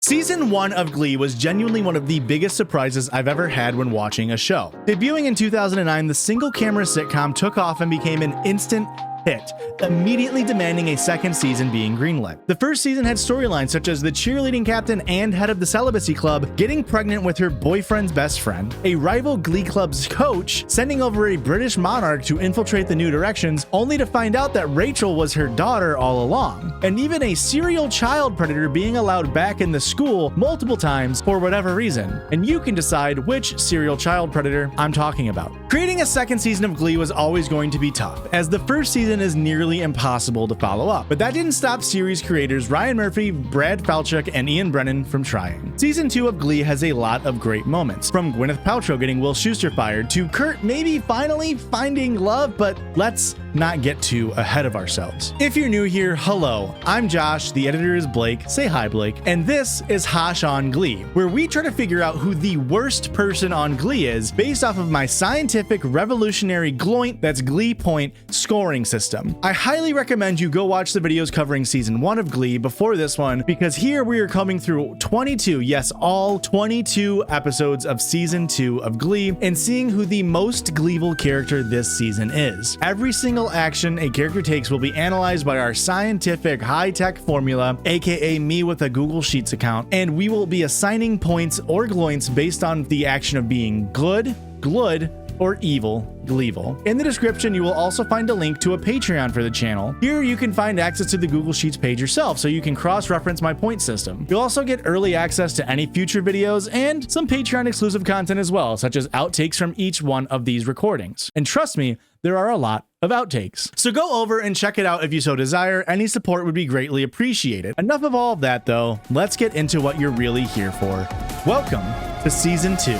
Season 1 of Glee was genuinely one of the biggest surprises I've ever had when watching a show. Debuting in 2009, the single-camera sitcom took off and became an instant hit, immediately demanding a second season being greenlit. The first season had storylines such as the cheerleading captain and head of the celibacy club getting pregnant with her boyfriend's best friend, a rival Glee club's coach sending over a British monarch to infiltrate the New Directions, only to find out that Rachael was her daughter all along, and even a serial child predator being allowed back in the school multiple times for whatever reason. And you can decide which serial child predator I'm talking about. Creating a second season of Glee was always going to be tough, as the first season is nearly impossible to follow up. But that didn't stop series creators Ryan Murphy, Brad Falchuk, and Ian Brennan from trying. Season 2 of Glee has a lot of great moments, from Gwyneth Paltrow getting Will Schuster fired to Kurt maybe finally finding love, but let's not get too ahead of ourselves. If you're new here, hello, I'm Josh, the editor is Blake, say hi Blake, and this is Hosh on Glee, where we try to figure out who the worst person on Glee is based off of my scientific revolutionary Gloint, that's Glee point, scoring system. I highly recommend you go watch the videos covering season 1 of Glee before this one, because here we are coming through 22, yes, all 22 episodes of season 2 of Glee and seeing who the most Gleevil character this season is. Every single action a character takes will be analyzed by our scientific high-tech formula, aka me with a Google Sheets account, and we will be assigning points or gloints based on the action of being good, gl-ood, or evil, Gleevil. In the description, you will also find a link to a Patreon for the channel. Here you can find access to the Google Sheets page yourself, so you can cross-reference my point system. You'll also get early access to any future videos and some Patreon exclusive content as well, such as outtakes from each one of these recordings. And trust me, there are a lot of outtakes. So go over and check it out if you so desire. Any support would be greatly appreciated. Enough of all of that though, let's get into what you're really here for. Welcome to season 2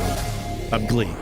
of Glee.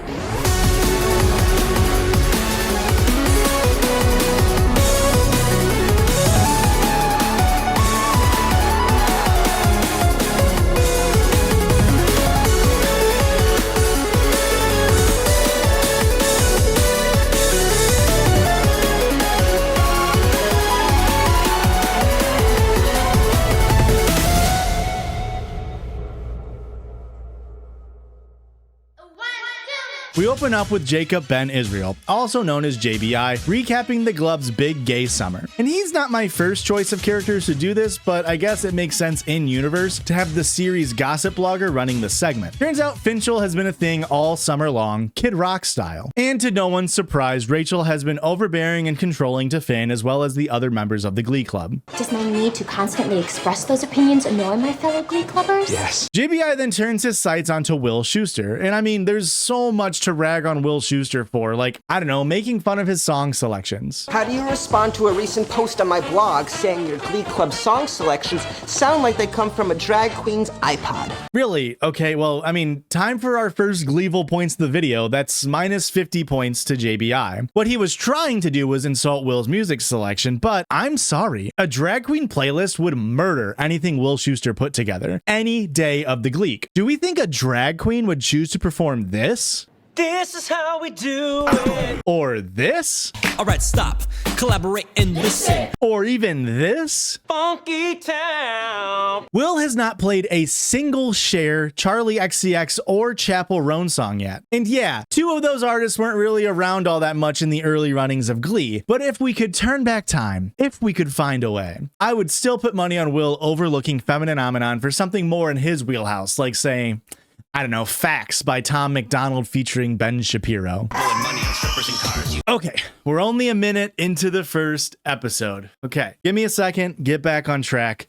We open up with Jacob Ben Israel, also known as JBI, recapping the Glove's big gay summer. And he's not my first choice of characters to do this, but I guess it makes sense in universe to have the series gossip blogger running the segment. Turns out Finchel has been a thing all summer long, Kid Rock style. And to no one's surprise, Rachael has been overbearing and controlling to Finn as well as the other members of the Glee Club. Does my need to constantly express those opinions annoy my fellow Glee Clubbers? Yes. JBI then turns his sights onto Will Schuster, and I mean, there's so much to rag on Will Schuster for, like, I don't know, making fun of his song selections. How do you respond to a recent post on my blog saying your Glee Club song selections sound like they come from a drag queen's iPod? Really? Okay, well, I mean, time for our first Gleevil points to the video. That's minus 50 points to JBI. What he was trying to do was insult Will's music selection, but I'm sorry, a drag queen playlist would murder anything Will Schuster put together any day of the Gleek. Do we think a drag queen would choose to perform this? This is how we do it. Or this? All right, stop. Collaborate and listen. Or even this? Funky Town. Will has not played a single Cher, Charlie XCX, or Chappell Roan song yet. And yeah, two of those artists weren't really around all that much in the early runnings of Glee, but if we could turn back time, if we could find a way, I would still put money on Will overlooking Feminine Aminon for something more in his wheelhouse, like say, I don't know, Facts by Tom McDonald featuring Ben Shapiro. Okay, we're only a minute into the first episode. Okay, give me a second, get back on track.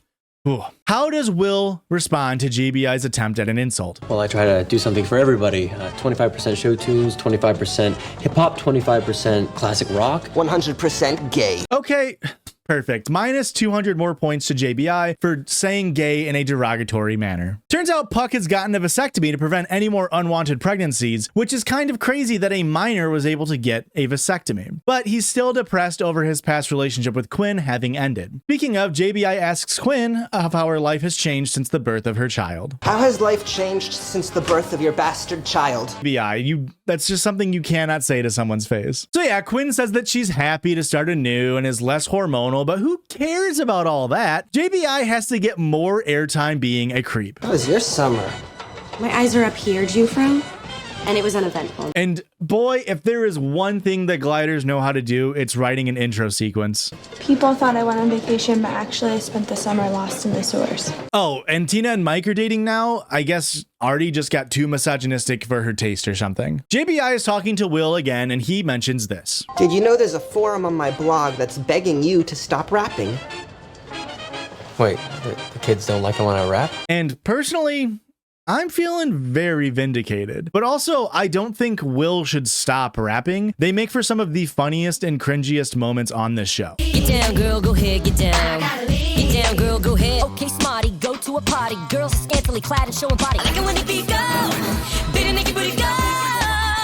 Ooh. How does Will respond to JBI's attempt at an insult? Well, I try to do something for everybody. 25% show tunes, 25% hip hop, 25% classic rock. 100% gay. Okay. Perfect. Minus 200 more points to JBI for saying gay in a derogatory manner. Turns out Puck has gotten a vasectomy to prevent any more unwanted pregnancies, which is kind of crazy that a minor was able to get a vasectomy. But he's still depressed over his past relationship with Quinn having ended. Speaking of, JBI asks Quinn of how her life has changed since the birth of her child. How has life changed since the birth of your bastard child? JBI, that's just something you cannot say to someone's face. So yeah, Quinn says that she's happy to start anew and is less hormonal emotional, but who cares about all that? JBI has to get more airtime being a creep. How was your summer? My eyes are up here, Jufro. And it was uneventful. And boy, if there is one thing that gliders know how to do, it's writing an intro sequence. People thought I went on vacation, but actually I spent the summer lost in the sewers. Oh, and Tina and Mike are dating now? I guess Artie just got too misogynistic for her taste or something. JBI is talking to Will again, and he mentions this. Did you know there's a forum on my blog that's begging you to stop rapping? Wait, the kids don't like it when I rap? And personally, I'm feeling very vindicated. But also, I don't think Will should stop rapping. They make for some of the funniest and cringiest moments on this show. Get down, girl, go ahead, get down. Get down, girl, go ahead. Okay, smarty, go to a party. Girls are scantily clad and showing body. I like it when the beat go. Baby, make your booty go.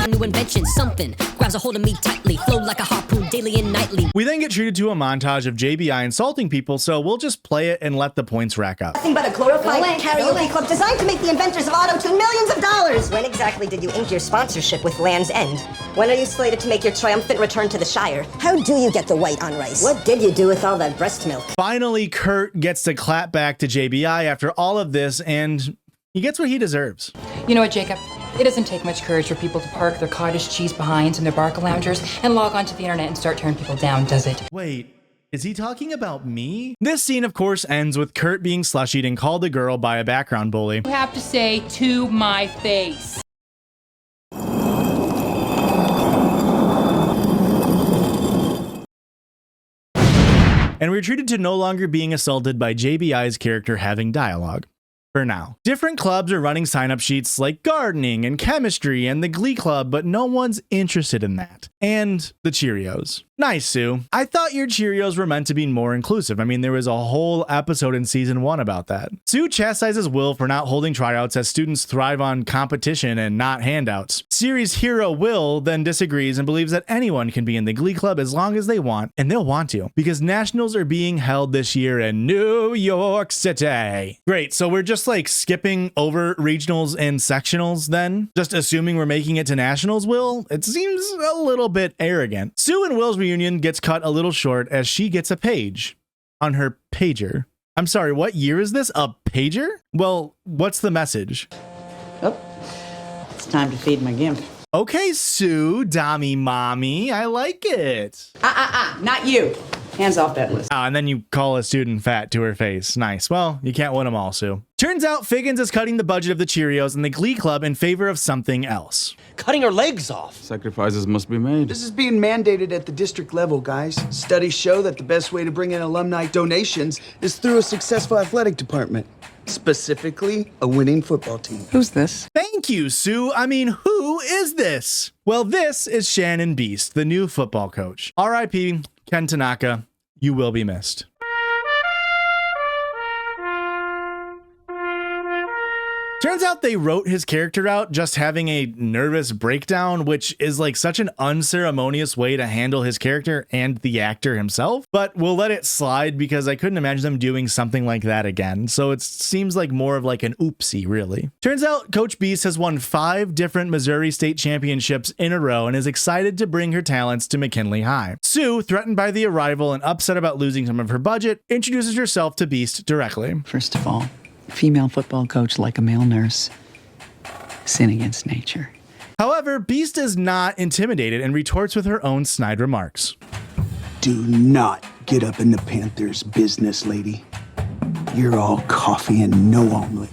New invention, something grabs a hold of me tightly. Flow like a harpoon daily and nightly. We then get treated to a montage of JBI insulting people, so we'll just play it and let the points rack up. Nothing but a glorified karaoke club designed to make the inventors of Auto-Tune millions of dollars. When exactly did you ink your sponsorship with Land's End? When are you slated to make your triumphant return to the Shire? How do you get the white on rice? What did you do with all that breast milk? Finally, Kurt gets to clap back to JBI after all of this, and he gets what he deserves. You know what, Jacob? It doesn't take much courage for people to park their cottage cheese behinds and their barca loungers and log onto the internet and start tearing people down, does it? Wait, is he talking about me? This scene, of course, ends with Kurt being slushied and called a girl by a background bully. You have to say to my face. And we're treated to no longer being assaulted by JBI's character having dialogue. For now. Different clubs are running sign-up sheets like gardening and chemistry and the Glee Club, but no one's interested in that. And the Cheerios. Nice, Sue. I thought your Cheerios were meant to be more inclusive. I mean, there was a whole episode in season 1 about that. Sue chastises Will for not holding tryouts as students thrive on competition and not handouts. Series hero Will then disagrees and believes that anyone can be in the Glee Club as long as they want, and they'll want to, because nationals are being held this year in New York City. Great, so we're just like skipping over regionals and sectionals then? Just assuming we're making it to nationals, Will? It seems a little bit arrogant. Sue and Will's reunion gets cut a little short as she gets a page on her pager. I'm sorry, what year is this? A pager? Well, what's the message? Oh, it's time to feed my gimp. Okay, Sue, Dommy Mommy, I like it. Not you. Hands off that list. And then you call a student fat to her face. Nice. Well, you can't win them all, Sue. Turns out Figgins is cutting the budget of the Cheerios and the Glee Club in favor of something else. Cutting our legs off. Sacrifices must be made. This is being mandated at the district level, guys. Studies show that the best way to bring in alumni donations is through a successful athletic department. Specifically, a winning football team. Who's this? Thank you, Sue. I mean, who is this? Well, this is Shannon Beast, the new football coach. R.I.P. Ken Tanaka, you will be missed. Turns out they wrote his character out just having a nervous breakdown, which is like such an unceremonious way to handle his character and the actor himself. But we'll let it slide because I couldn't imagine them doing something like that again. So it seems like more of like an oopsie, really. Turns out Coach Beast has won 5 different Missouri State championships in a row and is excited to bring her talents to McKinley High. Sue, threatened by the arrival and upset about losing some of her budget, introduces herself to Beast directly. First of all, female football coach like a male nurse. Sin against nature. However, Beast is not intimidated and retorts with her own snide remarks. Do not get up in the Panthers' business, lady. You're all coffee and no omelet.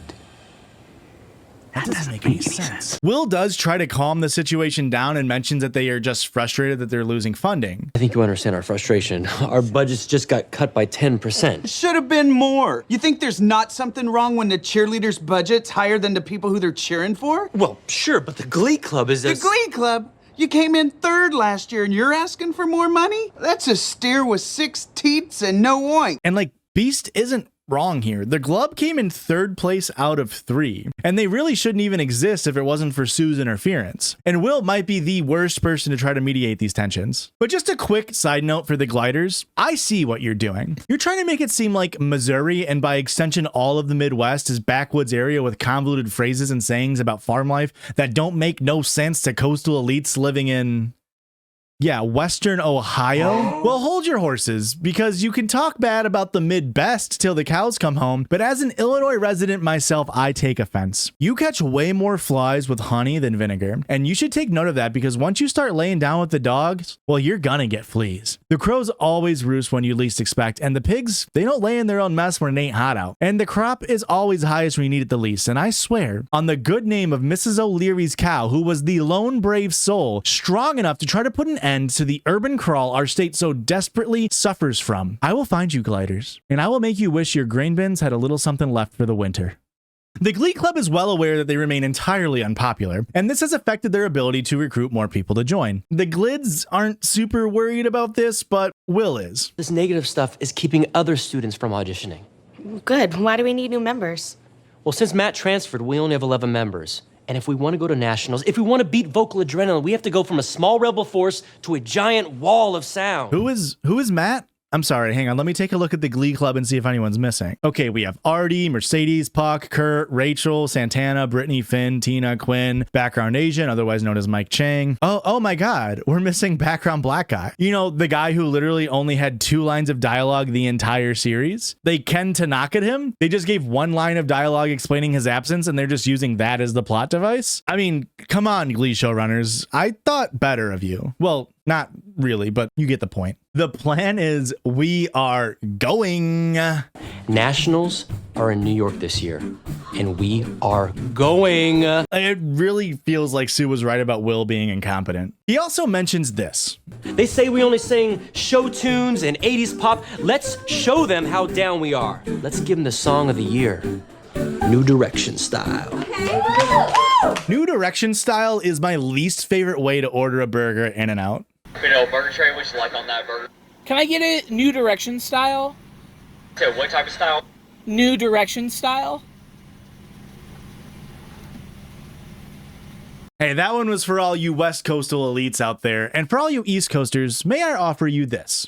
That doesn't make any sense. Will does try to calm the situation down and mentions that they are just frustrated that they're losing funding. I think you understand our frustration. Our budgets just got cut by 10%. It should have been more. You think there's not something wrong when the cheerleaders' budget's higher than the people who they're cheering for? Well, sure, but the Glee Club is The Glee Club? You came in 3rd last year and you're asking for more money? That's a steer with 6 teats and no oink. And like, Beast isn't wrong here. The Glub came in 3rd place out of 3, and they really shouldn't even exist if it wasn't for Sue's interference. And Will might be the worst person to try to mediate these tensions. But just a quick side note for the gliders, I see what you're doing. You're trying to make it seem like Missouri, and by extension all of the Midwest, is backwoods area with convoluted phrases and sayings about farm life that don't make no sense to coastal elites living in Yeah, Western Ohio? Well, hold your horses, because you can talk bad about the mid-best till the cows come home, but as an Illinois resident myself, I take offense. You catch way more flies with honey than vinegar, and you should take note of that because once you start laying down with the dogs, well, you're gonna get fleas. The crows always roost when you least expect, and the pigs, they don't lay in their own mess when it ain't hot out. And the crop is always highest when you need it the least, and I swear, on the good name of Mrs. O'Leary's cow, who was the lone brave soul, strong enough to try to put an end to the urban crawl our state so desperately suffers from, I will find you, gliders, and I will make you wish your grain bins had a little something left for the winter. The Glee Club is well aware that they remain entirely unpopular, and this has affected their ability to recruit more people to join. The Glids aren't super worried about this, but Will is. This negative stuff is keeping other students from auditioning. Good. Why do we need new members? Well, since Matt transferred, we only have 11 members. And if we want to go to nationals, if we want to beat vocal adrenaline, we have to go from a small rebel force to a giant wall of sound. Who is Matt? I'm sorry, hang on. Let me take a look at the Glee Club and see if anyone's missing. Okay, we have Artie, Mercedes, Puck, Kurt, Rachael, Santana, Brittany, Finn, Tina, Quinn, background Asian, otherwise known as Mike Chang. Oh my God, we're missing background black guy. You know, the guy who literally only had 2 lines of dialogue the entire series. They Ken Tanaka him. They just gave 1 line of dialogue explaining his absence and they're just using that as the plot device. I mean, come on, Glee showrunners. I thought better of you. Well, not really, but you get the point. The plan is we are going. Nationals are in New York this year, and we are going. It really feels like Sue was right about Will being incompetent. He also mentions this. They say we only sing show tunes and 80s pop. Let's show them how down we are. Let's give them the song of the year. New Direction style. New Direction style is my least favorite way to order a burger at In-N-Out. Burger tray, what you like on that burger? Can I get a New Direction style? Okay, what type of style? New Direction style. Hey, that one was for all you West Coastal elites out there, and for all you East Coasters, may I offer you this?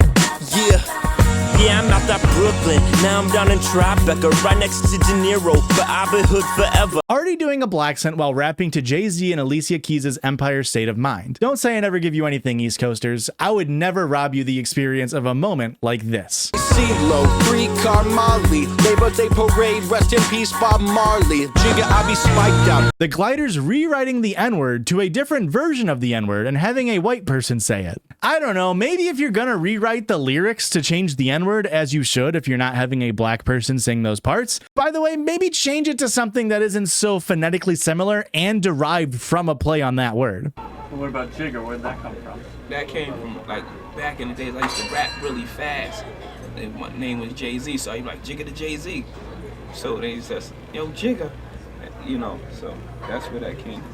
Yeah, I'm out that Brooklyn. Now I'm down in Tribeca, right next to De Niro, but I've been hood forever. Already doing a black scent while rapping to Jay-Z and Alicia Keys' Empire State of Mind. Don't say I never give you anything, East Coasters. I would never rob you the experience of a moment like this. CeeLo, 3-car Molly, Labor Day Parade, rest in peace Bob Marley. Jigga, I be spiked out. The gliders rewriting the N-word to a different version of the N-word and having a white person say it. I don't know, maybe if you're gonna rewrite the lyrics to change the N-word, as you should if you're not having a black person sing those parts. By the way, maybe change it to something that isn't so phonetically similar and derived from a play on that word. Well, what about Jigga? Where'd that come from? That came from, like, back in the days I used to rap really fast. And my name was Jay-Z, so I'm like, Jigga to Jay-Z. So they just, yo, Jigga, you know, so that's where that came from.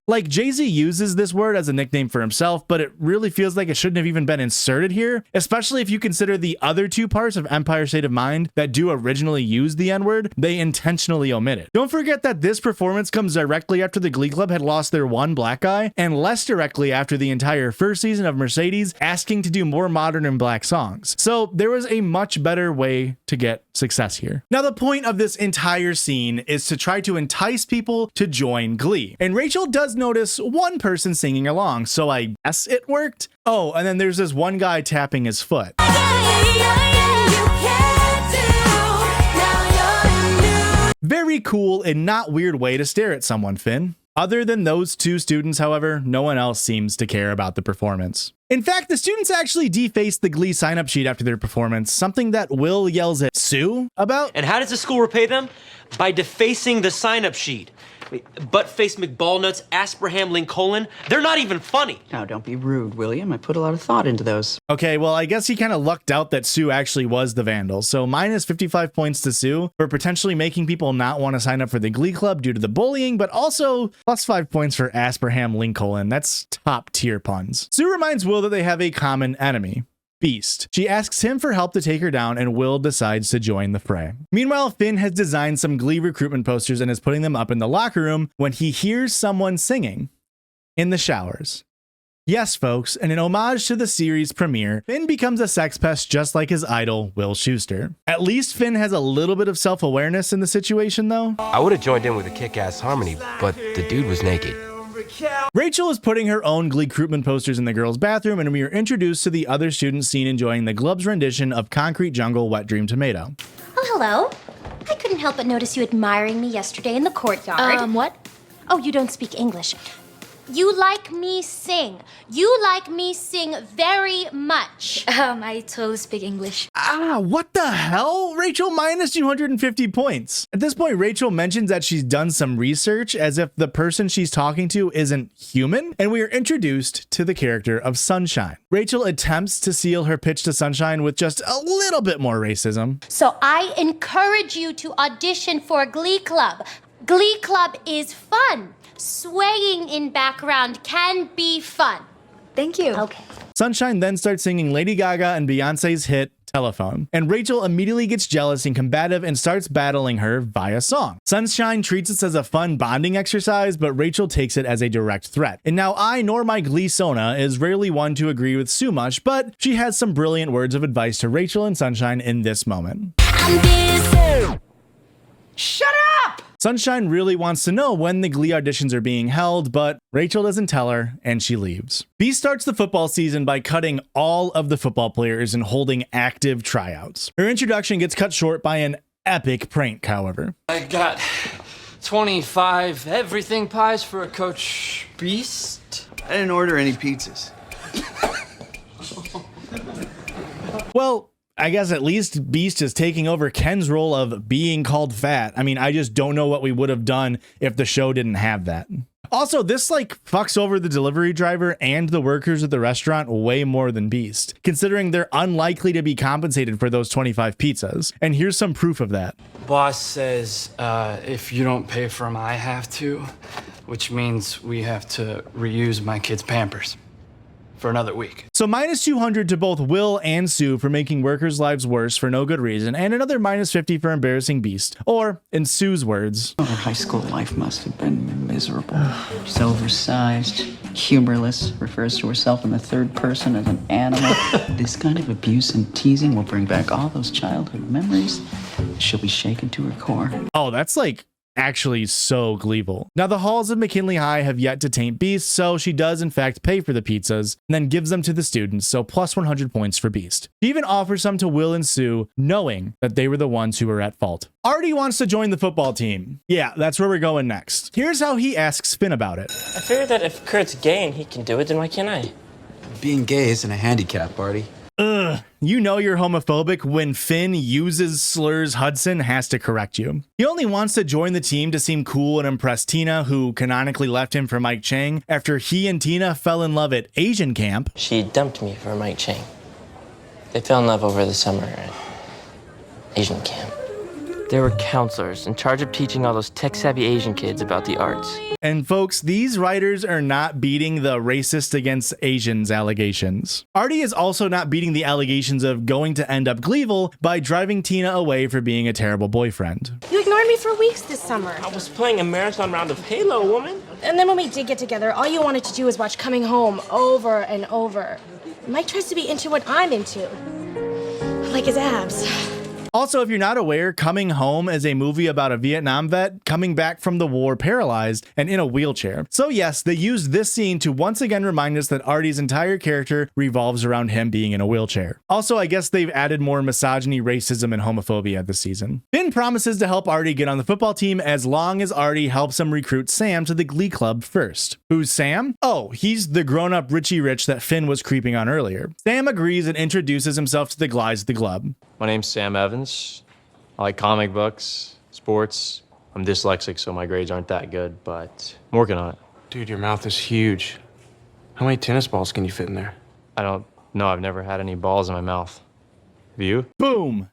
Like, Jay-Z uses this word as a nickname for himself, but it really feels like it shouldn't have even been inserted here, especially if you consider the other 2 parts of Empire State of Mind that do originally use the N-word, they intentionally omit it. Don't forget that this performance comes directly after the Glee Club had lost their 1 black guy, and less directly after the entire first season of Mercedes asking to do more modern and black songs. So there was a much better way to get success here. Now, the point of this entire scene is to try to entice people to join Glee, and Rachael does notice 1 person singing along, so I guess it worked. Oh, and then there's this 1 guy tapping his foot. Very cool and not weird way to stare at someone, Finn. Other than those 2 students, however, no one else seems to care about the performance. In fact, the students actually defaced the Glee sign-up sheet after their performance, something that Will yells at Sue about. And how does the school repay them? By defacing the sign-up sheet. Butt-faced McBallnuts, Asperham Lincoln, they're not even funny. Now, don't be rude, William. I put a lot of thought into those. Okay, well, I guess he kind of lucked out that Sue actually was the vandal. So minus 55 points to Sue for potentially making people not want to sign up for the Glee Club due to the bullying, but also plus 5 points for Asperham Lincoln. That's top tier puns. Sue reminds Will that they have a common enemy. Beast. She asks him for help to take her down, and Will decides to join the fray. Meanwhile, Finn has designed some Glee recruitment posters and is putting them up in the locker room when he hears someone singing in the showers. Yes, folks, and in homage to the series premiere, Finn becomes a sex pest just like his idol, Will Schuster. At least Finn has a little bit of self-awareness in the situation, though. I would have joined in with a kick-ass harmony, but the dude was naked. Rachael. Rachael is putting her own Glee recruitment posters in the girls' bathroom, and we are introduced to the other students seen enjoying the Glub's rendition of Concrete Jungle Wet Dream Tomato. Oh, hello. I couldn't help but notice you admiring me yesterday in the courtyard. What? Oh, you don't speak English. You like me sing. You like me sing very much. I totally speak English. What the hell? Rachael minus 250 points. At this point, Rachael mentions that she's done some research as if the person she's talking to isn't human, and we are introduced to the character of Sunshine. Rachael attempts to seal her pitch to Sunshine with just a little bit more racism. So I encourage you to audition for Glee Club. Glee Club is fun. Swaying in background can be fun. Thank you. Okay. Sunshine then starts singing Lady Gaga and Beyonce's hit Telephone, and Rachael immediately gets jealous and combative and starts battling her via song. Sunshine treats this as a fun bonding exercise, but Rachael takes it as a direct threat. And now I nor my Glee Sona is rarely one to agree with Sue much, but she has some brilliant words of advice to Rachael and Sunshine in this moment. Shut up! Sunshine really wants to know when the Glee auditions are being held, but Rachael doesn't tell her, and she leaves. Beast starts the football season by cutting all of the football players and holding active tryouts. Her introduction gets cut short by an epic prank, however. I got 25 everything pies for a Coach Beast. I didn't order any pizzas. Well, I guess at least Beast is taking over Ken's role of being called fat. I mean, I just don't know what we would have done if the show didn't have that. Also, this fucks over the delivery driver and the workers at the restaurant way more than Beast, considering they're unlikely to be compensated for those 25 pizzas. And here's some proof of that. Boss says if you don't pay for them, I have to, which means we have to reuse my kids' Pampers for another week. So minus 200 to both Will and Sue for making workers' lives worse for no good reason, and another minus 50 for embarrassing Beast. Or, in Sue's words, her high school life must have been miserable. She's oversized, humorless, refers to herself in the third person as an animal. This kind of abuse and teasing will bring back all those childhood memories. She'll be shaken to her core. Oh, that's actually so Glee-VIL. Now, the halls of McKinley High have yet to taint Beast, so she does in fact pay for the pizzas and then gives them to the students, so plus 100 points for Beast. She even offers some to Will and Sue, knowing that they were the ones who were at fault. Artie wants to join the football team. Yeah, that's where we're going next. Here's how he asks Finn about it. I figured that if Kurt's gay and he can do it, then why can't I? Being gay isn't a handicap, Artie. Ugh, you know you're homophobic when Finn uses slurs Hudson has to correct you. He only wants to join the team to seem cool and impress Tina, who canonically left him for Mike Chang after he and Tina fell in love at Asian camp. She dumped me for Mike Chang. They fell in love over the summer at Asian camp. There were counselors in charge of teaching all those tech-savvy Asian kids about the arts. And folks, these writers are not beating the racist against Asians allegations. Artie is also not beating the allegations of going to end up Glee-VIL by driving Tina away for being a terrible boyfriend. You ignored me for weeks this summer. I was playing a marathon round of Halo, woman. And then when we did get together, all you wanted to do was watch Coming Home over and over. Mike tries to be into what I'm into. Like his abs. Also, if you're not aware, Coming Home is a movie about a Vietnam vet coming back from the war paralyzed and in a wheelchair. So yes, they used this scene to once again remind us that Artie's entire character revolves around him being in a wheelchair. Also, I guess they've added more misogyny, racism, and homophobia this season. Finn promises to help Artie get on the football team as long as Artie helps him recruit Sam to the Glee Club first. Who's Sam? Oh, he's the grown-up Richie Rich that Finn was creeping on earlier. Sam agrees and introduces himself to the guys at the club. My name's Sam Evans. I like comic books, sports. I'm dyslexic, so my grades aren't that good, but I'm working on it. Dude, your mouth is huge. How many tennis balls can you fit in there? I don't know. I've never had any balls in my mouth. Have you? Boom!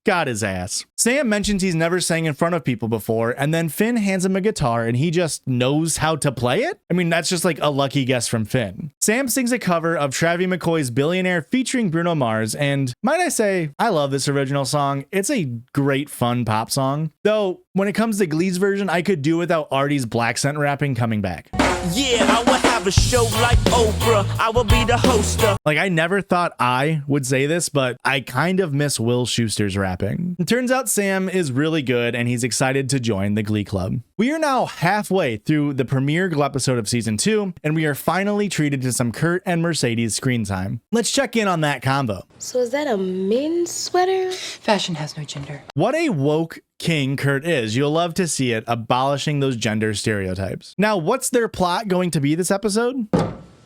Got his ass. Sam mentions he's never sang in front of people before, and then Finn hands him a guitar and he just knows how to play it? I mean, that's just like a lucky guess from Finn. Sam sings a cover of Travie McCoy's Billionaire featuring Bruno Mars, and might I say, I love this original song. It's a great fun pop song. Though, when it comes to Glee's version, I could do without Artie's black scent rapping coming back. Yeah, I will have a show like Oprah. I will be the host of. Like, I never thought I would say this, but I kind of miss Will Schuster's rapping. It turns out Sam is really good and he's excited to join the Glee Club. We are now halfway through the premiere episode of season 2, and we are finally treated to some Kurt and Mercedes screen time. Let's check in on that combo. So is that a men's sweater? Fashion has no gender. What a woke king Kurt is. You'll love to see it, abolishing those gender stereotypes. Now, what's their plot going to be this episode?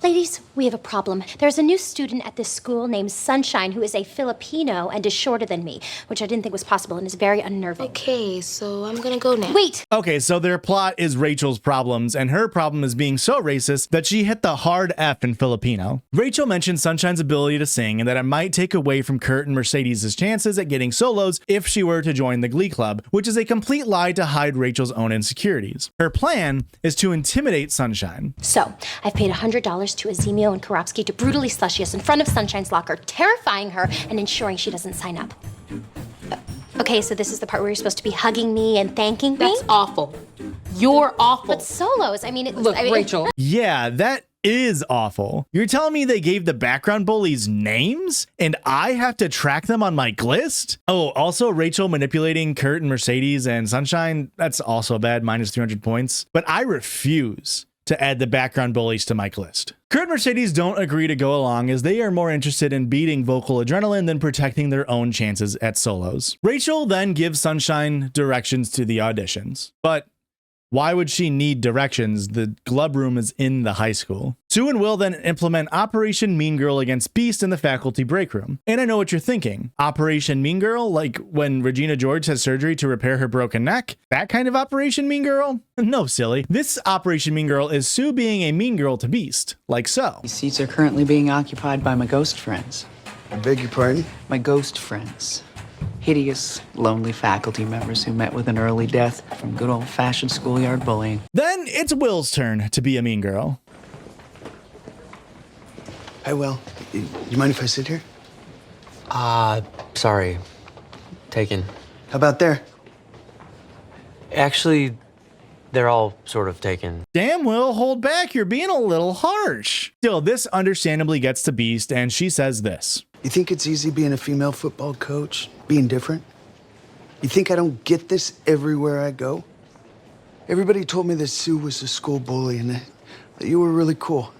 Ladies, we have a problem. There's a new student at this school named Sunshine who is a Filipino and is shorter than me, which I didn't think was possible and is very unnerving. Okay, so I'm gonna go now. Wait! Okay, so their plot is Rachel's problems, and her problem is being so racist that she hit the hard F in Filipino. Rachel mentioned Sunshine's ability to sing and that it might take away from Kurt and Mercedes' chances at getting solos if she were to join the Glee Club, which is a complete lie to hide Rachel's own insecurities. Her plan is to intimidate Sunshine. So, I've paid $100 to Azimio and Karofsky to brutally slushy us in front of Sunshine's locker, terrifying her and ensuring she doesn't sign up. Okay, so this is the part where you're supposed to be hugging me and thanking me? That's awful. You're awful. But solos, I mean, Look, Rachel. Yeah, that is awful. You're telling me they gave the background bullies names and I have to track them on my list? Oh, also Rachel manipulating Kurt and Mercedes and Sunshine, that's also bad, minus 300 points. But I refuse to add the background bullies to my list. Kurt and Mercedes don't agree to go along as they are more interested in beating vocal adrenaline than protecting their own chances at solos. Rachel then gives Sunshine directions to the auditions, but why would she need directions? The glove room is in the high school. Sue and Will then implement Operation Mean Girl against Beast in the faculty break room. And I know what you're thinking. Operation Mean Girl? Like when Regina George has surgery to repair her broken neck? That kind of Operation Mean Girl? No, silly. This Operation Mean Girl is Sue being a mean girl to Beast, like so. These seats are currently being occupied by my ghost friends. I beg your pardon? My ghost friends. Hideous, lonely faculty members who met with an early death from good old-fashioned schoolyard bullying. Then it's Will's turn to be a mean girl. Hi, Will. You mind if I sit here? Sorry. Taken. How about there? Actually, they're all sort of taken. Damn, Will, hold back. You're being a little harsh. Still, this understandably gets to Beast, and she says this. You think it's easy being a female football coach, being different? You think I don't get this everywhere I go? Everybody told me that Sue was a school bully and that you were really cool.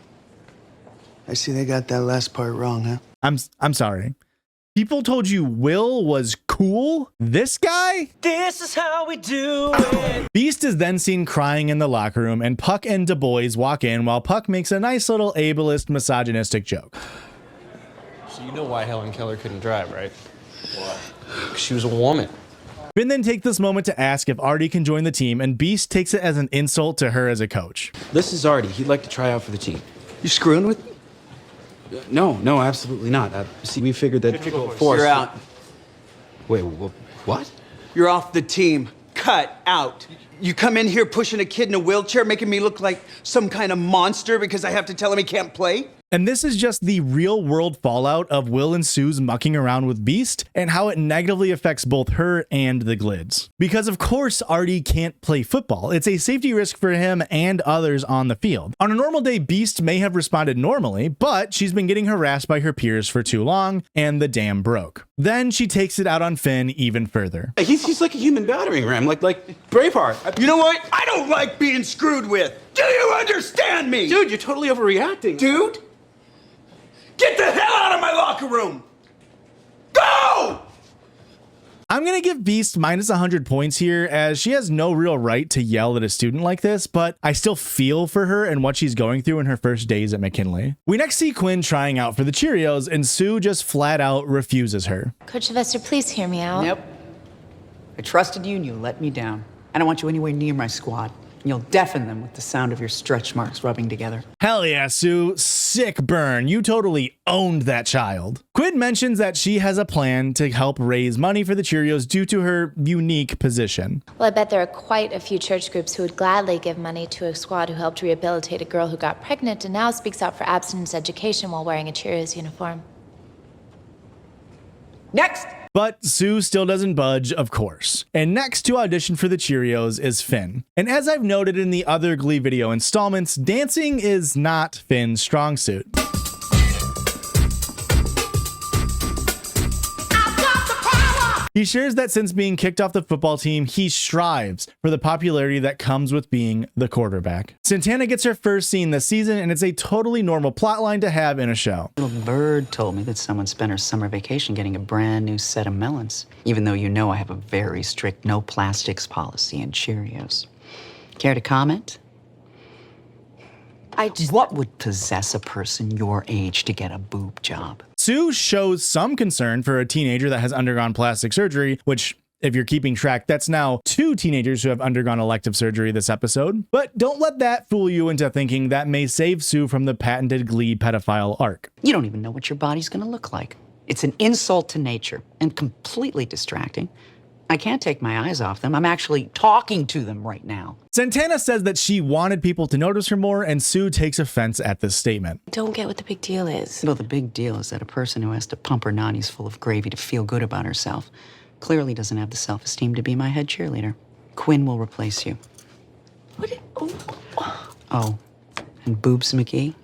I see they got that last part wrong, huh? I'm sorry. People told you Will was cool? This guy? This is how we do it. Beast is then seen crying in the locker room, and Puck and Du Bois walk in while Puck makes a nice little ableist, misogynistic joke. So you know why Helen Keller couldn't drive, right? Why? Because she was a woman. Finn then takes this moment to ask if Artie can join the team, and Beast takes it as an insult to her as a coach. This is Artie. He'd like to try out for the team. You screwing with me? No, absolutely not. See, we figured that... Difficult force. You're out. Wait, what? You're off the team. Cut out. You come in here pushing a kid in a wheelchair, making me look like some kind of monster because I have to tell him he can't play? And this is just the real world fallout of Will and Sue's mucking around with Beast and how it negatively affects both her and the Glids. Because of course Artie can't play football. It's a safety risk for him and others on the field. On a normal day, Beast may have responded normally, but she's been getting harassed by her peers for too long and the dam broke. Then she takes it out on Finn even further. He's like a human battering ram, like Braveheart. You know what? I don't like being screwed with. Do you understand me? Dude, you're totally overreacting. Dude? Get the hell out of my locker room! Go! I'm gonna give Beast minus 100 points here as she has no real right to yell at a student like this, but I still feel for her and what she's going through in her first days at McKinley. We next see Quinn trying out for the Cheerios and Sue just flat out refuses her. Coach Sylvester, please hear me out. Nope. I trusted you and you let me down. I don't want you anywhere near my squad. You'll deafen them with the sound of your stretch marks rubbing together. Hell yeah, Sue. Sick burn. You totally owned that child. Quinn mentions that she has a plan to help raise money for the Cheerios due to her unique position. Well, I bet there are quite a few church groups who would gladly give money to a squad who helped rehabilitate a girl who got pregnant and now speaks out for abstinence education while wearing a Cheerios uniform. Next! But Sue still doesn't budge, of course. And next to audition for the Cheerios is Finn. And as I've noted in the other Glee video installments, dancing is not Finn's strong suit. He shares that since being kicked off the football team, he strives for the popularity that comes with being the quarterback. Santana gets her first scene this season, and it's a totally normal plotline to have in a show. Little bird told me that someone spent her summer vacation getting a brand new set of melons, even though you know I have a very strict no plastics policy in Cheerios. Care to comment? What would possess a person your age to get a boob job? Sue shows some concern for a teenager that has undergone plastic surgery, which, if you're keeping track, that's now 2 teenagers who have undergone elective surgery this episode. But don't let that fool you into thinking that may save Sue from the patented Glee pedophile arc. You don't even know what your body's gonna look like. It's an insult to nature and completely distracting. I can't take my eyes off them. I'm actually talking to them right now. Santana says that she wanted people to notice her more, and Sue takes offense at this statement. Don't get what the big deal is. Well, the big deal is that a person who has to pump her nannies full of gravy to feel good about herself clearly doesn't have the self-esteem to be my head cheerleader. Quinn will replace you. Oh, and Boobs McGee,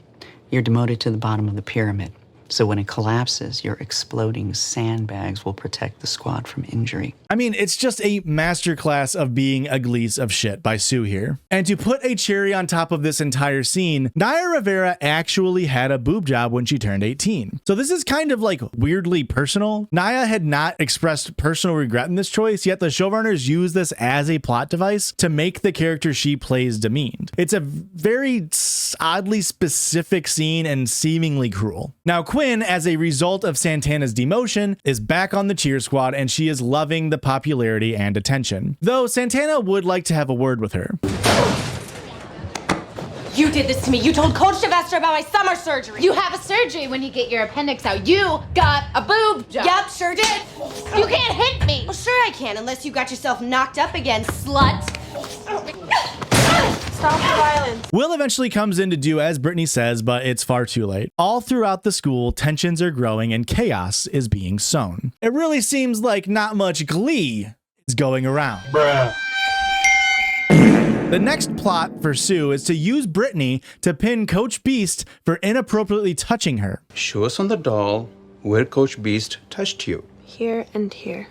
you're demoted to the bottom of the pyramid. So when it collapses, your exploding sandbags will protect the squad from injury. I mean, it's just a masterclass of being a glees of shit by Sue here. And to put a cherry on top of this entire scene, Naya Rivera actually had a boob job when she turned 18. So this is kind of like weirdly personal. Naya had not expressed personal regret in this choice, yet the showrunners use this as a plot device to make the character she plays demeaned. It's a very oddly specific scene and seemingly cruel. Now, Quinn, as a result of Santana's demotion, is back on the cheer squad, and she is loving the popularity and attention. Though Santana would like to have a word with her. You did this to me. You told Coach Sylvester about my summer surgery. You have a surgery when you get your appendix out. You got a boob job. Yep, sure did. You can't hit me. Well, sure I can, unless you got yourself knocked up again, slut. Stop the violence. Will eventually comes in to do as Brittany says, but it's far too late. All throughout the school, tensions are growing and chaos is being sown. It really seems like not much glee is going around. Bruh. The next plot for Sue is to use Brittany to pin Coach Beast for inappropriately touching her. Show us on the doll where Coach Beast touched you. Here and here.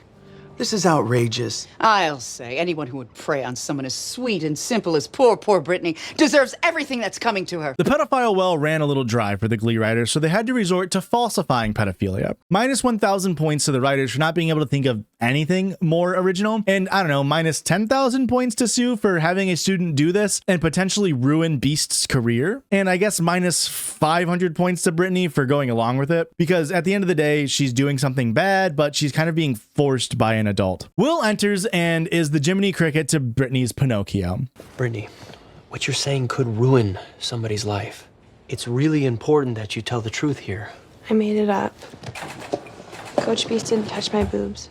This is outrageous. I'll say anyone who would prey on someone as sweet and simple as poor Brittany deserves everything that's coming to her. The pedophile well ran a little dry for the Glee writers, so they had to resort to falsifying pedophilia. Minus 1,000 points to the writers for not being able to think of anything more original. And I don't know, minus 10,000 points to Sue for having a student do this and potentially ruin Beast's career. And I guess minus 500 points to Brittany for going along with it, because at the end of the day, she's doing something bad, but she's kind of being forced by an adult. Will enters and is the Jiminy Cricket to Brittany's Pinocchio. Brittany, what you're saying could ruin somebody's life. It's really important that you tell the truth here. I made it up. Coach Beast didn't touch my boobs.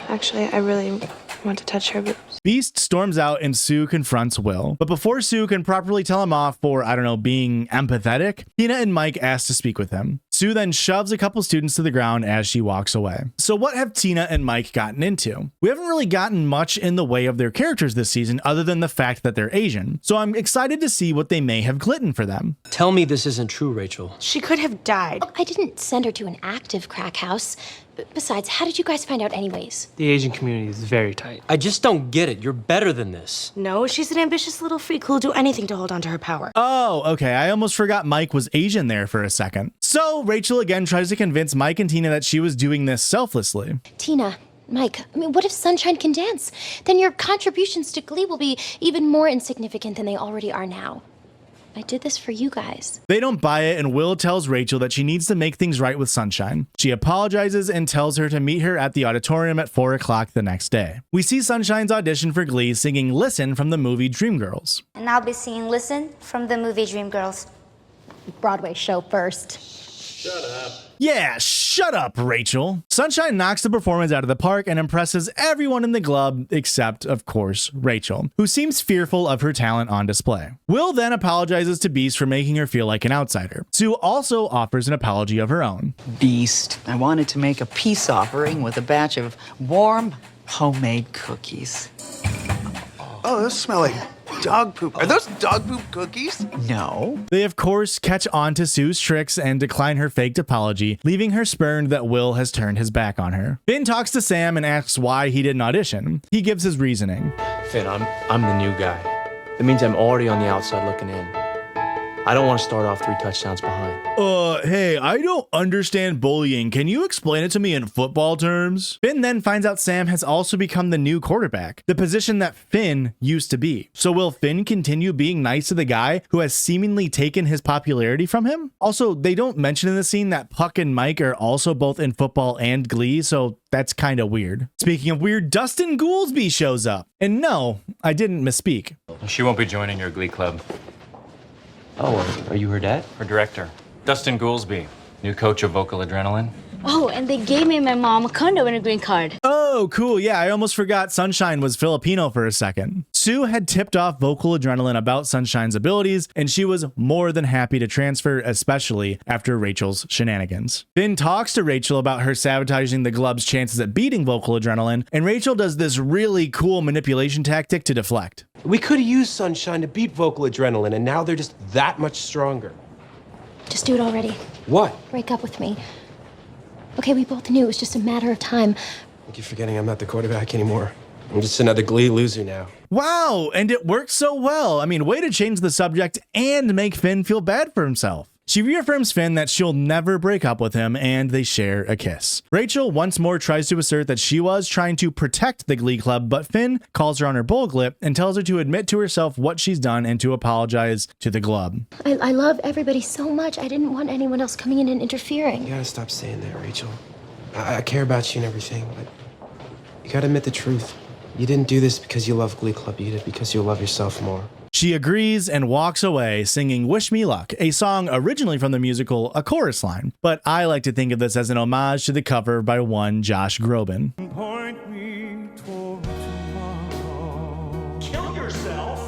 Actually, I really want to touch her boobs. Beast storms out and Sue confronts Will. But before Sue can properly tell him off for, I don't know, being empathetic, Tina and Mike ask to speak with him. Sue then shoves a couple students to the ground as she walks away. So what have Tina and Mike gotten into? We haven't really gotten much in the way of their characters this season other than the fact that they're Asian. So I'm excited to see what they may have glittened for them. Tell me this isn't true, Rachael. She could have died. Oh, I didn't send her to an active crack house. Besides, how did you guys find out anyways? The Asian community is very tight. I just don't get it. You're better than this. No, she's an ambitious little freak who'll do anything to hold on to her power. Oh, okay. I almost forgot Mike was Asian there for a second. So Rachael again tries to convince Mike and Tina that she was doing this selflessly. Tina, Mike, I mean, what if Sunshine can dance? Then your contributions to Glee will be even more insignificant than they already are now. I did this for you guys. They don't buy it, and Will tells Rachael that she needs to make things right with Sunshine. She apologizes and tells her to meet her at the auditorium at 4 o'clock the next day. We see Sunshine's audition for Glee singing Listen from the movie Dreamgirls. And I'll be singing Listen from the movie Dreamgirls. Broadway show first. Shut up. Yeah, shut up, Rachael. Sunshine knocks the performance out of the park and impresses everyone in the club except, of course, Rachael, who seems fearful of her talent on display. Will then apologizes to Beast for making her feel like an outsider. Sue also offers an apology of her own. Beast, I wanted to make a peace offering with a batch of warm, homemade cookies. Oh, those smell like dog poop. Are those dog poop cookies? No. They, of course, catch on to Sue's tricks and decline her faked apology, leaving her spurned that Will has turned his back on her. Finn talks to Sam and asks why he didn't audition. He gives his reasoning. Finn, I'm the new guy. That means I'm already on the outside looking in. I don't want to start off 3 touchdowns behind. Hey, I don't understand bullying. Can you explain it to me in football terms? Finn then finds out Sam has also become the new quarterback, the position that Finn used to be. So will Finn continue being nice to the guy who has seemingly taken his popularity from him? Also, they don't mention in the scene that Puck and Mike are also both in football and Glee, so that's kind of weird. Speaking of weird, Dustin Goolsby shows up. And no, I didn't misspeak. She won't be joining your Glee club. Oh, are you her dad? Her director, Dustin Goolsby, new coach of Vocal Adrenaline. Oh, and they gave me and my mom a condo and a green card. Oh, cool. Yeah, I almost forgot Sunshine was Filipino for a second. Sue had tipped off Vocal Adrenaline about Sunshine's abilities, and she was more than happy to transfer, especially after Rachael's shenanigans. Finn talks to Rachael about her sabotaging the Glub's chances at beating Vocal Adrenaline, and Rachael does this really cool manipulation tactic to deflect. We could have used Sunshine to beat Vocal Adrenaline, and now they're just that much stronger. Just do it already. What? Break up with me. Okay, we both knew it was just a matter of time. I keep forgetting I'm not the quarterback anymore. I'm just another Glee loser now. Wow, and it works so well. I mean, way to change the subject and make Finn feel bad for himself. She reaffirms Finn that she'll never break up with him, and they share a kiss. Rachael once more tries to assert that she was trying to protect the Glee Club, but Finn calls her on her bullglip and tells her to admit to herself what she's done and to apologize to the club. I love everybody so much. I didn't want anyone else coming in and interfering. You gotta stop saying that, Rachael. I care about you and everything, but you gotta admit the truth. You didn't do this because you love Glee Club. You did it because you love yourself more. She agrees and walks away singing Wish Me Luck, a song originally from the musical A Chorus Line, but I like to think of this as an homage to the cover by one Josh Groban.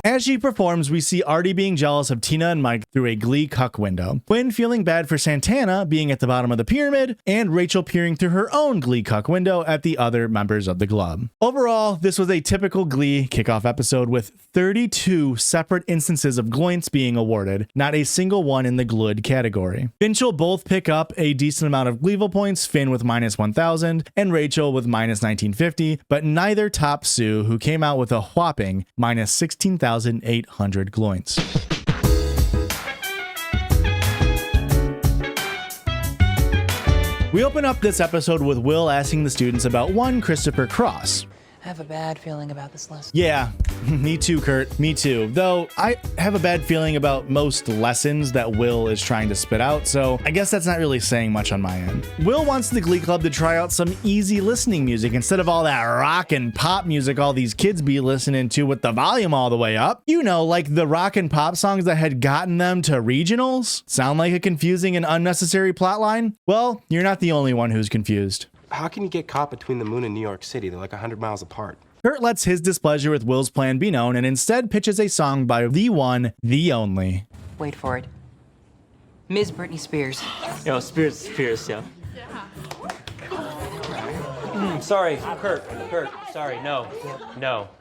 As she performs, we see Artie being jealous of Tina and Mike through a Glee cuck window, Quinn feeling bad for Santana being at the bottom of the pyramid, and Rachael peering through her own Glee cuck window at the other members of the club. Overall, this was a typical Glee kickoff episode with 32 separate instances of Gloints being awarded, not a single one in the gl-ood category. Finch will both pick up a decent amount of GLEE-VIL points, Finn with minus 1,000 and Rachael with minus 1950, but neither tops Sue, who came out with a whopping minus 16,800 Gloints. We open up this episode with Will asking the students about one Christopher Cross. I have a bad feeling about this lesson. Yeah, me too, Kurt. Me too. Though I have a bad feeling about most lessons that Will is trying to spit out, so I guess that's not really saying much on my end. Will wants the Glee Club to try out some easy listening music instead of all that rock and pop music all these kids be listening to with the volume all the way up. You know, like the rock and pop songs that had gotten them to regionals? Sound like a confusing and unnecessary plotline? Well, you're not the only one who's confused. How can you get caught between the moon and New York City? They're like 100 miles apart. Kurt lets his displeasure with Will's plan be known and instead pitches a song by the one, the only. Wait for it. Ms. Britney Spears. Yo, Spears, yeah. Sorry, Kurt, sorry, no,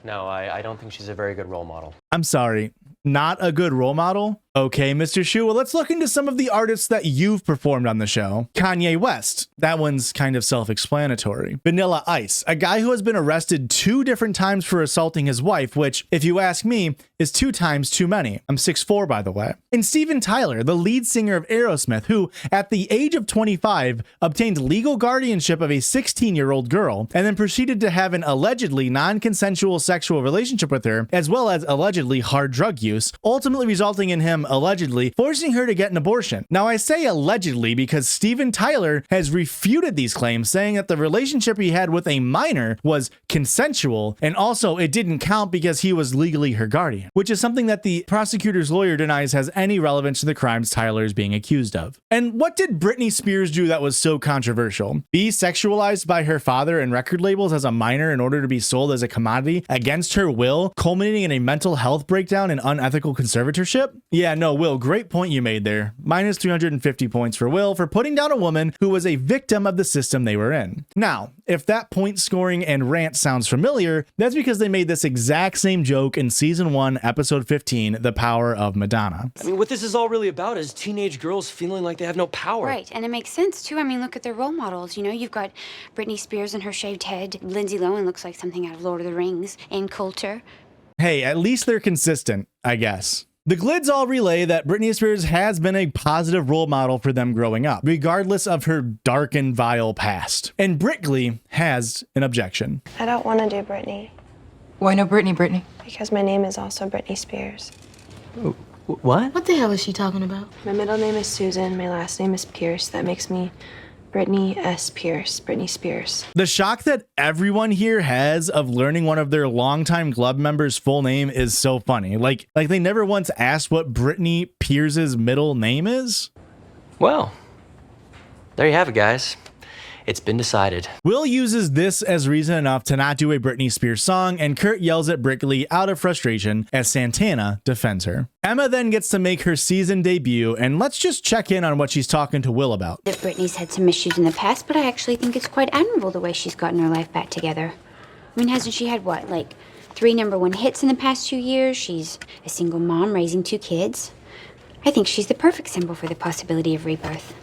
I don't think she's a very good role model. I'm sorry, not a good role model? Okay, Mr. Shu, well, let's look into some of the artists that you've performed on the show. Kanye West. That one's kind of self-explanatory. Vanilla Ice, a guy who has been arrested 2 different times for assaulting his wife, which, if you ask me, is 2 times too many. I'm 6'4", by the way. And Steven Tyler, the lead singer of Aerosmith, who, at the age of 25, obtained legal guardianship of a 16-year-old girl, and then proceeded to have an allegedly non-consensual sexual relationship with her, as well as allegedly hard drug use, ultimately resulting in him allegedly forcing her to get an abortion. Now, I say allegedly because Steven Tyler has refuted these claims, saying that the relationship he had with a minor was consensual, and also it didn't count because he was legally her guardian, which is something that the prosecutor's lawyer denies has any relevance to the crimes Tyler is being accused of. And what did Britney Spears do that was so controversial? Be sexualized by her father and record labels as a minor in order to be sold as a commodity against her will, culminating in a mental health breakdown and unethical conservatorship? Yeah, no, Will, great point you made there. Minus 350 points for Will for putting down a woman who was a victim of the system they were in. Now, if that point scoring and rant sounds familiar, that's because they made this exact same joke in season 1, episode 15, The Power of Madonna. I mean, what this is all really about is teenage girls feeling like they have no power. Right, and it makes sense, too. I mean, look at their role models. You know, you've got Britney Spears and her shaved head. Lindsay Lohan looks like something out of Lord of the Rings. Ann Coulter. Hey, at least they're consistent, I guess. The Glids all relay that Britney Spears has been a positive role model for them growing up, regardless of her dark and vile past. And Glee has an objection. I don't want to do Britney. Why no Brittany? Because my name is also Britney Spears. What? What the hell is she talking about? My middle name is Susan. My last name is Pierce. That makes me Brittany S. Pierce. Britney Spears. The shock that everyone here has of learning one of their longtime club members' full name is so funny. Like they never once asked what Brittany Pierce's middle name is. Well, there you have it, guys. It's been decided. Will uses this as reason enough to not do a Britney Spears song, and Kurt yells at Glee out of frustration as Santana defends her. Emma then gets to make her season debut, and let's just check in on what she's talking to Will about. That Britney's had some issues in the past, but I actually think it's quite admirable the way she's gotten her life back together. I mean, hasn't she had, what, like 3 #1 hits in the past 2 years? She's a single mom raising 2 kids. I think she's the perfect symbol for the possibility of rebirth.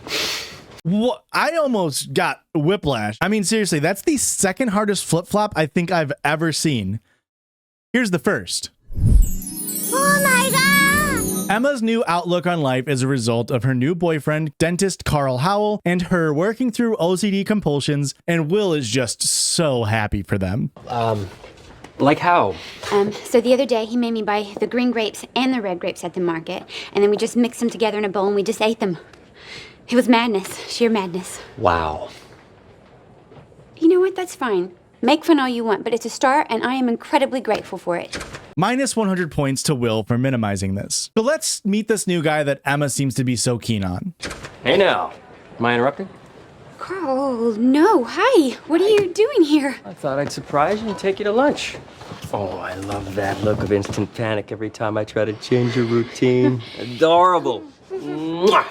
What? I almost got whiplash. I mean, seriously, that's the second hardest flip-flop I think I've ever seen. Here's the first. Oh my God! Emma's new outlook on life is a result of her new boyfriend, dentist Carl Howell, and her working through OCD compulsions, and Will is just so happy for them. Like how? So the other day, he made me buy the green grapes and the red grapes at the market, and then we just mixed them together in a bowl and we just ate them. It was madness, sheer madness. Wow. You know what? That's fine. Make fun all you want, but it's a start, and I am incredibly grateful for it. Minus 100 points to Will for minimizing this. So let's meet this new guy that Emma seems to be so keen on. Hey now, am I interrupting? Carl, no. Hi. What are you doing here? I thought I'd surprise you and take you to lunch. Oh, I love that look of instant panic every time I try to change your routine. Adorable. Mwah!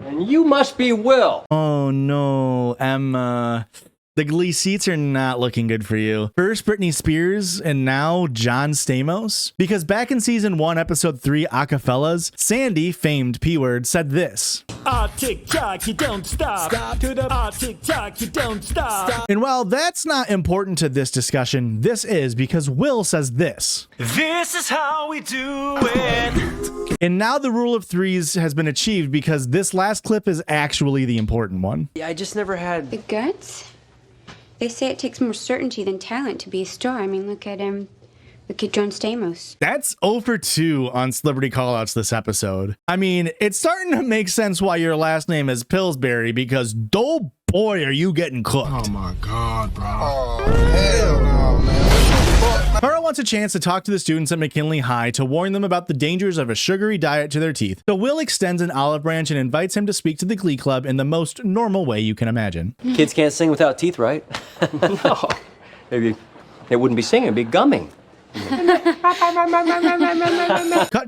And you must be Will. Oh no, Emma. The Glee seats are not looking good for you. First Britney Spears and now John Stamos. Because back in season 1, episode 3, Acapellas, Sandy, famed P-word, said this. Ah, tick-tock, you don't stop. Stop to the ah, tick-tock, you don't stop. And while that's not important to this discussion, this is because Will says this. This is how we do it. And now the rule of threes has been achieved because this last clip is actually the important one. Yeah, I just never had The guts? They say it takes more certainty than talent to be a star. I mean, look at John Stamos. That's 0 for 2 on celebrity callouts this episode. I mean, it's starting to make sense why your last name is Pillsbury because oh boy, are you getting cooked. Oh my God, bro. Oh, hell no, man. Carl wants a chance to talk to the students at McKinley High to warn them about the dangers of a sugary diet to their teeth. So Will extends an olive branch and invites him to speak to the Glee Club in the most normal way you can imagine. Kids can't sing without teeth, right? No. Maybe it wouldn't be singing, it'd be gumming. Cut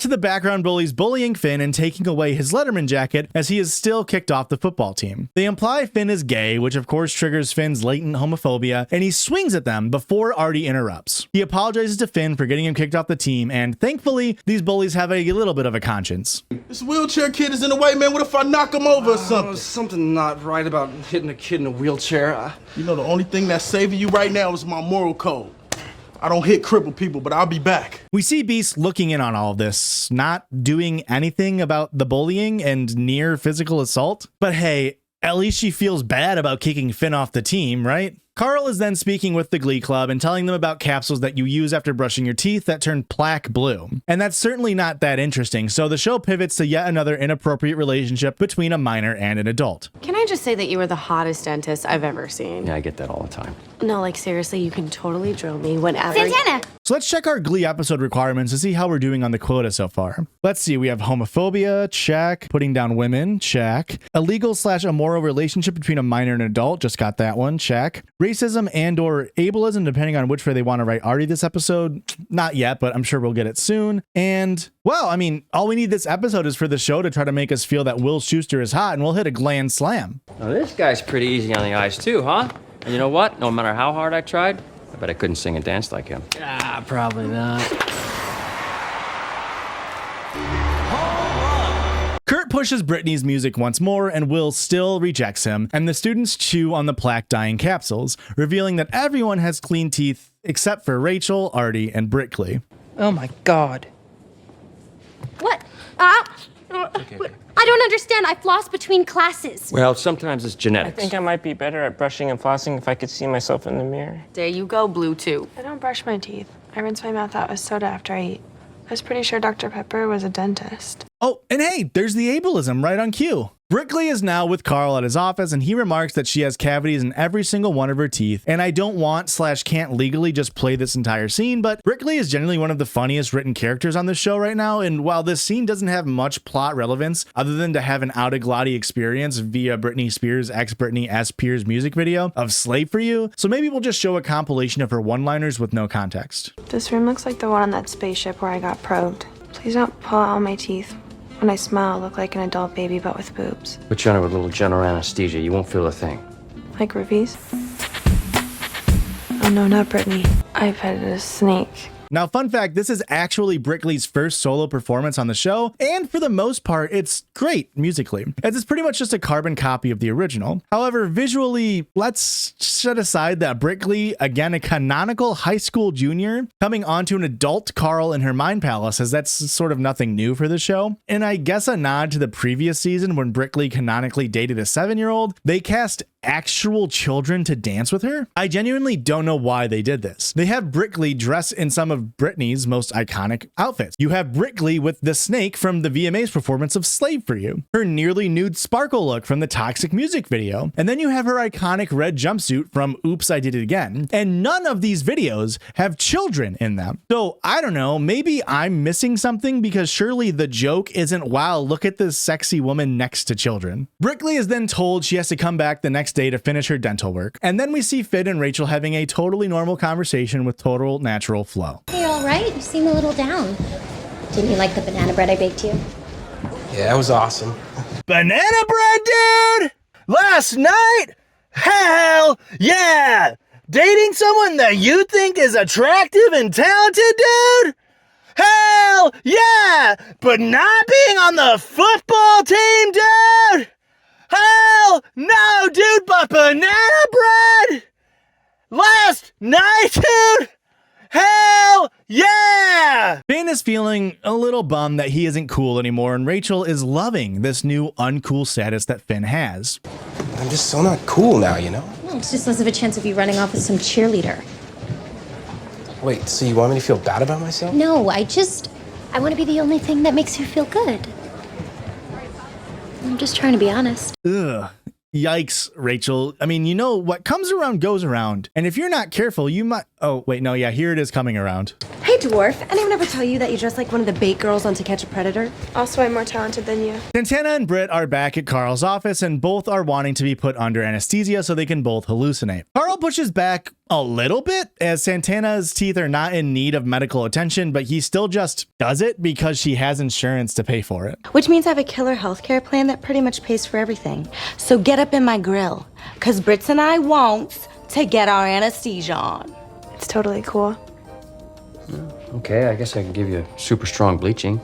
to the background bullies bullying Finn and taking away his Letterman jacket as he is still kicked off the football team. They imply Finn is gay, which of course triggers Finn's latent homophobia, and he swings at them before Artie interrupts. He apologizes to Finn for getting him kicked off the team, and thankfully, these bullies have a little bit of a conscience. This wheelchair kid is in the way, man. What if I knock him over or something? Something not right about hitting a kid in a wheelchair. You know, the only thing that's saving you right now is my moral code. I don't hit crippled people, but I'll be back. We see Beast looking in on all of this, not doing anything about the bullying and near physical assault. But hey, at least she feels bad about kicking Finn off the team, right? Carl is then speaking with the Glee Club and telling them about capsules that you use after brushing your teeth that turn plaque blue. And that's certainly not that interesting, so the show pivots to yet another inappropriate relationship between a minor and an adult. Can I just say that you were the hottest dentist I've ever seen? Yeah, I get that all the time. No, like seriously, you can totally drill me whenever. Santana! So let's check our Glee episode requirements to see how we're doing on the quota so far. Let's see, we have homophobia, check. Putting down women, check. Illegal/immoral relationship between a minor and an adult, just got that one, check. Racism and or ableism, depending on which way they want to write Artie this episode. Not yet, but I'm sure we'll get it soon. And, well, I mean, all we need this episode is for the show to try to make us feel that Will Schuster is hot, and we'll hit a grand slam. Now this guy's pretty easy on the eyes too, huh? And you know what? No matter how hard I tried, I bet I couldn't sing and dance like him. Ah, probably not. Kurt pushes Brittany's music once more, and Will still rejects him, and the students chew on the plaque-dyeing capsules, revealing that everyone has clean teeth except for Rachael, Artie, and Brickley. Oh my god. What? I don't understand. I floss between classes. Well, sometimes it's I genetics. think I might be better at brushing and flossing if I could see myself in the mirror. There you go, Blue 2. I don't brush my teeth. I rinse my mouth out with soda after I eat. I was pretty sure Dr. Pepper was a dentist. Oh, and hey, there's the ableism right on cue. Brickley is now with Carl at his office, and he remarks that she has cavities in every single one of her teeth, and I don't want/can't legally just play this entire scene, but Brickley is generally one of the funniest written characters on this show right now, and while this scene doesn't have much plot relevance other than to have an out-of-glotty experience via Britney Spears' ex-Britney S. Pierce music video of Slave for You, so maybe we'll just show a compilation of her one-liners with no context. This room looks like the one on that spaceship where I got probed. Please don't pull out all my teeth. When I smile, I look like an adult baby, but with boobs. Put you under with a little general anesthesia. You won't feel a thing. Like rubies? Oh no, not Brittany. I petted a snake. Now, fun fact, this is actually Brickley's first solo performance on the show, and for the most part, it's great musically, as it's pretty much just a carbon copy of the original. However, visually, let's set aside that Brickley, again, a canonical high school junior, coming onto an adult Carl in her mind palace, as that's sort of nothing new for the show. And I guess a nod to the previous season when Brickley canonically dated a 7-year-old, they cast actual children to dance with her. I genuinely don't know why they did this. They have Brickley dressed in some of Britney's most iconic outfits. You have Brickley with the snake from the VMA's performance of Slave for You, her nearly nude sparkle look from the Toxic music video, and then you have her iconic red jumpsuit from Oops, I Did It Again. And none of these videos have children in them. So I don't know, maybe I'm missing something, because surely the joke isn't, wow, look at this sexy woman next to children. Brickley is then told she has to come back the next day to finish her dental work. And then we see Finn and Rachael having a totally normal conversation with total natural flow. Hey, all right? You seem a little down. Didn't you like the banana bread I baked you? Yeah, that was awesome. Banana bread, dude! Last night? Hell yeah! Dating someone that you think is attractive and talented, dude? Hell yeah! But not being on the football team, dude? Hell no, dude, but banana bread? Last night, dude? Hell yeah! Finn is feeling a little bummed that he isn't cool anymore, and Rachael is loving this new uncool status that Finn has. I'm just so not cool now, you know? Well, it's just less of a chance of you running off with some cheerleader. Wait, so you want me to feel bad about myself? No, I want to be the only thing that makes you feel good. I'm just trying to be honest. Ugh. Yikes, Rachael. I mean, you know, what comes around goes around. And if you're not careful, you might... Oh, wait, no, yeah, here it is coming around. Hey, dwarf. Anyone ever tell you that you dress like one of the bait girls on To Catch a Predator? Also, I'm more talented than you. Santana and Britt are back at Carl's office, and both are wanting to be put under anesthesia so they can both hallucinate. Carl pushes back a little bit, as Santana's teeth are not in need of medical attention, but he still just does it because she has insurance to pay for it. Which means I have a killer healthcare plan that pretty much pays for everything. So get up in my grill, because Brits and I want to get our anesthesia on. It's totally cool. Okay, I guess I can give you super strong bleaching.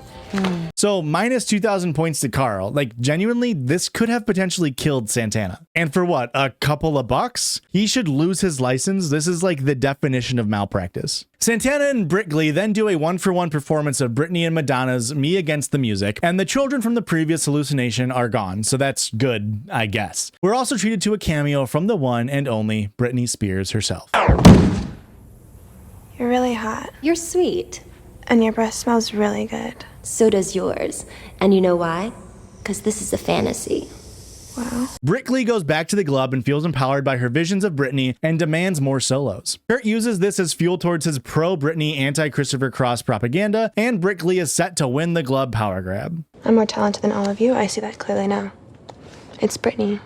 So minus 2,000 points to Carl. Like, genuinely, this could have potentially killed Santana. And for what, a couple of bucks? He should lose his license. This is like the definition of malpractice. Santana and Brickley then do a 1-for-1 performance of Brittany and Madonna's Me Against the Music, and the children from the previous hallucination are gone, so that's good, I guess. We're also treated to a cameo from the one and only Britney Spears herself. You're really hot. You're sweet. And your breath smells really good. So does yours. And you know why? Because this is a fantasy. Wow. Brickley goes back to the club and feels empowered by her visions of Brittany and demands more solos. Furt uses this as fuel towards his pro-Brittany, anti-Christopher Cross propaganda, and Brickley is set to win the glove power grab. I'm more talented than all of you. I see that clearly now. It's Brittany.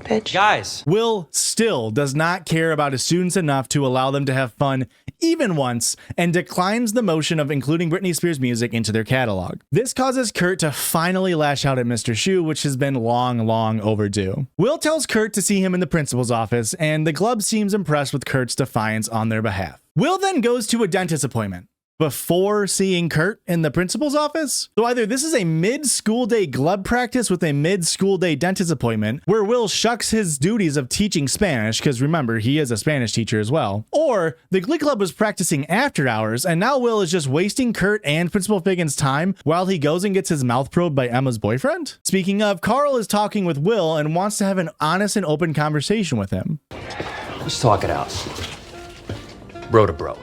Bitch. Guys. Will still does not care about his students enough to allow them to have fun, even once, and declines the motion of including Britney Spears music into their catalog. This causes Kurt to finally lash out at Mr. Shu, which has been long overdue. Will tells Kurt to see him in the principal's office, and the club seems impressed with Kurt's defiance on their behalf. Will then goes to a dentist appointment before seeing Kurt in the principal's office. So either this is a mid-school day glove practice with a mid-school day dentist appointment where Will shucks his duties of teaching Spanish, because remember, he is a Spanish teacher as well, or the Glee Club was practicing after hours and now Will is just wasting Kurt and Principal Figgins' time while he goes and gets his mouth probed by Emma's boyfriend. Speaking of, Carl is talking with Will and wants to have an honest and open conversation with him. Let's talk it out. Bro to bro.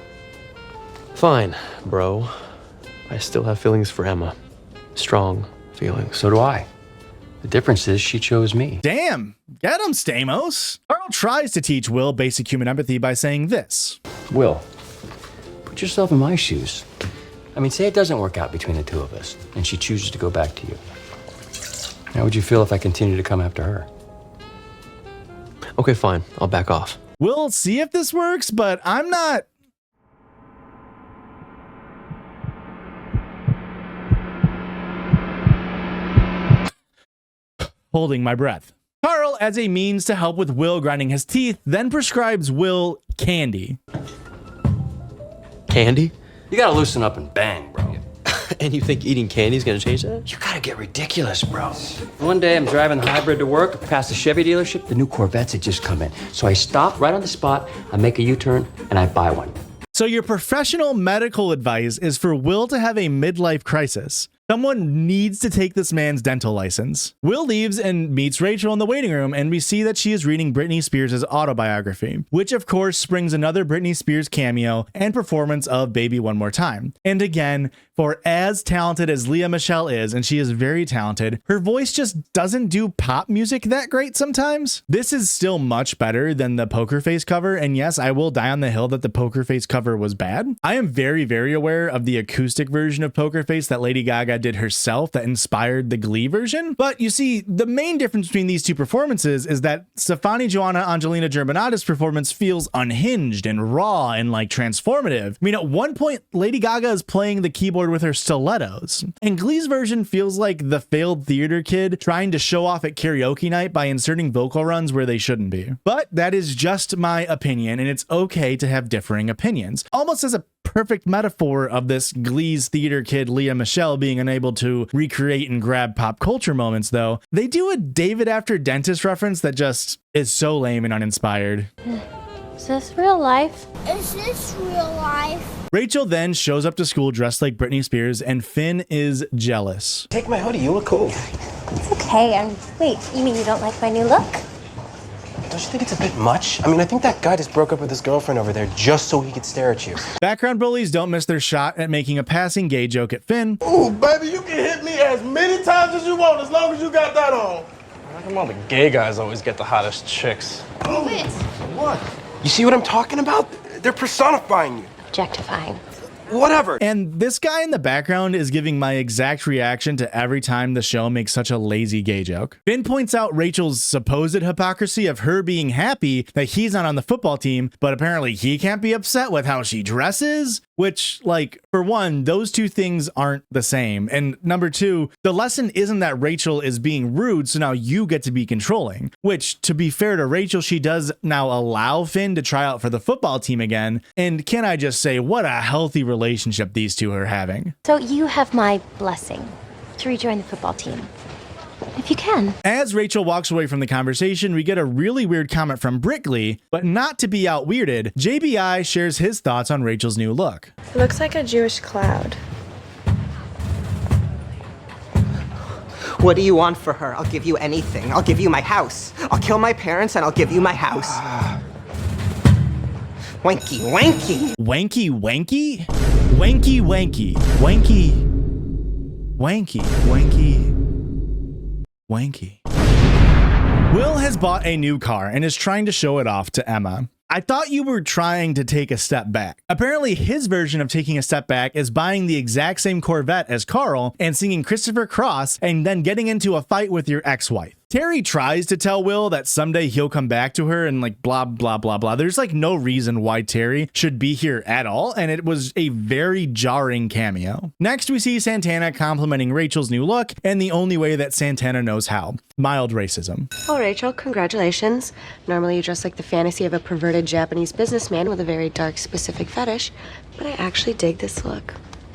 Fine, bro. I still have feelings for Emma. Strong feelings. So do I. The difference is she chose me. Damn, get him, Stamos. Carl tries to teach Will basic human empathy by saying this. Will, put yourself in my shoes. I mean, say it doesn't work out between the two of us, and she chooses to go back to you. How would you feel if I continued to come after her? Okay, fine. I'll back off. We'll see if this works, but I'm not... holding my breath. Carl, as a means to help with Will grinding his teeth, then prescribes Will candy. Candy? You gotta loosen up and bang, bro. And you think eating candy is gonna change that? You gotta get ridiculous, bro. One day I'm driving the hybrid to work, past the Chevy dealership, the new Corvettes had just come in. So I stop right on the spot, I make a U-turn, and I buy one. So your professional medical advice is for Will to have a midlife crisis. Someone needs to take this man's dental license. Will leaves and meets Rachael in the waiting room, and we see that she is reading Britney Spears' autobiography, which of course springs another Britney Spears cameo and performance of Baby One More Time. And again, for as talented as Lea Michele is, and she is very talented, her voice just doesn't do pop music that great sometimes. This is still much better than the Poker Face cover, and yes, I will die on the hill that the Poker Face cover was bad. I am very aware of the acoustic version of Poker Face that Lady Gaga did herself that inspired the Glee version. But you see, the main difference between these two performances is that Stefani Joanna Angelina Germanata's performance feels unhinged and raw and like transformative. I mean, at one point, Lady Gaga is playing the keyboard with her stilettos. And Glee's version feels like the failed theater kid trying to show off at karaoke night by inserting vocal runs where they shouldn't be. But that is just my opinion, and it's okay to have differing opinions. Almost as a perfect metaphor of this Glee's theater kid Lea Michele being unable to recreate and grab pop culture moments, though, they do a David After Dentist reference that just is so lame and uninspired. Is this real life? Is this real life? Rachael then shows up to school dressed like Britney Spears, and Finn is jealous. Take my hoodie, you look cool. It's okay. Wait, you mean you don't like my new look? Don't you think it's a bit much? I mean, I think that guy just broke up with his girlfriend over there just so he could stare at you. Background bullies don't miss their shot at making a passing gay joke at Finn. Ooh, baby, you can hit me as many times as you want, as long as you got that on. How come all the gay guys always get the hottest chicks? Move it. What? You see what I'm talking about? They're personifying you. Objectifying. Whatever. And this guy in the background is giving my exact reaction to every time the show makes such a lazy gay joke. Finn points out Rachel's supposed hypocrisy of her being happy that he's not on the football team, but apparently he can't be upset with how she dresses, which, like, for one, those two things aren't the same. And number two, the lesson isn't that Rachael is being rude, so now you get to be controlling, which, to be fair to Rachael, she does now allow Finn to try out for the football team again. And can I just say, what a healthy relationship these two are having. So you have my blessing to rejoin the football team, if you can. As Rachael walks away from the conversation, we get a really weird comment from Brittany, but not to be out-weirded, JBI shares his thoughts on Rachel's new look. It looks like a Jewish cloud. What do you want for her? I'll give you anything. I'll give you my house. I'll kill my parents and I'll give you my house. Wanky, wanky. Wanky, wanky? Wanky, wanky. Wanky. Wanky, wanky. Wanky. Will has bought a new car and is trying to show it off to Emma. I thought you were trying to take a step back. Apparently his version of taking a step back is buying the exact same Corvette as Carl and singing Christopher Cross and then getting into a fight with your ex-wife. Terry tries to tell Will that someday he'll come back to her and like blah, blah, blah, blah. There's like no reason why Terry should be here at all, and it was a very jarring cameo. Next, we see Santana complimenting Rachel's new look, and the only way that Santana knows how: mild racism. Oh, Rachel, congratulations. Normally you dress like the fantasy of a perverted Japanese businessman with a very dark, specific fetish, but I actually dig this look.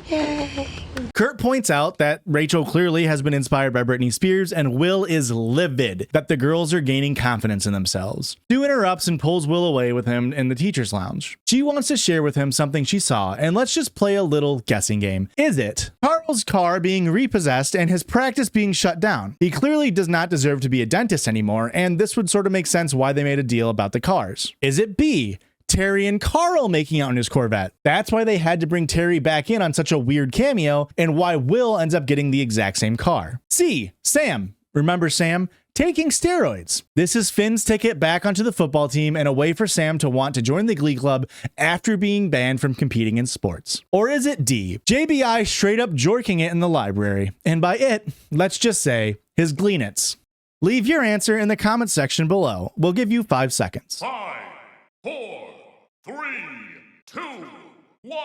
Yay. Kurt points out that Rachael clearly has been inspired by Britney Spears, and Will is livid that the girls are gaining confidence in themselves. Sue interrupts and pulls Will away with him in the teacher's lounge. She wants to share with him something she saw, and let's just play a little guessing game. Is it Carl's car being repossessed and his practice being shut down? He clearly does not deserve to be a dentist anymore, and this would sort of make sense why they made a deal about the cars. Is it B, Terry and Carl making out in his Corvette? That's why they had to bring Terry back in on such a weird cameo, and why Will ends up getting the exact same car. C, Sam. Remember Sam? Taking steroids. This is Finn's ticket back onto the football team and a way for Sam to want to join the Glee Club after being banned from competing in sports. Or is it D, JBI straight up jorking it in the library? And by it, let's just say his Gleanits. Leave your answer in the comments section below. We'll give you 5 seconds. 5, 4, 3, 2, 1.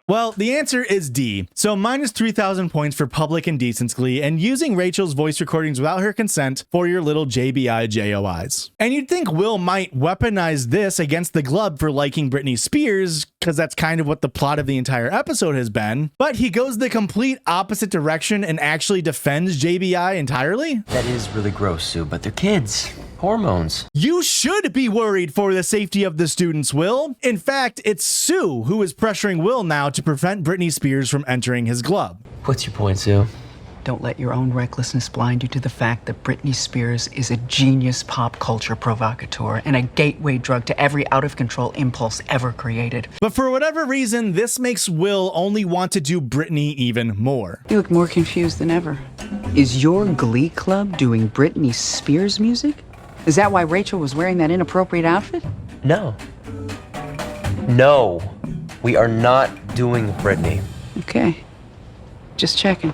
Well, the answer is D, so minus 3,000 points for public indecence Glee and using Rachel's voice recordings without her consent for your little JBI JOIs. And you'd think Will might weaponize this against the Glub for liking Britney Spears, because that's kind of what the plot of the entire episode has been, but he goes the complete opposite direction and actually defends JBI entirely? That is really gross, Sue, but they're kids. Hormones. You should be worried for the safety of the students, Will. In fact, it's Sue who is pressuring Will now to prevent Britney Spears from entering his club. What's your point, Sue? Don't let your own recklessness blind you to the fact that Britney Spears is a genius pop culture provocateur and a gateway drug to every out-of-control impulse ever created. But for whatever reason, this makes Will only want to do Britney even more. You look more confused than ever. Is your Glee Club doing Britney Spears music? Is that why Rachel was wearing that inappropriate outfit? No. No. We are not doing Britney. Okay. Just checking.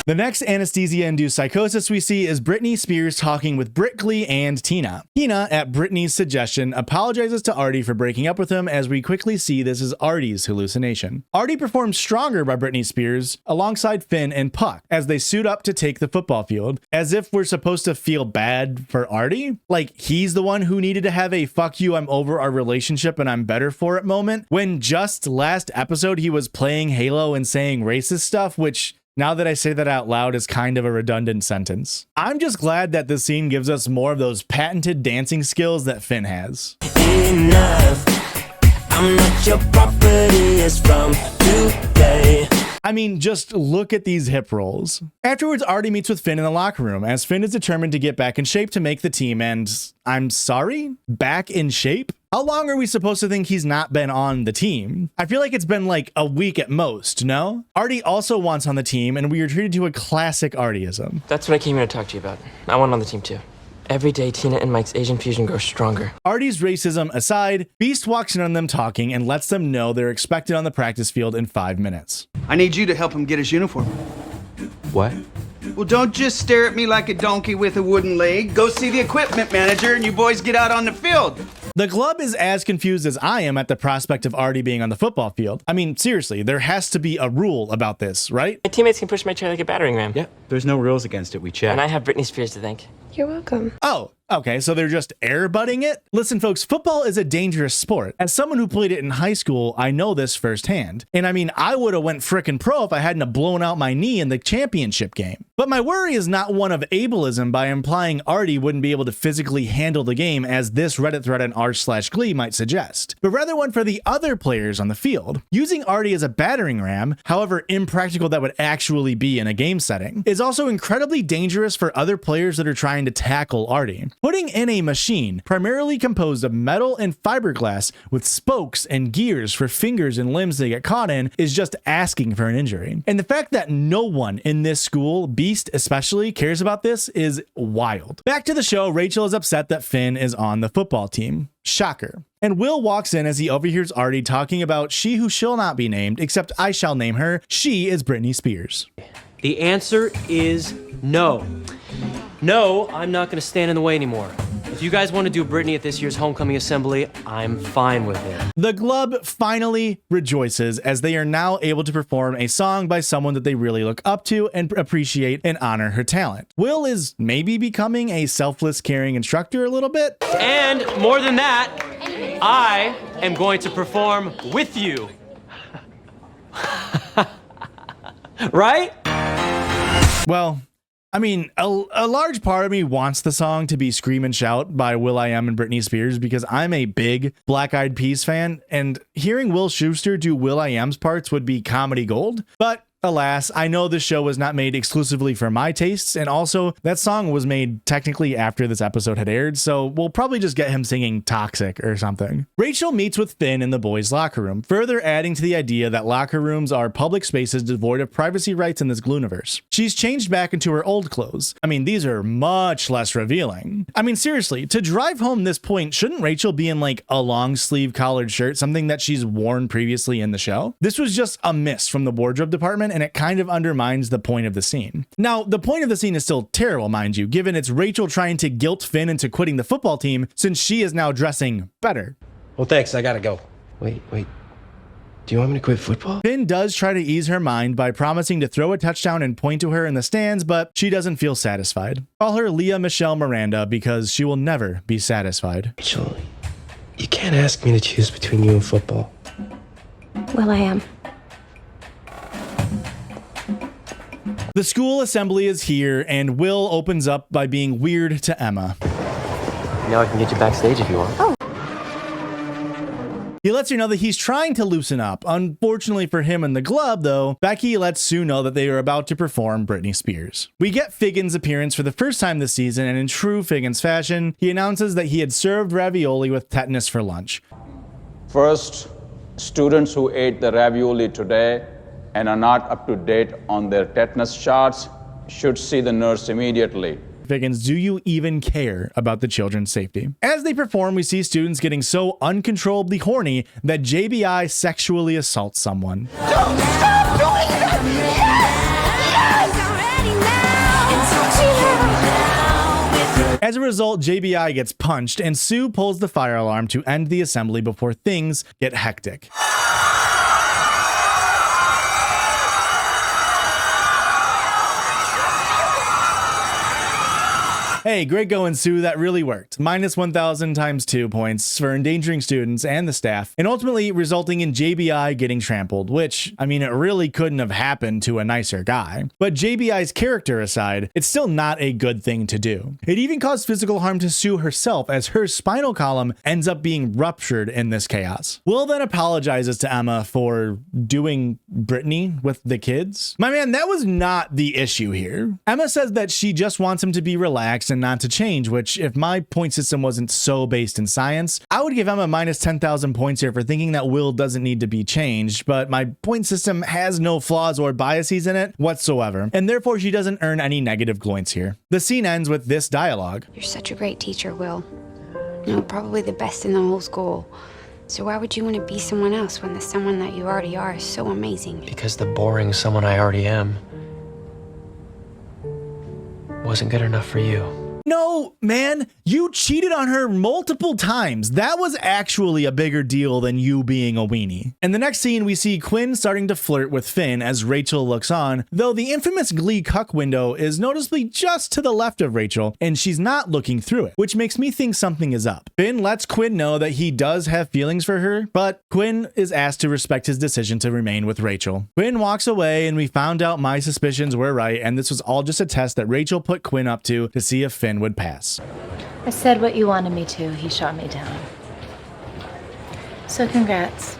The next anesthesia-induced psychosis we see is Britney Spears talking with Britt Glee and Tina. Tina, at Britney's suggestion, apologizes to Artie for breaking up with him, as we quickly see this is Artie's hallucination. Artie performs Stronger by Britney Spears alongside Finn and Puck as they suit up to take the football field, as if we're supposed to feel bad for Artie? Like he's the one who needed to have a fuck you, I'm over our relationship and I'm better for it moment, when just last episode he was playing Halo and saying racist stuff, which, now that I say that out loud, is kind of a redundant sentence. I'm just glad that this scene gives us more of those patented dancing skills that Finn has. Enough. I'm not your property, it's from today. I mean, just look at these hip rolls. Afterwards, Artie meets with Finn in the locker room, as Finn is determined to get back in shape to make the team, and I'm sorry? Back in shape? How long are we supposed to think he's not been on the team? I feel like it's been like a week at most, no? Artie also wants on the team, and we are treated to a classic Artieism. That's what I came here to talk to you about. I want on the team too. Every day, Tina and Mike's Asian fusion grows stronger. Artie's racism aside, Beast walks in on them talking and lets them know they're expected on the practice field in 5 minutes. I need you to help him get his uniform. What? Well, don't just stare at me like a donkey with a wooden leg. Go see the equipment manager and you boys get out on the field. The Glub is as confused as I am at the prospect of Artie being on the football field. I mean, seriously, there has to be a rule about this, right? My teammates can push my chair like a battering ram. Yeah, there's no rules against it. We check. And I have Britney Spears to thank. You're welcome. Oh, okay, so they're just airbutting it? Listen, folks, football is a dangerous sport. As someone who played it in high school, I know this firsthand. And I mean, I would have went frickin' pro if I hadn't have blown out my knee in the championship game. But my worry is not one of ableism by implying Artie wouldn't be able to physically handle the game, as this Reddit thread on r/Glee might suggest, but rather one for the other players on the field. Using Artie as a battering ram, however impractical that would actually be in a game setting, is also incredibly dangerous for other players that are trying to tackle Artie. Putting in a machine primarily composed of metal and fiberglass with spokes and gears for fingers and limbs to get caught in is just asking for an injury. And the fact that no one in this school, Beast especially, cares about this is wild. Back to the show, Rachael is upset that Finn is on the football team. Shocker. And Will walks in as he overhears Artie talking about she who shall not be named, except I shall name her. She is Britney Spears. The answer is no. No, I'm not gonna stand in the way anymore. If you guys want to do Brittany at this year's homecoming assembly, I'm fine with it. The club finally rejoices as they are now able to perform a song by someone that they really look up to and appreciate and honor her talent. Will is maybe becoming a selfless, caring instructor a little bit. And more than that, I am going to perform with you. Right? Well, I mean, a large part of me wants the song to be Scream and Shout by will.i.am and Britney Spears because I'm a big Black Eyed Peas fan, and hearing Will Schuster do will.i.am's parts would be comedy gold. But alas, I know this show was not made exclusively for my tastes, and also that song was made technically after this episode had aired, so we'll probably just get him singing Toxic or something. Rachael meets with Finn in the boys' locker room, further adding to the idea that locker rooms are public spaces devoid of privacy rights in this Glooniverse. She's changed back into her old clothes. I mean, these are much less revealing. I mean, seriously, to drive home this point, shouldn't Rachael be in like a long sleeve collared shirt, something that she's worn previously in the show? This was just a miss from the wardrobe department, and it kind of undermines the point of the scene. Now, the point of the scene is still terrible, mind you, given it's Rachael trying to guilt Finn into quitting the football team since she is now dressing better. Well, thanks. I gotta go. Wait. Do you want me to quit football? Finn does try to ease her mind by promising to throw a touchdown and point to her in the stands, but she doesn't feel satisfied. Call her Leah Michelle Miranda because she will never be satisfied. Rachel, you can't ask me to choose between you and football. will.i.am. The school assembly is here, and Will opens up by being weird to Emma. Now I can get you backstage if you want. Oh. He lets her know that he's trying to loosen up. Unfortunately for him and the club, though, Becky lets Sue know that they are about to perform Britney Spears. We get Figgins' appearance for the first time this season, and in true Figgins fashion, he announces that he had served ravioli with tetanus for lunch. First, students who ate the ravioli today and are not up to date on their tetanus shots should see the nurse immediately. Figgins, do you even care about the children's safety? As they perform, we see students getting so uncontrollably horny that JBI sexually assaults someone. Don't stop doing that! Yes! As a result, JBI gets punched, and Sue pulls the fire alarm to end the assembly before things get hectic. Hey, great going, Sue. That really worked. Minus 1,000 times 2 points for endangering students and the staff, and ultimately resulting in JBI getting trampled, which, I mean, it really couldn't have happened to a nicer guy. But JBI's character aside, it's still not a good thing to do. It even caused physical harm to Sue herself, as her spinal column ends up being ruptured in this chaos. Will then apologizes to Emma for doing Brittany with the kids. My man, that was not the issue here. Emma says that she just wants him to be relaxed and not to change, which if my point system wasn't so based in science, I would give Emma minus 10,000 points here for thinking that Will doesn't need to be changed, but my point system has no flaws or biases in it whatsoever, and therefore she doesn't earn any negative gloints here. The scene ends with this dialogue. You're such a great teacher, Will. You know, probably the best in the whole school. So why would you want to be someone else when the someone that you already are is so amazing? Because the boring someone I already am wasn't good enough for you. No, man, you cheated on her multiple times. That was actually a bigger deal than you being a weenie. In the next scene, we see Quinn starting to flirt with Finn as Rachael looks on, though the infamous Glee cuck window is noticeably just to the left of Rachael, and she's not looking through it, which makes me think something is up. Finn lets Quinn know that he does have feelings for her, but Quinn is asked to respect his decision to remain with Rachael. Quinn walks away, and we found out my suspicions were right, and this was all just a test that Rachael put Quinn up to see if Finn would pass. I said what you wanted me to. He shot me down. So congrats.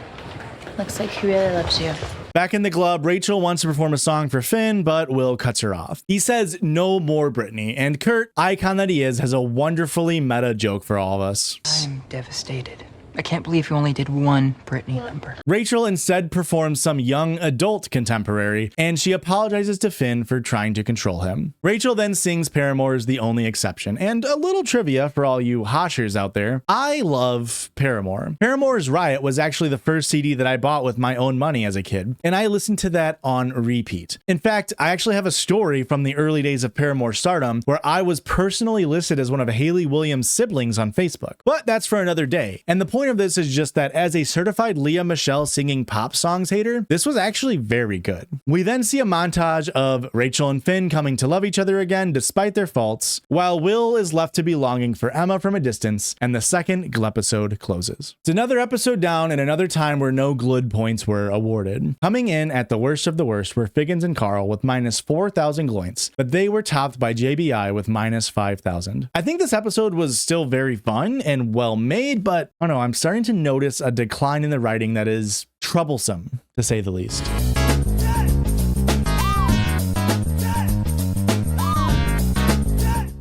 Looks like he really loves you. Back in the club, Rachael wants to perform a song for Finn, but Will cuts her off. He says no more Brittany, and Kurt, icon that he is, has a wonderfully meta joke for all of us. I'm devastated. I can't believe you only did one Britney number. Rachael instead performs some young adult contemporary, and she apologizes to Finn for trying to control him. Rachael then sings Paramore's The Only Exception, and a little trivia for all you hoshers out there. I love Paramore. Paramore's Riot was actually the first CD that I bought with my own money as a kid, and I listened to that on repeat. In fact, I actually have a story from the early days of Paramore stardom where I was personally listed as one of Hayley Williams' siblings on Facebook. But that's for another day. And the point of this is just that as a certified Lea Michele singing pop songs hater, this was actually very good. We then see a montage of Rachael and Finn coming to love each other again despite their faults, while Will is left to be longing for Emma from a distance, and the second gleepisode closes. It's another episode down and another time where no gl-ood points were awarded. Coming in at the worst of the worst were Figgins and Carl with minus 4,000 Gloints, but they were topped by JBI with minus 5,000. I think this episode was still very fun and well made, but I don't know, I'm starting to notice a decline in the writing that is troublesome, to say the least.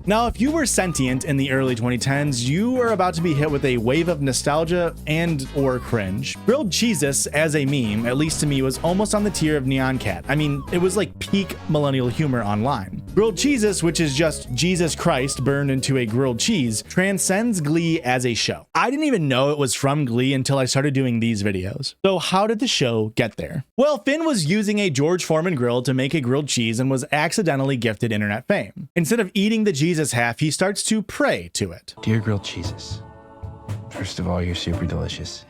Now, if you were sentient in the early 2010s, you are about to be hit with a wave of nostalgia and or cringe. Grilled Cheesus as a meme, at least to me, was almost on the tier of Neon Cat. I mean, it was like peak millennial humor online. Grilled Cheesus, which is just Jesus Christ burned into a grilled cheese, transcends Glee as a show. I didn't even know it was from Glee until I started doing these videos. So how did the show get there? Well, Finn was using a George Foreman grill to make a grilled cheese and was accidentally gifted internet fame. Instead of eating the Jesus half, he starts to pray to it. Dear grilled cheeses, first of all, you're super delicious.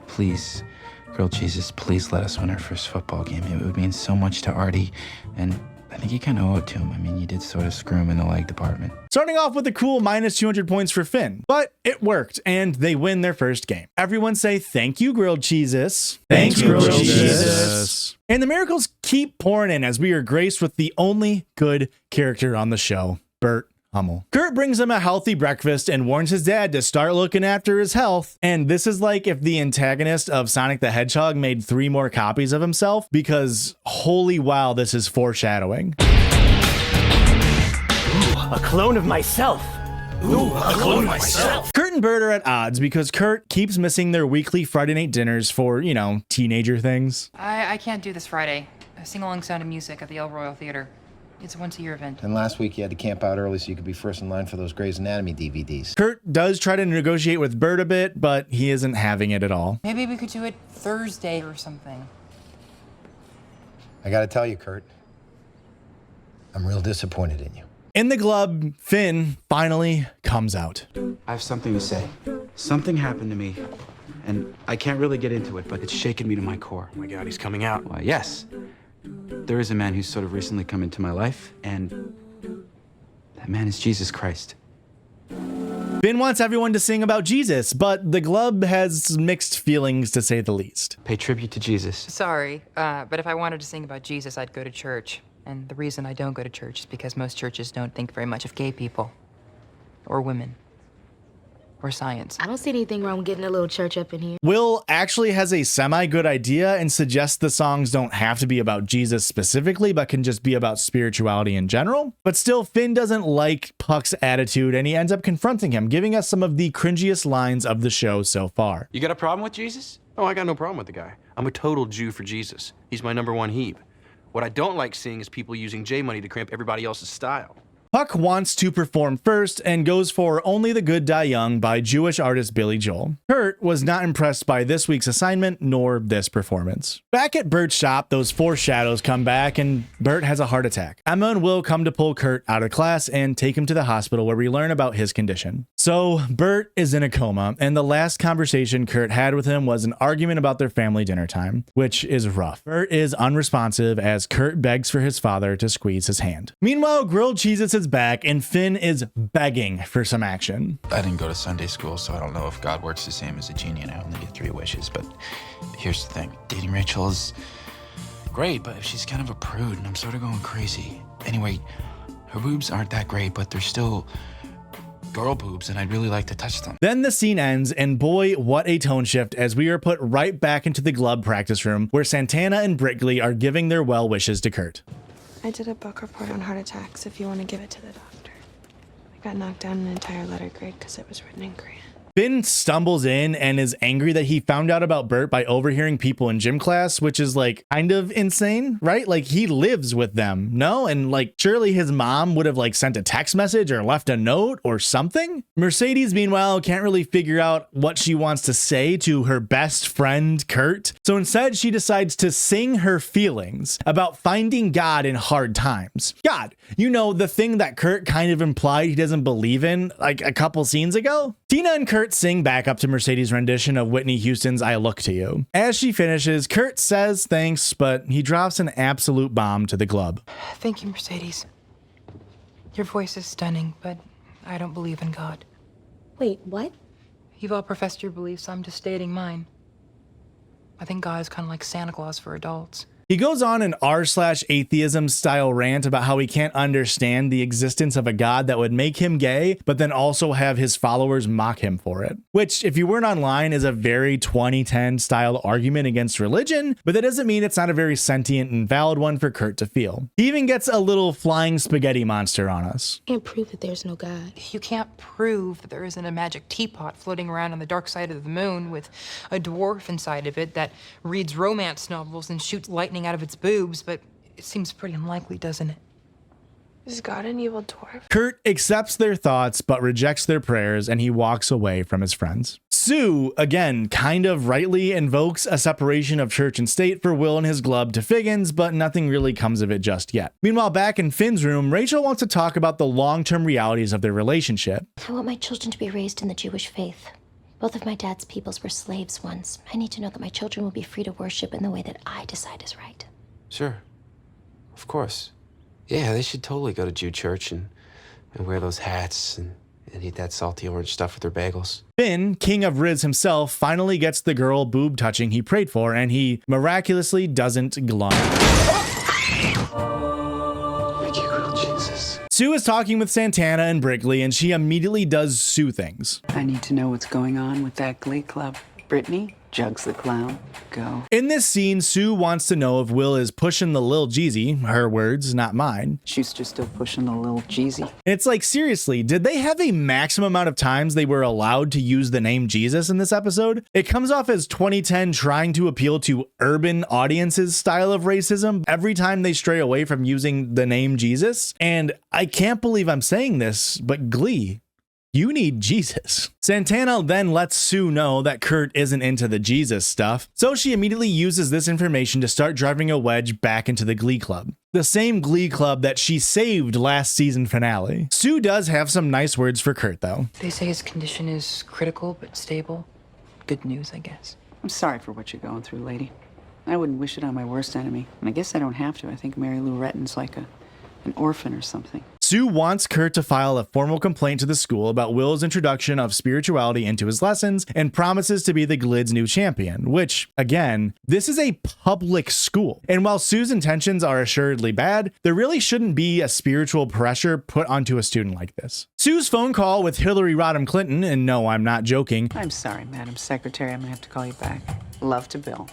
Please, grilled cheeses, please let us win our first football game. It would mean so much to Artie, and I think you kind of owe it to him. I mean, you did sort of screw him in the leg department. Starting off with a cool minus 200 points for Finn, but it worked, and they win their first game. Everyone say, thank you, grilled cheeses. Thank you, grilled cheeses. And the miracles keep pouring in as we are graced with the only good character on the show, Burt Hummel. Kurt brings him a healthy breakfast and warns his dad to start looking after his health. And this is like if the antagonist of Sonic the Hedgehog made 3 more copies of himself, because holy wow, this is foreshadowing. Ooh, a clone of myself. Ooh, a clone of myself. Kurt and Burt are at odds because Kurt keeps missing their weekly Friday night dinners for, you know, teenager things. I can't do this Friday. I sing along Sound of Music at the El Royal Theater. It's a once-a-year event. And last week you had to camp out early so you could be first in line for those Grey's Anatomy DVDs. Kurt does try to negotiate with Burt a bit, but he isn't having it at all. Maybe we could do it Thursday or something. I gotta tell you, Kurt, I'm real disappointed in you. In the club, Finn finally comes out. I have something to say. Something happened to me, and I can't really get into it, but it's shaken me to my core. Oh my God, he's coming out. Why, yes. There is a man who's sort of recently come into my life, and that man is Jesus Christ. Finn wants everyone to sing about Jesus, but the club has mixed feelings, to say the least. Pay tribute to Jesus. Sorry, but if I wanted to sing about Jesus, I'd go to church. And the reason I don't go to church is because most churches don't think very much of gay people. Or women. Or science. I don't see anything wrong with getting a little church up in here. Will actually has a semi-good idea and suggests the songs don't have to be about Jesus specifically, but can just be about spirituality in general. But still, Finn doesn't like Puck's attitude, and he ends up confronting him, giving us some of the cringiest lines of the show so far. You got a problem with Jesus? Oh, I got no problem with the guy. I'm a total Jew for Jesus. He's my #1 heap. What I don't like seeing is people using J money to cramp everybody else's style. Puck wants to perform first and goes for Only the Good Die Young by Jewish artist Billy Joel. Kurt was not impressed by this week's assignment nor this performance. Back at Burt's shop, those foreshadows come back and Burt has a heart attack. Emma and Will come to pull Kurt out of class and take him to the hospital where we learn about his condition. So Burt is in a coma, and the last conversation Kurt had with him was an argument about their family dinner time, which is rough. Burt is unresponsive as Kurt begs for his father to squeeze his hand. Meanwhile, Grilled Cheesus is back and Finn is begging for some action. I didn't go to Sunday school, so I don't know if God works the same as a genie and I only get 3 wishes, but here's the thing. Dating Rachael is great, but she's kind of a prude and I'm sort of going crazy. Anyway, her boobs aren't that great, but they're still girl boobs and I'd really like to touch them. Then the scene ends, and boy, what a tone shift as we are put right back into the glove practice room where Santana and Brittany are giving their well wishes to Kurt. I did a book report on heart attacks if you want to give it to the doctor. I got knocked down an entire letter grade because it was written in crayon. Finn stumbles in and is angry that he found out about Burt by overhearing people in gym class, which is like kind of insane, right? Like he lives with them, no? And like surely his mom would have like sent a text message or left a note or something. Mercedes, meanwhile, can't really figure out what she wants to say to her best friend, Kurt. So instead, she decides to sing her feelings about finding God in hard times. God, you know, the thing that Kurt kind of implied he doesn't believe in like a couple scenes ago. Tina and Kurt sing back up to Mercedes' rendition of Whitney Houston's I Look to You. As she finishes, Kurt says thanks, but he drops an absolute bomb to the club. Thank you, Mercedes. Your voice is stunning, but I don't believe in God. Wait, what? You've all professed your beliefs, I'm just stating mine. I think God is kind of like Santa Claus for adults. He goes on an r/atheism style rant about how he can't understand the existence of a God that would make him gay, but then also have his followers mock him for it. Which, if you weren't online, is a very 2010 style argument against religion, but that doesn't mean it's not a very sentient and valid one for Kurt to feel. He even gets a little flying spaghetti monster on us. Can't prove that there's no God. You can't prove that there isn't a magic teapot floating around on the dark side of the moon with a dwarf inside of it that reads romance novels and shoots lightning out of its boobs, but it seems pretty unlikely, doesn't it? Is God an evil dwarf? Kurt accepts their thoughts but rejects their prayers, and he walks away from his friends. Sue, again, kind of rightly invokes a separation of church and state for Will and his glove to Figgins, but nothing really comes of it just yet. Meanwhile, back in Finn's room, Rachael wants to talk about the long-term realities of their relationship. I want my children to be raised in the Jewish faith. Both of my dad's peoples were slaves once. I need to know that my children will be free to worship in the way that I decide is right. Sure. Of course. Yeah, they should totally go to Jew church and wear those hats and eat that salty orange stuff with their bagels. Finn, king of Riz himself, finally gets the girl boob touching he prayed for, and he miraculously doesn't glunt. Sue is talking with Santana and Brickley, and she immediately does Sue things. I need to know what's going on with that Glee club. Brittany, Jugs the clown, go. In this scene, Sue wants to know if Will is pushing the Lil Jeezy, her words, not mine. Schuster still pushing the Lil Jeezy. And it's like, seriously, did they have a maximum amount of times they were allowed to use the name Jesus in this episode? It comes off as 2010 trying to appeal to urban audiences' style of racism every time they stray away from using the name Jesus. And I can't believe I'm saying this, but Glee, you need Jesus. Santana then lets Sue know that Kurt isn't into the Jesus stuff, so she immediately uses this information to start driving a wedge back into the Glee Club. The same Glee Club that she saved last season finale. Sue does have some nice words for Kurt, though. They say his condition is critical but stable. Good news, I guess. I'm sorry for what you're going through, lady. I wouldn't wish it on my worst enemy. And I guess I don't have to. I think Mary Lou Retton's like an orphan or something. Sue wants Kurt to file a formal complaint to the school about Will's introduction of spirituality into his lessons and promises to be the GLEE's new champion, which, again, this is a public school. And while Sue's intentions are assuredly bad, there really shouldn't be a spiritual pressure put onto a student like this. Sue's phone call with Hillary Rodham Clinton, and no, I'm not joking. I'm sorry, Madam Secretary. I'm gonna have to call you back. Love to Bill.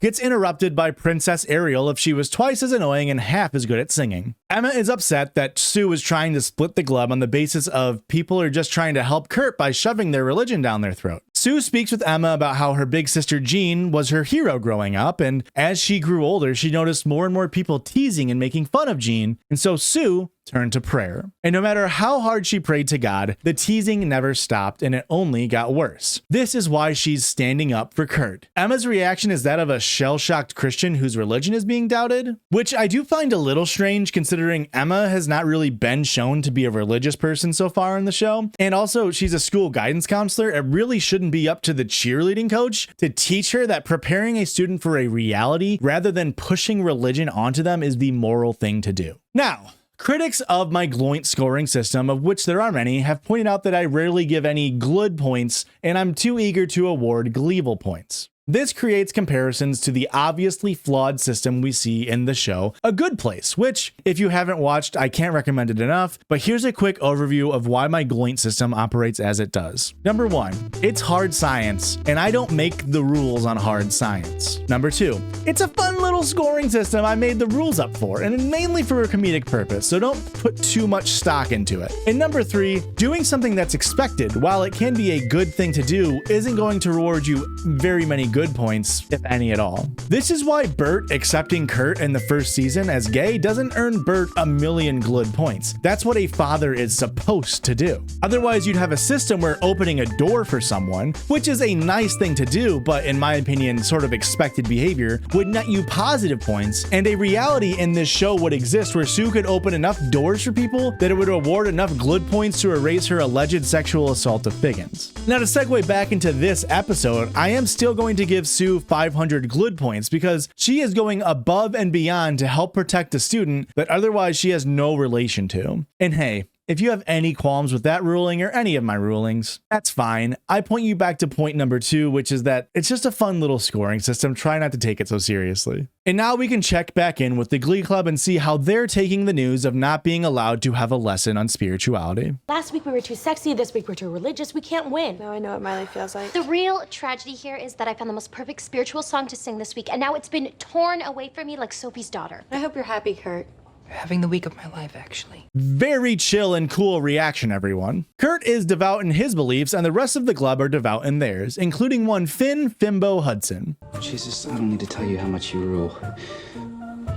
Gets interrupted by Princess Ariel if she was twice as annoying and half as good at singing. Emma is upset that Sue is trying to split the club on the basis of people are just trying to help Kurt by shoving their religion down their throat. Sue speaks with Emma about how her big sister Jean was her hero growing up, and as she grew older, she noticed more and more people teasing and making fun of Jean, and so Sue turned to prayer. And no matter how hard she prayed to God, the teasing never stopped and it only got worse. This is why she's standing up for Kurt. Emma's reaction is that of a shell-shocked Christian whose religion is being doubted, which I do find a little strange considering Emma has not really been shown to be a religious person so far in the show. And also, she's a school guidance counselor. It really shouldn't be up to the cheerleading coach to teach her that preparing a student for a reality rather than pushing religion onto them is the moral thing to do. Now, critics of my Gloint scoring system, of which there are many, have pointed out that I rarely give any gl-ood points and I'm too eager to award GLEE-VIL points. This creates comparisons to the obviously flawed system we see in the show A Good Place, which, if you haven't watched, I can't recommend it enough, but here's a quick overview of why my Gloint system operates as it does. Number 1, it's hard science, and I don't make the rules on hard science. Number 2, it's a fun little scoring system I made the rules up for, and mainly for a comedic purpose, so don't put too much stock into it. And number 3, doing something that's expected, while it can be a good thing to do, isn't going to reward you very many good points, if any at all. This is why Burt accepting Kurt in the first season as gay doesn't earn Burt a million GLEE points. That's what a father is supposed to do. Otherwise, you'd have a system where opening a door for someone, which is a nice thing to do, but in my opinion, sort of expected behavior, would net you positive points, and a reality in this show would exist where Sue could open enough doors for people that it would award enough GLEE points to erase her alleged sexual assault of Figgins. Now, to segue back into this episode, I am still going to give Sue 500 GLEE points because she is going above and beyond to help protect a student that otherwise she has no relation to. And hey, if you have any qualms with that ruling or any of my rulings, that's fine. I point you back to point number 2, which is that it's just a fun little scoring system. Try not to take it so seriously. And now we can check back in with the Glee Club and see how they're taking the news of not being allowed to have a lesson on spirituality. Last week we were too sexy, this week we're too religious. We can't win. Now I know what Miley feels like. The real tragedy here is that I found the most perfect spiritual song to sing this week, and now it's been torn away from me like Sophie's daughter. I hope you're happy, Kurt. Having the week of my life, actually. Very chill and cool reaction, everyone. Kurt is devout in his beliefs, and the rest of the club are devout in theirs, including one Fimbo Hudson. Cheesus, I don't need to tell you how much you rule.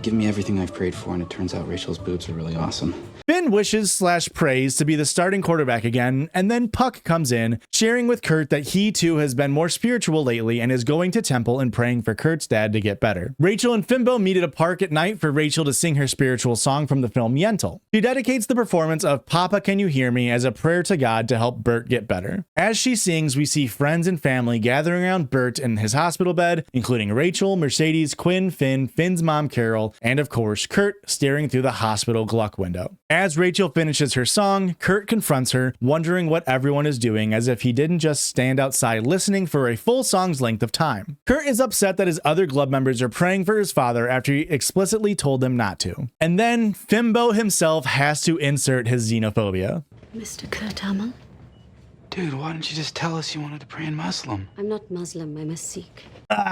Give me everything I've prayed for, and it turns out Rachael's boobs are really awesome. Finn wishes/prays to be the starting quarterback again, and then Puck comes in, sharing with Kurt that he too has been more spiritual lately and is going to temple and praying for Kurt's dad to get better. Rachael and Fimbo meet at a park at night for Rachael to sing her spiritual song from the film Yentl. She dedicates the performance of Papa Can You Hear Me as a prayer to God to help Burt get better. As she sings, we see friends and family gathering around Burt in his hospital bed, including Rachael, Mercedes, Quinn, Finn, Finn's mom Carol, and of course Kurt staring through the hospital Gluck window. As Rachael finishes her song, Kurt confronts her, wondering what everyone is doing, as if he didn't just stand outside listening for a full song's length of time. Kurt is upset that his other club members are praying for his father after he explicitly told them not to. And then Fimbo himself has to insert his xenophobia. Mr. Kurt Hummel? Dude, why didn't you just tell us you wanted to pray in Muslim? I'm not Muslim, I'm a Sikh.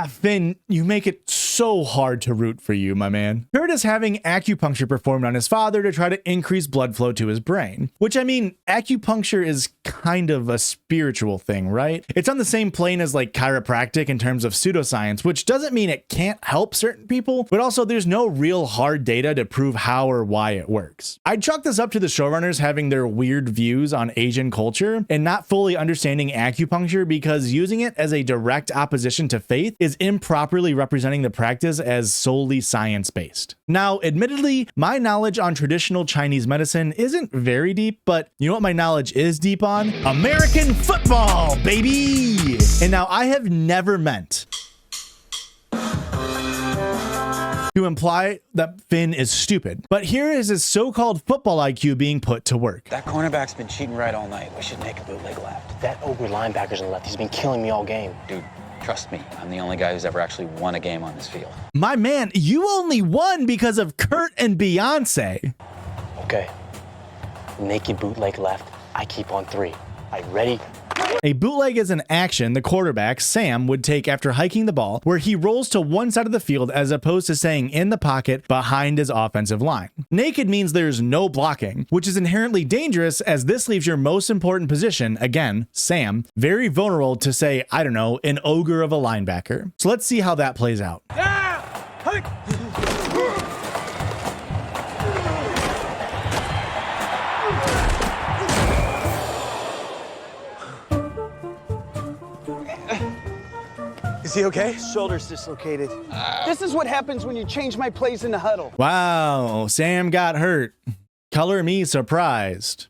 Finn, you make it so hard to root for you, my man. Kurt is having acupuncture performed on his father to try to increase blood flow to his brain. Which, I mean, acupuncture is kind of a spiritual thing, right? It's on the same plane as like chiropractic in terms of pseudoscience, which doesn't mean it can't help certain people, but also there's no real hard data to prove how or why it works. I'd chalk this up to the showrunners having their weird views on Asian culture and not fully understanding acupuncture, because using it as a direct opposition to faith is improperly representing the practice as solely science-based. Now, admittedly, my knowledge on traditional Chinese medicine isn't very deep, but you know what my knowledge is deep on? American football, baby! And now I have never meant to imply that Finn is stupid, but here is his so-called football IQ being put to work. That cornerback's been cheating right all night. We should make a bootleg left. That ogre linebacker's on the left. He's been killing me all game. Dude, trust me, I'm the only guy who's ever actually won a game on this field. My man, you only won because of Kurt and Beyonce. Okay. Naked bootleg left. I keep on 3. Are you ready? A bootleg is an action the quarterback, Sam, would take after hiking the ball, where he rolls to one side of the field as opposed to staying in the pocket behind his offensive line. Naked means there's no blocking, which is inherently dangerous as this leaves your most important position, again, Sam, very vulnerable to, say, I don't know, an ogre of a linebacker. So let's see how that plays out. Is he okay? Shoulder's dislocated. This is what happens when you change my plays in the huddle. Wow, Sam got hurt. Color me surprised.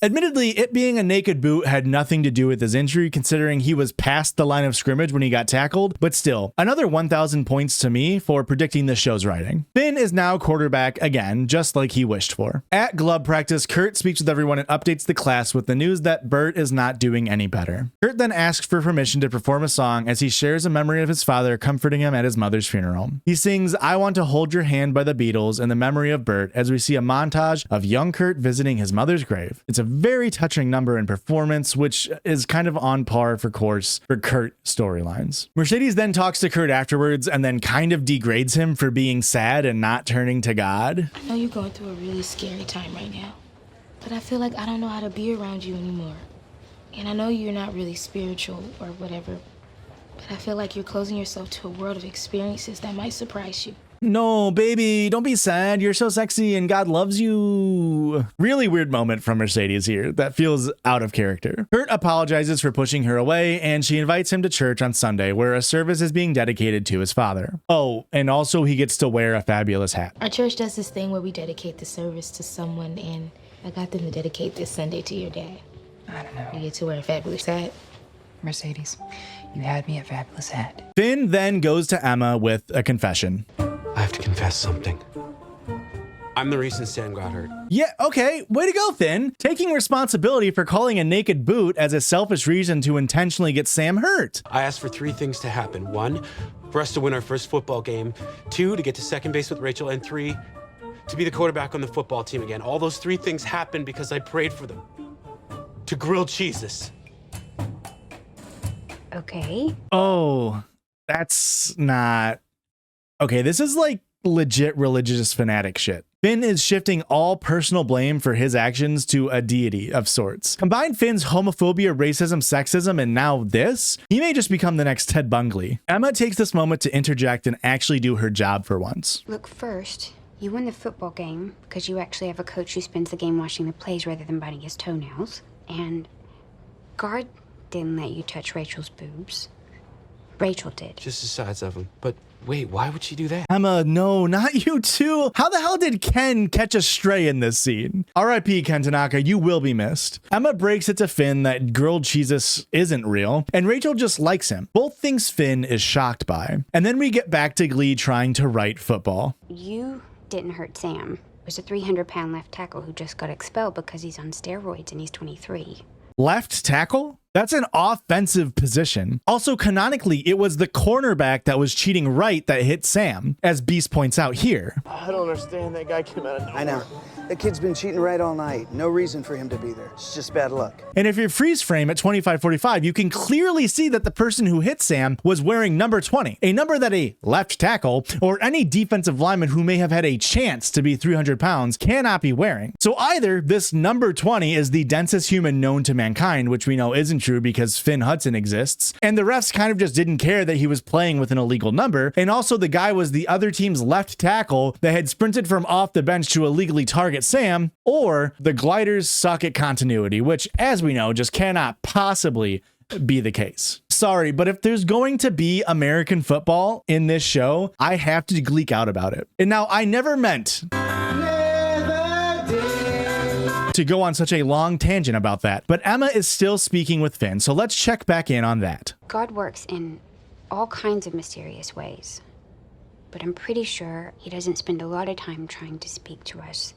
Admittedly, it being a naked boot had nothing to do with his injury, considering he was past the line of scrimmage when he got tackled, but still, another 1,000 points to me for predicting this show's writing. Finn is now quarterback again, just like he wished for. At glove practice, Kurt speaks with everyone and updates the class with the news that Bert is not doing any better. Kurt then asks for permission to perform a song as he shares a memory of his father comforting him at his mother's funeral. He sings "I Want to Hold Your Hand" by the Beatles in the memory of Bert as we see a montage of young Kurt visiting his mother's grave. It's a very touching number and performance, which is kind of on par for course for Kurt storylines. Mercedes then talks to Kurt afterwards and then kind of degrades him for being sad and not turning to God. I know you're going through a really scary time right now, but I feel like I don't know how to be around you anymore. And I know you're not really spiritual or whatever, but I feel like you're closing yourself to a world of experiences that might surprise you. No, baby, don't be sad. You're so sexy and God loves you. Really weird moment from Mercedes here that feels out of character. Kurt apologizes for pushing her away and she invites him to church on Sunday where a service is being dedicated to his father. Oh, and also he gets to wear a fabulous hat. Our church does this thing where we dedicate the service to someone, and I got them to dedicate this Sunday to your dad. I don't know. You get to wear a fabulous hat. Mercedes, you had me at fabulous hat. Finn then goes to Emma with a confession. I have to confess something. I'm the reason Sam got hurt. Yeah, okay, way to go, Finn. Taking responsibility for calling a naked boot as a selfish reason to intentionally get Sam hurt. I asked for 3 things to happen. 1, for us to win our first football game. 2, to get to second base with Rachael. And 3, to be the quarterback on the football team again. All those 3 things happened because I prayed for them. To grill Cheesus. Okay. Oh, that's not... Okay, this is like legit religious fanatic shit. Finn is shifting all personal blame for his actions to a deity of sorts. Combine Finn's homophobia, racism, sexism, and now this, he may just become the next Ted Bundy. Emma takes this moment to interject and actually do her job for once. Look, first, you win the football game because you actually have a coach who spends the game watching the plays rather than biting his toenails. And guard didn't let you touch Rachel's boobs. Rachel did. Just the sides of them. But wait, why would she do that? Emma, no, not you too. How the hell did Ken catch a stray in this scene? R.I.P. Ken Tanaka, you will be missed. Emma breaks it to Finn that grilled Cheesus isn't real, and Rachael just likes him. Both things Finn is shocked by. And then we get back to Glee trying to write football. You didn't hurt Sam. It was a 300-pound left tackle who just got expelled because he's on steroids and he's 23. Left tackle? That's an offensive position. Also, canonically, it was the cornerback that was cheating right that hit Sam, as Beast points out here. I don't understand. That guy came out of nowhere. I know. That kid's been cheating right all night. No reason for him to be there. It's just bad luck. And if you freeze frame at 25:45, you can clearly see that the person who hit Sam was wearing number 20, a number that a left tackle or any defensive lineman who may have had a chance to be 300 pounds cannot be wearing. So either this number 20 is the densest human known to mankind, which we know isn't true because Finn Hudson exists, and the refs kind of just didn't care that he was playing with an illegal number, and also the guy was the other team's left tackle that had sprinted from off the bench to illegally target Sam, or the gliders suck at continuity, which, as we know, just cannot possibly be the case. Sorry, but if there's going to be American football in this show, I have to gleek out about it. And now, I never meant to go on such a long tangent about that, but Emma is still speaking with Finn, so let's check back in on that. God works in all kinds of mysterious ways, but I'm pretty sure he doesn't spend a lot of time trying to speak to us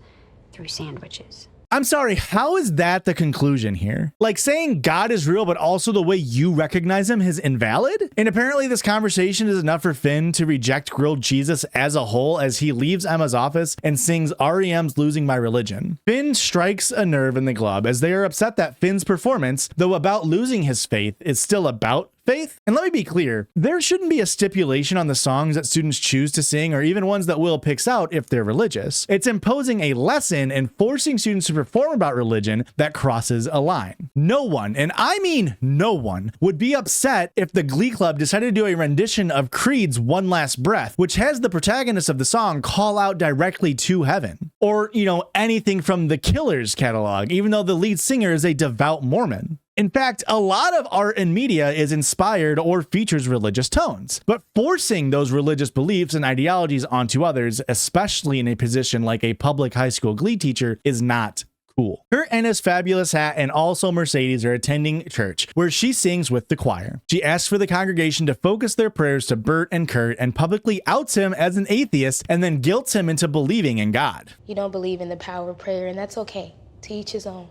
through sandwiches. I'm sorry, how is that the conclusion here? Like saying God is real, but also the way you recognize him is invalid? And apparently this conversation is enough for Finn to reject grilled Cheesus as a whole as he leaves Emma's office and sings REM's Losing My Religion. Finn strikes a nerve in the club as they are upset that Finn's performance, though about losing his faith, is still about faith. And let me be clear, there shouldn't be a stipulation on the songs that students choose to sing or even ones that Will picks out if they're religious. It's imposing a lesson and forcing students to perform about religion that crosses a line. No one, and I mean no one, would be upset if the Glee Club decided to do a rendition of Creed's One Last Breath, which has the protagonist of the song call out directly to heaven. Or, you know, anything from the Killers catalog, even though the lead singer is a devout Mormon. In fact, a lot of art and media is inspired or features religious tones, but forcing those religious beliefs and ideologies onto others, especially in a position like a public high school Glee teacher, is not cool. Kurt and his fabulous hat and also Mercedes are attending church, where she sings with the choir. She asks for the congregation to focus their prayers to Bert and Kurt and publicly outs him as an atheist and then guilts him into believing in God. You don't believe in the power of prayer, and that's okay. To each his own.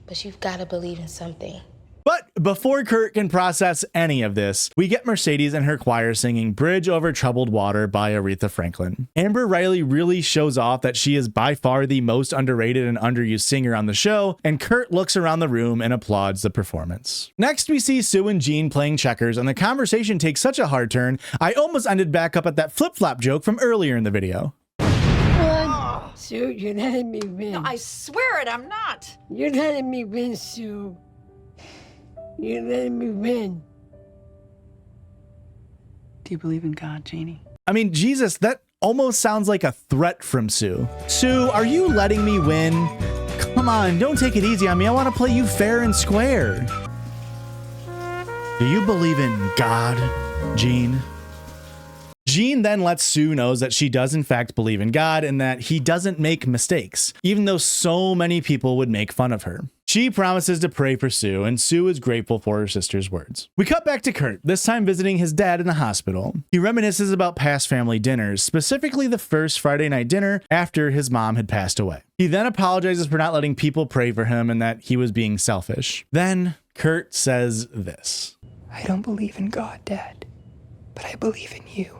But you've got to believe in something. But before Kurt can process any of this, we get Mercedes and her choir singing Bridge Over Troubled Water by Aretha Franklin. Amber Riley really shows off that she is by far the most underrated and underused singer on the show, and Kurt looks around the room and applauds the performance. Next, we see Sue and Jean playing checkers, and the conversation takes such a hard turn, I almost ended back up at that flip-flop joke from earlier in the video. Sue, you're letting me win. No, I swear it, I'm not. You're letting me win, Sue. You're letting me win. Do you believe in God, Jeannie? I mean, Jesus, that almost sounds like a threat from Sue. Sue, are you letting me win? Come on, don't take it easy on me. I want to play you fair and square. Do you believe in God, Jean? Jean then lets Sue know that she does in fact believe in God and that he doesn't make mistakes, even though so many people would make fun of her. She promises to pray for Sue, and Sue is grateful for her sister's words. We cut back to Kurt, this time visiting his dad in the hospital. He reminisces about past family dinners, specifically the first Friday night dinner after his mom had passed away. He then apologizes for not letting people pray for him and that he was being selfish. Then Kurt says this. I don't believe in God, Dad, but I believe in you.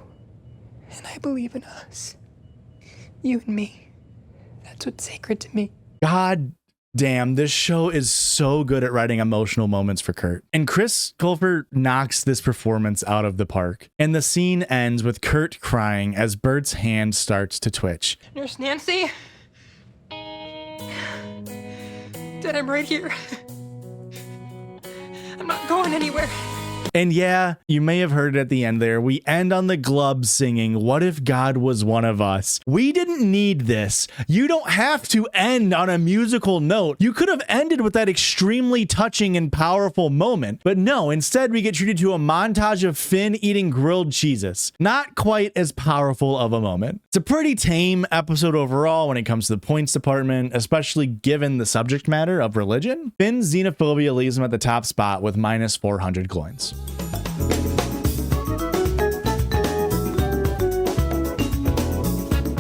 And I believe in us. You and me. That's what's sacred to me. God damn, this show is so good at writing emotional moments for Kurt. And Chris Colfer knocks this performance out of the park. And the scene ends with Kurt crying as Bert's hand starts to twitch. Nurse Nancy? Dad, I'm right here. I'm not going anywhere. And yeah, you may have heard it at the end there. We end on the glub singing, "What if God was one of us?" We didn't need this. You don't have to end on a musical note. You could have ended with that extremely touching and powerful moment. But no, instead we get treated to a montage of Finn eating grilled Cheesus. Not quite as powerful of a moment. It's a pretty tame episode overall when it comes to the points department, especially given the subject matter of religion. Finn's xenophobia leaves him at the top spot with minus 400 Gloints.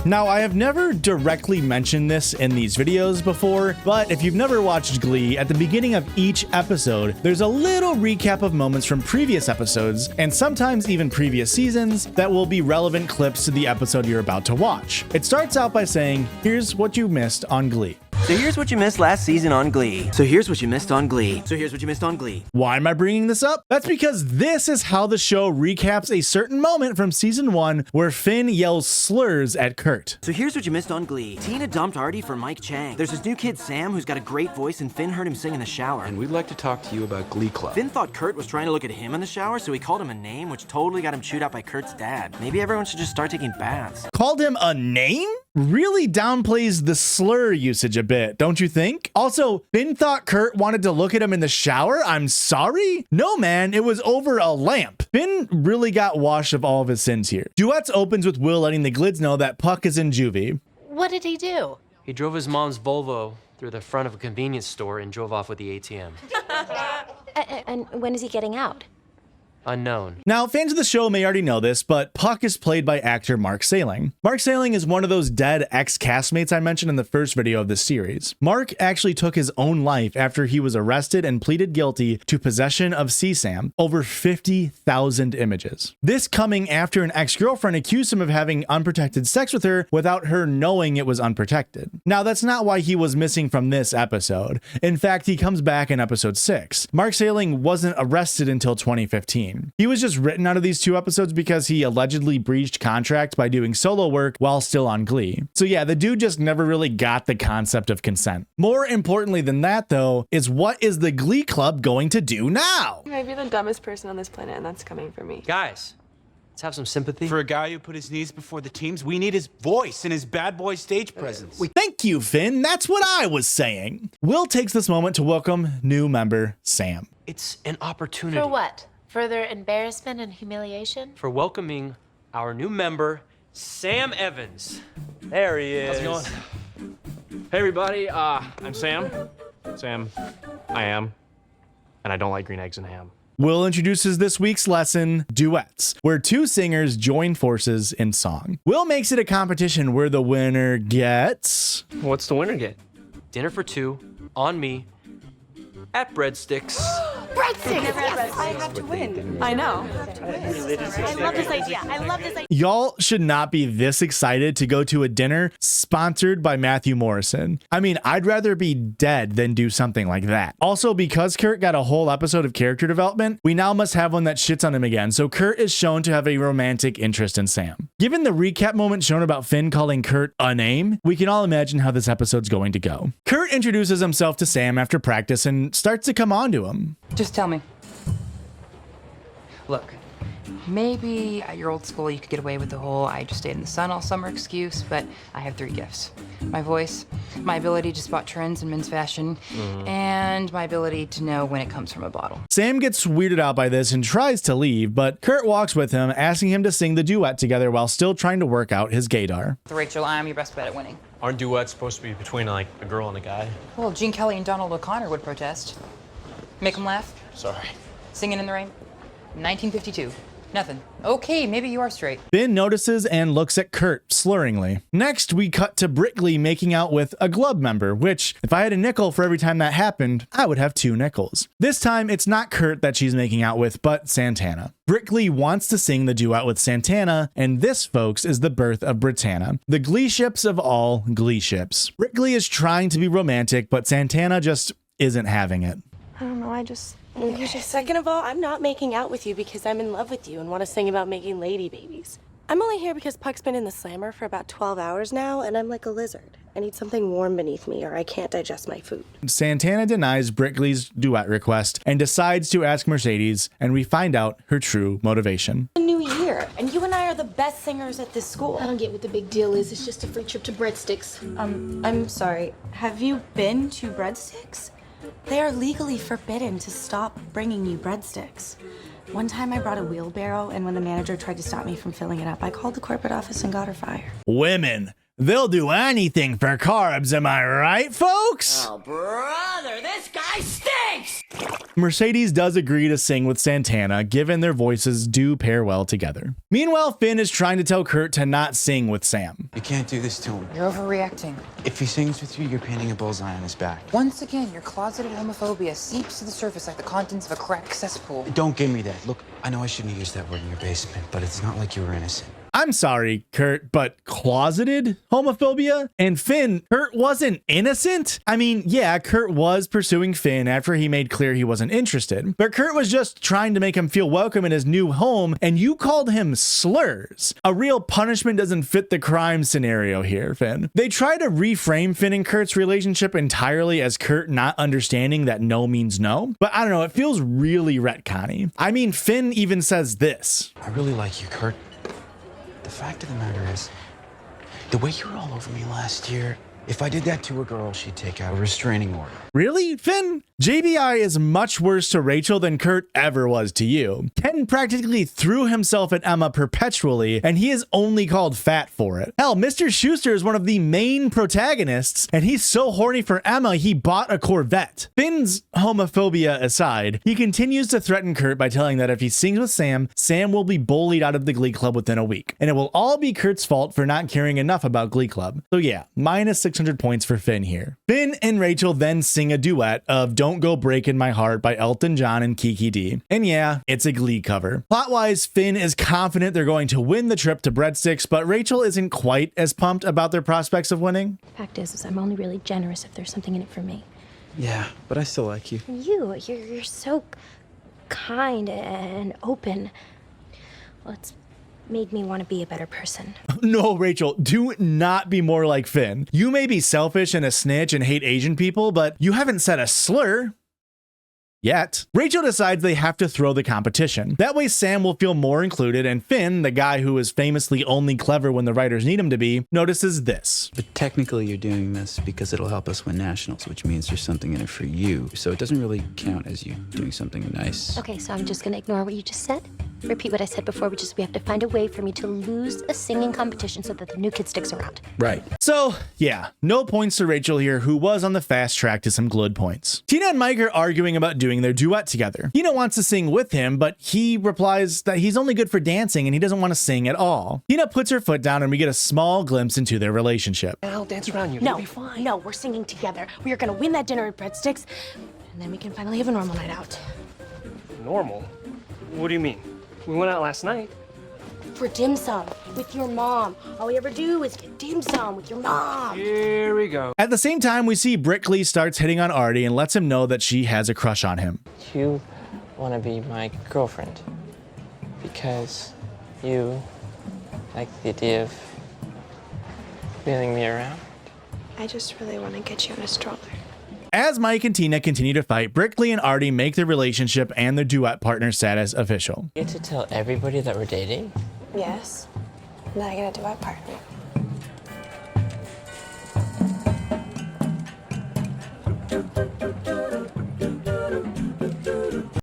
Now, I have never directly mentioned this in these videos before, but if you've never watched Glee, at the beginning of each episode, there's a little recap of moments from previous episodes, and sometimes even previous seasons, that will be relevant clips to the episode you're about to watch. It starts out by saying, here's what you missed on Glee. So here's what you missed last season on Glee. So here's what you missed on Glee. So here's what you missed on Glee. Why am I bringing this up? That's because this is how the show recaps a certain moment from season 1 where Finn yells slurs at Kurt. So here's what you missed on Glee. Tina dumped Artie for Mike Chang. There's this new kid Sam who's got a great voice and Finn heard him sing in the shower. And we'd like to talk to you about Glee Club. Finn thought Kurt was trying to look at him in the shower, so he called him a name, which totally got him chewed out by Kurt's dad. Maybe everyone should just start taking baths. Called him a name? Really downplays the slur usage a bit, don't you think? Also, Finn thought Kurt wanted to look at him in the shower? I'm sorry? No, man, it was over a lamp. Finn really got washed of all of his sins here. Duets opens with Will letting the Glids know that Puck is in juvie. What did he do? He drove his mom's Volvo through the front of a convenience store and drove off with the ATM. And when is he getting out? Unknown. Now, fans of the show may already know this, but Puck is played by actor Mark Salling. Mark Salling is one of those dead ex-castmates I mentioned in the first video of this series. Mark actually took his own life after he was arrested and pleaded guilty to possession of CSAM, over 50,000 images. This coming after an ex-girlfriend accused him of having unprotected sex with her without her knowing it was unprotected. Now, that's not why he was missing from this episode. In fact, he comes back in episode 6. Mark Salling wasn't arrested until 2015. He was just written out of these 2 episodes because he allegedly breached contract by doing solo work while still on Glee. So yeah, the dude just never really got the concept of consent. More importantly than that, though, is what is the Glee Club going to do now? I might be the dumbest person on this planet, and that's coming from me. Guys, let's have some sympathy. For a guy who put his knees before the teams, we need his voice and his bad boy stage presence. Thank you, Finn. That's what I was saying. Will takes this moment to welcome new member Sam. It's an opportunity. For what? Further embarrassment and humiliation? For welcoming our new member, Sam Evans. There he is. How's it going? Hey everybody, I'm Sam. I am. And I don't like green eggs and ham. Will introduces this week's lesson, Duets, where two singers join forces in song. Will makes it a competition where the winner gets... What's the winner get? Dinner for two, on me, at Breadsticks. Breadsticks! Yes, I have to win. I know. I love this idea. I love this idea. Y'all should not be this excited to go to a dinner sponsored by Matthew Morrison. I mean, I'd rather be dead than do something like that. Also, because Kurt got a whole episode of character development, we now must have one that shits on him again, so Kurt is shown to have a romantic interest in Sam. Given the recap moment shown about Finn calling Kurt a name, we can all imagine how this episode's going to go. Kurt introduces himself to Sam after practice and starts to come on to him. Just tell me. Look, maybe at your old school you could get away with the whole I just stayed in the sun all summer excuse, but I have 3 gifts. My voice, my ability to spot trends in men's fashion, and my ability to know when it comes from a bottle. Sam gets weirded out by this and tries to leave, but Kurt walks with him, asking him to sing the duet together while still trying to work out his gaydar. Rachel, I'm your best bet at winning. Aren't duets supposed to be between like a girl and a guy? Well, Gene Kelly and Donald O'Connor would protest. Make them laugh. Sorry. Singing in the Rain. 1952. Nothing. Okay, maybe you are straight. Finn notices and looks at Kurt slurringly. Next, we cut to Brittany making out with a Glub member, which, if I had a nickel for every time that happened, I would have 2 nickels. This time, it's not Kurt that she's making out with, but Santana. Brittany wants to sing the duet with Santana, and this, folks, is the birth of Britannia, the Glee ships of all Glee ships. Brittany is trying to be romantic, but Santana just isn't having it. I don't know, I just... Second of all, I'm not making out with you because I'm in love with you and want to sing about making lady babies. I'm only here because Puck's been in the slammer for about 12 hours now, and I'm like a lizard. I need something warm beneath me or I can't digest my food. Santana denies Brittany's duet request and decides to ask Mercedes, and we find out her true motivation. A new year, and you and I are the best singers at this school. I don't get what the big deal is. It's just a free trip to Breadsticks. I'm sorry. Have you been to Breadsticks? They are legally forbidden to stop bringing you breadsticks. One time I brought a wheelbarrow, and when the manager tried to stop me from filling it up, I called the corporate office and got her fired. Women, they'll do anything for carbs, am I right, folks? Oh, brother, this guy stinks! Mercedes does agree to sing with Santana, given their voices do pair well together. Meanwhile, Finn is trying to tell Kurt to not sing with Sam. You can't do this to him. You're overreacting. If he sings with you, you're painting a bullseye on his back. Once again, your closeted homophobia seeps to the surface like the contents of a cracked cesspool. Don't give me that. Look, I know I shouldn't have used that word in your basement, but it's not like you were innocent. I'm sorry, Kurt, but closeted homophobia? And Finn, Kurt wasn't innocent? I mean, yeah, Kurt was pursuing Finn after he made clear he wasn't interested, but Kurt was just trying to make him feel welcome in his new home, and you called him slurs. A real punishment doesn't fit the crime scenario here, Finn. They try to reframe Finn and Kurt's relationship entirely as Kurt not understanding that no means no, but I don't know, it feels really retconny. I mean, Finn even says this. I really like you, Kurt. The fact of the matter is, the way you were all over me last year, if I did that to a girl, she'd take out a restraining order. Really, Finn? JBI is much worse to Rachael than Kurt ever was to you. Ken practically threw himself at Emma perpetually, and he is only called fat for it. Hell, Mr. Schuster is one of the main protagonists, and he's so horny for Emma, he bought a Corvette. Finn's homophobia aside, he continues to threaten Kurt by telling that if he sings with Sam, Sam will be bullied out of the Glee Club within a week, and it will all be Kurt's fault for not caring enough about Glee Club. So yeah, minus 600 points for Finn here. Finn and Rachael then sing a duet of Don't Go Breaking My Heart by Elton John and Kiki D. And yeah, it's a Glee cover. Plot-wise, Finn is confident they're going to win the trip to Breadsticks, but Rachael isn't quite as pumped about their prospects of winning. Fact is I'm only really generous if there's something in it for me. Yeah, but I still like you. You're so kind and open. Well, it's made me want to be a better person. No, Rachael, do not be more like Finn. You may be selfish and a snitch and hate Asian people, but you haven't said a slur yet. Rachael decides they have to throw the competition. That way Sam will feel more included, and Finn, the guy who is famously only clever when the writers need him to be, notices this. But technically you're doing this because it'll help us win nationals, which means there's something in it for you. So it doesn't really count as you doing something nice. Okay, so I'm just gonna ignore what you just said? repeat what I said before, which is we have to find a way for me to lose a singing competition so that the new kid sticks around. Right. So, yeah, no points to Rachael here, who was on the fast track to some gl-ood points. Tina and Mike are arguing about doing their duet together. Tina wants to sing with him, but he replies that he's only good for dancing and he doesn't want to sing at all. Tina puts her foot down and we get a small glimpse into their relationship. I'll dance around you. No, no, we're singing together. We are gonna win that dinner at Breadsticks, and then we can finally have a normal night out. Normal? What do you mean? We went out last night. For dim sum with your mom. All we ever do is get dim sum with your mom. Here we go. At the same time, we see Brittany starts hitting on Artie and lets him know that she has a crush on him. You want to be my girlfriend because you like the idea of wheeling me around? I just really want to get you in a stroller. As Mike and Tina continue to fight, Brittany and Artie make their relationship and their duet partner status official. You get to tell everybody that we're dating? Yes. Now I get a duet partner.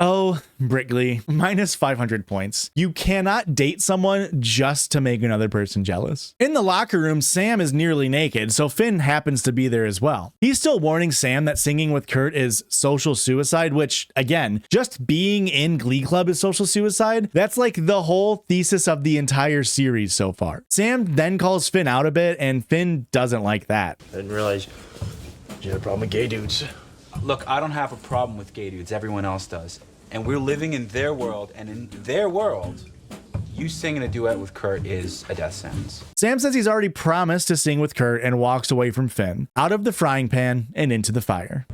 Oh, Brittany, minus 500 points. You cannot date someone just to make another person jealous. In the locker room, Sam is nearly naked, so Finn happens to be there as well. He's still warning Sam that singing with Kurt is social suicide, which, again, just being in Glee Club is social suicide. That's like the whole thesis of the entire series so far. Sam then calls Finn out a bit, and Finn doesn't like that. I didn't realize you had a problem with gay dudes. Look, I don't have a problem with gay dudes. Everyone else does. And we're living in their world, and in their world, you singing a duet with Kurt is a death sentence. Sam says he's already promised to sing with Kurt and walks away from Finn, out of the frying pan and into the fire.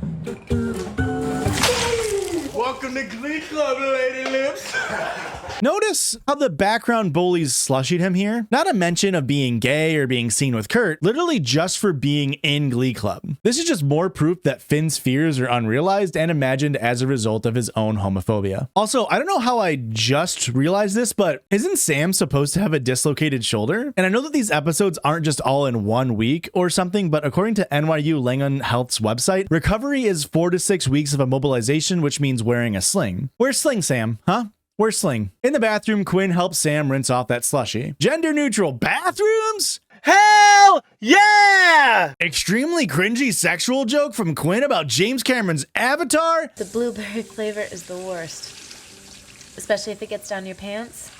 Welcome to Glee Club, Lady Lips. Notice how the background bullies slushied him here? Not a mention of being gay or being seen with Kurt, literally just for being in Glee Club. This is just more proof that Finn's fears are unrealized and imagined as a result of his own homophobia. Also, I don't know how I just realized this, but isn't Sam supposed to have a dislocated shoulder? And I know that these episodes aren't just all in 1 week or something, but according to NYU Langone Health's website, recovery is 4 to 6 weeks of immobilization, which means wearing a sling. Where's Sling, Sam? Huh? Where's Sling? In the bathroom, Quinn helps Sam rinse off that slushy. Gender neutral bathrooms? Hell yeah! Extremely cringy sexual joke from Quinn about James Cameron's Avatar? The blueberry flavor is the worst. Especially if it gets down your pants.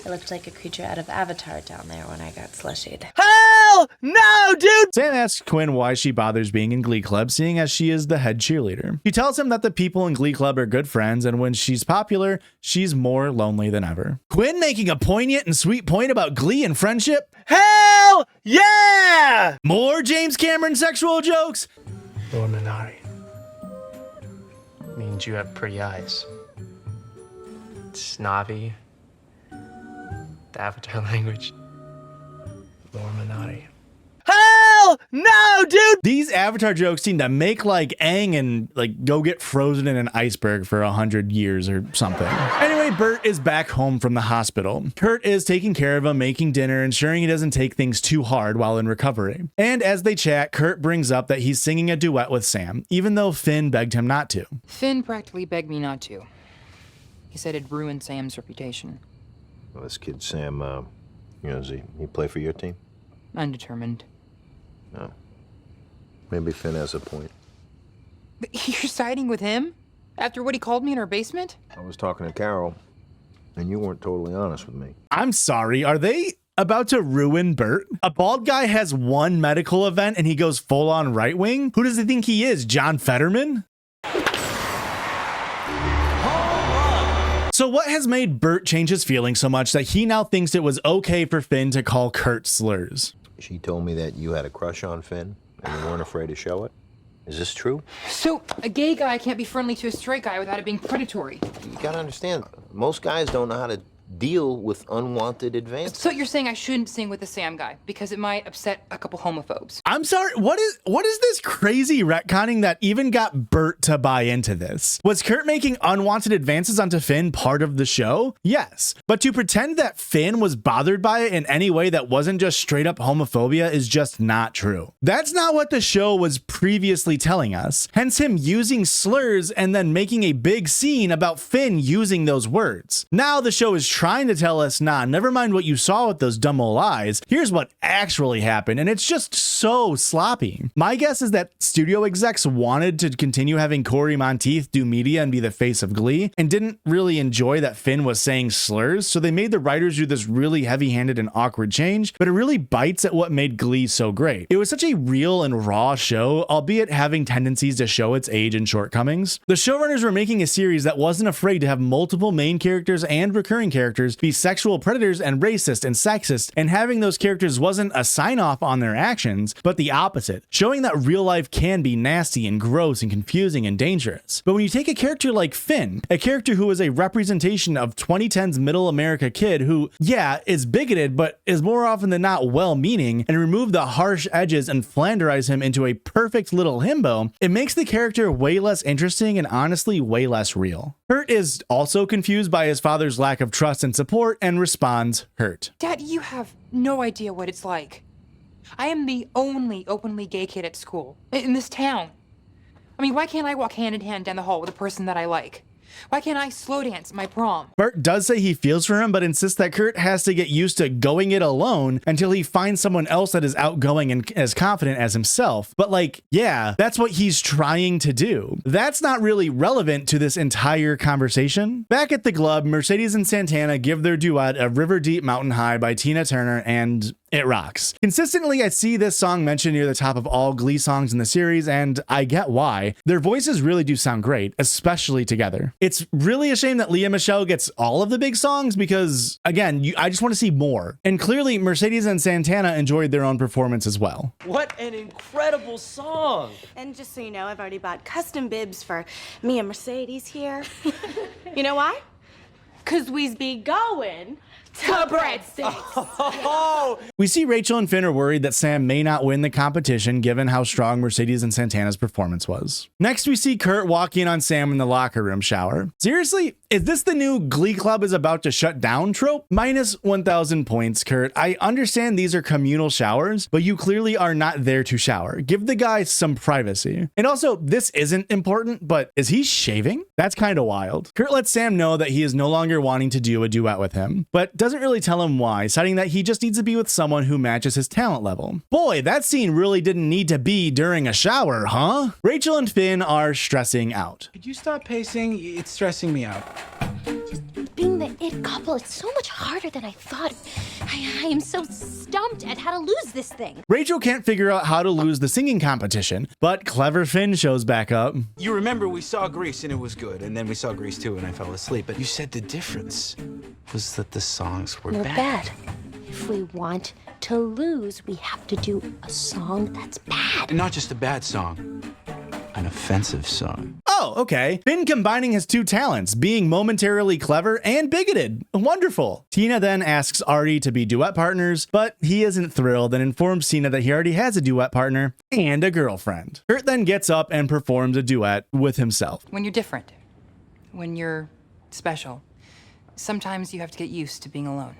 I looked like a creature out of Avatar down there when I got slushied. Hell no, dude! Sam asks Quinn why she bothers being in Glee Club, seeing as she is the head cheerleader. He tells him that the people in Glee Club are good friends, and when she's popular, she's more lonely than ever. Quinn making a poignant and sweet point about Glee and friendship? Hell yeah! More James Cameron sexual jokes? Illuminati means you have pretty eyes. Snobby. The Avatar language. Illuminati. Hell no, dude! These Avatar jokes seem to make like Aang and like go get frozen in an iceberg for 100 years or something. Anyway, Burt is back home from the hospital. Kurt is taking care of him, making dinner, ensuring he doesn't take things too hard while in recovery. And as they chat, Kurt brings up that he's singing a duet with Sam, even though Finn begged him not to. Finn practically begged me not to. He said it'd ruin Sam's reputation. Well, this kid, Sam, does he play for your team? Undetermined. No. Maybe Finn has a point. But you're siding with him? After what he called me in our basement? I was talking to Carol, and you weren't totally honest with me. I'm sorry, are they about to ruin Burt? A bald guy has one medical event and he goes full on right wing? Who does he think he is, John Fetterman? So what has made Burt change his feelings so much that he now thinks it was okay for Finn to call Kurt slurs? She told me that you had a crush on Finn, and you weren't afraid to show it. Is this true? So, a gay guy can't be friendly to a straight guy without it being predatory. You gotta understand, most guys don't know how to deal with unwanted advances. So you're saying I shouldn't sing with the Sam guy because it might upset a couple homophobes? I'm sorry, what is this crazy retconning that even got Bert to buy into this? Was Kurt making unwanted advances onto Finn part of the show? Yes. But to pretend that Finn was bothered by it in any way that wasn't just straight up homophobia is just not true. That's not what the show was previously telling us. Hence him using slurs and then making a big scene about Finn using those words. Now the show is trying to tell us, nah, never mind what you saw with those dumb old eyes. Here's what actually happened, and it's just so sloppy. My guess is that studio execs wanted to continue having Corey Monteith do media and be the face of Glee, and didn't really enjoy that Finn was saying slurs, so they made the writers do this really heavy-handed and awkward change, but it really bites at what made Glee so great. It was such a real and raw show, albeit having tendencies to show its age and shortcomings. The showrunners were making a series that wasn't afraid to have multiple main characters and recurring characters be sexual predators and racist and sexist, and having those characters wasn't a sign-off on their actions, but the opposite, showing that real life can be nasty and gross and confusing and dangerous. But when you take a character like Finn, a character who is a representation of 2010's middle America kid who, yeah, is bigoted, but is more often than not well-meaning, and remove the harsh edges and Flanderize him into a perfect little himbo, it makes the character way less interesting and honestly way less real. Furt is also confused by his father's lack of trust and support and responds, hurt. Dad, you have no idea what it's like. I am the only openly gay kid at school, in this town. I mean, why can't I walk hand in hand down the hall with a person that I like? Why can't I slow dance at my prom? Furt does say he feels for him, but insists that Kurt has to get used to going it alone until he finds someone else that is outgoing and as confident as himself. But like, yeah, that's what he's trying to do. That's not really relevant to this entire conversation. Back at the club, Mercedes and Santana give their duet of River Deep Mountain High by Tina Turner, and it rocks. Consistently, I see this song mentioned near the top of all Glee songs in the series, and I get why. Their voices really do sound great, especially together. It's really a shame that Lea Michele gets all of the big songs because, again, I just want to see more. And clearly, Mercedes and Santana enjoyed their own performance as well. What an incredible song! And just so you know, I've already bought custom bibs for me and Mercedes here. You know why? 'Cause we's be going to breadsticks. We see Rachael and Finn are worried that Sam may not win the competition given how strong Mercedes and Santana's performance was. Next, we see Kurt walk in on Sam in the locker room shower. Seriously? Is this the new Glee Club is about to shut down trope? Minus 1,000 points, Kurt. I understand these are communal showers, but you clearly are not there to shower. Give the guy some privacy. And also, this isn't important, but is he shaving? That's kind of wild. Kurt lets Sam know that he is no longer wanting to do a duet with him, but doesn't really tell him why, citing that he just needs to be with someone who matches his talent level. Boy, that scene really didn't need to be during a shower, huh? Rachael and Finn are stressing out. Could you stop pacing? It's stressing me out. Being the it couple, it's so much harder than I thought. I am so stumped at how to lose this thing. Rachael can't figure out how to lose the singing competition, but clever Finn shows back up. You remember we saw Grease and it was good, and then we saw Grease 2 and I fell asleep, but you said the difference was that the songs were bad. If we want to lose, we have to do a song that's bad. And not just a bad song, an offensive song. Oh, okay. Finn combining his two talents, being momentarily clever and bigoted. Wonderful. Tina then asks Artie to be duet partners, but he isn't thrilled and informs Tina that he already has a duet partner and a girlfriend. Kurt then gets up and performs a duet with himself. When you're different, when you're special, sometimes you have to get used to being alone.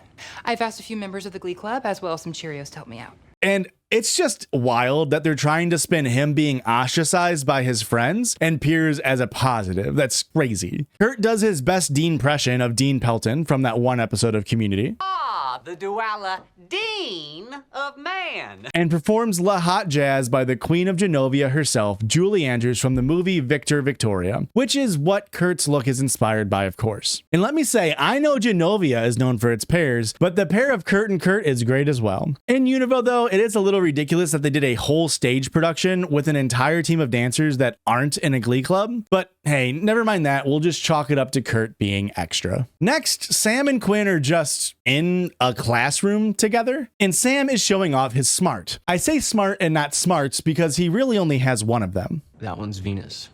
I've asked a few members of the Glee Club as well as some Cheerios to help me out. And it's just wild that they're trying to spin him being ostracized by his friends and peers as a positive. That's crazy. Kurt does his best Dean impression of Dean Pelton from that one episode of Community. Ah, the Duala Dean of Man. And performs La Hot Jazz by the Queen of Genovia herself, Julie Andrews from the movie Victor Victoria, which is what Kurt's look is inspired by, of course. And let me say, I know Genovia is known for its pears, but the pair of Kurt and Kurt is great as well. In Univo, though, it is a little ridiculous that they did a whole stage production with an entire team of dancers that aren't in a Glee Club, but hey, never mind that, we'll just chalk it up to Kurt being extra. Next, Sam and Quinn are just in a classroom together, and Sam is showing off his smart. I say smart and not smarts because he really only has one of them. That one's Venus.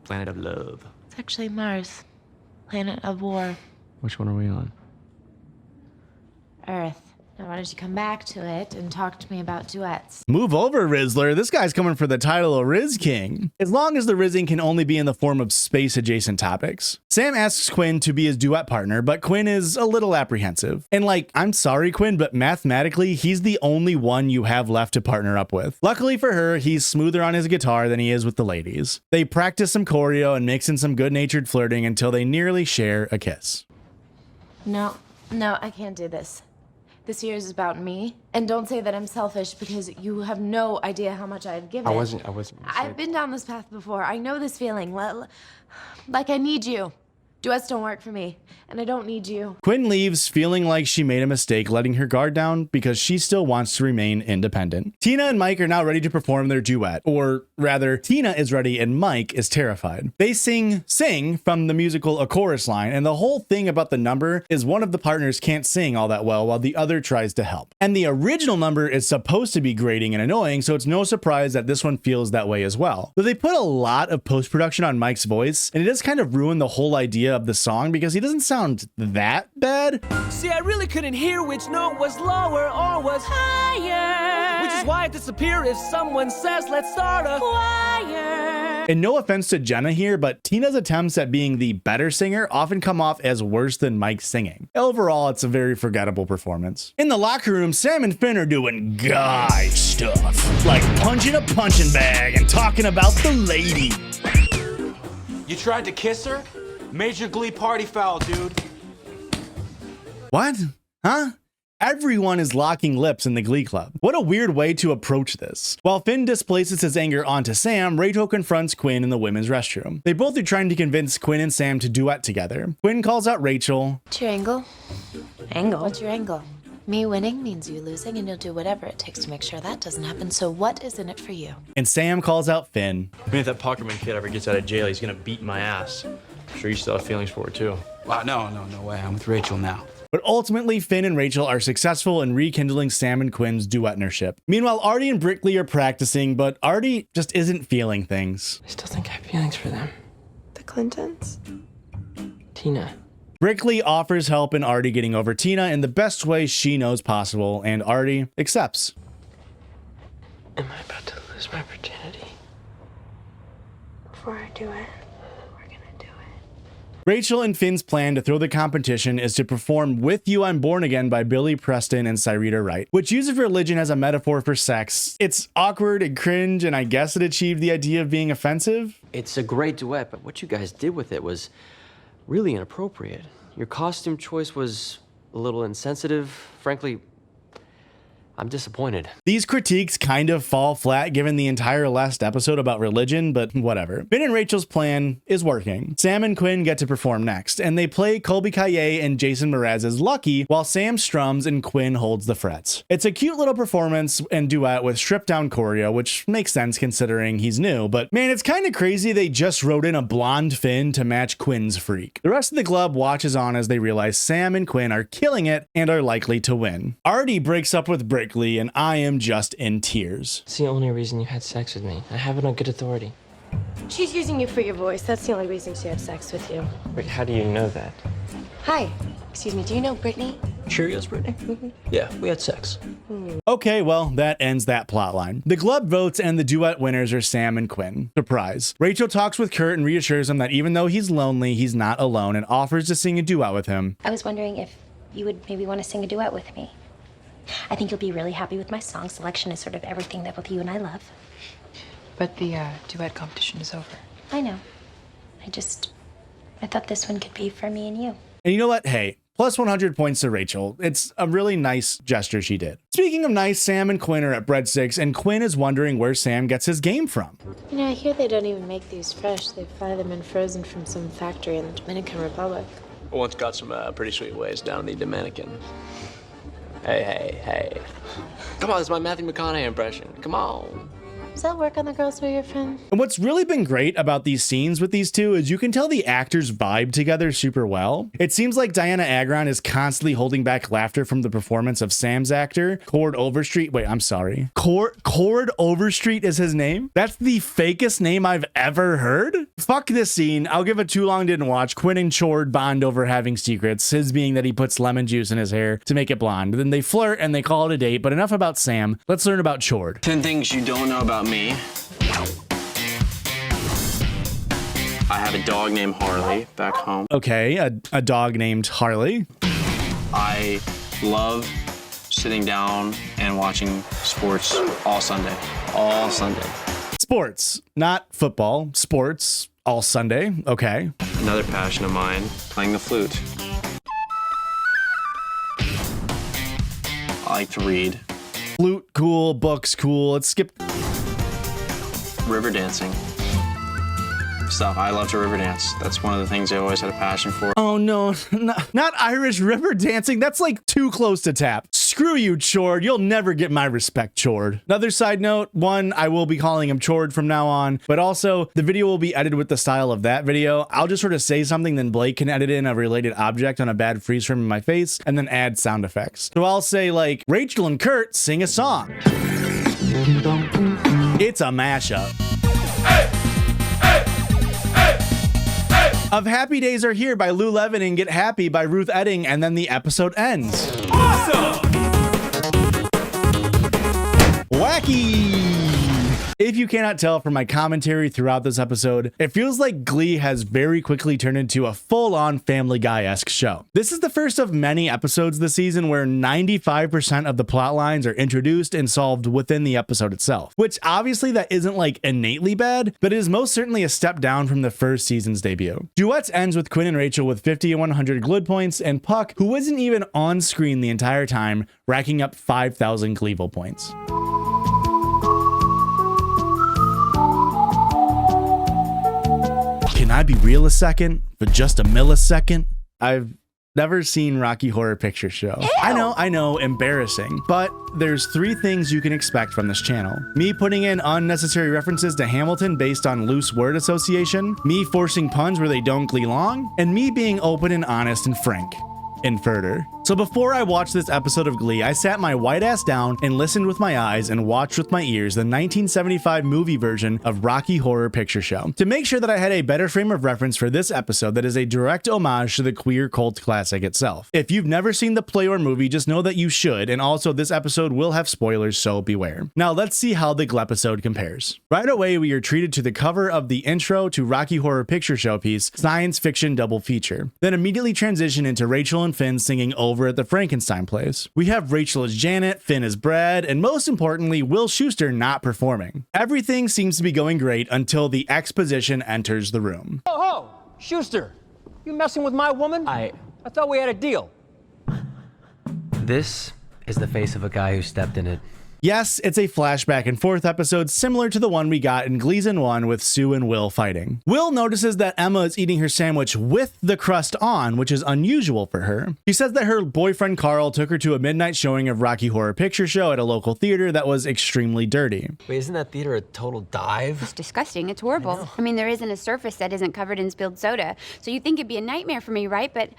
Planet of love. It's actually Mars, planet of war. Which one are we on? Earth. Now why don't you come back to it and talk to me about duets? Move over, Rizzler. This guy's coming for the title of Riz King. As long as the rizzing can only be in the form of space-adjacent topics. Sam asks Quinn to be his duet partner, but Quinn is a little apprehensive. And like, I'm sorry, Quinn, but mathematically, he's the only one you have left to partner up with. Luckily for her, he's smoother on his guitar than he is with the ladies. They practice some choreo and mix in some good-natured flirting until they nearly share a kiss. No, I can't do this. This year is about me. And don't say that I'm selfish because you have no idea how much I've given. I wasn't. I've been down this path before. I know this feeling. Like I need you. Duets don't work for me, and I don't need you. Quinn leaves feeling like she made a mistake letting her guard down because she still wants to remain independent. Tina and Mike are now ready to perform their duet, or rather, Tina is ready and Mike is terrified. They sing from the musical A Chorus Line, and the whole thing about the number is one of the partners can't sing all that well while the other tries to help. And the original number is supposed to be grating and annoying, so it's no surprise that this one feels that way as well. But they put a lot of post-production on Mike's voice, and it does kind of ruin the whole idea of the song because he doesn't sound that bad. See, I really couldn't hear which note was lower or was higher, which is why I disappear if someone says let's start a choir. And no offense to Jenna here, but Tina's attempts at being the better singer often come off as worse than Mike's singing. Overall, it's a very forgettable performance. In the locker room, Sam and Finn are doing guy stuff, like punching a punching bag and talking about the lady. You tried to kiss her? Major Glee party foul, dude. What? Huh? Everyone is locking lips in the Glee Club. What a weird way to approach this. While Finn displaces his anger onto Sam, Rachael confronts Quinn in the women's restroom. They both are trying to convince Quinn and Sam to duet together. Quinn calls out Rachael. What's your angle? Angle? What's your angle? Me winning means you losing, and you'll do whatever it takes to make sure that doesn't happen. So what is in it for you? And Sam calls out Finn. I mean, if that Pockerman kid ever gets out of jail, he's gonna beat my ass. I'm sure you still have feelings for her, too. Wow, no way. I'm with Rachael now. But ultimately, Finn and Rachael are successful in rekindling Sam and Quinn's duetnership. Meanwhile, Artie and Brittany are practicing, but Artie just isn't feeling things. I still think I have feelings for them. The Clintons? Tina. Brittany offers help in Artie getting over Tina in the best way she knows possible, and Artie accepts. Am I about to lose my virginity? Before I do it. Rachael and Finn's plan to throw the competition is to perform With You I'm Born Again by Billy Preston and Cyrita Wright, which uses religion as a metaphor for sex. It's awkward and cringe, and I guess it achieved the idea of being offensive. It's a great duet, but what you guys did with it was really inappropriate. Your costume choice was a little insensitive. Frankly, I'm disappointed. These critiques kind of fall flat given the entire last episode about religion, but whatever. Finn and Rachel's plan is working. Sam and Quinn get to perform next, and they play Colby Kaye and Jason Mraz's Lucky while Sam strums and Quinn holds the frets. It's a cute little performance and duet with stripped down choreo, which makes sense considering he's new, but man, it's kind of crazy they just wrote in a blonde Finn to match Quinn's freak. The rest of the club watches on as they realize Sam and Quinn are killing it and are likely to win. Artie breaks up with Brittany, and I am just in tears. It's the only reason you had sex with me. I have it on good authority. She's using you for your voice. That's the only reason she had sex with you. Wait, how do you know that? Hi. Excuse me, do you know Brittany? Cheerios, Brittany? Mm-hmm. Yeah, we had sex. Okay, well, that ends that plotline. The club votes and the duet winners are Sam and Quinn. Surprise. Rachael talks with Kurt and reassures him that even though he's lonely, he's not alone and offers to sing a duet with him. I was wondering if you would maybe want to sing a duet with me. I think you'll be really happy with my song selection. Is sort of everything that both you and I love. But the duet competition is over. I know. I thought this one could be for me and you. And you know what? Hey, plus 100 points to Rachael. It's a really nice gesture she did. Speaking of nice, Sam and Quinn are at Breadsticks, and Quinn is wondering where Sam gets his game from. You know, I hear they don't even make these fresh. They fly them in frozen from some factory in the Dominican Republic. Well, it's got some pretty sweet ways down in the Dominican. Hey. Come on, this is my Matthew McConaughey impression. Come on. Does that work on the girls who are your friend? And what's really been great about these scenes with these two is you can tell the actors vibe together super well. It seems like Diana Agron is constantly holding back laughter from the performance of Sam's actor, Cord Overstreet. Wait, I'm sorry. Cord Overstreet is his name? That's the fakest name I've ever heard. Fuck this scene. I'll give it too long didn't watch. Quinn and Chord bond over having secrets, his being that he puts lemon juice in his hair to make it blonde. Then they flirt and they call it a date, but enough about Sam. Let's learn about Chord. 10 things you don't know about me. I have a dog named Harley back home. Okay, a dog named Harley. I love sitting down and watching sports all Sunday. All Sunday. Sports, not football. Sports, all Sunday. Okay. Another passion of mine, playing the flute. I like to read. Flute, cool. Books, cool. Let's skip. River dancing. Stuff. I love to river dance. That's one of the things I always had a passion for. Oh no, not Irish river dancing. That's like too close to tap. Screw you, Chord. You'll never get my respect, Chord. Another side note, one, I will be calling him Chord from now on, but also the video will be edited with the style of that video. I'll just sort of say something, then Blake can edit in a related object on a bad freeze frame in my face and then add sound effects. So I'll say like, Rachael and Kurt sing a song. It's a mashup. Of Happy Days Are Here by Lou Levin and Get Happy by Ruth Edding, and then the episode ends. Awesome! Wacky! If you cannot tell from my commentary throughout this episode, it feels like Glee has very quickly turned into a full-on Family Guy-esque show. This is the first of many episodes this season where 95% of the plot lines are introduced and solved within the episode itself, which obviously that isn't like innately bad, but it is most certainly a step down from the first season's debut. Duets ends with Quinn and Rachael with 50 and 100 gl-ood points, and Puck, who wasn't even on screen the entire time, racking up 5,000 GLEE-VIL points. Can I be real a second? For just a millisecond? I've never seen Rocky Horror Picture Show. Ew. I know, embarrassing. But there's 3 things you can expect from this channel. Me putting in unnecessary references to Hamilton based on loose word association, me forcing puns where they don't glee long, and me being open and honest and frank. In Furter. So before I watched this episode of Glee, I sat my white ass down and listened with my eyes and watched with my ears the 1975 movie version of Rocky Horror Picture Show to make sure that I had a better frame of reference for this episode that is a direct homage to the queer cult classic itself. If you've never seen the play or movie, just know that you should, and also this episode will have spoilers, so beware. Now let's see how the GLEepisode compares. Right away, we are treated to the cover of the intro to Rocky Horror Picture Show piece, science fiction double feature. Then immediately transition into Rachael and Finn singing over at the Frankenstein place. We have Rachael as Janet, Finn as Brad, and most importantly, Will Schuster not performing. Everything seems to be going great until the exposition enters the room. Oh, ho! Schuster, you messing with my woman? I thought we had a deal. This is the face of a guy who stepped in it. Yes, it's a flashback and forth episode similar to the one we got in Gleason 1 with Sue and Will fighting. Will notices that Emma is eating her sandwich with the crust on, which is unusual for her. She says that her boyfriend Carl took her to a midnight showing of Rocky Horror Picture Show at a local theater that was extremely dirty. Wait, isn't that theater a total dive? It's disgusting. It's horrible. I mean, there isn't a surface that isn't covered in spilled soda. So you'd think it'd be a nightmare for me, right? But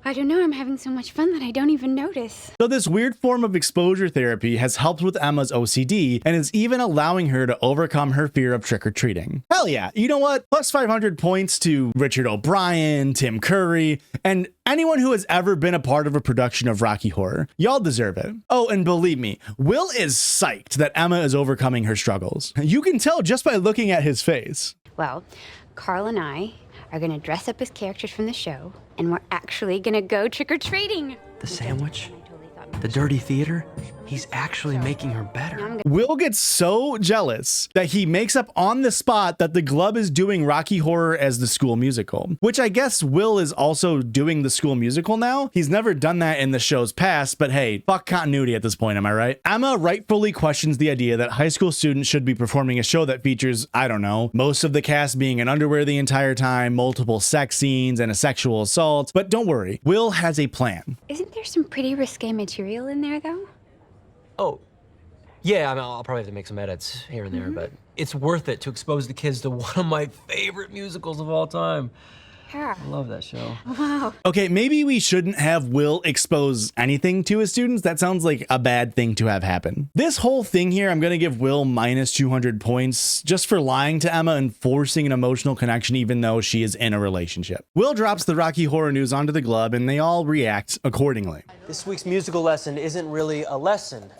I don't know, I'm having so much fun that I don't even notice. So this weird form of exposure therapy has helped with Emma's OCD and is even allowing her to overcome her fear of trick-or-treating. Hell yeah, you know what? Plus 500 points to Richard O'Brien, Tim Curry, and anyone who has ever been a part of a production of Rocky Horror. Y'all deserve it. Oh, and believe me, Will is psyched that Emma is overcoming her struggles. You can tell just by looking at his face. Well, Carl and I are gonna dress up as characters from the show, and we're actually gonna go trick-or-treating. The sandwich? The dirty theater? He's actually making her better. Will gets so jealous that he makes up on the spot that the Glub is doing Rocky Horror as the school musical, which I guess Will is also doing the school musical now. He's never done that in the show's past, but hey, fuck continuity at this point, am I right? Emma rightfully questions the idea that high school students should be performing a show that features, I don't know, most of the cast being in underwear the entire time, multiple sex scenes, and a sexual assault. But don't worry, Will has a plan. Isn't there some pretty risque material in there, though? Oh, yeah, I mean, I'll probably have to make some edits here and there, but it's worth it to expose the kids to one of my favorite musicals of all time. Yeah. I love that show. Wow. Okay, maybe we shouldn't have Will expose anything to his students. That sounds like a bad thing to have happen. This whole thing here, I'm going to give Will minus 200 points just for lying to Emma and forcing an emotional connection even though she is in a relationship. Will drops the Rocky Horror News onto the Glub and they all react accordingly. This week's musical lesson isn't really a lesson.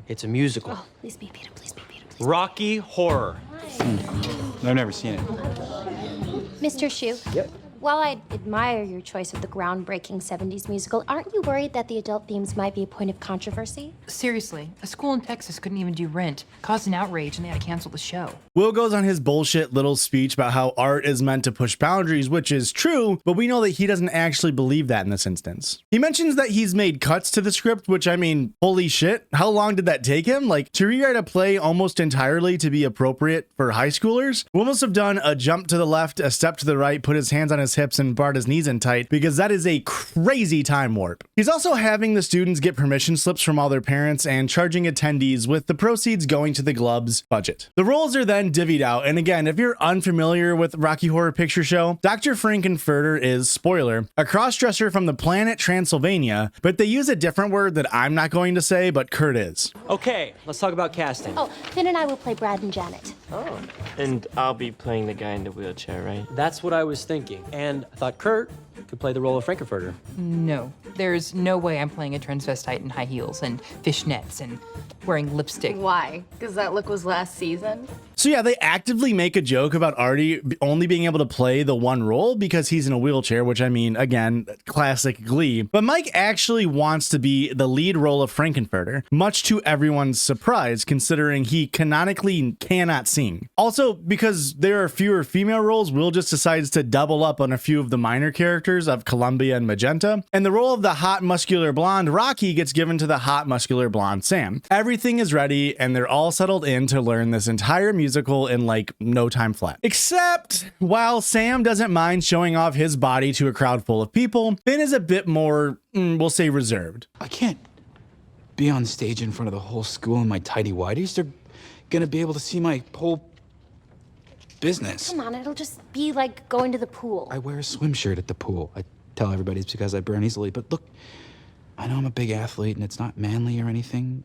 It's a musical. Oh, please be Peter, please be Peter. Rocky Horror. I've never seen it. Mr. Shu. Yep. While I admire your choice of the groundbreaking 70s musical, aren't you worried that the adult themes might be a point of controversy? Seriously, a school in Texas couldn't even do Rent, caused an outrage, and they had to cancel the show. Will goes on his bullshit little speech about how art is meant to push boundaries, which is true, but we know that he doesn't actually believe that in this instance. He mentions that he's made cuts to the script, which I mean, holy shit, how long did that take him? Like, to rewrite a play almost entirely to be appropriate for high schoolers? Will must have done a jump to the left, a step to the right, put his hands on his hips and barred his knees in tight, because that is a crazy time warp. He's also having the students get permission slips from all their parents and charging attendees with the proceeds going to the Glub's budget. The roles are then divvied out, and again, if you're unfamiliar with Rocky Horror Picture Show, Dr. Frankenfurter is, spoiler, a crossdresser from the planet Transylvania, but they use a different word that I'm not going to say, but Kurt is. Okay, let's talk about casting. Oh, Finn and I will play Brad and Janet. Oh. And I'll be playing the guy in the wheelchair, right? That's what I was thinking. And I thought Kurt could play the role of Frankenfurter. No, there's no way I'm playing a transvestite in high heels and fishnets and wearing lipstick. Why? Because that look was last season? So yeah, they actively make a joke about Artie only being able to play the one role because he's in a wheelchair, which I mean, again, classic Glee. But Mike actually wants to be the lead role of Frankenfurter, much to everyone's surprise, considering he canonically cannot sing. Also, because there are fewer female roles, Will just decides to double up on a few of the minor characters of Columbia and Magenta, and the role of the hot muscular blonde Rocky gets given to the hot muscular blonde Sam. Everything is ready, and they're all settled in to learn this entire musical in like no time flat. Except while Sam doesn't mind showing off his body to a crowd full of people, Finn is a bit more, we'll say, reserved. I can't be on stage in front of the whole school in my tidy whities. They're gonna be able to see my whole business. Come on, it'll just be like going to the pool. I wear a swim shirt at the pool. I tell everybody it's because I burn easily, but look, I know I'm a big athlete and it's not manly or anything,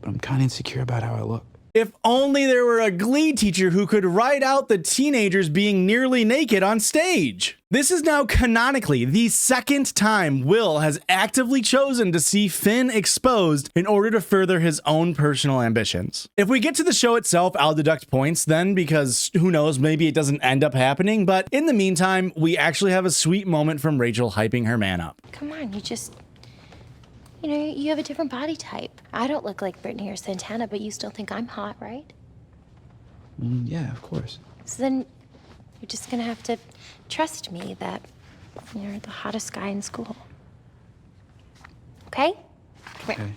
but I'm kind of insecure about how I look. If only there were a Glee teacher who could write out the teenagers being nearly naked on stage. This is now canonically the second time Will has actively chosen to see Finn exposed in order to further his own personal ambitions. If we get to the show itself, I'll deduct points then, because who knows, maybe it doesn't end up happening, but in the meantime, we actually have a sweet moment from Rachael hyping her man up. Come on, you know, you have a different body type. I don't look like Brittany or Santana, but you still think I'm hot, right? Yeah, of course. So then you're just gonna have to trust me that you're the hottest guy in school. Okay? Come here.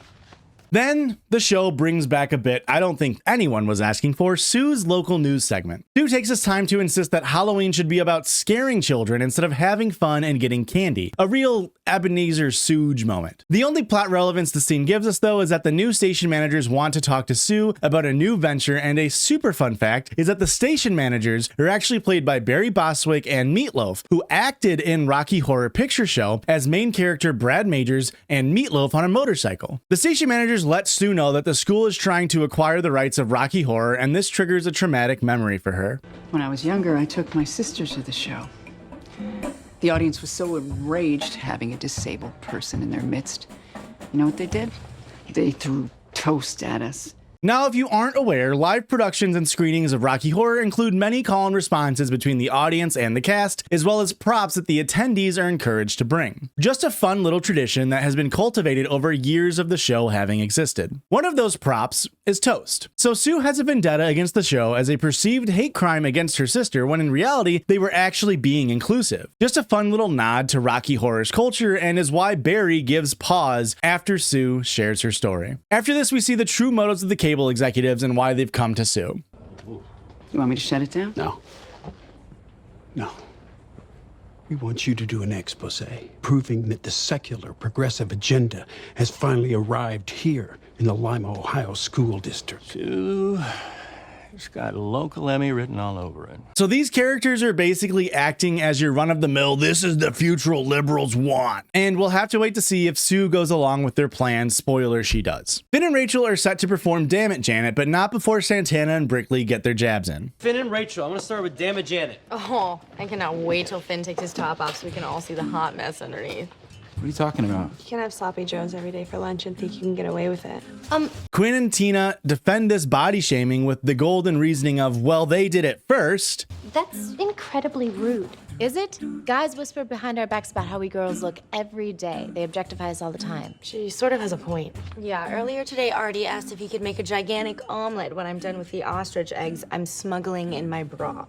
Then the show brings back a bit I don't think anyone was asking for, Sue's local news segment. Sue takes his time to insist that Halloween should be about scaring children instead of having fun and getting candy. A real Ebenezer Scrooge moment. The only plot relevance the scene gives us, though, is that the new station managers want to talk to Sue about a new venture, and a super fun fact is that the station managers are actually played by Barry Bostwick and Meatloaf, who acted in Rocky Horror Picture Show as main character Brad Majors and Meatloaf on a motorcycle. The station managers let Sue know that the school is trying to acquire the rights of Rocky Horror, and this triggers a traumatic memory for her. When I was younger, I took my sister to the show. The audience was so enraged having a disabled person in their midst. You know what they did? They threw toast at us. Now, if you aren't aware, live productions and screenings of Rocky Horror include many call and responses between the audience and the cast, as well as props that the attendees are encouraged to bring. Just a fun little tradition that has been cultivated over years of the show having existed. One of those props is toast. So Sue has a vendetta against the show as a perceived hate crime against her sister, when in reality, they were actually being inclusive. Just a fun little nod to Rocky Horror's culture, and is why Barry gives pause after Sue shares her story. After this, we see the true motives of the cable executives and why they've come to Sue. You want me to shut it down? No. No. We want you to do an expose, proving that the secular progressive agenda has finally arrived here in the Lima, Ohio school district. Sue, It's got local Emmy written all over it. So these characters are basically acting as your run-of-the-mill, this is the future liberals want. And we'll have to wait to see if Sue goes along with their plans. Spoiler, she does. Finn and Rachael are set to perform Damn It, Janet, but not before Santana and Brickley get their jabs in. Finn and Rachael, I'm gonna start with Damn It, Janet. Oh, I cannot wait till Finn takes his top off so we can all see the hot mess underneath. What are you talking about? You can't have sloppy joes every day for lunch and think you can get away with it. Quinn and Tina defend this body shaming with the golden reasoning of, well, they did it first. That's incredibly rude. Is it? Guys whisper behind our backs about how we girls look every day. They objectify us all the time. She sort of has a point. Yeah, earlier today, Artie asked if he could make a gigantic omelet when I'm done with the ostrich eggs I'm smuggling in my bra.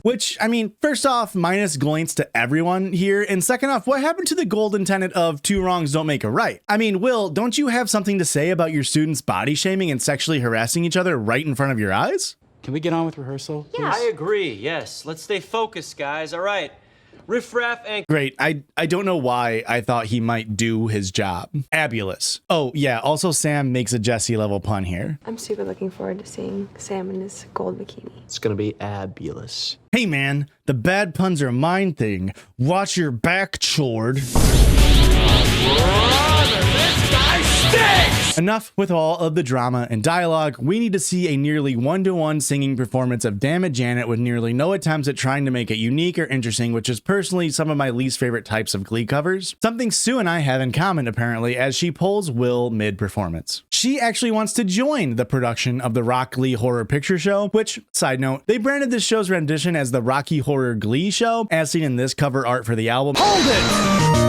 Which, I mean, first off, minus Gloints to everyone here, and second off, what happened to the golden tenet of two wrongs don't make a right? I mean, Will, don't you have something to say about your students body shaming and sexually harassing each other right in front of your eyes? Can we get on with rehearsal? Yeah, I agree, yes. Let's stay focused, guys. All right. Riff Raff and... Great, I don't know why I thought he might do his job. Abulous. Oh, yeah, also Sam makes a Jesse level pun here. I'm super looking forward to seeing Sam in his gold bikini. It's gonna be abulous. Hey man, the bad puns are mine thing. Watch your back, chord. Enough with all of the drama and dialogue. We need to see a nearly one-to-one singing performance of Damn It, Janet with nearly no attempts at trying to make it unique or interesting, which is personally some of my least favorite types of Glee covers. Something Sue and I have in common, apparently, as she pulls Will mid-performance. She actually wants to join the production of the Rock Glee Horror Picture Show, which, side note, they branded this show's rendition as the Rocky Horror Glee Show, as seen in this cover art for the album. Hold it!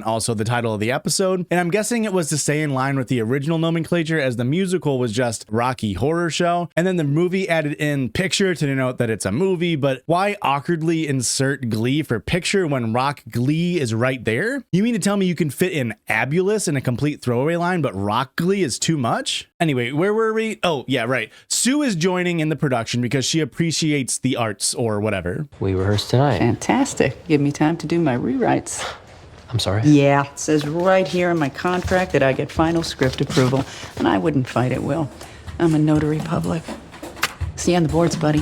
Also the title of the episode, and I'm guessing it was to stay in line with the original nomenclature, as the musical was just Rocky Horror Show, and then the movie added in picture to denote that it's a movie. But why awkwardly insert Glee for picture when Rock Glee is right there? You mean to tell me you can fit in abulous in a complete throwaway line, but Rock Glee is too much? Anyway, where were we? Oh yeah, right. Sue is joining in the production because she appreciates the arts or whatever. We rehearsed tonight. Fantastic. Give me time to do my rewrites. I'm sorry? Yeah, it says right here in my contract that I get final script approval, and I wouldn't fight it, Will. I'm a notary public. See you on the boards, buddy.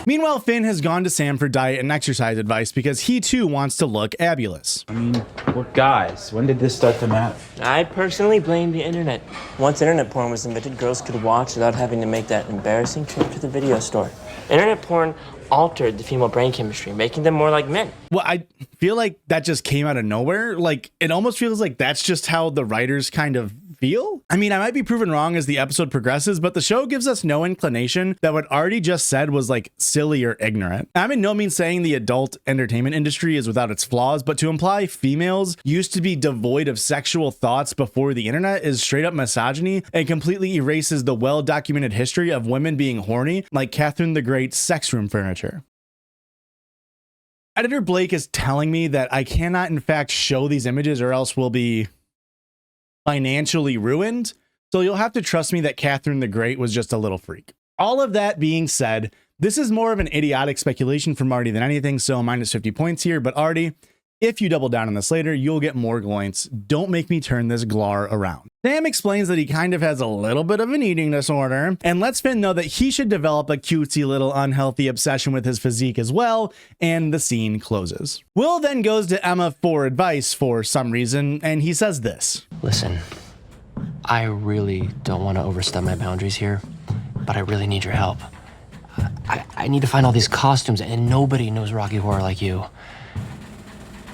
Meanwhile, Finn has gone to Sam for diet and exercise advice because he too wants to look abulous. I mean, we're guys. When did this start to matter? I personally blame the internet. Once internet porn was invented, girls could watch without having to make that embarrassing trip to the video store. Internet porn altered the female brain chemistry, making them more like men. Well, I feel like that just came out of nowhere. Like, it almost feels like that's just how the writers kind of feel. I mean, I might be proven wrong as the episode progresses, but the show gives us no inclination that what Artie just said was like silly or ignorant. I'm in no means saying the adult entertainment industry is without its flaws, but to imply females used to be devoid of sexual thoughts before the internet is straight up misogyny and completely erases the well-documented history of women being horny, like Catherine the Great's sex room furniture. Editor Blake is telling me that I cannot in fact show these images or else we'll be financially ruined. So you'll have to trust me that Catherine the Great was just a little freak. All of that being said, this is more of an idiotic speculation from Artie than anything, so minus 50 points here. But Artie, if you double down on this later, you'll get more Gloints. Don't make me turn this glar around. Sam explains that he kind of has a little bit of an eating disorder and lets Finn know that he should develop a cutesy little unhealthy obsession with his physique as well, and the scene closes. Will then goes to Emma for advice for some reason, and he says this. Listen, I really don't want to overstep my boundaries here, but I really need your help. I need to find all these costumes, and nobody knows Rocky Horror like you.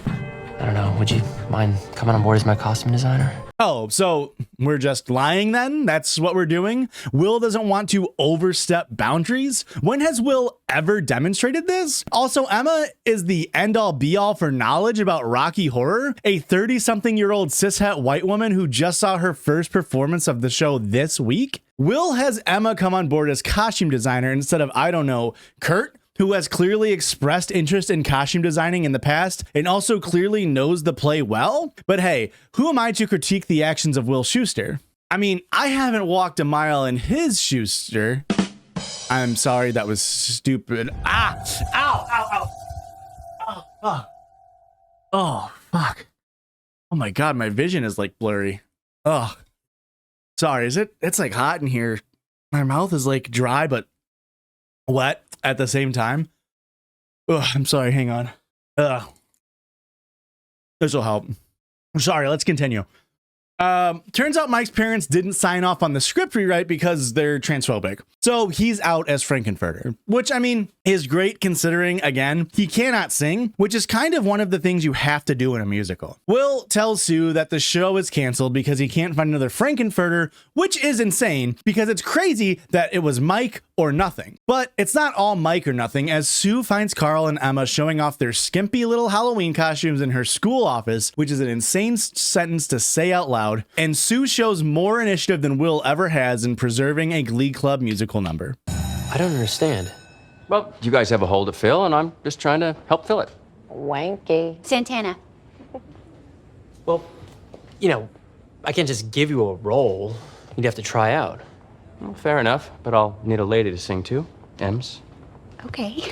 I don't know, would you mind coming on board as my costume designer? Oh, so we're just lying then? That's what we're doing? Will doesn't want to overstep boundaries? When has Will ever demonstrated this? Also, Emma is the end-all be-all for knowledge about Rocky Horror, a 30-something-year-old cishet white woman who just saw her first performance of the show this week? Will has Emma come on board as costume designer instead of, I don't know, Kurt, who has clearly expressed interest in costume designing in the past and also clearly knows the play well. But hey, who am I to critique the actions of Will Schuster? I mean, I haven't walked a mile in his Schuster. I'm sorry, that was stupid. Ah! Ow! Ow! Ow! Oh, oh. Oh, fuck. Oh my god, my vision is like blurry. Oh. Sorry, it's like hot in here. My mouth is like dry but wet at the same time. Ugh, I'm sorry, hang on. This will help. I'm sorry, let's continue. Turns out Mike's parents didn't sign off on the script rewrite because they're transphobic. So he's out as Frankenfurter, which I mean is great considering, again, he cannot sing, which is kind of one of the things you have to do in a musical. Will tells Sue that the show is canceled because he can't find another Frankenfurter, which is insane because it's crazy that it was Mike or nothing. But it's not all Mike or nothing, as Sue finds Carl and Emma showing off their skimpy little Halloween costumes in her school office, which is an insane sentence to say out loud. And Sue shows more initiative than Will ever has in preserving a Glee Club musical number. I don't understand. Well, you guys have a hole to fill, and I'm just trying to help fill it. Wanky. Santana. Well, you know, I can't just give you a role. You'd have to try out. Well, fair enough, but I'll need a lady to sing to. Ems. Okay.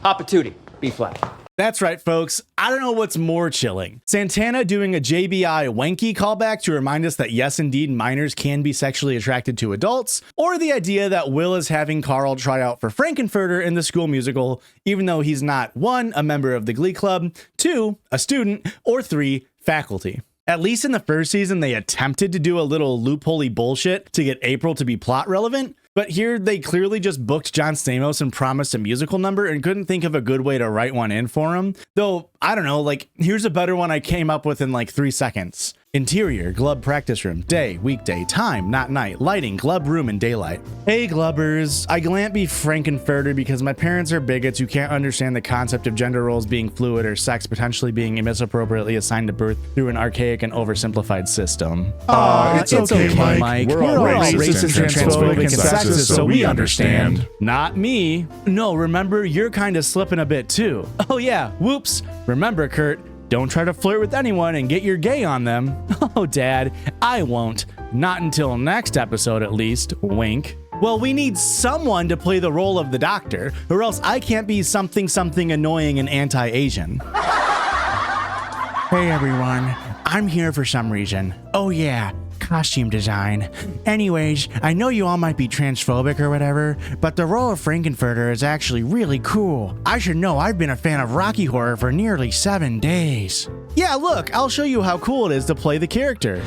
Hoppatootie, B flat. That's right, folks. I don't know what's more chilling. Santana doing a JBI wanky callback to remind us that yes, indeed, minors can be sexually attracted to adults, or the idea that Will is having Carl try out for Frankenfurter in the school musical, even though he's not 1, a member of the Glee Club, 2, a student, or 3, faculty. At least in the first season, they attempted to do a little loopholey bullshit to get April to be plot relevant, but here they clearly just booked John Stamos and promised a musical number and couldn't think of a good way to write one in for him. Though, I don't know, like, here's a better one I came up with in like 3 seconds. Interior, Glub practice room, day, weekday, time, not night, lighting, Glub room and daylight. Hey Glubbers, I can't be Frankenfurter because my parents are bigots who can't understand the concept of gender roles being fluid or sex potentially being misappropriately assigned to birth through an archaic and oversimplified system. It's okay, Mike. We're all racist and transphobic and sexist, so we understand. Not me. No, remember, you're kind of slipping a bit too. Oh yeah, whoops. Remember, Kurt, don't try to flirt with anyone and get your gay on them. Oh, Dad, I won't. Not until next episode, at least. Wink. Well, we need someone to play the role of the doctor, or else I can't be something annoying and anti-Asian. Hey, everyone. I'm here for some reason. Oh, yeah. Costume design. Anyways, I know you all might be transphobic or whatever, but the role of Frankenfurter is actually really cool. I should know I've been a fan of Rocky Horror for nearly 7 days. Yeah, look, I'll show you how cool it is to play the character.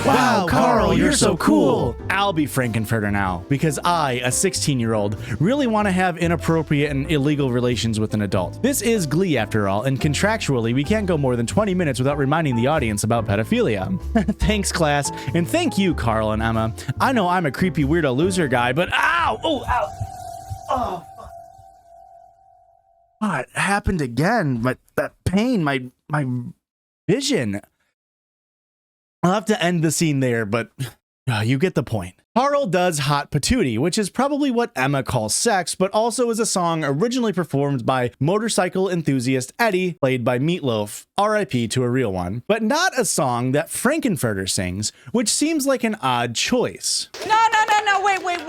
Wow, Carl, you're so cool. I'll be Frankenfurter now, because I, a 16-year-old, really want to have inappropriate and illegal relations with an adult. This is Glee, after all, and contractually, we can't go more than 20 minutes without reminding the audience about pedophilia. Thanks, class, and thank you, Carl and Emma. I know I'm a creepy weirdo loser guy, but ow! Oh, ow! Oh, fuck. Oh, it happened again. That pain, my vision. I'll have to end the scene there, but you get the point. Carl does Hot Patootie, which is probably what Emma calls sex, but also is a song originally performed by motorcycle enthusiast Eddie, played by Meatloaf, RIP to a real one, but not a song that Frankenfurter sings, which seems like an odd choice. No,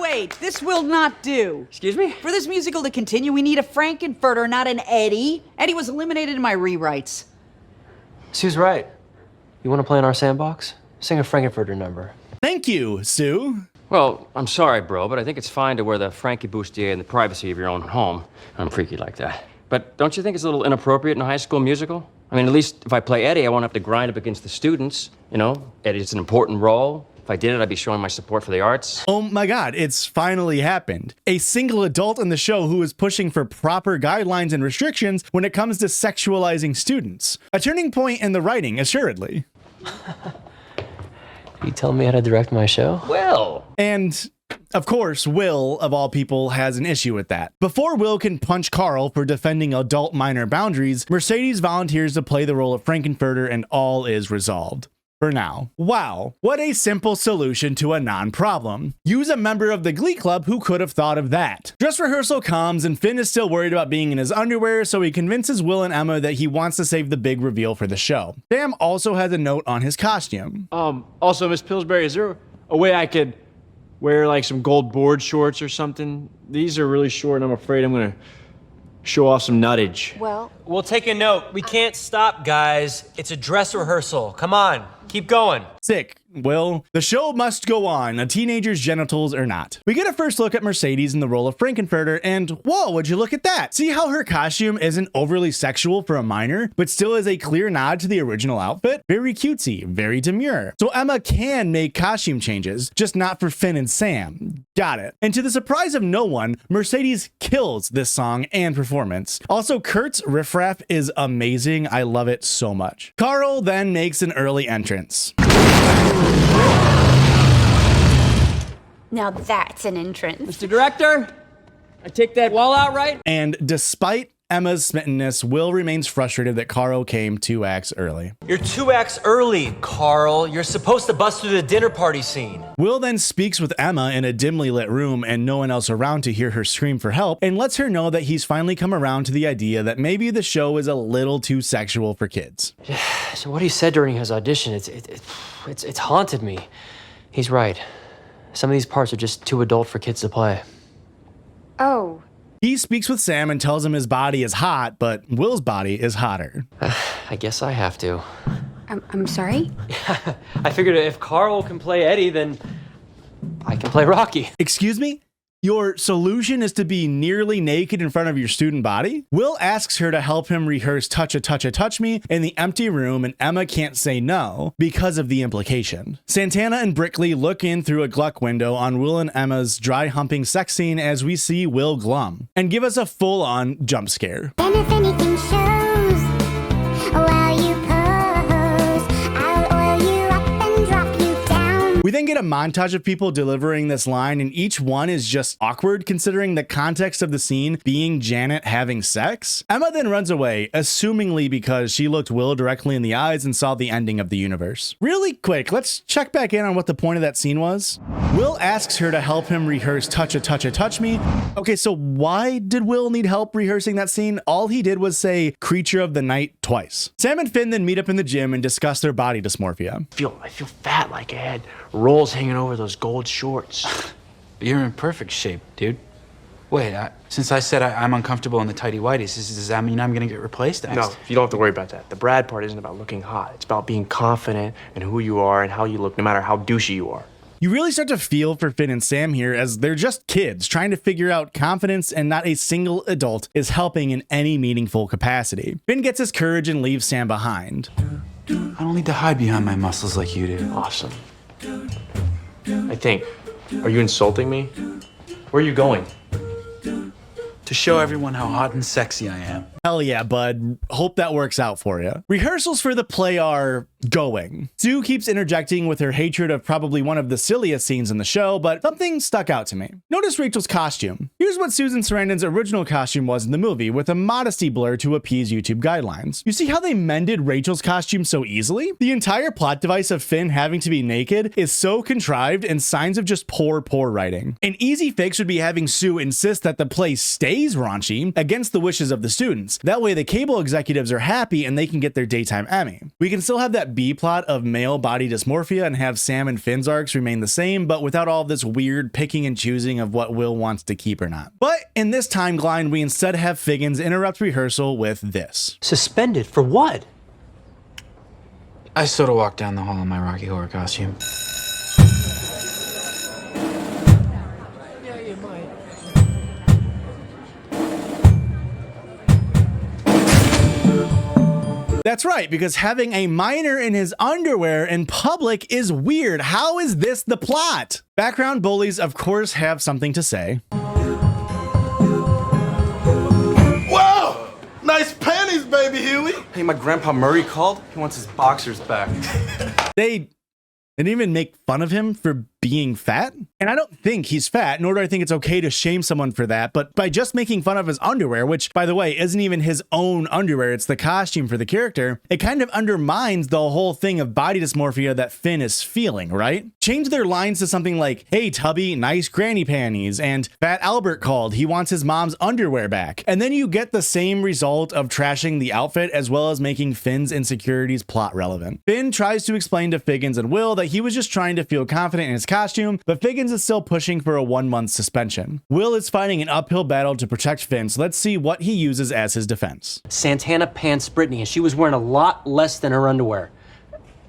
wait. This will not do. Excuse me? For this musical to continue, we need a Frankenfurter, not an Eddie. Eddie was eliminated in my rewrites. Sue's right. You want to play in our sandbox? Sing a Frankenfurter number. Thank you, Sue. Well, I'm sorry, bro, but I think it's fine to wear the Frankie bustier in the privacy of your own home. I'm freaky like that. But don't you think it's a little inappropriate in a high school musical? I mean, at least if I play Eddie, I won't have to grind up against the students. You know, Eddie's an important role. If I did it, I'd be showing my support for the arts. Oh my God, it's finally happened. A single adult in the show who is pushing for proper guidelines and restrictions when it comes to sexualizing students. A turning point in the writing, assuredly. You tell me how to direct my show? Well. And of course, Will, of all people, has an issue with that. Before Will can punch Carl for defending adult minor boundaries, Mercedes volunteers to play the role of Frankenfurter and all is resolved. for now. Wow, what a simple solution to a non-problem. Use a member of the Glee Club who could have thought of that. Dress rehearsal comes and Finn is still worried about being in his underwear, so he convinces Will and Emma that he wants to save the big reveal for the show. Sam also has a note on his costume. Also, Miss Pillsbury, is there a way I could wear like some gold board shorts or something? These are really short and I'm afraid I'm gonna show off some nuttage. Well, We'll take a note. We can't stop, guys. It's a dress rehearsal. Come on, keep going. Sick. Will, the show must go on, a teenager's genitals or not. We get a first look at Mercedes in the role of Frankenfurter, and whoa, would you look at that? See how her costume isn't overly sexual for a minor, but still is a clear nod to the original outfit? Very cutesy, very demure. So Emma can make costume changes, just not for Finn and Sam. Got it. And to the surprise of no one, Mercedes kills this song and performance. Also, Kurt's riffraff is amazing. I love it so much. Carl then makes an early entrance. Now that's an entrance. Mr. Director, I take that wall out right? And despite Emma's smittenness, Will remains frustrated that Carl came 2 acts early. You're 2 acts early, Carl. You're supposed to bust through the dinner party scene. Will then speaks with Emma in a dimly lit room and no one else around to hear her scream for help, and lets her know that he's finally come around to the idea that maybe the show is a little too sexual for kids. So what he said during his audition, it's haunted me. He's right. Some of these parts are just too adult for kids to play. Oh. He speaks with Sam and tells him his body is hot, but Will's body is hotter. I guess I have to. I'm sorry? I figured if Carl can play Eddie, then I can play Rocky. Excuse me? Your solution is to be nearly naked in front of your student body? Will asks her to help him rehearse Touch a Touch a Touch Me in the empty room, and Emma can't say no because of the implication. Santana and Brickley look in through a Gluck window on Will and Emma's dry humping sex scene as we see Will glum and give us a full-on jump scare. And if anything shows while you pose, I'll oil you up and drop you down. We then get a montage of people delivering this line, and each one is just awkward considering the context of the scene being Janet having sex. Emma then runs away, assumingly because she looked Will directly in the eyes and saw the ending of the universe. Really quick, let's check back in on what the point of that scene was. Will asks her to help him rehearse Touch a Touch a Touch Me. Okay, so why did Will need help rehearsing that scene? All he did was say Creature of the Night twice. Sam and Finn then meet up in the gym and discuss their body dysmorphia. I feel fat, like I had rolls hanging over those gold shorts. You're in perfect shape, dude. Wait, since I said I'm uncomfortable in the tighty whities, does that mean I'm gonna get replaced next? No, you don't have to worry about that. The Brad part isn't about looking hot. It's about being confident in who you are and how you look, no matter how douchey you are. You really start to feel for Finn and Sam here as they're just kids trying to figure out confidence, and not a single adult is helping in any meaningful capacity. Finn gets his courage and leaves Sam behind. I don't need to hide behind my muscles like you do. Awesome. I think. Are you insulting me? Where are you going? To show everyone how hot and sexy I am. Hell yeah, bud. Hope that works out for you. Rehearsals for the play are going. Sue keeps interjecting with her hatred of probably one of the silliest scenes in the show, but something stuck out to me. Notice Rachel's costume. Here's what Susan Sarandon's original costume was in the movie, with a modesty blur to appease YouTube guidelines. You see how they mended Rachel's costume so easily? The entire plot device of Finn having to be naked is so contrived and signs of just poor writing. An easy fix would be having Sue insist that the play stays raunchy against the wishes of the students. That way the cable executives are happy and they can get their daytime Emmy. We can still have that B plot of male body dysmorphia and have Sam and Finn's arcs remain the same, but without all this weird picking and choosing of what Will wants to keep or not. But in this timeline, we instead have Figgins interrupt rehearsal with this. Suspended for what? I sort of walked down the hall in my Rocky Horror costume. That's right, because having a minor in his underwear in public is weird. How is this the plot? Background bullies, of course, have something to say. Whoa! Nice panties, baby Huey! Hey, my grandpa Murray called. He wants his boxers back. They didn't even make fun of him for being fat. And I don't think he's fat, nor do I think it's okay to shame someone for that, but by just making fun of his underwear, which, by the way, isn't even his own underwear, it's the costume for the character, it kind of undermines the whole thing of body dysmorphia that Finn is feeling, right? Change their lines to something like, hey Tubby, nice granny panties, and Fat Albert called, he wants his mom's underwear back. And then you get the same result of trashing the outfit as well as making Finn's insecurities plot relevant. Finn tries to explain to Figgins and Will that he was just trying to feel confident in his costume, but Figgins is still pushing for a 1-month suspension. Will is fighting an uphill battle to protect Finn, so let's see what he uses as his defense. Santana pants Britney, and she was wearing a lot less than her underwear.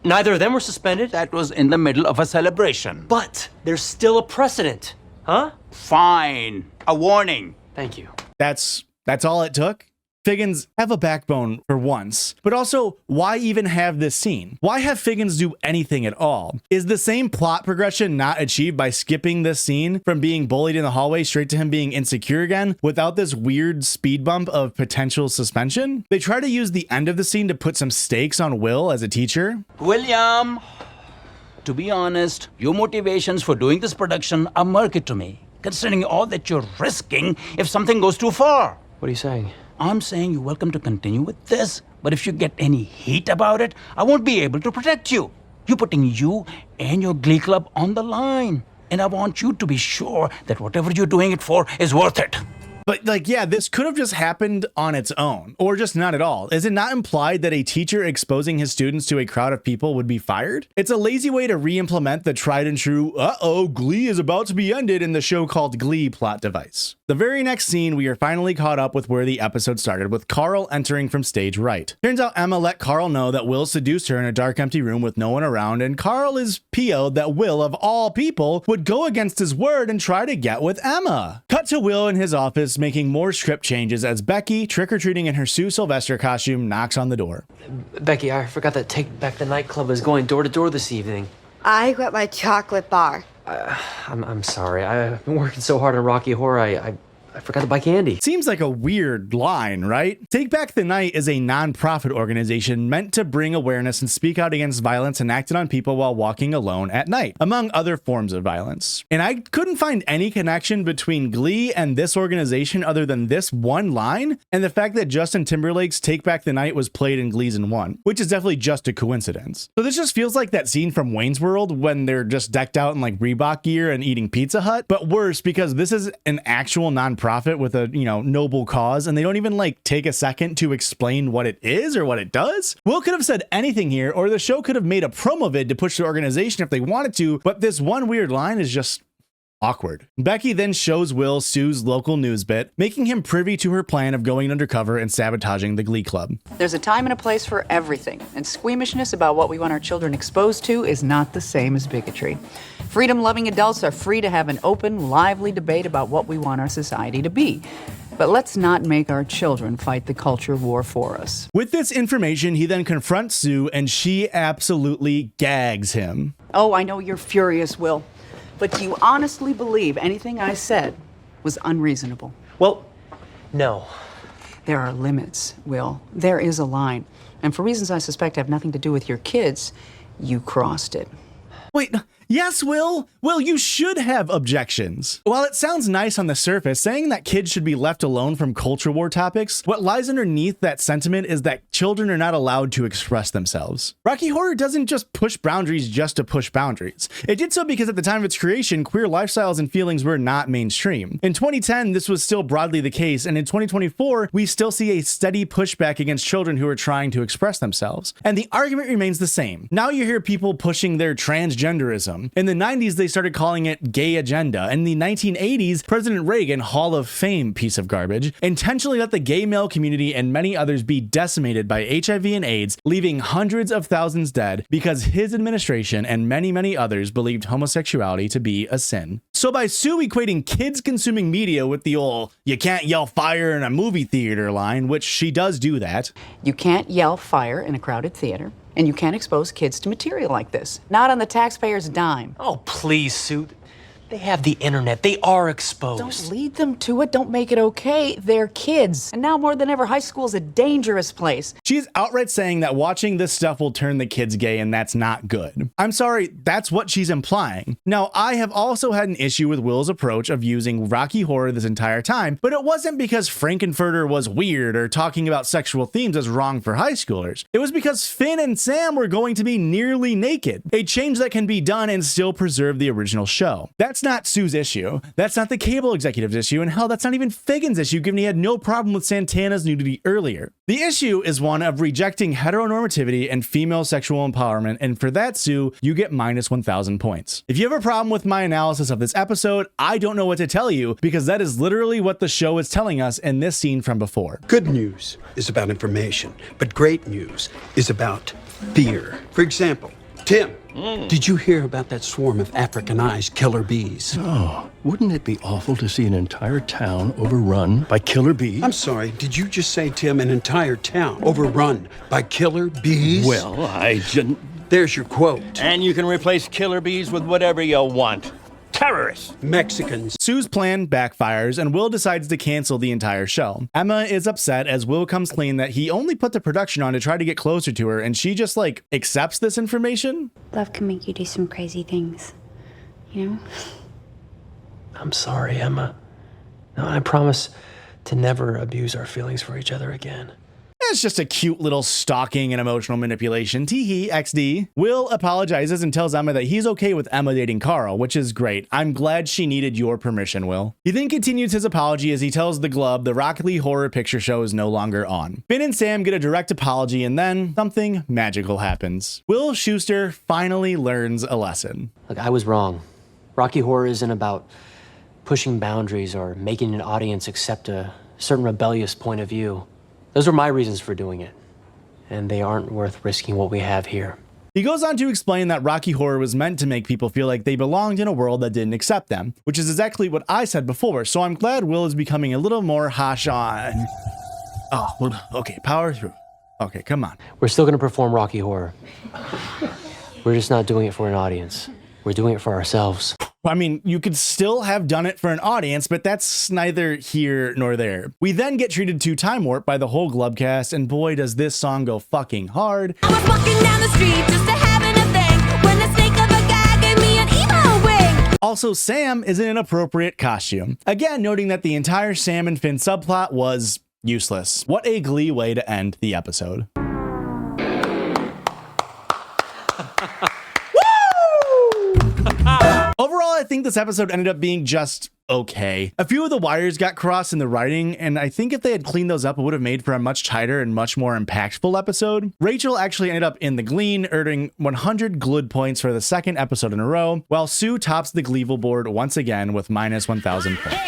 Neither of them were suspended. That was in the middle of a celebration. But there's still a precedent, huh? Fine. A warning. Thank you. That's all it took? Figgins, have a backbone for once. But also, why even have this scene? Why have Figgins do anything at all? Is the same plot progression not achieved by skipping this scene from being bullied in the hallway straight to him being insecure again without this weird speed bump of potential suspension? They try to use the end of the scene to put some stakes on Will as a teacher. William, to be honest, your motivations for doing this production are murky to me, considering all that you're risking if something goes too far. What are you saying? I'm saying you're welcome to continue with this, but if you get any heat about it, I won't be able to protect you. You're putting you and your Glee Club on the line, and I want you to be sure that whatever you're doing it for is worth it. But like, yeah, this could have just happened on its own, or just not at all. Is it not implied that a teacher exposing his students to a crowd of people would be fired? It's a lazy way to re-implement the tried and true, Glee is about to be ended in the show called Glee plot device. The very next scene, we are finally caught up with where the episode started, with Carl entering from stage right. Turns out Emma let Carl know that Will seduced her in a dark, empty room with no one around, and Carl is PO'd that Will, of all people, would go against his word and try to get with Emma. Cut to Will in his office making more script changes as Becky, trick-or-treating in her Sue Sylvester costume, knocks on the door. Becky, I forgot that Take Back the Nightclub is going door to door this evening. I got my chocolate bar. I'm sorry. I've been working so hard on Rocky Horror, I forgot to buy candy. Seems like a weird line, right? Take Back the Night is a non-profit organization meant to bring awareness and speak out against violence enacted on people while walking alone at night, among other forms of violence. And I couldn't find any connection between Glee and this organization other than this one line, and the fact that Justin Timberlake's Take Back the Night was played in Gleason 1, which is definitely just a coincidence. So this just feels like that scene from Wayne's World when they're just decked out in like Reebok gear and eating Pizza Hut, but worse because this is an actual non-profit with a, noble cause, and they don't even like take a second to explain what it is or what it does. Will could have said anything here, or the show could have made a promo vid to push the organization if they wanted to, but this one weird line is just awkward. Becky then shows Will Sue's local news bit, making him privy to her plan of going undercover and sabotaging the Glee Club. There's a time and a place for everything, and squeamishness about what we want our children exposed to is not the same as bigotry. Freedom-loving adults are free to have an open, lively debate about what we want our society to be. But let's not make our children fight the culture war for us. With this information, he then confronts Sue, and she absolutely gags him. Oh, I know you're furious, Will. But do you honestly believe anything I said was unreasonable? Well, no. There are limits, Will. There is a line. And for reasons I suspect have nothing to do with your kids, you crossed it. Wait, yes, Will? Will, you should have objections. While it sounds nice on the surface, saying that kids should be left alone from culture war topics, what lies underneath that sentiment is that children are not allowed to express themselves. Rocky Horror doesn't just push boundaries just to push boundaries. It did so because at the time of its creation, queer lifestyles and feelings were not mainstream. In 2010, this was still broadly the case, and in 2024, we still see a steady pushback against children who are trying to express themselves. And the argument remains the same. Now you hear people pushing their transgenderism. In the 90s, they started calling it gay agenda. In the 1980s, President Reagan, Hall of Fame piece of garbage, intentionally let the gay male community and many others be decimated by HIV and AIDS, leaving hundreds of thousands dead because his administration and many, many others believed homosexuality to be a sin. So by Sue equating kids consuming media with the old, you can't yell fire in a movie theater line, which she does do that. You can't yell fire in a crowded theater, and you can't expose kids to material like this. Not on the taxpayer's dime. Oh, please, Sue. They have the internet. They are exposed. Don't lead them to it. Don't make it okay. They're kids. And now more than ever, high school's a dangerous place. She's outright saying that watching this stuff will turn the kids gay and that's not good. I'm sorry, that's what she's implying. Now, I have also had an issue with Will's approach of using Rocky Horror this entire time, but it wasn't because Frankenfurter was weird or talking about sexual themes as wrong for high schoolers. It was because Finn and Sam were going to be nearly naked, a change that can be done and still preserve the original show. That's not Sue's issue. That's not the cable executive's issue, and hell, that's not even Figgins' issue, given he had no problem with Santana's nudity earlier. The issue is one of rejecting heteronormativity and female sexual empowerment, and for that, Sue, you get minus 1,000 points. If you have a problem with my analysis of this episode, I don't know what to tell you, because that is literally what the show is telling us in this scene from before. Good news is about information, but great news is about fear. For example, Tim, did you hear about that swarm of Africanized killer bees? Oh, wouldn't it be awful to see an entire town overrun by killer bees? I'm sorry, did you just say, Tim, an entire town overrun by killer bees? Well, I didn't. There's your quote. And you can replace killer bees with whatever you want. Terrorists. Mexicans. Sue's plan backfires and Will decides to cancel the entire show. Emma is upset as Will comes clean that he only put the production on to try to get closer to her, and she just like accepts this information. Love can make you do some crazy things, you know? I'm sorry, Emma. No, I promise to never abuse our feelings for each other again. It's just a cute little stalking and emotional manipulation. Teehee, XD. Will apologizes and tells Emma that he's okay with Emma dating Carl, which is great. I'm glad she needed your permission, Will. He then continues his apology as he tells the Glub the Rocket League Horror Picture Show is no longer on. Finn and Sam get a direct apology, and then something magical happens. Will Schuster finally learns a lesson. Look, I was wrong. Rocky Horror isn't about pushing boundaries or making an audience accept a certain rebellious point of view. Those were my reasons for doing it, and they aren't worth risking what we have here. He goes on to explain that Rocky Horror was meant to make people feel like they belonged in a world that didn't accept them, which is exactly what I said before, so I'm glad Will is becoming a little more harsh on... Oh, okay, power through. Okay, come on. We're still gonna perform Rocky Horror. We're just not doing it for an audience. We're doing it for ourselves. I mean, you could still have done it for an audience, but that's neither here nor there. We then get treated to Time Warp by the whole Glubcast, and boy, does this song go fucking hard. I was walking down the street just to having a thing when the snake of a guy gave me an emo wing. Also, Sam is in an appropriate costume. Again, noting that the entire Sam and Finn subplot was useless. What a Glee way to end the episode. Overall, I think this episode ended up being just okay. A few of the wires got crossed in the writing, and I think if they had cleaned those up, it would have made for a much tighter and much more impactful episode. Rachael actually ended up in the Gleen, earning 100 gl-ood points for the second episode in a row, while Sue tops the GLEE-VIL board once again with minus 1,000 points.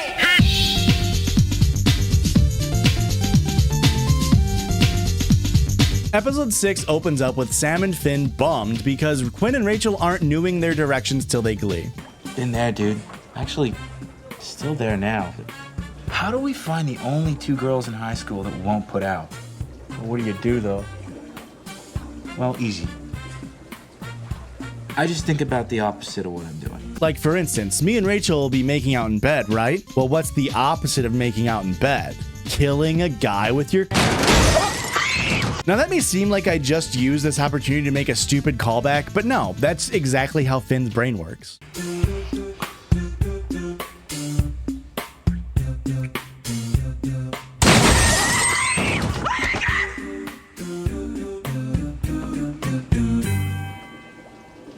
Episode 6 opens up with Sam and Finn bummed because Quinn and Rachael aren't knowing their directions till they Glee. Been there, dude. Actually, still there now. How do we find the only two girls in high school that won't put out? Well, what do you do, though? Well, easy. I just think about the opposite of what I'm doing. Like, for instance, me and Rachael will be making out in bed, right? Well, what's the opposite of making out in bed? Killing a guy with your... Now, that may seem like I just used this opportunity to make a stupid callback, but no, that's exactly how Finn's brain works.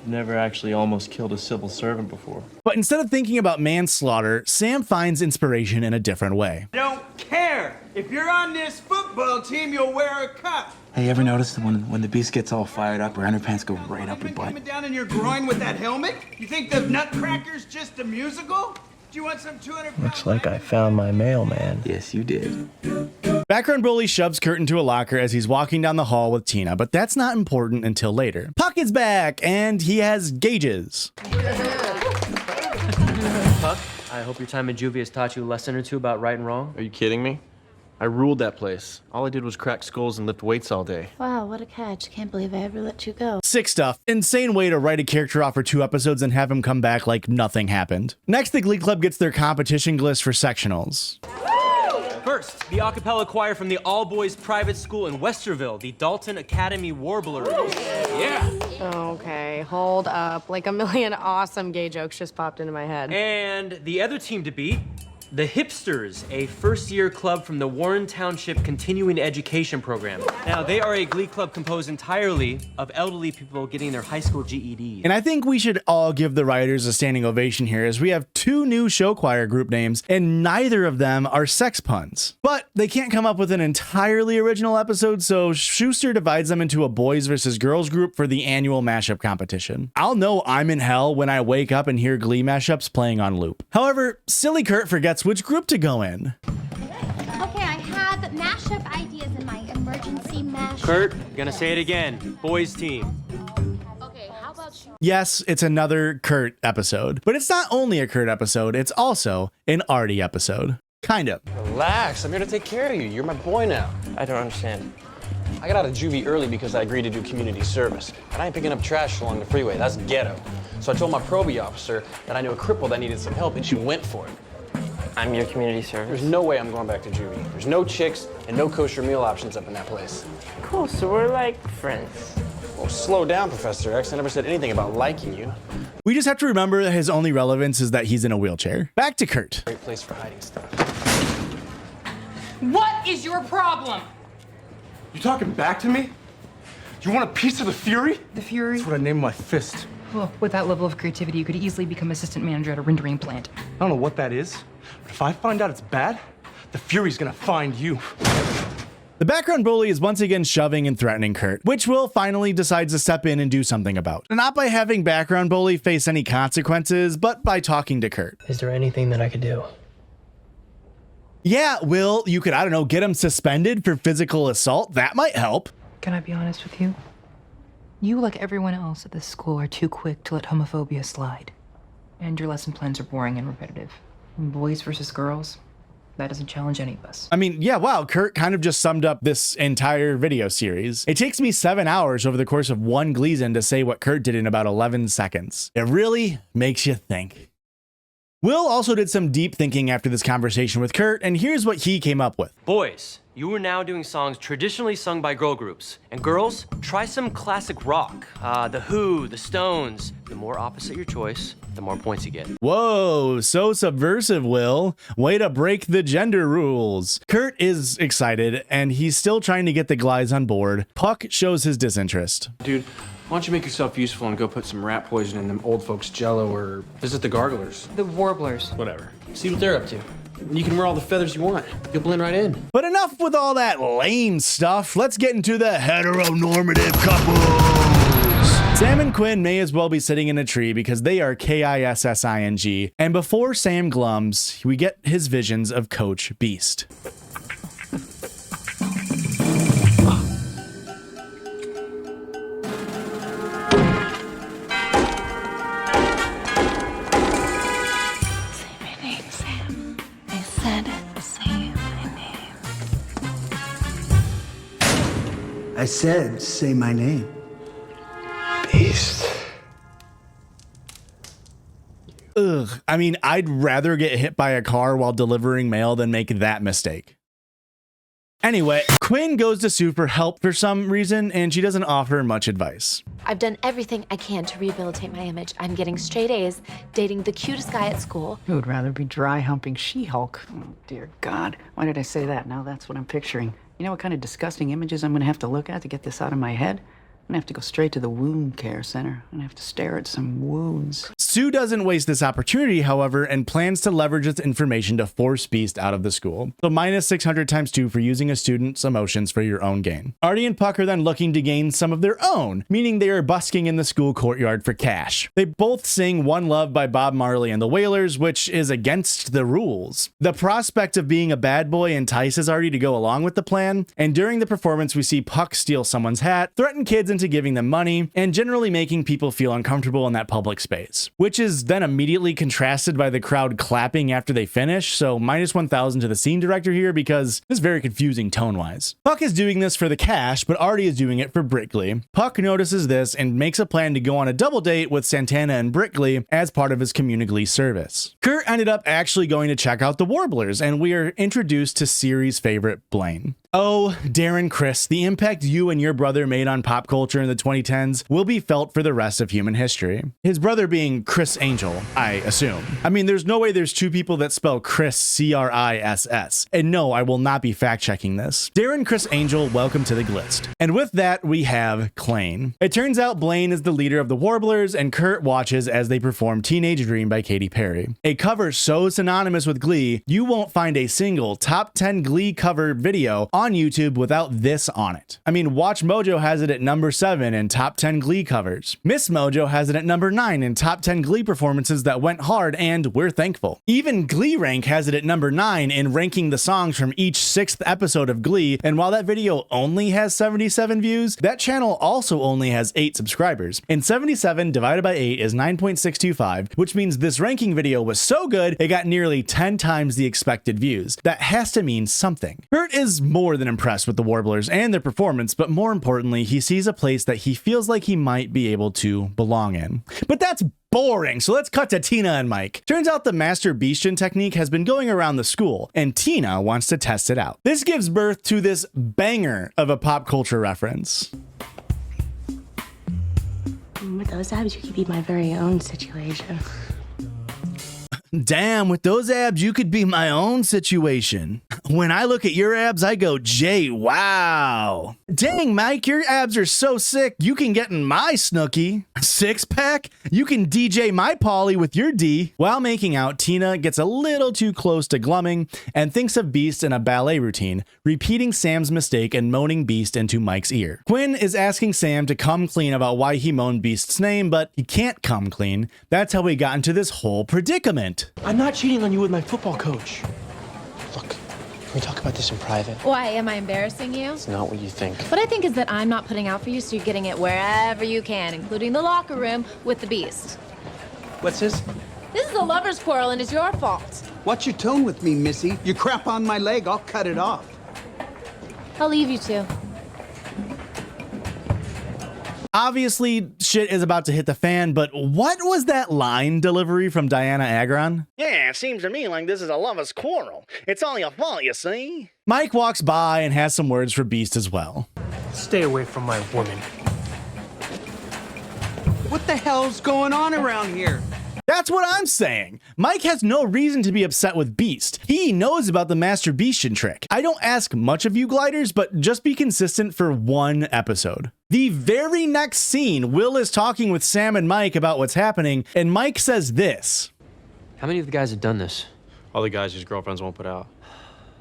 Never actually almost killed a civil servant before. But instead of thinking about manslaughter, Sam finds inspiration in a different way. Don't care. If you're on this football team, you'll wear a cup. Hey, you ever noticed that when the beast gets all fired up, her underpants go right up her butt? Coming down in your groin with that helmet? You think the Nutcracker's just a musical? Do you want some 200? Looks like I found my mailman. Yes, you did. Background bully shoves Kurt into a locker as he's walking down the hall with Tina, but that's not important until later. Puck is back, and he has gauges. Puck, I hope your time in juvie has taught you a lesson or two about right and wrong. Are you kidding me? I ruled that place. All I did was crack skulls and lift weights all day. Wow, what a catch. Can't believe I ever let you go. Sick stuff. Insane way to write a character off for 2 episodes and have him come back like nothing happened. Next, the Glee Club gets their competition list for sectionals. First, the a cappella choir from the all-boys private school in Westerville, the Dalton Academy Warblers. Yeah. Okay, hold up. Like a million awesome gay jokes just popped into my head. And the other team to beat, the Hipsters, a first-year club from the Warren Township Continuing Education Program. Now, they are a glee club composed entirely of elderly people getting their high school GEDs. And I think we should all give the writers a standing ovation here, as we have 2 new show choir group names, and neither of them are sex puns. But they can't come up with an entirely original episode, so Schuster divides them into a boys versus girls group for the annual mashup competition. I'll know I'm in hell when I wake up and hear Glee mashups playing on loop. However, silly Kurt forgets which group to go in. Okay, I have mashup ideas in my emergency mashup. Kurt, gonna say it again. Boys team. Okay, how about you? Yes, it's another Kurt episode, but it's not only a Kurt episode, it's also an Artie episode. Kind of. Relax, I'm here to take care of you. You're my boy now. I don't understand. I got out of juvie early because I agreed to do community service. And I ain't picking up trash along the freeway. That's ghetto. So I told my probie officer that I knew a cripple that needed some help, and she went for it. I'm your community service. There's no way I'm going back to juvie. There's no chicks and no kosher meal options up in that place. Cool, so we're like friends. Well, slow down, Professor X. I never said anything about liking you. We just have to remember that his only relevance is that he's in a wheelchair. Back to Kurt. Great place for hiding stuff. What is your problem? You talking back to me? You want a piece of the Fury? The Fury? That's what I named my fist. Well, with that level of creativity, you could easily become assistant manager at a rendering plant. I don't know what that is, but if I find out it's bad, the Fury's gonna find you. The background bully is once again shoving and threatening Kurt, which Will finally decides to step in and do something about. Not by having background bully face any consequences, but by talking to Kurt. Is there anything that I could do? Yeah, Will, you could, I don't know, get him suspended for physical assault. That might help. Can I be honest with you? You, like everyone else at this school, are too quick to let homophobia slide. And your lesson plans are boring and repetitive. Boys versus girls, that doesn't challenge any of us. I mean, yeah, wow, Kurt kind of just summed up this entire video series. It takes me 7 hours over the course of one Gleason to say what Kurt did in about 11 seconds. It really makes you think. Will also did some deep thinking after this conversation with Kurt, and here's what he came up with. Boys, you are now doing songs traditionally sung by girl groups. And girls, try some classic rock. The Who, the Stones. The more opposite your choice, the more points you get. Whoa, so subversive, Will. Way to break the gender rules. Kurt is excited, and he's still trying to get the Glies on board. Puck shows his disinterest. Dude, why don't you make yourself useful and go put some rat poison in them old folks' jello or visit the garglers? The Warblers. Whatever. See what they're up to. You can wear all the feathers you want. You'll blend right in. But enough with all that lame stuff. Let's get into the heteronormative couples. Sam and Quinn may as well be sitting in a tree because they are KISSING. And before Sam glums, we get his visions of Coach Beast. I said, say my name. Beast. Ugh, I mean, I'd rather get hit by a car while delivering mail than make that mistake. Anyway, Quinn goes to Sue for help for some reason, and she doesn't offer much advice. I've done everything I can to rehabilitate my image. I'm getting straight A's, dating the cutest guy at school. Who would rather be dry humping She-Hulk? Oh, dear God. Why did I say that? Now that's what I'm picturing. You know what kind of disgusting images I'm gonna have to look at to get this out of my head? I'm gonna have to go straight to the wound care center. I'm gonna have to stare at some wounds. Sue doesn't waste this opportunity, however, and plans to leverage its information to force Beast out of the school. So minus 600 times 2 for using a student's emotions for your own gain. Artie and Puck are then looking to gain some of their own, meaning they are busking in the school courtyard for cash. They both sing One Love by Bob Marley and the Wailers, which is against the rules. The prospect of being a bad boy entices Artie to go along with the plan, and during the performance we see Puck steal someone's hat, threaten kids, and into giving them money and generally making people feel uncomfortable in that public space, which is then immediately contrasted by the crowd clapping after they finish, so minus 1,000 to the scene director here because it's very confusing tone-wise. Puck is doing this for the cash, but Artie is doing it for Brittany. Puck notices this and makes a plan to go on a double date with Santana and Brittany as part of his community service. Kurt ended up actually going to check out the Warblers, and we are introduced to series favorite Blaine. Oh, Darren Criss, the impact you and your brother made on pop culture in the 2010s will be felt for the rest of human history. His brother being Criss Angel, I assume. I mean, there's no way there's two people that spell Criss C-R-I-S-S. And no, I will not be fact-checking this. Darren Criss Angel, welcome to the Glist. And with that, we have Klaine. It turns out Blaine is the leader of the Warblers, and Kurt watches as they perform Teenage Dream by Katy Perry. A cover so synonymous with Glee, you won't find a single top 10 Glee cover video on YouTube without this on it. I mean, Watch Mojo has it at number 7 in top 10 Glee covers. Miss Mojo has it at number 9 in top 10 Glee performances that went hard, and we're thankful. Even Glee Rank has it at number 9 in ranking the songs from each 6th episode of Glee, and while that video only has 77 views, that channel also only has 8 subscribers. And 77 divided by 8 is 9.625, which means this ranking video was so good, it got nearly 10 times the expected views. That has to mean something. Furt is more than impressed with the Warblers and their performance, but more importantly, he sees a place that he feels like he might be able to belong in. But that's boring, so let's cut to Tina and Mike. Turns out the masturbation technique has been going around the school, and Tina wants to test it out. This gives birth to this banger of a pop culture reference. With those abs, you could be my very own situation. Damn, with those abs, you could be my own situation. When I look at your abs, I go, Jay, wow. Dang, Mike, your abs are so sick, you can get in my Snooki. Six pack? You can DJ my Polly with your D. While making out, Tina gets a little too close to glumming and thinks of Beast in a ballet routine, repeating Sam's mistake and moaning Beast into Mike's ear. Quinn is asking Sam to come clean about why he moaned Beast's name, but he can't come clean. That's how we got into this whole predicament. I'm not cheating on you with my football coach. Look, can we talk about this in private? Why, am I embarrassing you? It's not what you think. What I think is that I'm not putting out for you, so you're getting it wherever you can, including the locker room with the Beast. What's this? This is a lover's quarrel, and it's your fault. What's your tone with me, Missy? You crap on my leg, I'll cut it off. I'll leave you two. Obviously, shit is about to hit the fan, but what was that line delivery from Diana Agron? Yeah, it seems to me like this is a lover's quarrel. It's all your fault, you see. Mike walks by and has some words for Beast as well. Stay away from my woman. What the hell's going on around here? That's what I'm saying. Mike has no reason to be upset with Beast. He knows about the masturbation trick. I don't ask much of you gliders, but just be consistent for one episode. The very next scene, Will is talking with Sam and Mike about what's happening, and Mike says this. How many of the guys have done this? All the guys whose girlfriends won't put out.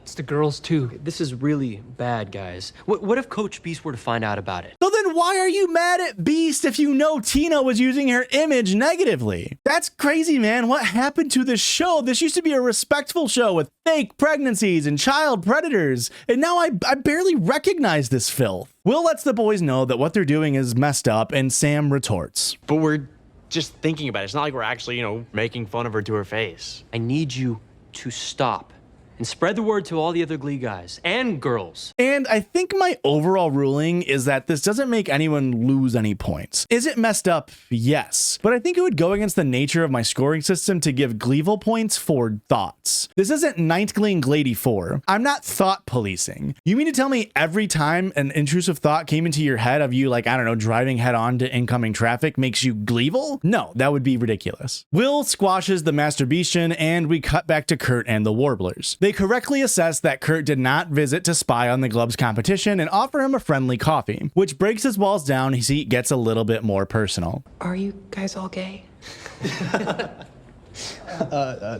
It's the girls, too. This is really bad, guys. What if Coach Beast were to find out about it? So then why are you mad at Beast if you know Tina was using her image negatively? That's crazy, man. What happened to this show? This used to be a respectful show with fake pregnancies and child predators, and now I barely recognize this filth. Will lets the boys know that what they're doing is messed up, and Sam retorts. But we're just thinking about it. It's not like we're actually, making fun of her to her face. I need you to stop. And spread the word to all the other Glee guys and girls. And I think my overall ruling is that this doesn't make anyone lose any points. Is it messed up? Yes. But I think it would go against the nature of my scoring system to give GLEE-VIL points for thoughts. This isn't Ninth Glee and Glee 4. I'm not thought policing. You mean to tell me every time an intrusive thought came into your head of you, like, I don't know, driving head on to incoming traffic makes you GLEE-VIL? No, that would be ridiculous. Will squashes the masturbation, and we cut back to Kurt and the Warblers. They correctly assess that Kurt did not visit to spy on the Glub's competition and offer him a friendly coffee, which breaks his walls down as he gets a little bit more personal. Are you guys all gay?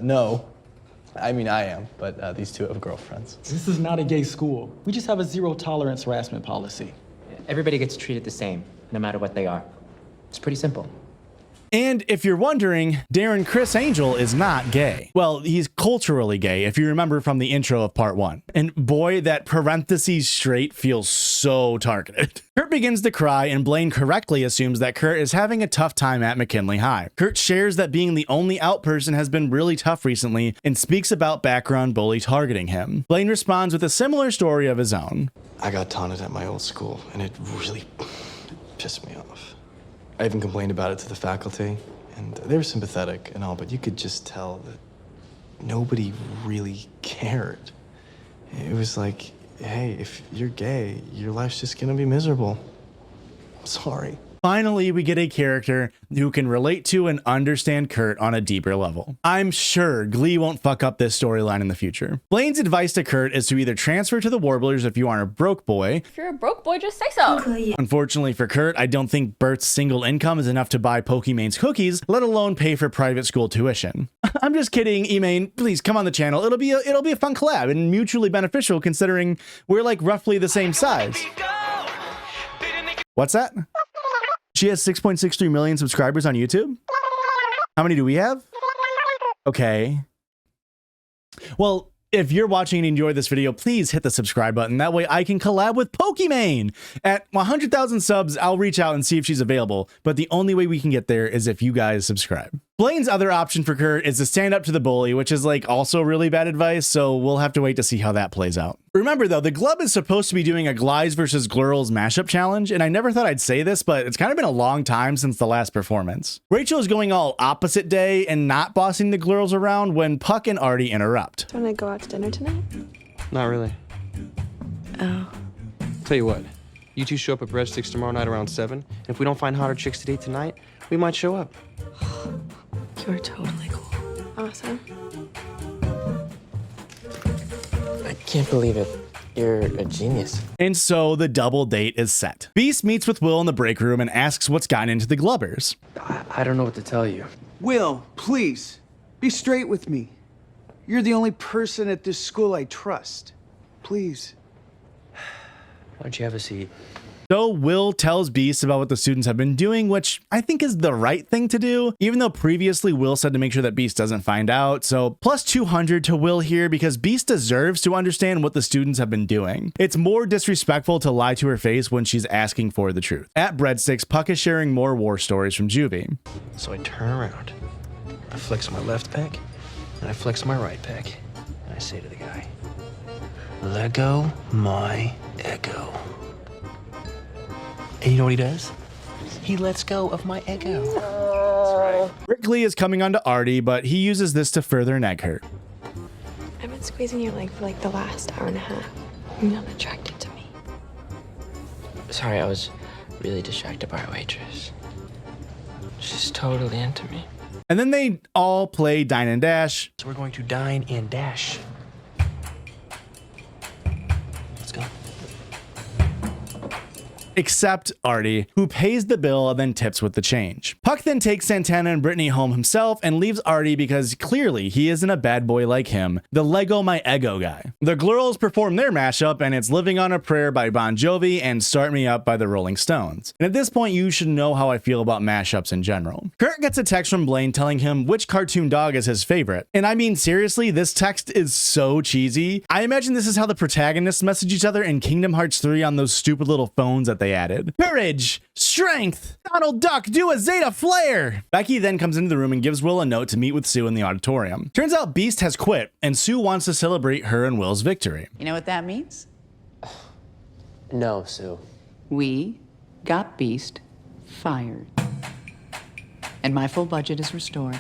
No. I mean, I am, but these two have girlfriends. This is not a gay school. We just have a zero-tolerance harassment policy. Everybody gets treated the same, no matter what they are. It's pretty simple. And if you're wondering, Darren Criss Angel is not gay. Well, he's culturally gay, if you remember from the intro of part 1. And boy, that parentheses straight feels so targeted. Kurt begins to cry, and Blaine correctly assumes that Kurt is having a tough time at McKinley High. Kurt shares that being the only out person has been really tough recently and speaks about background bully targeting him. Blaine responds with a similar story of his own. I got taunted at my old school, and it really pissed me off. I even complained about it to the faculty, and they were sympathetic and all, but you could just tell that nobody really cared. It was like, hey, if you're gay, your life's just gonna be miserable. I'm sorry. Finally, we get a character who can relate to and understand Kurt on a deeper level. I'm sure Glee won't fuck up this storyline in the future. Blaine's advice to Kurt is to either transfer to the Warblers if you aren't a broke boy. If you're a broke boy, just say so. Unfortunately for Kurt, I don't think Bert's single income is enough to buy Pokemon's cookies, let alone pay for private school tuition. I'm just kidding, Emain. Please come on the channel. It'll be a fun collab and mutually beneficial considering we're like roughly the same size. What's that? She has 6.63 million subscribers on YouTube. How many do we have? Okay. Well, if you're watching and enjoy this video, please hit the subscribe button. That way I can collab with Pokimane. At 100,000 subs, I'll reach out and see if she's available. But the only way we can get there is if you guys subscribe. Blaine's other option for Kurt is to stand up to the bully, which is like also really bad advice. So we'll have to wait to see how that plays out. Remember though, the Glub is supposed to be doing a Glies versus Glurls mashup challenge. And I never thought I'd say this, but it's kind of been a long time since the last performance. Rachael is going all opposite day and not bossing the Glurls around when Puck and Artie interrupt. Do you want to go out to dinner tonight? Not really. Oh. Tell you what, you two show up at Breadsticks tomorrow night around 7. And if we don't find hotter chicks to date tonight, we might show up. You're totally cool. Awesome. I can't believe it. You're a genius. And so the double date is set. Beast meets with Will in the break room and asks what's gotten into the Glubbers. I don't know what to tell you. Will, please, be straight with me. You're the only person at this school I trust. Please. Why don't you have a seat? So Will tells Beast about what the students have been doing, which I think is the right thing to do, even though previously Will said to make sure that Beast doesn't find out. So plus 200 to Will here because Beast deserves to understand what the students have been doing. It's more disrespectful to lie to her face when she's asking for the truth. At Breadsticks, Puck is sharing more war stories from Juvie. So I turn around, I flex my left pec, and I flex my right pec, and I say to the guy, let go my ego. And you know what he does? He lets go of my ego. Oh. Rick Glee is coming on to Artie, but he uses this to further nag her. I've been squeezing your leg for like the last hour and a half. You're not attracted to me. Sorry, I was really distracted by our waitress. She's totally into me. And then they all play Dine and Dash. So we're going to dine and dash. Let's go. Except Artie, who pays the bill and then tips with the change. Puck then takes Santana and Brittany home himself and leaves Artie because clearly he isn't a bad boy like him, the Lego My Ego guy. The Glurls perform their mashup and it's Living on a Prayer by Bon Jovi and Start Me Up by the Rolling Stones. And at this point you should know how I feel about mashups in general. Kurt gets a text from Blaine telling him which cartoon dog is his favorite. And I mean seriously, this text is so cheesy. I imagine this is how the protagonists message each other in Kingdom Hearts 3 on those stupid little phones that they added. Courage, strength, Donald Duck, do a Zeta Flare. Becky then comes into the room and gives Will a note to meet with Sue in the auditorium. Turns out Beast has quit and Sue wants to celebrate her and Will's victory. You know what that means? No, Sue. We got Beast fired. And my full budget is restored.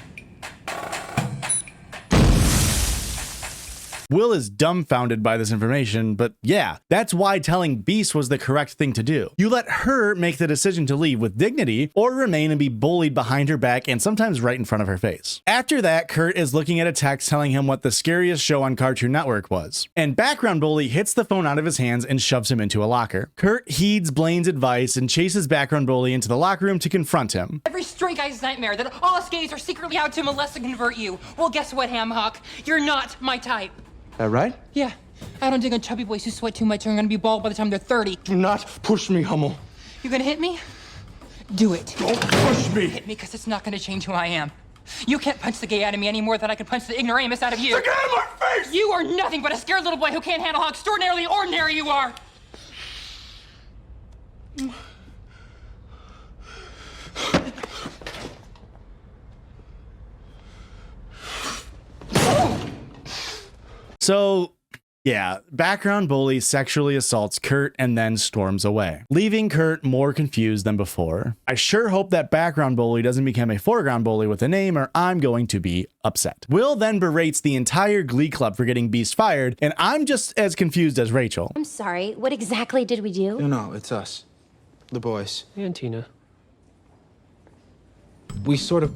Will is dumbfounded by this information, but yeah, that's why telling Beast was the correct thing to do. You let her make the decision to leave with dignity or remain and be bullied behind her back and sometimes right in front of her face. After that, Kurt is looking at a text telling him what the scariest show on Cartoon Network was. And background bully hits the phone out of his hands and shoves him into a locker. Kurt heeds Blaine's advice and chases background bully into the locker room to confront him. Every straight guy's nightmare that all us gays are secretly out to molest and convert you. Well, guess what, Hamhock? You're not my type. That right? Yeah. I don't dig on chubby boys who sweat too much and are gonna be bald by the time they're 30. Do not push me, Hummel. You gonna hit me? Do it. Don't push me. Hit me, because it's not going to change who I am. You can't punch the gay out of me any more than I can punch the ignoramus out of you. Get out of my face! You are nothing but a scared little boy who can't handle how extraordinarily ordinary you are. So, yeah, background bully sexually assaults Kurt and then storms away, leaving Kurt more confused than before. I sure hope that background bully doesn't become a foreground bully with a name, or I'm going to be upset. Will then berates the entire Glee Club for getting Beast fired, and I'm just as confused as Rachael. I'm sorry, what exactly did we do? No, it's us. The boys. And Tina. We sort of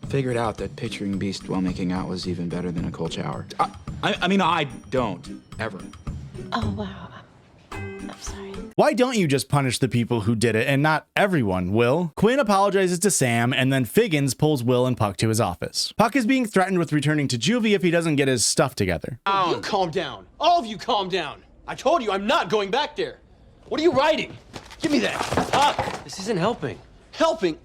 figured out that picturing Beast while making out was even better than a cold shower. I mean, I don't, ever. Oh, wow. I'm sorry. Why don't you just punish the people who did it and not everyone, Will? Quinn apologizes to Sam, and then Figgins pulls Will and Puck to his office. Puck is being threatened with returning to juvie if he doesn't get his stuff together. You calm down. All of you calm down. I told you I'm not going back there. What are you writing? Give me that. Puck! This isn't helping. Helping?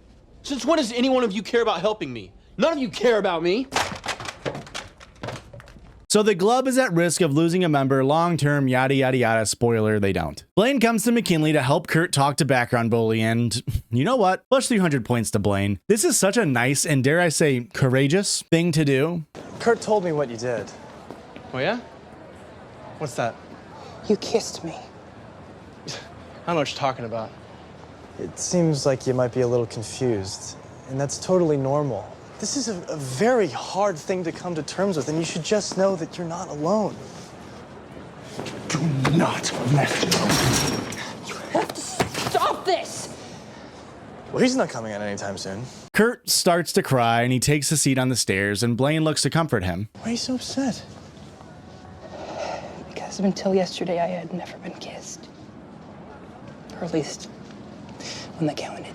Since when does any one of you care about helping me? None of you care about me. So the club is at risk of losing a member long-term, yada yada yada. Spoiler, they don't. Blaine comes to McKinley to help Kurt talk to background bully, and you know what? Plus 300 points to Blaine. This is such a nice and, dare I say, courageous thing to do. Kurt told me what you did. Oh, yeah? What's that? You kissed me. I don't know what you're talking about. It seems like you might be a little confused, and that's totally normal. This is a very hard thing to come to terms with, and you should just know that you're not alone. Do not let go. You have to stop this! Well, he's not coming in anytime soon. Kurt starts to cry, and he takes a seat on the stairs, and Blaine looks to comfort him. Why are you so upset? Because until yesterday, I had never been kissed. Or at least, when they counted.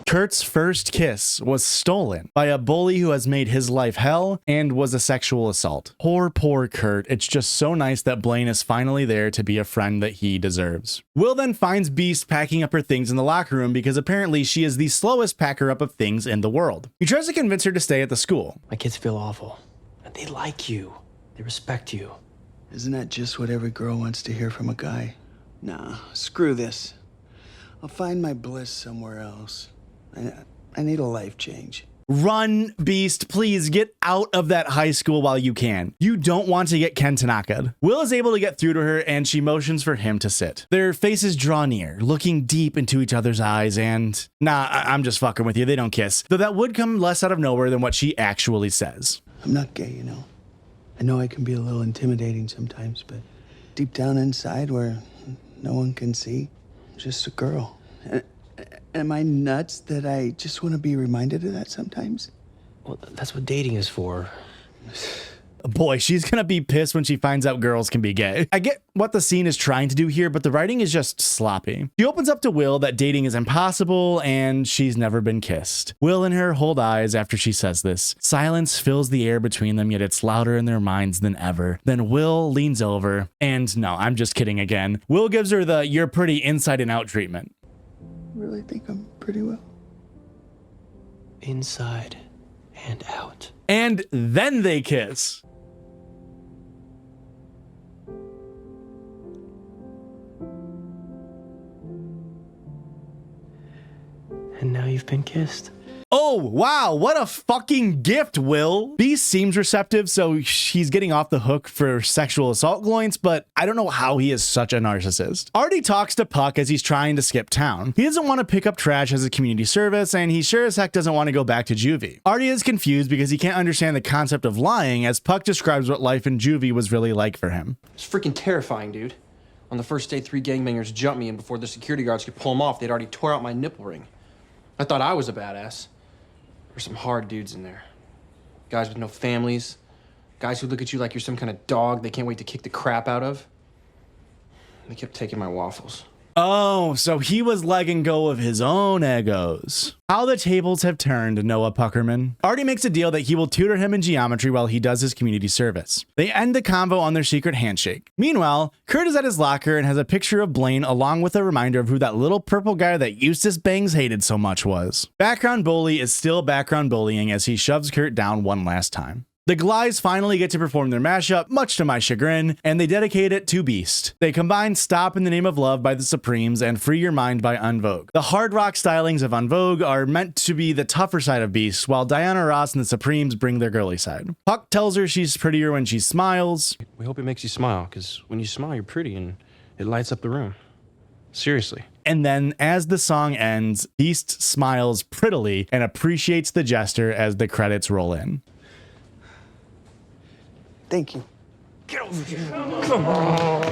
Kurt's first kiss was stolen by a bully who has made his life hell and was a sexual assault. Poor, poor Kurt. It's just so nice that Blaine is finally there to be a friend that he deserves. Will then finds Beast packing up her things in the locker room because apparently she is the slowest packer up of things in the world. He tries to convince her to stay at the school. My kids feel awful. They like you. They respect you. Isn't that just what every girl wants to hear from a guy? Nah, screw this. I'll find my bliss somewhere else. I need a life change. Run, Beast. Please get out of that high school while you can. You don't want to get Ken Tanaka'd. Will is able to get through to her, and she motions for him to sit. Their faces draw near, looking deep into each other's eyes, and nah, I'm just fucking with you. They don't kiss. Though that would come less out of nowhere than what she actually says. I'm not gay, you know. I know I can be a little intimidating sometimes, but deep down inside where no one can see, I'm just a girl. Am I nuts that I just want to be reminded of that sometimes? Well, that's what dating is for. Boy, she's gonna be pissed when she finds out girls can be gay. I get what the scene is trying to do here, but the writing is just sloppy. She opens up to Will that dating is impossible and she's never been kissed. Will and her hold eyes after she says this. Silence fills the air between them, yet it's louder in their minds than ever. Then Will leans over, and no, I'm just kidding again. Will gives her the "you're pretty inside and out" treatment. Really think I'm pretty well? Inside and out. And then they kiss. And now you've been kissed. Oh, wow, what a fucking gift, Will. Beast seems receptive, so he's getting off the hook for sexual assault Gloints, but I don't know how he is such a narcissist. Artie talks to Puck as he's trying to skip town. He doesn't want to pick up trash as a community service, and he sure as heck doesn't want to go back to juvie. Artie is confused because he can't understand the concept of lying as Puck describes what life in juvie was really like for him. It's freaking terrifying, dude. On the first day, 3 gangbangers jumped me, and before the security guards could pull them off, they'd already tore out my nipple ring. I thought I was a badass. There's some hard dudes in there. Guys with no families. Guys who look at you like you're some kind of dog they can't wait to kick the crap out of. They kept taking my waffles. Oh, so he was letting go of his own egos. How the tables have turned, Noah Puckerman. Artie makes a deal that he will tutor him in geometry while he does his community service. They end the convo on their secret handshake. Meanwhile, Kurt is at his locker and has a picture of Blaine along with a reminder of who that little purple guy that Eustace Bangs hated so much was. Background bully is still background bullying as he shoves Kurt down one last time. The Glees finally get to perform their mashup, much to my chagrin, and they dedicate it to Beast. They combine Stop in the Name of Love by the Supremes and Free Your Mind by En Vogue. The hard rock stylings of En Vogue are meant to be the tougher side of Beast, while Diana Ross and the Supremes bring their girly side. Puck tells her she's prettier when she smiles. We hope it makes you smile, because when you smile, you're pretty and it lights up the room. Seriously. And then, as the song ends, Beast smiles prettily and appreciates the gesture as the credits roll in. Thank you. Get over here. Come on.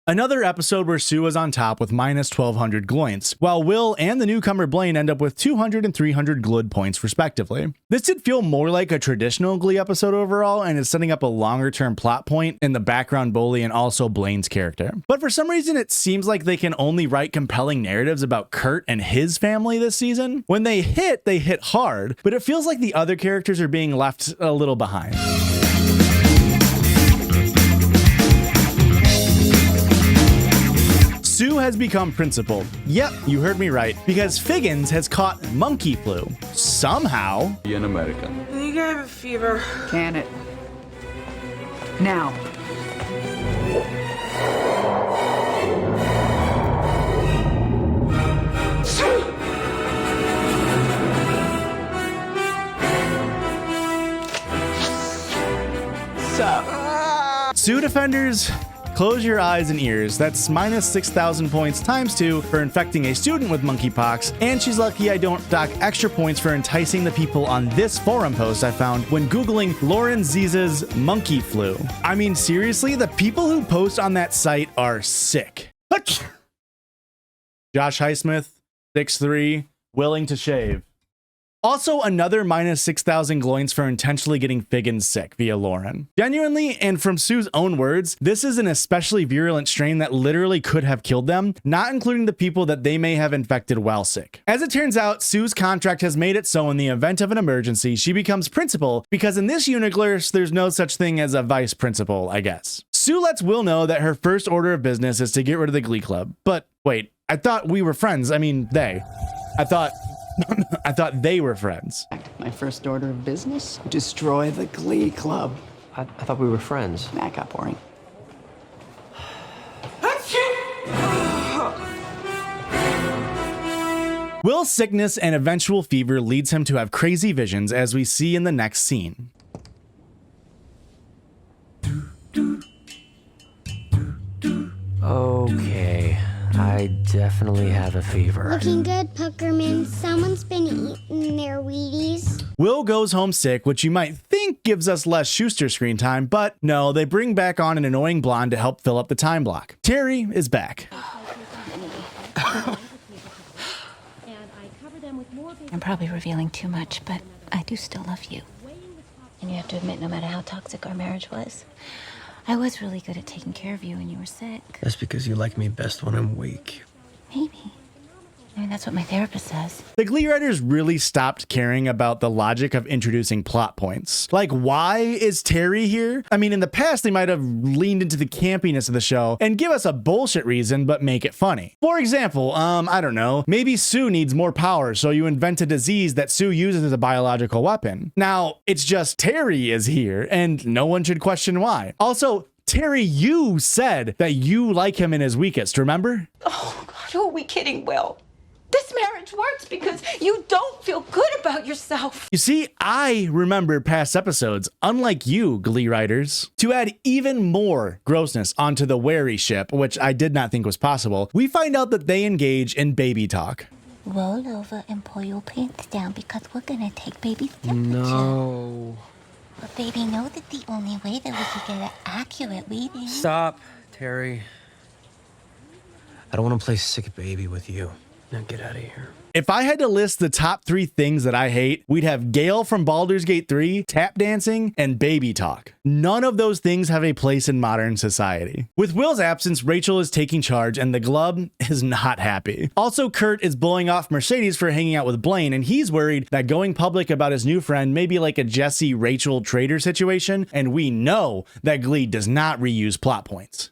Another episode where Sue is on top with minus 1,200 Gloints, while Will and the newcomer Blaine end up with 200 and 300 gl-ood points respectively. This did feel more like a traditional Glee episode overall, and is setting up a longer term plot point in the background bully and also Blaine's character. But for some reason it seems like they can only write compelling narratives about Kurt and his family this season. When they hit hard, but it feels like the other characters are being left a little behind. Sue has become principal. Yep, you heard me right, because Figgins has caught monkey flu. Somehow. Be an American. I think I have a fever. Can it? Now. Sue defenders, close your eyes and ears. That's minus 6,000 points times 2 for infecting a student with monkeypox, and she's lucky I don't dock extra points for enticing the people on this forum post I found when Googling Lauren Ziz's monkey flu. I mean, seriously, the people who post on that site are sick. Josh Highsmith, 6'3", willing to shave. Also, another minus 6,000 Gloints for intentionally getting Figgins sick via Lauren. Genuinely, and from Sue's own words, this is an especially virulent strain that literally could have killed them, not including the people that they may have infected while sick. As it turns out, Sue's contract has made it so in the event of an emergency, she becomes principal, because in this universe, there's no such thing as a vice principal, I guess. Sue lets Will know that her first order of business is to get rid of the Glee Club. But wait, I thought we were friends. I mean, they. I thought they were friends. My first order of business? Destroy the Glee Club. I thought we were friends. That got boring. Will's sickness and eventual fever leads him to have crazy visions, as we see in the next scene. Okay, I definitely have a fever. Looking good, Puckerman. Someone's been eating their Wheaties. Will goes home sick, which you might think gives us less Schuster screen time, but no, they bring back on an annoying blonde to help fill up the time block. Terry is back. I'm probably revealing too much, but I do still love you. And you have to admit, no matter how toxic our marriage was, I was really good at taking care of you when you were sick. That's because you like me best when I'm weak. Maybe. I mean, that's what my therapist says. The Glee writers really stopped caring about the logic of introducing plot points. Like, why is Terry here? I mean, in the past, they might have leaned into the campiness of the show and give us a bullshit reason, but make it funny. For example, I don't know, maybe Sue needs more power, so you invent a disease that Sue uses as a biological weapon. Now, it's just Terry is here, and no one should question why. Also, Terry, you said that you like him in his weakest, remember? Oh, God, who are we kidding, Will? This marriage works because you don't feel good about yourself. You see, I remember past episodes, unlike you, Glee writers. To add even more grossness onto the wary ship, which I did not think was possible, we find out that they engage in baby talk. Roll over and pull your pants down because we're gonna take baby's temperature. No. But baby, know that the only way that we could get an accurate reading. Stop, Terry. I don't want to play sick baby with you. Now get out of here. If I had to list the top 3 things that I hate, we'd have Gale from Baldur's Gate 3, tap dancing, and baby talk. None of those things have a place in modern society. With Will's absence, Rachael is taking charge and the Glub is not happy. Also, Kurt is blowing off Mercedes for hanging out with Blaine, and he's worried that going public about his new friend may be like a Jesse-Rachel traitor situation, and we know that Glee does not reuse plot points.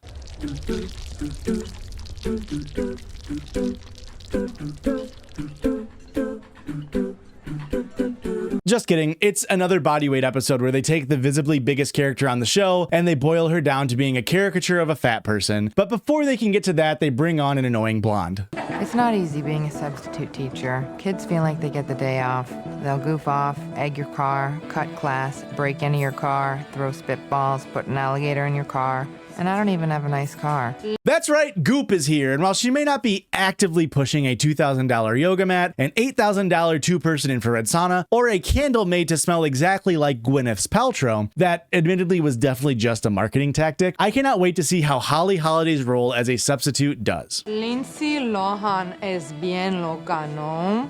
Just kidding, it's another bodyweight episode where they take the visibly biggest character on the show and they boil her down to being a caricature of a fat person. But before they can get to that, they bring on an annoying blonde. It's not easy being a substitute teacher. Kids feel like they get the day off. They'll goof off, egg your car, cut class, break into your car, throw spitballs, put an alligator in your car. And I don't even have a nice car. That's right, Goop is here, and while she may not be actively pushing a $2,000 yoga mat, an $8,000 two-person infrared sauna, or a candle made to smell exactly like Gwyneth Paltrow, that admittedly was definitely just a marketing tactic, I cannot wait to see how Holly Holliday's role as a substitute does. Lindsay Lohan es bien loca, ¿no?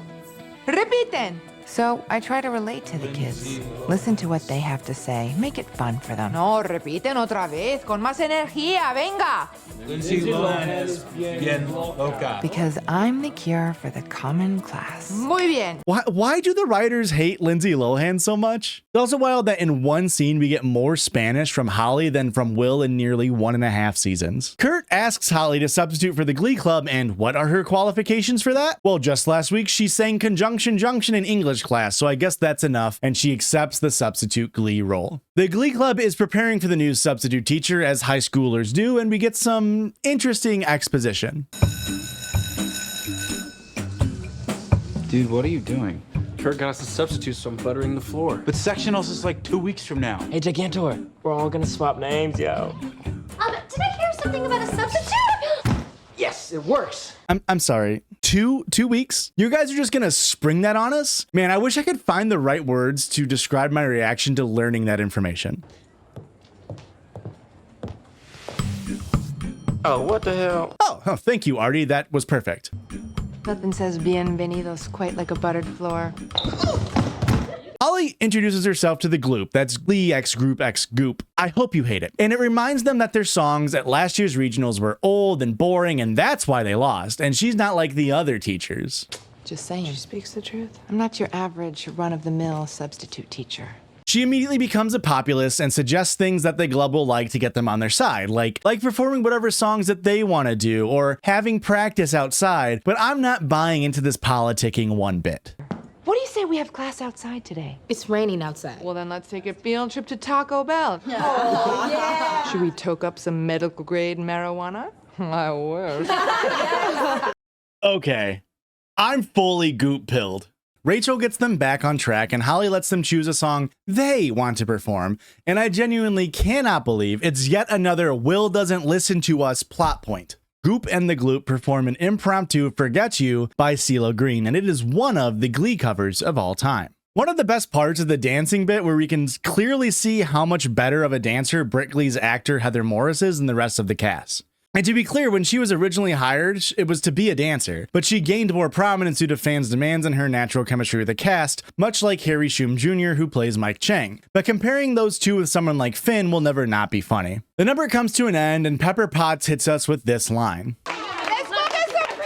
Repiten! So I try to relate to the kids. Listen to what they have to say. Make it fun for them. No, repiten otra vez, con más energía, venga! Lindsay Lohan es bien loca. Because I'm the cure for the common class. Muy bien. Why do the writers hate Lindsay Lohan so much? It's also wild that in one scene we get more Spanish from Holly than from Will in nearly 1.5 seasons. Kurt asks Holly to substitute for the Glee Club, and what are her qualifications for that? Well, just last week she sang Conjunction Junction in English class, so I guess that's enough, and she accepts the substitute Glee role. The Glee Club is preparing for the new substitute teacher, as high schoolers do, and we get some interesting exposition. Dude, what are you doing? Kurt got us a substitute, so I'm buttering the floor. But sectionals is like 2 weeks from now. Hey, Gigantor, we're all gonna swap names, yo. Did I hear something about a substitute? Yes, it works. I'm sorry. Two weeks? You guys are just gonna spring that on us? Man, I wish I could find the right words to describe my reaction to learning that information. Oh, what the hell? Oh, thank you, Artie. That was perfect. Nothing says bienvenidos quite like a buttered floor. Holly introduces herself to the Gloop, that's Glee X Group X Goop. I hope you hate it. And it reminds them that their songs at last year's regionals were old and boring, and that's why they lost. And she's not like the other teachers. Just saying. She speaks the truth. I'm not your average run-of-the-mill substitute teacher. She immediately becomes a populist and suggests things that the Glub will like to get them on their side, like performing whatever songs that they want to do or having practice outside, but I'm not buying into this politicking one bit. What do you say we have class outside today? It's raining outside. Well, then let's take a field trip to Taco Bell. Oh, yeah. Should we toke up some medical grade marijuana? I wish. Okay, I'm fully Goop pilled. Rachael gets them back on track, and Holly lets them choose a song they want to perform, and I genuinely cannot believe it's yet another Will doesn't listen to us plot point. Goop and the Gloop perform an impromptu Forget You by CeeLo Green, and it is one of the Glee covers of all time. One of the best parts is the dancing bit, where we can clearly see how much better of a dancer Britt Glee's actor Heather Morris is than the rest of the cast. And to be clear, when she was originally hired, it was to be a dancer, but she gained more prominence due to fans' demands and her natural chemistry with the cast, much like Harry Shum Jr., who plays Mike Chang. But comparing those two with someone like Finn will never not be funny. The number comes to an end, and Pepper Potts hits us with this line. Let's go get some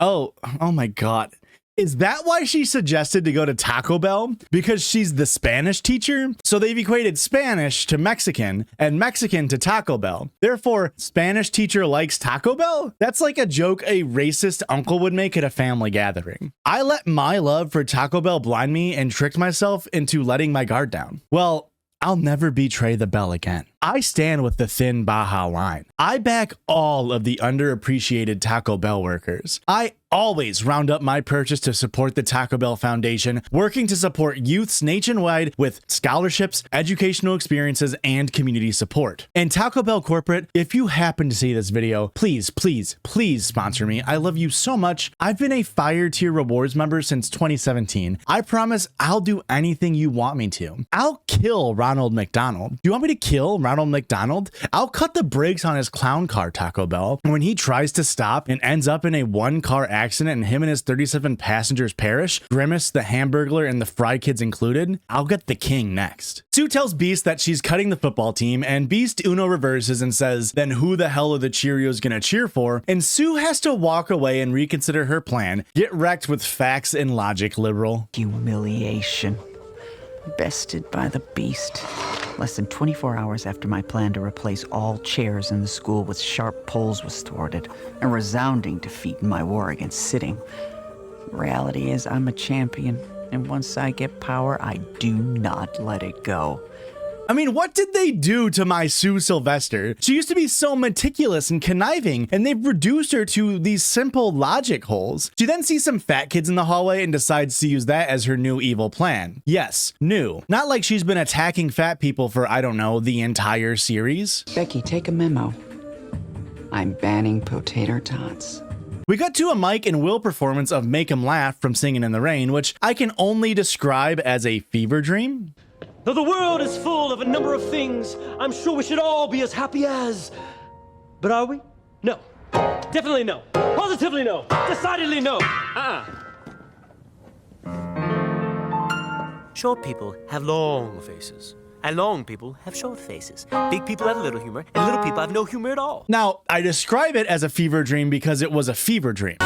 tacos! Oh my God. Is that why she suggested to go to Taco Bell? Because she's the Spanish teacher? So they've equated Spanish to Mexican and Mexican to Taco Bell. Therefore, Spanish teacher likes Taco Bell? That's like a joke a racist uncle would make at a family gathering. I let my love for Taco Bell blind me and tricked myself into letting my guard down. Well, I'll never betray the bell again. I stand with the thin Baja line. I back all of the underappreciated Taco Bell workers. I always round up my purchase to support the Taco Bell Foundation, working to support youths nationwide with scholarships, educational experiences, and community support. And Taco Bell Corporate, if you happen to see this video, please, please, please sponsor me. I love you so much. I've been a Fire Tier Rewards member since 2017. I promise I'll do anything you want me to. I'll kill Ronald McDonald. Do you want me to kill Ronald Ronald McDonald, I'll cut the brakes on his clown car Taco Bell. And when he tries to stop and ends up in a one-car accident and him and his 37 passengers perish, Grimace, the Hamburglar, and the Fry Kids included, I'll get the king next. Sue tells Beast that she's cutting the football team, and Beast Uno reverses and says, then who the hell are the Cheerios gonna cheer for? And Sue has to walk away and reconsider her plan. Get wrecked with facts and logic, liberal. Humiliation. Bested by the Beast. Less than 24 hours after my plan to replace all chairs in the school with sharp poles was thwarted, a resounding defeat in my war against sitting. Reality is, I'm a champion, and once I get power, I do not let it go. I mean, what did they do to my Sue Sylvester? She used to be so meticulous and conniving, and they've reduced her to these simple logic holes. She then sees some fat kids in the hallway and decides to use that as her new evil plan. Yes, new. Not like she's been attacking fat people for, I don't know, the entire series. Becky, take a memo. I'm banning potato tots. We cut to a Mike and Will performance of Make 'Em Laugh from Singin' in the Rain, which I can only describe as a fever dream. Though the world is full of a number of things, I'm sure we should all be as happy as. But are we? No. Definitely no. Positively no. Decidedly no. Short people have long faces, and long people have short faces. Big people have little humor, and little people have no humor at all. Now, I describe it as a fever dream because it was a fever dream.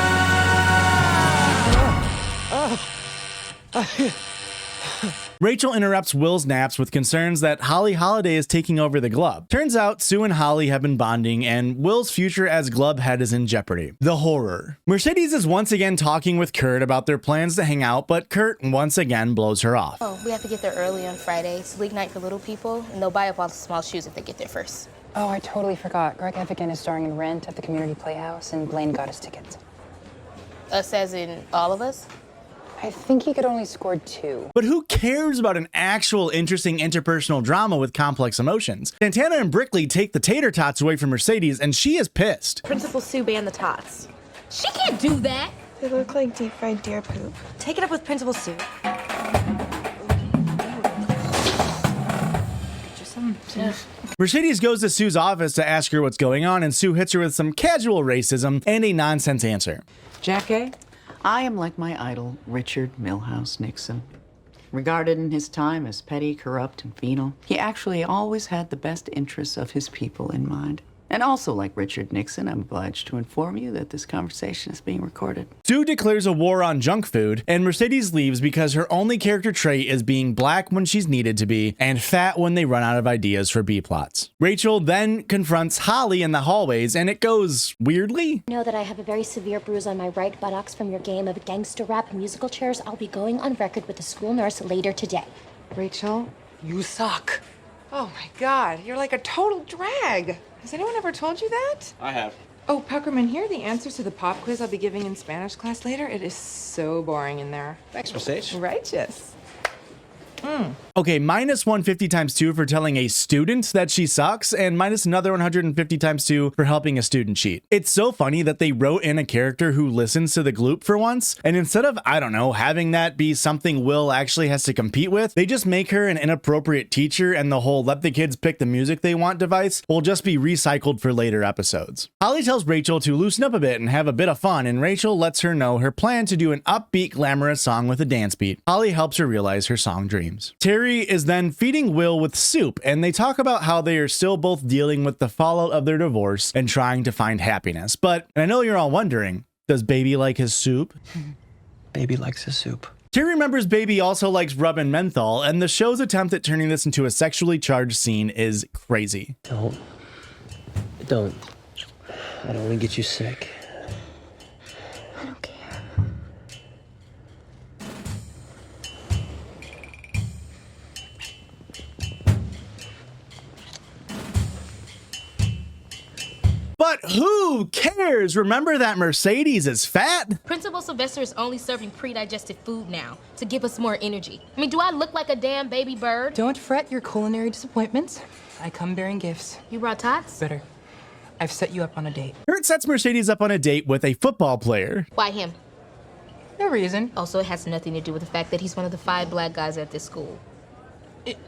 Rachael interrupts Will's naps with concerns that Holly Holiday is taking over the Glub. Turns out Sue and Holly have been bonding, and Will's future as Glub head is in jeopardy. The horror. Mercedes is once again talking with Kurt about their plans to hang out, but Kurt once again blows her off. Oh, we have to get there early on Friday. It's league night for little people, and they'll buy up all the small shoes if they get there first. Oh, I totally forgot. Greg Effigan is starring in Rent at the Community Playhouse, and Blaine got us tickets. Us as in all of us? I think he could only score 2. But who cares about an actual interesting interpersonal drama with complex emotions? Santana and Brickley take the tater tots away from Mercedes, and she is pissed. Principal Sue banned the tots. She can't do that. They look like deep fried deer poop. Take it up with Principal Sue. Mercedes goes to Sue's office to ask her what's going on, and Sue hits her with some casual racism and a nonsense answer. Jackie, I am like my idol, Richard Milhouse Nixon. Regarded in his time as petty, corrupt, and venal, he actually always had the best interests of his people in mind. And also, like Richard Nixon, I'm obliged to inform you that this conversation is being recorded. Sue declares a war on junk food, and Mercedes leaves because her only character trait is being black when she's needed to be, and fat when they run out of ideas for B-plots. Rachael then confronts Holly in the hallways, and it goes weirdly. Know that I have a very severe bruise on my right buttocks from your game of gangster rap musical chairs. I'll be going on record with the school nurse later today. Rachel, you suck. Oh my God, you're like a total drag. Has anyone ever told you that? I have. Oh, Puckerman, here are the answers to the pop quiz I'll be giving in Spanish class later. It is so boring in there. Thanks, Mercedes. Righteous. Okay, minus 150 times 2 for telling a student that she sucks, and minus another 150 times 2 for helping a student cheat. It's so funny that they wrote in a character who listens to the gloop for once, and instead of, I don't know, having that be something Will actually has to compete with, they just make her an inappropriate teacher, and the whole let the kids pick the music they want device will just be recycled for later episodes. Holly tells Rachael to loosen up a bit and have a bit of fun, and Rachael lets her know her plan to do an upbeat, glamorous song with a dance beat. Holly helps her realize her song dreams. Terry is then feeding Will with soup, and they talk about how they are still both dealing with the fallout of their divorce and trying to find happiness. But, and I know you're all wondering, does Baby like his soup? Baby likes his soup. Terry remembers Baby also likes rubbing menthol, and the show's attempt at turning this into a sexually charged scene is crazy. Don't. I don't want to get you sick. I don't care. But who cares? Remember that Mercedes is fat? Principal Sylvester is only serving pre-digested food now to give us more energy. I mean, do I look like a damn baby bird? Don't fret your culinary disappointments. I come bearing gifts. You brought tots? Better. I've set you up on a date. Kurt sets Mercedes up on a date with a football player. Why him? No reason. Also, it has nothing to do with the fact that he's one of the 5 black guys at this school.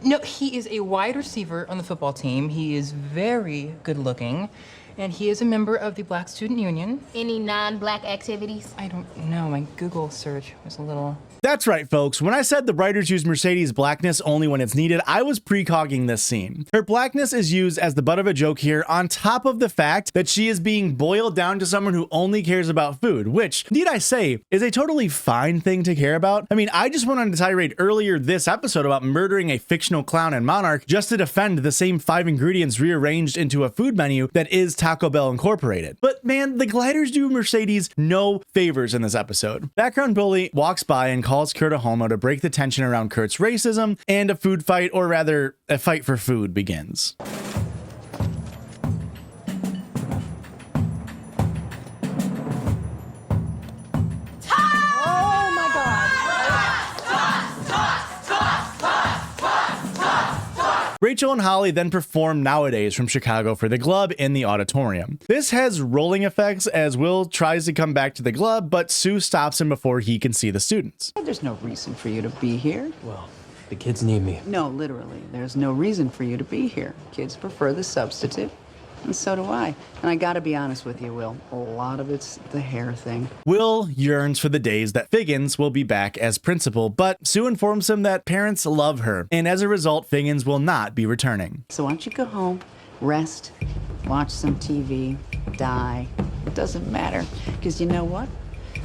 No, he is a wide receiver on the football team. He is very good looking, and he is a member of the Black Student Union. Any non-black activities? I don't know. My Google search was a little... That's right, folks. When I said the writers use Mercedes' blackness only when it's needed, I was precogging this scene. Her blackness is used as the butt of a joke here, on top of the fact that she is being boiled down to someone who only cares about food, which, need I say, is a totally fine thing to care about. I mean, I just went on a tirade earlier this episode about murdering a fictional clown and monarch just to defend the same 5 ingredients rearranged into a food menu that is Taco Bell Incorporated. But man, the gliders do Mercedes no favors in this episode. Background bully walks by and calls Kurt a homo to break the tension around Kurt's racism, and a food fight, or rather, a fight for food begins. Rachael and Holly then perform Nowadays from Chicago for the Glub in the auditorium. This has rolling effects as Will tries to come back to the Glub, but Sue stops him before he can see the students. There's no reason for you to be here. Well, the kids need me. No, literally. There's no reason for you to be here. Kids prefer the substitute. And so do I. And I gotta be honest with you, Will. A lot of it's the hair thing. Will yearns for the days that Figgins will be back as principal, but Sue informs him that parents love her, and as a result, Figgins will not be returning. So why don't you go home, rest, watch some TV, die. It doesn't matter. Because you know what?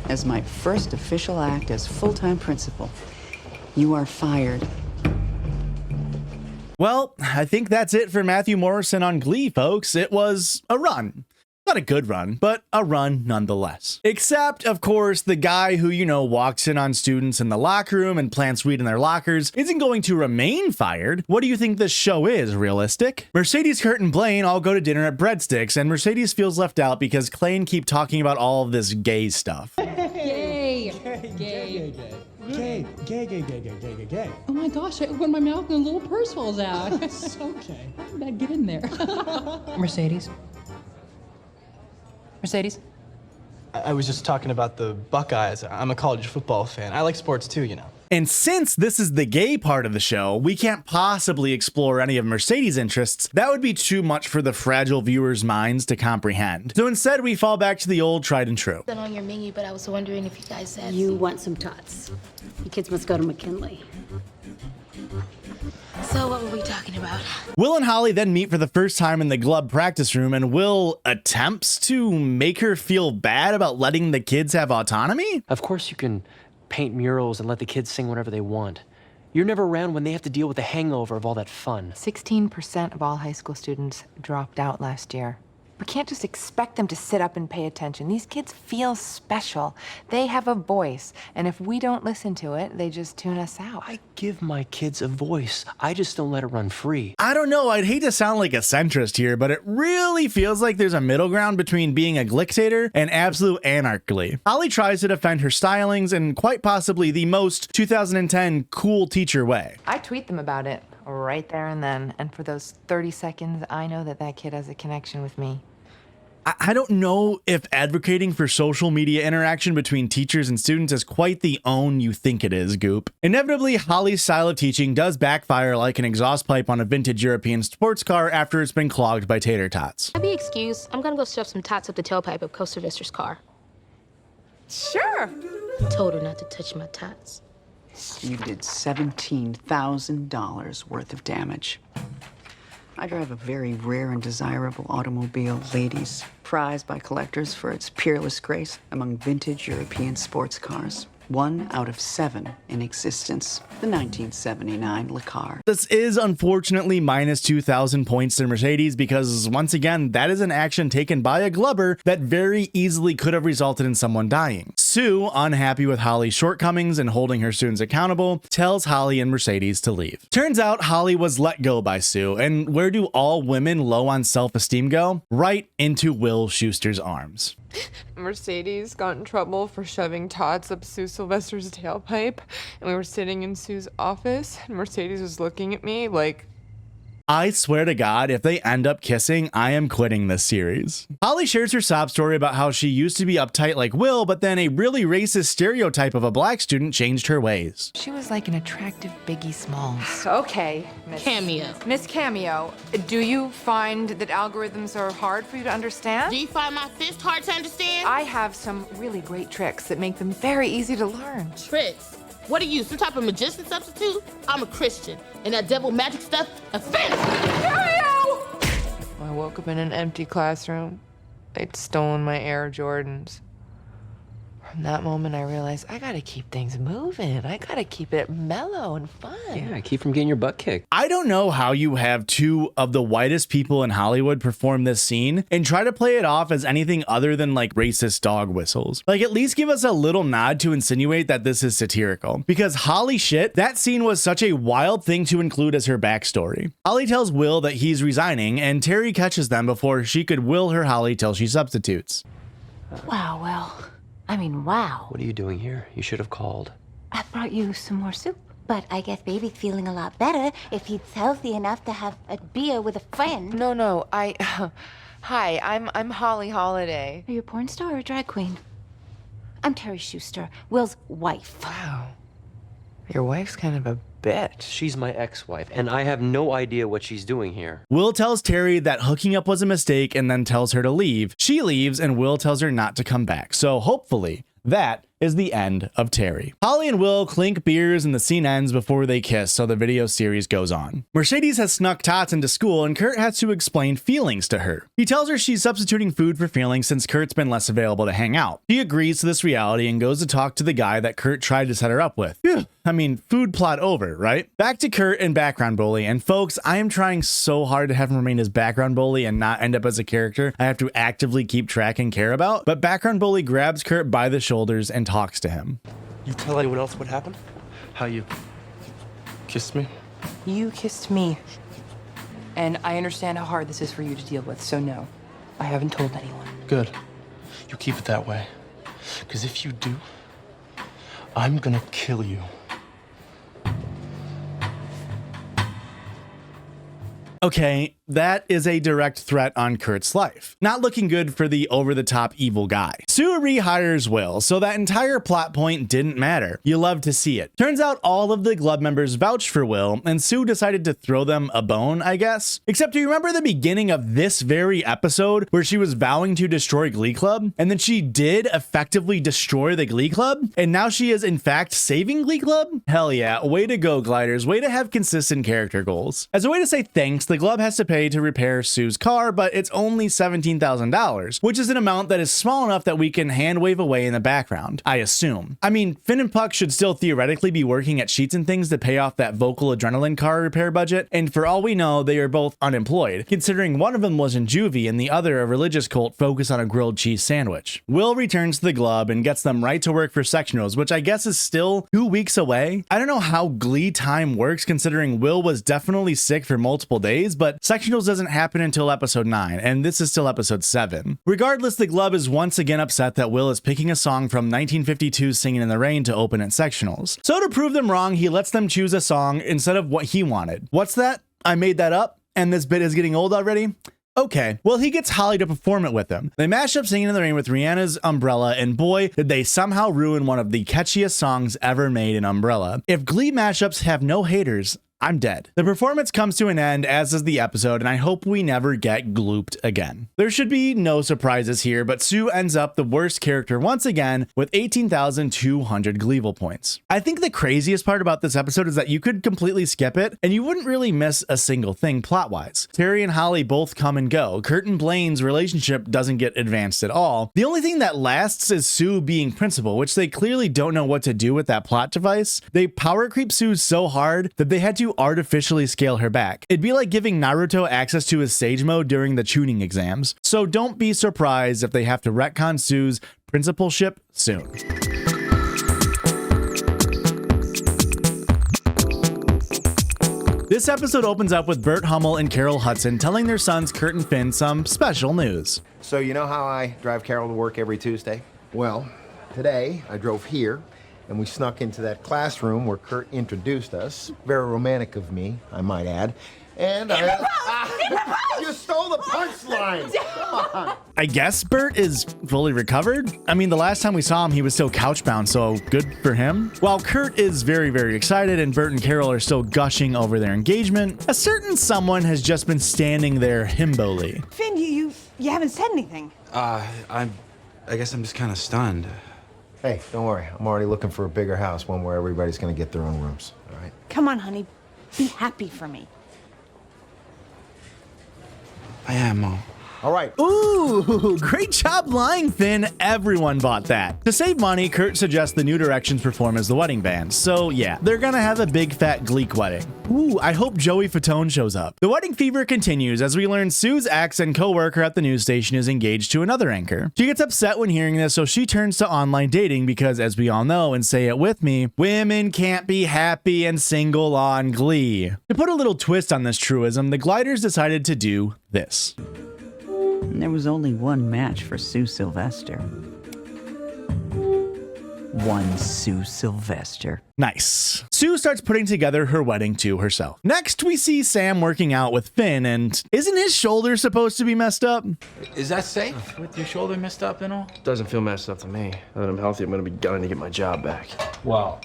As my first official act as full-time principal, you are fired. Well, I think that's it for Matthew Morrison on Glee, folks. It was a run. Not a good run, but a run nonetheless. Except, of course, the guy who, you know, walks in on students in the locker room and plants weed in their lockers isn't going to remain fired. What do you think this show is, realistic? Mercedes, Kurt, and Blaine all go to dinner at Breadsticks, and Mercedes feels left out because Clay and keep talking about all of this gay stuff. Gay! Gay. Gay. Oh my gosh, I opened my mouth and a little purse falls out. Okay. How did that get in there? Mercedes? Mercedes? I was just talking about the Buckeyes. I'm a college football fan. I like sports too, you know. And since this is the gay part of the show, we can't possibly explore any of Mercedes' interests. That would be too much for the fragile viewers' minds to comprehend. So instead, we fall back to the old tried and true. On your menu, but I was wondering if you guys had. You want some tots. You kids must go to McKinley. So what were we talking about? Will and Holly then meet for the first time in the Glub practice room, and Will attempts to make her feel bad about letting the kids have autonomy? Of course you can paint murals and let the kids sing whatever they want. You're never around when they have to deal with the hangover of all that fun. 16% of all high school students dropped out last year. We can't just expect them to sit up and pay attention. These kids feel special. They have a voice, and if we don't listen to it, they just tune us out. I give my kids a voice. I just don't let it run free. I don't know, I'd hate to sound like a centrist here, but it really feels like there's a middle ground between being a glictator and absolute anarchy. Holly tries to defend her stylings in quite possibly the most 2010 cool teacher way. I tweet them about it right there and then, and for those 30 seconds, I know that that kid has a connection with me. I don't know if advocating for social media interaction between teachers and students is quite the own you think it is, Goop. Inevitably, Holly's style of teaching does backfire like an exhaust pipe on a vintage European sports car after it's been clogged by tater tots. Can I be excused? I'm gonna go shove some tots up the tailpipe of Sue Sylvester's car. Sure. I told her not to touch my tots. You did $17,000 worth of damage. I drive a very rare and desirable automobile, ladies, prized by collectors for its peerless grace among vintage European sports cars. 1 out of 7 in existence, the 1979 Le Car. This is unfortunately minus 2,000 points to Mercedes because, once again, that is an action taken by a glubber that very easily could have resulted in someone dying. Sue, unhappy with Holly's shortcomings and holding her students accountable, tells Holly and Mercedes to leave. Turns out Holly was let go by Sue, and where do all women low on self-esteem go? Right into Will Schuster's arms. Mercedes got in trouble for shoving tots up Sue Sylvester's tailpipe, and we were sitting in Sue's office, and Mercedes was looking at me like, I swear to God, if they end up kissing, I am quitting this series. Holly shares her sob story about how she used to be uptight like Will, but then a really racist stereotype of a black student changed her ways. She was like an attractive Biggie Smalls. Okay, Miss Cameo. Miss Cameo, do you find that algorithms are hard for you to understand? Do you find my fist hard to understand? I have some really great tricks that make them very easy to learn. Tricks? What are you, some type of magician substitute? I'm a Christian, and that devil magic stuff, offensive. Cameo! I woke up in an empty classroom. They'd stolen my Air Jordans. From that moment, I realized I gotta keep things moving. I gotta keep it mellow and fun. Yeah, keep from getting your butt kicked. I don't know how you have two of the whitest people in Hollywood perform this scene and try to play it off as anything other than like racist dog whistles. Like, at least give us a little nod to insinuate that this is satirical. Because holy shit, that scene was such a wild thing to include as her backstory. Holly tells Will that he's resigning, and Terry catches them before she could will her Holly till she substitutes. Wow, well, wow. What are you doing here? You should have called. I brought you some more soup. But I guess baby's feeling a lot better if he's healthy enough to have a beer with a friend. No, hi, I'm Holly Holiday. Are you a porn star or a drag queen? I'm Terry Schuster, Will's wife. Wow. Your wife's kind of a bitch. She's my ex-wife, and I have no idea what she's doing here. Will tells Terry that hooking up was a mistake and then tells her to leave. She leaves, and Will tells her not to come back. So hopefully that is the end of Terry. Holly and Will clink beers and the scene ends before they kiss, so the video series goes on. Mercedes has snuck tots into school and Kurt has to explain feelings to her. He tells her she's substituting food for feelings since Kurt's been less available to hang out. She agrees to this reality and goes to talk to the guy that Kurt tried to set her up with. Phew. I mean, food plot over, right? Back to Kurt and background bully, and folks, I am trying so hard to have him remain as background bully and not end up as a character I have to actively keep track and care about, but background bully grabs Kurt by the shoulders and talks to him. You tell anyone else what happened? How you kissed me? You kissed me. And I understand how hard this is for you to deal with, so no, I haven't told anyone. Good. You keep it that way. Because if you do, I'm gonna kill you. Okay, that is a direct threat on Kurt's life. Not looking good for the over-the-top evil guy. Sue rehires Will, so that entire plot point didn't matter. You love to see it. Turns out all of the Glove members vouched for Will, and Sue decided to throw them a bone, I guess. Except, do you remember the beginning of this very episode where she was vowing to destroy Glee Club? And then she did effectively destroy the Glee Club? And now she is in fact saving Glee Club? Hell yeah, way to go, Gliders. Way to have consistent character goals. As a way to say thanks, the Glove has to pay to repair Sue's car, but it's only $17,000, which is an amount that is small enough that we can hand wave away in the background, I assume. I mean, Finn and Puck should still theoretically be working at Sheets and Things to pay off that vocal adrenaline car repair budget, and for all we know, they are both unemployed, considering one of them was in juvie and the other a religious cult focused on a grilled cheese sandwich. Will returns to the Glove and gets them right to work for sectionals, which I guess is still 2 weeks away. I don't know how Glee time works considering Will was definitely sick for multiple days, but sectionals doesn't happen until episode 9, and this is still episode 7. Regardless, the Glove is once again upset that Will is picking a song from 1952's Singin' in the Rain to open at sectionals. So to prove them wrong, he lets them choose a song instead of what he wanted. What's that? I made that up, and this bit is getting old already? Okay, well, he gets Holly to perform it with him. They mash up Singin' in the Rain with Rihanna's Umbrella, and boy, did they somehow ruin one of the catchiest songs ever made in Umbrella. If Glee mashups have no haters, I'm dead. The performance comes to an end, as does the episode, and I hope we never get glooped again. There should be no surprises here, but Sue ends up the worst character once again with 18,200 Glee-VIL points. I think the craziest part about this episode is that you could completely skip it, and you wouldn't really miss a single thing plot-wise. Terry and Holly both come and go. Kurt and Blaine's relationship doesn't get advanced at all. The only thing that lasts is Sue being principal, which they clearly don't know what to do with that plot device. They power creep Sue so hard that they had to artificially scale her back. It'd be like giving Naruto access to his sage mode during the tuning exams. So don't be surprised if they have to retcon Sue's principalship soon. This episode opens up with Burt Hummel and Carol Hudson telling their sons Kurt and Finn some special news. So you know how I drive Carol to work every Tuesday? Well, today I drove here and we snuck into that classroom where Kurt introduced us. Very romantic of me, I might add. And you stole the punchline! Come on! I guess Burt is fully recovered? I mean, the last time we saw him, he was still couchbound, so good for him. While Kurt is very, very excited and Burt and Carol are still gushing over their engagement, a certain someone has just been standing there himboli. Finn, you haven't said anything. I guess I'm just kind of stunned. Hey, don't worry. I'm already looking for a bigger house, one where everybody's gonna get their own rooms, all right? Come on, honey. Be happy for me. I am, Mom. All right. Ooh, great job lying, Finn. Everyone bought that. To save money, Kurt suggests the New Directions perform as the wedding band. So yeah, they're gonna have a big fat Gleek wedding. Ooh, I hope Joey Fatone shows up. The wedding fever continues as we learn Sue's ex and co-worker at the news station is engaged to another anchor. She gets upset when hearing this, so she turns to online dating because, as we all know, and say it with me, women can't be happy and single on Glee. To put a little twist on this truism, the Gliders decided to do this. There was only one match for Sue Sylvester. One Sue Sylvester. Nice. Sue starts putting together her wedding to herself. Next, we see Sam working out with Finn, and isn't his shoulder supposed to be messed up? Is that safe? With your shoulder messed up and all? Doesn't feel messed up to me. Now that I'm healthy, I'm gonna be gunning to get my job back. Well,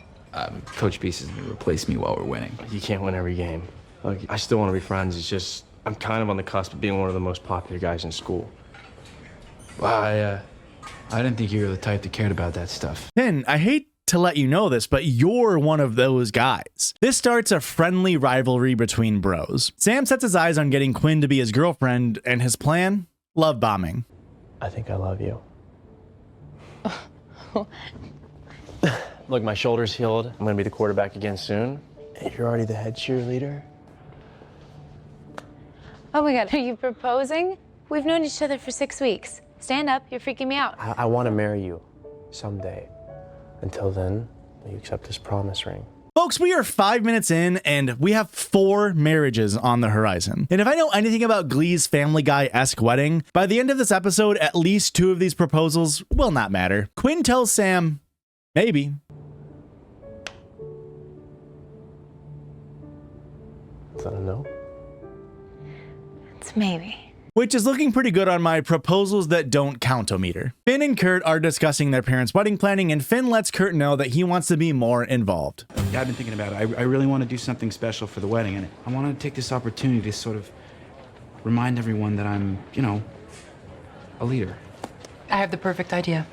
Coach Beast is gonna replace me while we're winning. You can't win every game. Look, I still want to be friends. It's just I'm kind of on the cusp of being one of the most popular guys in school. Well, I didn't think you were the type that cared about that stuff. Finn, I hate to let you know this, but you're one of those guys. This starts a friendly rivalry between bros. Sam sets his eyes on getting Quinn to be his girlfriend, and his plan? Love bombing. I think I love you. Look, my shoulder's healed. I'm gonna be the quarterback again soon. And you're already the head cheerleader. Oh my God, are you proposing? We've known each other for 6 weeks. Stand up, you're freaking me out. I want to marry you someday. Until then, will you accept this promise ring? Folks, we are 5 minutes in, and we have 4 marriages on the horizon. And if I know anything about Glee's Family Guy-esque wedding, by the end of this episode, at least 2 of these proposals will not matter. Quinn tells Sam, maybe. Is that a no? It's maybe. Which is looking pretty good on my proposals that don't count-o-meter. Finn and Kurt are discussing their parents' wedding planning, and Finn lets Kurt know that he wants to be more involved. Yeah, I've been thinking about it. I really want to do something special for the wedding, and I want to take this opportunity to sort of remind everyone that I'm, you know, a leader. I have the perfect idea.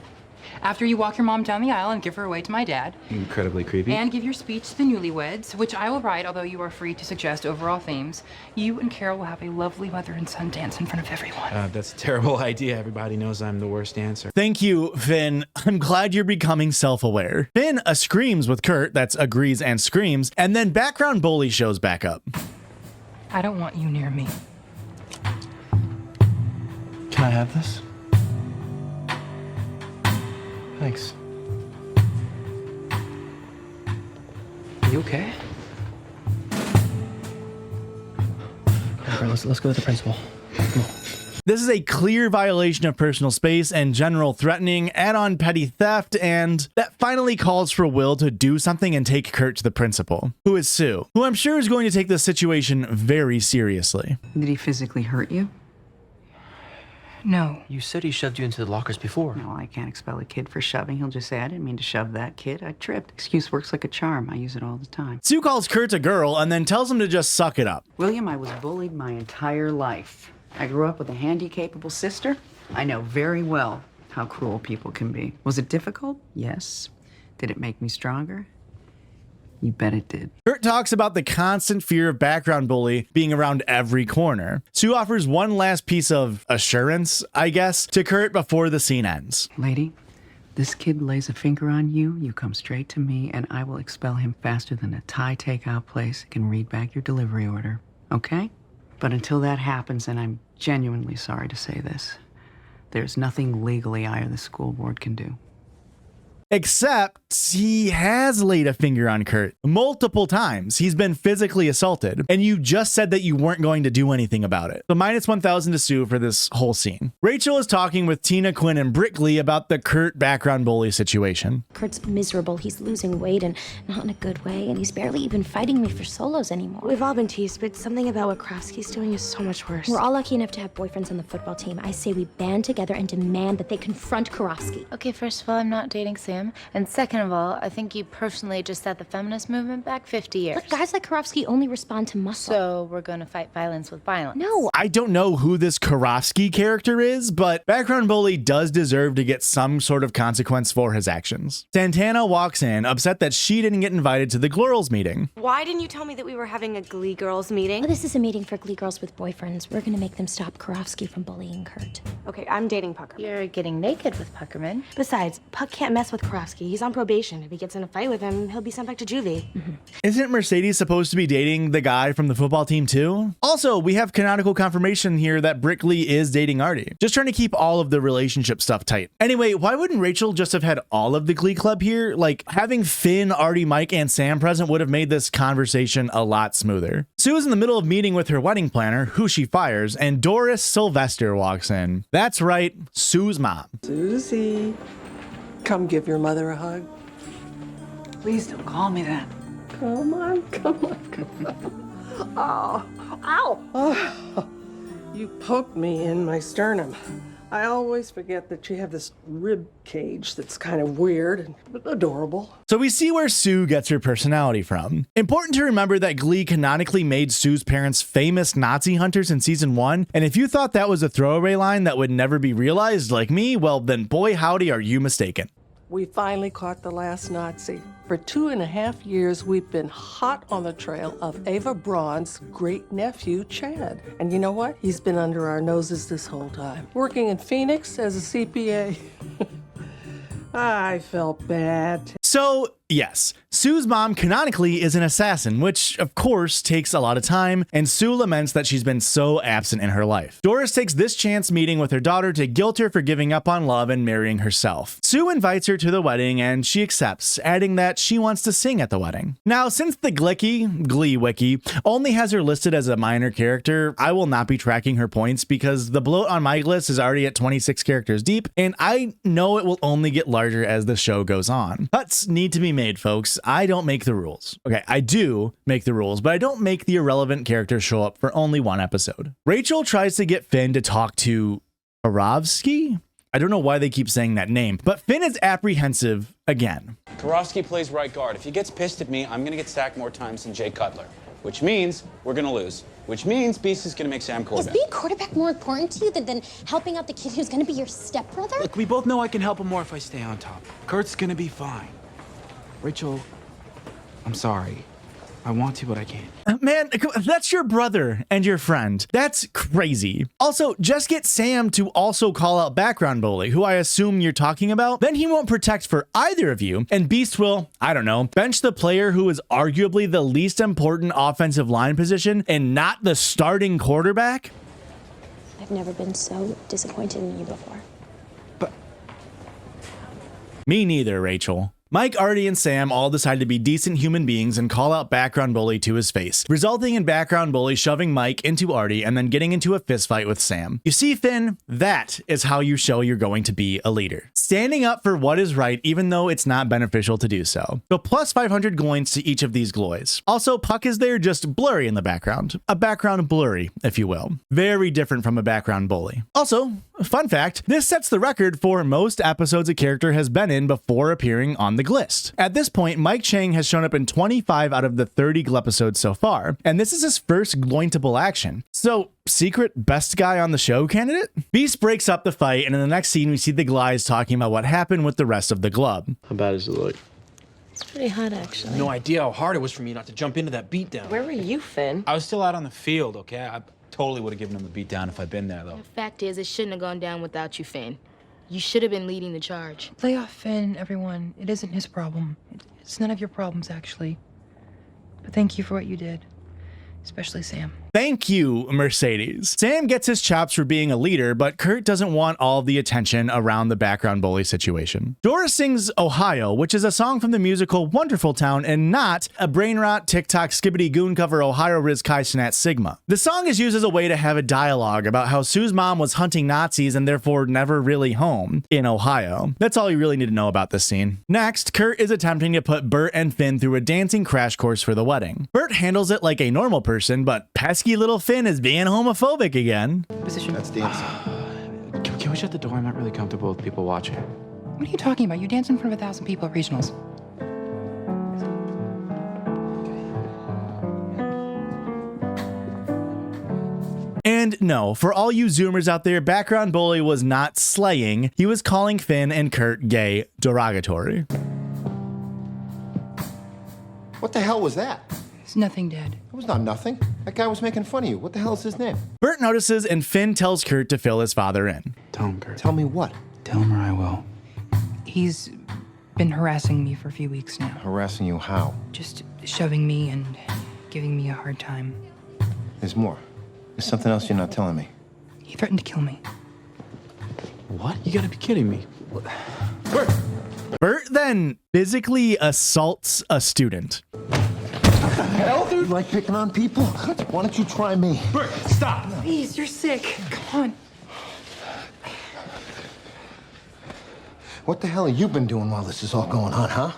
After you walk your mom down the aisle and give her away to my dad. Incredibly creepy. And give your speech to the newlyweds, which I will write, although you are free to suggest overall themes. You and Carol will have a lovely mother and son dance in front of everyone. That's a terrible idea. Everybody knows I'm the worst dancer. Thank you, Finn. I'm glad you're becoming self-aware. Finn screams with Kurt, that's agrees and screams, and then background bully shows back up. I don't want you near me. Can I have this? Thanks. You okay? All right, let's go with the principal. Come on. This is a clear violation of personal space and general threatening, add on petty theft, and that finally calls for Will to do something and take Kurt to the principal, who is Sue, who I'm sure is going to take this situation very seriously. Did he physically hurt you? No. You said he shoved you into the lockers before. No, I can't expel a kid for shoving. He'll just say, I didn't mean to shove that kid. I tripped. Excuse works like a charm. I use it all the time. Sue calls Kurt a girl and then tells him to just suck it up. William, I was bullied my entire life. I grew up with a handy-capable sister. I know very well how cruel people can be. Was it difficult? Yes. Did it make me stronger? You bet it did. Kurt talks about the constant fear of background bully being around every corner. Sue offers one last piece of assurance, I guess, to Kurt before the scene ends. Lady, this kid lays a finger on you, you come straight to me, and I will expel him faster than a Thai takeout place can read back your delivery order. Okay? But until that happens, and I'm genuinely sorry to say this, there's nothing legally I or the school board can do. Except he has laid a finger on Kurt multiple times. He's been physically assaulted, and you just said that you weren't going to do anything about it. So minus 1,000 to Sue for this whole scene. Rachael is talking with Tina, Quinn, and Brittany about the Kurt background bully situation. Kurt's miserable. He's losing weight and not in a good way, and he's barely even fighting me for solos anymore. We've all been teased, but something about what Kravsky's doing is so much worse. We're all lucky enough to have boyfriends on the football team. I say we band together and demand that they confront Kravsky. Okay, first of all, I'm not dating Sam. And second of all, I think you personally just set the feminist movement back 50 years. But guys like Kravsky only respond to muscle. So we're gonna fight violence with violence. No. I don't know who this Kravsky character is, but background bully does deserve to get some sort of consequence for his actions. Santana walks in, upset that she didn't get invited to the girls meeting. Why didn't you tell me that we were having a Glee girls meeting? This is a meeting for Glee girls with boyfriends. We're gonna make them stop Kravsky from bullying Kurt. Okay, I'm dating Puckerman. You're getting naked with Puckerman. Besides, Puck can't mess with Kravsky. He's on probation. If he gets in a fight with him, he'll be sent back to juvie. Isn't Mercedes supposed to be dating the guy from the football team too? Also, we have canonical confirmation here that Brittany is dating Artie. Just trying to keep all of the relationship stuff tight. Anyway, why wouldn't Rachael just have had all of the Glee Club here? Like, having Finn, Artie, Mike, and Sam present would have made this conversation a lot smoother. Sue is in the middle of meeting with her wedding planner, who she fires, and Doris Sylvester walks in. That's right, Sue's mom. Susie, come give your mother a hug. Please don't call me that. Come on, come on, come on. Oh, ow! Oh, you poked me in my sternum. I always forget that you have this rib cage that's kind of weird and adorable. So we see where Sue gets her personality from. Important to remember that Glee canonically made Sue's parents famous Nazi hunters in season 1, and if you thought that was a throwaway line that would never be realized like me, well then boy howdy are you mistaken. We finally caught the last Nazi. For 2.5 years, we've been hot on the trail of Ava Braun's great-nephew, Chad. And you know what? He's been under our noses this whole time. Working in Phoenix as a CPA. I felt bad. So, yes, Sue's mom canonically is an assassin, which of course takes a lot of time, and Sue laments that she's been so absent in her life. Doris takes this chance meeting with her daughter to guilt her for giving up on love and marrying herself. Sue invites her to the wedding and she accepts, adding that she wants to sing at the wedding. Now, since the Glee wiki only has her listed as a minor character, I will not be tracking her points because the bloat on my list is already at 26 characters deep, and I know it will only get larger as the show goes on. Cuts need to be made, folks. I don't make the rules. Okay, I do make the rules, but I don't make the irrelevant characters show up for only one episode. Rachael tries to get Finn to talk to Kravsky? I don't know why they keep saying that name, but Finn is apprehensive again. Kravsky plays right guard. If he gets pissed at me, I'm going to get sacked more times than Jay Cutler, which means we're going to lose, which means Beast is going to make Sam quarterback. Is being quarterback more important to you than helping out the kid who's going to be your stepbrother? Look, we both know I can help him more if I stay on top. Kurt's gonna be fine. Rachael, I'm sorry. I want to, but I can't. Man, that's your brother and your friend. That's crazy. Also, just get Sam to also call out background bully, who I assume you're talking about. Then he won't protect for either of you, and Beast will, I don't know, bench the player who is arguably the least important offensive line position and not the starting quarterback. I've never been so disappointed in you before. Me neither, Rachael. Mike, Artie, and Sam all decide to be decent human beings and call out background bully to his face, resulting in background bully shoving Mike into Artie and then getting into a fistfight with Sam. You see, Finn, that is how you show you're going to be a leader. Standing up for what is right, even though it's not beneficial to do so. So plus 500 Gloints to each of these gloys. Also, Puck is there just blurry in the background. A background blurry, if you will. Very different from a background bully. Also, fun fact, this sets the record for most episodes a character has been in before appearing on the Glist. At this point, Mike Chang has shown up in 25 out of the 30 Glee episodes so far, and this is his first Glointable action. So, secret best guy on the show candidate? Beast breaks up the fight, and in the next scene, we see the Glies talking about what happened with the rest of the Glub. How bad does it look? It's pretty hot, actually. No idea how hard it was for me not to jump into that beatdown. Where were you, Finn? I was still out on the field, okay? I totally would have given him a beat down if I'd been there, though. The fact is, it shouldn't have gone down without you, Finn. You should have been leading the charge. Lay off Finn, everyone. It isn't his problem. It's none of your problems, actually. But thank you for what you did. Especially Sam. Thank you, Mercedes. Sam gets his chops for being a leader, but Kurt doesn't want all the attention around the background bully situation. Dora sings Ohio, which is a song from the musical Wonderful Town and not a brain rot TikTok skibbity goon cover Ohio Riz Chi Snat Sigma. The song is used as a way to have a dialogue about how Sue's mom was hunting Nazis and therefore never really home in Ohio. That's all you really need to know about this scene. Next, Kurt is attempting to put Bert and Finn through a dancing crash course for the wedding. Bert handles it like a normal person, but pesky little Finn is being homophobic again. Position. That's dancing. Can we shut the door? I'm not really comfortable with people watching. What are you talking about? You dance in front of 1,000 people at regionals. And no, for all you Zoomers out there, background bully was not slaying. He was calling Finn and Kurt gay derogatory. What the hell was that? It's nothing, Dad. It was not nothing. That guy was making fun of you. What the hell is his name? Bert notices and Finn tells Kurt to fill his father in. Tell him, Kurt. Tell me what? Tell him or I will. He's been harassing me for a few weeks now. Harassing you how? Just shoving me and giving me a hard time. There's more. There's something else you're not telling me. He threatened to kill me. What? You gotta be kidding me. Bert! Bert then physically assaults a student. Hell, dude? You like picking on people? Why don't you try me? Bert, stop! Please, you're sick. Come on. What the hell have you been doing while this is all going on, huh?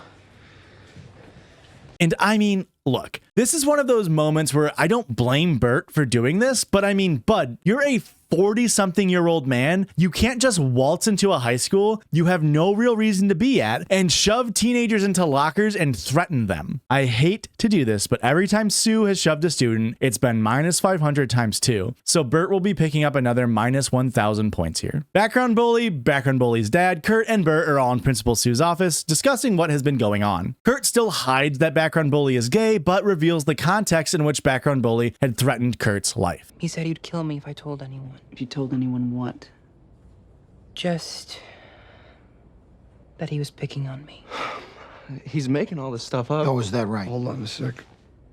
And I mean, look, this is one of those moments where I don't blame Bert for doing this, but I mean, bud, you're a 40-something-year-old man. You can't just waltz into a high school you have no real reason to be at and shove teenagers into lockers and threaten them. I hate to do this, but every time Sue has shoved a student, it's been minus 500 times 2. So Bert will be picking up another minus 1,000 points here. Background bully's dad, Kurt, and Bert are all in Principal Sue's office discussing what has been going on. Kurt still hides that background bully is gay, but reveals the context in which background bully had threatened Kurt's life. He said he'd kill me if I told anyone. If you told anyone what? Just that he was picking on me. He's making all this stuff up. Oh, is that right? Hold on a sec.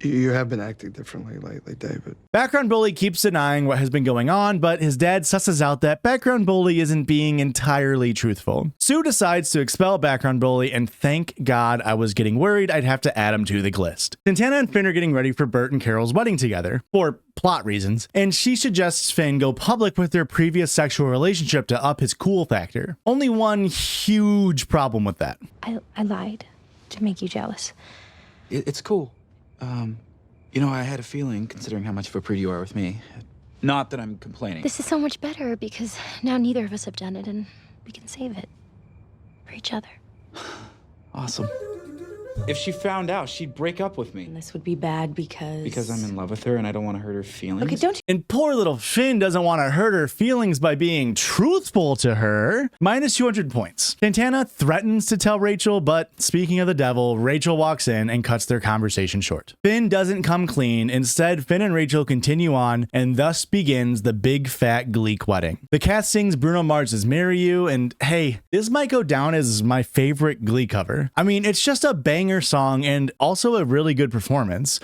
You have been acting differently lately, David. Background bully keeps denying what has been going on, but his dad susses out that background bully isn't being entirely truthful. Sue decides to expel background bully, and thank God I was getting worried I'd have to add him to the list. Santana and Finn are getting ready for Bert and Carol's wedding together, for plot reasons, and she suggests Finn go public with their previous sexual relationship to up his cool factor. Only one huge problem with that. I lied to make you jealous. It's cool. You know, I had a feeling, considering how much of a prude you are with me. Not that I'm complaining. This is so much better because now neither of us have done it and we can save it for each other. Awesome. If she found out, she'd break up with me. And this would be bad because... Because I'm in love with her and I don't want to hurt her feelings. Okay, don't you... And poor little Finn doesn't want to hurt her feelings by being truthful to her. Minus 200 points. Santana threatens to tell Rachael, but speaking of the devil, Rachael walks in and cuts their conversation short. Finn doesn't come clean. Instead, Finn and Rachael continue on, and thus begins the big fat Gleek wedding. The cast sings Bruno Mars's Marry You, and hey, this might go down as my favorite Glee cover. I mean, it's just a banger song and also a really good performance.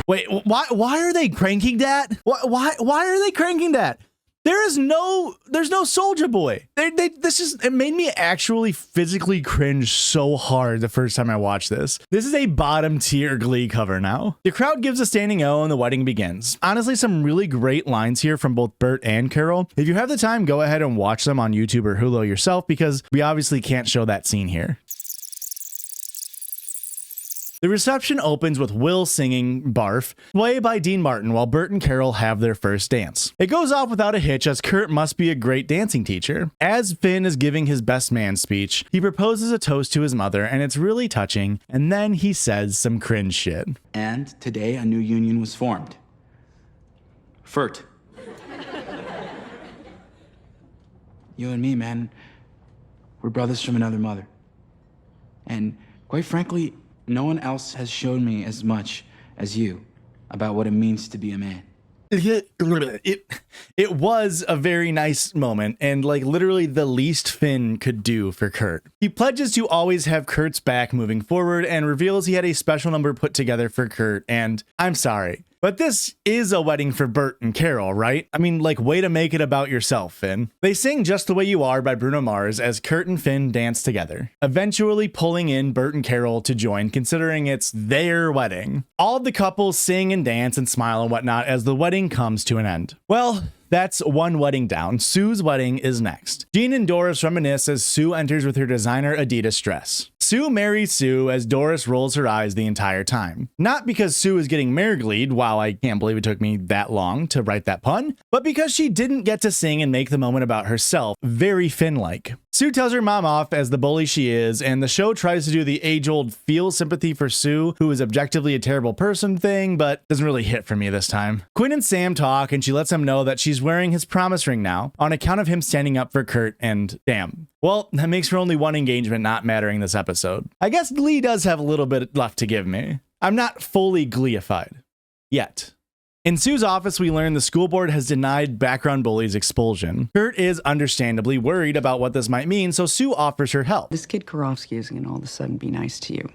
Wait, why are they cranking that? Why are they cranking that? There's no Soulja Boy. It made me actually physically cringe so hard the first time I watched this. This is a bottom tier Glee cover now. The crowd gives a standing O and the wedding begins. Honestly, some really great lines here from both Bert and Carol. If you have the time, go ahead and watch them on YouTube or Hulu yourself because we obviously can't show that scene here. The reception opens with Will singing Barf, Sway by Dean Martin, while Bert and Carol have their first dance. It goes off without a hitch as Kurt must be a great dancing teacher. As Finn is giving his best man speech, he proposes a toast to his mother and it's really touching, and then he says some cringe shit. And today a new union was formed. Furt. You and me, man, we're brothers from another mother. And quite frankly, no one else has shown me as much as you about what it means to be a man. It was a very nice moment, and like literally the least Finn could do for Kurt. He pledges to always have Kurt's back moving forward and reveals he had a special number put together for Kurt, and I'm sorry, but this is a wedding for Bert and Carol, right? I mean, like, way to make it about yourself, Finn. They sing Just the Way You Are by Bruno Mars as Kurt and Finn dance together, eventually pulling in Bert and Carol to join, considering it's their wedding. All of the couples sing and dance and smile and whatnot as the wedding comes to an end. Well, that's one wedding down. Sue's wedding is next. Jean and Doris reminisce as Sue enters with her designer Adidas dress. Sue marries Sue as Doris rolls her eyes the entire time. Not because Sue is getting marigleed, wow, I can't believe it took me that long to write that pun, but because she didn't get to sing and make the moment about herself, very Finn-like. Sue tells her mom off as the bully she is, and the show tries to do the age-old feel sympathy for Sue, who is objectively a terrible person thing, but doesn't really hit for me this time. Quinn and Sam talk, and she lets him know that she's wearing his promise ring now, on account of him standing up for Kurt, and damn. Well, that makes for only one engagement not mattering this episode. I guess Glee does have a little bit left to give me. I'm not fully Glee-ified. Yet. In Sue's office, we learn the school board has denied background bullies expulsion. Kurt is understandably worried about what this might mean, so Sue offers her help. This kid Karofsky is going to all of a sudden be nice to you.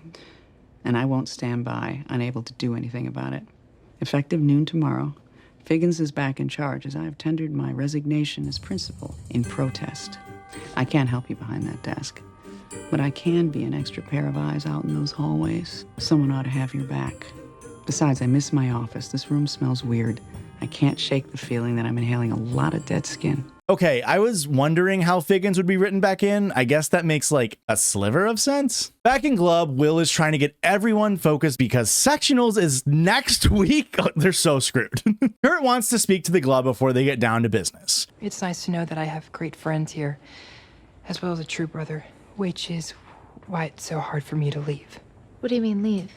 And I won't stand by, unable to do anything about it. Effective noon tomorrow, Figgins is back in charge as I have tendered my resignation as principal in protest. I can't help you behind that desk, but I can be an extra pair of eyes out in those hallways. Someone ought to have your back. Besides, I miss my office. This room smells weird. I can't shake the feeling that I'm inhaling a lot of dead skin. Okay, I was wondering how Figgins would be written back in. I guess that makes like a sliver of sense. Back in Glub, Will is trying to get everyone focused because sectionals is next week. Oh, they're so screwed. Kurt wants to speak to the Glub before they get down to business. It's nice to know that I have great friends here, as well as a true brother, which is why it's so hard for me to leave. What do you mean leave?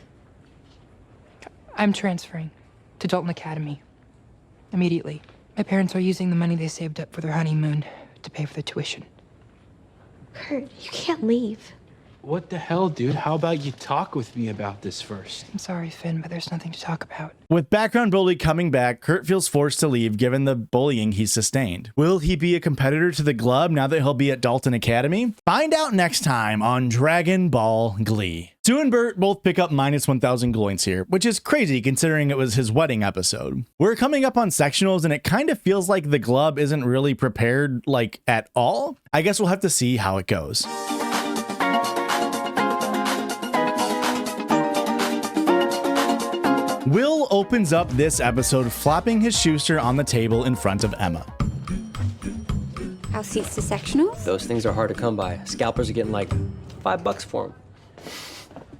I'm transferring to Dalton Academy immediately. My parents are using the money they saved up for their honeymoon to pay for the tuition. Kurt, you can't leave. What the hell, dude? How about you talk with me about this first? I'm sorry, Finn, but there's nothing to talk about. With background bully coming back, Kurt feels forced to leave given the bullying he's sustained. Will he be a competitor to the Glub now that he'll be at Dalton Academy? Find out next time on Dragon Ball Glee. Sue and Bert both pick up minus 1,000 Gloints here, which is crazy considering it was his wedding episode. We're coming up on sectionals and it kind of feels like the Glub isn't really prepared like at all. I guess we'll have to see how it goes. Will opens up this episode flopping his Schuster on the table in front of Emma. House seats to sectionals? Those things are hard to come by. Scalpers are getting like $5 for them.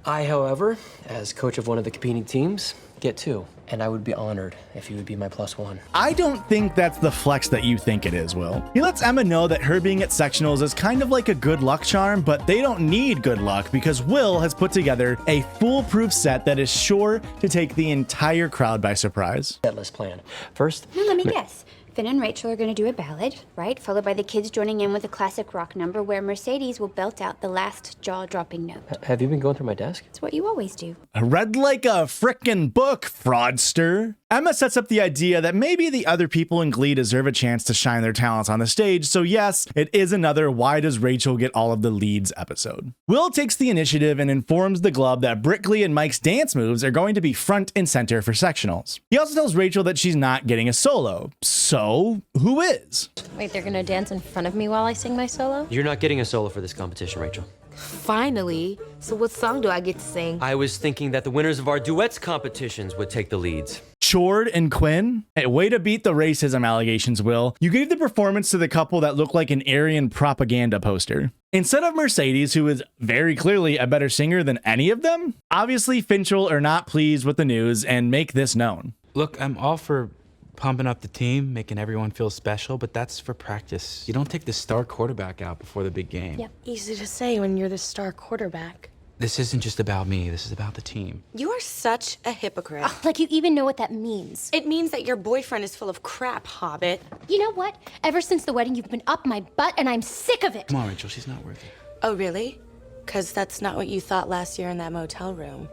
I, however, as coach of one of the competing teams, get 2. And I would be honored if you would be my +1. I don't think that's the flex that you think it is, Will. He lets Emma know that her being at sectionals is kind of like a good luck charm, but they don't need good luck because Will has put together a foolproof set that is sure to take the entire crowd by surprise. Setlist plan. First, Now let me guess. Finn and Rachael are going to do a ballad, right? Followed by the kids joining in with a classic rock number where Mercedes will belt out the last jaw-dropping note. Have you been going through my desk? It's what you always do. Read like a frickin' book, fraudster. Emma sets up the idea that maybe the other people in Glee deserve a chance to shine their talents on the stage, so yes, it is another why does Rachael get all of the leads episode. Will takes the initiative and informs the Glub that Brittany and Mike's dance moves are going to be front and center for sectionals. He also tells Rachael that she's not getting a solo. So, who is? Wait, they're gonna dance in front of me while I sing my solo? You're not getting a solo for this competition, Rachael. Finally. So what song do I get to sing? I was thinking that the winners of our duets competitions would take the leads. Chord and Quinn? Hey, way to beat the racism allegations, Will. You gave the performance to the couple that looked like an Aryan propaganda poster. Instead of Mercedes, who is very clearly a better singer than any of them, obviously Finchel are not pleased with the news and make this known. Look, I'm all for pumping up the team, making everyone feel special, but that's for practice. You don't take the star quarterback out before the big game. Yep, easy to say when you're the star quarterback. This isn't just about me, this is about the team. You are such a hypocrite. Oh, like you even know what that means. It means that your boyfriend is full of crap, Hobbit. You know what? Ever since the wedding, you've been up my butt, and I'm sick of it. Come on, Rachael, she's not worth it. Oh, really? Because that's not what you thought last year in that motel room.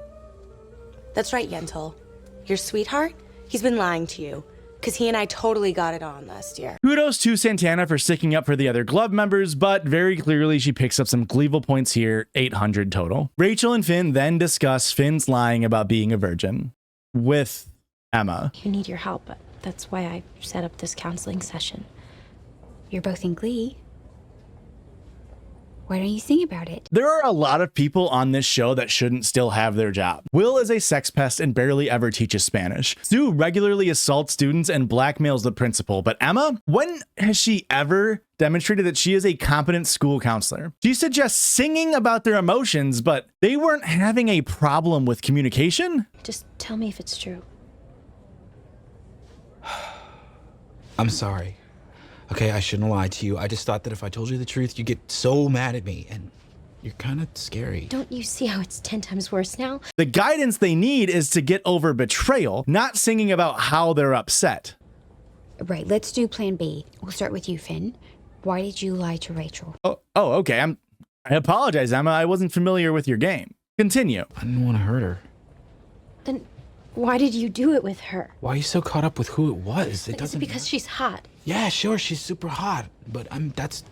That's right, Yentl. Your sweetheart? He's been lying to you. because he and I totally got it on last year. Kudos to Santana for sticking up for the other Glove members, but very clearly she picks up some GLEE-VIL points here, 800 total. Rachael and Finn then discuss Finn's lying about being a virgin with Emma. You need your help. That's why I set up this counseling session. You're both in Glee. Why don't you sing about it? There are a lot of people on this show that shouldn't still have their job. Will is a sex pest and barely ever teaches Spanish. Sue regularly assaults students and blackmails the principal, but Emma, when has she ever demonstrated that she is a competent school counselor? She suggests singing about their emotions, but they weren't having a problem with communication? Just tell me if it's true. I'm sorry. Okay, I shouldn't lie to you. I just thought that if I told you the truth, you'd get so mad at me, and you're kind of scary. Don't you see how it's 10 times worse now? The guidance they need is to get over betrayal, not singing about how they're upset. Right, let's do plan B. We'll start with you, Finn. Why did you lie to Rachael? Oh, okay. I apologize, Emma. I wasn't familiar with your game. Continue. I didn't want to hurt her. Then why did you do it with her? Why are you so caught up with who it was? It doesn't. Because she's hot. Yeah, sure, she's super hot, but that's.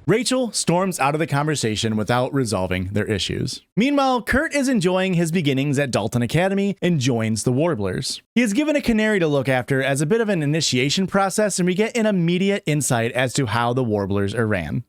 Rachael storms out of the conversation without resolving their issues. Meanwhile, Kurt is enjoying his beginnings at Dalton Academy and joins the Warblers. He is given a canary to look after as a bit of an initiation process, and we get an immediate insight as to how the Warblers are ran.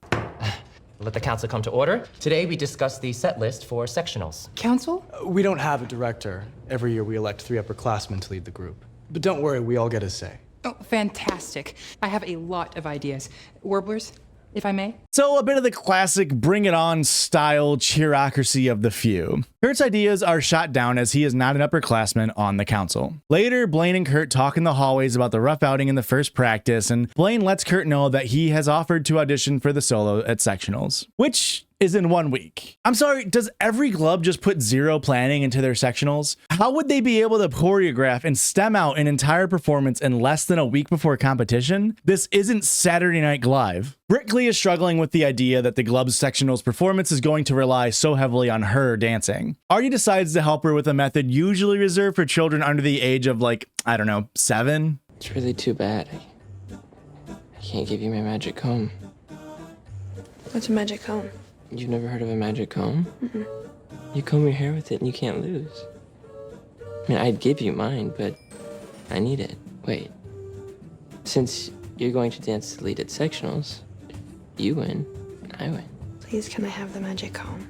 Let the council come to order. Today we discuss the set list for sectionals. Council? We don't have a director. Every year we elect 3 upperclassmen to lead the group. But don't worry, we all get a say. Oh, fantastic. I have a lot of ideas. Warblers, if I may? So a bit of the classic bring it on style cheerocracy of the few. Kurt's ideas are shot down as he is not an upperclassman on the council. Later, Blaine and Kurt talk in the hallways about the rough outing in the first practice, and Blaine lets Kurt know that he has offered to audition for the solo at sectionals, which is in 1 week. I'm sorry, does every club just put zero planning into their sectionals? How would they be able to choreograph and stem out an entire performance in less than a week before competition? This isn't Saturday Night Live. Brittany is struggling with the idea that the club's sectionals performance is going to rely so heavily on her dancing. Artie decides to help her with a method usually reserved for children under the age of, like, I don't know, 7? It's really too bad. I can't give you my magic comb. What's a magic comb? You've never heard of a magic comb? Mm-mm. You comb your hair with it and you can't lose. I mean, I'd give you mine, but I need it. Wait. Since you're going to dance the lead at sectionals, you win, I win. Please, can I have the magic comb?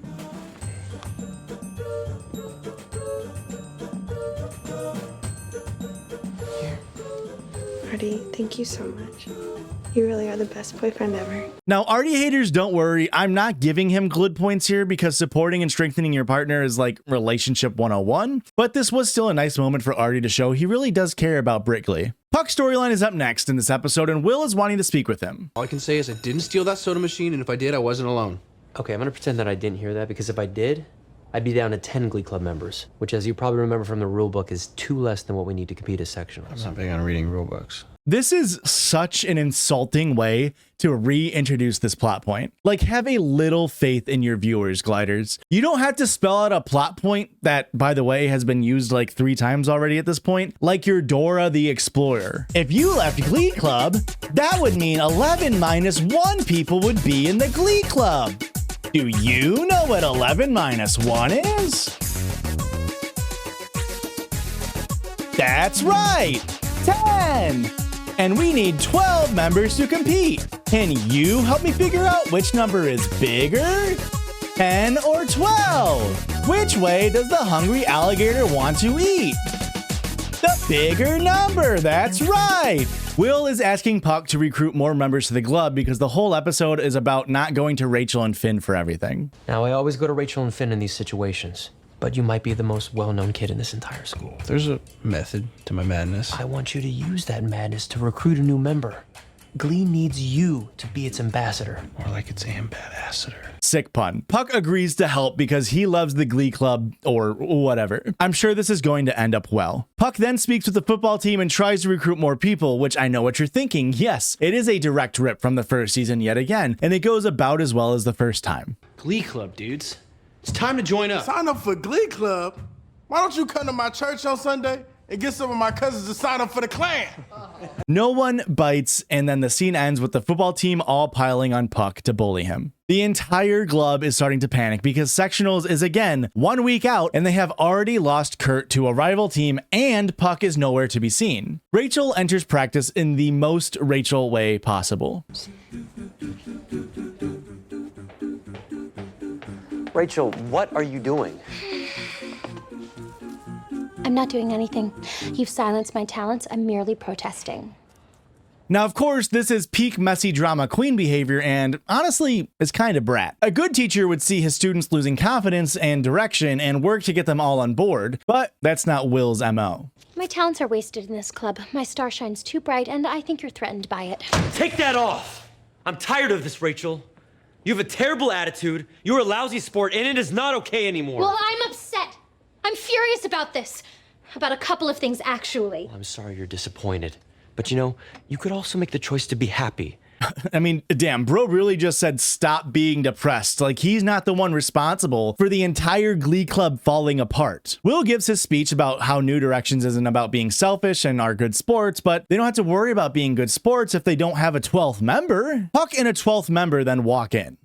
Here. Artie, thank you so much. You really are the best boyfriend ever. Now, Artie haters, don't worry. I'm not giving him GLEE points here because supporting and strengthening your partner is like relationship 101. But this was still a nice moment for Artie to show he really does care about Brittany. Puck's storyline is up next in this episode, and Will is wanting to speak with him. All I can say is I didn't steal that soda machine, and if I did, I wasn't alone. Okay, I'm gonna pretend that I didn't hear that, because if I did, I'd be down to 10 Glee Club members, which, as you probably remember from the rule book, is 2 less than what we need to compete as sectionals. I'm not big on reading rule books. This is such an insulting way to reintroduce this plot point. Like, have a little faith in your viewers, Gliders. You don't have to spell out a plot point that, by the way, has been used like 3 times already at this point, like you're Dora the Explorer. If you left Glee Club, that would mean 11 minus 1 people would be in the Glee Club. Do you know what 11 minus 1 is? That's right, 10. And we need 12 members to compete. Can you help me figure out which number is bigger? 10 or 12? Which way does the hungry alligator want to eat? The bigger number, that's right. Will is asking Puck to recruit more members to the club because the whole episode is about not going to Rachael and Finn for everything. Now, I always go to Rachael and Finn in these situations, but you might be the most well-known kid in this entire school. There's a method to my madness. I want you to use that madness to recruit a new member. Glee needs you to be its ambassador. More like its ambassador. Sick pun. Puck agrees to help because he loves the Glee Club or whatever. I'm sure this is going to end up well. Puck then speaks with the football team and tries to recruit more people, which I know what you're thinking. Yes, it is a direct rip from the first season yet again, and it goes about as well as the first time. Glee Club, dudes. It's time to join up. Sign up for Glee Club? Why don't you come to my church on Sunday and get some of my cousins to sign up for the Klan. No one bites, and then the scene ends with the football team all piling on Puck to bully him. The entire club is starting to panic because sectionals is again 1 week out, and they have already lost Kurt to a rival team, and Puck is nowhere to be seen. Rachael enters practice in the most Rachael way possible. Rachael, what are you doing? I'm not doing anything. You've silenced my talents. I'm merely protesting. Now, of course, this is peak messy drama queen behavior and, honestly, is kind of brat. A good teacher would see his students losing confidence and direction and work to get them all on board, but that's not Will's MO. My talents are wasted in this club. My star shines too bright, and I think you're threatened by it. Take that off! I'm tired of this, Rachael. You have a terrible attitude, you're a lousy sport, and it is not okay anymore. Well, I'm upset. I'm furious about this. About a couple of things, actually. I'm sorry you're disappointed. But you know, you could also make the choice to be happy. I mean, damn, bro really just said stop being depressed. Like, he's not the one responsible for the entire Glee club falling apart. Will gives his speech about how New Directions isn't about being selfish and are good sports, but they don't have to worry about being good sports if they don't have a 12th member. Puck and a 12th member then walk in.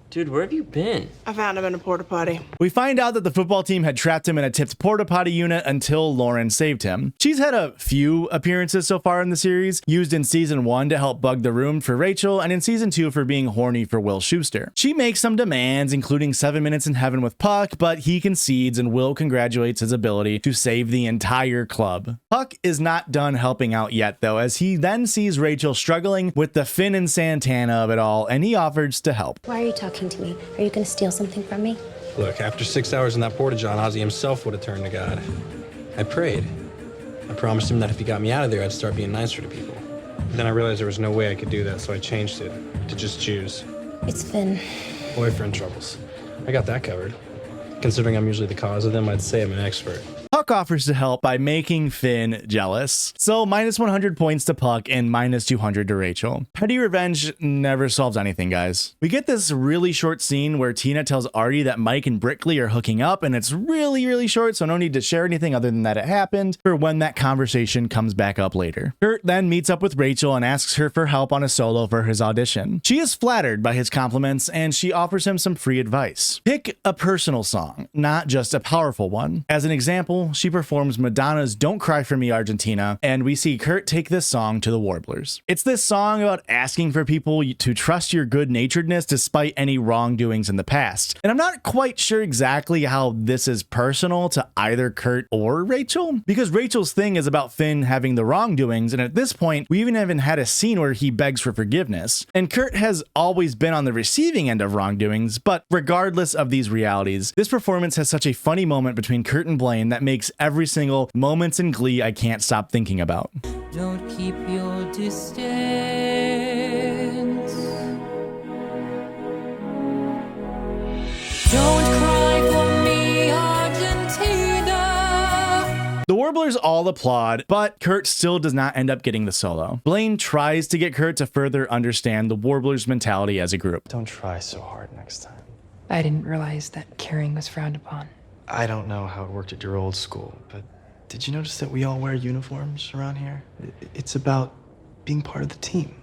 Dude, where have you been? I found him in a porta potty. We find out that the football team had trapped him in a tipped porta potty unit until Lauren saved him. She's had a few appearances so far in the series, used in season 1 to help bug the room for Rachael, and in season 2 for being horny for Will Schuster. She makes some demands, including 7 minutes in heaven with Puck, but he concedes and Will congratulates his ability to save the entire club. Puck is not done helping out yet, though, as he then sees Rachael struggling with the Finn and Santana of it all, and he offers to help. Why are you talking to me? Are you going to steal something from me? Look, after 6 hours in that porta john, Ozzy himself would have turned to God. I prayed. I promised him that if he got me out of there, I'd start being nicer to people. But then I realized there was no way I could do that, so I changed it to just Jews. It's Finn. Boyfriend troubles. I got that covered. Considering I'm usually the cause of them, I'd say I'm an expert. Puck offers to help by making Finn jealous. So minus 100 points to Puck and minus 200 to Rachael. Petty revenge never solves anything, guys. We get this really short scene where Tina tells Artie that Mike and Brickley are hooking up, and it's really short, so no need to share anything other than that it happened for when that conversation comes back up later. Kurt then meets up with Rachael and asks her for help on a solo for his audition. She is flattered by his compliments, and she offers him some free advice. Pick a personal song, not just a powerful one. As an example, she performs Madonna's Don't Cry For Me Argentina, and we see Kurt take this song to the Warblers. It's this song about asking for people to trust your good-naturedness despite any wrongdoings in the past. And I'm not quite sure exactly how this is personal to either Kurt or Rachael, because Rachel's thing is about Finn having the wrongdoings, and at this point, we even haven't had a scene where he begs for forgiveness. And Kurt has always been on the receiving end of wrongdoings, but regardless of these realities, this performance has such a funny moment between Kurt and Blaine that makes every single moments in Glee I can't stop thinking about. Don't keep your distance. Don't cry for me, Argentina. The Warblers all applaud, but Kurt still does not end up getting the solo. Blaine tries to get Kurt to further understand the Warblers' mentality as a group. Don't try so hard next time. I didn't realize that caring was frowned upon. I don't know how it worked at your old school, but did you notice that we all wear uniforms around here? It's about being part of the team.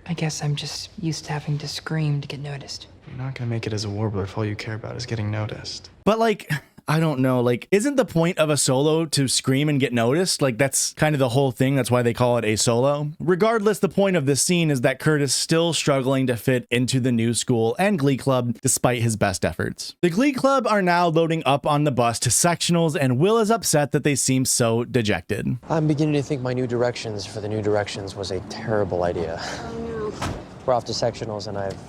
I guess I'm just used to having to scream to get noticed. You're not gonna make it as a Warbler if all you care about is getting noticed. But like, I don't know, like, isn't the point of a solo to scream and get noticed? Like, that's kind of the whole thing. That's why they call it a solo. Regardless, the point of this scene is that Kurt is still struggling to fit into the new school and Glee Club despite his best efforts. The Glee Club are now loading up on the bus to sectionals, and Will is upset that they seem so dejected. I'm beginning to think my New Directions for the New Directions was a terrible idea. We're off to sectionals, and I've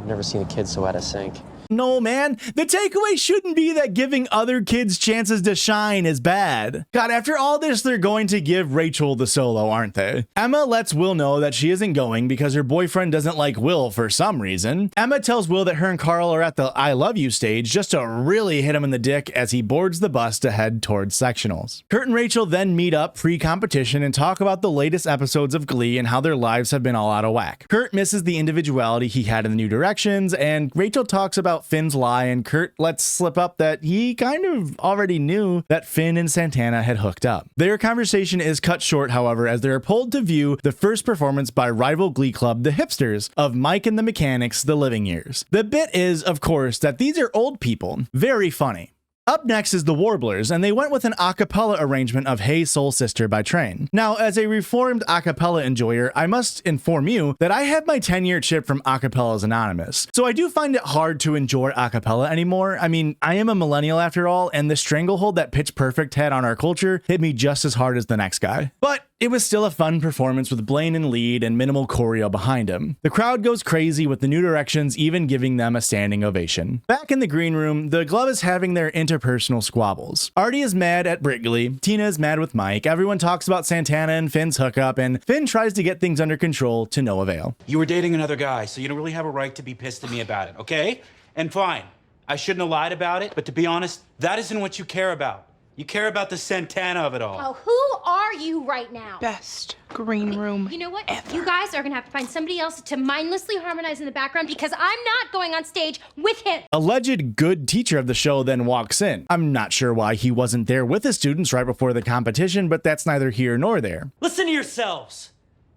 never seen a kid so out of sync. No, man, the takeaway shouldn't be that giving other kids chances to shine is bad. God, after all this, they're going to give Rachael the solo, aren't they? Emma lets Will know that she isn't going because her boyfriend doesn't like Will for some reason. Emma tells Will that her and Carl are at the I love you stage just to really hit him in the dick as he boards the bus to head towards sectionals. Kurt and Rachael then meet up pre-competition and talk about the latest episodes of Glee and how their lives have been all out of whack. Kurt misses the individuality he had in the New Directions, and Rachael talks about about Finn's lie, and Kurt lets slip up that he kind of already knew that Finn and Santana had hooked up. Their conversation is cut short, however, as they are pulled to view the first performance by rival Glee club, the Hipsters, of Mike and the Mechanics, The Living Years. The bit is, of course, that these are old people. Very funny. Up next is the Warblers, and they went with an a cappella arrangement of Hey Soul Sister by Train. Now, as a reformed a cappella enjoyer, I must inform you that I have my 10-year chip from Acapellas Anonymous, so I do find it hard to enjoy a cappella anymore. I mean, I am a millennial after all, and the stranglehold that Pitch Perfect had on our culture hit me just as hard as the next guy. But it was still a fun performance with Blaine in lead and minimal choreo behind him. The crowd goes crazy with the New Directions even giving them a standing ovation. Back in the green room, the Glove is having their interpersonal squabbles. Artie is mad at Brittany, Tina is mad with Mike, everyone talks about Santana and Finn's hookup, and Finn tries to get things under control to no avail. You were dating another guy, so you don't really have a right to be pissed at me about it, okay? And fine, I shouldn't have lied about it, but to be honest, that isn't what you care about. You care about the Santana of it all. Oh, who are you right now? Best green room. You know what? You guys are gonna have to find somebody else to mindlessly harmonize in the background because I'm not going on stage with him. Alleged good teacher of the show then walks in. I'm not sure why he wasn't there with his students right before the competition, but that's neither here nor there. Listen to yourselves.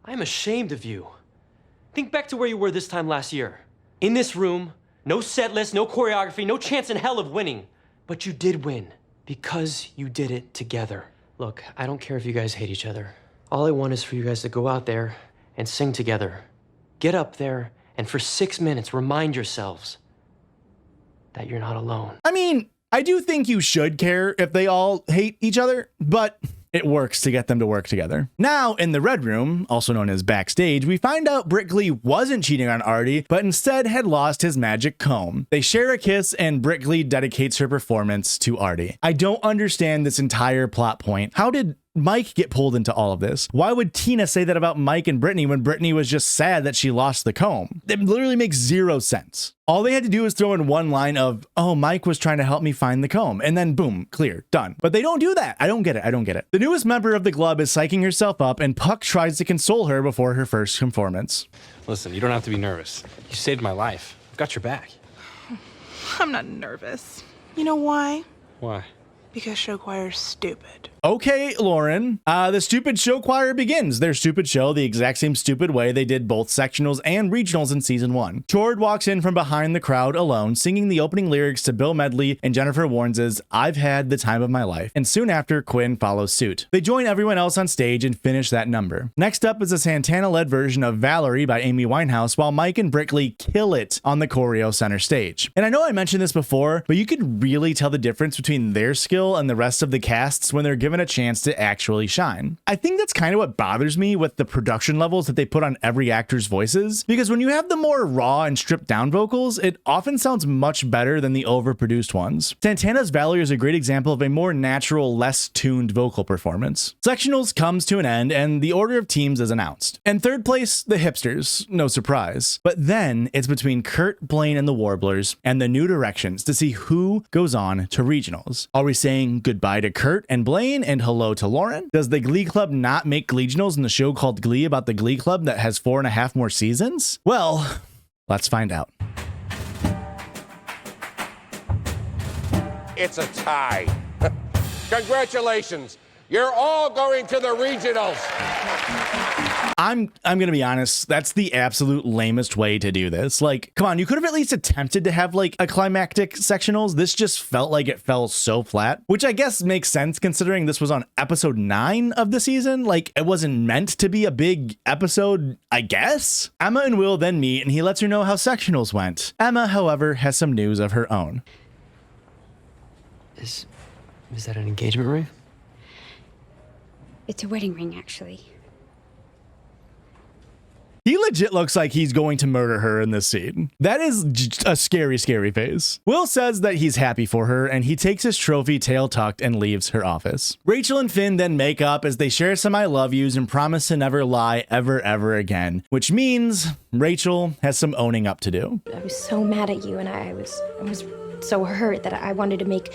I'm ashamed of you. Think back to where you were this time last year. In this room, no set list, no choreography, no chance in hell of winning. But you did win. Because you did it together. Look, I don't care if you guys hate each other. All I want is for you guys to go out there and sing together. Get up there and for 6 minutes remind yourselves that you're not alone. I mean, I do think you should care if they all hate each other, but it works to get them to work together. Now, in the red room, also known as backstage, we find out Brittany wasn't cheating on Artie, but instead had lost his magic comb. They share a kiss, and Brittany dedicates her performance to Artie. I don't understand this entire plot point. How did Mike get pulled into all of this? Why would Tina say that about Mike and Brittany when Brittany was just sad that she lost the comb? It literally makes zero sense. All they had to do was throw in one line of, oh, Mike was trying to help me find the comb, and then boom, clear, done. But they don't do that. I don't get it. I don't get it. The newest member of the club is psyching herself up, and Puck tries to console her before her first performance. Listen, you don't have to be nervous. You saved my life. I've got your back. I'm not nervous. You know why? Why? Because show choir's stupid. Okay, Lauren. The stupid show choir begins their stupid show the exact same stupid way they did both sectionals and regionals in season 1. Chord walks in from behind the crowd alone, singing the opening lyrics to Bill Medley and Jennifer Warnes' I've Had the Time of My Life, and soon after, Quinn follows suit. They join everyone else on stage and finish that number. Next up is a Santana-led version of Valerie by Amy Winehouse, while Mike and Brittany kill it on the choreo center stage. And I know I mentioned this before, but you could really tell the difference between their skill and the rest of the casts when they're given a chance to actually shine. I think that's kind of what bothers me with the production levels that they put on every actor's voices, because when you have the more raw and stripped down vocals, it often sounds much better than the overproduced ones. Santana's Valerie is a great example of a more natural, less tuned vocal performance. Sectionals comes to an end and the order of teams is announced. In third place, the Hipsters, no surprise. But then it's between Kurt, Blaine, and the Warblers and the New Directions to see who goes on to regionals. Are we saying goodbye to Kurt and Blaine and hello to Lauren? Does the Glee Club not make Gleeginals in the show called Glee about the Glee Club that has 4.5 more seasons? Well, let's find out. It's a tie. Congratulations. You're all going to the regionals. I'm gonna be honest, that's the absolute lamest way to do this. Like, come on, you could have at least attempted to have like a climactic sectionals. This just felt like it fell so flat, which I guess makes sense considering this was on episode 9 of the season. Like, it wasn't meant to be a big episode, I guess. Emma and Will then meet and he lets her know how sectionals went. Emma, however, has some news of her own. Is that an engagement ring? It's a wedding ring, actually. He legit looks like he's going to murder her in this scene. That is a scary, scary face. Will says that he's happy for her and he takes his trophy tail tucked and leaves her office. Rachael and Finn then make up as they share some I love yous and promise to never lie ever again, which means Rachael has some owning up to do. I was so mad at you and I was so hurt that I wanted to make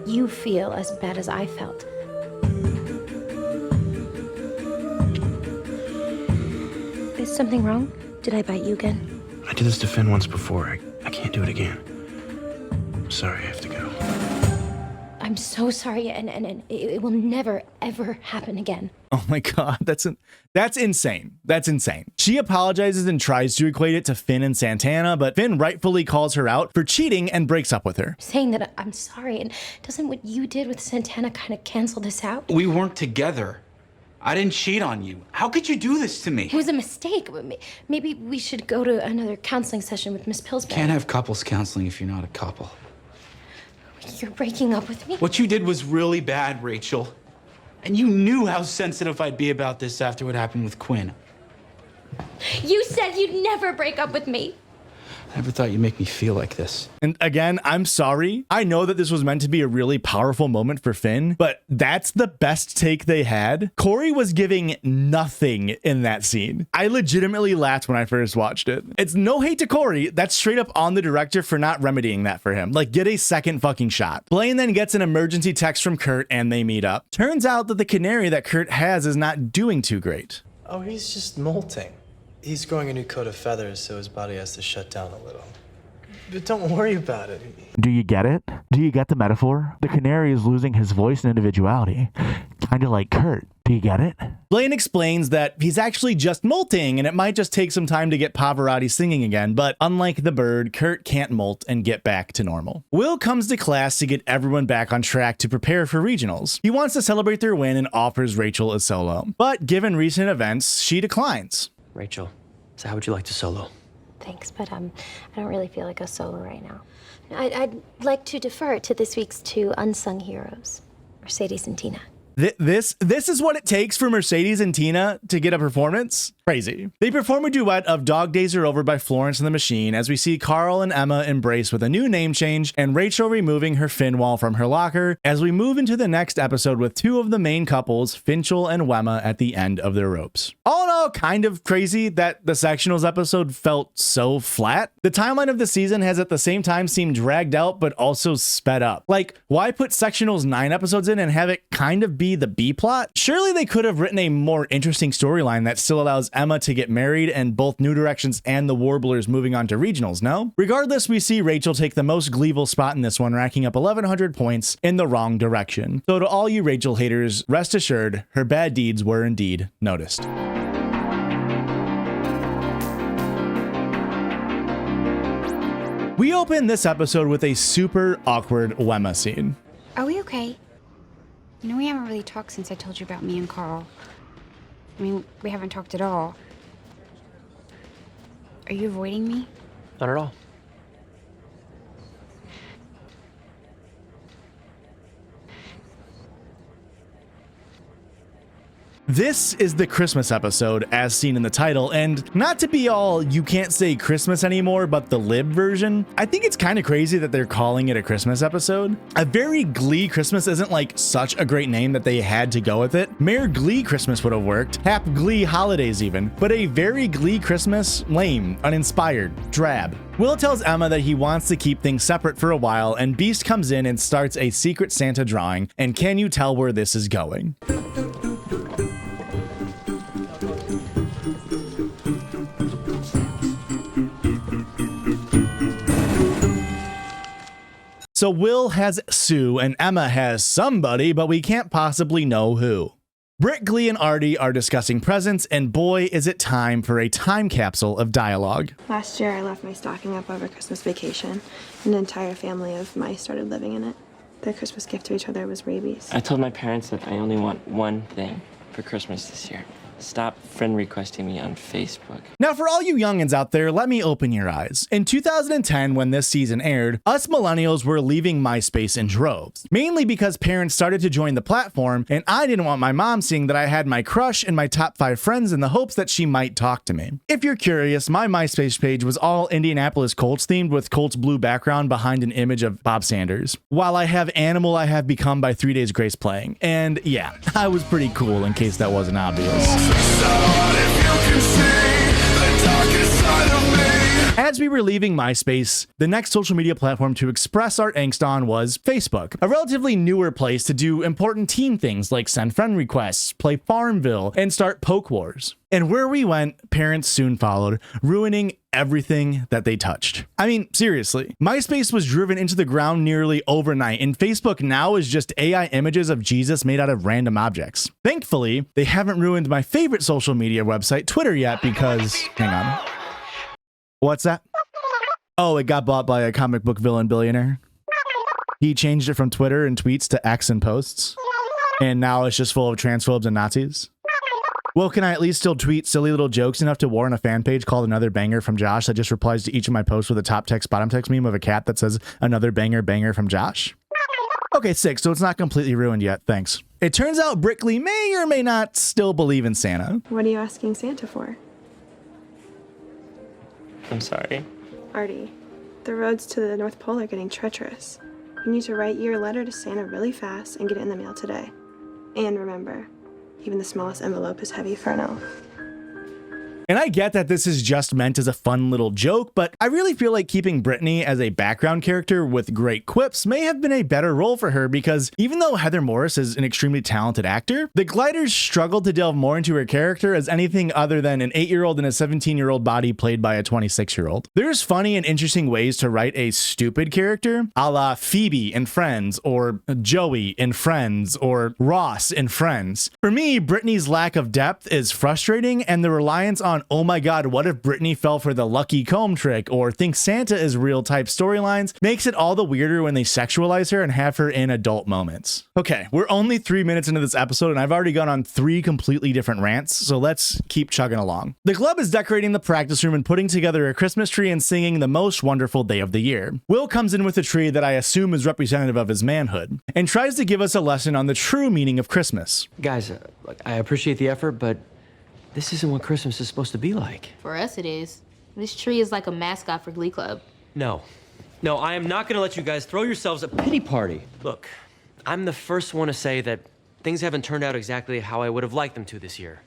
you feel as bad as I felt. Is something wrong? Did I bite you again? I did this to Finn once before. I can't do it again. sorry I have to go. I'm so sorry, and it will never, ever happen again. Oh my God, that's insane. That's insane. She apologizes and tries to equate it to Finn and Santana, but Finn rightfully calls her out for cheating and breaks up with her. Saying that I'm sorry, and doesn't what you did with Santana kind of cancel this out? We weren't together. I didn't cheat on you. How could you do this to me? It was a mistake. Maybe we should go to another counseling session with Miss Pillsbury. Can't have couples counseling if you're not a couple. You're breaking up with me? What you did was really bad, Rachel. And you knew how sensitive I'd be about this after what happened with Quinn. You said you'd never break up with me. I never thought you'd make me feel like this. And again, I'm sorry. I know that this was meant to be a really powerful moment for Finn, but that's the best take they had. Corey was giving nothing in that scene. I legitimately laughed when I first watched it. It's no hate to Corey. That's straight up on the director for not remedying that for him. Like, get a second fucking shot. Blaine then gets an emergency text from Kurt and they meet up. Turns out that the canary that Kurt has is not doing too great. Oh, he's just molting. He's growing a new coat of feathers, so his body has to shut down a little. But don't worry about it. Do you get it? Do you get the metaphor? The canary is losing his voice and individuality. Kind of like Kurt. Do you get it? Blaine explains that he's actually just molting and it might just take some time to get Pavarotti singing again, but unlike the bird, Kurt can't molt and get back to normal. Will comes to class to get everyone back on track to prepare for regionals. He wants to celebrate their win and offers Rachael a solo, but given recent events, she declines. Rachael, so how would you like to solo? Thanks, but I don't really feel like a solo right now. I'd like to defer to this week's two unsung heroes, Mercedes and Tina. This is what it takes for Mercedes and Tina to get a performance? Crazy. They perform a duet of Dog Days Are Over by Florence and the Machine as we see Carl and Emma embrace with a new name change and Rachael removing her fin wall from her locker as we move into the next episode with two of the main couples, Finchel and Wemma, at the end of their ropes. All in all, kind of crazy that the sectionals episode felt so flat. The timeline of the season has at the same time seemed dragged out but also sped up. Like, why put sectionals 9 episodes in and have it kind of be the B plot? Surely they could have written a more interesting storyline that still allows Emma to get married and both New Directions and the Warblers moving on to regionals, no? Regardless, we see Rachael take the most Glee-VIL spot in this one, racking up 1,100 points in the wrong direction. So to all you Rachael haters, rest assured, her bad deeds were indeed noticed. We open this episode with a super awkward Wemma scene. Are we okay? You know, we haven't really talked since I told you about me and Carl. I mean, we haven't talked at all. Are you avoiding me? Not at all. This is the Christmas episode as seen in the title, and not to be all you can't say Christmas anymore but the lib version, I think it's kind of crazy that they're calling it a Christmas episode. A Very Glee Christmas isn't like such a great name that they had to go with it. Mayor Glee Christmas would have worked, Hap Glee Holidays even, but a Very Glee Christmas, lame, uninspired, drab. Will tells Emma that he wants to keep things separate for a while, and Beast comes in and starts a Secret Santa drawing, and can you tell where this is going? So Will has Sue and Emma has somebody, but we can't possibly know who. Britt, Glee, and Artie are discussing presents, and boy, is it time for a time capsule of dialogue. Last year, I left my stocking up over Christmas vacation. An entire family of mice started living in it. Their Christmas gift to each other was rabies. I told my parents that I only want one thing for Christmas this year. Stop friend requesting me on Facebook. Now, for all you youngins out there, let me open your eyes. In 2010, when this season aired, us millennials were leaving MySpace in droves, mainly because parents started to join the platform, and I didn't want my mom seeing that I had my crush and my top 5 friends in the hopes that she might talk to me. If you're curious, my MySpace page was all Indianapolis Colts themed with Colts blue background behind an image of Bob Sanders, while I have Animal I Have Become by 3 Days Grace playing. And yeah, I was pretty cool in case that wasn't obvious. If you can see the darkest side of me, As we were leaving MySpace, the next social media platform to express our angst on was Facebook, a relatively newer place to do important teen things like send friend requests, play Farmville, and start poke wars. And where we went, parents soon followed, ruining everything that they touched. I mean, seriously, MySpace was driven into the ground nearly overnight, and Facebook now is just AI images of Jesus made out of random objects. Thankfully, they haven't ruined my favorite social media website, Twitter, yet because, hang on. What's that? Oh, it got bought by a comic book villain billionaire. He changed it from Twitter and tweets to X and posts. And now it's just full of transphobes and Nazis. Well, can I at least still tweet silly little jokes enough to warrant a fan page called Another Banger from Josh that just replies to each of my posts with a top text, bottom text meme of a cat that says Another Banger from Josh? Okay, sick, so it's not completely ruined yet, thanks. It turns out Brittany may or may not still believe in Santa. What are you asking Santa for? I'm sorry. Artie, the roads to the North Pole are getting treacherous. You need to write your letter to Santa really fast and get it in the mail today. And remember, even the smallest envelope is heavy for an elf. And I get that this is just meant as a fun little joke, but I really feel like keeping Brittany as a background character with great quips may have been a better role for her, because even though Heather Morris is an extremely talented actor, the Gliders struggled to delve more into her character as anything other than an 8-year-old in a 17-year-old body played by a 26-year-old. There's funny and interesting ways to write a stupid character, a la Phoebe in Friends, or Joey in Friends, or Ross in Friends. For me, Brittany's lack of depth is frustrating, and the reliance on oh my god, what if Brittany fell for the lucky comb trick or think Santa is real type storylines makes it all the weirder when they sexualize her and have her in adult moments. Okay, we're only 3 minutes into this episode and I've already gone on 3 completely different rants, so let's keep chugging along. The club is decorating the practice room and putting together a Christmas tree and singing The Most Wonderful Day of the Year. Will comes in with a tree that I assume is representative of his manhood and tries to give us a lesson on the true meaning of Christmas. Guys, I appreciate the effort, but this isn't what Christmas is supposed to be like. For us, it is. This tree is like a mascot for Glee Club. No, I am not gonna let you guys throw yourselves a pity party. Look, I'm the first one to say that things haven't turned out exactly how I would have liked them to this year.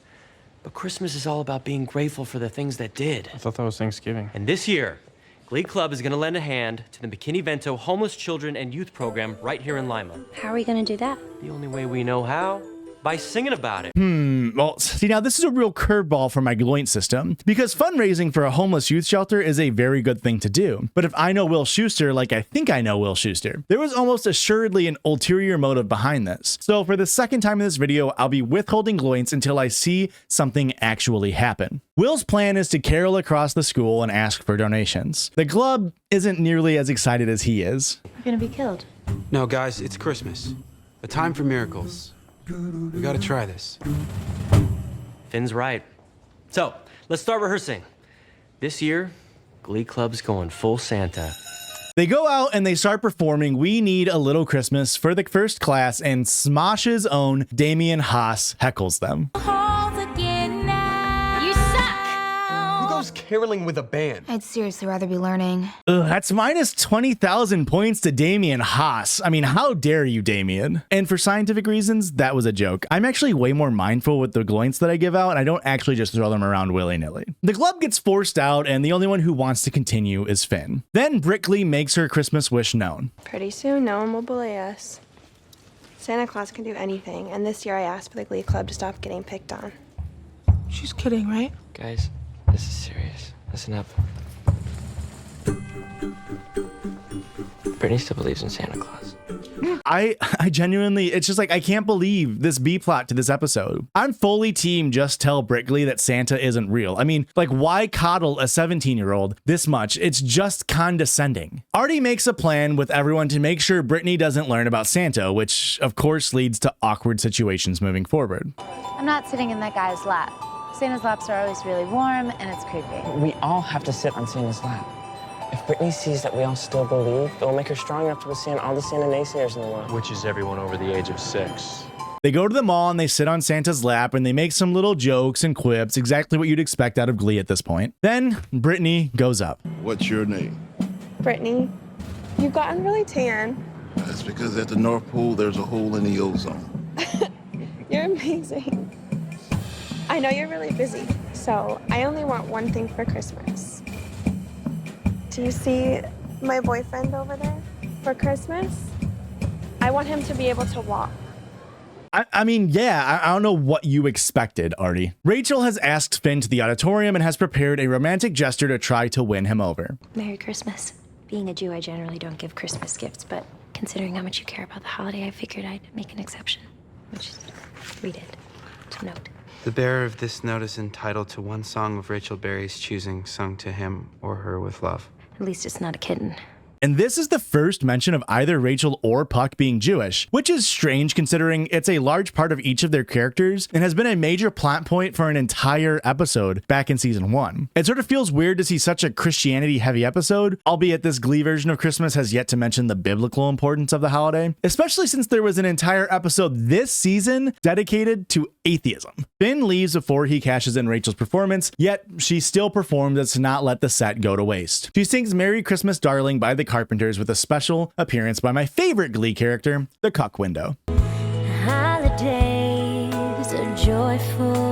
But Christmas is all about being grateful for the things that did. I thought that was Thanksgiving. And this year, Glee Club is gonna lend a hand to the McKinney-Vento Homeless Children and Youth Program right here in Lima. How are we gonna do that? The only way we know how? By singing about it. Well, see, now this is a real curveball for my Gloint system, because fundraising for a homeless youth shelter is a very good thing to do. But if I know Will Schuster like I think I know Will Schuster, there was almost assuredly an ulterior motive behind this. So for the second time in this video, I'll be withholding Gloints until I see something actually happen. Will's plan is to carol across the school and ask for donations. The club isn't nearly as excited as he is. We're gonna be killed. No, guys, it's Christmas. A time for miracles. We gotta try this. Finn's right. So, let's start rehearsing. This year, Glee Club's going full Santa. They go out and they start performing We Need a Little Christmas for the first class, and Smosh's own Damian Haas heckles them. You suck! Who goes caroling with a band? I'd seriously rather be learning. That's minus 20,000 points to Damian Haas. I mean, how dare you, Damian? And for scientific reasons, that was a joke. I'm actually way more mindful with the Gloints that I give out, and I don't actually just throw them around willy-nilly. The club gets forced out, and the only one who wants to continue is Finn. Then Brittany makes her Christmas wish known. Pretty soon, no one will bully us. Santa Claus can do anything, and this year I asked for the Glee Club to stop getting picked on. She's kidding, right? Guys, this is serious. Listen up. Brittany still believes in Santa Claus. I genuinely, it's just like, I can't believe this B plot to this episode. I'm fully team just tell Brittany that Santa isn't real. I mean, like, why coddle a 17-year-old this much? It's just condescending. Artie makes a plan with everyone to make sure Brittany doesn't learn about Santa, which of course leads to awkward situations moving forward. I'm not sitting in that guy's lap. Santa's laps are always really warm, and it's creepy. We all have to sit on Santa's lap. If Brittany sees that we all still believe, it will make her strong enough to withstand all the Santa naysayers in the world. Which is everyone over the age of 6. They go to the mall and they sit on Santa's lap and they make some little jokes and quips, exactly what you'd expect out of Glee at this point. Then Brittany goes up. What's your name? Brittany, you've gotten really tan. That's because at the North Pole, there's a hole in the ozone. You're amazing. I know you're really busy, so I only want one thing for Christmas. Do you see my boyfriend over there? For Christmas, I want him to be able to walk. I mean, yeah, I don't know what you expected, Artie. Rachael has asked Finn to the auditorium and has prepared a romantic gesture to try to win him over. Merry Christmas. Being a Jew, I generally don't give Christmas gifts, but considering how much you care about the holiday, I figured I'd make an exception, which is read it to note. The bearer of this note is entitled to one song of Rachel Berry's choosing, sung to him or her with love. At least it's not a kitten. And this is the first mention of either Rachael or Puck being Jewish, which is strange considering it's a large part of each of their characters and has been a major plot point for an entire episode back in season 1. It sort of feels weird to see such a Christianity heavy episode, albeit this Glee version of Christmas has yet to mention the biblical importance of the holiday, especially since there was an entire episode this season dedicated to atheism. Finn leaves before he cashes in Rachel's performance, yet she still performs as to not let the set go to waste. She sings Merry Christmas Darling by the Carpenters with a special appearance by my favorite Glee character, the Cuck Window. Holidays are joyful.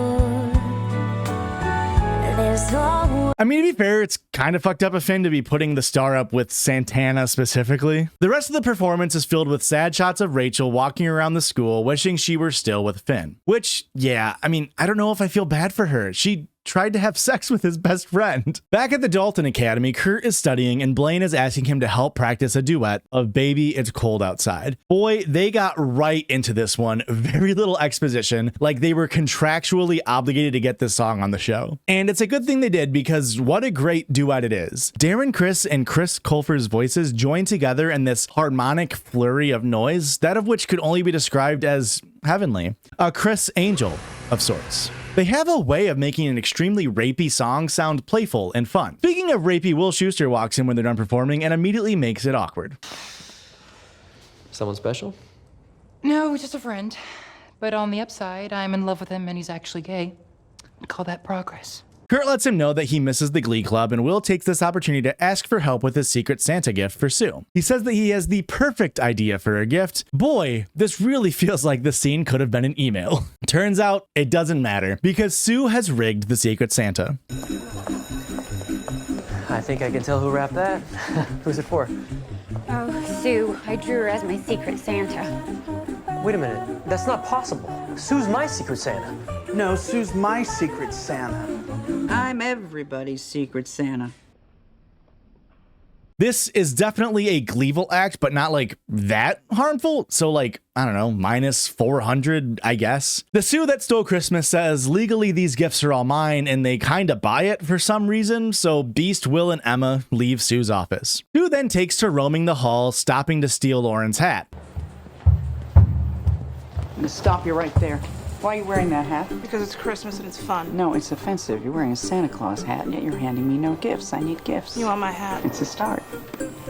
I mean, to be fair, it's kind of fucked up of Finn to be putting the star up with Santana specifically. The rest of the performance is filled with sad shots of Rachael walking around the school wishing she were still with Finn. Which, yeah, I mean, I don't know if I feel bad for her. She tried to have sex with his best friend. Back at the Dalton Academy, Kurt is studying and Blaine is asking him to help practice a duet of Baby It's Cold Outside. Boy, they got right into this one. Very little exposition, like they were contractually obligated to get this song on the show. And it's a good thing they did because what a great duet it is. Darren Criss and Chris Colfer's voices join together in this harmonic flurry of noise, that of which could only be described as heavenly. A Criss angel of sorts. They have a way of making an extremely rapey song sound playful and fun. Speaking of rapey, Will Schuster walks in when they're done performing and immediately makes it awkward. Someone special? No, just a friend. But on the upside, I'm in love with him and he's actually gay. I'd call that progress. Kurt lets him know that he misses the Glee Club, and Will takes this opportunity to ask for help with his secret Santa gift for Sue. He says that he has the perfect idea for a gift. Boy, this really feels like the scene could have been an email. Turns out it doesn't matter because Sue has rigged the secret Santa. I think I can tell who wrapped that. Who's it for? Oh, Sue, I drew her as my secret Santa. Wait a minute, that's not possible. Sue's my secret Santa. No, Sue's my secret Santa. I'm everybody's secret Santa. This is definitely a Glee-VIL act, but not like that harmful. So like, I don't know, minus 400, I guess. The Sue that stole Christmas says legally these gifts are all mine and they kind of buy it for some reason. So Beast, Will, and Emma leave Sue's office. Sue then takes to roaming the hall, stopping to steal Lauren's hat. I'm gonna stop you right there. Why are you wearing that hat? Because it's Christmas and it's fun. No, it's offensive. You're wearing a Santa Claus hat, and yet you're handing me no gifts. I need gifts. You want my hat? It's a start.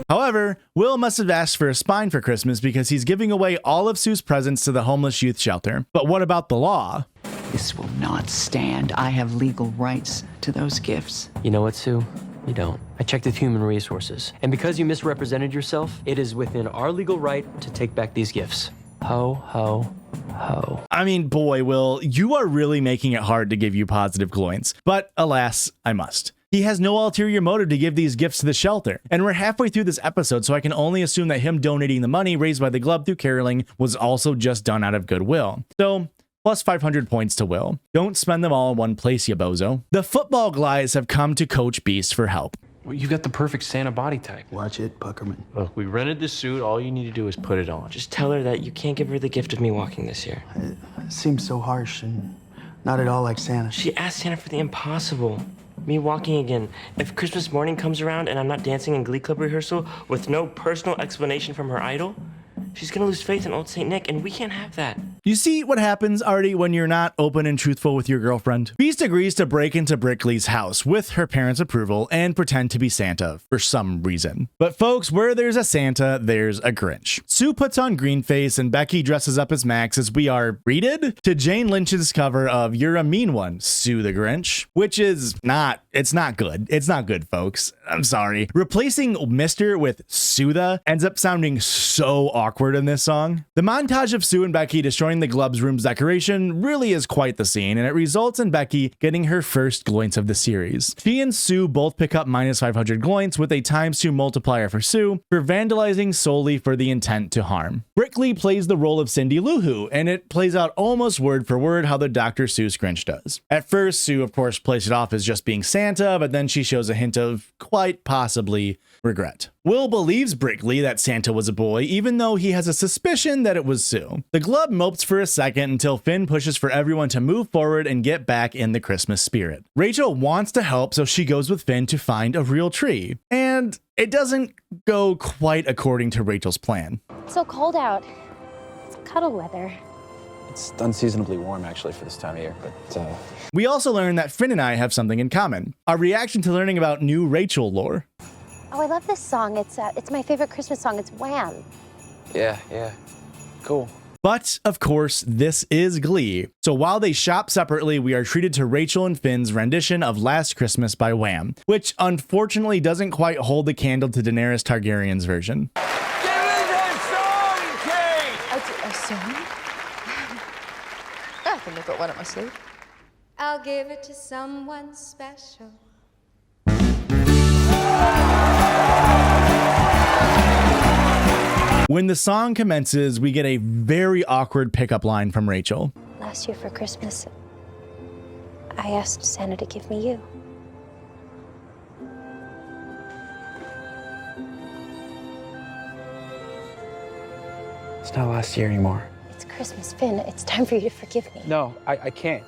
However, Will must have asked for a spine for Christmas because he's giving away all of Sue's presents to the homeless youth shelter. But what about the law? This will not stand. I have legal rights to those gifts. You know what, Sue? You don't. I checked with Human Resources. And because you misrepresented yourself, it is within our legal right to take back these gifts. Ho, ho, ho. I mean, boy, Will, you are really making it hard to give you positive Gloints. But alas, I must. He has no ulterior motive to give these gifts to the shelter. And we're halfway through this episode, so I can only assume that him donating the money raised by the club through caroling was also just done out of goodwill. So, plus 500 points to Will. Don't spend them all in one place, you bozo. The football guys have come to Coach Beast for help. Well, you got the perfect Santa body type. Watch it, Puckerman. Look, we rented the suit. All you need to do is put it on. Just tell her that you can't give her the gift of me walking this year. It seems so harsh and not at all like Santa. She asked Santa for the impossible. Me walking again. If Christmas morning comes around and I'm not dancing in Glee Club rehearsal with no personal explanation from her idol, she's gonna lose faith in old St. Nick, and we can't have that. You see what happens, Artie, when you're not open and truthful with your girlfriend? Beast agrees to break into Brickley's house with her parents' approval and pretend to be Santa for some reason. But folks, where there's a Santa, there's a Grinch. Sue puts on green face and Becky dresses up as Max as we are greeted to Jane Lynch's cover of You're a Mean One, Sue the Grinch, which is it's not good. It's not good, folks. I'm sorry. Replacing Mr. with Sue ends up sounding so awkward awkward in this song. The montage of Sue and Becky destroying the Glub's room's decoration really is quite the scene, and it results in Becky getting her first Gloints of the series. She and Sue both pick up minus 500 Gloints with a ×2 multiplier for Sue for vandalizing solely for the intent to harm. Brittany plays the role of Cindy Lou Who, and it plays out almost word for word how the Dr. Seuss Grinch does. At first, Sue of course plays it off as just being Santa, but then she shows a hint of quite possibly regret. Will believes Brittany that Santa was a boy, even though he has a suspicion that it was Sue. The Glub mopes for a second until Finn pushes for everyone to move forward and get back in the Christmas spirit. Rachael wants to help, so she goes with Finn to find a real tree. And it doesn't go quite according to Rachel's plan. It's so cold out. It's cuddle weather. It's unseasonably warm, actually, for this time of year, but, We also learn that Finn and I have something in common. Our reaction to learning about new Rachael lore. Oh, I love this song. It's my favorite Christmas song. It's Wham! yeah, cool. But, of course, this is Glee. So while they shop separately, we are treated to Rachael and Finn's rendition of Last Christmas by Wham, which unfortunately doesn't quite hold the candle to Daenerys Targaryen's version. Give us a song, Kate! A song? I can make one up my sleeve. I'll give it to someone special. When the song commences, we get a very awkward pickup line from Rachael. Last year for Christmas, I asked Santa to give me you. It's not last year anymore. It's Christmas, Finn. It's time for you to forgive me. No, I can't.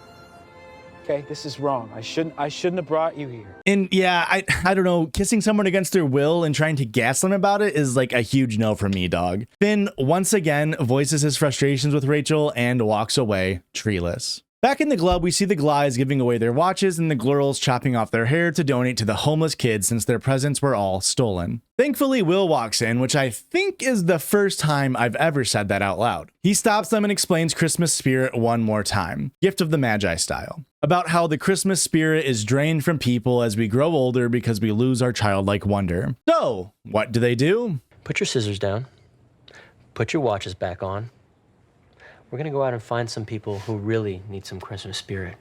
Okay, this is wrong. I shouldn't have brought you here. And yeah, I don't know, kissing someone against their will and trying to gas them about it is like a huge no for me, dog. Finn once again voices his frustrations with Rachael and walks away treeless. Back in the Glub, we see the Glies giving away their watches and the Glurls chopping off their hair to donate to the homeless kids since their presents were all stolen. Thankfully, Will walks in, which I think is the first time I've ever said that out loud. He stops them and explains Christmas spirit one more time, Gift of the Magi style, about how the Christmas spirit is drained from people as we grow older because we lose our childlike wonder. So, what do? Put your scissors down. Put your watches back on. We're gonna go out and find some people who really need some Christmas spirit.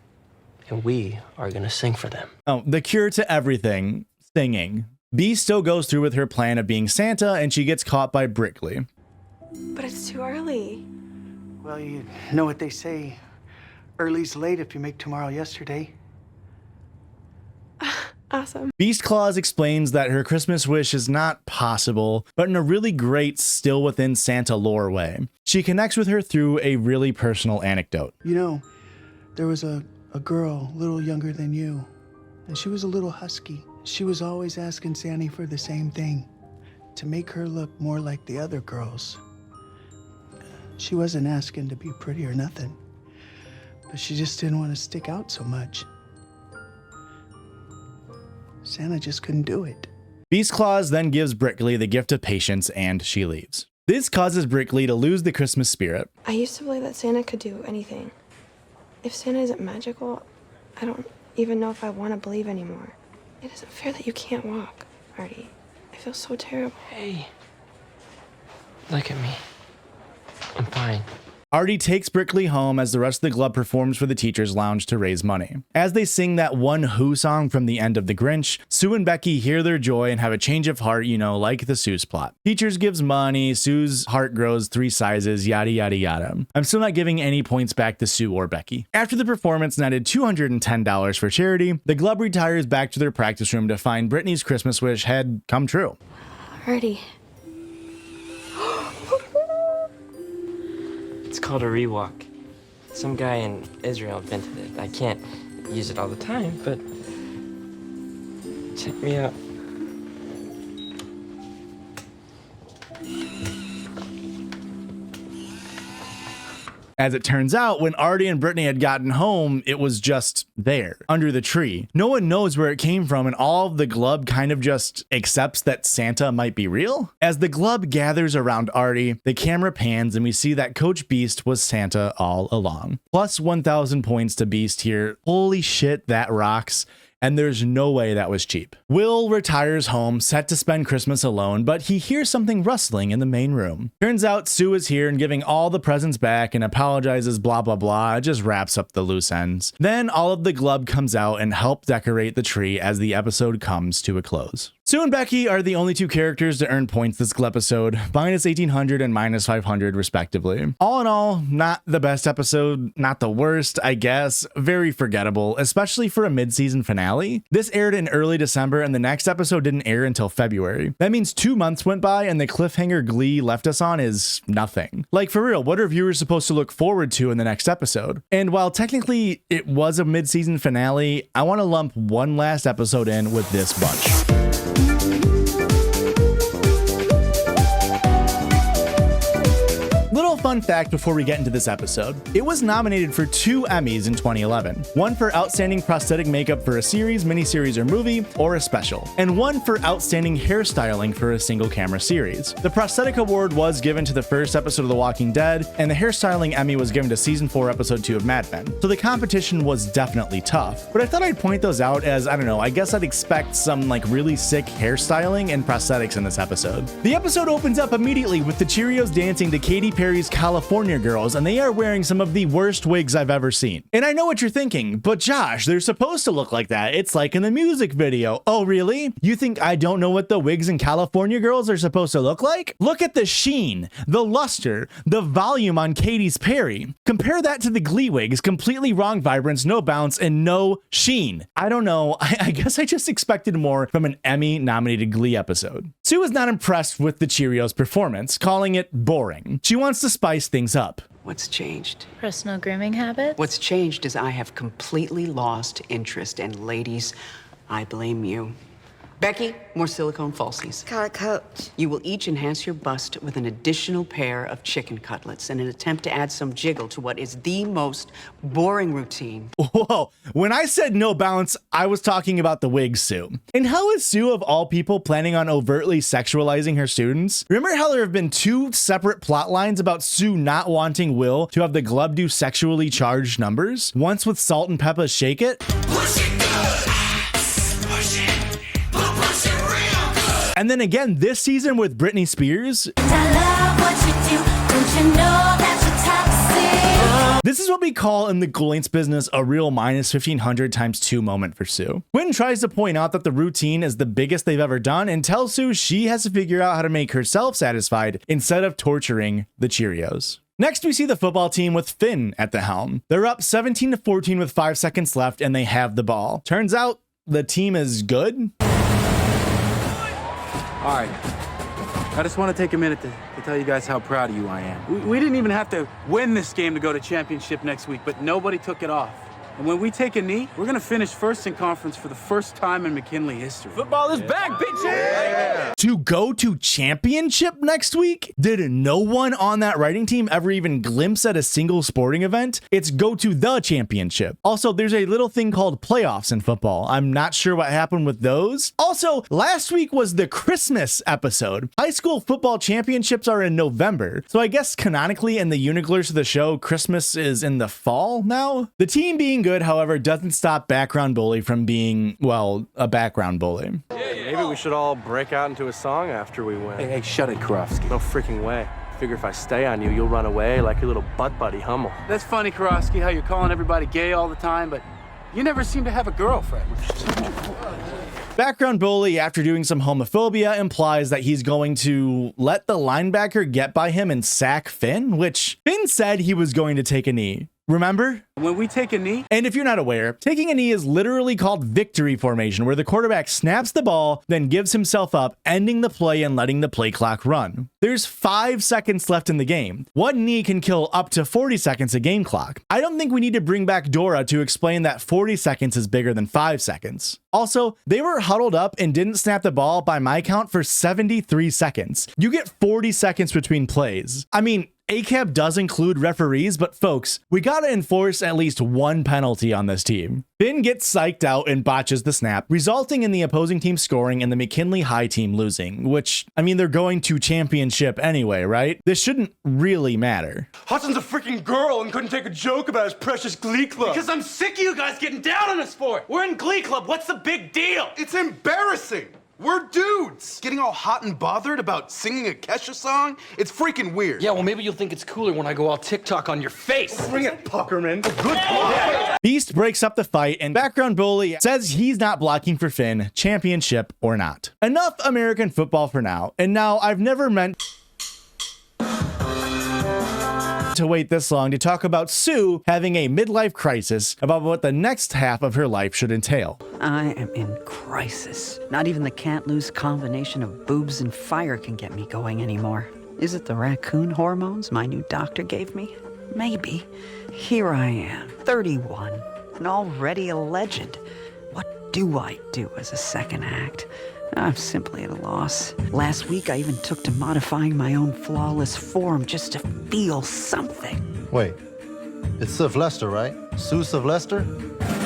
And we are gonna sing for them. Oh, the cure to everything, singing. Bee still goes through with her plan of being Santa and she gets caught by Brittany. But it's too early. Well, you know what they say. Early's late if you make tomorrow yesterday. Awesome. Beast Claus explains that her Christmas wish is not possible, but in a really great, still within Santa lore way. She connects with her through a really personal anecdote. You know, there was a girl a little younger than you, and she was a little husky. She was always asking Santa for the same thing, to make her look more like the other girls. She wasn't asking to be pretty or nothing, but she just didn't want to stick out so much. Santa just couldn't do it. Beast Claus then gives Brittany the gift of patience and she leaves. This causes Brittany to lose the Christmas spirit. I used to believe that Santa could do anything. If Santa isn't magical, I don't even know if I want to believe anymore. It isn't fair that you can't walk, Artie. I feel so terrible. Hey, look at me. I'm fine. Artie takes Brittany home as the rest of the Glub performs for the Teacher's Lounge to raise money. As they sing that one Who song from the end of The Grinch, Sue and Becky hear their joy and have a change of heart, you know, like the Seuss plot. Teachers gives money, Sue's heart grows 3 sizes, yada yada yada. I'm still not giving any points back to Sue or Becky. After the performance netted $210 for charity, the Glub retires back to their practice room to find Brittany's Christmas wish had come true. Artie. It's called a rewalk. Some guy in Israel invented it. I can't use it all the time, but check me out. As it turns out, when Artie and Brittany had gotten home, it was just there, under the tree. No one knows where it came from, and all of the Glub kind of just accepts that Santa might be real. As the Glub gathers around Artie, the camera pans and we see that Coach Beast was Santa all along. Plus 1,000 points to Beast here. Holy shit, that rocks. and there's no way that was cheap. Will retires home, set to spend Christmas alone, but he hears something rustling in the main room. Turns out Sue is here and giving all the presents back and apologizes, blah blah blah. It just wraps up the loose ends. Then all of the glub comes out and help decorate the tree as the episode comes to a close. Sue and Becky are the only two characters to earn points this episode, minus 1800 and minus 500 respectively. All in all, not the best episode, not the worst, I guess, very forgettable, especially for a mid-season finale. This aired in early December and the next episode didn't air until February. That means 2 months went by and the cliffhanger Glee left us on is nothing. Like for real, what are viewers supposed to look forward to in the next episode? And while technically it was a mid-season finale, I want to lump one last episode in with this bunch. Little fun fact before we get into this episode. It was nominated for 2 Emmys in 2011. One for Outstanding Prosthetic Makeup for a Series, Miniseries, or Movie, or a Special. And one for Outstanding Hairstyling for a Single Camera Series. The Prosthetic Award was given to the first episode of The Walking Dead, and the Hairstyling Emmy was given to Season 4, Episode 2 of Mad Men. So the competition was definitely tough. But I thought I'd point those out as, I don't know, I guess I'd expect some like really sick hairstyling and prosthetics in this episode. The episode opens up immediately with the Cheerios dancing to Katy Perry's California Girls, and they are wearing some of the worst wigs I've ever seen. And I know what you're thinking, but Josh, they're supposed to look like that. It's like in the music video. Oh, really? You think I don't know what the wigs in California Girls are supposed to look like? Look at the sheen, the luster, the volume on Katy Perry. Compare that to the Glee wigs, completely wrong vibrance, no bounce, and no sheen. I don't know. I guess I just expected more from an Emmy-nominated Glee episode. Sue is not impressed with the Cheerios performance, calling it boring. She wants to spice things up. What's changed? Personal grooming habits? What's changed is I have completely lost interest, and ladies, I blame you. Becky, more silicone falsies. Got it, Coach. You will each enhance your bust with an additional pair of chicken cutlets in an attempt to add some jiggle to what is the most boring routine. Whoa, when I said no bounce, I was talking about the wigs, Sue. And how is Sue, of all people, planning on overtly sexualizing her students? Remember how there have been 2 separate plot lines about Sue not wanting Will to have the glub do sexually charged numbers? Once with Salt and Peppa's Shake It. Push it good. Push it. And then again this season with Britney Spears. This is what we call in the Gloints business a real minus 1500 times 2 moment for Sue. Quinn tries to point out that the routine is the biggest they've ever done and tells Sue she has to figure out how to make herself satisfied instead of torturing the Cheerios. Next, we see the football team with Finn at the helm. They're up 17-14 with 5 seconds left and they have the ball. Turns out the team is good. All right, I just want to take a minute to tell you guys how proud of you I am. We didn't even have to win this game to go to championship next week, but nobody took it off. And when we take a knee, we're going to finish first in conference for the first time in McKinley history. Football is back, bitches! Yeah. To go to championship next week? Did no one on that writing team ever even glimpse at a single sporting event? It's go to the championship. Also, there's a little thing called playoffs in football. I'm not sure what happened with those. Also, last week was the Christmas episode. High school football championships are in November. So I guess canonically in the universe of the show, Christmas is in the fall now? The team being good, however, doesn't stop Background Bully from being, well, a background bully. Maybe we should all break out into a song after we win. Hey, shut it, Karofsky. No freaking way. Figure if I stay on you, you'll run away like your little butt buddy Hummel. That's funny, Karofsky, how you're calling everybody gay all the time, but you never seem to have a girlfriend. Background Bully, after doing some homophobia, implies that he's going to let the linebacker get by him and sack Finn, which Finn said he was going to take a knee. Remember? When we take a knee? And if you're not aware, taking a knee is literally called victory formation, where the quarterback snaps the ball, then gives himself up, ending the play and letting the play clock run. There's 5 seconds left in the game. One knee can kill up to 40 seconds of game clock. I don't think we need to bring back Dora to explain that 40 seconds is bigger than 5 seconds. Also, they were huddled up and didn't snap the ball by my count for 73 seconds. You get 40 seconds between plays. I mean, ACAB does include referees, but folks, we gotta enforce at least one penalty on this team. Finn gets psyched out and botches the snap, resulting in the opposing team scoring and the McKinley High team losing, which, I mean, they're going to championship anyway, right? This shouldn't really matter. Hudson's a freaking girl and couldn't take a joke about his precious Glee Club. Because I'm sick of you guys getting down on us for it. We're in Glee Club. What's the big deal? It's embarrassing. We're dudes. Getting all hot and bothered about singing a Kesha song? It's freaking weird. Yeah, well, maybe you'll think it's cooler when I go all TikTok on your face. Bring it, Puckerman. Good point. Beast breaks up the fight, and background bully says he's not blocking for Finn, championship or not. Enough American football for now. And now, I've never meant to wait this long to talk about Sue having a midlife crisis about what the next half of her life should entail. I am in crisis. Not even the can't lose combination of boobs and fire can get me going anymore. Is it the raccoon hormones my new doctor gave me? Maybe. Here I am, 31, and already a legend. What do I do as a second act? I'm simply at a loss. Last week, I even took to modifying my own flawless form just to feel something. Wait, it's Sylvester, right? Sue Sylvester?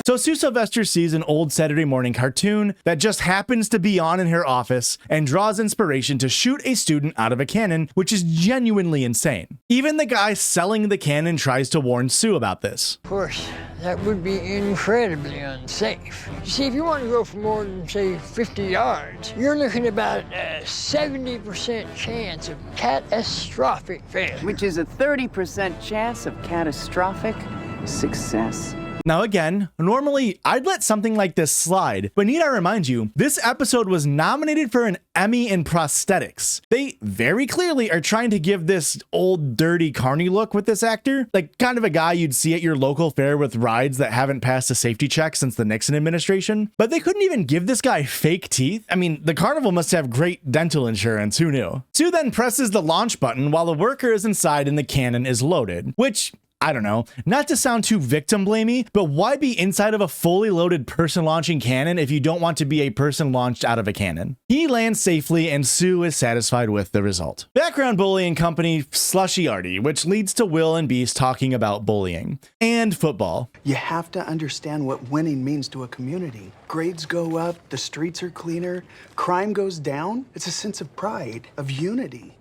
So Sue Sylvester sees an old Saturday morning cartoon that just happens to be on in her office and draws inspiration to shoot a student out of a cannon, which is genuinely insane. Even the guy selling the cannon tries to warn Sue about this. Of course, that would be incredibly unsafe. You see, if you want to go for more than, say, 50 yards, you're looking at about a 70% chance of catastrophic failure. Which is a 30% chance of catastrophic success. Now again, normally I'd let something like this slide, but need I remind you, this episode was nominated for an Emmy in prosthetics. They very clearly are trying to give this old dirty carny look with this actor, like kind of a guy you'd see at your local fair with rides that haven't passed a safety check since the Nixon administration. But they couldn't even give this guy fake teeth. I mean, the carnival must have great dental insurance, who knew? Sue then presses the launch button while the worker is inside and the cannon is loaded, which, I don't know, not to sound too victim blamey, but why be inside of a fully loaded person launching cannon if you don't want to be a person launched out of a cannon? He lands safely and Sue is satisfied with the result. Background bullying company Slushy Arty, which leads to Will and Beast talking about bullying and football. You have to understand what winning means to a community. Grades go up, the streets are cleaner, crime goes down. It's a sense of pride, of unity.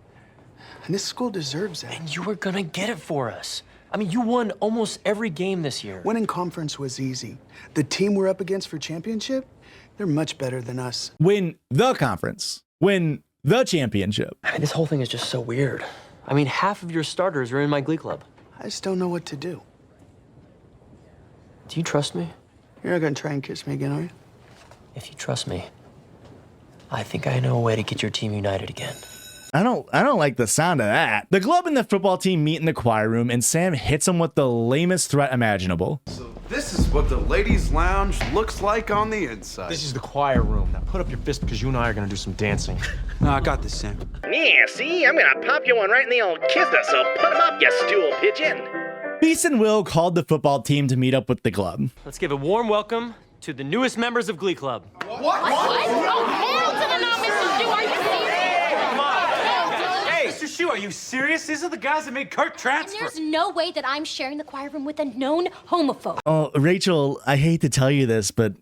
And this school deserves that. And you were gonna get it for us. I mean, you won almost every game this year. Winning conference was easy. The team we're up against for championship, they're much better than us. Win the conference. Win the championship. I mean, this whole thing is just so weird. I mean, half of your starters are in my Glee Club. I just don't know what to do. Do you trust me? You're not gonna try and kiss me again, are you? If you trust me, I think I know a way to get your team united again. I don't like the sound of that. The club and the football team meet in the choir room and Sam hits him with the lamest threat imaginable. So this is what the ladies' lounge looks like on the inside. This is the choir room. Now put up your fist because you and I are gonna do some dancing. No, I got this, Sam. Yeah, see? I'm gonna pop you one right in the old kisser, so put him up, you stool pigeon. Beast and Will called the football team to meet up with the club. Let's give a warm welcome to the newest members of Glee Club. What? Oh, hell to the no, Mr. Shu, are you serious? Mr. Shu, are you serious? These are the guys that made Kurt transfer. And there's no way that I'm sharing the choir room with a known homophobe. Oh, Rachael, I hate to tell you this, but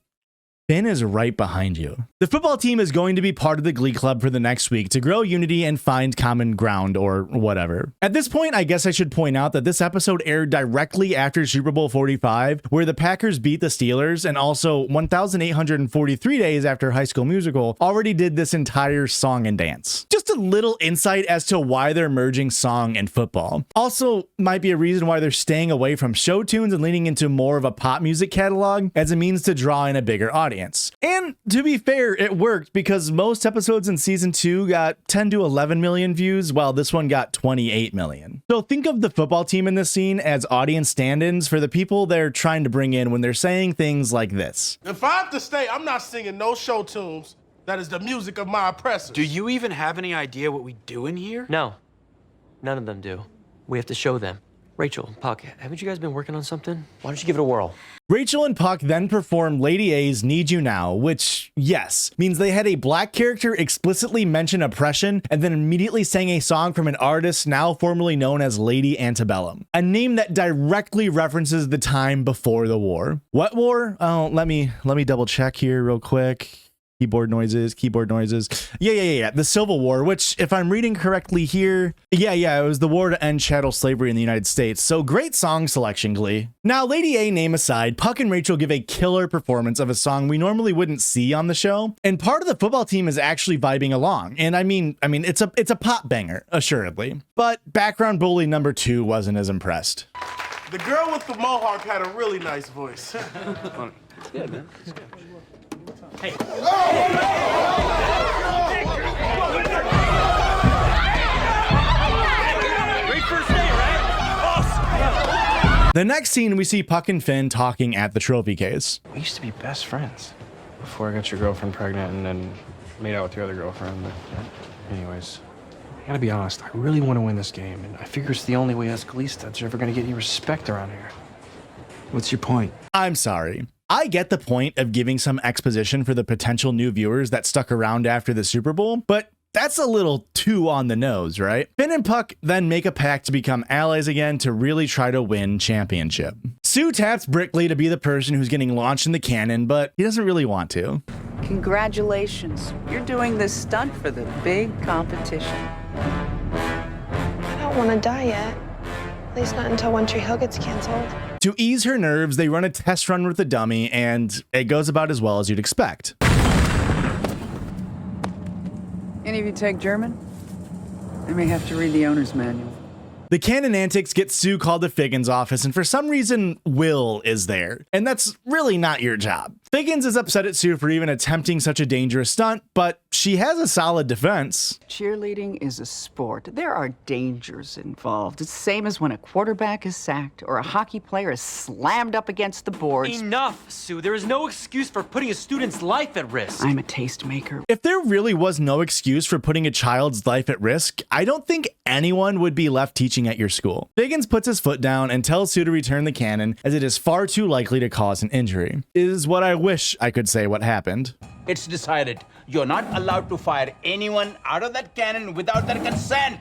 Finn is right behind you. The football team is going to be part of the Glee Club for the next week to grow unity and find common ground or whatever. At this point, I guess I should point out that this episode aired directly after Super Bowl 45, where the Packers beat the Steelers, and also 1,843 days after High School Musical already did this entire song and dance. Just a little insight as to why they're merging song and football. Also, might be a reason why they're staying away from show tunes and leaning into more of a pop music catalog as a means to draw in a bigger audience. And to be fair, it worked because most episodes in season 2 got 10 to 11 million views, while this one got 28 million. So think of the football team in this scene as audience stand-ins for the people they're trying to bring in when they're saying things like this. If I have to stay, I'm not singing no show tunes. That is the music of my oppressors. Do you even have any idea what we do in here? No, none of them do. We have to show them. Rachel, Puck, haven't you guys been working on something? Why don't you give it a whirl? Rachel and Puck then performed Lady A's Need You Now, which, yes, means they had a black character explicitly mention oppression and then immediately sang a song from an artist now formerly known as Lady Antebellum, a name that directly references the time before the war. What war? Oh, let me double check here real quick. Keyboard noises. Yeah. The Civil War, which, if I'm reading correctly here, it was the war to end chattel slavery in the United States. So great song selection, Glee. Now, Lady A name aside, Puck and Rachel give a killer performance of a song we normally wouldn't see on the show. And part of the football team is actually vibing along. And I mean, it's a pop banger, assuredly. But background bully number 2 wasn't as impressed. The girl with the mohawk had a really nice voice. It's good, man. It's good. Hey. Great first day, right? The next scene, we see Puck and Finn talking at the trophy case. We used to be best friends before I got your girlfriend pregnant and then made out with your other girlfriend. But anyways, I gotta be honest, I really want to win this game, and I figure it's the only way us Glee studs are ever gonna get any respect around here. What's your point? I'm sorry. I get the point of giving some exposition for the potential new viewers that stuck around after the Super Bowl, but that's a little too on the nose, right? Finn and Puck then make a pact to become allies again to really try to win championship. Sue taps Brittany to be the person who's getting launched in the cannon, but he doesn't really want to. Congratulations. You're doing this stunt for the big competition. I don't want to die yet. At least not until One Tree Hill gets canceled. To ease her nerves, they run a test run with the dummy, and it goes about as well as you'd expect. Any of you take German? I may have to read the owner's manual. The cannon antics get Sue called to Figgins' office, and for some reason, Will is there. And that's really not your job. Figgins is upset at Sue for even attempting such a dangerous stunt, but she has a solid defense. Cheerleading is a sport. There are dangers involved. It's the same as when a quarterback is sacked or a hockey player is slammed up against the boards. Enough, Sue. There is no excuse for putting a student's life at risk. I'm a tastemaker. If there really was no excuse for putting a child's life at risk, I don't think anyone would be left teaching at your school. Figgins puts his foot down and tells Sue to return the cannon, as it is far too likely to cause an injury. Is what I wish I could say what happened. It's decided you're not allowed to fire anyone out of that cannon without their consent.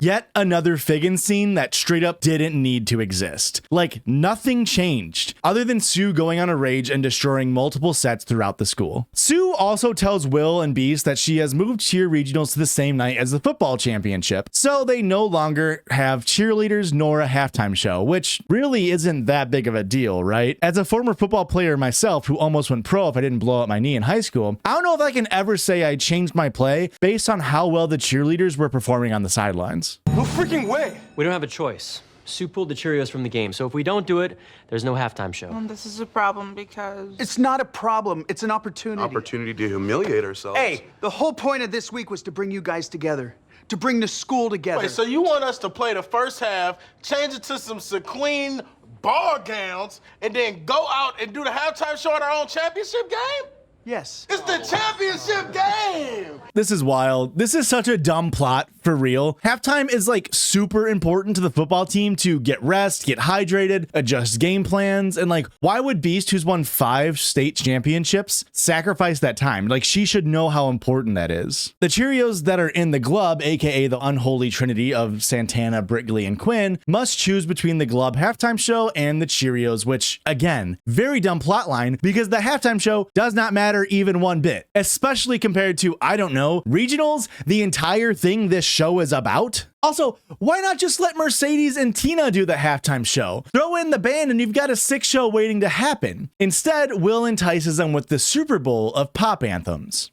Yet another Figgins scene that straight up didn't need to exist. Like, nothing changed, other than Sue going on a rage and destroying multiple sets throughout the school. Sue also tells Will and Beast that she has moved cheer regionals to the same night as the football championship, so they no longer have cheerleaders nor a halftime show, which really isn't that big of a deal, right? As a former football player myself who almost went pro if I didn't blow up my knee in high school, I don't know if I can ever say I changed my play based on how well the cheerleaders were performing on the sidelines. No freaking way! We don't have a choice. Sue pulled the Cheerios from the game, so if we don't do it, there's no halftime show. This is a problem because... It's not a problem. It's an opportunity. Opportunity to humiliate ourselves. Hey, the whole point of this week was to bring you guys together. To bring the school together. Wait, so you want us to play the first half, change it to some sequin ball gowns, and then go out and do the halftime show at our own championship game? Yes. It's the championship game! This is wild. This is such a dumb plot, for real. Halftime is like super important to the football team to get rest, get hydrated, adjust game plans, and like, why would Beast, who's won 5 state championships, sacrifice that time? Like, she should know how important that is. The Cheerios that are in the Glub, aka the unholy trinity of Santana, Brittany, and Quinn, must choose between the Glub halftime show and the Cheerios, which, again, very dumb plot line, because the halftime show does not matter even one bit, especially compared to, I don't know, regionals, the entire thing this show is about. Also, why not just let Mercedes and Tina do the halftime show? Throw in the band and you've got a 6 show waiting to happen. Instead, Will entices them with the Super Bowl of pop anthems.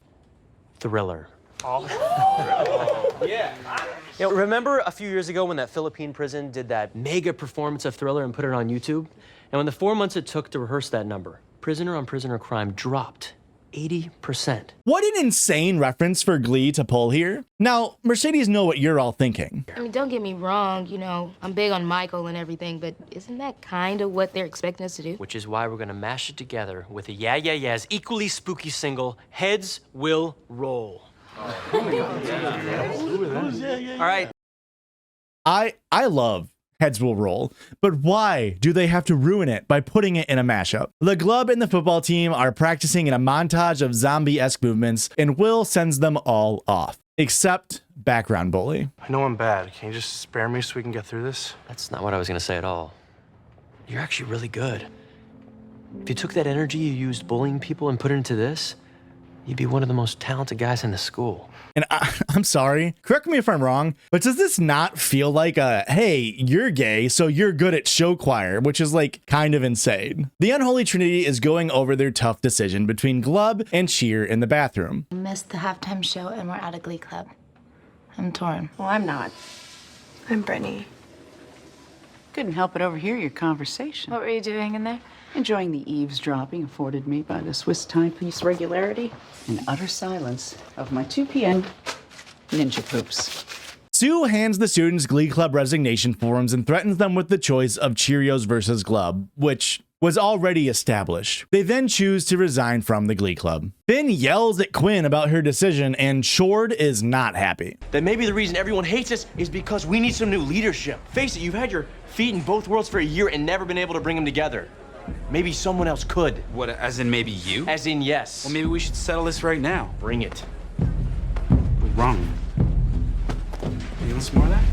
Thriller. Yeah. You know, remember a few years ago when that Philippine prison did that mega performance of Thriller and put it on YouTube? And when the 4 months it took to rehearse that number, prisoner on prisoner crime dropped 80%. What an insane reference for Glee to pull here. Now, Mercedes know what you're all thinking. I mean, don't get me wrong, you know, I'm big on Michael and everything, but isn't that kind of what they're expecting us to do? Which is why we're gonna mash it together with a Yeah Yeah Yeah's equally spooky single, Heads Will Roll. All right. I love Heads Will Roll, but why do they have to ruin it by putting it in a mashup? The Glub and the football team are practicing in a montage of zombie-esque movements, and Will sends them all off, except background bully. I know I'm bad. Can you just spare me so we can get through this? That's not what I was gonna say at all. You're actually really good. If you took that energy you used bullying people and put it into this, you'd be one of the most talented guys in the school. And I'm sorry, correct me if I'm wrong, but does this not feel like a, hey, you're gay, so you're good at show choir, which is like kind of insane. The Unholy Trinity is going over their tough decision between Glub and Cheer in the bathroom. We missed the halftime show and we're out of Glee Club. I'm torn. Well, I'm not. I'm Brittany. Couldn't help but overhear your conversation. What were you doing in there? Enjoying the eavesdropping afforded me by the Swiss timepiece regularity and utter silence of my 2 p.m. ninja poops. Sue hands the students Glee Club resignation forms and threatens them with the choice of Cheerios versus Glub, which was already established. They then choose to resign from the Glee Club. Finn yells at Quinn about her decision, and Shord is not happy. That maybe the reason everyone hates us is because we need some new leadership. Face it, you've had your feet in both worlds for a year and never been able to bring them together. Maybe someone else could. What, as in maybe you? As in yes. Well, maybe we should settle this right now. Bring it. What's wrong? You want some more of that?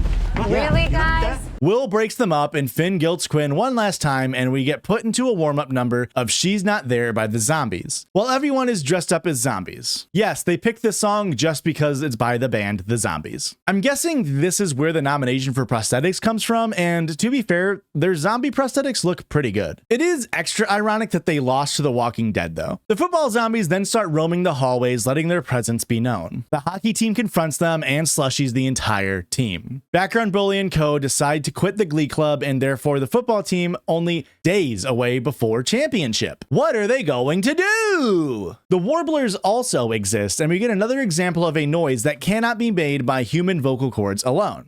Really, guys? Will breaks them up and Finn guilts Quinn one last time, and we get put into a warm-up number of She's Not There by the Zombies, while everyone is dressed up as zombies. Yes, they picked this song just because it's by the band The Zombies. I'm guessing this is where the nomination for prosthetics comes from, and to be fair, their zombie prosthetics look pretty good. It is extra ironic that they lost to The Walking Dead, though. The football zombies then start roaming the hallways, letting their presence be known. The hockey team confronts them and slushies the entire team. Background Bully and co. decide to quit the Glee Club, and therefore the football team only days away before championship. What are they going to do? The Warblers also exist, and we get another example of a noise that cannot be made by human vocal cords alone.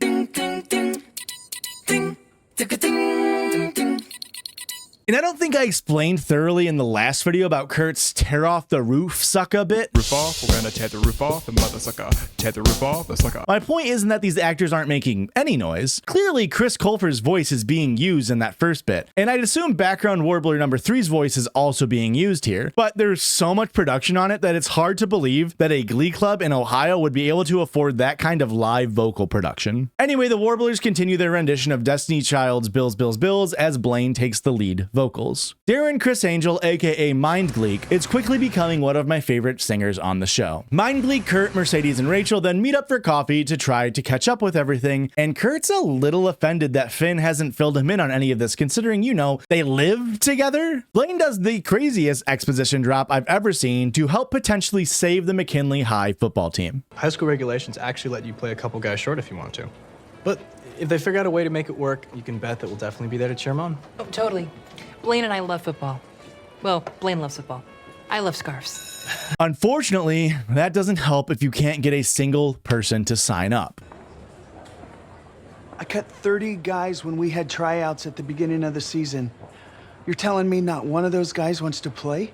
And I don't think I explained thoroughly in the last video about Kurt's tear off the roof sucker bit. Roof off, we're gonna tear the roof off, the mother sucker. Tear the roof off, the sucker. My point isn't that these actors aren't making any noise. Clearly, Chris Colfer's voice is being used in that first bit, and I'd assume background Warbler number 3's voice is also being used here, but there's so much production on it that it's hard to believe that a Glee Club in Ohio would be able to afford that kind of live vocal production. Anyway, the Warblers continue their rendition of Destiny Child's Bills, Bills, Bills as Blaine takes the lead vocals. Darren Chris Angel, aka Mind Gleek, is quickly becoming one of my favorite singers on the show. Mind Gleek, Kurt, Mercedes, and Rachael then meet up for coffee to try to catch up with everything, and Kurt's a little offended that Finn hasn't filled him in on any of this, considering, you know, they live together. Blaine does the craziest exposition drop I've ever seen to help potentially save the McKinley High football team. High school regulations actually let you play a couple guys short if you want to. But if they figure out a way to make it work, you can bet that we'll definitely be there to cheer them on. Oh, totally. Blaine and I love football. Well, Blaine loves football. I love scarves. Unfortunately, that doesn't help if you can't get a single person to sign up. I cut 30 guys when we had tryouts at the beginning of the season. You're telling me not one of those guys wants to play?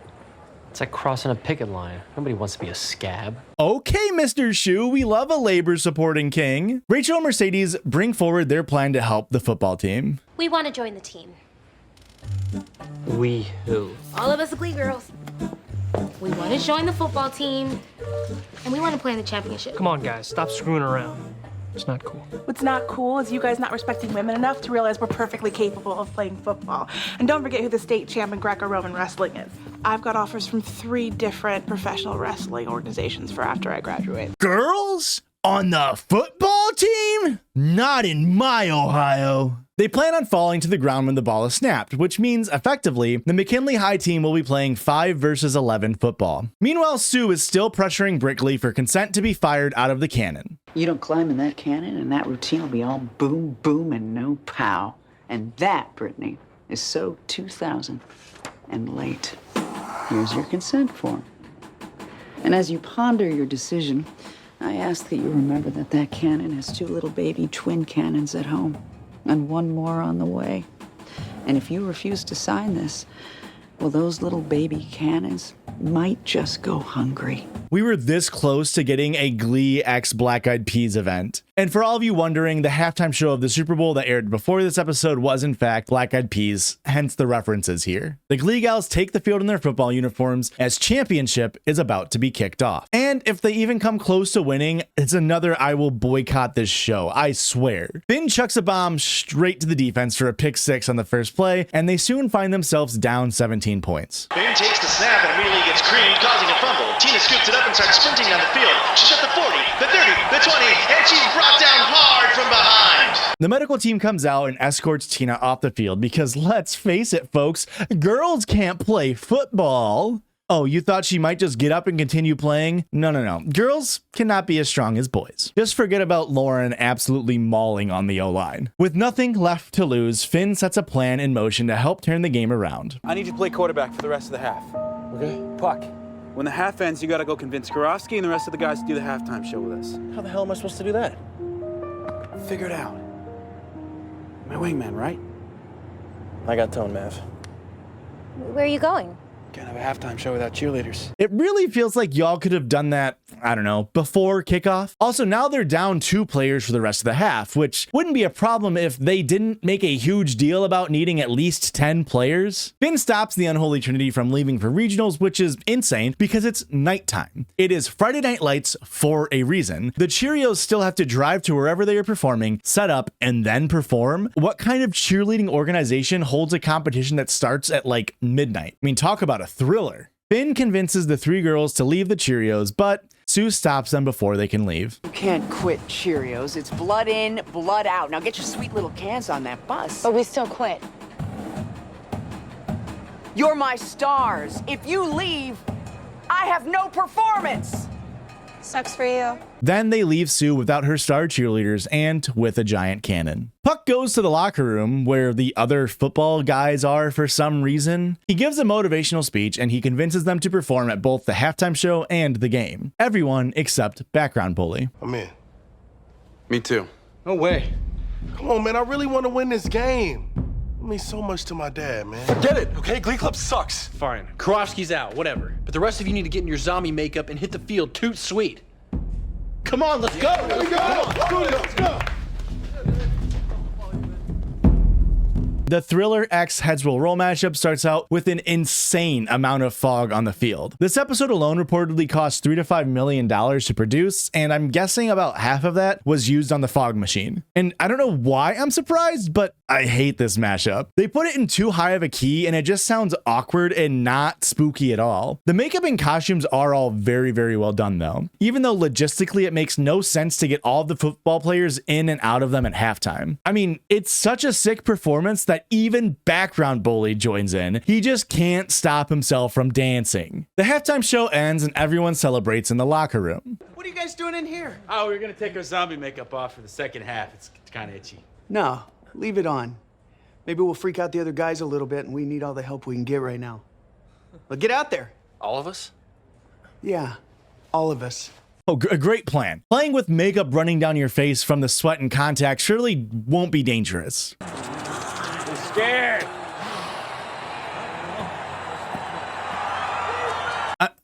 It's like crossing a picket line. Nobody wants to be a scab. Okay, Mr. Shu, we love a labor-supporting king. Rachael and Mercedes bring forward their plan to help the football team. We want to join the team. We who? All of us are Glee girls. We want to join the football team, and we want to play in the championship. Come on, guys, stop screwing around. It's not cool. What's not cool is you guys not respecting women enough to realize we're perfectly capable of playing football. And don't forget who the state champ in Greco-Roman wrestling is. I've got offers from 3 different professional wrestling organizations for after I graduate. Girls on the football team? Not in my Ohio. They plan on falling to the ground when the ball is snapped, which means, effectively, the McKinley High team will be playing 5 versus 11 football. Meanwhile, Sue is still pressuring Brickley for consent to be fired out of the cannon. You don't climb in that cannon, and that routine will be all boom, boom, and no pow. And that, Brittany, is so 2000 and late. Here's your consent form. And as you ponder your decision, I ask that you remember that that cannon has 2 little baby twin cannons at home, and 1 more on the way. And if you refuse to sign this, well, those little baby cannons might just go hungry. We were this close to getting a Glee x Black Eyed Peas event. And for all of you wondering, the halftime show of the Super Bowl that aired before this episode was in fact Black Eyed Peas, hence the references here. The Glee gals take the field in their football uniforms as championship is about to be kicked off. And if they even come close to winning, it's another I will boycott this show, I swear. Finn chucks a bomb straight to the defense for a pick 6 on the first play, and they soon find themselves down 17 points. Finn takes the snap and immediately gets creamed, causing a fumble. Tina scoops it up and starts sprinting down the field. She's at the 40, the 30, the 20, and she's brought down hard from behind. The medical team comes out and escorts Tina off the field because let's face it, folks, girls can't play football. Oh, you thought she might just get up and continue playing? No. Girls cannot be as strong as boys. Just forget about Lauren absolutely mauling on the O-line. With nothing left to lose, Finn sets a plan in motion to help turn the game around. I need you to play quarterback for the rest of the half. Okay? Puck. When the half ends, you gotta go convince Karofsky and the rest of the guys to do the halftime show with us. How the hell am I supposed to do that? Figure it out. My wingman, right? I got tone, Mav. Where are you going? Can't have a halftime show without cheerleaders. It really feels like y'all could have done that, I don't know, before kickoff. Also, now they're down 2 players for the rest of the half, which wouldn't be a problem if they didn't make a huge deal about needing at least 10 players. Finn stops the Unholy Trinity from leaving for regionals, which is insane because it's nighttime. It is Friday Night Lights for a reason. The Cheerios still have to drive to wherever they are performing, set up, and then perform. What kind of cheerleading organization holds a competition that starts at like midnight? I mean, talk about a thriller. Finn convinces the 3 girls to leave the Cheerios, but Sue stops them before they can leave. You can't quit Cheerios. It's blood in, blood out. Now get your sweet little cans on that bus. But we still quit. You're my stars. If you leave, I have no performance. Sucks for you. Then they leave Sue without her star cheerleaders and with a giant cannon. Puck goes to the locker room where the other football guys are for some reason. He gives a motivational speech and he convinces them to perform at both the halftime show and the game. Everyone except background bully. I'm in. Me too. No way. Come on, man. I really want to win this game. It means so much to my dad, man. Forget it, okay? Glee Club sucks. Fine. Karofsky's out, whatever. But the rest of you need to get in your zombie makeup and hit the field toot sweet. Come on, let's go! Here we go! Let's go! The Thriller X Heads Will Roll matchup starts out with an insane amount of fog on the field. This episode alone reportedly cost $3 to $5 million to produce, and I'm guessing about half of that was used on the fog machine. And I don't know why I'm surprised, but I hate this mashup. They put it in too high of a key, and it just sounds awkward and not spooky at all. The makeup and costumes are all very, very well done though, even though logistically it makes no sense to get all of the football players in and out of them at halftime. I mean, it's such a sick performance that even background bully joins in. He just can't stop himself from dancing. The halftime show ends and everyone celebrates in the locker room. What are you guys doing in here? Oh, we're gonna take our zombie makeup off for the second half. It's kind of itchy. No, leave it on. Maybe we'll freak out the other guys a little bit and we need all the help we can get right now. But get out there. All of us? Yeah, all of us. Oh, a great plan. Playing with makeup running down your face from the sweat and contact surely won't be dangerous. I'm scared.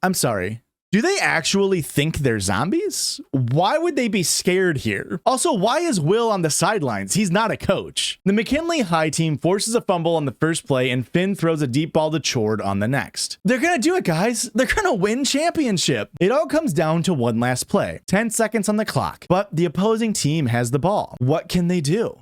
I'm sorry. Do they actually think they're zombies? Why would they be scared here? Also, why is Will on the sidelines? He's not a coach. The McKinley High team forces a fumble on the first play and Finn throws a deep ball to Chord on the next. They're gonna do it, guys. They're gonna win championship. It all comes down to one last play. 10 seconds on the clock, but the opposing team has the ball. What can they do?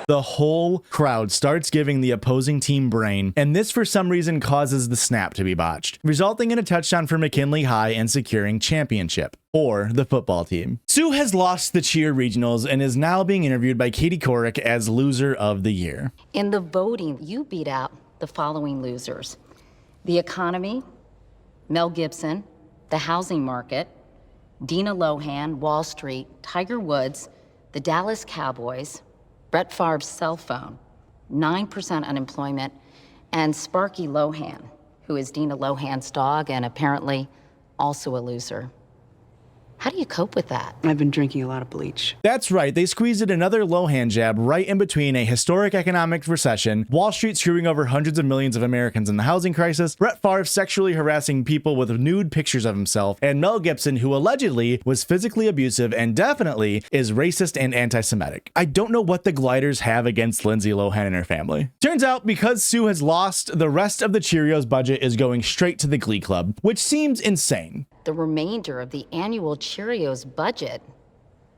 The whole crowd starts giving the opposing team brain, and this for some reason causes the snap to be botched, resulting in a touchdown for McKinley High and securing championship for the football team. Sue has lost the cheer regionals and is now being interviewed by Katie Couric as loser of the year. In the voting, you beat out the following losers: the economy, Mel Gibson, the housing market, Dina Lohan, Wall Street, Tiger Woods, the Dallas Cowboys, Brett Favre's cell phone, 9% unemployment, and Sparky Lohan. who is Dina Lohan's dog and apparently also a loser. How do you cope with that? I've been drinking a lot of bleach. That's right, they squeezed in another Lohan jab right in between a historic economic recession, Wall Street screwing over hundreds of millions of Americans in the housing crisis, Brett Favre sexually harassing people with nude pictures of himself, and Mel Gibson, who allegedly was physically abusive and definitely is racist and anti-Semitic. I don't know what the gliders have against Lindsay Lohan and her family. Turns out, because Sue has lost, the rest of the Cheerios budget is going straight to the Glee Club, which seems insane. The remainder of the annual Cheerios budget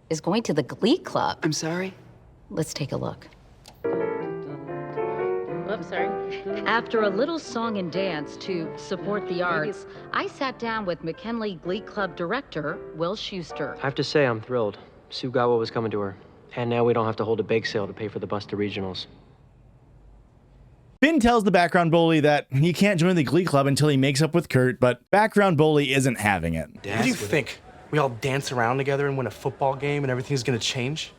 is going to the Glee Club. I'm sorry? Let's take a look. Oops, sorry. After a little song and dance to support the arts, I sat down with McKinley Glee Club director, Will Schuster. I have to say, I'm thrilled. Sue got what was coming to her. And now we don't have to hold a bake sale to pay for the bus to regionals. Finn tells the background bully that he can't join the Glee Club until he makes up with Kurt, but background bully isn't having it. What do you think? We all dance around together and win a football game and everything's gonna change?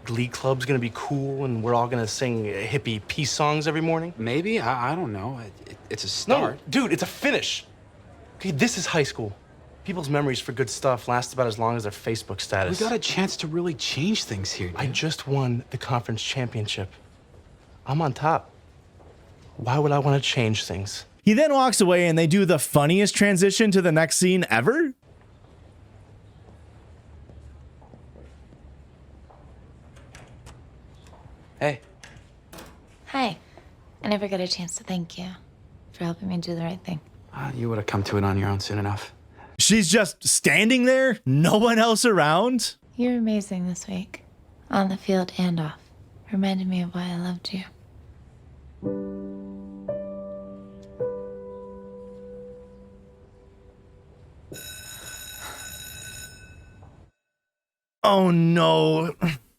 Glee Club's gonna be cool and we're all gonna sing hippie peace songs every morning? Maybe. I don't know. It's a start. No, dude, it's a finish. Okay, this is high school. People's memories for good stuff last about as long as their Facebook status. We got a chance to really change things here, dude. I just won the conference championship. I'm on top. Why would I want to change things? He then walks away and they do the funniest transition to the next scene ever. Hey. Hi. I never got a chance to thank you for helping me do the right thing. You would have come to it on your own soon enough. She's just standing there, no one else around. You're amazing this week, on the field and off. Reminded me of why I loved you. Oh no.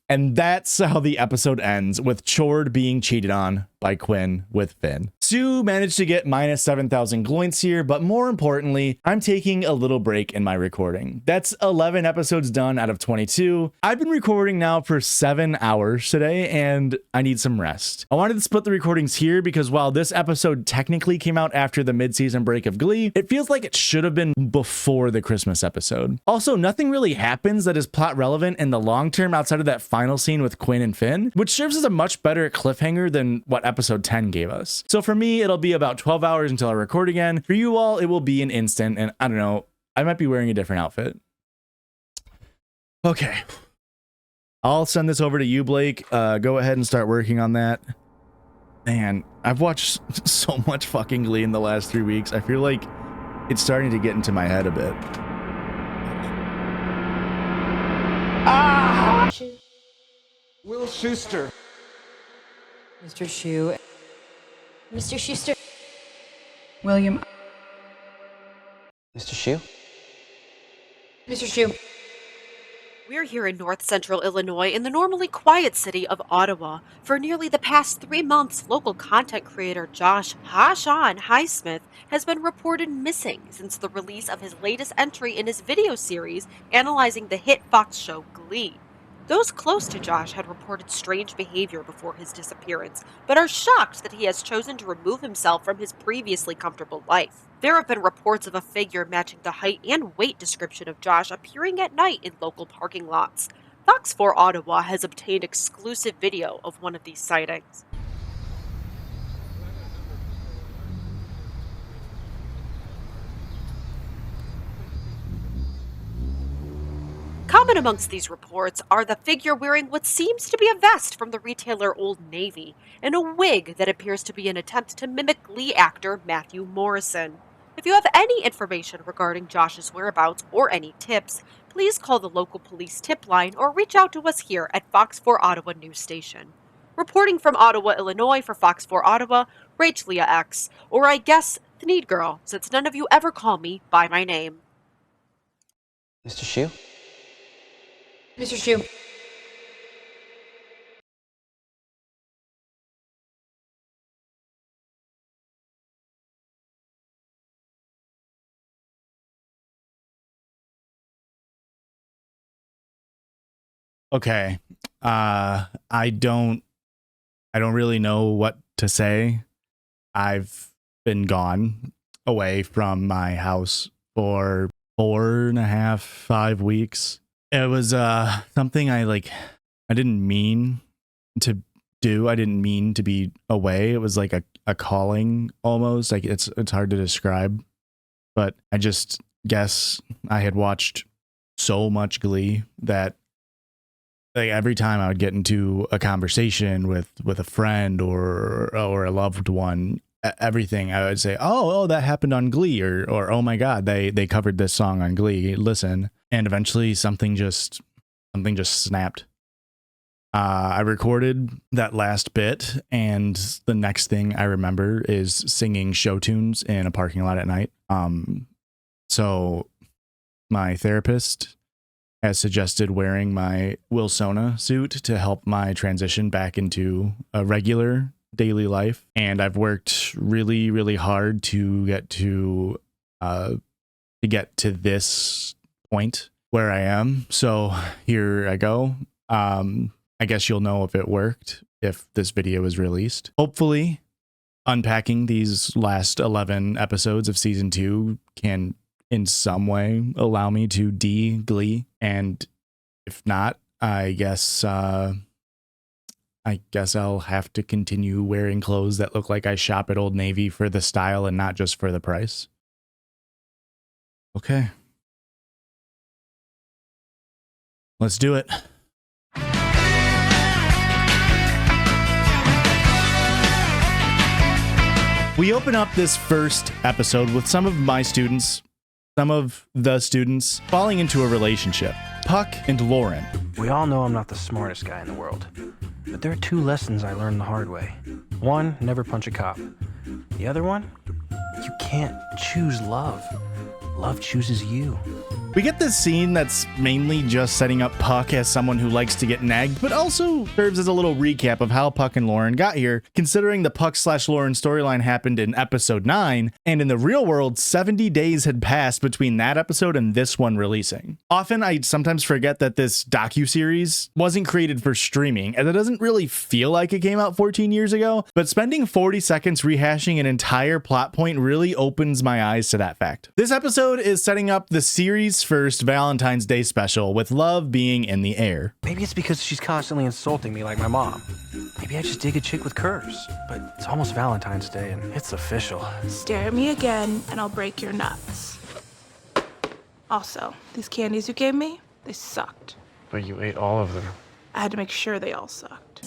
And that's how the episode ends, with Chord being cheated on by Quinn with Finn. Sue managed to get minus 7,000 gloints here, but more importantly, I'm taking a little break in my recording. That's 11 episodes done out of 22. I've been recording now for 7 hours today, and I need some rest. I wanted to split the recordings here because while this episode technically came out after the mid-season break of Glee, it feels like it should have been before the Christmas episode. Also, nothing really happens that is plot relevant in the long term outside of that final scene with Quinn and Finn, which serves as a much better cliffhanger than what episode 10 gave us. So for me, it'll be about 12 hours until I record again. For you all, it will be an instant, and I don't know, I might be wearing a different outfit. Okay. I'll send this over to you, Blake. Go ahead and start working on that. Man, I've watched so much fucking Glee in the last 3 weeks. I feel like it's starting to get into my head a bit. Ah! Will Schuster. Mr. Shu. Mr. Schuster. William. Mr. Shu? Mr. Shu. We're here in north central Illinois in the normally quiet city of Ottawa. For nearly the past 3 months, local content creator Josh Hashan Highsmith has been reported missing since the release of his latest entry in his video series analyzing the hit Fox show Glee. Those close to Josh had reported strange behavior before his disappearance, but are shocked that he has chosen to remove himself from his previously comfortable life. There have been reports of a figure matching the height and weight description of Josh appearing at night in local parking lots. Fox 4 Ottawa has obtained exclusive video of one of these sightings. Common amongst these reports are the figure wearing what seems to be a vest from the retailer Old Navy and a wig that appears to be an attempt to mimic Glee actor Matthew Morrison. If you have any information regarding Josh's whereabouts or any tips, please call the local police tip line or reach out to us here at Fox 4 Ottawa News Station. Reporting from Ottawa, Illinois for Fox 4 Ottawa, Rachael X, or I guess the Need Girl, since none of you ever call me by my name. Mr. Shu? Mr. Shu. Okay. I don't really know what to say. I've been gone away from my house for 4.5, 5 weeks. It was something I didn't mean to do. I didn't mean to be away. It was like a calling almost. Like it's hard to describe, but I just guess I had watched so much Glee that like every time I would get into a conversation with a friend or a loved one, everything I would say, oh, that happened on Glee, or oh my God, they covered this song on Glee. Listen, and eventually something just snapped. I recorded that last bit, and the next thing I remember is singing show tunes in a parking lot at night. So my therapist has suggested wearing my Wilsona suit to help my transition back into a regular daily life. And I've worked really, really hard to get to this point where I am. So here I go. I guess you'll know if it worked if this video is released. Hopefully, unpacking these last 11 episodes of season 2 can in some way allow me to de-Glee. And if not, I guess I'll have to continue wearing clothes that look like I shop at Old Navy for the style and not just for the price. Okay. Let's do it. We open up this first episode with some of the students falling into a relationship. Puck and Lauren. We all know I'm not the smartest guy in the world, but there are 2 lessons I learned the hard way. One, never punch a cop. The other one, you can't choose love. Love chooses you. We get this scene that's mainly just setting up Puck as someone who likes to get nagged, but also serves as a little recap of how Puck and Lauren got here, considering the Puck/Lauren storyline happened in episode 9, and in the real world, 70 days had passed between that episode and this one releasing. Often, I sometimes forget that this docuseries wasn't created for streaming, and it doesn't really feel like it came out 14 years ago, but spending 40 seconds rehashing an entire plot point really opens my eyes to that fact. This episode is setting up the series' first Valentine's Day special, with love being in the air. Maybe it's because she's constantly insulting me like my mom. Maybe I just dig a chick with curves. But it's almost Valentine's Day and it's official. Stare at me again and I'll break your nuts. Also, these candies you gave me, they sucked. But you ate all of them. I had to make sure they all sucked.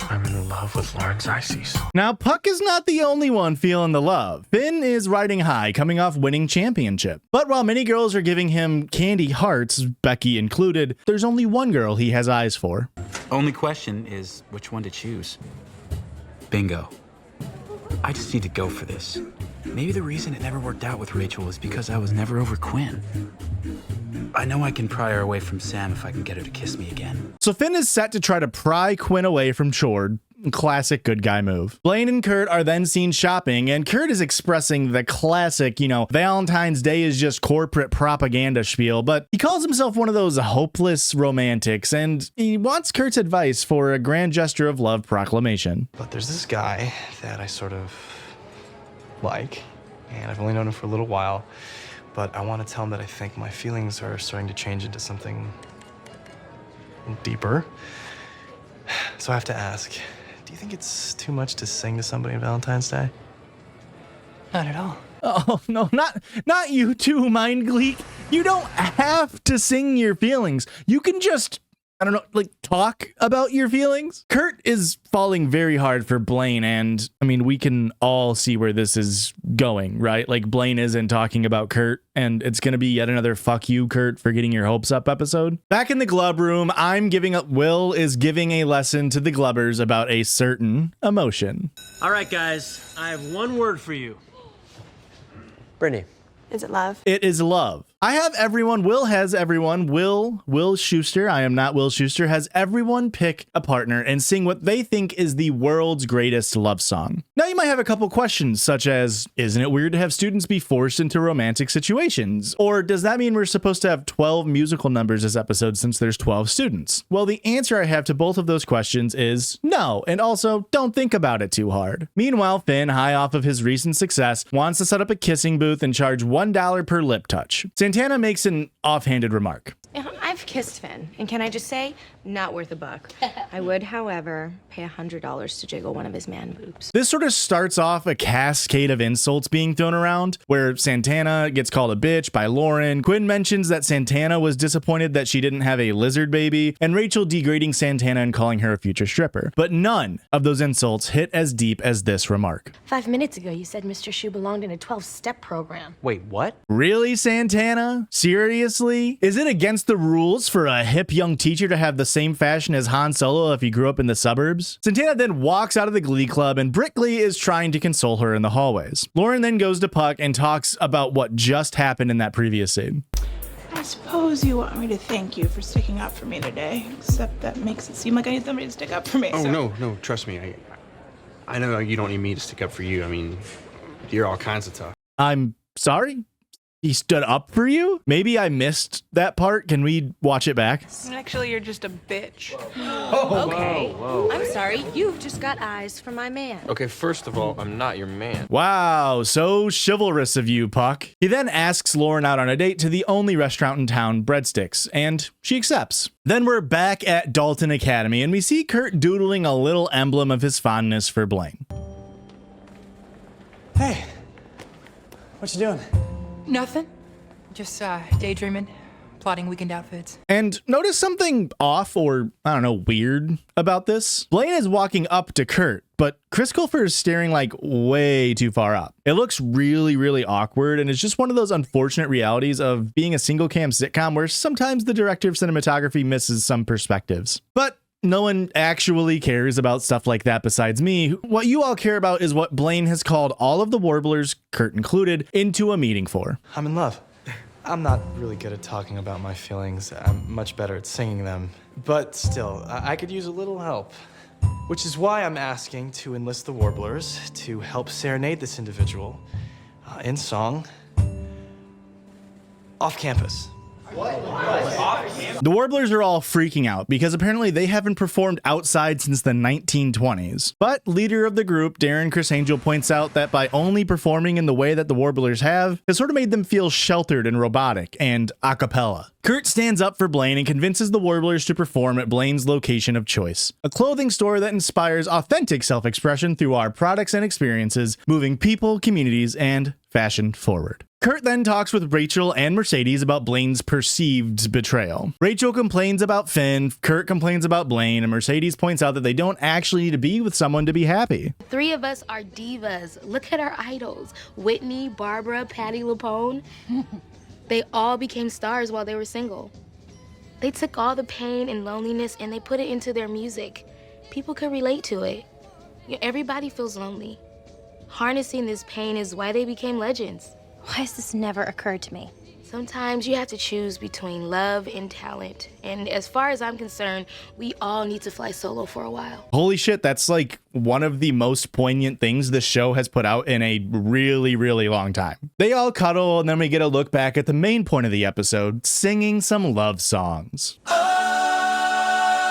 I'm in love with Lauren's ices. Now, Puck is not the only one feeling the love. Finn is riding high, coming off winning championship. But while many girls are giving him candy hearts, Becky included, there's only one girl he has eyes for. Only question is which one to choose. Bingo. I just need to go for this. Maybe the reason it never worked out with Rachael is because I was never over Quinn. I know I can pry her away from Sam if I can get her to kiss me again. So Finn is set to try to pry Quinn away from Chord. Classic good guy move. Blaine and Kurt are then seen shopping, and Kurt is expressing the classic, Valentine's Day is just corporate propaganda spiel, but he calls himself one of those hopeless romantics, and he wants Kurt's advice for a grand gesture of love proclamation. But there's this guy that I sort of like, and I've only known him for a little while, but I want to tell him that I think my feelings are starting to change into something deeper. So I have to ask, do you think it's too much to sing to somebody on Valentine's Day? Not at all. Oh, no, not you too, Mind Gleek. You don't have to sing your feelings. You can just, talk about your feelings. Kurt is falling very hard for Blaine, and we can all see where this is going, right? Like, Blaine isn't talking about Kurt, and it's gonna be yet another fuck you, Kurt, for getting your hopes up episode. Back in the glove room, Will is giving a lesson to the glubbers about a certain emotion. All right, guys, I have one word for you. Brittany. Is it love? It is love. I have everyone, Will has everyone, Will Schuster, I am not Will Schuster, has everyone pick a partner and sing what they think is the world's greatest love song. Now you might have a couple questions such as, isn't it weird to have students be forced into romantic situations? Or does that mean we're supposed to have 12 musical numbers this episode since there's 12 students? Well, the answer I have to both of those questions is no, and also don't think about it too hard. Meanwhile, Finn, high off of his recent success, wants to set up a kissing booth and charge $1 per lip touch. Santana makes an offhanded remark. I've kissed Finn, and can I just say, not worth a buck. I would, however, pay $100 to jiggle one of his man boobs. This sort of starts off a cascade of insults being thrown around, where Santana gets called a bitch by Lauren, Quinn mentions that Santana was disappointed that she didn't have a lizard baby, and Rachael degrading Santana and calling her a future stripper. But none of those insults hit as deep as this remark. 5 minutes ago, you said Mr. Shu belonged in a 12-step program. Wait, what? Really, Santana? Seriously? Is it against the rules for a hip young teacher to have the same fashion as Han Solo if he grew up in the suburbs? Santana then walks out of the Glee Club and Brittany is trying to console her in the hallways. Lauren then goes to Puck and talks about what just happened in that previous scene. I suppose you want me to thank you for sticking up for me today, except that makes it seem like I need somebody to stick up for me. Oh, so. no, trust me. I know you don't need me to stick up for you. I mean, you're all kinds of tough. I'm sorry? He stood up for you? Maybe I missed that part. Can we watch it back? Actually, you're just a bitch. Okay. Whoa. I'm sorry, you've just got eyes for my man. Okay, first of all, I'm not your man. Wow, so chivalrous of you, Puck. He then asks Lauren out on a date to the only restaurant in town, Breadsticks, and she accepts. Then we're back at Dalton Academy, and we see Kurt doodling a little emblem of his fondness for Blaine. Hey, what you doing? Nothing. Just daydreaming, plotting weekend outfits. And notice something off or, I don't know, weird about this. Blaine is walking up to Kurt, but Chris Colfer is staring like way too far up. It looks really, really awkward, and it's just one of those unfortunate realities of being a single cam sitcom where sometimes the director of cinematography misses some perspectives. But no one actually cares about stuff like that besides me. What you all care about is what Blaine has called all of the warblers, Kurt included, into a meeting for. I'm in love. I'm not really good at talking about my feelings. I'm much better at singing them. But still, I could use a little help. Which is why I'm asking to enlist the warblers to help serenade this individual in song off campus. The warblers are all freaking out because apparently they haven't performed outside since the 1920s. But leader of the group, Darren Chris Angel, points out that by only performing in the way that the warblers have, it sort of made them feel sheltered and robotic and a cappella. Kurt stands up for Blaine and convinces the warblers to perform at Blaine's location of choice, a clothing store that inspires authentic self-expression through our products and experiences, moving people, communities, and fashion forward. Kurt then talks with Rachael and Mercedes about Blaine's perceived betrayal. Rachael complains about Finn, Kurt complains about Blaine, and Mercedes points out that they don't actually need to be with someone to be happy. 3 of us are divas. Look at our idols. Whitney, Barbara, Patti LuPone. They all became stars while they were single. They took all the pain and loneliness and they put it into their music. People could relate to it. Everybody feels lonely. Harnessing this pain is why they became legends. Why has this never occurred to me? Sometimes you have to choose between love and talent. And as far as I'm concerned, we all need to fly solo for a while. Holy shit, that's like one of the most poignant things the show has put out in a really, really long time. They all cuddle, and then we get a look back at the main point of the episode, singing some love songs.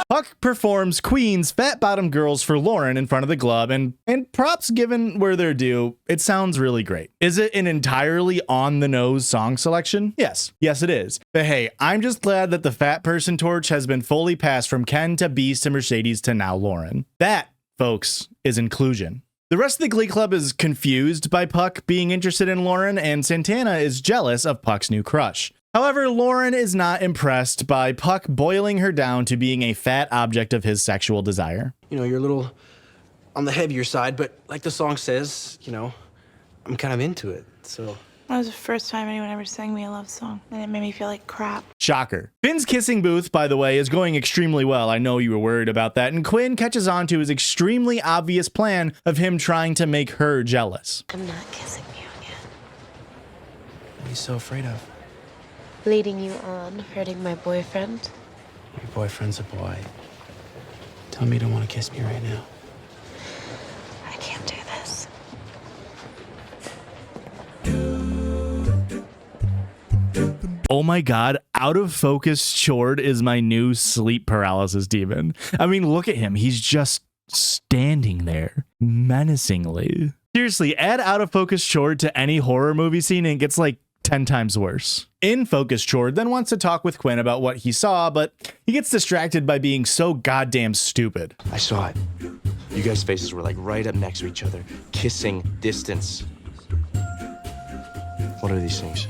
Puck performs Queen's Fat Bottom Girls for Lauren in front of the club, and props given where they're due, it sounds really great. Is it an entirely on-the-nose song selection? Yes, it is. But hey, I'm just glad that the fat person torch has been fully passed from Ken to Beast to Mercedes to now Lauren. That, folks, is inclusion. The rest of the Glee Club is confused by Puck being interested in Lauren, and Santana is jealous of Puck's new crush. However, Lauren is not impressed by Puck boiling her down to being a fat object of his sexual desire. You know, you're a little on the heavier side, but like the song says, you know, I'm kind of into it, so. That was the first time anyone ever sang me a love song, and it made me feel like crap. Shocker. Finn's kissing booth, by the way, is going extremely well. I know you were worried about that, and Quinn catches on to his extremely obvious plan of him trying to make her jealous. I'm not kissing you again. What are you so afraid of? leading you on, hurting my boyfriend. Your boyfriend's a boy. Tell me you don't want to kiss me right now. I can't do this. Oh my god, out of focus Chord is my new sleep paralysis demon. I mean, look at him. He's just standing there menacingly. Seriously, add out of focus Chord to any horror movie scene and it gets like 10 times worse. In focus Chord then wants to talk with Quinn about what he saw, but he gets distracted by being so goddamn stupid. I saw it. You guys' faces were like right up next to each other, kissing distance. What are these things?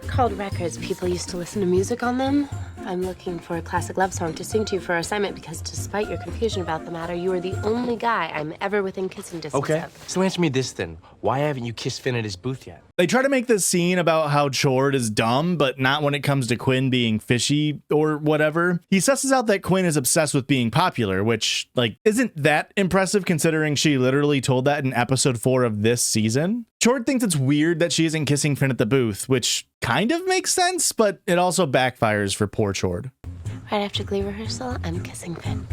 Called records. People used to listen to music on them. I'm looking for a classic love song to sing to you for our assignment because despite your confusion about the matter, you are the only guy I'm ever within kissing distance of. So answer me this then. Why haven't you kissed Finn at his booth yet? They try to make this scene about how Chord is dumb, but not when it comes to Quinn being fishy or whatever. He susses out that Quinn is obsessed with being popular, which, like, isn't that impressive considering she literally told that in episode 4 of this season. Chord thinks it's weird that she isn't kissing Finn at the booth, which kind of makes sense, but it also backfires for poor Chord. Right after Glee rehearsal, I'm kissing Finn.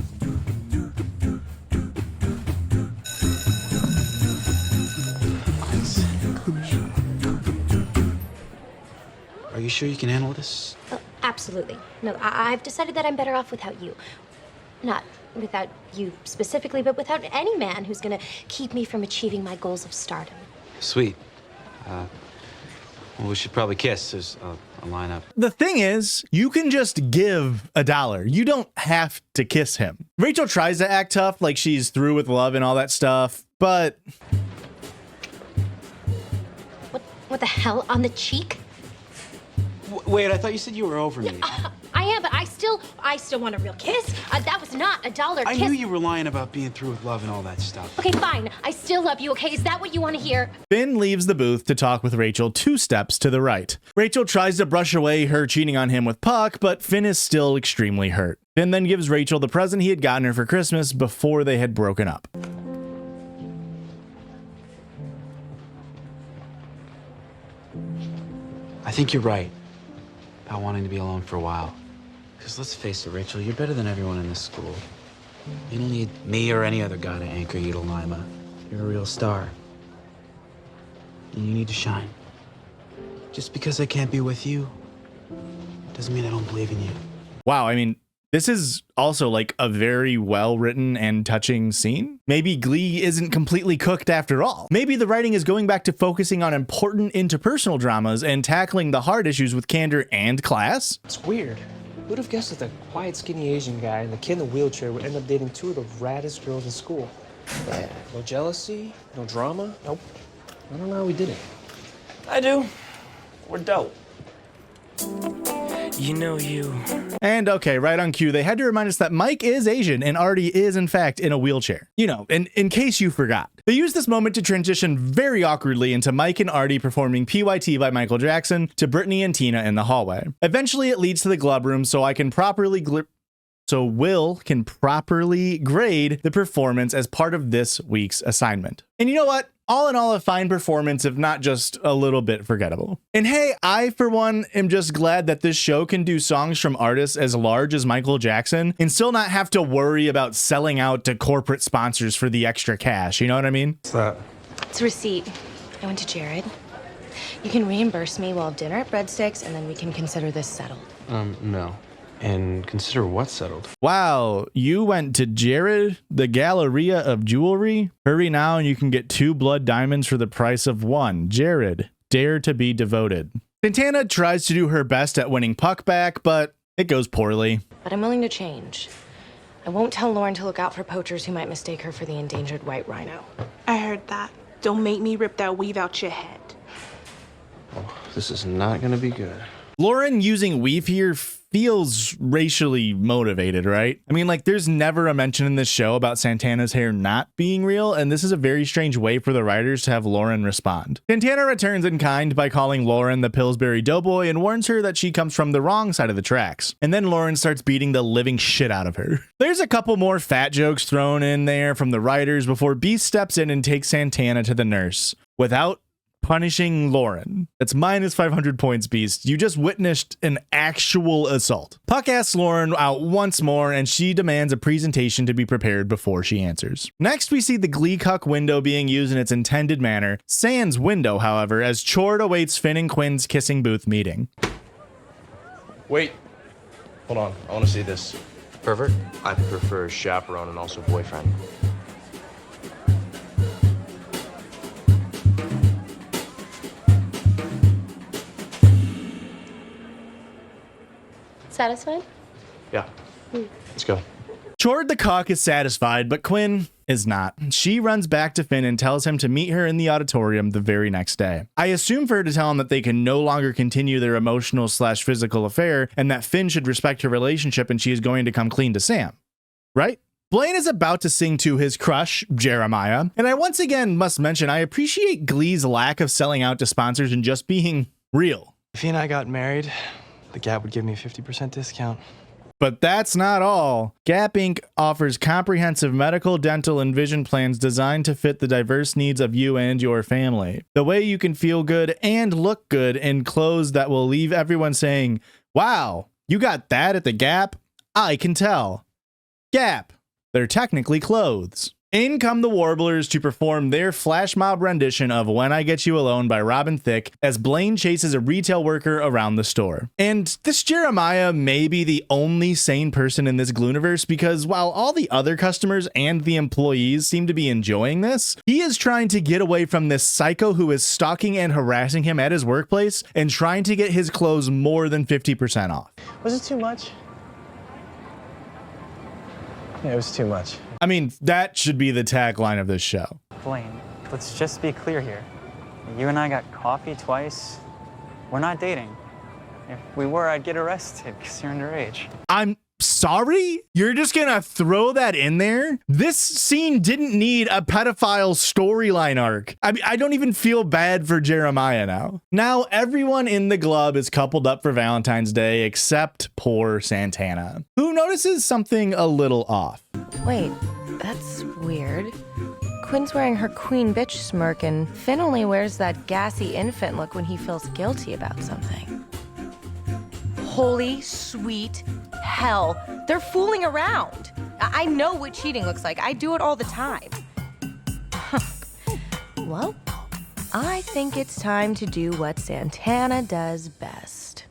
Are you sure you can handle this? Oh, absolutely. No, I've decided that I'm better off without you. Not without you specifically, but without any man who's gonna keep me from achieving my goals of stardom. Sweet. Well, we should probably kiss. There's a lineup. The thing is, you can just give $1. You don't have to kiss him. Rachael tries to act tough, like she's through with love and all that stuff, but... What the hell? On the cheek? Wait, I thought you said you were over me. I am, but I still want a real kiss. That was not $1 kiss. I knew you were lying about being through with love and all that stuff. Okay, fine. I still love you, okay? Is that what you want to hear? Finn leaves the booth to talk with Rachael 2 steps to the right. Rachael tries to brush away her cheating on him with Puck, but Finn is still extremely hurt. Finn then gives Rachael the present he had gotten her for Christmas before they had broken up. I think you're right about wanting to be alone for a while. Because let's face it, Rachael, you're better than everyone in this school. You don't need me or any other guy to anchor you to Lima. You're a real star. And you need to shine. Just because I can't be with you doesn't mean I don't believe in you. Wow, I mean, this is also like a very well-written and touching scene. Maybe Glee isn't completely cooked after all. Maybe the writing is going back to focusing on important interpersonal dramas and tackling the hard issues with candor and class. It's weird. Who'd have guessed that the quiet, skinny Asian guy and the kid in the wheelchair would end up dating 2 of the raddest girls in school? Yeah, no jealousy, no drama. Nope. I don't know how we did it. I do. We're dope. You know you. And okay, right on cue, they had to remind us that Mike is Asian and Artie is in fact in a wheelchair. You know, in case you forgot. They used this moment to transition very awkwardly into Mike and Artie performing PYT by Michael Jackson to Brittany and Tina in the hallway. Eventually it leads to the glove room so Will can properly grade the performance as part of this week's assignment. And you know what? All in all, a fine performance, if not just a little bit forgettable. And hey, I, for one, am just glad that this show can do songs from artists as large as Michael Jackson and still not have to worry about selling out to corporate sponsors for the extra cash. You know what I mean? What's that? It's a receipt. I went to Jared. You can reimburse me while dinner at Breadsticks, and then we can consider this settled. No. And consider what settled. Wow, you went to Jared, the Galleria of Jewelry? Hurry now and you can get 2 blood diamonds for the price of 1. Jared, dare to be devoted. Santana tries to do her best at winning Puck back, but it goes poorly. But I'm willing to change. I won't tell Lauren to look out for poachers who might mistake her for the endangered white rhino. I heard that. Don't make me rip that weave out your head. Oh, this is not gonna be good. Lauren using weave here feels racially motivated, right? I mean, like, there's never a mention in this show about Santana's hair not being real, and this is a very strange way for the writers to have Lauren respond. Santana returns in kind by calling Lauren the Pillsbury Doughboy and warns her that she comes from the wrong side of the tracks. And then Lauren starts beating the living shit out of her. There's a couple more fat jokes thrown in there from the writers before Beast steps in and takes Santana to the nurse without punishing Lauren. That's minus 500 points, Beast. You just witnessed an actual assault. Puck asks Lauren out once more, and she demands a presentation to be prepared before she answers. Next, we see the Glee Cuck window being used in its intended manner. Sans window, however, as Chord awaits Finn and Quinn's kissing booth meeting. Wait. Hold on. I want to see this. Pervert? I prefer chaperone and also boyfriend. Satisfied? Yeah. Let's go. Chord the Cuck is satisfied, but Quinn is not. She runs back to Finn and tells him to meet her in the auditorium the very next day. I assume for her to tell him that they can no longer continue their emotional/physical affair and that Finn should respect her relationship and she is going to come clean to Sam. Right? Blaine is about to sing to his crush, Jeremiah, and I once again must mention I appreciate Glee's lack of selling out to sponsors and just being real. If he and I got married, the Gap would give me a 50% discount. But that's not all. Gap Inc. offers comprehensive medical, dental, and vision plans designed to fit the diverse needs of you and your family. The way you can feel good and look good in clothes that will leave everyone saying, wow, you got that at the Gap? I can tell. Gap. They're technically clothes. In come the Warblers to perform their flash mob rendition of When I Get You Alone by Robin Thicke as Blaine chases a retail worker around the store. And this Jeremiah may be the only sane person in this Glooniverse because while all the other customers and the employees seem to be enjoying this, he is trying to get away from this psycho who is stalking and harassing him at his workplace and trying to get his clothes more than 50% off. Was it too much? Yeah, it was too much. I mean, that should be the tagline of this show. Blaine, let's just be clear here. You and I got coffee twice. We're not dating. If we were, I'd get arrested because you're underage. I'm sorry? You're just gonna throw that in there? This scene didn't need a pedophile storyline arc. I mean, I don't even feel bad for Jeremiah now. Now, everyone in the club is coupled up for Valentine's Day except poor Santana, who notices something a little off. Wait, that's weird. Quinn's wearing her queen bitch smirk and Finn only wears that gassy infant look when he feels guilty about something. Holy sweet hell. They're fooling around. I know what cheating looks like. I do it all the time. Well, I think it's time to do what Santana does best.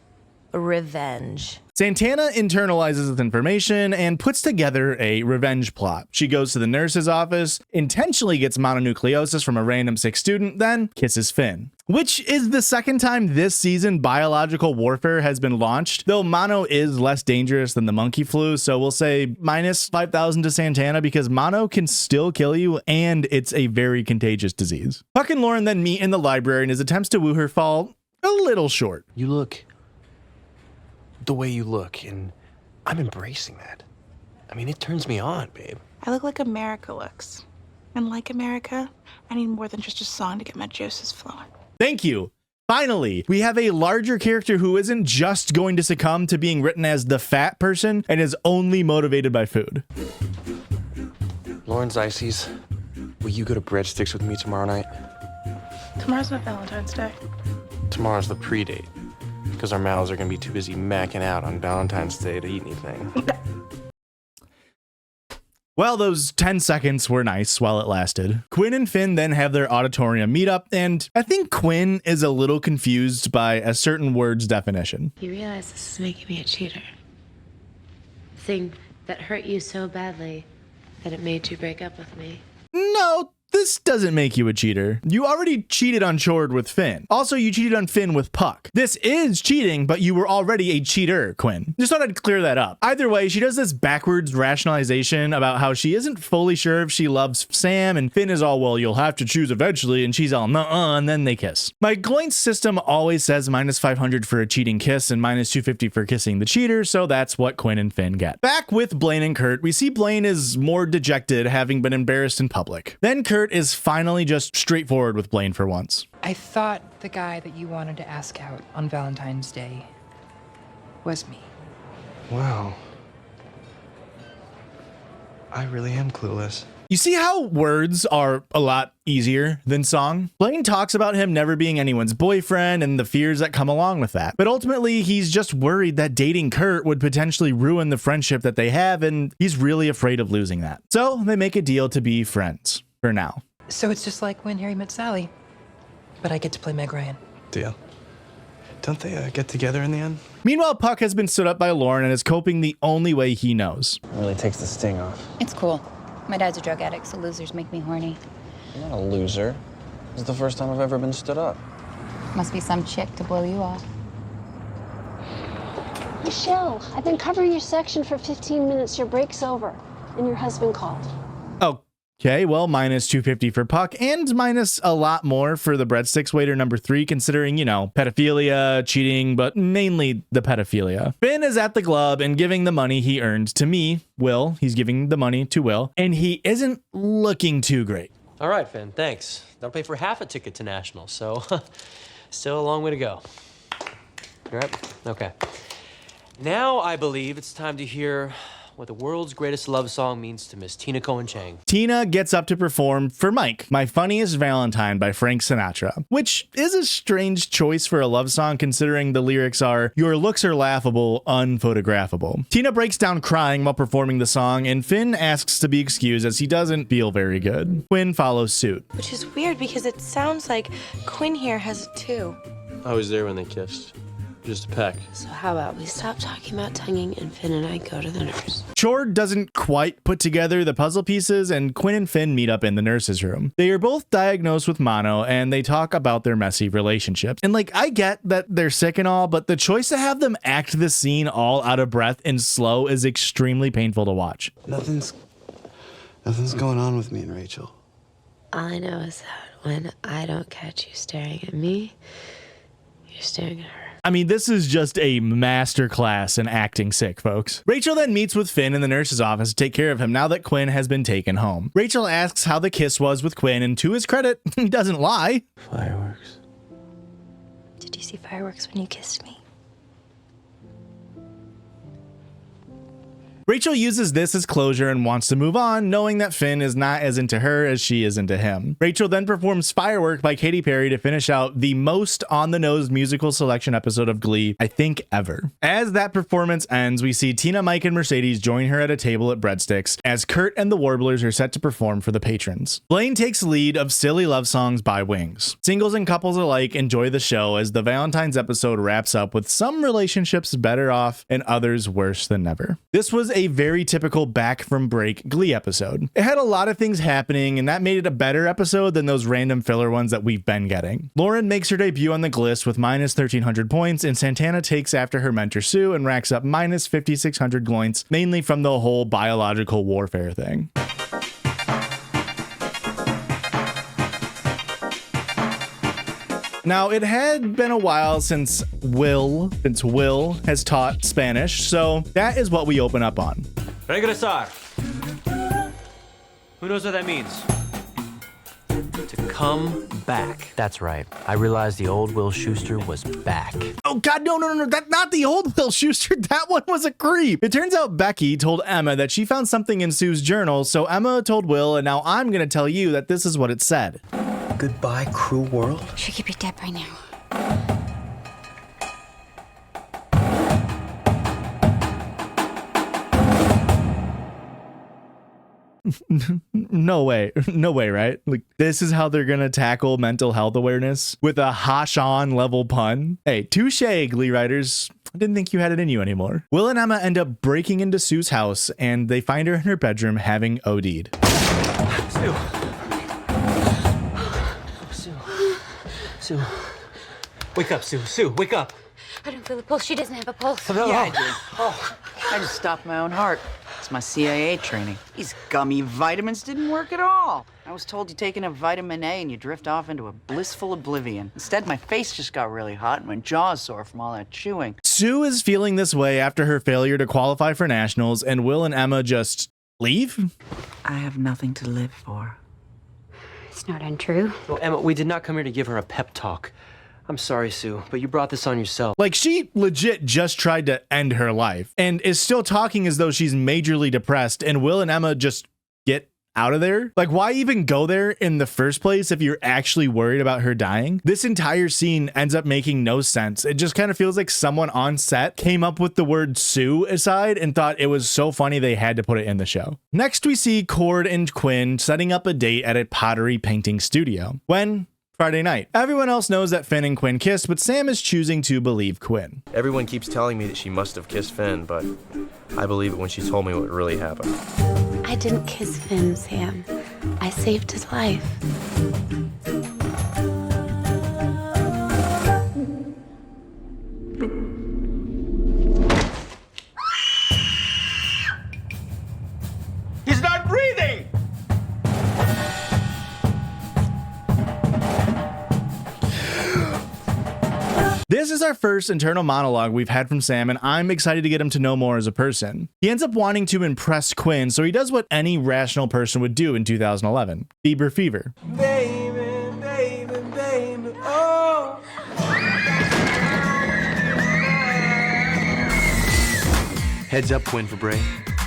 Revenge. Santana internalizes this information and puts together a revenge plot. She goes to the nurse's office, intentionally gets mononucleosis from a random sick student, then kisses Finn. Which is the second time this season biological warfare has been launched, though mono is less dangerous than the monkey flu, so we'll say minus 5,000 to Santana because mono can still kill you and it's a very contagious disease. Puck and Lauren then meet in the library and his attempts to woo her fall a little short. You look the way you look, and I'm embracing that. I mean, it turns me on, babe. I look like America looks. And like America, I need more than just a song to get my juices flowing. Thank you. Finally, we have a larger character who isn't just going to succumb to being written as the fat person and is only motivated by food. Lauren's ices, will you go to Breadsticks with me tomorrow night? Tomorrow's not Valentine's Day. Tomorrow's the pre-date, because our mouths are gonna be too busy macking out on Valentine's Day to eat anything. Well, those 10 seconds were nice while it lasted. Quinn and Finn then have their auditorium meetup, and I think Quinn is a little confused by a certain word's definition. You realize this is making me a cheater. Thing that hurt you so badly that it made you break up with me. No, this doesn't make you a cheater. You already cheated on Chord with Finn. Also, you cheated on Finn with Puck. This is cheating, but you were already a cheater, Quinn. Just thought I'd clear that up. Either way, she does this backwards rationalization about how she isn't fully sure if she loves Sam, and Finn is all, well, you'll have to choose eventually, and she's all, nuh-uh, and then they kiss. My Gloints system always says minus 500 for a cheating kiss and minus 250 for kissing the cheater, so that's what Quinn and Finn get. Back with Blaine and Kurt, we see Blaine is more dejected, having been embarrassed in public. Then Kurt is finally just straightforward with Blaine for once. I thought the guy that you wanted to ask out on Valentine's Day was me. Wow. I really am clueless. You see how words are a lot easier than song? Blaine talks about him never being anyone's boyfriend and the fears that come along with that. But ultimately, he's just worried that dating Kurt would potentially ruin the friendship that they have, and he's really afraid of losing that. So they make a deal to be friends for now. So it's just like when Harry met Sally, but I get to play Meg Ryan. Deal. Don't they get together in the end? Meanwhile, Puck has been stood up by Lauren and is coping the only way he knows. It really takes the sting off. It's cool. My dad's a drug addict, so losers make me horny. I'm not a loser. This is the first time I've ever been stood up. Must be some chick to blow you off. Michelle, I've been covering your section for 15 minutes. Your break's over. And your husband called. Okay, well, minus 250 for Puck and minus a lot more for the breadsticks waiter number 3, considering, you know, pedophilia, cheating, but mainly the pedophilia. Finn is at the club and giving the money he earned to me, Will. He's giving the money to Will, and he isn't looking too great. All right, Finn, thanks. That'll pay for half a ticket to National, so still a long way to go. All right, okay. Now I believe it's time to hear what the world's greatest love song means to Miss Tina Cohen-Chang. Tina gets up to perform for Mike, My Funniest Valentine by Frank Sinatra, which is a strange choice for a love song considering the lyrics are, your looks are laughable, unphotographable. Tina breaks down crying while performing the song, and Finn asks to be excused as he doesn't feel very good. Quinn follows suit. Which is weird because it sounds like Quinn here has it too. I was there when they kissed. Just a peck. So how about we stop talking about tonguing and Finn and I go to the nurse? Chord doesn't quite put together the puzzle pieces, and Quinn and Finn meet up in the nurse's room. They are both diagnosed with mono, and they talk about their messy relationship. And like, I get that they're sick and all, but the choice to have them act this scene all out of breath and slow is extremely painful to watch. Nothing's going on with me and Rachel. All I know is that when I don't catch you staring at me, you're staring at her. I mean, this is just a masterclass in acting sick, folks. Rachel then meets with Finn in the nurse's office to take care of him now that Quinn has been taken home. Rachel asks how the kiss was with Quinn, and to his credit, he doesn't lie. Fireworks. Did you see fireworks when you kissed me? Rachel uses this as closure and wants to move on, knowing that Finn is not as into her as she is into him. Rachel then performs Firework by Katy Perry to finish out the most on-the-nose musical selection episode of Glee, I think, ever. As that performance ends, we see Tina, Mike, and Mercedes join her at a table at Breadsticks, as Kurt and the Warblers are set to perform for the patrons. Blaine takes lead of Silly Love Songs by Wings. Singles and couples alike enjoy the show as the Valentine's episode wraps up with some relationships better off and others worse than ever. This was a very typical back from break Glee episode. It had a lot of things happening, and that made it a better episode than those random filler ones that we've been getting. Lauren makes her debut on the Glist with minus 1,300 points, and Santana takes after her mentor Sue and racks up minus 5,600 gloints, mainly from the whole biological warfare thing. Now, it had been a while since Will has taught Spanish, so that is what we open up on. Regresar. Who knows what that means? To come back. That's right. I realized the old Will Schuster was back. Oh God, no, that's not the old Will Schuster. That one was a creep. It turns out Becky told Emma that she found something in Sue's journal, so Emma told Will, and now I'm gonna tell you that this is what it said. Goodbye, cruel world. She could be dead by now. No way, right? Like, this is how they're gonna tackle mental health awareness with a Hashan level pun. Hey, touche, Glee writers. I didn't think you had it in you anymore. Will and Emma end up breaking into Sue's house, and they find her in her bedroom having OD'd. Sue. Sue. Wake up, Sue. Sue, wake up. I don't feel a pulse. She doesn't have a pulse. Yeah, I do. Oh, I just stopped my own heart. It's my CIA training. These gummy vitamins didn't work at all. I was told you take enough vitamin A and you drift off into a blissful oblivion. Instead, my face just got really hot and my jaw's sore from all that chewing. Sue is feeling this way after her failure to qualify for nationals, and Will and Emma just leave? I have nothing to live for. It's not untrue. Well, Emma, we did not come here to give her a pep talk. I'm sorry, Sue, but you brought this on yourself. Like, she legit just tried to end her life and is still talking as though she's majorly depressed, and Will and Emma just get out of there? Like, why even go there in the first place if you're actually worried about her dying? This entire scene ends up making no sense. It just kind of feels like someone on set came up with the word suicide and thought it was so funny they had to put it in the show. Next, we see Cord and Quinn setting up a date at a pottery painting studio. When? Friday night. Everyone else knows that Finn and Quinn kissed, but Sam is choosing to believe Quinn. Everyone keeps telling me that she must have kissed Finn, but I believe it when she told me what really happened. I didn't kiss Finn, Sam. I saved his life. He's not breathing! This is our first internal monologue we've had from Sam, and I'm excited to get him to know more as a person. He ends up wanting to impress Quinn, so he does what any rational person would do in 2011. Bieber fever. Baby, baby, baby, oh. Heads up, Quinn Fabray.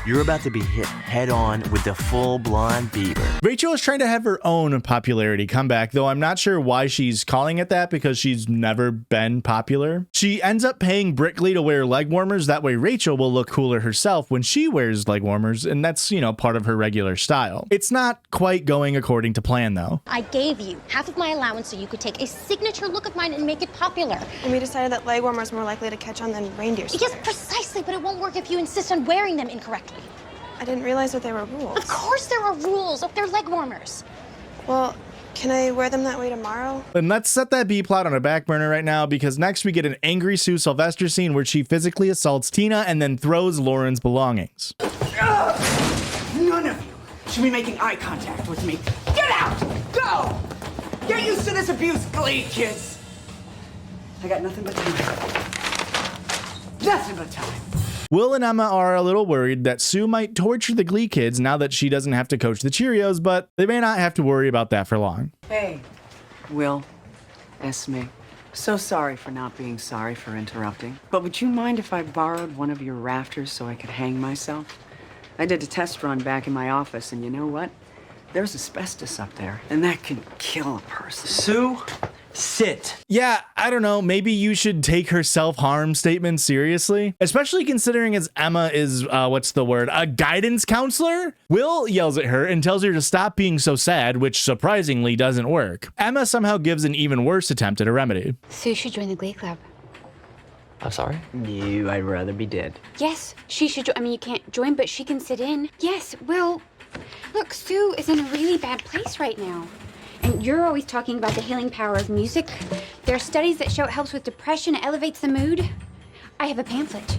You're about to be hit head on with the full blonde Bieber. Rachael is trying to have her own popularity comeback, though I'm not sure why she's calling it that because she's never been popular. She ends up paying Brittany to wear leg warmers, that way Rachael will look cooler herself when she wears leg warmers, and that's, you know, part of her regular style. It's not quite going according to plan, though. I gave you half of my allowance so you could take a signature look of mine and make it popular. And we decided that leg warmers are more likely to catch on than reindeer sweaters. Yes, precisely, but it won't work if you insist on wearing them incorrectly. I didn't realize that there were rules. Of course there are rules. They're leg warmers. Well, can I wear them that way tomorrow? And let's set that B plot on a back burner right now, because next we get an angry Sue Sylvester scene where she physically assaults Tina and then throws Lauren's belongings. None of you should be making eye contact with me. Get out! Go! Get used to this abuse, Glee kids! I got nothing but time. Nothing but time. Will and Emma are a little worried that Sue might torture the Glee kids now that she doesn't have to coach the Cheerios, but they may not have to worry about that for long. Hey, Will, Esme. So sorry for not being sorry for interrupting. But would you mind if I borrowed one of your rafters so I could hang myself? I did a test run back in my office, and you know what? There's asbestos up there, and that can kill a person. Sue, sit. Yeah, I don't know. Maybe you should take her self-harm statement seriously, especially considering as Emma is, a guidance counselor? Will yells at her and tells her to stop being so sad, which surprisingly doesn't work. Emma somehow gives an even worse attempt at a remedy. Sue should join the Glee Club. I'm sorry? You, I'd rather be dead. Yes, she should join. I mean, you can't join, but she can sit in. Yes, Will. Look, Sue is in a really bad place right now. And you're always talking about the healing power of music. There are studies that show it helps with depression, it elevates the mood. I have a pamphlet.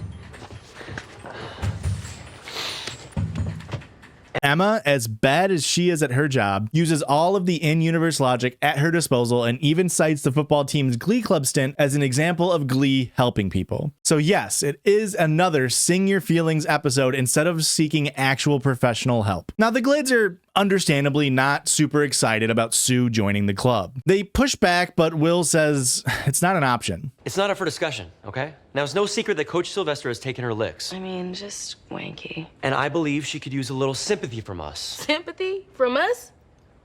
Emma, as bad as she is at her job, uses all of the in-universe logic at her disposal and even cites the football team's Glee Club stint as an example of Glee helping people. So yes, it is another Sing Your Feelings episode instead of seeking actual professional help. Now, the Glids are understandably not super excited about Sue joining the club. They push back, but Will says it's not an option. It's not up for discussion, okay? Now, it's no secret that Coach Sylvester has taken her licks. I mean, just wanky. And I believe she could use a little sympathy from us. Sympathy? From us?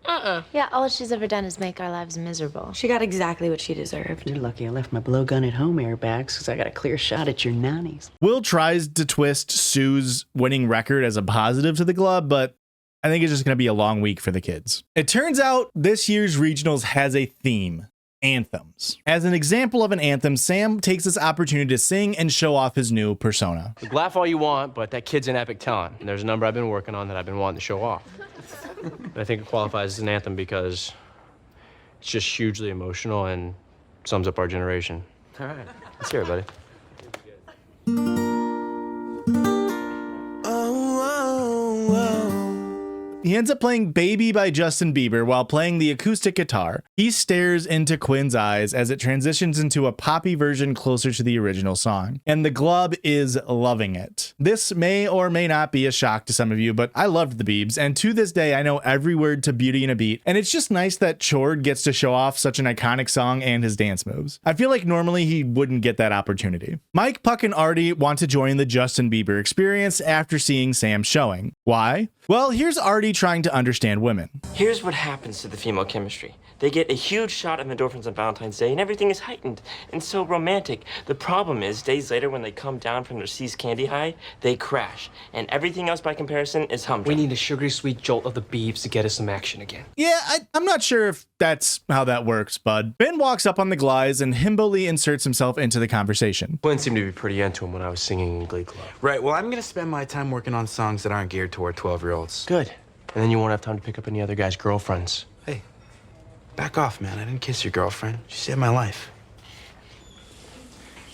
Yeah, all she's ever done is make our lives miserable. She got exactly what she deserved. You're lucky I left my blowgun at home airbags because I got a clear shot at your nannies. Will tries to twist Sue's winning record as a positive to the club, but I think it's just going to be a long week for the kids. It turns out this year's regionals has a theme: anthems. As an example of an anthem, Sam takes this opportunity to sing and show off his new persona. Laugh all you want, but that kid's an epic talent. And there's a number I've been working on that I've been wanting to show off. But I think it qualifies as an anthem because it's just hugely emotional and sums up our generation. All right, let's hear it, buddy. He ends up playing Baby by Justin Bieber while playing the acoustic guitar. He stares into Quinn's eyes as it transitions into a poppy version closer to the original song. And the Glub is loving it. This may or may not be a shock to some of you, but I loved the Biebs, and to this day I know every word to Beauty and a Beat, and it's just nice that Chord gets to show off such an iconic song and his dance moves. I feel like normally he wouldn't get that opportunity. Mike, Puck, and Artie want to join the Justin Bieber experience after seeing Sam's showing. Why? Well, here's Artie already trying to understand women. Here's what happens to the female chemistry. They get a huge shot of endorphins on Valentine's Day, and everything is heightened and so romantic. The problem is, days later, when they come down from their C's candy high, they crash, and everything else by comparison is humdrum. We need a sugary sweet jolt of the beeps to get us some action again. Yeah, I'm not sure if that's how that works, bud. Ben walks up on the glides and himbily inserts himself into the conversation. Quinn seemed to be pretty into him when I was singing in Glee Club. Right, well, I'm gonna spend my time working on songs that aren't geared toward 12-year-olds. Good. And then you won't have time to pick up any other guys' girlfriends. Hey, back off, man. I didn't kiss your girlfriend. She saved my life.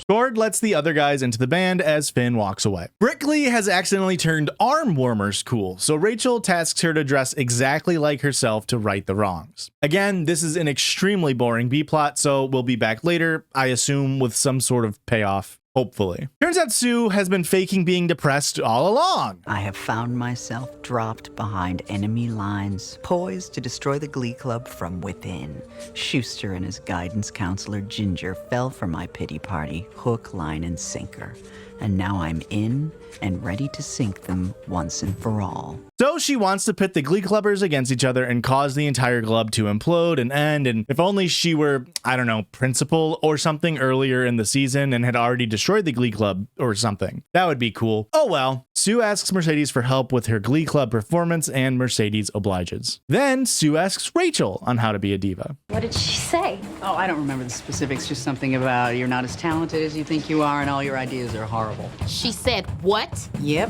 Gord lets the other guys into the band as Finn walks away. Brickley has accidentally turned arm warmers cool, so Rachael tasks her to dress exactly like herself to right the wrongs. Again, this is an extremely boring B-plot, so we'll be back later, I assume with some sort of payoff. Hopefully. Turns out Sue has been faking being depressed all along. I have found myself dropped behind enemy lines, poised to destroy the Glee Club from within. Schuster and his guidance counselor Ginger fell for my pity party, hook, line, and sinker. And now I'm in and ready to sink them once and for all. So she wants to pit the Glee Clubbers against each other and cause the entire club to implode and end, and if only she were, I don't know, principal or something earlier in the season and had already destroyed the Glee Club or something. That would be cool. Oh well. Sue asks Mercedes for help with her Glee Club performance, and Mercedes obliges. Then Sue asks Rachael on how to be a diva. What did she say? Oh, I don't remember the specifics, just something about you're not as talented as you think you are and all your ideas are horrible. She said what? Yep.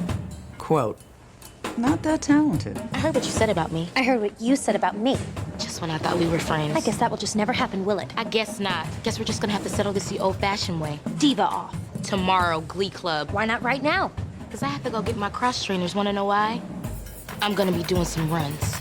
Quote. Not that talented. I heard what you said about me. I heard what you said about me. Just when I thought we were friends. I guess that will just never happen, will it? I guess not. Guess we're just gonna have to settle this the old-fashioned way. Diva off. Tomorrow, Glee Club. Why not right now? Because I have to go get my cross trainers. Wanna know why? I'm gonna be doing some runs.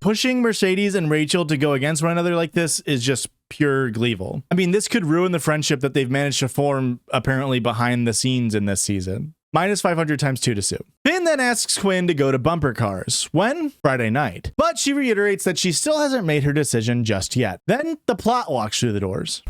Pushing Mercedes and Rachael to go against one another like this is just pure Glee-VIL. I mean, this could ruin the friendship that they've managed to form apparently behind the scenes in this season. Minus 500 times 2 to Sue. Finn then asks Quinn to go to bumper cars. When? Friday night. But she reiterates that she still hasn't made her decision just yet. Then the plot walks through the doors.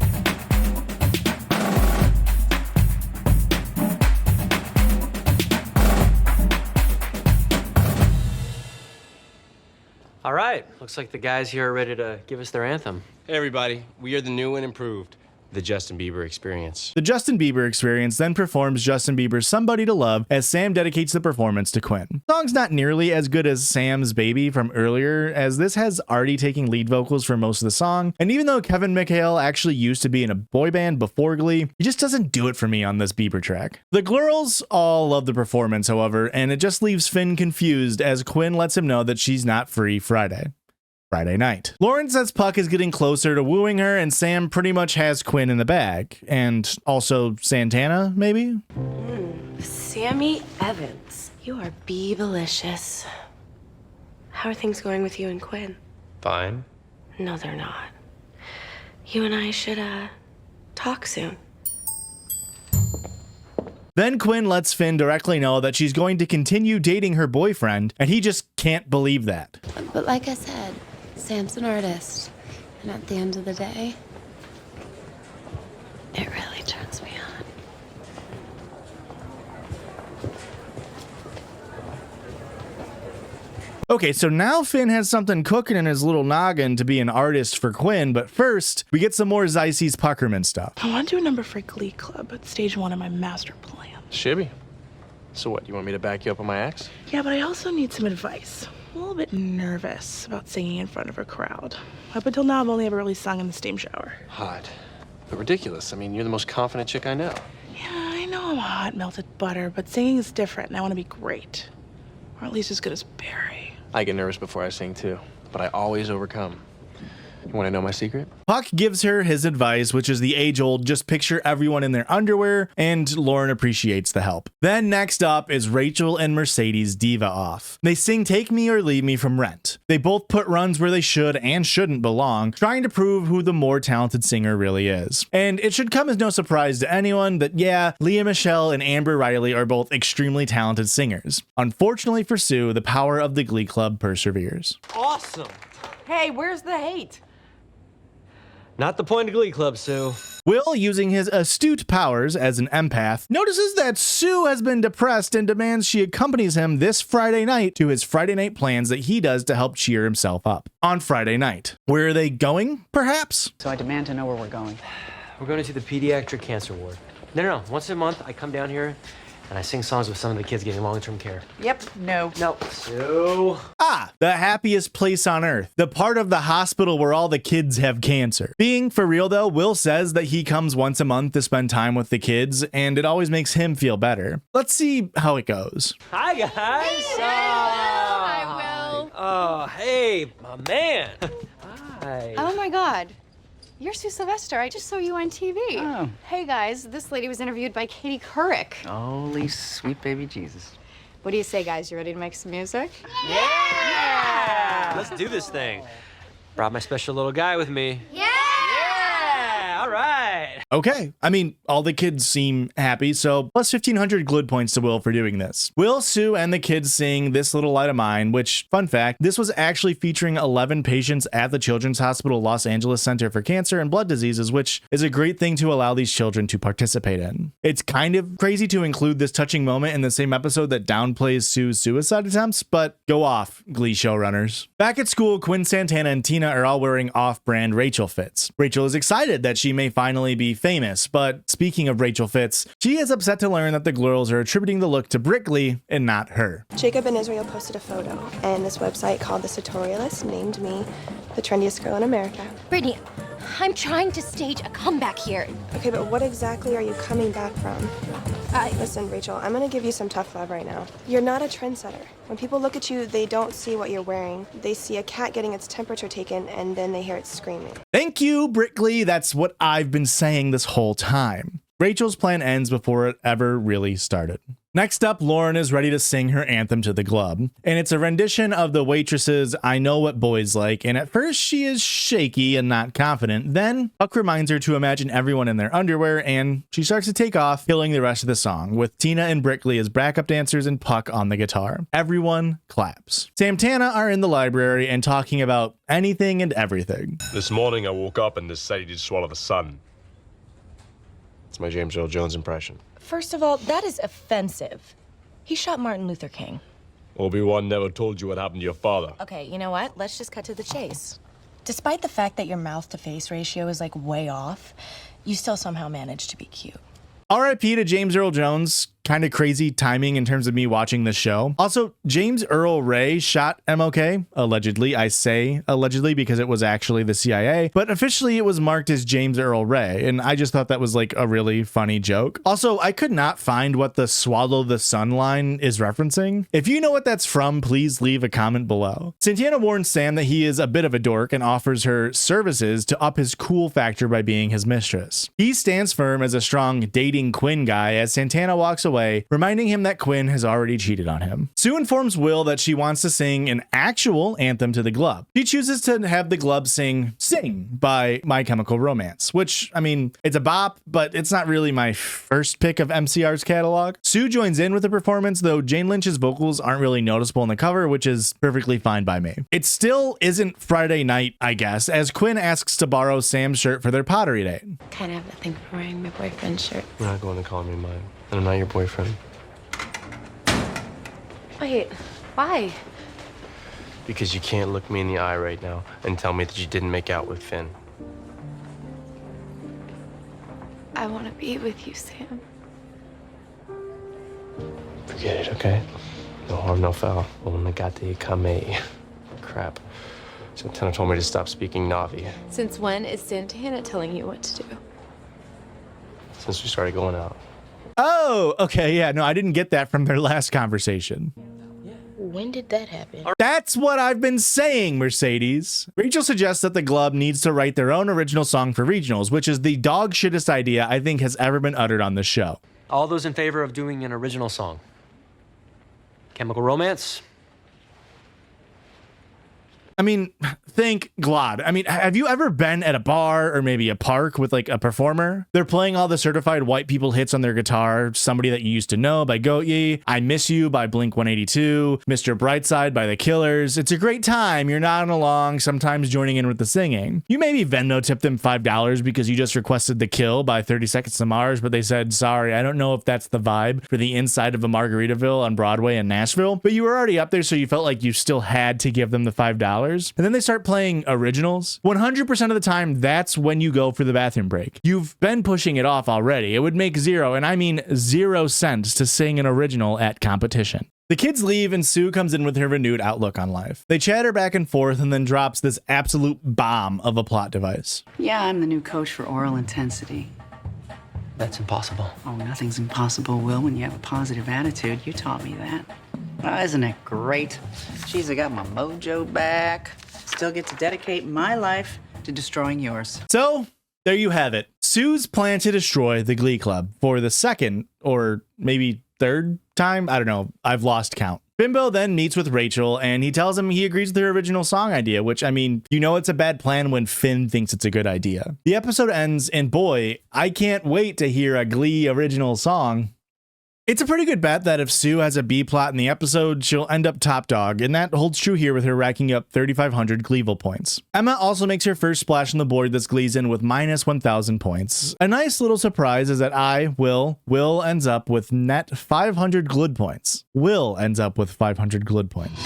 All right, looks like the guys here are ready to give us their anthem. Hey, everybody. We are the new and improved The Justin Bieber Experience. The Justin Bieber Experience then performs Justin Bieber's Somebody to Love as Sam dedicates the performance to Quinn. The song's not nearly as good as Sam's Baby from earlier, as this has Artie taking lead vocals for most of the song, and even though Kevin McHale actually used to be in a boy band before Glee, he just doesn't do it for me on this Bieber track. The girls all love the performance, however, and it just leaves Finn confused as Quinn lets him know that she's not free Friday night. Lauren says Puck is getting closer to wooing her, and Sam pretty much has Quinn in the bag. And also Santana, maybe? Sammy Evans, you are Biebalicious. How are things going with you and Quinn? Fine. No, they're not. You and I should, talk soon. Then Quinn lets Finn directly know that she's going to continue dating her boyfriend, and he just can't believe that. But like I said, Sam's an artist, and at the end of the day, it really turns me on. Okay, so now Finn has something cooking in his little noggin to be an artist for Quinn, but first, we get some more Zeise's Puckerman stuff. I want to do a number for Glee Club, but stage 1 of my master plan. Shibby. So what, you want me to back you up on my ex? Yeah, but I also need some advice. I'm a little bit nervous about singing in front of a crowd. Up until now, I've only ever really sung in the steam shower. Hot. But ridiculous. I mean, you're the most confident chick I know. Yeah, I know I'm hot melted butter, but singing is different, and I want to be great. Or at least as good as Barry. I get nervous before I sing too, but I always overcome. You want to know my secret? Puck gives her his advice, which is the age-old, just picture everyone in their underwear, and Lauren appreciates the help. Then next up is Rachael and Mercedes Diva Off. They sing Take Me or Leave Me from Rent. They both put runs where they should and shouldn't belong, trying to prove who the more talented singer really is. And it should come as no surprise to anyone that, yeah, Leah Michele and Amber Riley are both extremely talented singers. Unfortunately for Sue, the power of the Glee Club perseveres. Awesome. Hey, where's the hate? Not the point of Glee Club, Sue. Will, using his astute powers as an empath, notices that Sue has been depressed and demands she accompanies him this Friday night to his Friday night plans that he does to help cheer himself up. On Friday night. Where are they going, perhaps? So I demand to know where we're going. We're going to the pediatric cancer ward. No. Once a month, I come down here and I sing songs with some of the kids getting long-term care. Yep, no. No. Sue. Ah, the happiest place on earth. The part of the hospital where all the kids have cancer. Being for real though, Will says that he comes once a month to spend time with the kids, and it always makes him feel better. Let's see how it goes. Hi, guys. Hi, Will. Oh, hey, my man. Hi. Oh my God. You're Sue Sylvester. I just saw you on TV. Oh. Hey guys, this lady was interviewed by Katie Couric. Holy sweet baby Jesus. What do you say, guys? You ready to make some music? Yeah! Let's do this thing. Brought my special little guy with me. Yeah! Yeah! All right. Okay, I mean, all the kids seem happy, so plus 1,500 GLOOD points to Will for doing this. Will, Sue, and the kids sing This Little Light of Mine, which, fun fact, this was actually featuring 11 patients at the Children's Hospital Los Angeles Center for Cancer and Blood Diseases, which is a great thing to allow these children to participate in. It's kind of crazy to include this touching moment in the same episode that downplays Sue's suicide attempts, but go off, Glee showrunners. Back at school, Quinn, Santana, and Tina are all wearing off-brand Rachael fits. Rachael is excited that she may finally be famous, but speaking of Rachael fits, she is upset to learn that the girls are attributing the look to Brittany and not her. Jacob and Israel posted a photo, and this website called The Sartorialist named me the trendiest girl in America. Brittany, I'm trying to stage a comeback here. Okay, but what exactly are you coming back from? Listen, Rachel, I'm gonna give you some tough love right now. You're not a trendsetter. When people look at you, they don't see what you're wearing. They see a cat getting its temperature taken, and then they hear it screaming. Thank you, Brittany. That's what I've been saying this whole time. Rachel's plan ends before it ever really started. Next up, Lauren is ready to sing her anthem to the club, and it's a rendition of the Waitress's I Know What Boys Like, and at first she is shaky and not confident. Then Huck reminds her to imagine everyone in their underwear, and she starts to take off, killing the rest of the song, with Tina and Brittany as backup dancers and Puck on the guitar. Everyone claps. Santana are in the library and talking about anything and everything. This morning I woke up and decided to swallow the sun. It's my James Earl Jones impression. First of all, that is offensive. He shot Martin Luther King. Obi-Wan never told you what happened to your father. Okay, you know what? Let's just cut to the chase. Despite the fact that your mouth-to-face ratio is like way off, you still somehow manage to be cute. R.I.P. to James Earl Jones. Kind of crazy timing in terms of me watching this show. Also, James Earl Ray shot MLK, allegedly. I say allegedly because it was actually the CIA, but officially it was marked as James Earl Ray, and I just thought that was like a really funny joke. Also, I could not find what the swallow the sun line is referencing. If you know what that's from, please leave a comment below. Santana warns Sam that he is a bit of a dork and offers her services to up his cool factor by being his mistress. He stands firm as a strong dating Quinn guy as Santana walks away, reminding him that Quinn has already cheated on him. Sue informs Will that she wants to sing an actual anthem to the Glub. She chooses to have the Glub sing Sing by My Chemical Romance, which, I mean, it's a bop, but it's not really my first pick of MCR's catalog. Sue joins in with the performance, though Jane Lynch's vocals aren't really noticeable in the cover, which is perfectly fine by me. It still isn't Friday night, I guess, as Quinn asks to borrow Sam's shirt for their pottery date. Kind of have a thing for wearing my boyfriend's shirt. You're not going to call me mine, and I'm not your boyfriend. Wait, why? Because you can't look me in the eye right now and tell me that you didn't make out with Finn. I want to be with you, Sam. Forget it, okay? No harm, no foul. Only got the cameo. Crap. Santana told me to stop speaking Navi. Since when is Santana telling you what to do? Since we started going out. Oh, okay, yeah, no, I didn't get that from their last conversation. When did that happen? That's what I've been saying, Mercedes. Rachel suggests that the Glub needs to write their own original song for regionals, which is the dog shittest idea I think has ever been uttered on this show. All those in favor of doing an original song? Chemical Romance? I mean, think gl-ood. I mean, have you ever been at a bar or maybe a park with like a performer? They're playing all the certified white people hits on their guitar. Somebody That You Used to Know by Goat-Ye, I Miss You by Blink-182, Mr. Brightside by The Killers. It's a great time. You're nodding along, sometimes joining in with the singing. You maybe Venmo tip them $5 because you just requested The Kill by 30 Seconds to Mars, but they said, sorry, I don't know if that's the vibe for the inside of a Margaritaville on Broadway in Nashville, but you were already up there, so you felt like you still had to give them the $5. And then they start playing originals. 100% of the time, that's when you go for the bathroom break. You've been pushing it off already. It would make zero, and I mean 0 cents to sing an original at competition. The kids leave and Sue comes in with her renewed outlook on life. They chatter back and forth and then drops this absolute bomb of a plot device. Yeah, I'm the new coach for Oral Intensity. That's impossible. Oh, nothing's impossible, Will, when you have a positive attitude. You taught me that. Isn't it great? Jeez, I got my mojo back. Still get to dedicate my life to destroying yours. So, there you have it. Sue's plan to destroy the Glee Club for the second or maybe third time? I don't know. I've lost count. Bimbo then meets with Rachael and he tells him he agrees with her original song idea, which, I mean, you know it's a bad plan when Finn thinks it's a good idea. The episode ends and boy, I can't wait to hear a Glee original song. It's a pretty good bet that if Sue has a B plot in the episode, she'll end up top dog, and that holds true here with her racking up 3,500 GLEE-VIL points. Emma also makes her first splash on the board this Glee's in with minus 1,000 points. A nice little surprise is that Will ends up with net 500 gl-ood points. Will ends up with 500 gl-ood points.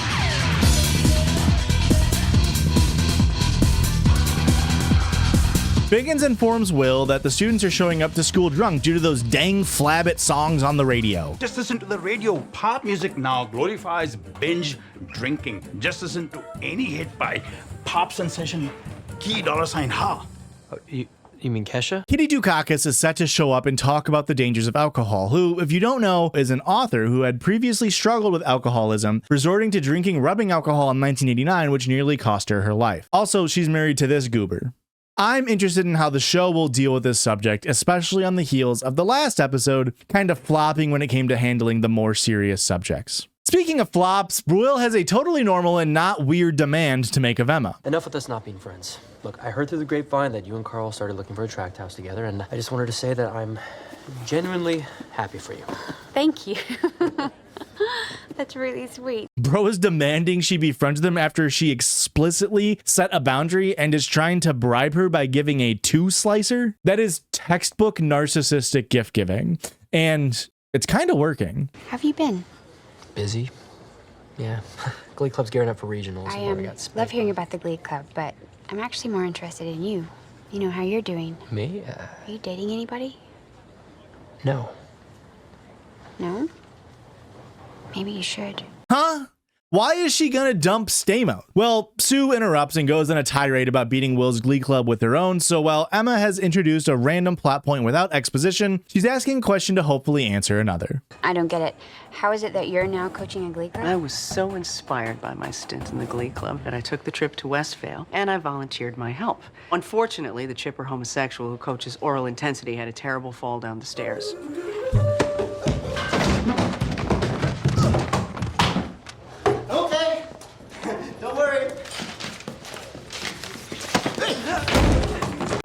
Biggins informs Will that the students are showing up to school drunk due to those dang flabbit songs on the radio. Just listen to the radio. Pop music now glorifies binge drinking. Just listen to any hit by pop sensation $Ha. You mean Kesha? Kitty Dukakis is set to show up and talk about the dangers of alcohol, who, if you don't know, is an author who had previously struggled with alcoholism, resorting to drinking rubbing alcohol in 1989, which nearly cost her her life. Also, she's married to this goober. I'm interested in how the show will deal with this subject, especially on the heels of the last episode kind of flopping when it came to handling the more serious subjects. Speaking of flops, Will has a totally normal and not weird demand to make of Emma. Enough with us not being friends. Look, I heard through the grapevine that you and Carl started looking for a tract house together, and I just wanted to say that I'm genuinely happy for you. Thank you. That's really sweet. Bro is demanding she be friends with him after she explicitly set a boundary and is trying to bribe her by giving a 2-slicer. That is textbook narcissistic gift giving, and it's kind of working. How have you been? Busy. Yeah. Glee Club's gearing up for regionals. I love hearing about the Glee Club, but I'm actually more interested in you. You know how you're doing. Me? Are you dating anybody? No. No? Maybe you should. Huh? Why is she gonna dump Stamos? Well, Sue interrupts and goes on a tirade about beating Will's Glee Club with her own, so while Emma has introduced a random plot point without exposition, she's asking a question to hopefully answer another. I don't get it. How is it that you're now coaching a Glee Club? I was so inspired by my stint in the Glee Club that I took the trip to Westvale and I volunteered my help. Unfortunately, the chipper homosexual who coaches Oral Intensity had a terrible fall down the stairs.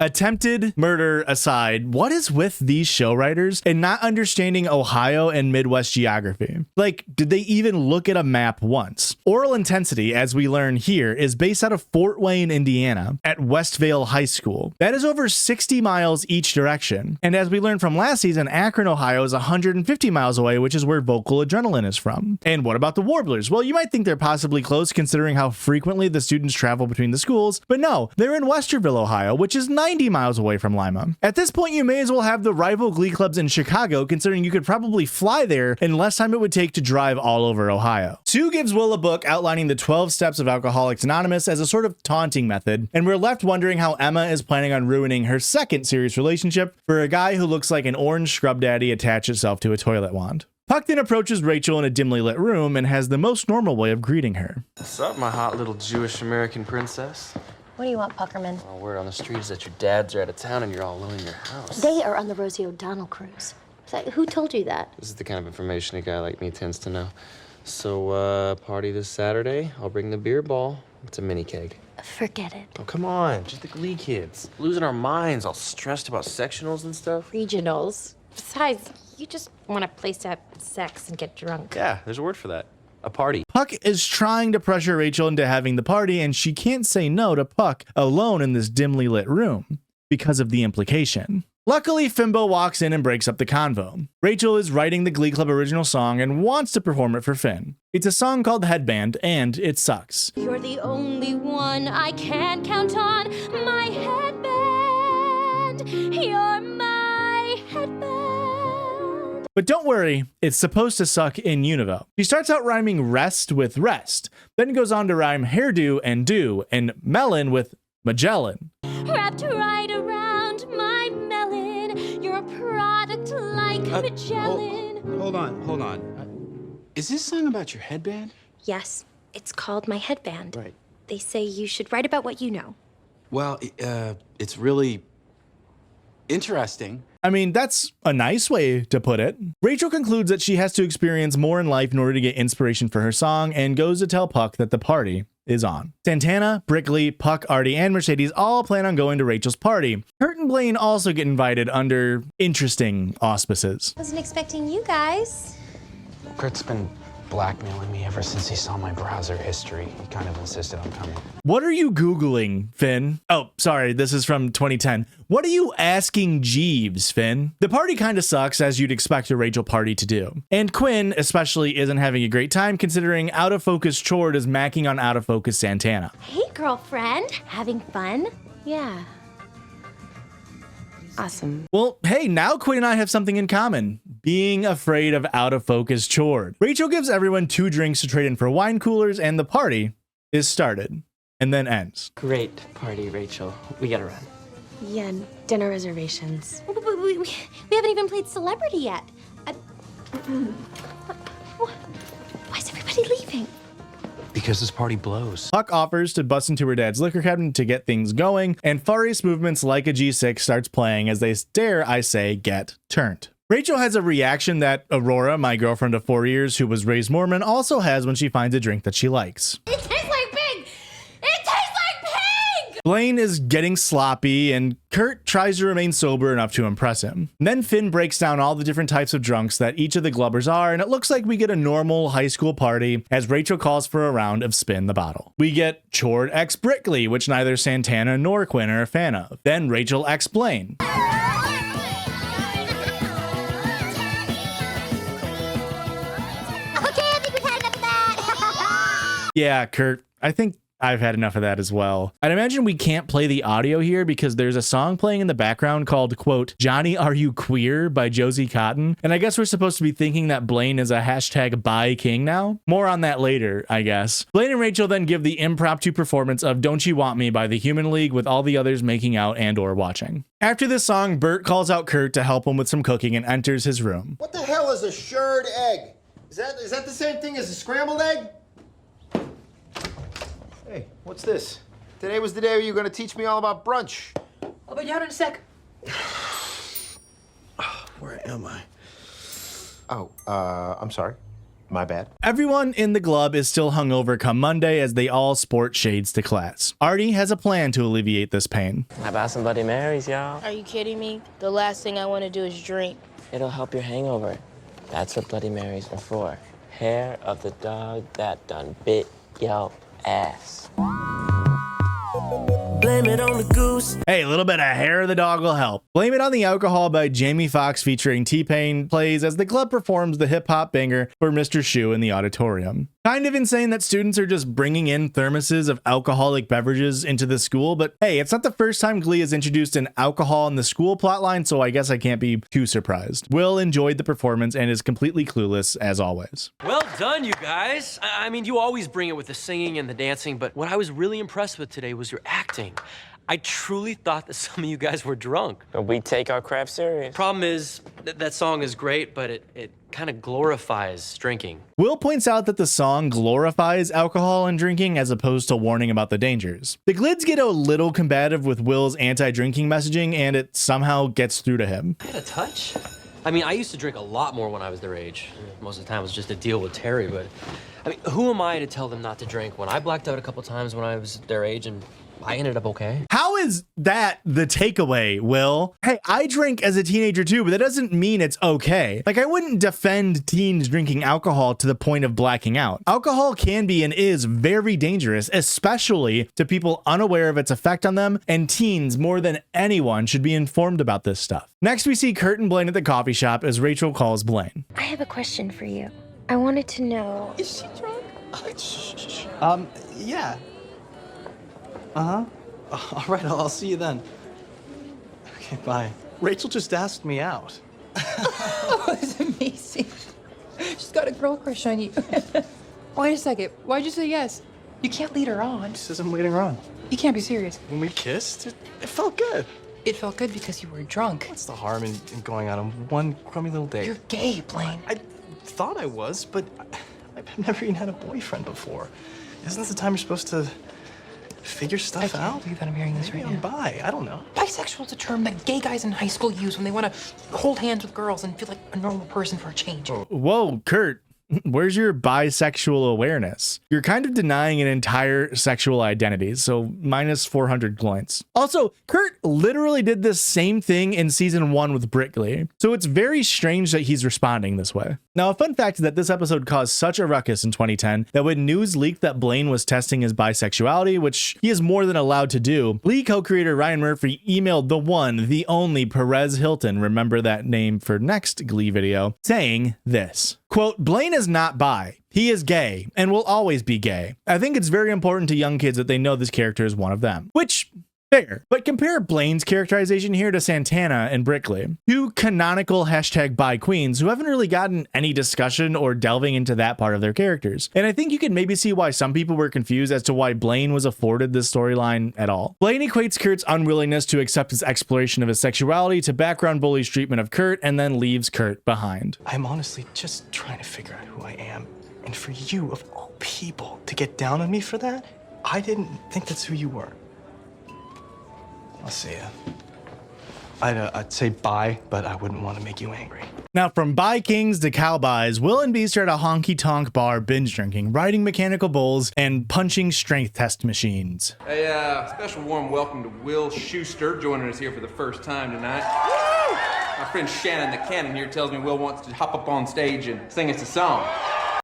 Attempted murder aside, what is with these show writers and not understanding Ohio and Midwest geography? Like, did they even look at a map once? Oral Intensity, as we learn here, is based out of Fort Wayne, Indiana, at Westvale High School. That is over 60 miles each direction. And as we learned from last season, Akron, Ohio is 150 miles away, which is where Vocal Adrenaline is from. And what about the Warblers? Well, you might think they're possibly close considering how frequently the students travel between the schools, but no, they're in Westerville, Ohio, which is 90 miles away from Lima. At this point, you may as well have the rival Glee clubs in Chicago, considering you could probably fly there in less time it would take to drive all over Ohio. Sue gives Will a book outlining the 12 steps of Alcoholics Anonymous as a sort of taunting method, and we're left wondering how Emma is planning on ruining her second serious relationship for a guy who looks like an orange scrub daddy attached itself to a toilet wand. Puck then approaches Rachael in a dimly lit room and has the most normal way of greeting her. What's up, my hot little Jewish American princess? What do you want, Puckerman? Well, word on the street is that your dads are out of town and you're all alone in your house. They are on the Rosie O'Donnell cruise. Who told you that? This is the kind of information a guy like me tends to know. So, party this Saturday. I'll bring the beer ball. It's a mini keg. Forget it. Oh, come on. Just the Glee kids. Losing our minds, all stressed about sectionals and stuff. Regionals. Besides, you just want a place to have sex and get drunk. Yeah, there's a word for that. A party. Puck is trying to pressure Rachael into having the party, and she can't say no to Puck alone in this dimly lit room because of the implication. Luckily, Fimbo walks in and breaks up the convo. Rachael is writing the Glee Club original song and wants to perform it for Finn. It's a song called Headband, and it sucks. You're the only one I can count on. My headband. You're my headband. But don't worry, it's supposed to suck in Univo. She starts out rhyming rest with rest, then goes on to rhyme hairdo and do, and melon with Magellan. Wrapped right around my melon. You're a product like Magellan. Hold on. Is this song about your headband? Yes, it's called My Headband. Right. They say you should write about what you know. Well, it's really interesting. I mean, that's a nice way to put it. Rachael concludes that she has to experience more in life in order to get inspiration for her song and goes to tell Puck that the party is on. Santana, Brickley, Puck, Artie, and Mercedes all plan on going to Rachel's party. Kurt and Blaine also get invited under interesting auspices. Wasn't expecting you guys. Kurt's been blackmailing me ever since he saw my browser history. He kind of insisted on coming. What are you Googling, Finn? Oh, sorry, this is from 2010. What are you asking Jeeves, Finn? The party kind of sucks, as you'd expect a Rachael party to do. And Quinn especially isn't having a great time, considering Out of Focus Chord is macking on Out of Focus Santana. Hey, girlfriend. Having fun? Yeah. Awesome. Well, hey, now Quinn and I have something in common. Being afraid of Out of Focus Chord. Rachael gives everyone 2 drinks to trade in for wine coolers, and the party is started and then ends. Great party, Rachael. We gotta run. Yeah, dinner reservations. We haven't even played Celebrity yet. Why is everybody leaving? Because this party blows. Puck offers to bust into her dad's liquor cabinet to get things going, and Furious Movements Like a G6 starts playing as they dare, I say, get turned. Rachael has a reaction that Aurora, my girlfriend of 4 years who was raised Mormon, also has when she finds a drink that she likes. It tastes like pig! It tastes like pig! Blaine is getting sloppy, and Kurt tries to remain sober enough to impress him. And then Finn breaks down all the different types of drunks that each of the Glubbers are, and it looks like we get a normal high school party as Rachael calls for a round of Spin the Bottle. We get Chord X Brickley, which neither Santana nor Quinn are a fan of. Then Rachael X Blaine. Yeah, Kurt, I think I've had enough of that as well. I'd imagine we can't play the audio here because there's a song playing in the background called, quote, Johnny, Are You Queer by Josie Cotton. And I guess we're supposed to be thinking that Blaine is a hashtag bi king now. More on that later, I guess. Blaine and Rachael then give the impromptu performance of Don't You Want Me by the Human League with all the others making out and or watching. After this song, Bert calls out Kurt to help him with some cooking and enters his room. What the hell is a shirred egg? Is that the same thing as a scrambled egg? Hey, what's this? Today was the day where you were gonna teach me all about brunch. I'll be down in a sec. Where am I? Oh, I'm sorry. My bad. Everyone in the Glub is still hungover come Monday as they all sport shades to class. Artie has a plan to alleviate this pain. How about some Bloody Marys, y'all? Are you kidding me? The last thing I want to do is drink. It'll help your hangover. That's what Bloody Marys are for. Hair of the dog that done bit yo ass. Blame it on the goose. Hey, a little bit of Hair of the Dog will help. Blame It on the Alcohol by Jamie Foxx featuring T-Pain plays as the club performs the hip-hop banger for Mr. Shu in the auditorium. Kind of insane that students are just bringing in thermoses of alcoholic beverages into the school, but hey, it's not the first time Glee has introduced an alcohol in the school plotline, so I guess I can't be too surprised. Will enjoyed the performance and is completely clueless as always. Well done, you guys. I mean, you always bring it with the singing and the dancing, but what I was really impressed with today was your acting. I truly thought that some of you guys were drunk. We take our craft serious. Problem is, that song is great, but it kind of glorifies drinking. Will points out that the song glorifies alcohol and drinking as opposed to warning about the dangers. The Glids get a little combative with Will's anti-drinking messaging, and it somehow gets through to him. I had a touch. I mean, I used to drink a lot more when I was their age. Most of the time it was just to deal with Terry, but I mean, who am I to tell them not to drink when I blacked out a couple times when I was their age and I ended up okay? How is that the takeaway, Will? Hey, I drank as a teenager too, but that doesn't mean it's okay. Like, I wouldn't defend teens drinking alcohol to the point of blacking out. Alcohol can be and is very dangerous, especially to people unaware of its effect on them, and teens, more than anyone, should be informed about this stuff. Next, we see Kurt and Blaine at the coffee shop as Rachael calls Blaine. I have a question for you. I wanted to know. Is she drunk? Yeah. Uh-huh. All right, I'll see you then. Okay, bye. Rachel just asked me out. Oh, it's amazing. She's got a girl crush on you. Wait a second. Why'd you say yes? You can't lead her on. She says I'm leading her on. You can't be serious. When we kissed, it felt good. It felt good because you were drunk. What's the harm in going out on one crummy little date? You're gay, Blaine. I thought I was, but I've never even had a boyfriend before. Isn't this the time you're supposed to figure stuff out? I can't believe that I'm hearing this right now. I'm bi. I don't know. Bisexual is a term that gay guys in high school use when they want to hold hands with girls and feel like a normal person for a change. Whoa, Kurt. Where's your bisexual awareness? You're kind of denying an entire sexual identity, so minus 400 gloints. Also, Kurt literally did this same thing in season 1 with Brittany, so it's very strange that he's responding this way. Now, a fun fact is that this episode caused such a ruckus in 2010 that when news leaked that Blaine was testing his bisexuality, which he is more than allowed to do, Glee co-creator Ryan Murphy emailed the one, the only Perez Hilton, remember that name for next Glee video, saying this. Quote, Blaine is not bi. He is gay and will always be gay. I think it's very important to young kids that they know this character is one of them. Which, fair. But compare Blaine's characterization here to Santana and Brittany, two canonical #bi queens who haven't really gotten any discussion or delving into that part of their characters. And I think you can maybe see why some people were confused as to why Blaine was afforded this storyline at all. Blaine equates Kurt's unwillingness to accept his exploration of his sexuality to background bully's treatment of Kurt and then leaves Kurt behind. I'm honestly just trying to figure out who I am. And for you, of all people, to get down on me for that, I didn't think that's who you were. I'll see ya. I'd say bye, but I wouldn't want to make you angry. Now, from bi kings to cowboys, Will and Beast are at a honky-tonk bar binge drinking, riding mechanical bulls, and punching strength test machines. Hey, special warm welcome to Will Schuster, joining us here for the first time tonight. Woo! My friend Shannon the Cannon here tells me Will wants to hop up on stage and sing us a song.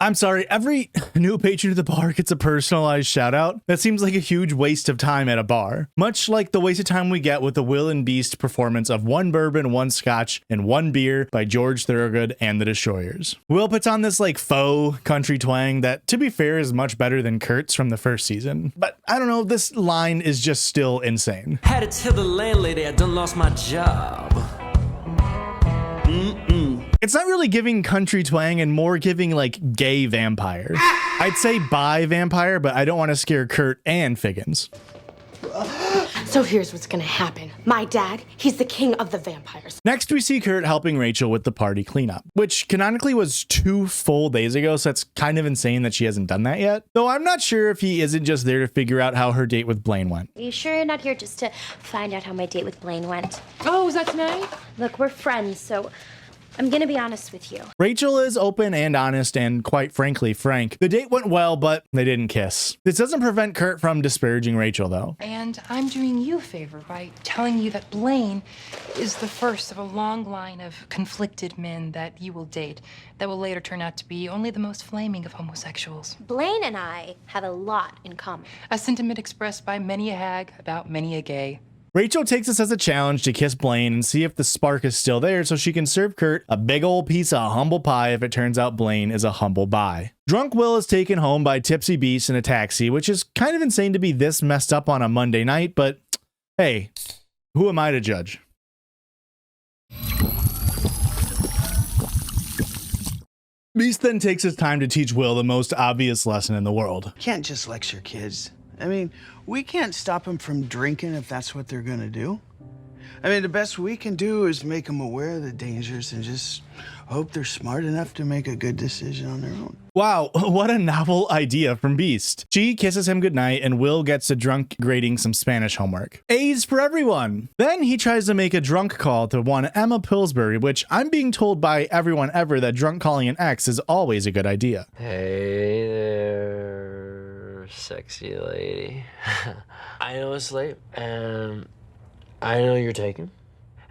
I'm sorry, every new patron of the bar gets a personalized shout out. That seems like a huge waste of time at a bar. Much like the waste of time we get with the Will and Beast performance of 1 bourbon, 1 scotch, and 1 beer by George Thorogood and the Destroyers. Will puts on this like faux country twang that, to be fair, is much better than Kurt's from the first season. But I don't know, this line is just still insane. Had to tell the landlady I done lost my job. It's not really giving country twang and more giving like gay vampire. I'd say bi vampire, but I don't want to scare Kurt and Figgins. So here's what's gonna happen. My dad, he's the king of the vampires. Next, we see Kurt helping Rachael with the party cleanup, which canonically was 2 full days ago, so it's kind of insane that she hasn't done that yet. Though I'm not sure if he isn't just there to figure out how her date with Blaine went. Are you sure you're not here just to find out how my date with Blaine went? Oh, is that tonight? Look, we're friends, so I'm gonna be honest with you. Rachel is open and honest and quite frankly frank. The date went well, but they didn't kiss. This doesn't prevent Kurt from disparaging Rachael though. And I'm doing you a favor by telling you that Blaine is the first of a long line of conflicted men that you will date that will later turn out to be only the most flaming of homosexuals. Blaine and I have a lot in common. A sentiment expressed by many a hag about many a gay. Rachel takes this as a challenge to kiss Blaine and see if the spark is still there so she can serve Kurt a big old piece of humble pie if it turns out Blaine is a humble bi. Drunk Will is taken home by Tipsy Beast in a taxi, which is kind of insane to be this messed up on a Monday night, but hey, who am I to judge? Beast then takes his time to teach Will the most obvious lesson in the world. Can't just lecture kids. I mean, we can't stop them from drinking if that's what they're gonna do. I mean, the best we can do is make them aware of the dangers and just hope they're smart enough to make a good decision on their own. Wow, what a novel idea from Beast. She kisses him goodnight and Will gets to drunk grading some Spanish homework. A's for everyone. Then he tries to make a drunk call to one Emma Pillsbury, which I'm being told by everyone ever that drunk calling an ex is always a good idea. Hey there, sexy lady. I know it's late, and I know you're taken.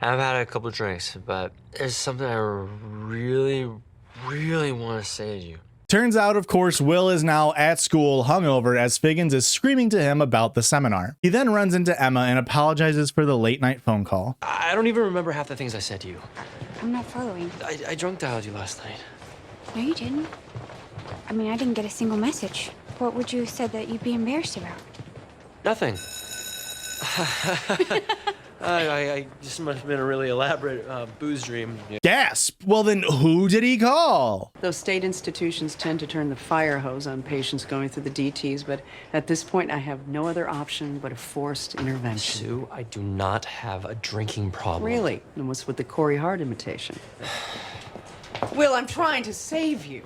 I've had a couple drinks, but there's something I really want to say to you. Turns out, of course, Will is now at school hungover as Figgins is screaming to him about the seminar. He then runs into Emma and apologizes for the late night phone call. I don't even remember half the things I said to you. I'm not following. I drunk dialed you last night. No, you didn't. I mean, I didn't get a single message. What would you have said that you'd be embarrassed about? Nothing. I just must have been a really elaborate booze dream. Gasp! Well then, who did he call? Those state institutions tend to turn the fire hose on patients going through the DTs, but at this point I have no other option but a forced intervention. Sue, I do not have a drinking problem. Really? And what's with the Corey Hart imitation? Will, I'm trying to save you.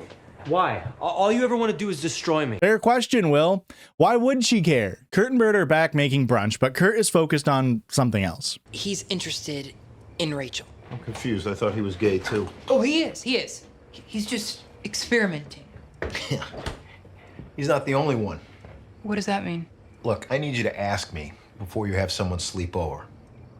Why? All you ever want to do is destroy me. Fair question, Will. Why would she care? Kurt and Bert are back making brunch, but Kurt is focused on something else. He's interested in Rachael. I'm confused. I thought he was gay, too. Oh, he is. He's just experimenting. Yeah. He's not the only one. What does that mean? Look, I need you to ask me before you have someone sleep over.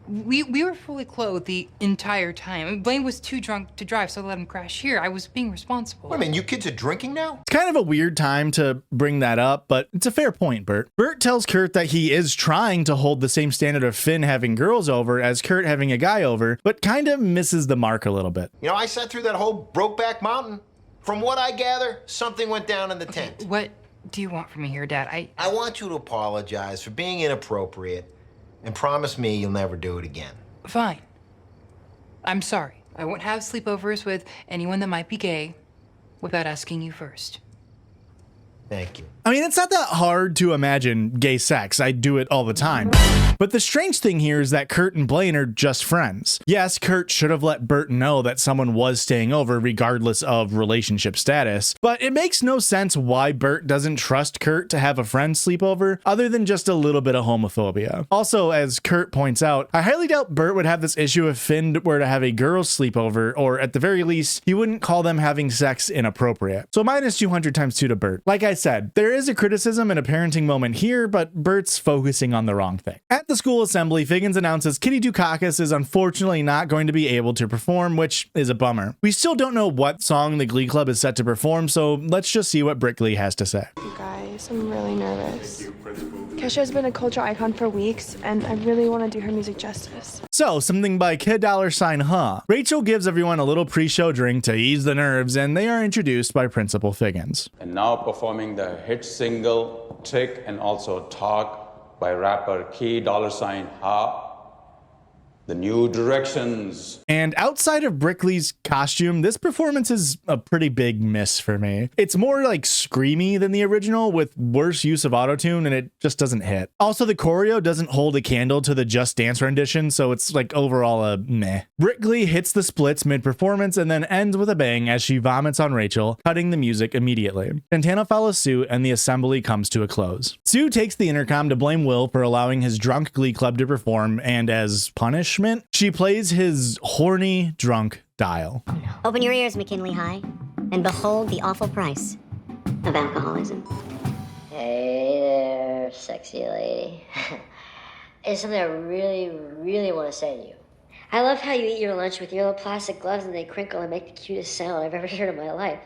We were fully clothed the entire time. Blaine was too drunk to drive, so I let him crash here. I was being responsible. Wait a minute, you kids are drinking now? It's kind of a weird time to bring that up, but it's a fair point, Bert. Bert tells Kurt that he is trying to hold the same standard of Finn having girls over as Kurt having a guy over, but kind of misses the mark a little bit. You know, I sat through that whole Brokeback Mountain. From what I gather, something went down in the tent. What do you want from me here, Dad? I want you to apologize for being inappropriate and promise me you'll never do it again. Fine. I'm sorry. I won't have sleepovers with anyone that might be gay without asking you first. Thank you. I mean, it's not that hard to imagine gay sex. I do it all the time. But the strange thing here is that Kurt and Blaine are just friends. Yes, Kurt should have let Bert know that someone was staying over regardless of relationship status, but it makes no sense why Bert doesn't trust Kurt to have a friend sleep over other than just a little bit of homophobia. Also, as Kurt points out, I highly doubt Bert would have this issue if Finn were to have a girl's sleepover, or at the very least, he wouldn't call them having sex inappropriate. So minus 200 times 2 to Bert. Like I said, there is a criticism and a parenting moment here, but Bert's focusing on the wrong thing. At the school assembly, Figgins announces Kitty Dukakis is unfortunately not going to be able to perform, which is a bummer. We still don't know what song the Glee Club is set to perform, so let's just see what Brittany has to say. You guys, I'm really nervous. Kesha's been a cultural icon for weeks, and I really want to do her music justice. So, something by Kid $, huh? Rachael gives everyone a little pre-show drink to ease the nerves, and they are introduced by Principal Figgins. And now performing the hit single Tick and also Talk by rapper Key $, ha. The New Directions. And outside of Brickley's costume, this performance is a pretty big miss for me. It's more like screamy than the original with worse use of autotune, and it just doesn't hit. Also, the choreo doesn't hold a candle to the Just Dance rendition, so it's like overall a meh. Brickley hits the splits mid-performance and then ends with a bang as she vomits on Rachael, cutting the music immediately. Santana follows suit and the assembly comes to a close. Sue takes the intercom to blame Will for allowing his drunk Glee Club to perform, and as punishment, she plays his horny drunk dial. Open your ears, McKinley High, and behold the awful price of alcoholism. Hey there, sexy lady. There's something I really want to say to you. I love how you eat your lunch with your little plastic gloves and they crinkle and make the cutest sound I've ever heard in my life.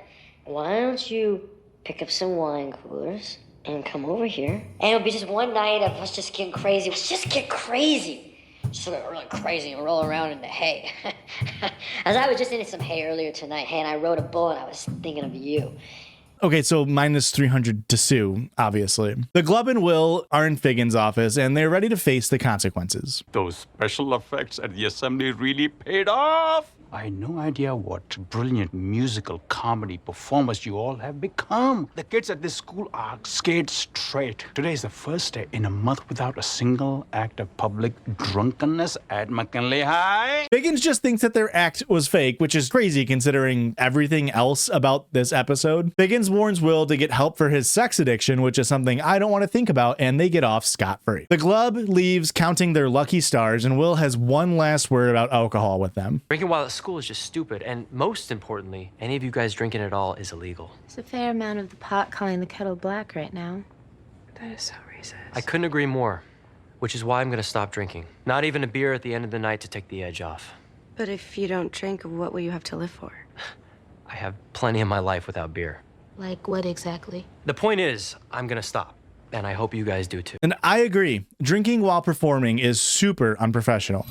Why don't you pick up some wine coolers and come over here? And it'll be just one night of us just getting crazy. Let's just get crazy. Just get really crazy and roll around in the hay. As I was just in some hay earlier tonight, hey, and I rode a bull and I was thinking of you. Okay, so minus 300 to Sue, obviously. The Glub and Will are in Figgins' office, and they're ready to face the consequences. Those special effects at the assembly really paid off. I had no idea what brilliant musical comedy performers you all have become. The kids at this school are scared straight. Today is the first day in a month without a single act of public drunkenness at McKinley High. Biggins just thinks that their act was fake, which is crazy considering everything else about this episode. Biggins warns Will to get help for his sex addiction, which is something I don't want to think about, and they get off scot-free. The club leaves counting their lucky stars, and Will has one last word about alcohol with them. Drinking while at school is just stupid, and most importantly, any of you guys drinking at all is illegal. There's a fair amount of the pot calling the kettle black right now. That is so racist. I couldn't agree more, which is why I'm gonna stop drinking. Not even a beer at the end of the night to take the edge off. But if you don't drink, what will you have to live for? I have plenty of my life without beer. Like what exactly? The point is, I'm gonna stop, and I hope you guys do too. And I agree. Drinking while performing is super unprofessional.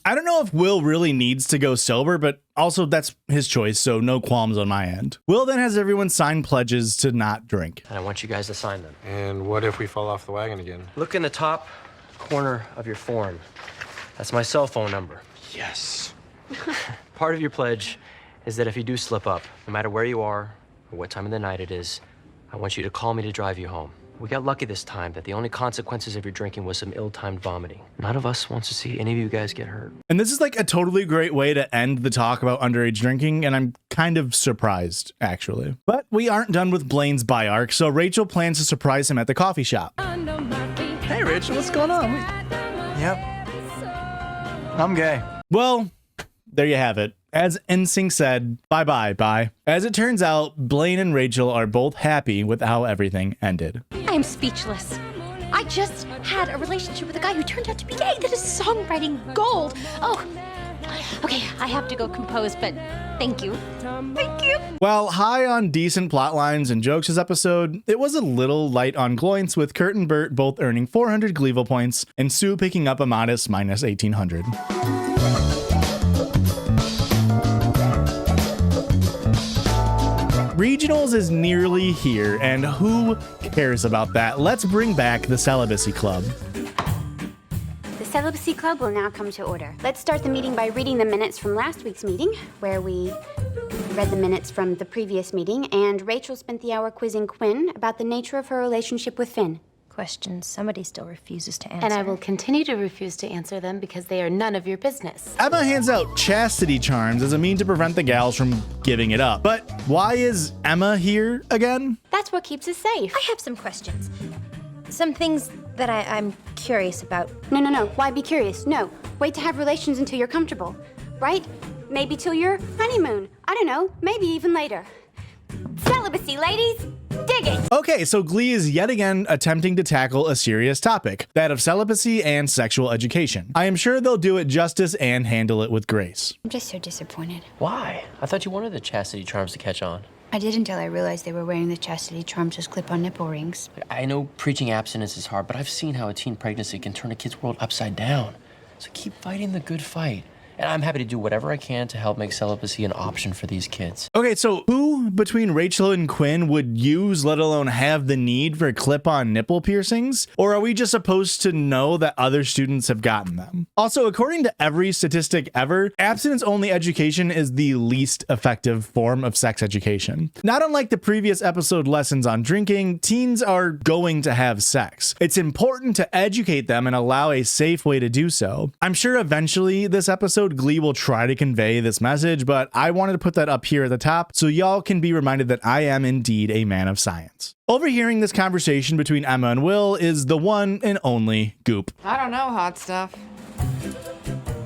I don't know if Will really needs to go sober, but also that's his choice, so no qualms on my end. Will then has everyone sign pledges to not drink. And I want you guys to sign them. And what if we fall off the wagon again? Look in the top corner of your form. That's my cell phone number. Yes. Part of your pledge is that if you do slip up, no matter where you are or what time of the night it is, I want you to call me to drive you home. We got lucky this time that the only consequences of your drinking was some ill-timed vomiting. None of us wants to see any of you guys get hurt. And this is like a totally great way to end the talk about underage drinking, and I'm kind of surprised, actually. But we aren't done with Blaine's bi-arc, so Rachael plans to surprise him at the coffee shop. Hey, Rachel, what's going on? Yep. I'm gay. Well, there you have it. As NSYNC said, bye-bye, bye. As it turns out, Blaine and Rachael are both happy with how everything ended. I am speechless. I just had a relationship with a guy who turned out to be gay. That is songwriting gold. Oh, okay, I have to go compose, but thank you. Thank you. While high on decent plot lines and jokes this episode, it was a little light on Gloints, with Kurt and Burt both earning 400 GLEE-VIL points and Sue picking up a modest minus 1,800. Regionals is nearly here, and who cares about that? Let's bring back the Celibacy Club. The Celibacy Club will now come to order. Let's start the meeting by reading the minutes from last week's meeting, where we read the minutes from the previous meeting, and Rachael spent the hour quizzing Quinn about the nature of her relationship with Finn. Questions somebody still refuses to answer. And I will continue to refuse to answer them because they are none of your business. Emma hands out chastity charms as a mean to prevent the gals from giving it up. But why is Emma here again? That's what keeps us safe. I have some questions. Some things that I'm curious about. No. Why be curious? No. Wait to have relations until you're comfortable. Right? Maybe till your honeymoon. I don't know. Maybe even later. Celibacy, ladies! Dig it! Okay, so Glee is yet again attempting to tackle a serious topic, that of celibacy and sexual education. I am sure they'll do it justice and handle it with grace. I'm just so disappointed. Why? I thought you wanted the chastity charms to catch on. I did until I realized they were wearing the chastity charms as clip-on nipple rings. I know preaching abstinence is hard, but I've seen how a teen pregnancy can turn a kid's world upside down. So keep fighting the good fight. And I'm happy to do whatever I can to help make celibacy an option for these kids. Okay, so who between Rachael and Quinn would use, let alone have the need for clip-on nipple piercings? Or are we just supposed to know that other students have gotten them? Also, according to every statistic ever, abstinence-only education is the least effective form of sex education. Not unlike the previous episode lessons on drinking, teens are going to have sex. It's important to educate them and allow a safe way to do so. I'm sure eventually this episode Glee will try to convey this message, but I wanted to put that up here at the top so y'all can be reminded that I am indeed a man of science. Overhearing this conversation between Emma and Will is the one and only Goop. I don't know, hot stuff.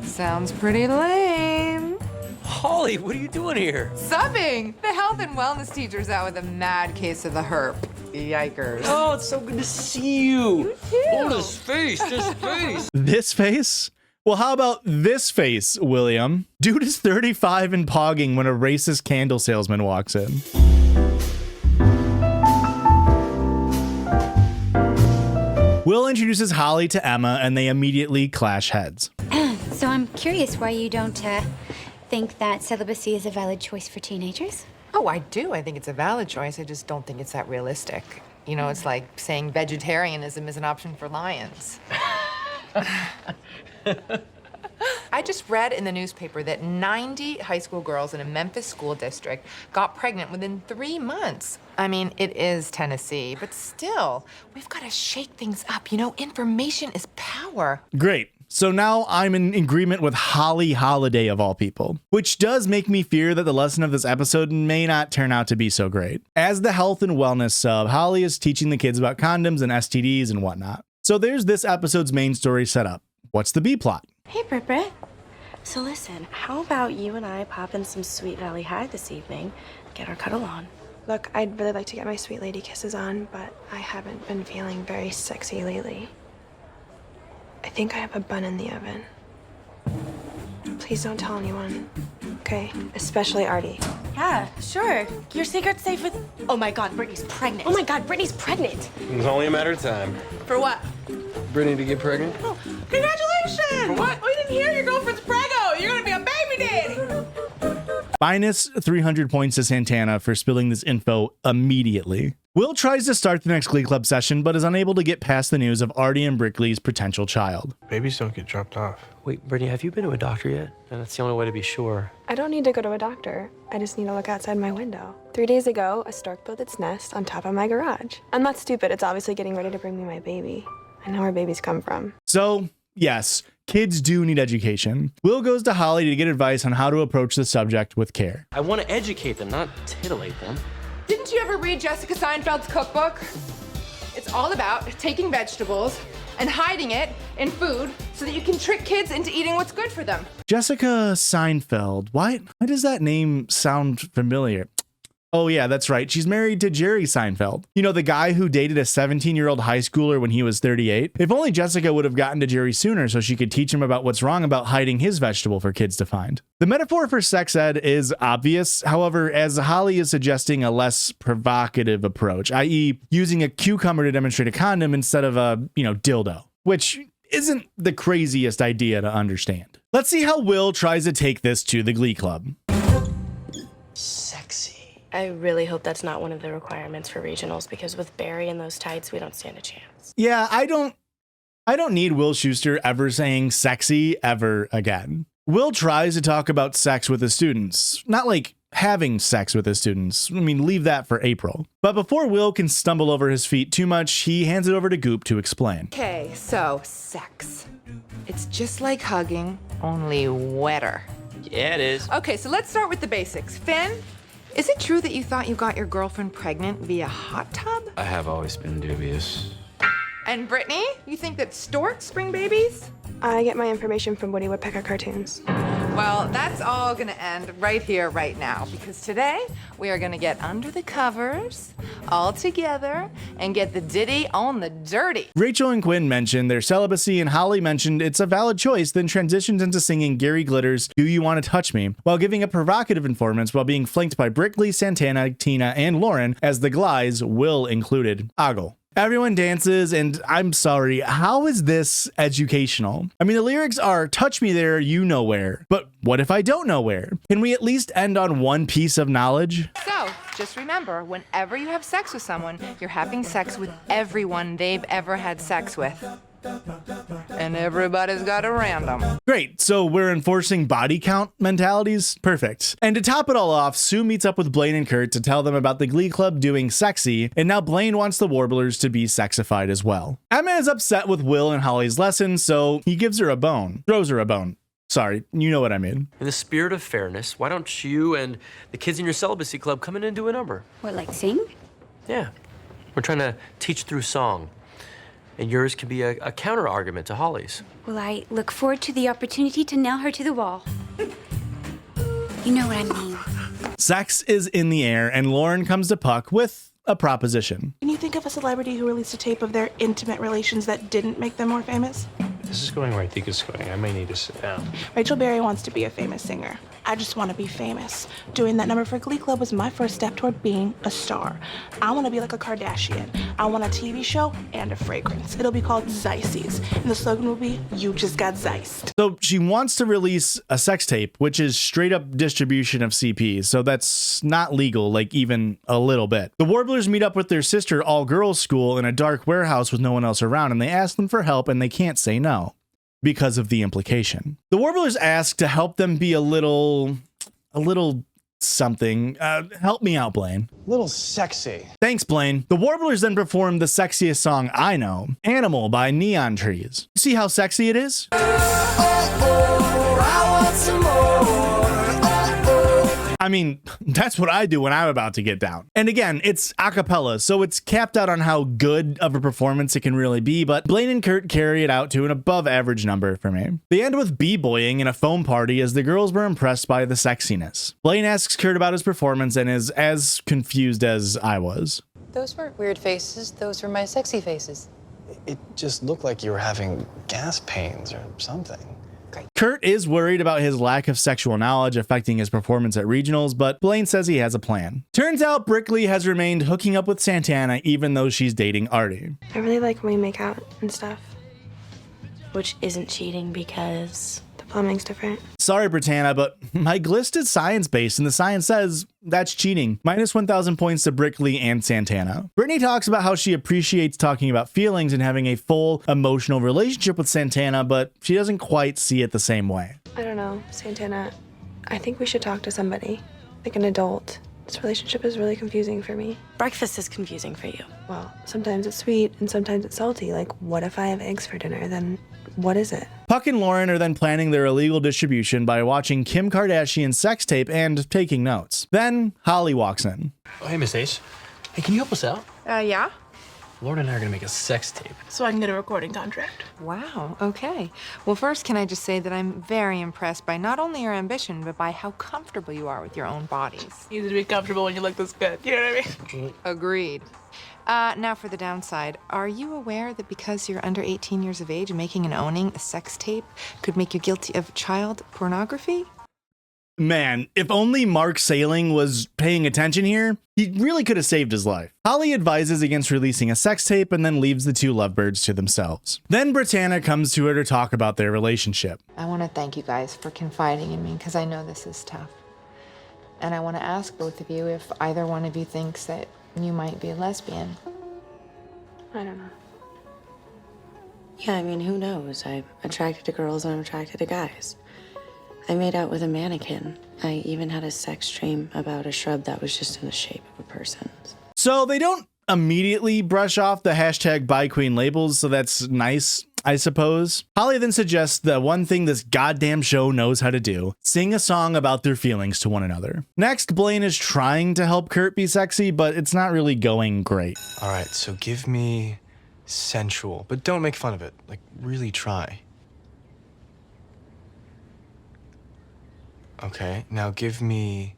Sounds pretty lame. Holly, what are you doing here? Subbing! The health and wellness teacher's out with a mad case of the herp. Yikers. Oh, it's so good to see you. You too. Oh, this face. This face? Well, how about this face, William? Dude is 35 and pogging when a racist candle salesman walks in. Will introduces Holly to Emma and they immediately clash heads. So I'm curious why you don't think that celibacy is a valid choice for teenagers? Oh, I do. I think it's a valid choice. I just don't think it's that realistic. You know, it's like saying vegetarianism is an option for lions. I just read in the newspaper that 90 high school girls in a Memphis school district got pregnant within 3 months. I mean, it is Tennessee, but still, we've got to shake things up. You know, information is power. Great. So now I'm in agreement with Holly Holiday of all people, which does make me fear that the lesson of this episode may not turn out to be so great. As the health and wellness sub, Holly is teaching the kids about condoms and STDs and whatnot. So there's this episode's main story set up. What's the B plot? Hey, Brit. So listen, how about you and I pop in some Sweet Valley High this evening, get our cuddle on? Look, I'd really like to get my sweet lady kisses on, but I haven't been feeling very sexy lately. I think I have a bun in the oven. Please don't tell anyone, okay? Especially Artie. Yeah, sure. Your secret's safe with... Oh my God, Brittany's pregnant. Oh my God, Brittany's pregnant. It's only a matter of time. For what? Brittany to get pregnant? Oh, congratulations! For what? We didn't hear your girlfriend's preggo. You're gonna be a baby daddy. Minus 300 points to Santana for spilling this info immediately. Will tries to start the next Glee Club session, but is unable to get past the news of Artie and Brickley's potential child. Babies don't get dropped off. Wait, Brittany, have you been to a doctor yet? And that's the only way to be sure. I don't need to go to a doctor. I just need to look outside my window. 3 days ago, a stork built its nest on top of my garage. I'm not stupid. It's obviously getting ready to bring me my baby. I know where babies come from. So, yes, kids do need education. Will goes to Holly to get advice on how to approach the subject with care. I want to educate them, not titillate them. Didn't you ever read Jessica Seinfeld's cookbook? It's all about taking vegetables and hiding it in food so that you can trick kids into eating what's good for them. Jessica Seinfeld. Why does that name sound familiar? Oh yeah, that's right. She's married to Jerry Seinfeld. You know, the guy who dated a 17-year-old high schooler when he was 38. If only Jessica would have gotten to Jerry sooner so she could teach him about what's wrong about hiding his vegetable for kids to find. The metaphor for sex ed is obvious. However, as Holly is suggesting a less provocative approach, i.e. using a cucumber to demonstrate a condom instead of a, dildo, which isn't the craziest idea to understand. Let's see how Will tries to take this to the Glee Club. I really hope that's not one of the requirements for regionals, because with Barry and those tights, we don't stand a chance. Yeah, I don't need Will Schuster ever saying sexy ever again. Will tries to talk about sex with his students, not like having sex with his students. I mean, leave that for April. But before Will can stumble over his feet too much, he hands it over to Goop to explain. Okay, so sex. It's just like hugging, only wetter. Yeah, it is. Okay, so let's start with the basics. Finn, is it true that you thought you got your girlfriend pregnant via hot tub? I have always been dubious. And Brittany, you think that storks bring babies? I get my information from Woody Woodpecker cartoons. Well, that's all gonna end right here, right now, because today we are gonna get under the covers all together and get the ditty on the dirty. Rachael and Quinn mentioned their celibacy, and Holly mentioned it's a valid choice, then transitions into singing Gary Glitter's Do You Want to Touch Me, while giving a provocative performance while being flanked by Brickley, Santana, Tina, and Lauren, as the Glees, Will included. Ogle. Everyone dances, and I'm sorry, how is this educational? I mean, the lyrics are, touch me there, you know where. But what if I don't know where? Can we at least end on one piece of knowledge? So, just remember, whenever you have sex with someone, you're having sex with everyone they've ever had sex with. And everybody's got a random. Great, so we're enforcing body count mentalities? Perfect. And to top it all off, Sue meets up with Blaine and Kurt to tell them about the Glee Club doing sexy, and now Blaine wants the Warblers to be sexified as well. Emma is upset with Will and Holly's lesson, so he gives her a bone. Throws her a bone. Sorry, you know what I mean. In the spirit of fairness, why don't you and the kids in your celibacy club come in and do a number? What, like sing? Yeah. We're trying to teach through song. And yours can be a counter-argument to Holly's. Well, I look forward to the opportunity to nail her to the wall. You know what I mean. Sex is in the air, and Lauren comes to Puck with a proposition. Can you think of a celebrity who released a tape of their intimate relations that didn't make them more famous? This is going where I think it's going. I may need to sit down. Rachel Berry wants to be a famous singer. I just want to be famous. Doing that number for Glee Club was my first step toward being a star. I want to be like a Kardashian. I want a TV show and a fragrance. It'll be called Zeissies, and the slogan will be, you just got zeiced. So she wants to release a sex tape, which is straight up distribution of CPs, so that's not legal, like even a little bit. The Warblers meet up with their sister all-girls school in a dark warehouse with no one else around, and they ask them for help, and they can't say no. because of the implication. The Warblers ask to help them be a little something. Help me out, Blaine. Little sexy. Thanks, Blaine. The Warblers then perform the sexiest song I know, Animal by Neon Trees. See how sexy it is? I mean, that's what I do when I'm about to get down. And again, it's a cappella, so it's capped out on how good of a performance it can really be, but Blaine and Kurt carry it out to an above average number for me. They end with b-boying in a foam party as the girls were impressed by the sexiness. Blaine asks Kurt about his performance and is as confused as I was. Those weren't weird faces, those were my sexy faces. It just looked like you were having gas pains or something. Kurt is worried about his lack of sexual knowledge affecting his performance at regionals, but Blaine says he has a plan. Turns out Brickley has remained hooking up with Santana even though she's dating Artie. I really like when we make out and stuff. Which isn't cheating because the plumbing's different. Sorry, Britannia, but my glist is science-based and the science says that's cheating. Minus 1,000 points to Brickley and Santana. Brittany talks about how she appreciates talking about feelings and having a full emotional relationship with Santana, but she doesn't quite see it the same way. I don't know, Santana. I think we should talk to somebody, like an adult. This relationship is really confusing for me. breakfast is confusing for you. Well, sometimes it's sweet and sometimes it's salty. Like, what if I have eggs for dinner? Then what is it? Puck and Lauren are then planning their illegal distribution by watching Kim Kardashian's sex tape and taking notes. Then Holly walks in. Oh, hey, Miss Ace. Hey, can you help us out? Yeah? Lauren and I are gonna make a sex tape. So I can get a recording contract. Wow, okay. Well, first, can I just say that I'm very impressed by not only your ambition, but by how comfortable you are with your own bodies. Easy to be comfortable when you look this good. You know what I mean? Agreed. Now for the downside. Are you aware that because you're under 18 years of age, making and owning a sex tape could make you guilty of child pornography? Man, if only Mark Sailing was paying attention here, he really could have saved his life. Holly advises against releasing a sex tape and then leaves the two lovebirds to themselves. Then Britannia comes to her to talk about their relationship. I want to thank you guys for confiding in me because I know this is tough. And I want to ask both of you if either one of you thinks that you might be a lesbian. I don't know. Yeah, I mean, who knows? I'm attracted to girls and I'm attracted to guys. I made out with a mannequin. I even had a sex dream about a shrub that was just in the shape of a person. So they don't immediately brush off the hashtag Bi Queen labels, so that's nice, I suppose. Holly then suggests the one thing this goddamn show knows how to do: sing a song about their feelings to one another. Next, Blaine is trying to help Kurt be sexy, but it's not really going great. All right, so give me sensual, but don't make fun of it. Like, really try. Okay, now give me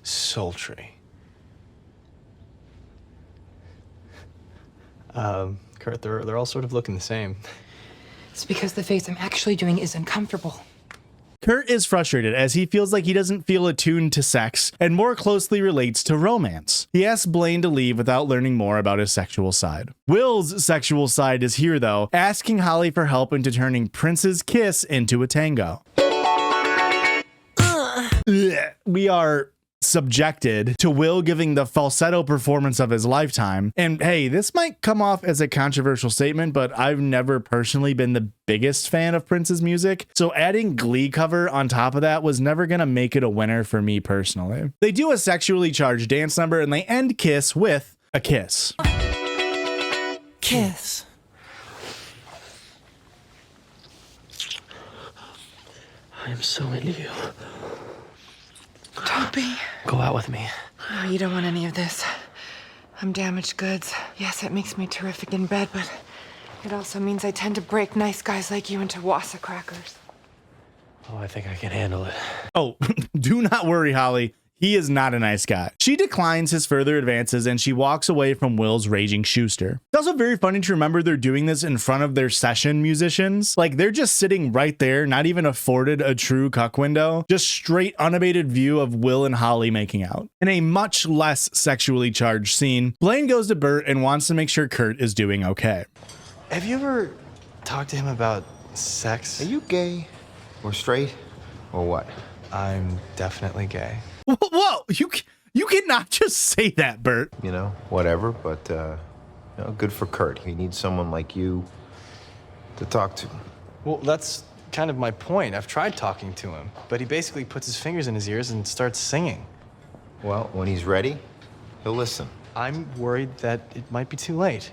sultry. Kurt, they're all sort of looking the same. It's because the face I'm actually doing is uncomfortable. Kurt is frustrated as he feels like he doesn't feel attuned to sex and more closely relates to romance. He asks Blaine to leave without learning more about his sexual side. Will's sexual side is here though, asking Holly for help into turning Prince's kiss into a tango. We are subjected to Will giving the falsetto performance of his lifetime. And hey, this might come off as a controversial statement, but I've never personally been the biggest fan of Prince's music. So adding Glee cover on top of that was never gonna make it a winner for me personally. They do a sexually charged dance number and they end Kiss with a kiss. Kiss. I am so into you. Don't be. Go out with me. Oh, you don't want any of this. I'm damaged goods. Yes, it makes me terrific in bed, but it also means I tend to break nice guys like you into wassa crackers. Oh, I think I can handle it. Oh, do not worry, Holly. He is not a nice guy. She declines his further advances and she walks away from Will's raging Schuster. It's also very funny to remember they're doing this in front of their session musicians. Like, they're just sitting right there, not even afforded a true cuck window, just straight unabated view of Will and Holly making out. In a much less sexually charged scene, Blaine goes to Burt and wants to make sure Kurt is doing okay. Have you ever talked to him about sex? Are you gay or straight or what? I'm definitely gay. Whoa, you cannot just say that, Burt. You know, whatever, but, you know, good for Kurt. He needs someone like you to talk to. Well, that's kind of my point. I've tried talking to him, but he basically puts his fingers in his ears and starts singing. Well, when he's ready, he'll listen. I'm worried that it might be too late.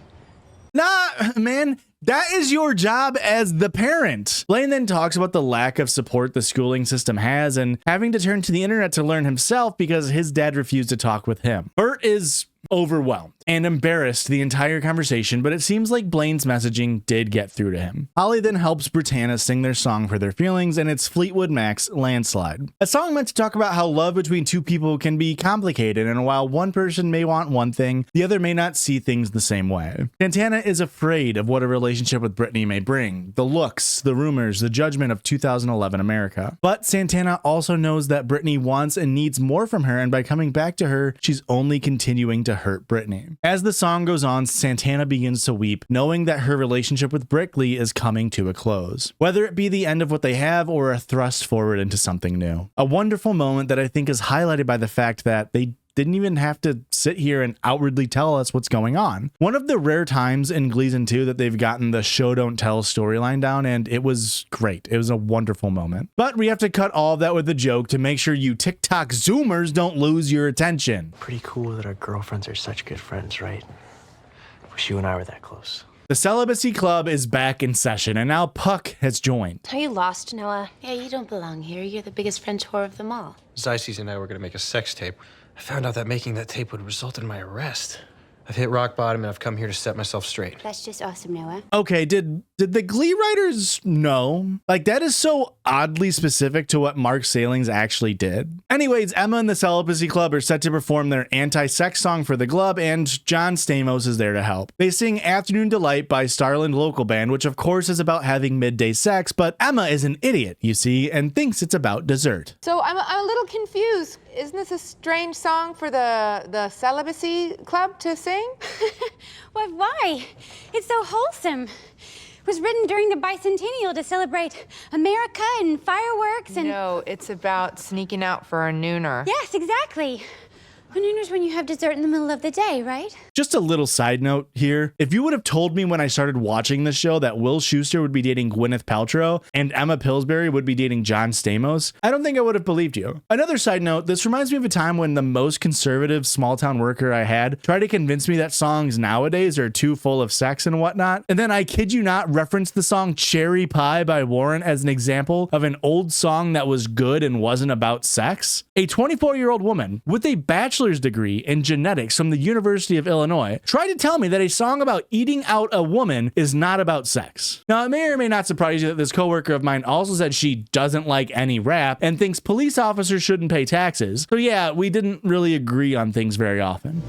Nah, man, that is your job as the parent. Blaine then talks about the lack of support the schooling system has and having to turn to the internet to learn himself because his dad refused to talk with him. Furt is overwhelmed and embarrassed the entire conversation, but it seems like Blaine's messaging did get through to him. Holly then helps Britannia sing their song for their feelings, and it's Fleetwood Mac's Landslide. A song meant to talk about how love between two people can be complicated, and while one person may want one thing, the other may not see things the same way. Santana is afraid of what a relationship with Brittany may bring, the looks, the rumors, the judgment of 2011 America. But Santana also knows that Brittany wants and needs more from her, and by coming back to her, she's only continuing to hurt Brittany. As the song goes on, Santana begins to weep, knowing that her relationship with Brickley is coming to a close, whether it be the end of what they have or a thrust forward into something new. A wonderful moment that I think is highlighted by the fact that they didn't even have to sit here and outwardly tell us what's going on. One of the rare times in Gleason 2 that they've gotten the show don't tell storyline down, and it was great. It was a wonderful moment. But we have to cut all of that with a joke to make sure you TikTok Zoomers don't lose your attention. Pretty cool that our girlfriends are such good friends, right? Wish you and I were that close. The Celibacy Club is back in session, and now Puck has joined. Are you lost, Noah? Yeah, you don't belong here. You're the biggest French whore of them all. Zyces and I were gonna make a sex tape. I found out that making that tape would result in my arrest. I've hit rock bottom and I've come here to set myself straight. That's just awesome, Noah. Okay, did the Glee writers know? Like, that is so oddly specific to what Mark Salings actually did. Anyways, Emma and the Celibacy Club are set to perform their anti-sex song for the club, and John Stamos is there to help. They sing Afternoon Delight by Starland Local Band, which of course is about having midday sex, but Emma is an idiot, you see, and thinks it's about dessert. So I'm a little confused. Isn't this a strange song for the Celibacy Club to sing? Why? It's so wholesome. It was written during the bicentennial to celebrate America and fireworks and... No, it's about sneaking out for a nooner. Yes, exactly. A nooner's when you have dessert in the middle of the day, right? Just a little side note here. If you would have told me when I started watching this show that Will Schuster would be dating Gwyneth Paltrow and Emma Pillsbury would be dating John Stamos, I don't think I would have believed you. Another side note, this reminds me of a time when the most conservative small town worker I had tried to convince me that songs nowadays are too full of sex and whatnot. And then I kid you not referenced the song Cherry Pie by Warren as an example of an old song that was good and wasn't about sex. A 24-year-old woman with a bachelor's degree in genetics from the University of Illinois tried to tell me that a song about eating out a woman is not about sex. Now, it may or may not surprise you that this coworker of mine also said she doesn't like any rap and thinks police officers shouldn't pay taxes. So yeah, we didn't really agree on things very often.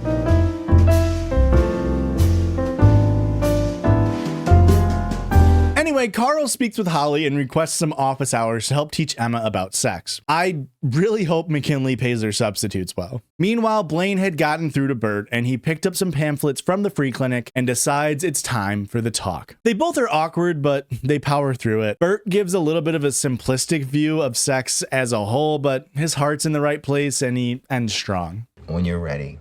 Anyway, Carl speaks with Holly and requests some office hours to help teach Emma about sex. I really hope McKinley pays their substitutes well. Meanwhile, Blaine had gotten through to Bert and he picked up some pamphlets from the free clinic and decides it's time for the talk. They both are awkward, but they power through it. Bert gives a little bit of a simplistic view of sex as a whole, but his heart's in the right place and he ends strong. When you're ready,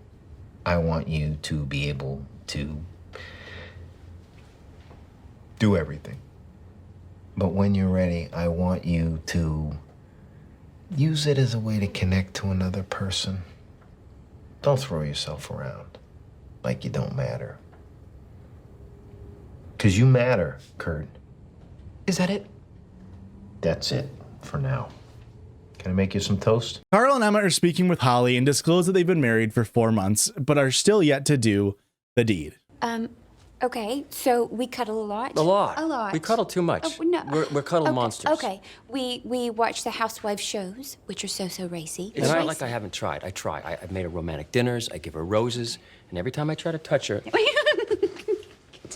I want you to be able to do everything. But when you're ready, I want you to use it as a way to connect to another person. Don't throw yourself around like you don't matter. 'Cause you matter, Kurt. Is that it? That's it for now. Can I make you some toast? Carl and Emma are speaking with Holly and disclose that they've been married for 4 months, but are still yet to do the deed. Okay, so we cuddle a lot. A lot. A lot. We cuddle too much. Oh, no. We're cuddle Okay, monsters. Okay, we watch the housewife shows, which are so racy. It's not like I haven't tried. I try. I've made her romantic dinners. I give her roses. And every time I try to touch her,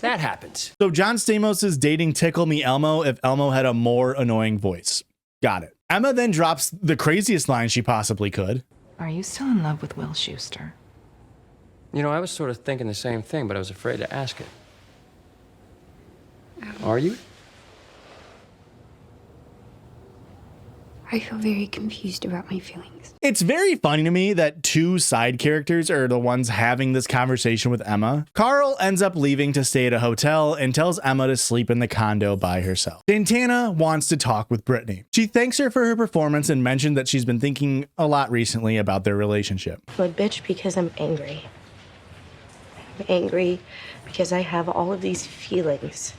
that happens. So John Stamos is dating Tickle Me Elmo if Elmo had a more annoying voice. Got it. Emma then drops the craziest line she possibly could. Are you still in love with Will Schuster? You know, I was sort of thinking the same thing, but I was afraid to ask it. Are you? I feel very confused about my feelings. It's very funny to me that two side characters are the ones having this conversation with Emma. Carl ends up leaving to stay at a hotel and tells Emma to sleep in the condo by herself. Santana wants to talk with Brittany. She thanks her for her performance and mentioned that she's been thinking a lot recently about their relationship. I'm a bitch because I'm angry. I'm angry because I have all of these feelings.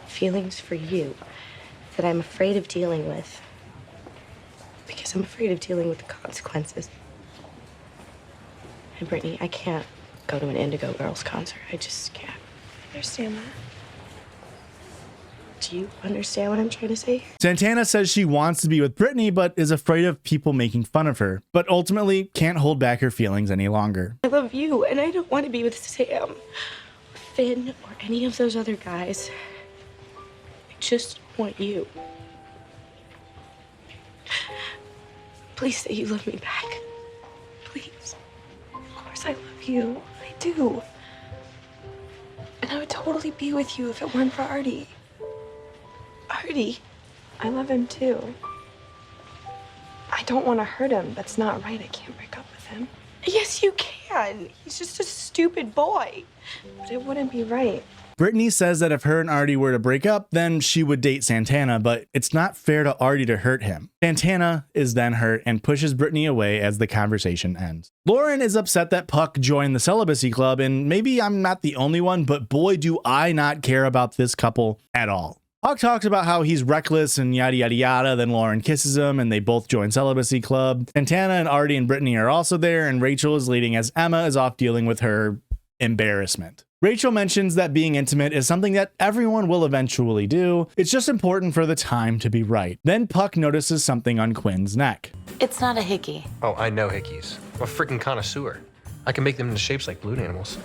Feelings for you that I'm afraid of dealing with. Because I'm afraid of dealing with the consequences. And Brittany, I can't go to an Indigo Girls concert. I just can't. I understand that. Do you understand what I'm trying to say? Santana says she wants to be with Brittany, but is afraid of people making fun of her, but ultimately can't hold back her feelings any longer. I love you, and I don't want to be with Sam, or Finn, or any of those other guys. I just want you. Please say you love me back. Please. Of course I love you. I do. And I would totally be with you if it weren't for Artie. Artie? I love him too. I don't want to hurt him. That's not right. I can't break up with him. Yes, you can. He's just a stupid boy. But it wouldn't be right. Brittany says that if her and Artie were to break up, then she would date Santana, but it's not fair to Artie to hurt him. Santana is then hurt and pushes Brittany away as the conversation ends. Lauren is upset that Puck joined the celibacy club, and maybe I'm not the only one, but boy, do I not care about this couple at all. Puck talks about how he's reckless and yada yada yada, then Lauren kisses him and they both join celibacy club. Santana and Artie and Brittany are also there, and Rachael is leading as Emma is off dealing with her embarrassment. Rachael mentions that being intimate is something that everyone will eventually do. It's just important for the time to be right. Then Puck notices something on Quinn's neck. It's not a hickey. Oh, I know hickeys. I'm a freaking connoisseur. I can make them into shapes like balloon animals.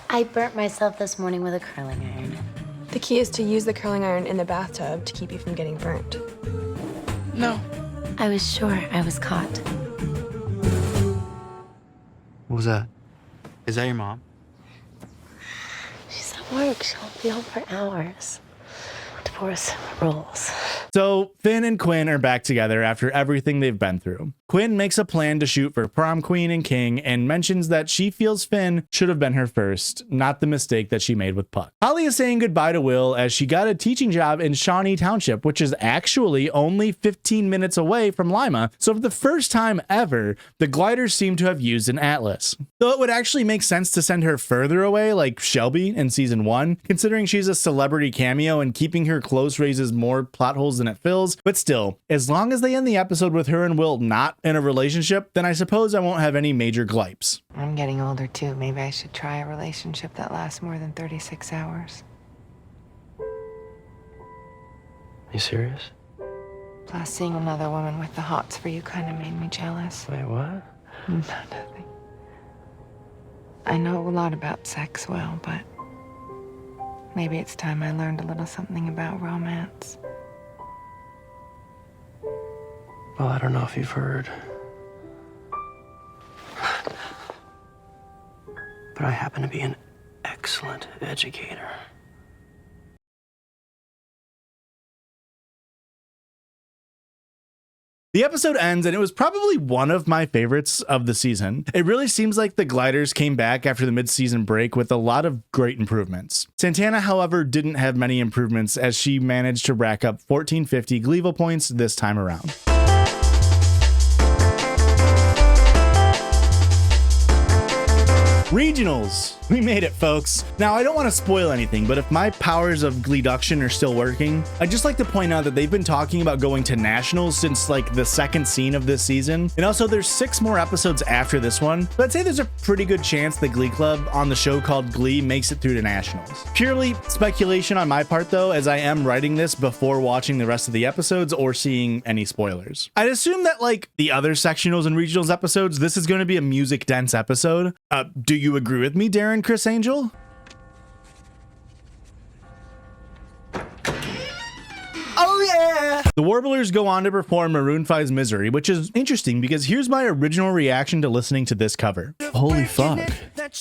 I burnt myself this morning with a curling iron. The key is to use the curling iron in the bathtub to keep you from getting burnt. No. I was sure I was caught. What was that? Is that your mom? She's at work. She'll be home for hours. Divorce rules. So Finn and Quinn are back together after everything they've been through. Quinn makes a plan to shoot for Prom Queen and King and mentions that she feels Finn should have been her first, not the mistake that she made with Puck. Holly is saying goodbye to Will as she got a teaching job in Shawnee Township, which is actually only 15 minutes away from Lima. So for the first time ever, the gliders seem to have used an atlas. Though it would actually make sense to send her further away like Shelby in season 1, considering she's a celebrity cameo and keeping her close raises more plot holes than it fills. But still, as long as they end the episode with her and Will not in a relationship, then I suppose I won't have any major gripes. I'm getting older too. Maybe I should try a relationship that lasts more than 36 hours. You serious? Plus, seeing another woman with the hots for you kind of made me jealous. Wait, what? No, nothing. I know a lot about sex, Will, but maybe it's time I learned a little something about romance. Well, I don't know if you've heard, but I happen to be an excellent educator. The episode ends, and it was probably one of my favorites of the season. It really seems like the gliders came back after the mid-season break with a lot of great improvements. Santana, however, didn't have many improvements as she managed to rack up 1450 GLEE-VIL points this time around. Regionals! We made it, folks. Now, I don't want to spoil anything, but if my powers of Gleeduction are still working, I'd just like to point out that they've been talking about going to nationals since like the second scene of this season. And also there's 6 more episodes after this one. But I'd say there's a pretty good chance the Glee Club on the show called Glee makes it through to nationals. Purely speculation on my part though, as I am writing this before watching the rest of the episodes or seeing any spoilers. I'd assume that like the other sectionals and regionals episodes, this is going to be a music dense episode. Do you agree with me, Darren, Chris Angel? Oh yeah! The Warblers go on to perform Maroon 5's Misery, which is interesting because here's my original reaction to listening to this cover. Holy fuck.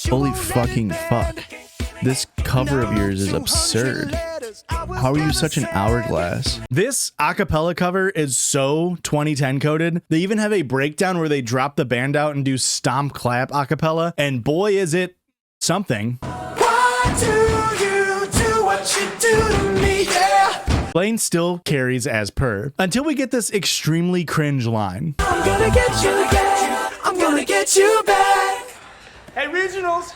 Holy fucking fuck. This cover of yours is absurd. How are you such an hourglass? This acapella cover is so 2010 coded. They even have a breakdown where they drop the band out and do stomp clap acapella, and boy is it something. Why do you do what you do to me, yeah? Blaine still carries as per, until we get this extremely cringe line. I'm gonna get you again. I'm gonna get you back. Hey, regionals!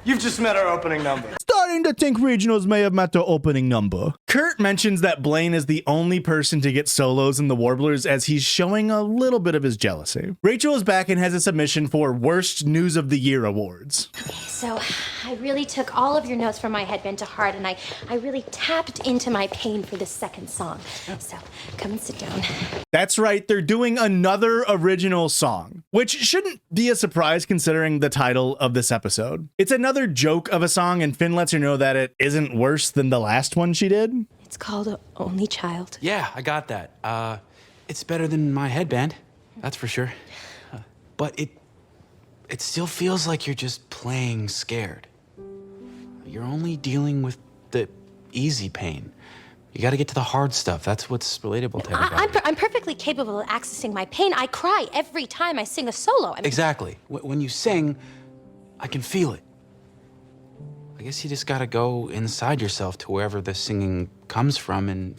You've just met our opening number. Starting to think regionals may have met their opening number. Kurt mentions that Blaine is the only person to get solos in the Warblers as he's showing a little bit of his jealousy. Rachael is back and has a submission for Worst News of the Year awards. So I really took all of your notes from my headband to heart, and I really tapped into my pain for the second song. So come and sit down. That's right, they're doing another original song, which shouldn't be a surprise considering the title of this episode. It's another joke of a song, and Finn lets her know that it isn't worse than the last one she did. It's called Only Child. Yeah, I got that. It's better than my headband, that's for sure. But it still feels like you're just playing scared. You're only dealing with the easy pain. You gotta get to the hard stuff. That's what's relatable to everybody. I'm perfectly capable of accessing my pain. I cry every time I sing a solo. Exactly. When you sing, I can feel it. I guess you just gotta go inside yourself to wherever the singing comes from and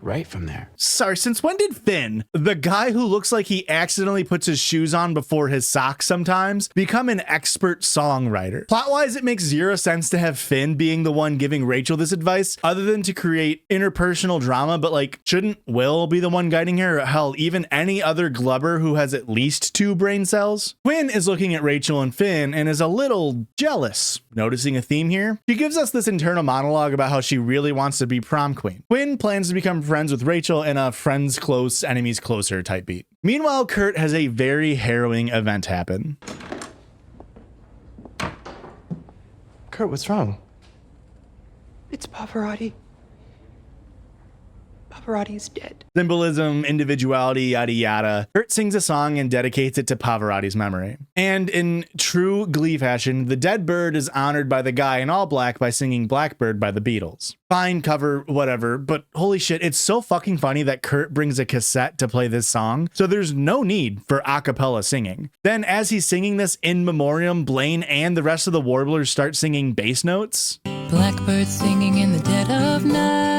write from there. Sorry, since when did Finn, the guy who looks like he accidentally puts his shoes on before his socks sometimes, become an expert songwriter? Plot-wise, it makes zero sense to have Finn being the one giving Rachael this advice, other than to create interpersonal drama, but like, shouldn't Will be the one guiding her? Or hell, even any other glubber who has at least 2 brain cells? Quinn is looking at Rachael and Finn and is a little jealous. Noticing a theme here? She gives us this internal monologue about how she really wants to be prom queen. Quinn plans to become friends with Rachael in a friends close, enemies closer type beat. Meanwhile, Kurt has a very harrowing event happen. Kurt, what's wrong? It's Pavarotti. Pavarotti's dead. Symbolism, individuality, yada yada. Kurt sings a song and dedicates it to Pavarotti's memory. And in true Glee fashion, the dead bird is honored by the guy in all black by singing Blackbird by the Beatles. Fine, cover, whatever, but holy shit, it's so fucking funny that Kurt brings a cassette to play this song, so there's no need for a cappella singing. Then as he's singing this in memoriam, Blaine and the rest of the Warblers start singing bass notes. Blackbird singing in the dead of night.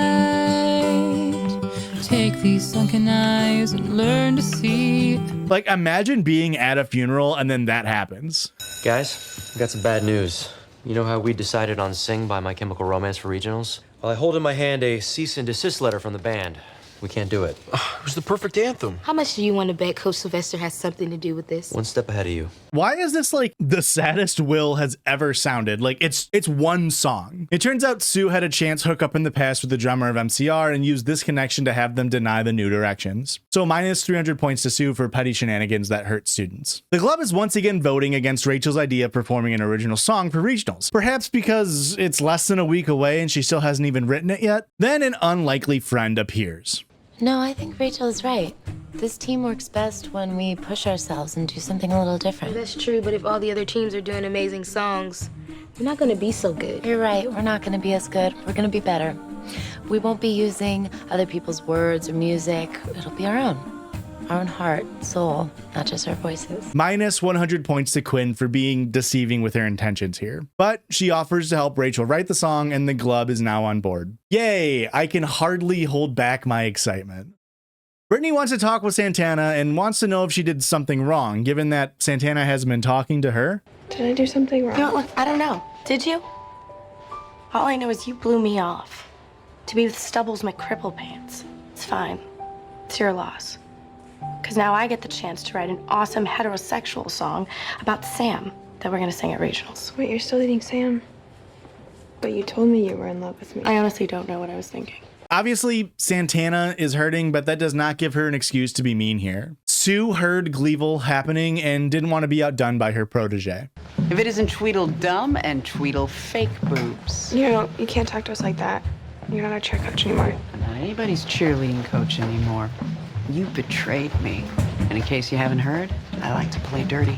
Take these sunken eyes and learn to see. Like, imagine being at a funeral and then that happens. Guys, I've got some bad news. You know how we decided on Sing by My Chemical Romance for regionals? Well, I hold in my hand a cease and desist letter from the band. We can't do it. It was the perfect anthem. How much do you want to bet Coach Sylvester has something to do with this? One step ahead of you. Why is this like the saddest Will has ever sounded? Like it's one song. It turns out Sue had a chance hook up in the past with the drummer of MCR and used this connection to have them deny the new directions. So minus 300 points to Sue for petty shenanigans that hurt students. The club is once again voting against Rachael's idea of performing an original song for regionals, perhaps because it's less than a week away and she still hasn't even written it yet. Then an unlikely friend appears. No, I think Rachael is right. This team works best when we push ourselves and do something a little different. That's true, but if all the other teams are doing amazing songs, we're not gonna be so good. You're right, we're not gonna be as good. We're gonna be better. We won't be using other people's words or music. It'll be our own heart, soul, not just our voices. Minus 100 points to Quinn for being deceiving with her intentions here. But she offers to help Rachael write the song and the Glub is now on board. Yay, I can hardly hold back my excitement. Brittany wants to talk with Santana and wants to know if she did something wrong, given that Santana hasn't been talking to her. Did I do something wrong? No, look, I don't know. Did you? All I know is you blew me off. To be with Stubble's my cripple pants. It's fine. It's your loss. Because now I get the chance to write an awesome heterosexual song about Sam that we're going to sing at regionals. Wait, you're still dating Sam? But you told me you were in love with me. I honestly don't know what I was thinking. Obviously, Santana is hurting, but that does not give her an excuse to be mean here. Sue heard GLEE-VIL happening and didn't want to be outdone by her protege. If it isn't Tweedledum and Tweedle fake boobs. You know, you can't talk to us like that. You're not our cheer coach anymore. I'm not anybody's cheerleading coach anymore. You betrayed me. And in case you haven't heard, I like to play dirty.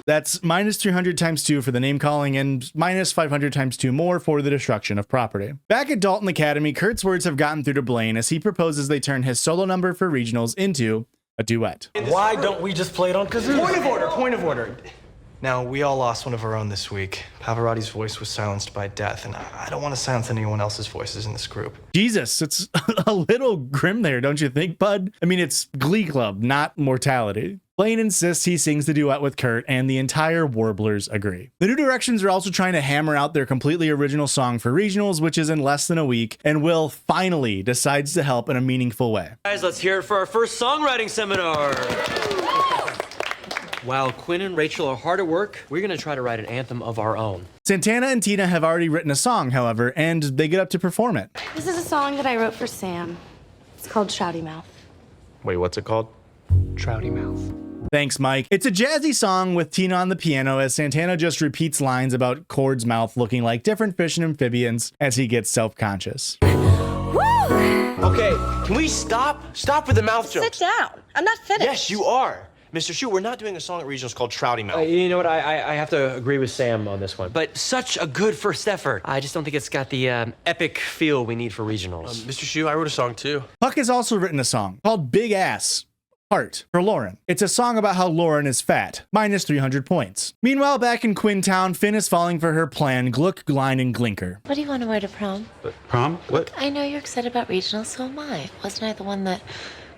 That's minus 300 times 2 for the name calling and minus 500 times 2 more for the destruction of property. Back at Dalton Academy, Kurt's words have gotten through to Blaine as he proposes they turn his solo number for regionals into a duet. Why don't we just play it on kazoo? Point of order. Now, we all lost one of our own this week. Pavarotti's voice was silenced by death, and I don't want to silence anyone else's voices in this group. Jesus, it's a little grim there, don't you think, bud? I mean, it's Glee Club, not mortality. Blaine insists he sings the duet with Kurt, and the entire Warblers agree. The New Directions are also trying to hammer out their completely original song for regionals, which is in less than a week, and Will finally decides to help in a meaningful way. Guys, let's hear it for our first songwriting seminar. While Quinn and Rachael are hard at work, we're gonna try to write an anthem of our own. Santana and Tina have already written a song, however, and they get up to perform it. This is a song that I wrote for Sam. It's called Shouty Mouth. Wait, what's it called? Trouty Mouth. Thanks, Mike. It's a jazzy song with Tina on the piano as Santana just repeats lines about Cord's mouth looking like different fish and amphibians as he gets self-conscious. Okay, can we stop? Stop with the mouth jokes. Sit down. I'm not finished. Yes, you are. Mr. Shu, we're not doing a song at regionals called Trouty Mouth. You know what? I have to agree with Sam on this one. But such a good first effort. I just don't think it's got the epic feel we need for regionals. Mr. Shu, I wrote a song too. Puck has also written a song called Big Ass Heart for Lauren. It's a song about how Lauren is fat, minus 300 points. Meanwhile, back in Quintown, Finn is falling for her plan, Gluck, Glein, and Glinker. What do you want to wear to prom? Prom? What? I know you're excited about regionals, so am I. Wasn't I the one that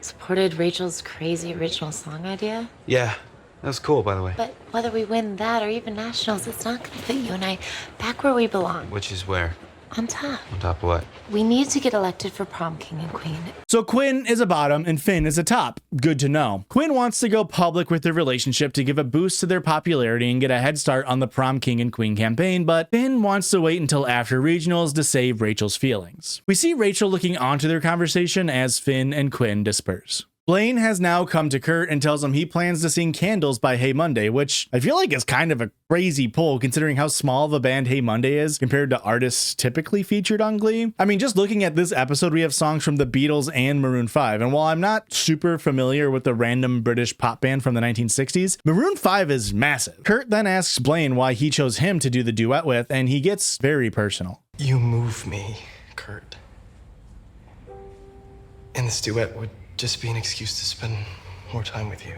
supported Rachel's crazy original song idea? Yeah, that was cool, by the way. But whether we win that or even nationals, it's not going to put you and I back where we belong. Which is where? On top. On top of what? We need to get elected for prom king and queen. So Quinn is a bottom and Finn is a top. Good to know. Quinn wants to go public with their relationship to give a boost to their popularity and get a head start on the prom king and queen campaign, but Finn wants to wait until after regionals to save Rachel's feelings. We see Rachael looking onto their conversation as Finn and Quinn disperse. Blaine has now come to Kurt and tells him he plans to sing Candles by Hey Monday, which I feel like is kind of a crazy pull considering how small of a band Hey Monday is compared to artists typically featured on Glee. I mean, just looking at this episode, we have songs from the Beatles and Maroon 5, and while I'm not super familiar with the random British pop band from the 1960s, Maroon 5 is massive. Kurt then asks Blaine why he chose him to do the duet with, and he gets very personal. You move me, Kurt. And this duet would just be an excuse to spend more time with you.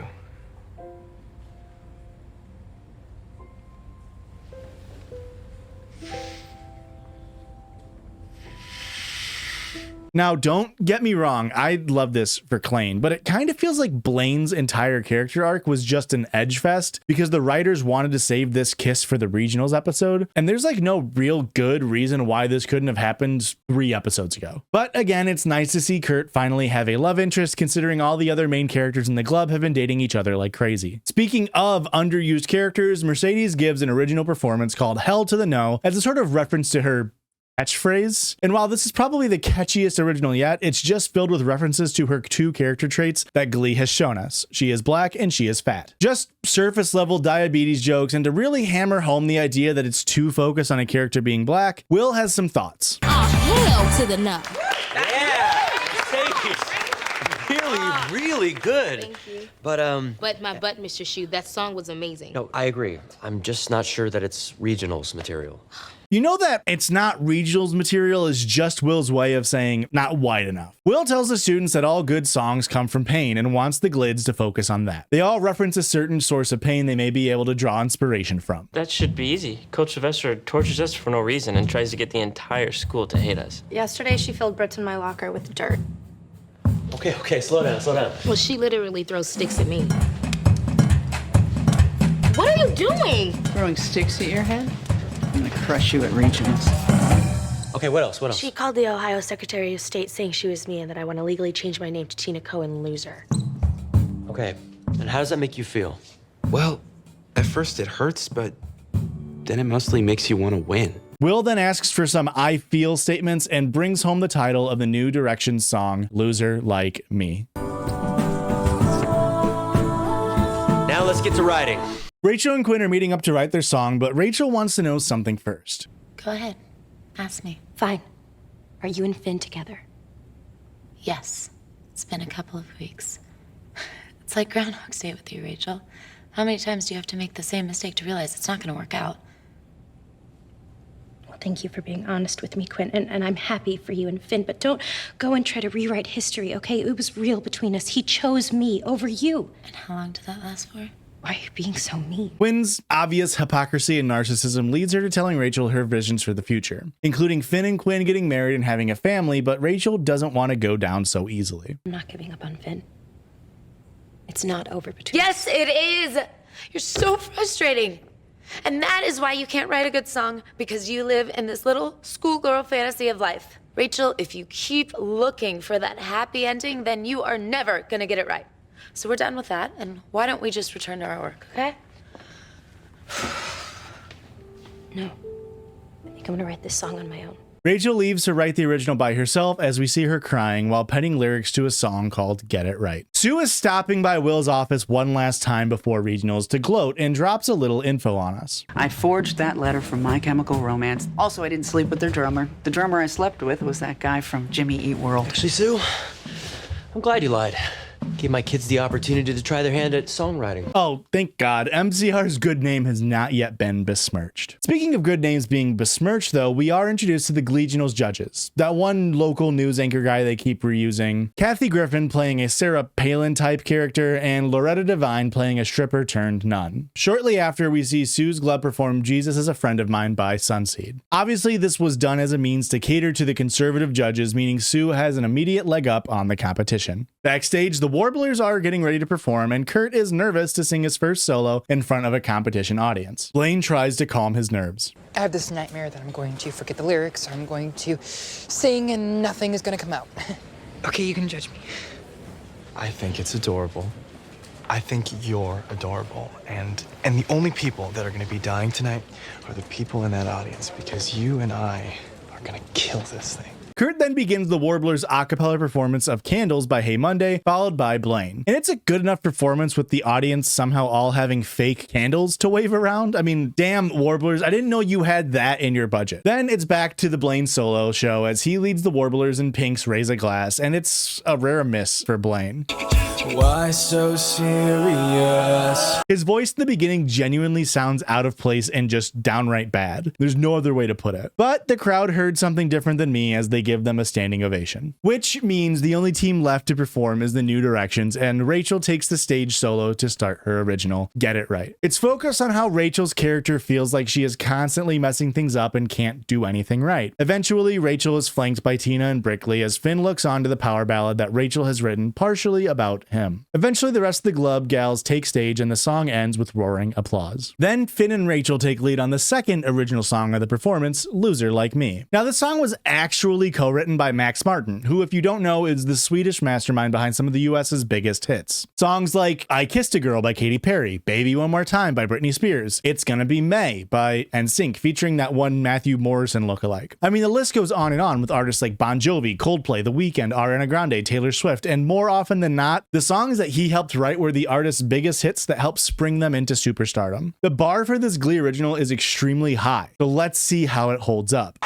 Now, don't get me wrong, I love this for Klaine, but it kind of feels like Blaine's entire character arc was just an edge fest because the writers wanted to save this kiss for the regionals episode, and there's like no real good reason why this couldn't have happened 3 episodes ago. But again, it's nice to see Kurt finally have a love interest considering all the other main characters in the club have been dating each other like crazy. Speaking of underused characters, Mercedes gives an original performance called Hell to the No as a sort of reference to her catchphrase. And while this is probably the catchiest original yet, it's just filled with references to her 2 character traits that Glee has shown us. She is black and she is fat. Just surface level diabetes jokes, and to really hammer home the idea that it's too focused on a character being black, Will has some thoughts. Hell to the no. Really good. Thank you. But my butt, Mr. Shu, that song was amazing. no, I agree. I'm just not sure that it's regionals material. You know that it's not regionals material is just Will's way of saying not wide enough. Will tells the students that all good songs come from pain and wants the Glids to focus on that. They all reference a certain source of pain they may be able to draw inspiration from. That should be easy. Coach Sylvester tortures us for no reason and tries to get the entire school to hate us. Yesterday, she filled Brit in my locker with dirt. Okay, slow down. Well, she literally throws sticks at me. What are you doing? Throwing sticks at your head? I'm gonna crush you at regionals. Okay, what else? She called the Ohio Secretary of State saying she was me and that I want to legally change my name to Tina Cohen Loser. Okay, and how does that make you feel? Well, at first it hurts, but then it mostly makes you want to win. Will then asks for some I feel statements and brings home the title of the New Directions song, Loser Like Me. Now let's get to writing. Rachael and Quinn are meeting up to write their song, but Rachael wants to know something first. Go ahead. Ask me. Fine. Are you and Finn together? Yes. It's been a couple of weeks. It's like Groundhog's Day with you, Rachael. How many times do you have to make the same mistake to realize it's not going to work out? Well, thank you for being honest with me, Quinn, and I'm happy for you and Finn, but don't go and try to rewrite history, okay? It was real between us. He chose me over you. And how long did that last for? Why are you being so mean? Quinn's obvious hypocrisy and narcissism leads her to telling Rachael her visions for the future, including Finn and Quinn getting married and having a family, but Rachael doesn't want to go down so easily. I'm not giving up on Finn. It's not over between Yes, it is. You're so frustrating. And that is why you can't write a good song, because you live in this little schoolgirl fantasy of life. Rachael, if you keep looking for that happy ending, then you are never gonna get it right. So we're done with that, and why don't we just return to our work, okay? No. I think I'm gonna write this song on my own. Rachael leaves to write the original by herself as we see her crying while penning lyrics to a song called Get It Right. Sue is stopping by Will's office one last time before regionals to gloat and drops a little info on us. I forged that letter from My Chemical Romance. Also, I didn't sleep with their drummer. The drummer I slept with was that guy from Jimmy Eat World. Actually, Sue, I'm glad you lied. Give my kids the opportunity to try their hand at songwriting. Oh, thank God. MCR's good name has not yet been besmirched. Speaking of good names being besmirched, though, we are introduced to the Glee-General's judges. That one local news anchor guy they keep reusing, Kathy Griffin playing a Sarah Palin type character, and Loretta Devine playing a stripper turned nun. Shortly after, we see Sue's Glove perform Jesus is a Friend of Mine by Sunseed. Obviously, this was done as a means to cater to the conservative judges, meaning Sue has an immediate leg up on the competition. Backstage, the Warblers are getting ready to perform, and Kurt is nervous to sing his first solo in front of a competition audience. Blaine tries to calm his nerves. I have this nightmare that I'm going to forget the lyrics, or I'm going to sing and nothing is going to come out. Okay, you can judge me. I think it's adorable. I think you're adorable. And the only people that are going to be dying tonight are the people in that audience, because you and I are going to kill this thing. Kurt then begins the Warblers' a cappella performance of Candles by Hey Monday, followed by Blaine. And it's a good enough performance with the audience somehow all having fake candles to wave around. I mean, damn, Warblers, I didn't know you had that in your budget. Then it's back to the Blaine solo show as he leads the Warblers in Pink's Raise a Glass, and it's a rare miss for Blaine. Why so serious? His voice in the beginning genuinely sounds out of place and just downright bad. There's no other way to put it. But the crowd heard something different than me as they give them a standing ovation. Which means the only team left to perform is the New Directions, and Rachael takes the stage solo to start her original Get It Right. It's focused on how Rachel's character feels like she is constantly messing things up and can't do anything right. Eventually, Rachael is flanked by Tina and Brickley as Finn looks on to the power ballad that Rachael has written partially about him. Eventually, the rest of the Glove gals take stage and the song ends with roaring applause. Then Finn and Rachael take lead on the second original song of the performance, Loser Like Me. Now, the song was actually co-written by Max Martin, who, if you don't know, is the Swedish mastermind behind some of the US's biggest hits. Songs like I Kissed a Girl by Katy Perry, Baby One More Time by Britney Spears, It's Gonna Be May by NSYNC, featuring that one Matthew Morrison lookalike. I mean, the list goes on and on with artists like Bon Jovi, Coldplay, The Weeknd, Ariana Grande, Taylor Swift, and more often than not, the songs that he helped write were the artist's biggest hits that helped spring them into superstardom. The bar for this Glee original is extremely high, so let's see how it holds up.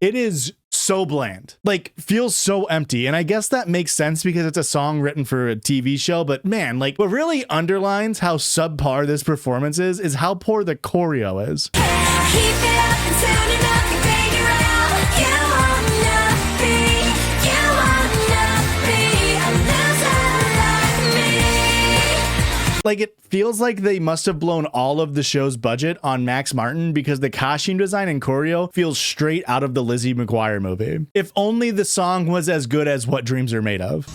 It is so bland, like feels so empty. And I guess that makes sense because it's a song written for a TV show, but man, like what really underlines how subpar this performance is how poor the choreo is. Like, it feels like they must have blown all of the show's budget on Max Martin because the costume design and choreo feels straight out of the Lizzie McGuire movie. If only the song was as good as What Dreams Are Made Of.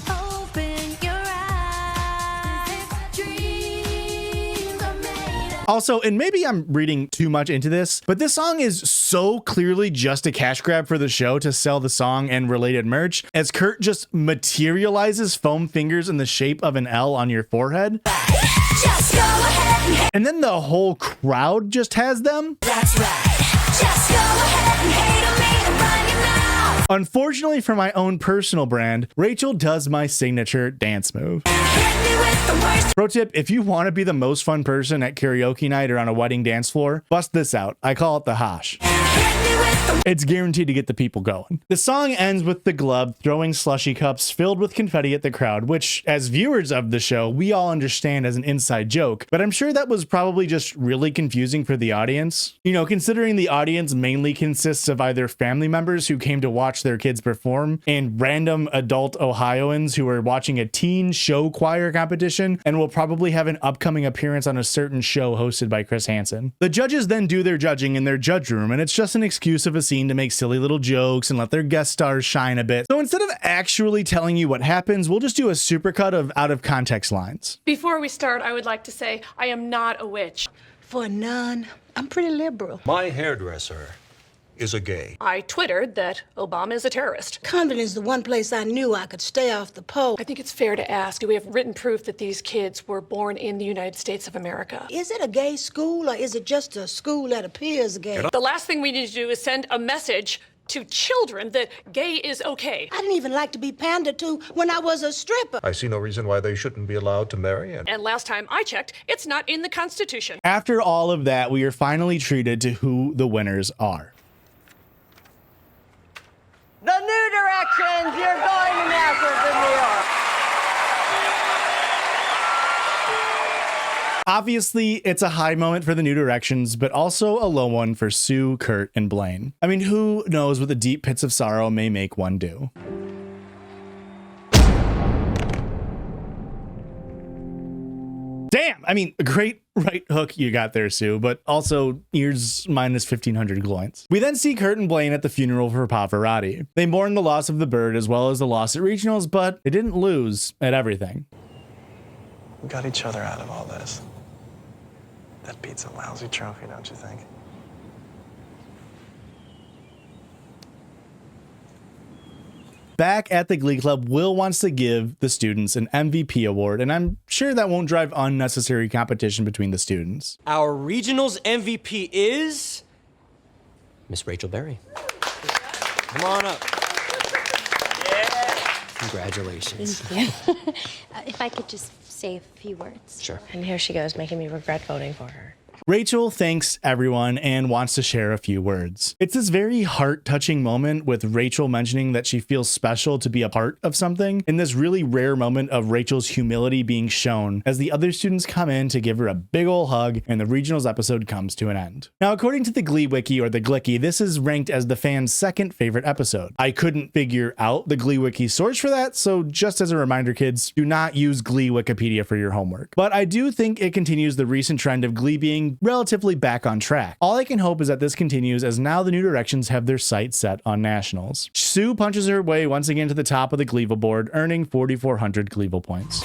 Also, and maybe I'm reading too much into this, but this song is so clearly just a cash grab for the show to sell the song and related merch, as Kurt just materializes foam fingers in the shape of an L on your forehead. Just go ahead and then the whole crowd just has them. That's right. Just go ahead and hate on me and run your mouth. Unfortunately for my own personal brand, Rachael does my signature dance move. Pro tip, if you want to be the most fun person at karaoke night or on a wedding dance floor, bust this out. I call it the Hosh. It's guaranteed to get the people going. The song ends with the Glove throwing slushy cups filled with confetti at the crowd, which, as viewers of the show, we all understand as an inside joke, but I'm sure that was probably just really confusing for the audience. You know, considering the audience mainly consists of either family members who came to watch their kids perform and random adult Ohioans who are watching a teen show choir competition and will probably have an upcoming appearance on a certain show hosted by Chris Hansen. The judges then do their judging in their judge room, and it's just an excuse of a scene to make silly little jokes and let their guest stars shine a bit. So instead of actually telling you what happens, we'll just do a supercut of out of context lines. Before we start, I would like to say I am not a witch. For a nun, I'm pretty liberal. My hairdresser is a gay. I twittered that Obama is a terrorist. Convent is the one place I knew I could stay off the pole. I think it's fair to ask, do we have written proof that these kids were born in the United States of America? Is it a gay school or is it just a school that appears gay? The last thing we need to do is send a message to children that gay is okay. I didn't even like to be pandered to when I was a stripper. I see no reason why they shouldn't be allowed to marry. And last time I checked, it's not in the Constitution. After all of that, we are finally treated to who the winners are. The New Directions, you're going to Nazareth in New York. Obviously, it's a high moment for the New Directions, but also a low one for Sue, Kurt, and Blaine. I mean, who knows what the deep pits of sorrow may make one do? Damn, I mean, a great right hook you got there, Sue, but also here's minus 1,500 gloints. We then see Kurt and Blaine at the funeral for Pavarotti. They mourn the loss of the bird as well as the loss at regionals, but they didn't lose at everything. We got each other out of all this. That beats a lousy trophy, don't you think? Back at the Glee Club, Will wants to give the students an MVP award, and I'm sure that won't drive unnecessary competition between the students. Our regionals MVP is Miss Rachael Berry. Come on up. Congratulations. Thank you. If I could just say a few words. Sure. And here she goes, making me regret voting for her. Rachael thanks everyone and wants to share a few words. It's this very heart-touching moment with Rachael mentioning that she feels special to be a part of something, and this really rare moment of Rachael's humility being shown as the other students come in to give her a big ol' hug and the regionals episode comes to an end. Now, according to the Glee Wiki or the Glicky, this is ranked as the fans' second favorite episode. I couldn't figure out the Glee Wiki source for that, so just as a reminder, kids, do not use Glee Wikipedia for your homework. But I do think it continues the recent trend of Glee being relatively back on track. All I can hope is that this continues as now the New Directions have their sights set on nationals. Sue punches her way once again to the top of the GLEE-VIL board, earning 4,400 GLEE-VIL points.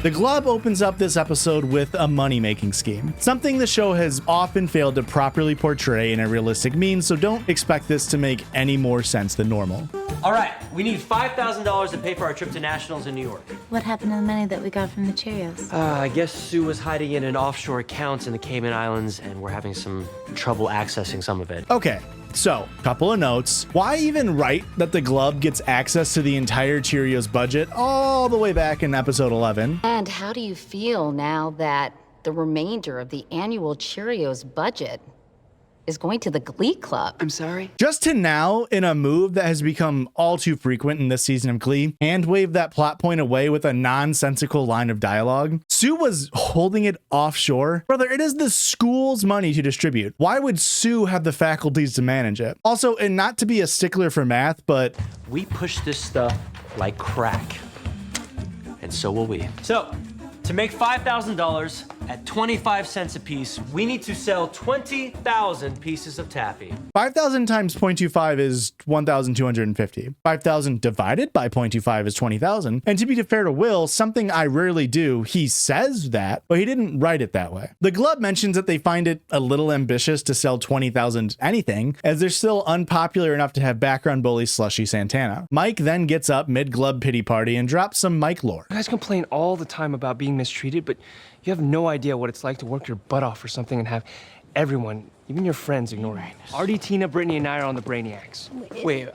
The Glob opens up this episode with a money-making scheme, something the show has often failed to properly portray in a realistic means, so don't expect this to make any more sense than normal. All right, we need $5,000 to pay for our trip to nationals in New York. What happened to the money that we got from the Cheerios? I guess Sue was hiding it in offshore accounts in the Cayman Islands, and we're having some trouble accessing some of it. Okay, so, couple of notes. Why even write that the Glub gets access to the entire Cheerios budget all the way back in episode 11? And how do you feel now that the remainder of the annual Cheerios budget is going to the Glee Club? I'm sorry? Just to now, in a move that has become all too frequent in this season of Glee, hand wave that plot point away with a nonsensical line of dialogue. Sue was holding it offshore. Brother, it is the school's money to distribute. Why would Sue have the faculties to manage it? Also, and not to be a stickler for math, but we push this stuff like crack. And so will we. So, to make $5,000 at 25 cents a piece, we need to sell 20,000 pieces of taffy. 5,000 times 0.25 is 1,250. 5,000 divided by 0.25 is 20,000. And to be fair to Will, something I rarely do, he says that, but he didn't write it that way. The Glub mentions that they find it a little ambitious to sell 20,000 anything, as they're still unpopular enough to have background bully Slushy Santana. Mike then gets up mid-Glub pity party and drops some Mike lore. You guys complain all the time about being mistreated, but you have no idea what it's like to work your butt off for something and have everyone, even your friends, ignore it. Artie, Tina, Brittany, and I are on the Brainiacs. Wait,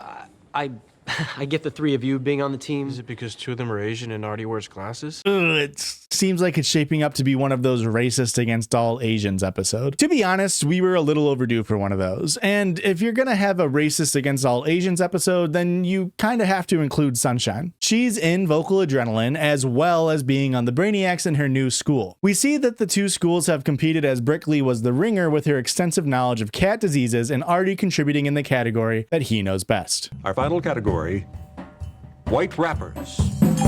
I get the three of you being on the team. Is it because two of them are Asian and Artie wears glasses? It's Seems like it's shaping up to be one of those racist against all Asians episode. To be honest, we were a little overdue for one of those. And if you're gonna have a racist against all Asians episode, then you kind of have to include Sunshine. She's in Vocal Adrenaline as well as being on the Brainiacs in her new school. We see that the two schools have competed as Brickley was the ringer with her extensive knowledge of cat diseases and already contributing in the category that he knows best. Our final category, white rappers.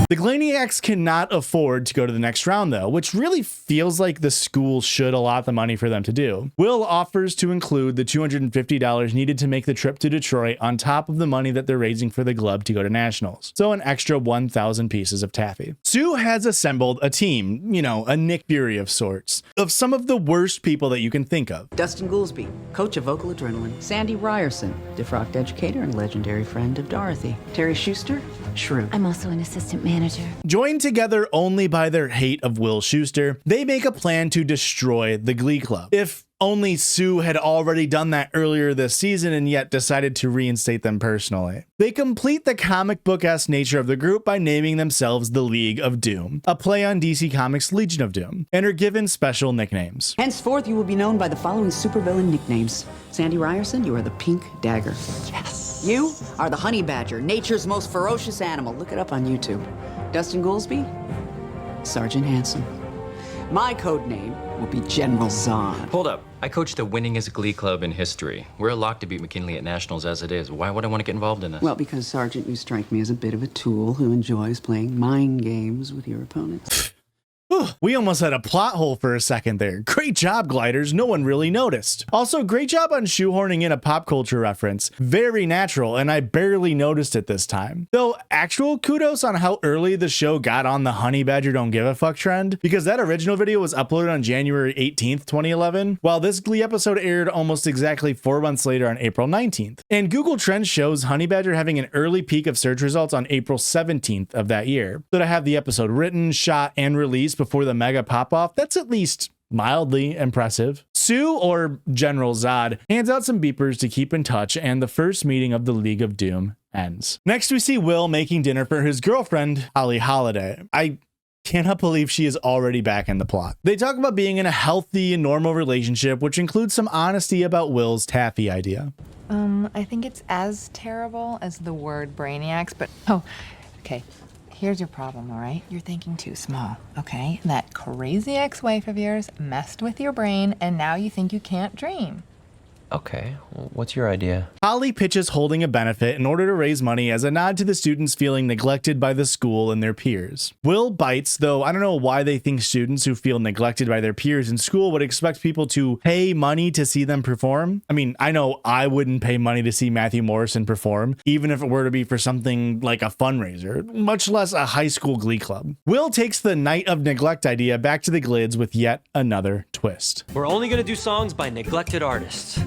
The Glainiacs cannot afford to go to the next round though, which really feels like the school should allot the money for them to do. Will offers to include the $250 needed to make the trip to Detroit on top of the money that they're raising for the Glub to go to nationals. So an extra 1,000 pieces of taffy. Sue has assembled a team, you know, a Nick Fury of sorts, of some of the worst people that you can think of. Dustin Goolsby, coach of Vocal Adrenaline. Sandy Ryerson, defrocked educator and legendary friend of Dorothy. Terry Schuster, Shrew. I'm also an assistant manager. Joined together only by their hate of Will Schuster, they make a plan to destroy the Glee Club. If only Sue had already done that earlier this season and yet decided to reinstate them personally. They complete the comic book-esque nature of the group by naming themselves the League of Doom, a play on DC Comics' Legion of Doom, and are given special nicknames. Henceforth, you will be known by the following supervillain nicknames. Sandy Ryerson, you are the Pink Dagger. Yes. You are the Honey Badger, nature's most ferocious animal. Look it up on YouTube. Dustin Goolsby, Sergeant Hanson. My code name will be General Zod. Hold up. I coached the winningest Glee club in history. We're a lock to beat McKinley at nationals as it is. Why would I want to get involved in this? Well, because, Sergeant, you strike me as a bit of a tool who enjoys playing mind games with your opponents. We almost had a plot hole for a second there. Great job, Gliders. No one really noticed. Also, great job on shoehorning in a pop culture reference. Very natural, and I barely noticed it this time. Though, actual kudos on how early the show got on the Honey Badger Don't Give a Fuck trend, because that original video was uploaded on January 18th, 2011, while this Glee episode aired almost exactly 4 months later on April 19th. And Google Trends shows Honey Badger having an early peak of search results on April 17th of that year. So to have the episode written, shot, and released before the mega pop-off, that's at least mildly impressive. Sue, or General Zod, hands out some beepers to keep in touch, and the first meeting of the League of Doom ends. Next, we see Will making dinner for his girlfriend, Holly Holiday. I cannot believe she is already back in the plot. They talk about being in a healthy and normal relationship, which includes some honesty about Will's taffy idea. I think it's as terrible as the word brainiacs, but okay. Here's your problem, all right? You're thinking too small, okay? That crazy ex-wife of yours messed with your brain, and now you think you can't dream. Okay, well, what's your idea? Holly pitches holding a benefit in order to raise money as a nod to the students feeling neglected by the school and their peers. Will bites, though I don't know why they think students who feel neglected by their peers in school would expect people to pay money to see them perform. I mean, I know I wouldn't pay money to see Matthew Morrison perform, even if it were to be for something like a fundraiser, much less a high school Glee club. Will takes the Night of Neglect idea back to the Glids with yet another twist. We're only gonna do songs by neglected artists.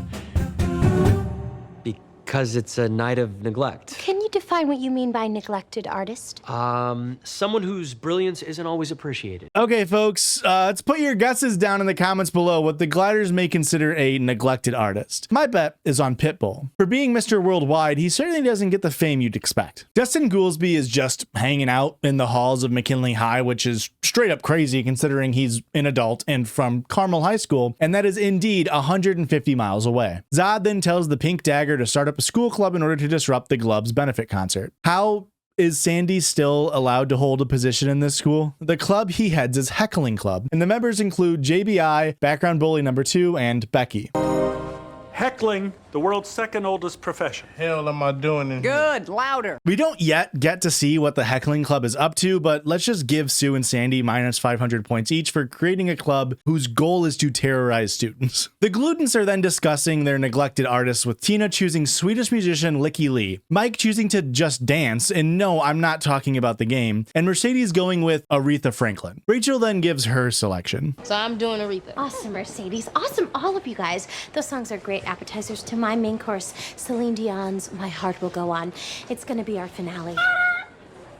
Because it's a night of neglect. Can you define what you mean by neglected artist? Someone whose brilliance isn't always appreciated. Okay, folks, let's put your guesses down in the comments below what the Gliders may consider a neglected artist. My bet is on Pitbull. For being Mr. Worldwide, he certainly doesn't get the fame you'd expect. Dustin Goolsby is just hanging out in the halls of McKinley High, which is straight up crazy considering he's an adult and from Carmel High School, and that is indeed 150 miles away. Zod then tells the Pink Dagger to start up a school club in order to disrupt the Glub's benefit concert. How is Sandy still allowed to hold a position in this school? The club he heads is Heckling Club, and the members include JBI, background bully number 2, and Becky. Heckling, the world's second oldest profession. Hell am I doing in here? Good, louder. We don't yet get to see what the Heckling Club is up to, but let's just give Sue and Sandy minus 500 points each for creating a club whose goal is to terrorize students. The Glutens are then discussing their neglected artists, with Tina choosing Swedish musician Licky Lee, Mike choosing to just dance, and no, I'm not talking about the game, and Mercedes going with Aretha Franklin. Rachael then gives her selection. So I'm doing Aretha. Awesome, Mercedes. Awesome, all of you guys. Those songs are great appetizers to my main course, Celine Dion's My Heart Will Go On. It's gonna be our finale.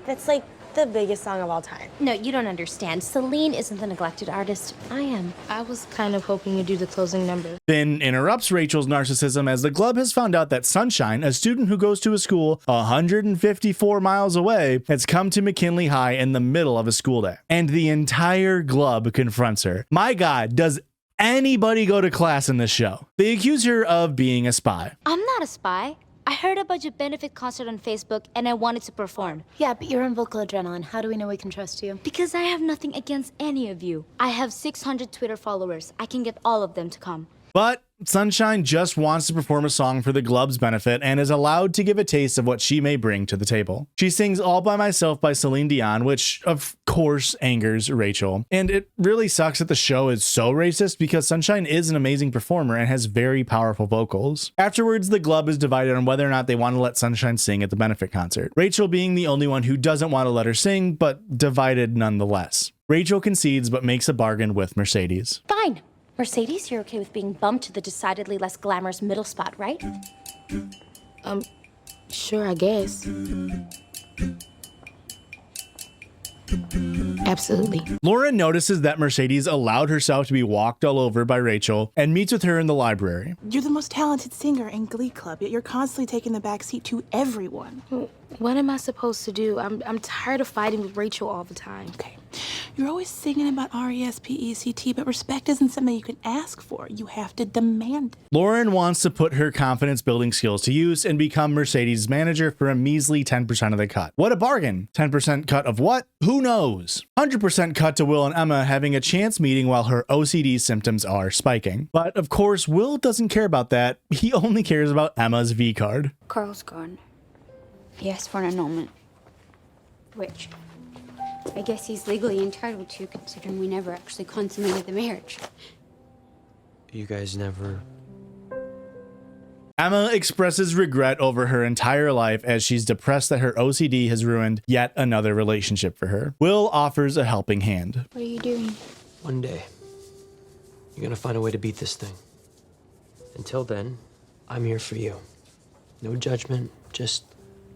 That's like the biggest song of all time. No, you don't understand. Celine isn't the neglected artist. I am. I was kind of hoping you'd do the closing number. Finn interrupts Rachel's narcissism as the club has found out that Sunshine, a student who goes to a school 154 miles away, has come to McKinley High in the middle of a school day. And the entire club confronts her. My God, does anybody go to class in this show? They accuse her of being a spy. I'm not a spy. I heard about your benefit concert on Facebook and I wanted to perform. Yeah, but you're on vocal adrenaline. How do we know we can trust you? Because I have nothing against any of you. I have 600 Twitter followers. I can get all of them to come. But Sunshine just wants to perform a song for the club's benefit and is allowed to give a taste of what she may bring to the table. She sings All By Myself by Celine Dion, which of course angers Rachael. And it really sucks that the show is so racist because Sunshine is an amazing performer and has very powerful vocals. Afterwards, the club is divided on whether or not they want to let Sunshine sing at the benefit concert. Rachael being the only one who doesn't want to let her sing, but divided nonetheless. Rachael concedes but makes a bargain with Mercedes. Fine. Mercedes, you're okay with being bumped to the decidedly less glamorous middle spot, right? Sure, I guess. Absolutely. Lauren notices that Mercedes allowed herself to be walked all over by Rachael and meets with her in the library. You're the most talented singer in Glee Club, yet you're constantly taking the back seat to everyone. What am I supposed to do? I'm tired of fighting with Rachael all the time. Okay. You're always singing about R-E-S-P-E-C-T, but respect isn't something you can ask for. You have to demand it. Lauren wants to put her confidence-building skills to use and become Mercedes' manager for a measly 10% of the cut. What a bargain! 10% cut of what? Who knows? 100% cut to Will and Emma having a chance meeting while her OCD symptoms are spiking. But of course, Will doesn't care about that. He only cares about Emma's V card. Carl's gone. He asked for an annulment. Which I guess he's legally entitled to, considering we never actually consummated the marriage. You guys never... Emma expresses regret over her entire life as she's depressed that her OCD has ruined yet another relationship for her. Will offers a helping hand. What are you doing? One day, you're gonna find a way to beat this thing. Until then, I'm here for you. No judgment, just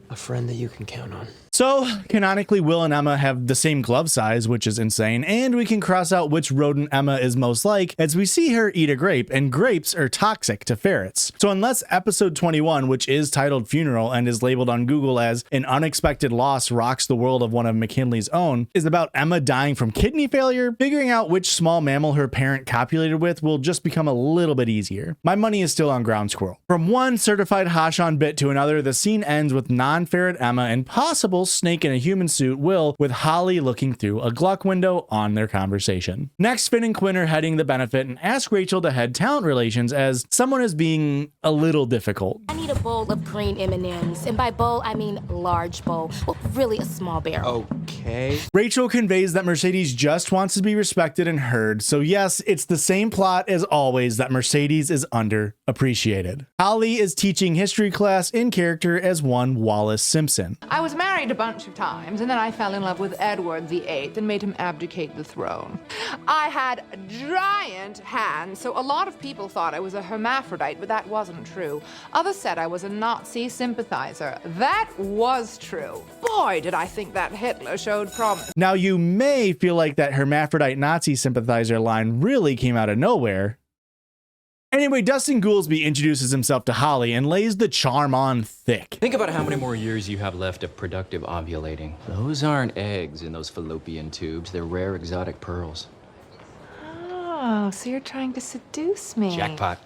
a friend that you can count on. So, canonically, Will and Emma have the same glove size, which is insane, and we can cross out which rodent Emma is most like as we see her eat a grape, and grapes are toxic to ferrets. So unless episode 21, which is titled Funeral and is labeled on Google as An Unexpected Loss Rocks the World of One of McKinley's Own, is about Emma dying from kidney failure, figuring out which small mammal her parent copulated with will just become a little bit easier. My money is still on ground squirrel. From one certified Hashon bit to another, the scene ends with non-ferret Emma and possible snake in a human suit Will with Holly looking through a Gluck window on their conversation. Next, Finn and Quinn are heading the benefit and ask Rachael to head talent relations as someone is being a little difficult. I need a bowl of green M&Ms, and by bowl I mean large bowl. Well, really a small barrel. Okay. Rachael conveys that Mercedes just wants to be respected and heard, so yes, it's the same plot as always that Mercedes is underappreciated. Holly is teaching history class in character as one Wallace Simpson. I was married a bunch of times, and then I fell in love with Edward VIII and made him abdicate the throne. I had giant hands, so a lot of people thought I was a hermaphrodite, but that wasn't true. Others said I was a Nazi sympathizer. That was true. Boy, did I think that Hitler showed promise. Now, you may feel like that hermaphrodite Nazi sympathizer line really came out of nowhere. Anyway, Dustin Goolsby introduces himself to Holly and lays the charm on thick. Think about how many more years you have left of productive ovulating. Those aren't eggs in those fallopian tubes. They're rare exotic pearls. Oh, so you're trying to seduce me. Jackpot.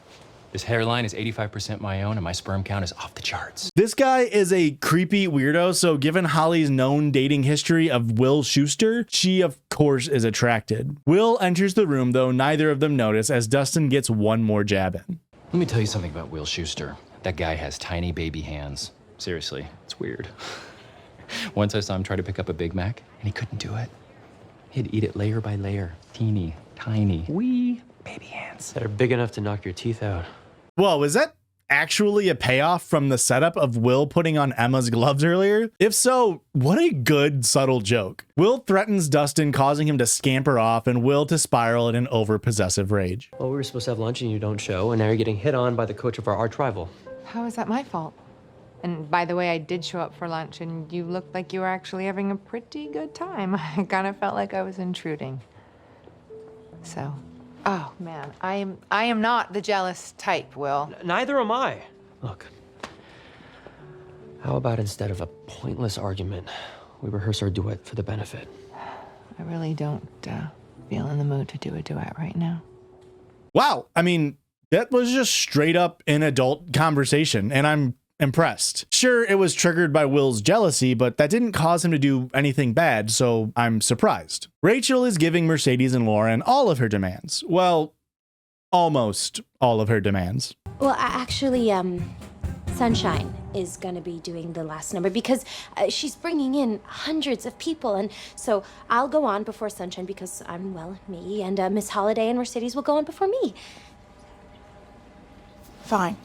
This hairline is 85% my own, and my sperm count is off the charts. This guy is a creepy weirdo, so given Holly's known dating history of Will Schuster, she of course is attracted. Will enters the room, though neither of them notice, as Dustin gets one more jab in. Let me tell you something about Will Schuster. That guy has tiny baby hands. Seriously, it's weird. Once I saw him try to pick up a Big Mac, and he couldn't do it. He'd eat it layer by layer. Teeny, tiny, wee baby hands. That are big enough to knock your teeth out. Whoa, is that actually a payoff from the setup of Will putting on Emma's gloves earlier? If so, what a good, subtle joke. Will threatens Dustin, causing him to scamper off and Will to spiral in an over-possessive rage. Well, we were supposed to have lunch and you don't show, and now you're getting hit on by the coach of our arch rival. How is that my fault? And by the way, I did show up for lunch, and you looked like you were actually having a pretty good time. I kind of felt like I was intruding. So, oh man, I am not the jealous type, Will. Neither am I. Look, how about instead of a pointless argument, we rehearse our duet for the benefit? I really don't feel in the mood to do a duet right now. Wow. I mean, that was just straight up an adult conversation, and I'm impressed. Sure, it was triggered by Will's jealousy, but that didn't cause him to do anything bad, so I'm surprised. Rachael is giving Mercedes and Lauren all of her demands. Well, almost all of her demands. Well, actually, Sunshine is gonna be doing the last number because she's bringing in hundreds of people, and so I'll go on before Sunshine because I'm, well, me, and Miss Holiday and Mercedes will go on before me. Fine.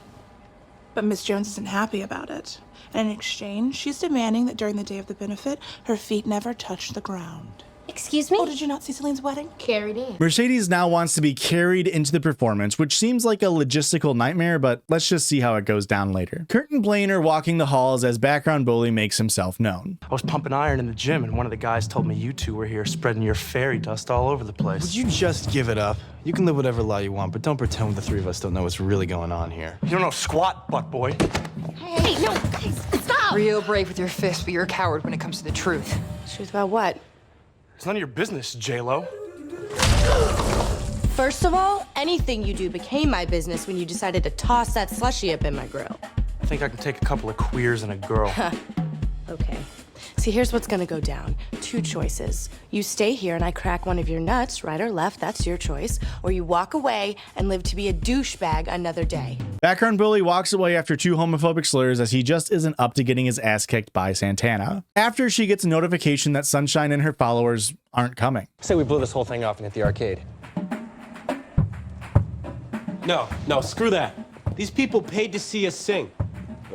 But Miss Jones isn't happy about it. And in exchange, she's demanding that during the day of the benefit, her feet never touch the ground. Excuse me? Oh, did you not see Celine's wedding? Carried in. Mercedes now wants to be carried into the performance, which seems like a logistical nightmare, but let's just see how it goes down later. Kurt and Blaine are walking the halls as background bully makes himself known. I was pumping iron in the gym, and one of the guys told me you two were here spreading your fairy dust all over the place. Would you just give it up? You can live whatever lie you want, but don't pretend the three of us don't know what's really going on here. You don't know squat, butt boy. Hey, no, stop! Real brave with your fists, but you're a coward when it comes to the truth. Truth about what? It's none of your business, J-Lo. First of all, anything you do became my business when you decided to toss that slushie up in my grill. I think I can take a couple of queers and a girl. Okay. See, here's what's gonna go down. Two choices. You stay here and I crack one of your nuts, right or left, that's your choice. Or you walk away and live to be a douchebag another day. Background bully walks away after 2 homophobic slurs as he just isn't up to getting his ass kicked by Santana. After she gets a notification that Sunshine and her followers aren't coming. Say we blow this whole thing off and hit the arcade. No, screw that. These people paid to see us sing.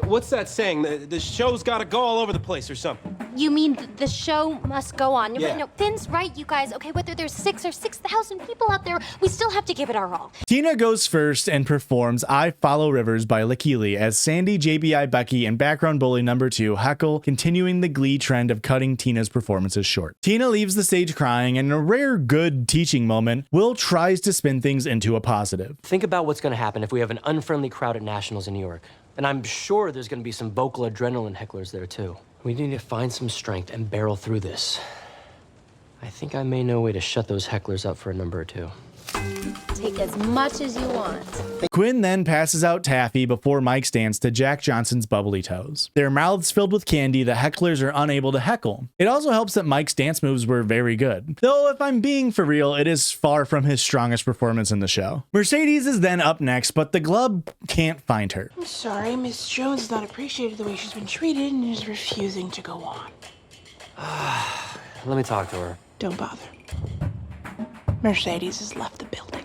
What's that saying? The show's got to go all over the place or something. You mean the show must go on? Yeah. No, Finn's right, you guys. Okay, whether there's 6 or 6,000 people out there, we still have to give it our all. Tina goes first and performs I Follow Rivers by Lakili as Sandy, JBI, Becky, and background bully number 2 heckle, continuing the Glee trend of cutting Tina's performances short. Tina leaves the stage crying, and in a rare good teaching moment, Will tries to spin things into a positive. Think about what's going to happen if we have an unfriendly crowd at Nationals in New York. And I'm sure there's going to be some vocal adrenaline hecklers there, too. We need to find some strength and barrel through this. I think I may know a way to shut those hecklers up for a number or 2. Take as much as you want. Quinn then passes out taffy before Mike's dance to Jack Johnson's Bubbly Toes. Their mouths filled with candy, the hecklers are unable to heckle. It also helps that Mike's dance moves were very good. Though if I'm being for real, it is far from his strongest performance in the show. Mercedes is then up next, but the glub can't find her. I'm sorry, Miss Jones has not appreciated the way she's been treated and is refusing to go on. Let me talk to her. Don't bother. Mercedes has left the building.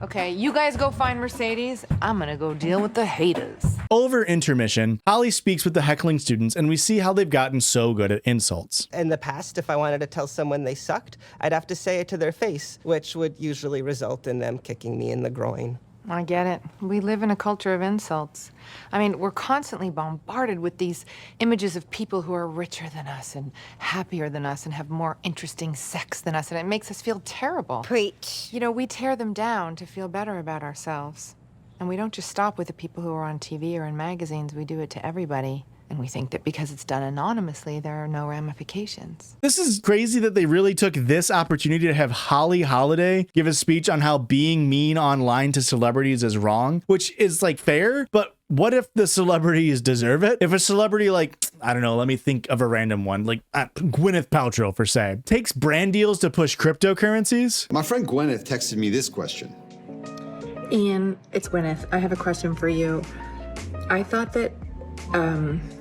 Okay, you guys go find Mercedes. I'm gonna go deal with the haters. Over intermission, Holly speaks with the heckling students, and we see how they've gotten so good at insults. In the past, if I wanted to tell someone they sucked, I'd have to say it to their face, which would usually result in them kicking me in the groin. I get it. We live in a culture of insults. I mean, we're constantly bombarded with these images of people who are richer than us and happier than us and have more interesting sex than us, and it makes us feel terrible. Preach. You know, we tear them down to feel better about ourselves. And we don't just stop with the people who are on TV or in magazines, we do it to everybody. And we think that because it's done anonymously, there are no ramifications. This is crazy that they really took this opportunity to have Holly Holiday give a speech on how being mean online to celebrities is wrong, which is like fair, but what if the celebrities deserve it? If a celebrity like, I don't know, let me think of a random one, like Gwyneth Paltrow, for say, takes brand deals to push cryptocurrencies? My friend Gwyneth texted me this question. Ian, it's Gwyneth. I have a question for you. I thought that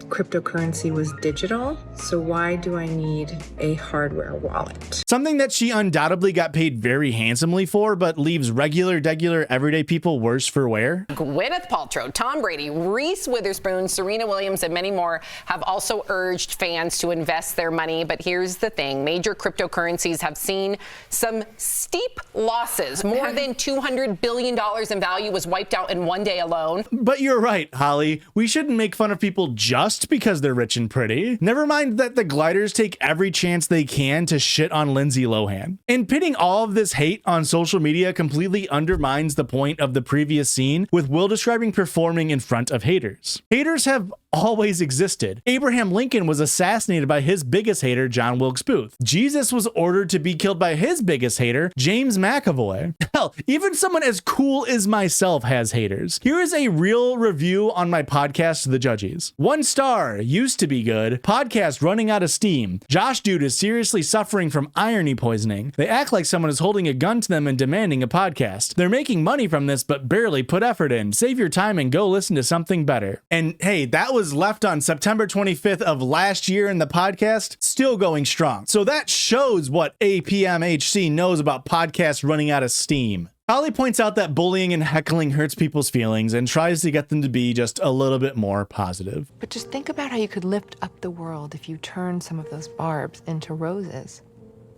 cryptocurrency was digital, so why do I need a hardware wallet? Something that she undoubtedly got paid very handsomely for, but leaves regular, everyday people worse for wear. Gwyneth Paltrow, Tom Brady, Reese Witherspoon, Serena Williams, and many more have also urged fans to invest their money. But here's the thing. Major cryptocurrencies have seen some steep losses. More than $200 billion in value was wiped out in one day alone. But you're right, Holly. We shouldn't make fun of people just because they're rich and pretty. Never mind that the gliders take every chance they can to shit on Lindsay Lohan. And pitting all of this hate on social media completely undermines the point of the previous scene, with Will describing performing in front of haters. Haters have always existed. Abraham Lincoln was assassinated by his biggest hater, John Wilkes Booth. Jesus was ordered to be killed by his biggest hater, James McAvoy. Hell, even someone as cool as myself has haters. Here is a real review on my podcast, The Judges. 1 star, used to be good. Podcast running out of steam. Josh Dude is seriously suffering from irony poisoning. They act like someone is holding a gun to them and demanding a podcast. They're making money from this, but barely put effort in. Save your time and go listen to something better. And hey, that was left on September 25th of last year in the podcast, still going strong. So that shows what APMHC knows about podcasts running out of steam. Holly points out that bullying and heckling hurts people's feelings and tries to get them to be just a little bit more positive. But just think about how you could lift up the world if you turned some of those barbs into roses.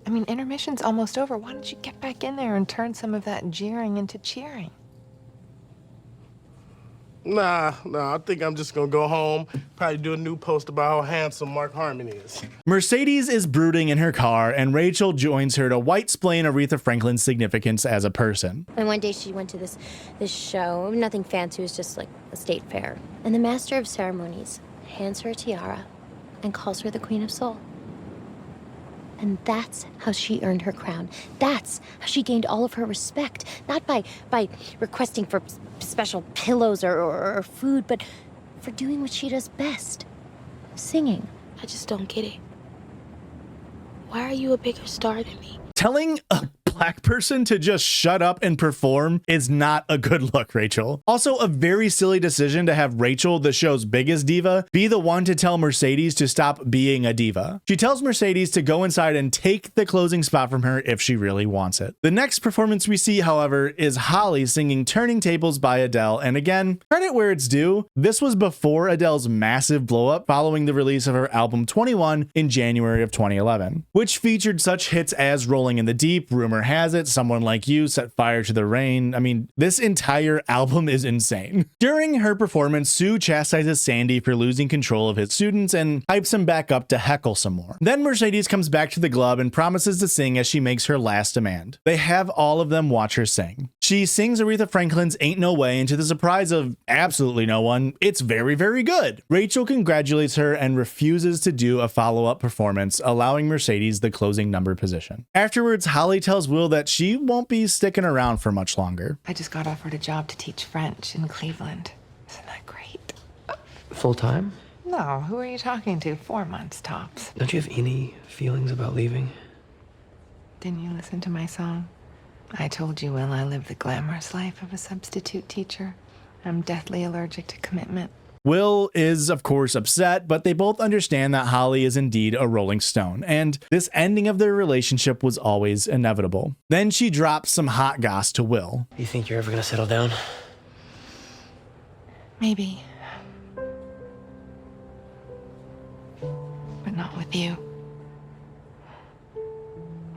I mean, intermission's almost over. Why don't you get back in there and turn some of that jeering into cheering? Nah, I think I'm just gonna go home, probably do a new post about how handsome Mark Harmon is. Mercedes is brooding in her car, and Rachael joins her to white-splain Aretha Franklin's significance as a person. And one day she went to this show, nothing fancy, it was just like a state fair. And the master of ceremonies hands her a tiara and calls her the Queen of Soul. And that's how she earned her crown. That's how she gained all of her respect. Not by requesting for special pillows or food, but for doing what she does best, singing. I just don't get it. Why are you a bigger star than me? Telling a black person to just shut up and perform is not a good look, Rachael. Also, a very silly decision to have Rachael, the show's biggest diva, be the one to tell Mercedes to stop being a diva. She tells Mercedes to go inside and take the closing spot from her if she really wants it. The next performance we see, however, is Holly singing Turning Tables by Adele, and again, credit where it's due, this was before Adele's massive blow-up following the release of her album 21 in January of 2011, which featured such hits as Rolling in the Deep, Rumor Has It, Someone Like You, Set Fire to the Rain. I mean, this entire album is insane. During her performance, Sue chastises Sandy for losing control of his students and hypes him back up to heckle some more. Then Mercedes comes back to the club and promises to sing as she makes her last demand. They have all of them watch her sing. She sings Aretha Franklin's Ain't No Way, and to the surprise of absolutely no one, it's very, very good. Rachael congratulates her and refuses to do a follow-up performance, allowing Mercedes the closing number position. Afterwards, Holly tells Will that she won't be sticking around for much longer. I just got offered a job to teach French in Cleveland. Isn't that great? Full time? No, who are you talking to? 4 months tops. Don't you have any feelings about leaving? Didn't you listen to my song? I told you, Will, I live the glamorous life of a substitute teacher. I'm deathly allergic to commitment. Will is, of course, upset, but they both understand that Holly is indeed a Rolling Stone, and this ending of their relationship was always inevitable. Then she drops some hot goss to Will. You think you're ever gonna settle down? Maybe. But not with you.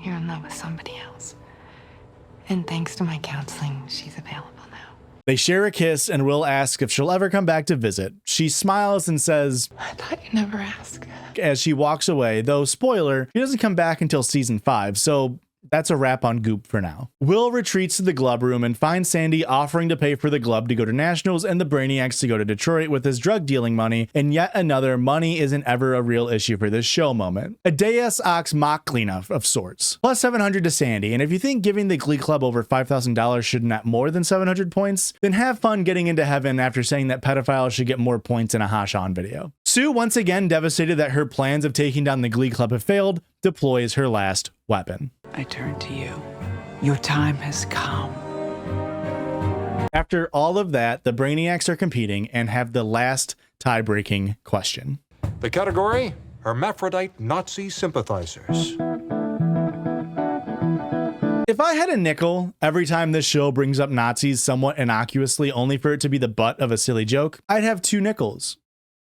You're in love with somebody else. And thanks to my counseling, she's available now. They share a kiss, and Will asks if she'll ever come back to visit. She smiles and says, I thought you'd never ask. As she walks away, though spoiler, she doesn't come back until season 5, so that's a wrap on Goop for now. Will retreats to the glove room and finds Sandy offering to pay for the glove to go to nationals and the Brainiacs to go to Detroit with his drug dealing money, and yet another money isn't ever a real issue for this show moment. A Deus Ex Machina of sorts. Plus 700 to Sandy, and if you think giving the Glee Club over $5,000 should net more than 700 points, then have fun getting into heaven after saying that pedophiles should get more points in a Hashan video. Sue, once again devastated that her plans of taking down the Glee Club have failed, deploys her last weapon. I turn to you. Your time has come. After all of that, the Brainiacs are competing and have the last tie-breaking question. The category, hermaphrodite Nazi sympathizers. If I had a nickel every time this show brings up Nazis somewhat innocuously only for it to be the butt of a silly joke, I'd have 2 nickels.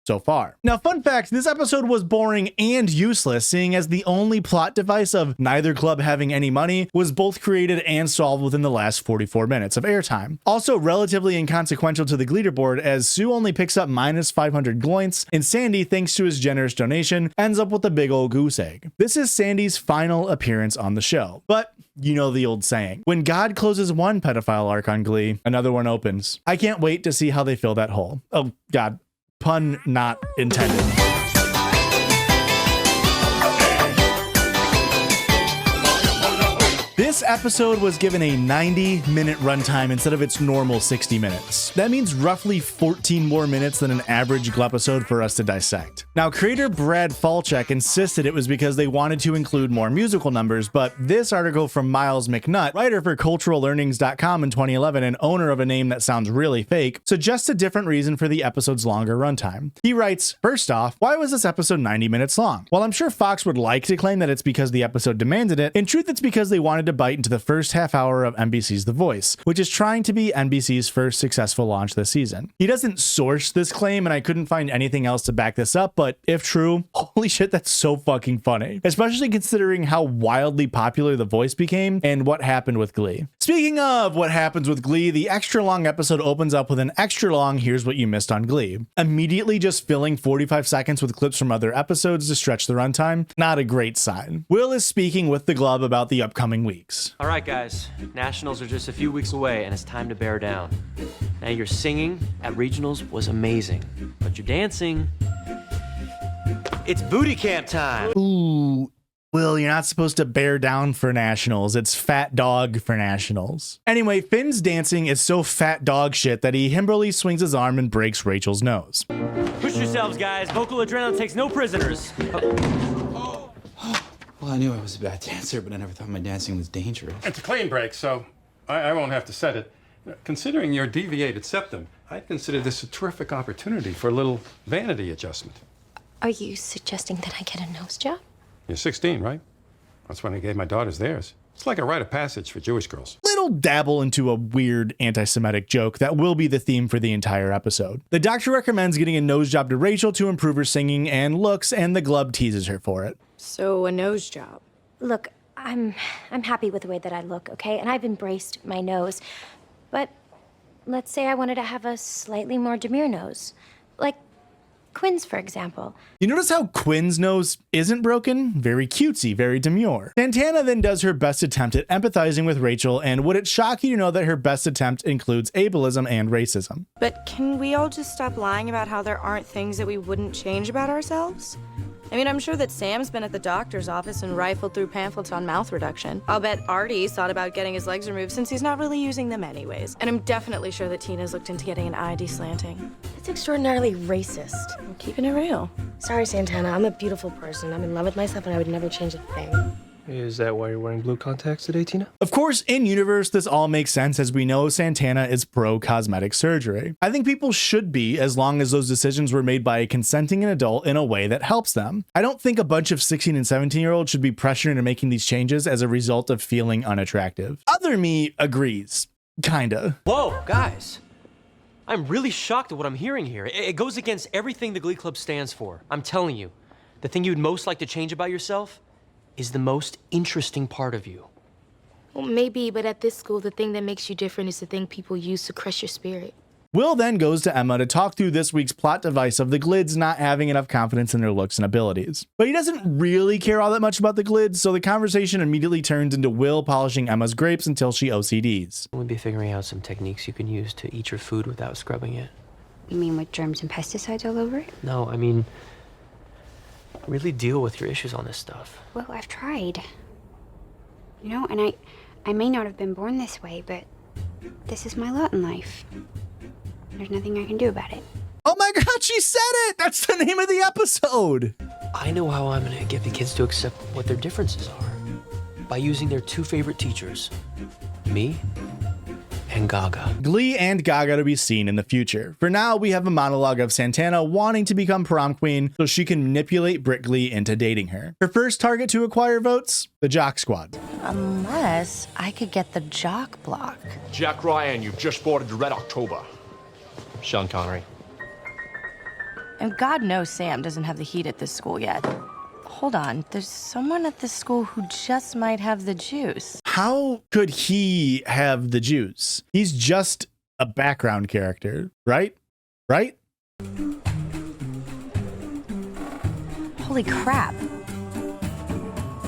So far. Now, fun fact, this episode was boring and useless, seeing as the only plot device of neither club having any money was both created and solved within the last 44 minutes of airtime. Also relatively inconsequential to the leaderboard, as Sue only picks up minus 500 gloints, and Sandy, thanks to his generous donation, ends up with a big old goose egg. This is Sandy's final appearance on the show. But you know the old saying, when God closes one pedophile arc on Glee, another one opens. I can't wait to see how they fill that hole. Oh, God. Pun not intended. This episode was given a 90-minute runtime instead of its normal 60 minutes. That means roughly 14 more minutes than an average Glee episode for us to dissect. Now, creator Brad Falchuk insisted it was because they wanted to include more musical numbers, but this article from Miles McNutt, writer for culturallearnings.com in 2011 and owner of a name that sounds really fake, suggests a different reason for the episode's longer runtime. He writes, first off, why was this episode 90 minutes long? While I'm sure Fox would like to claim that it's because the episode demanded it, in truth it's because they wanted to bite into the first half hour of NBC's The Voice, which is trying to be NBC's first successful launch this season. He doesn't source this claim, and I couldn't find anything else to back this up, but if true, holy shit, that's so fucking funny, especially considering how wildly popular The Voice became and what happened with Glee. Speaking of what happens with Glee, the extra long episode opens up with an extra long Here's What You Missed on Glee, immediately just filling 45 seconds with clips from other episodes to stretch the runtime. Not a great sign. Will is speaking with the Glove about the upcoming weeks. All right, guys. Nationals are just a few weeks away, and it's time to bear down. Now, your singing at regionals was amazing, but your dancing, it's booty camp time. Ooh. Will, you're not supposed to bear down for nationals. It's fat dog for nationals. Anyway, Finn's dancing is so fat dog shit that he himberly swings his arm and breaks Rachel's nose. Push yourselves, guys. Vocal adrenaline takes no prisoners. Well, I knew I was a bad dancer, but I never thought my dancing was dangerous. It's a clean break, so I won't have to set it. Considering your deviated septum, I'd consider this a terrific opportunity for a little vanity adjustment. Are you suggesting that I get a nose job? You're 16, right? That's when I gave my daughters theirs. It's like a rite of passage for Jewish girls. Little dabble into a weird anti-Semitic joke that will be the theme for the entire episode. The doctor recommends getting a nose job to Rachel to improve her singing and looks, and the Glove teases her for it. So a nose job. Look, I'm happy with the way that I look, okay? And I've embraced my nose. But let's say I wanted to have a slightly more demure nose. Like Quinn's, for example. You notice how Quinn's nose isn't broken? Very cutesy, very demure. Santana then does her best attempt at empathizing with Rachel, and would it shock you to know that her best attempt includes ableism and racism? But can we all just stop lying about how there aren't things that we wouldn't change about ourselves? I mean, I'm sure that Sam's been at the doctor's office and rifled through pamphlets on mouth reduction. I'll bet Artie's thought about getting his legs removed since he's not really using them anyways. And I'm definitely sure that Tina's looked into getting an ID slanting. That's extraordinarily racist. I'm keeping it real. Sorry, Santana. I'm a beautiful person. I'm in love with myself, and I would never change a thing. Is that why you're wearing blue contacts today, Tina? Of course, in universe, this all makes sense as we know Santana is pro cosmetic surgery. I think people should be, as long as those decisions were made by a consenting adult in a way that helps them. I don't think a bunch of 16 and 17-year-olds should be pressured into making these changes as a result of feeling unattractive. Other me agrees. Kinda. Whoa, guys. I'm really shocked at what I'm hearing here. It goes against everything the Glee Club stands for. I'm telling you, the thing you'd most like to change about yourself is the most interesting part of you. Well, maybe, but at this school, the thing that makes you different is the thing people use to crush your spirit. Will then goes to Emma to talk through this week's plot device of the Glids not having enough confidence in their looks and abilities. But he doesn't really care all that much about the Glids, so the conversation immediately turns into Will polishing Emma's grapes until she OCDs. We'll be figuring out some techniques you can use to eat your food without scrubbing it. You mean with germs and pesticides all over it? No, I mean, really deal with your issues on this stuff. Well, I've tried. You know, and I may not have been born this way, but this is my lot in life. There's nothing I can do about it. Oh my God, she said it! That's the name of the episode! I know how I'm gonna get the kids to accept what their differences are. By using their two favorite teachers, me and and Gaga. Glee and Gaga to be seen in the future. For now, we have a monologue of Santana wanting to become prom queen so she can manipulate Britt Glee into dating her. Her first target to acquire votes? The Jock Squad. Unless I could get the jock block. Jack Ryan, you've just boarded the Red October. Sean Connery. And God knows Sam doesn't have the heat at this school yet. Hold on, there's someone at this school who just might have the juice. How could he have the juice? He's just a background character, right? Right? Holy crap.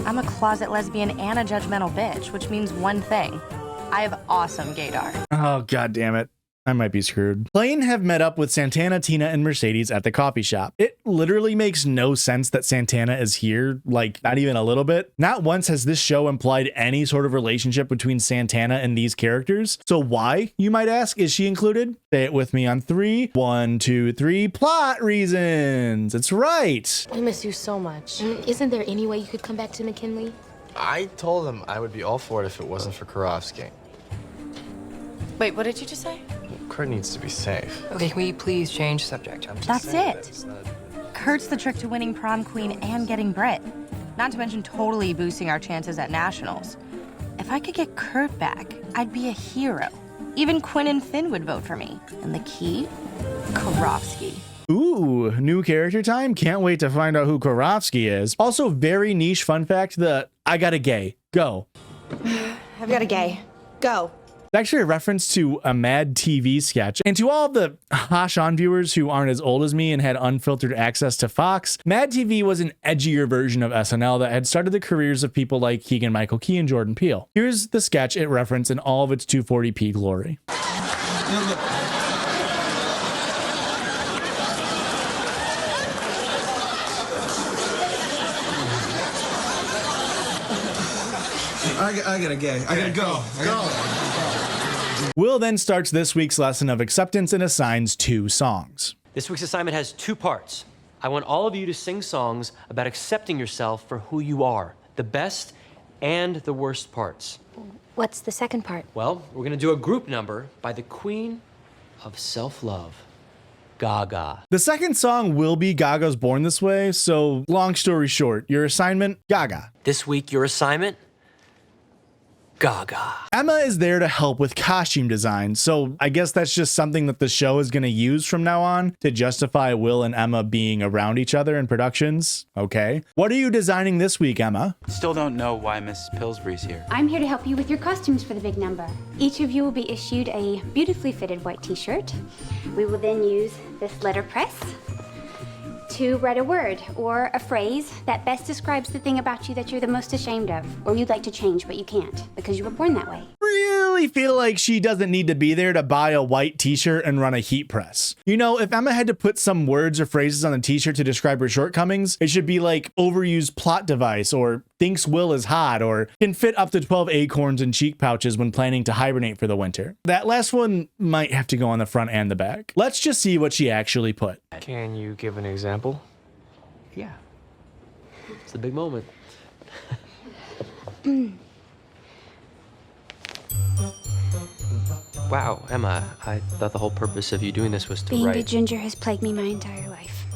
I'm a closet lesbian and a judgmental bitch, which means one thing. I have awesome gaydar. Oh, God damn it. I might be screwed. Blaine have met up with Santana, Tina, and Mercedes at the coffee shop. It literally makes no sense that Santana is here, like not even a little bit. Not once has this show implied any sort of relationship between Santana and these characters. So why, you might ask, is she included? Say it with me on 3. 1, 2, 3. Plot reasons. It's right. I miss you so much. Isn't there any way you could come back to McKinley? I told him I would be all for it if it wasn't for Karofsky. Wait, what did you just say? Kurt needs to be safe. Okay, can we please change subject? That's it. Kurt's the trick to winning prom queen and getting Britt. Not to mention totally boosting our chances at nationals. If I could get Kurt back, I'd be a hero. Even Quinn and Finn would vote for me. And the key? Karofsky. Ooh, new character time? Can't wait to find out who Karofsky is. Also, very niche fun fact, the I got a gay. Go. I've got a gay. Go. It's actually a reference to a Mad TV sketch. And to all the Hosh On viewers who aren't as old as me and had unfiltered access to Fox, Mad TV was an edgier version of SNL that had started the careers of people like Keegan-Michael Key and Jordan Peele. Here's the sketch it referenced in all of its 240p glory. I gotta gay. I gotta go. Will then starts this week's lesson of acceptance and assigns 2 songs. This week's assignment has 2 parts. I want all of you to sing songs about accepting yourself for who you are, the best and the worst parts. What's the second part? Well, we're gonna do a group number by the queen of self-love, Gaga. The second song will be Gaga's Born This Way, so long story short, your assignment, Gaga. This week, your assignment, Gaga. Emma is there to help with costume design, so I guess that's just something that the show is going to use from now on to justify Will and Emma being around each other in productions. Okay. What are you designing this week, Emma? Still don't know why Miss Pillsbury's here. I'm here to help you with your costumes for the big number. Each of you will be issued a beautifully fitted white t-shirt. We will then use this letterpress to write a word or a phrase that best describes the thing about you that you're the most ashamed of, or you'd like to change, but you can't because you were born that way. Really feel like she doesn't need to be there to buy a white t-shirt and run a heat press. You know, if Emma had to put some words or phrases on the t-shirt to describe her shortcomings, it should be like overused plot device, or thinks Will is hot, or can fit up to 12 acorns in cheek pouches when planning to hibernate for the winter. That last one might have to go on the front and the back. Let's just see what she actually put. Can you give an example? Yeah. It's a big moment. Wow, Emma, I thought the whole purpose of you doing this was to Being write. a ginger has plagued me my entire life.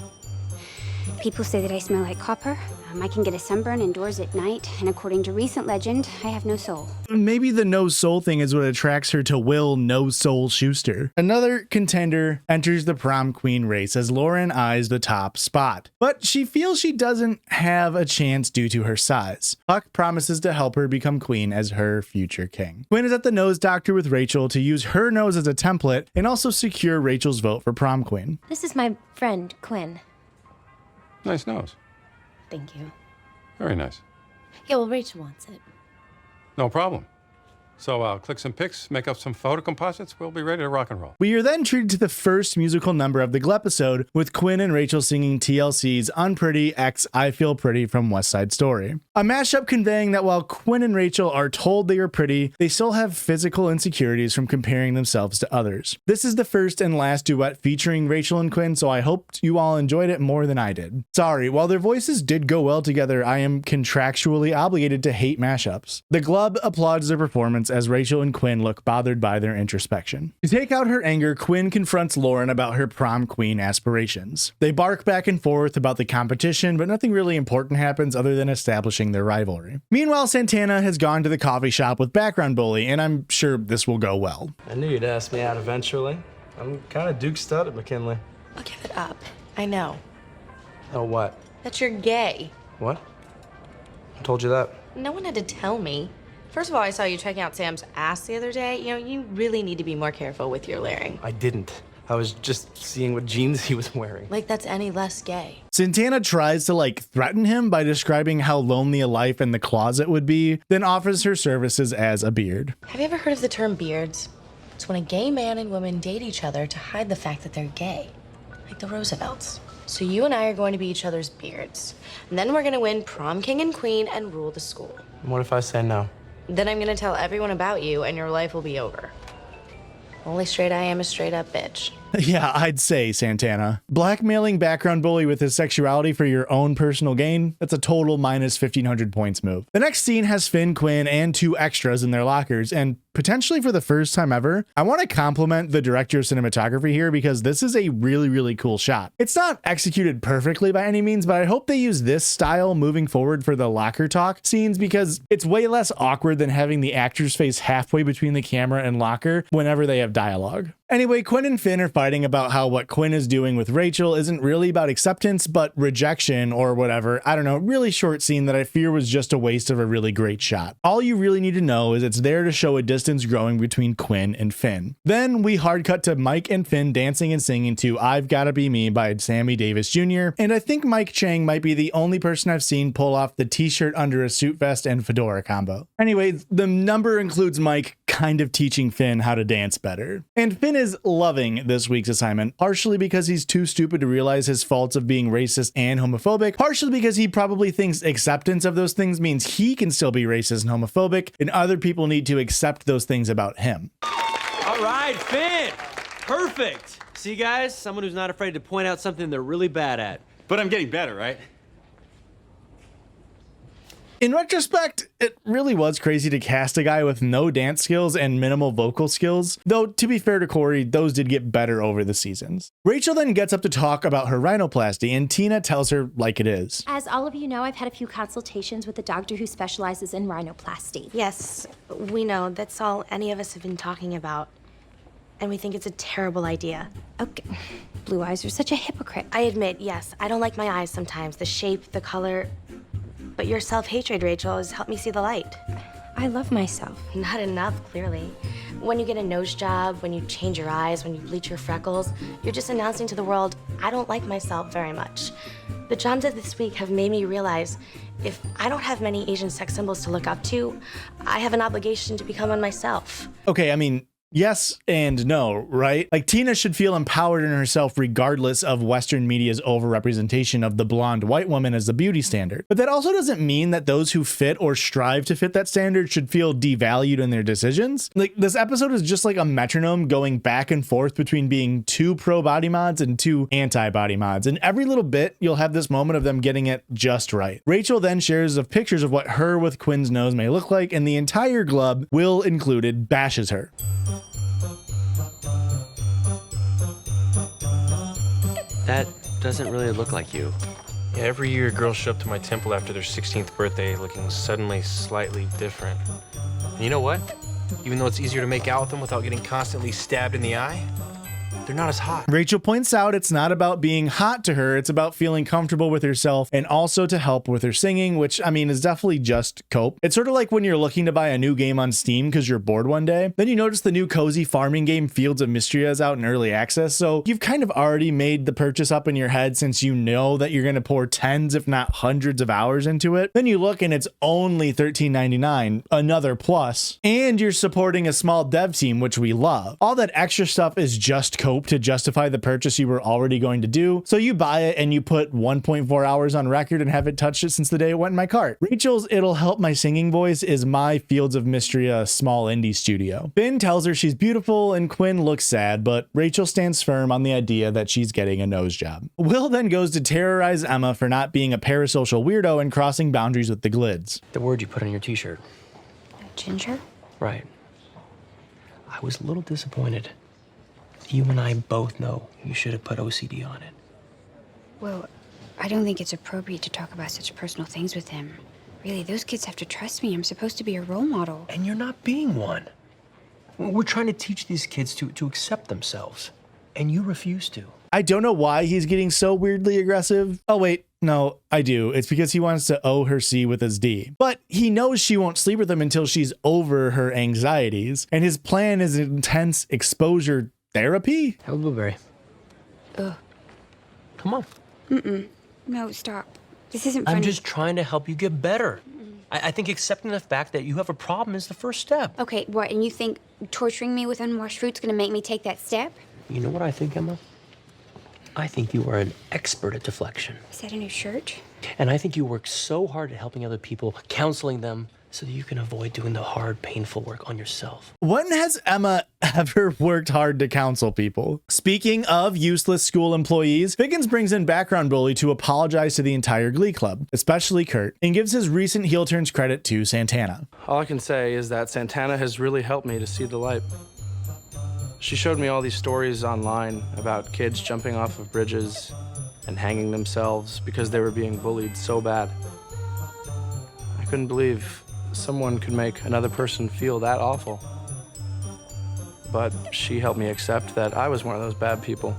People say that I smell like copper. I can get a sunburn indoors at night, and according to recent legend, I have no soul. Maybe the no soul thing is what attracts her to Will No Soul Schuster. Another contender enters the prom queen race as Lauren eyes the top spot, but she feels she doesn't have a chance due to her size. Puck promises to help her become queen as her future king. Quinn is at the nose doctor with Rachael to use her nose as a template and also secure Rachel's vote for prom queen. This is my friend, Quinn. Nice nose. Thank you. Very nice. Yeah, well, Rachel wants it. No problem. So I'll click some pics, make up some photo composites. We'll be ready to rock and roll. We are then treated to the first musical number of the GLE episode, with Quinn and Rachael singing TLC's Unpretty x I Feel Pretty from West Side Story. A mashup conveying that while Quinn and Rachael are told they are pretty, they still have physical insecurities from comparing themselves to others. This is the first and last duet featuring Rachael and Quinn, so I hope you all enjoyed it more than I did. Sorry, while their voices did go well together, I am contractually obligated to hate mashups. The GLE applauds their performance silence as Rachael and Quinn look bothered by their introspection. To take out her anger, Quinn confronts Lauren about her prom queen aspirations. They bark back and forth about the competition, but nothing really important happens other than establishing their rivalry. Meanwhile, Santana has gone to the coffee shop with background bully, and I'm sure this will go well. I knew you'd ask me out eventually. I'm kind of Duke stud at McKinley. I'll give it up. I know. Oh, what? That you're gay. What? I told you that. No one had to tell me. First of all, I saw you checking out Sam's ass the other day. You know, you really need to be more careful with your layering. I didn't. I was just seeing what jeans he was wearing. Like that's any less gay. Santana tries to threaten him by describing how lonely a life in the closet would be, then offers her services as a beard. Have you ever heard of the term beards? It's when a gay man and woman date each other to hide the fact that they're gay. Like the Roosevelts. So you and I are going to be each other's beards. And then we're going to win prom king and queen and rule the school. What if I say no? Then I'm going to tell everyone about you and your life will be over. Only straight I am a straight up bitch. Yeah, I'd say, Santana. Blackmailing background bully with his sexuality for your own personal gain, that's a total minus 1,500 points move. The next scene has Finn, Quinn, and 2 extras in their lockers, and potentially for the first time ever, I want to compliment the director of cinematography here because this is a really, really cool shot. It's not executed perfectly by any means, but I hope they use this style moving forward for the locker talk scenes because it's way less awkward than having the actors face halfway between the camera and locker whenever they have dialogue. Anyway, Quinn and Finn are fighting about how what Quinn is doing with Rachael isn't really about acceptance, but rejection or whatever. I don't know, really short scene that I fear was just a waste of a really great shot. All you really need to know is it's there to show a distance growing between Quinn and Finn. Then we hard cut to Mike and Finn dancing and singing to I've Gotta Be Me by Sammy Davis Jr. And I think Mike Chang might be the only person I've seen pull off the t-shirt under a suit vest and fedora combo. Anyway, the number includes Mike kind of teaching Finn how to dance better. And Finn is loving this week's assignment, partially because he's too stupid to realize his faults of being racist and homophobic, partially because he probably thinks acceptance of those things means he can still be racist and homophobic, and other people need to accept those things about him. All right, Finn! Perfect! See, guys, someone who's not afraid to point out something they're really bad at. But I'm getting better, right? In retrospect, it really was crazy to cast a guy with no dance skills and minimal vocal skills, though to be fair to Corey, those did get better over the seasons. Rachael then gets up to talk about her rhinoplasty, and Tina tells her like it is. As all of you know, I've had a few consultations with a doctor who specializes in rhinoplasty. Yes, we know. That's all any of us have been talking about. And we think it's a terrible idea. Okay. Blue eyes are such a hypocrite. I admit, yes, I don't like my eyes sometimes. The shape, the color. But your self-hatred, Rachael, has helped me see the light. I love myself. Not enough, clearly. When you get a nose job, when you change your eyes, when you bleach your freckles, you're just announcing to the world, I don't like myself very much. The jobs of this week have made me realize if I don't have many Asian sex symbols to look up to, I have an obligation to become one myself. Okay, I mean, yes and no, right? Like Tina should feel empowered in herself regardless of Western media's overrepresentation of the blonde white woman as the beauty standard. But that also doesn't mean that those who fit or strive to fit that standard should feel devalued in their decisions. Like this episode is just like a metronome going back and forth between being 2 pro body mods and 2 anti body mods. And every little bit you'll have this moment of them getting it just right. Rachael then shares of pictures of what her with Quinn's nose may look like, and the entire glub, Will included, bashes her. That doesn't really look like you. Yeah, every year girls show up to my temple after their 16th birthday looking suddenly slightly different. And you know what? Even though it's easier to make out with them without getting constantly stabbed in the eye, they're not as hot. Rachael points out it's not about being hot to her, it's about feeling comfortable with herself and also to help with her singing, which I mean is definitely just cope. It's sort of like when you're looking to buy a new game on Steam because you're bored one day, then you notice the new cozy farming game Fields of Mystria is out in early access, so you've kind of already made the purchase up in your head since you know that you're going to pour tens if not hundreds of hours into it. Then you look and it's only $13.99, another plus, and you're supporting a small dev team, which we love. All that extra stuff is just cope to justify the purchase you were already going to do. So you buy it and you put 1.4 hours on record and haven't touched it since the day it went in my cart. Rachael's It'll Help My Singing Voice is my Fields of Mystria small indie studio. Finn tells her she's beautiful and Quinn looks sad, but Rachael stands firm on the idea that she's getting a nose job. Will then goes to terrorize Emma for not being a parasocial weirdo and crossing boundaries with the glids. The word you put on your t-shirt. Ginger? Right. I was a little disappointed. You and I both know you should have put OCD on it. Well, I don't think it's appropriate to talk about such personal things with him. Really, those kids have to trust me. I'm supposed to be a role model. And you're not being one. We're trying to teach these kids to accept themselves, and you refuse to. I don't know why he's getting so weirdly aggressive. Oh, wait. No, I do. It's because he wants to O her C with his D. But he knows she won't sleep with him until she's over her anxieties. And his plan is intense exposure therapy. Have a blueberry. Ugh. Come on. No, stop. This isn't funny. I'm just trying to help you get better. I think accepting the fact that you have a problem is the first step. Okay, what, and you think torturing me with unwashed fruit's gonna make me take that step? You know what I think, Emma? I think you are an expert at deflection. Is that a new shirt? And I think you work so hard at helping other people, counseling them, so that you can avoid doing the hard, painful work on yourself. When has Emma ever worked hard to counsel people? Speaking of useless school employees, Figgins brings in background bully to apologize to the entire Glee club, especially Kurt, and gives his recent heel turns credit to Santana. All I can say is that Santana has really helped me to see the light. She showed me all these stories online about kids jumping off of bridges and hanging themselves because they were being bullied so bad. I couldn't believe someone could make another person feel that awful. But she helped me accept that I was one of those bad people.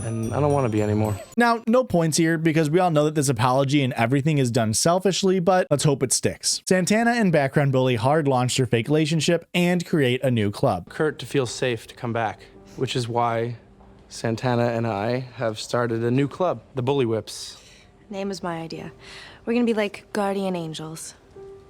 And I don't want to be anymore. Now, no points here because we all know that this apology and everything is done selfishly, but let's hope it sticks. Santana and background bully hard launch their fake relationship and create a new club. Kurt to feel safe to come back, which is why Santana and I have started a new club, the Bully Whips. Name is my idea. We're gonna be like guardian angels.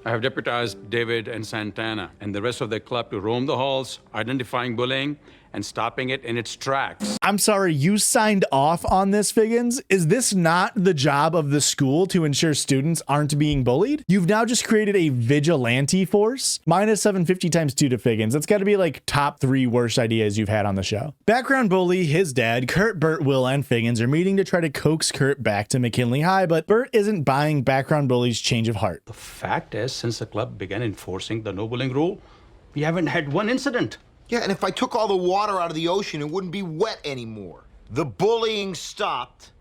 I have deputized David and Santana and the rest of the club to roam the halls, identifying bullying and stopping it in its tracks. I'm sorry, you signed off on this, Figgins? Is this not the job of the school to ensure students aren't being bullied? You've now just created a vigilante force? Minus 750 times 2 to Figgins. That's got to be like top 3 worst ideas you've had on the show. Background bully, his dad, Kurt, Burt, Will, and Figgins are meeting to try to coax Kurt back to McKinley High, but Burt isn't buying background bully's change of heart. The fact is, since the club began enforcing the no bullying rule, we haven't had one incident. Yeah, and if I took all the water out of the ocean, it wouldn't be wet anymore. The bullying stopped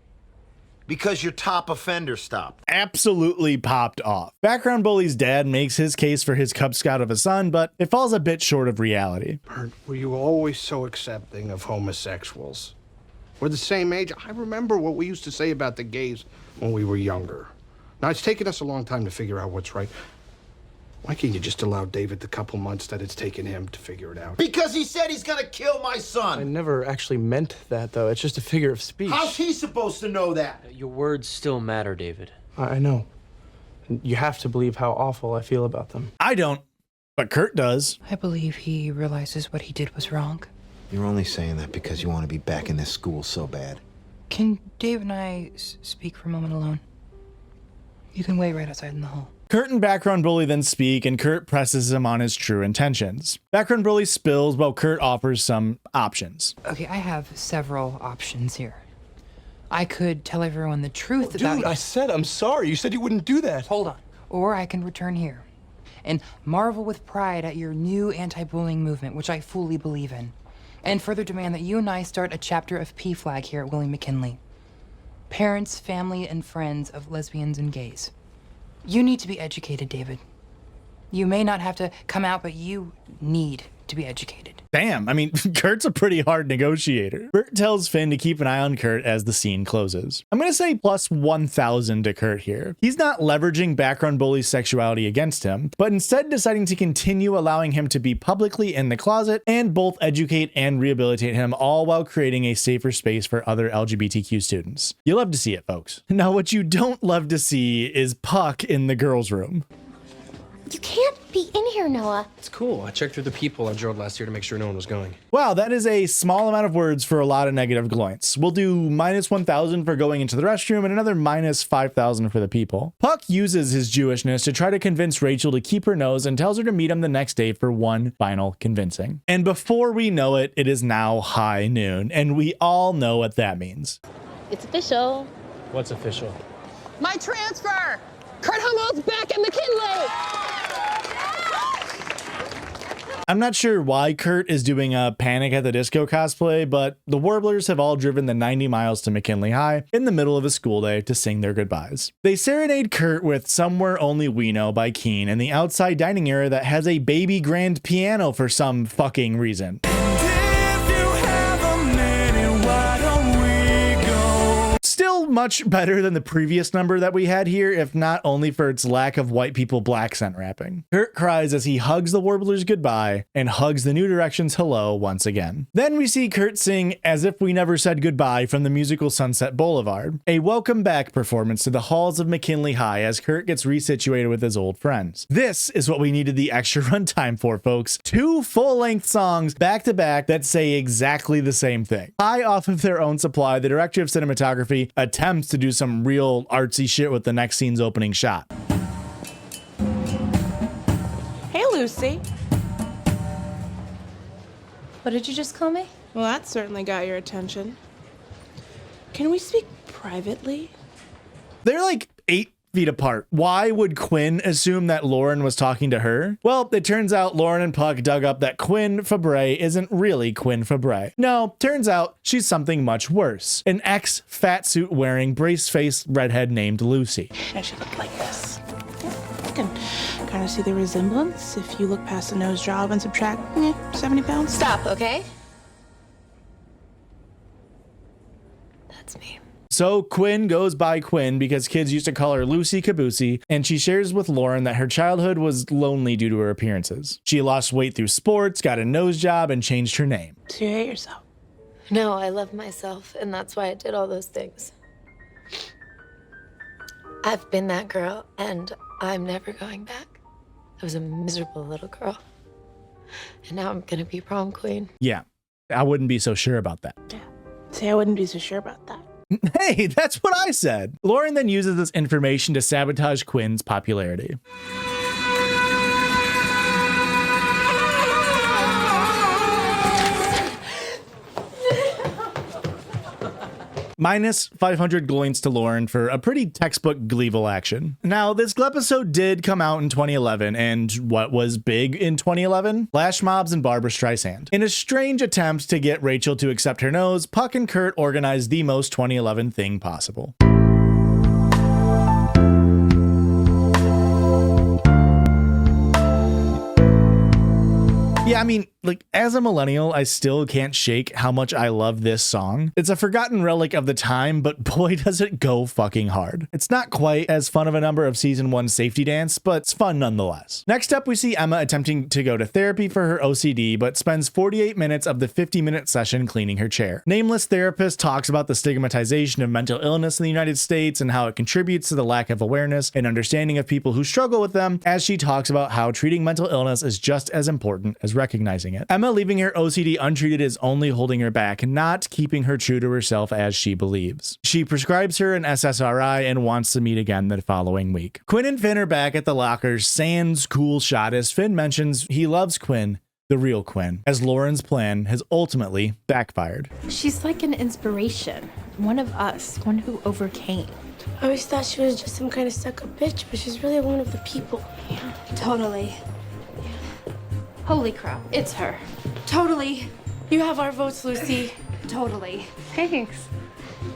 because your top offender stopped. Absolutely popped off. Background bully's dad makes his case for his Cub Scout of a son, but it falls a bit short of reality. Bert, were you always so accepting of homosexuals? We're the same age. I remember what we used to say about the gays when we were younger. Now, it's taken us a long time to figure out what's right. Why can't you just allow David the couple months that it's taken him to figure it out? Because he said he's gonna kill my son. I never actually meant that, though. It's just a figure of speech. How's he supposed to know that? Your words still matter, David. I know. You have to believe how awful I feel about them. I don't, but Kurt does. I believe he realizes what he did was wrong. You're only saying that because you want to be back in this school so bad. Can Dave and I speak for a moment alone? You can wait right outside in the hall. Kurt and background bully then speak, and Kurt presses him on his true intentions. Background bully spills while Kurt offers some options. Okay, I have several options here. I could tell everyone the truth about... Dude, I said I'm sorry. You said you wouldn't do that. Hold on. Or I can return here and marvel with pride at your new anti-bullying movement, which I fully believe in, and further demand that you and I start a chapter of P-Flag here at William McKinley. Parents, family, and friends of lesbians and gays. You need to be educated, David. You may not have to come out, but you need to be educated. Damn, I mean, Kurt's a pretty hard negotiator. Burt tells Finn to keep an eye on Kurt as the scene closes. I'm gonna say plus 1,000 to Kurt here. He's not leveraging background bully's sexuality against him, but instead deciding to continue allowing him to be publicly in the closet and both educate and rehabilitate him, all while creating a safer space for other LGBTQ students. You love to see it, folks. Now, what you don't love to see is Puck in the girls' room. You can't be in here, Noah. It's cool. I checked through the people I drilled last year to make sure no one was going. Wow, that is a small amount of words for a lot of negative gloints. We'll do minus 1,000 for going into the restroom and another minus 5,000 for the people. Puck uses his Jewishness to try to convince Rachael to keep her nose and tells her to meet him the next day for one final convincing. And before we know it, it is now high noon, and we all know what that means. It's official. What's official? My transfer! Kurt Hummel's back at McKinley! I'm not sure why Kurt is doing a Panic at the Disco cosplay, but the Warblers have all driven the 90 miles to McKinley High in the middle of a school day to sing their goodbyes. They serenade Kurt with Somewhere Only We Know by Keane in the outside dining area that has a baby grand piano for some fucking reason. Still much better than the previous number that we had here, if not only for its lack of white people black scent rapping. Kurt cries as he hugs the Warblers goodbye and hugs the New Directions hello once again. Then we see Kurt sing As If We Never Said Goodbye from the musical Sunset Boulevard, a welcome back performance to the halls of McKinley High as Kurt gets resituated with his old friends. This is what we needed the extra runtime for, folks. 2 full-length songs back to back that say exactly the same thing. High off of their own supply, the director of cinematography attempts to do some real artsy shit with the next scene's opening shot. Hey, Lucy. What did you just call me? Well, that certainly got your attention. Can we speak privately? They're like 8 feet apart. Why would Quinn assume that Lauren was talking to her? Well, it turns out Lauren and Puck dug up that Quinn Fabre isn't really Quinn Fabre. No, turns out she's something much worse. An ex-fat suit wearing brace-faced redhead named Lucy. I should look like this. You can kind of see the resemblance if you look past the nose job and subtract 70 pounds. Stop, okay? That's me. So Quinn goes by Quinn because kids used to call her Lucy Caboosey, and she shares with Lauren that her childhood was lonely due to her appearances. She lost weight through sports, got a nose job, and changed her name. Do you hate yourself? No, I love myself, and that's why I did all those things. I've been that girl, and I'm never going back. I was a miserable little girl, and now I'm gonna be prom queen. Yeah, I wouldn't be so sure about that. Yeah. See, I wouldn't be so sure about that. Hey, that's what I said. Lauren then uses this information to sabotage Quinn's popularity. Minus 500 Gloints to Lauren for a pretty textbook GLEE-VIL action. Now, this episode did come out in 2011, and what was big in 2011? Flash mobs and Barbra Streisand. In a strange attempt to get Rachael to accept her nose, Puck and Kurt organized the most 2011 thing possible. Yeah, I mean, like, as a millennial, I still can't shake how much I love this song. It's a forgotten relic of the time, but boy, does it go fucking hard. It's not quite as fun of a number of season 1 Safety Dance, but it's fun nonetheless. Next up, we see Emma attempting to go to therapy for her OCD, but spends 48 minutes of the 50-minute session cleaning her chair. Nameless therapist talks about the stigmatization of mental illness in the United States and how it contributes to the lack of awareness and understanding of people who struggle with them, as she talks about how treating mental illness is just as important as recognizing it. Emma leaving her OCD untreated is only holding her back, not keeping her true to herself as she believes. She prescribes her an SSRI and wants to meet again the following week. Quinn and Finn are back at the lockers, sans cool shot as Finn mentions he loves Quinn, the real Quinn, as Lauren's plan has ultimately backfired. She's like an inspiration, one of us, one who overcame. I always thought she was just some kind of stuck-up bitch, but she's really one of the people. Yeah, totally. Holy crap, it's her. Totally. You have our votes, Lucy. Totally. Thanks.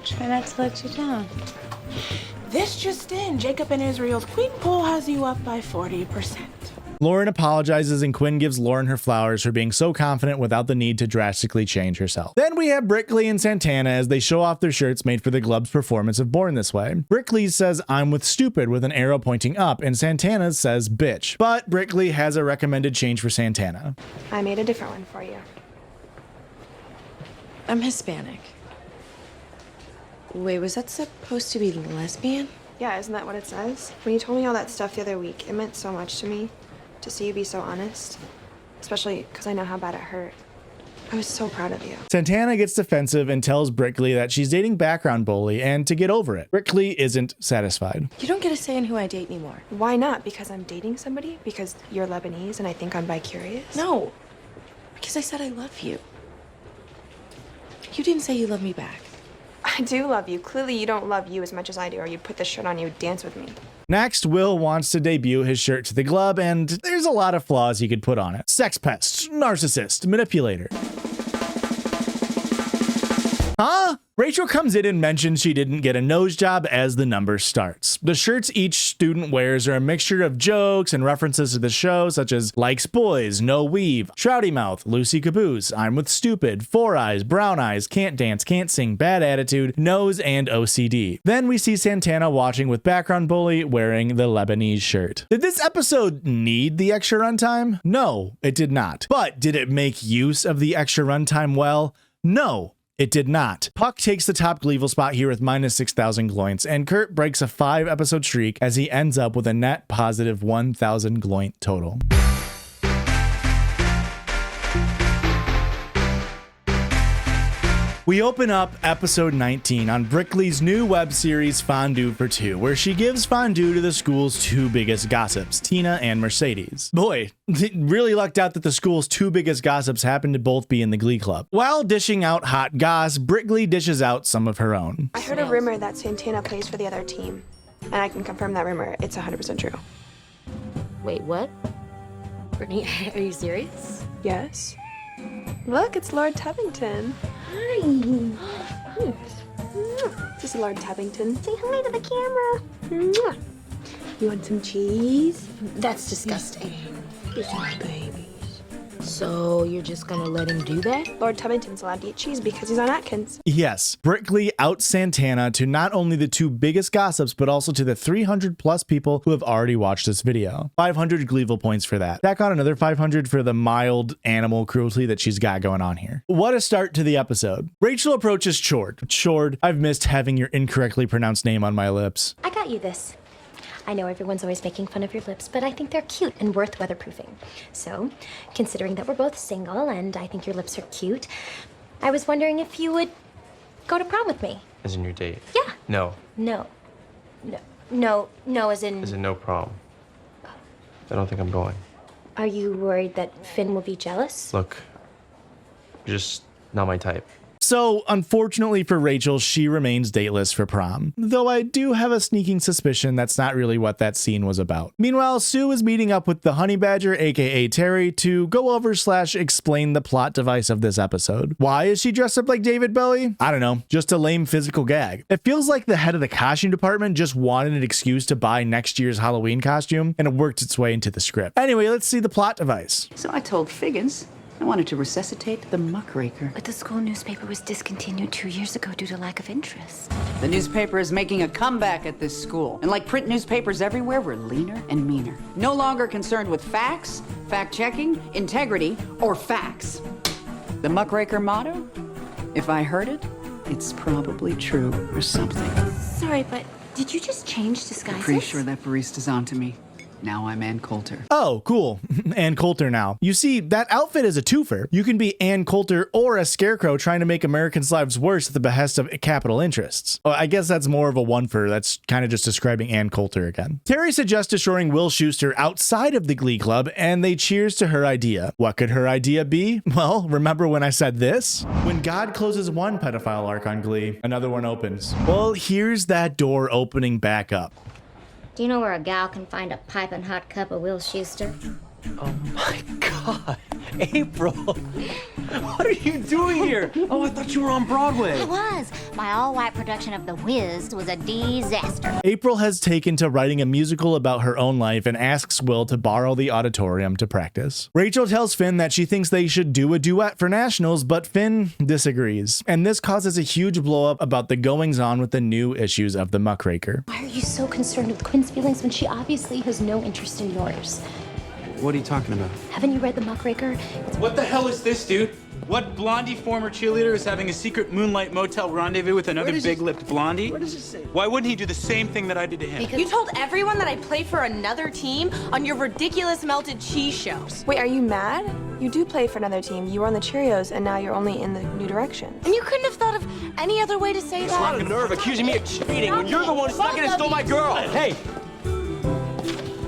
Try not to let you down. This just in, Jacob and Israel's queen poll has you up by 40%. Lauren apologizes and Quinn gives Lauren her flowers for being so confident without the need to drastically change herself. Then we have Brittany and Santana as they show off their shirts made for the Glub's performance of Born This Way. Brittany says I'm with stupid with an arrow pointing up, and Santana says bitch. But Brittany has a recommended change for Santana. I made a different one for you. I'm Hispanic. Wait, was that supposed to be lesbian? Yeah, isn't that what it says? When you told me all that stuff the other week, it meant so much to me. To see you be so honest, especially because I know how bad it hurt. I was so proud of you. Santana gets defensive and tells Brittany that she's dating background bully and to get over it. Brittany isn't satisfied. You don't get a say in who I date anymore. Why not? Because I'm dating somebody? Because you're Lebanese and I think I'm bi-curious? No, because I said I love you. You didn't say you love me back. I do love you. Clearly you don't love you as much as I do, or you'd put this shirt on, you would dance with me. Next, Will wants to debut his shirt to the Glub, and there's a lot of flaws he could put on it. Sex pests, narcissist, manipulator. Huh? Rachael comes in and mentions she didn't get a nose job as the number starts. The shirts each student wears are a mixture of jokes and references to the show, such as likes boys, no weave, shrouty mouth, Lucy Caboose, I'm with stupid, four eyes, brown eyes, can't dance, can't sing, bad attitude, nose, and OCD. Then we see Santana watching with background bully wearing the Lebanese shirt. Did this episode need the extra runtime? No, it did not. But did it make use of the extra runtime well? No. It did not. Puck takes the top Glee-VIL spot here with minus 6,000 Gloints, and Kurt breaks a 5-episode streak as he ends up with a net positive 1,000 Gloint total. We open up episode 19 on Brickley's new web series Fondue for Two, where she gives fondue to the school's two biggest gossips, Tina and Mercedes. Boy, really lucked out that the school's two biggest gossips happen to both be in the Glee Club. While dishing out hot goss, Brickley dishes out some of her own. I heard a rumor that Santana plays for the other team, and I can confirm that rumor. It's 100% true. Wait, what? Brittany, are you serious? Yes. Look, it's Lord Tubbington. Hi. This is Lord Tubbington. Say hi to the camera. You want some cheese? That's disgusting. He's my babies. So you're just gonna let him do that? Lord Tubbington's allowed to eat cheese because he's on Atkins. Yes, Brickley outs Santana to not only the two biggest gossips, but also to the 300 plus people who have already watched this video. 500 Glee-VIL points for that. Tack on another 500 for the mild animal cruelty that she's got going on here. What a start to the episode. Rachael approaches Chord. Chord, I've missed having your incorrectly pronounced name on my lips. I got you this. I know everyone's always making fun of your lips, but I think they're cute and worth weatherproofing. So, considering that we're both single and I think your lips are cute, I was wondering if you would go to prom with me. As in your date? Yeah. No. No, as in... As in no prom. I don't think I'm going. Are you worried that Finn will be jealous? Look, you're just not my type. So, unfortunately for Rachael, she remains dateless for prom. Though I do have a sneaking suspicion that's not really what that scene was about. Meanwhile, Sue is meeting up with the Honey Badger, aka Terry, to go over / explain the plot device of this episode. Why is she dressed up like David Bowie? I don't know, just a lame physical gag. It feels like the head of the costume department just wanted an excuse to buy next year's Halloween costume, and it worked its way into the script. Anyway, let's see the plot device. So I told Figgins I wanted to resuscitate the muckraker. But the school newspaper was discontinued 2 years ago due to lack of interest. The newspaper is making a comeback at this school. And like print newspapers everywhere, we're leaner and meaner. No longer concerned with facts, fact-checking, integrity, or facts. The muckraker motto? If I heard it, it's probably true or something. Sorry, but did you just change disguises? Pretty sure that barista's onto me. Now I'm Ann Coulter. Oh, cool. Ann Coulter now. You see, that outfit is a twofer. You can be Ann Coulter or a scarecrow trying to make Americans' lives worse at the behest of capital interests. Oh, I guess that's more of a one-fer. That's kind of just describing Ann Coulter again. Terry suggests destroying Will Schuster outside of the Glee Club, and they cheers to her idea. What could her idea be? Well, remember when I said this? When God closes one pedophile arc on Glee, another one opens. Well, here's that door opening back up. Do you know where a gal can find a piping hot cup of Will Schuster? Oh my God, April, what are you doing here? Oh, I thought you were on Broadway. I was. My all-white production of The Wiz was a disaster. April has taken to writing a musical about her own life and asks Will to borrow the auditorium to practice. Rachael tells Finn that she thinks they should do a duet for nationals, but Finn disagrees. And this causes a huge blow up about the goings-on with the new issues of the Muckraker. Why are you so concerned with Quinn's feelings when she obviously has no interest in yours? What are you talking about? Haven't you read The Muckraker? What the hell is this, dude? What blondie former cheerleader is having a secret moonlight motel rendezvous with another big-lipped blondie? What does it say? Why wouldn't he do the same thing that I did to him? You told everyone that I play for another team on your ridiculous melted cheese shows. Wait, are you mad? You do play for another team. You were on the Cheerios, and now you're only in the New Direction. And you couldn't have thought of any other way to say It's that. not a nerve accusing me of cheating when you're the one who snuck in and stole my girl. Hey,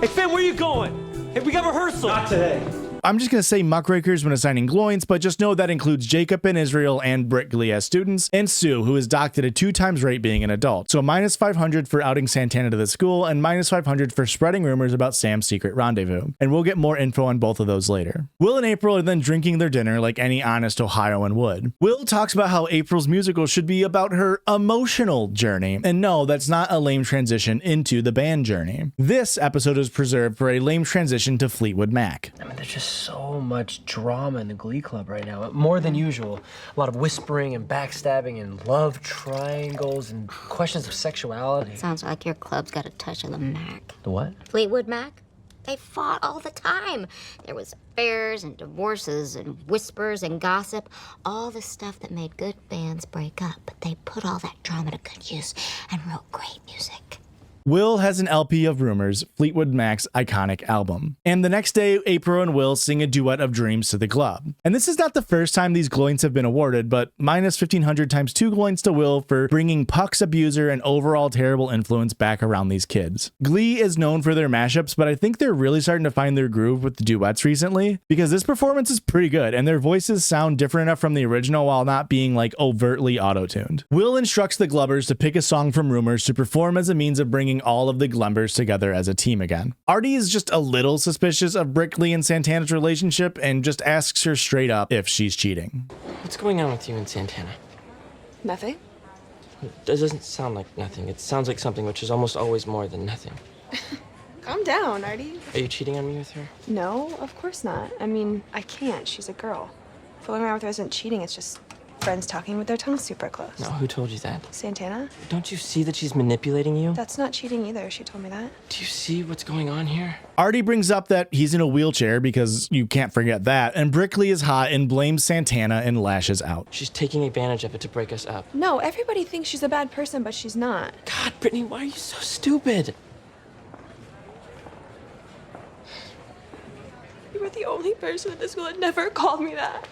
Finn, where are you going? Hey, we got rehearsal. Not today. I'm just gonna say muckrakers when assigning Gloints, but just know that includes Jacob and Israel and Britt Glee as students, and Sue, who is docked at a 2 times rate being an adult. So minus 500 for outing Santana to the school, and minus 500 for spreading rumors about Sam's secret rendezvous. And we'll get more info on both of those later. Will and April are then drinking their dinner like any honest Ohioan would. Will talks about how April's musical should be about her emotional journey. And no, that's not a lame transition into the band journey. This episode is preserved for a lame transition to Fleetwood Mac. I mean, there's just so much drama in the Glee Club right now, more than usual. A lot of whispering and backstabbing and love triangles and questions of sexuality. Sounds like your club's got a touch of the Mac. The what? Fleetwood Mac? They fought all the time. There was affairs and divorces and whispers and gossip, all the stuff that made good bands break up. But they put all that drama to good use and wrote great music. Will has an LP of Rumours, Fleetwood Mac's iconic album. And the next day, April and Will sing a duet of Dreams to the club. And this is not the first time these Gloints have been awarded, but minus 1,500 times 2 Gloints to Will for bringing Puck's abuser and overall terrible influence back around these kids. Glee is known for their mashups, but I think they're really starting to find their groove with the duets recently, because this performance is pretty good, and their voices sound different enough from the original while not being like overtly auto-tuned. Will instructs the Glubbers to pick a song from Rumours to perform as a means of bringing all of the Glubbers together as a team again. Artie is just a little suspicious of Britt Glee and Santana's relationship and just asks her straight up if she's cheating. What's going on with you and Santana? Nothing. It doesn't sound like nothing. It sounds like something, which is almost always more than nothing. Calm down, Artie. Are you cheating on me with her? No, of course not. I mean, I can't. She's a girl. Fooling around with her isn't cheating. It's just friends talking with their tongues super close. No, who told you that? Santana? Don't you see that she's manipulating you? That's not cheating either. She told me that. Do you see what's going on here? Artie brings up that he's in a wheelchair because you can't forget that, and Britt Glee is hot and blames Santana and lashes out. She's taking advantage of it to break us up. No, everybody thinks she's a bad person, but she's not. God, Brittany, why are you so stupid? You were the only person at this school that never called me that.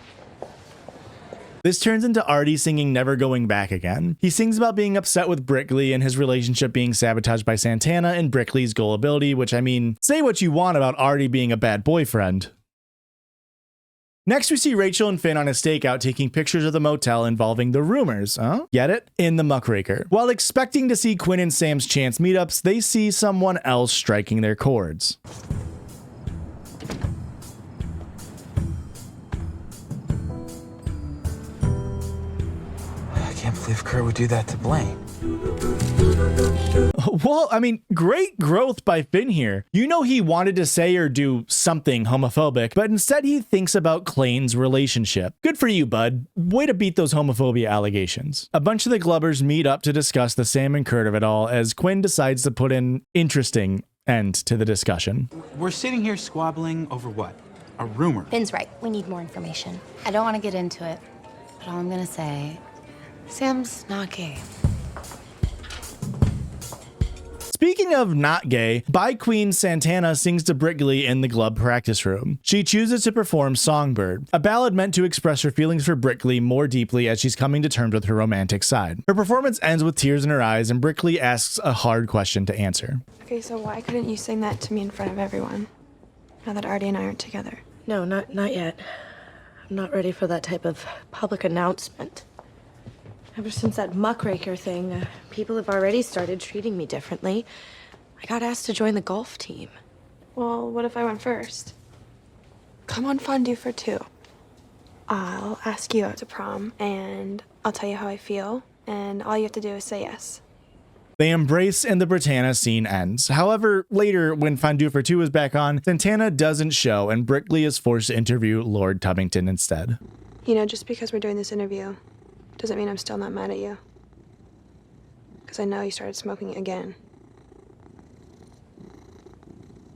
This turns into Artie singing Never Going Back Again. He sings about being upset with Britt Glee and his relationship being sabotaged by Santana and Britt Glee's gullibility, which, I mean, say what you want about Artie being a bad boyfriend. Next, we see Rachael and Finn on a stakeout taking pictures of the motel involving the Rumours, get it? In the muckraker. While expecting to see Quinn and Sam's chance meetups, they see someone else striking their chords. I can't believe Kurt would do that to Blaine. Well, I mean, great growth by Finn here. You know he wanted to say or do something homophobic, but instead he thinks about Clayton's relationship. Good for you, bud. Way to beat those homophobia allegations. A bunch of the Glubbers meet up to discuss the Sam and Kurt of it all as Quinn decides to put an interesting end to the discussion. We're sitting here squabbling over what? A rumor. Finn's right. We need more information. I don't want to get into it, but all I'm gonna say, Sam's not gay. Speaking of not gay, By Queen Santana sings to Britt Glee in the Glub practice room. She chooses to perform Songbird, a ballad meant to express her feelings for Britt Glee more deeply as she's coming to terms with her romantic side. Her performance ends with tears in her eyes, and Britt Glee asks a hard question to answer. Okay, so why couldn't you sing that to me in front of everyone, now that Artie and I aren't together? No, not yet. I'm not ready for that type of public announcement. Ever since that muckraker thing, people have already started treating me differently. I got asked to join the golf team. Well, what if I went first? Come on fondue for 2. I'll ask you out to prom, and I'll tell you how I feel, and all you have to do is say yes. They embrace and the Britannia scene ends. However, later, when Fondue for 2 is back on, Santana doesn't show, and Britt Glee is forced to interview Lord Tubington instead. You know, just because we're doing this interview doesn't mean I'm still not mad at you. Because I know you started smoking again.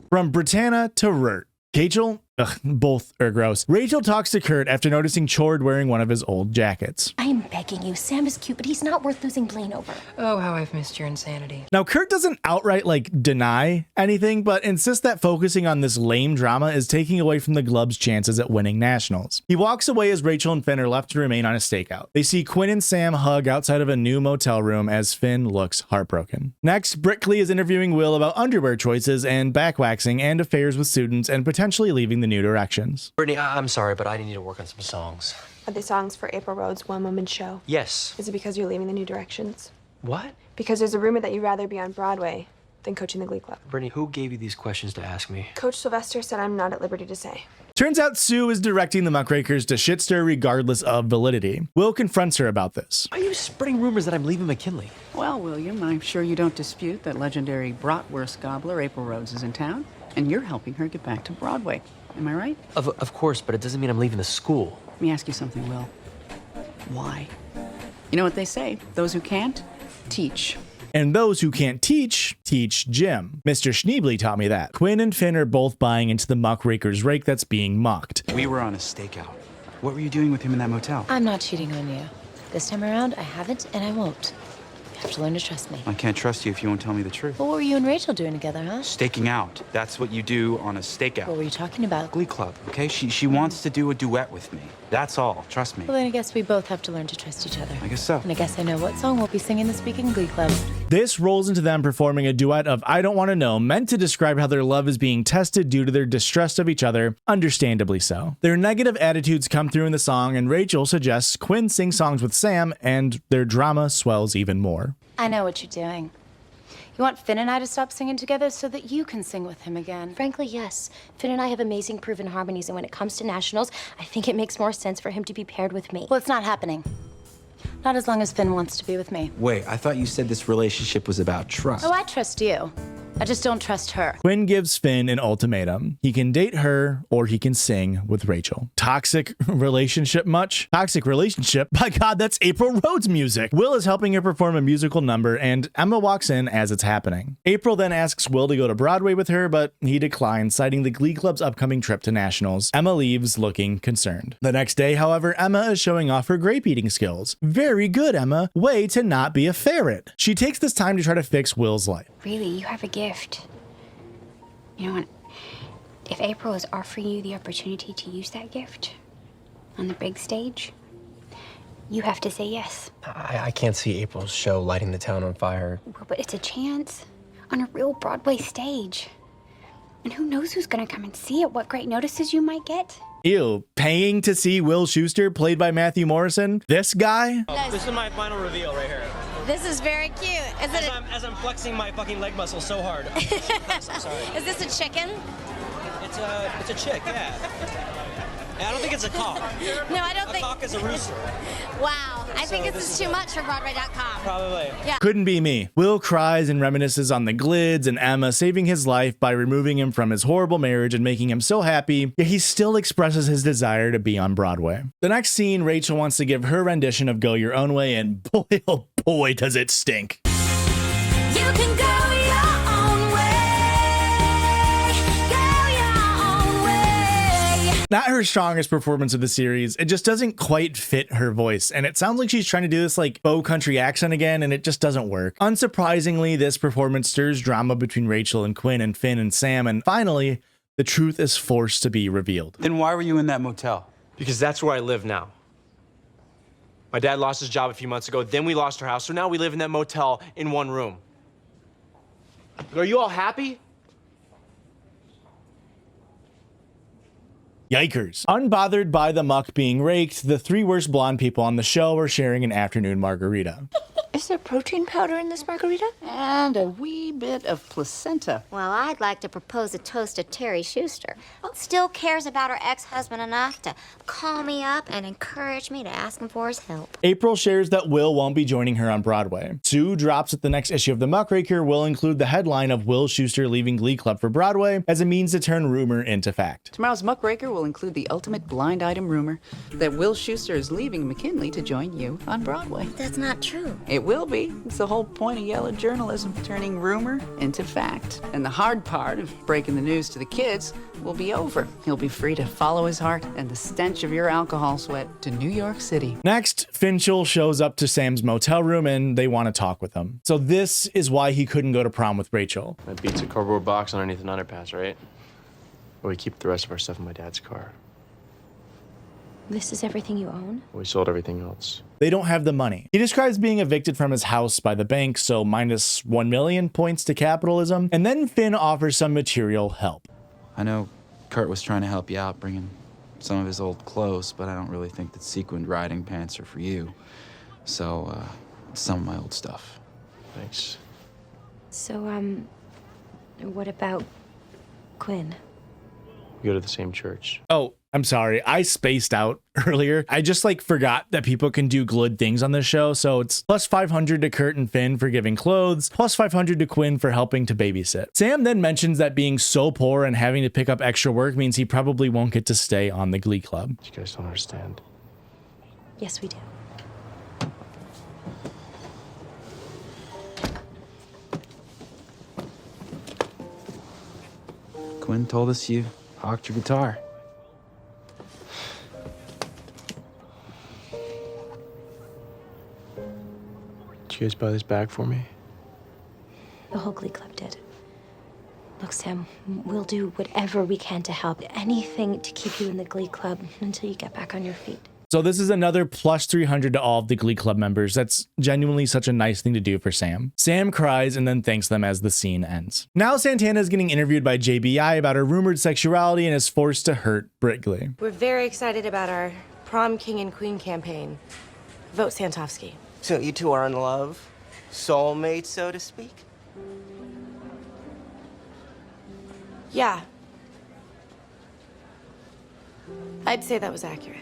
From Britannia to Rurt. Rachael? Ugh, both are gross. Rachael talks to Kurt after noticing Chord wearing one of his old jackets. I am begging you. Sam is cute, but he's not worth losing Blaine over. Oh, how I've missed your insanity. Now, Kurt doesn't outright, deny anything, but insists that focusing on this lame drama is taking away from the Glub's chances at winning nationals. He walks away as Rachael and Finn are left to remain on a stakeout. They see Quinn and Sam hug outside of a new motel room as Finn looks heartbroken. Next, Britt Glee is interviewing Will about underwear choices and backwaxing and affairs with students and potentially leaving the the new directions. Brittany, I'm sorry, but I need to work on some songs. Are the songs for April Rhodes' one-woman show? Yes. Is it because you're leaving the New Directions? What? Because there's a rumor that you'd rather be on Broadway than coaching the Glee Club. Brittany, who gave you these questions to ask me? Coach Sylvester said I'm not at liberty to say. Turns out Sue is directing the muckrakers to shitster regardless of validity. Will confronts her about this. Are you spreading rumors that I'm leaving McKinley? Well, William, I'm sure you don't dispute that legendary bratwurst gobbler April Rhodes is in town, and you're helping her get back to Broadway. Am I right? Of course, but it doesn't mean I'm leaving the school. Let me ask you something, Will. Why? You know what they say, those who can't, teach. And those who can't teach Jim. Mr. Schneebly taught me that. Quinn and Finn are both buying into the muckraker's rake that's being mucked. We were on a stakeout. What were you doing with him in that motel? I'm not cheating on you. This time around, I haven't and I won't. You have to learn to trust me. I can't trust you if you won't tell me the truth. Well, what were you and Rachel doing together, huh? Staking out. That's what you do on a stakeout. What were you talking about? Glee Club, okay? She wants to do a duet with me. That's all. Trust me. Well, then I guess we both have to learn to trust each other. I guess so. And I guess I know what song we'll be singing this week in Glee Club. This rolls into them performing a duet of I Don't Want to Know, meant to describe how their love is being tested due to their distrust of each other, understandably so. Their negative attitudes come through in the song, and Rachael suggests Quinn sing songs with Sam, and their drama swells even more. I know what you're doing. You want Finn and I to stop singing together so that you can sing with him again? Frankly, yes. Finn and I have amazing proven harmonies, and when it comes to nationals, I think it makes more sense for him to be paired with me. Well, it's not happening. Not as long as Finn wants to be with me. Wait, I thought you said this relationship was about trust. Oh, I trust you. I just don't trust her. Quinn gives Finn an ultimatum. He can date her or he can sing with Rachael. Toxic relationship much? Toxic relationship? By God, that's April Rhodes music. Will is helping her perform a musical number and Emma walks in as it's happening. April then asks Will to go to Broadway with her, but he declines, citing the Glee Club's upcoming trip to nationals. Emma leaves looking concerned. The next day, however, Emma is showing off her grape eating skills. Very good, Emma. Way to not be a ferret. She takes this time to try to fix Will's life. Really, you have a gift. You know what? If April is offering you the opportunity to use that gift on the big stage, you have to say yes. I can't see April's show lighting the town on fire. Well, but it's a chance on a real Broadway stage. And who knows who's gonna come and see it, what great notices you might get. Ew, paying to see Will Schuster played by Matthew Morrison? This guy? This is my final reveal right here. This is very cute. As I'm flexing my fucking leg muscle so hard. I'm sorry. Is this a chicken? It's a chick, yeah. I don't think it's a cock. No, I don't a think. A cock is a rooster. Wow. I think this is too much for Broadway.com. Probably. Yeah. Couldn't be me. Will cries and reminisces on the glids and Emma saving his life by removing him from his horrible marriage and making him so happy, yet he still expresses his desire to be on Broadway. The next scene, Rachael wants to give her rendition of Go Your Own Way, and boy, oh boy, does it stink. You can go your own way. Go your own way. Not her strongest performance of the series. It just doesn't quite fit her voice. And it sounds like she's trying to do this like faux country accent again, and it just doesn't work. Unsurprisingly, this performance stirs drama between Rachael and Quinn and Finn and Sam. And finally, the truth is forced to be revealed. Then why were you in that motel? Because that's where I live now. My dad lost his job a few months ago, then we lost our house, so now we live in that motel in one room. Are you all happy? Yikers. Unbothered by the muck being raked, the three worst blonde people on the show are sharing an afternoon margarita. Is there protein powder in this margarita? And a wee bit of placenta. Well, I'd like to propose a toast to Terry Schuster. Still cares about her ex-husband enough to call me up and encourage me to ask him for his help. April shares that Will won't be joining her on Broadway. Sue drops that the next issue of The Muckraker will include the headline of Will Schuster leaving Glee Club for Broadway as a means to turn rumor into fact. Tomorrow's Muckraker will include the ultimate blind item rumor that Will Schuster is leaving McKinley to join you on Broadway. That's not true. It will be. It's the whole point of yellow journalism, turning rumor into fact. And the hard part of breaking the news to the kids will be over. He'll be free to follow his heart and the stench of your alcohol sweat to New York City. Next, Finchel shows up to Sam's motel room and they want to talk with him. So this is why he couldn't go to prom with Rachael. My beats a cardboard box underneath an underpass, right? Or we keep the rest of our stuff in my dad's car. This is everything you own? We sold everything else. They don't have the money. He describes being evicted from his house by the bank, so minus 1 million points to capitalism. And then Finn offers some material help. I know Kurt was trying to help you out, bringing some of his old clothes, but I don't really think that sequined riding pants are for you. So, some of my old stuff. Thanks. So, what about Quinn? We go to the same church. Oh, I'm sorry. I spaced out earlier. I just forgot that people can do good things on this show. So it's plus 500 to Kurt and Finn for giving clothes, plus 500 to Quinn for helping to babysit. Sam then mentions that being so poor and having to pick up extra work means he probably won't get to stay on the Glee Club. You guys don't understand. Yes, we do. Quinn told us you hawked your guitar. Did you guys buy this bag for me? The whole Glee Club did. Look, Sam, we'll do whatever we can to help. Anything to keep you in the Glee Club until you get back on your feet. So this is another plus 300 to all of the Glee Club members. That's genuinely such a nice thing to do for Sam. Sam cries and then thanks them as the scene ends. Now Santana is getting interviewed by JBI about her rumored sexuality and is forced to hurt Brittany. We're very excited about our Prom King and Queen campaign. Vote Santovsky. So you two are in love? Soulmates, so to speak? Yeah. I'd say that was accurate.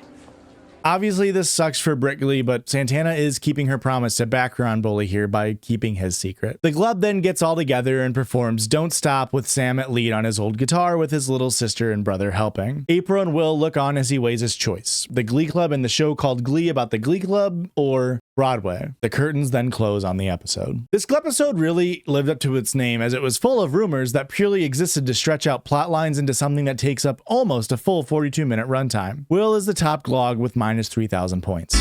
Obviously, this sucks for Brittany, but Santana is keeping her promise to background bully here by keeping his secret. The club then gets all together and performs Don't Stop with Sam at lead on his old guitar with his little sister and brother helping. April and Will look on as he weighs his choice. The Glee Club and the show called Glee about the Glee Club, or Broadway. The curtains then close on the episode. This episode really lived up to its name as it was full of rumors that purely existed to stretch out plot lines into something that takes up almost a full 42-minute runtime. Will is the top glog with minus 3,000 points.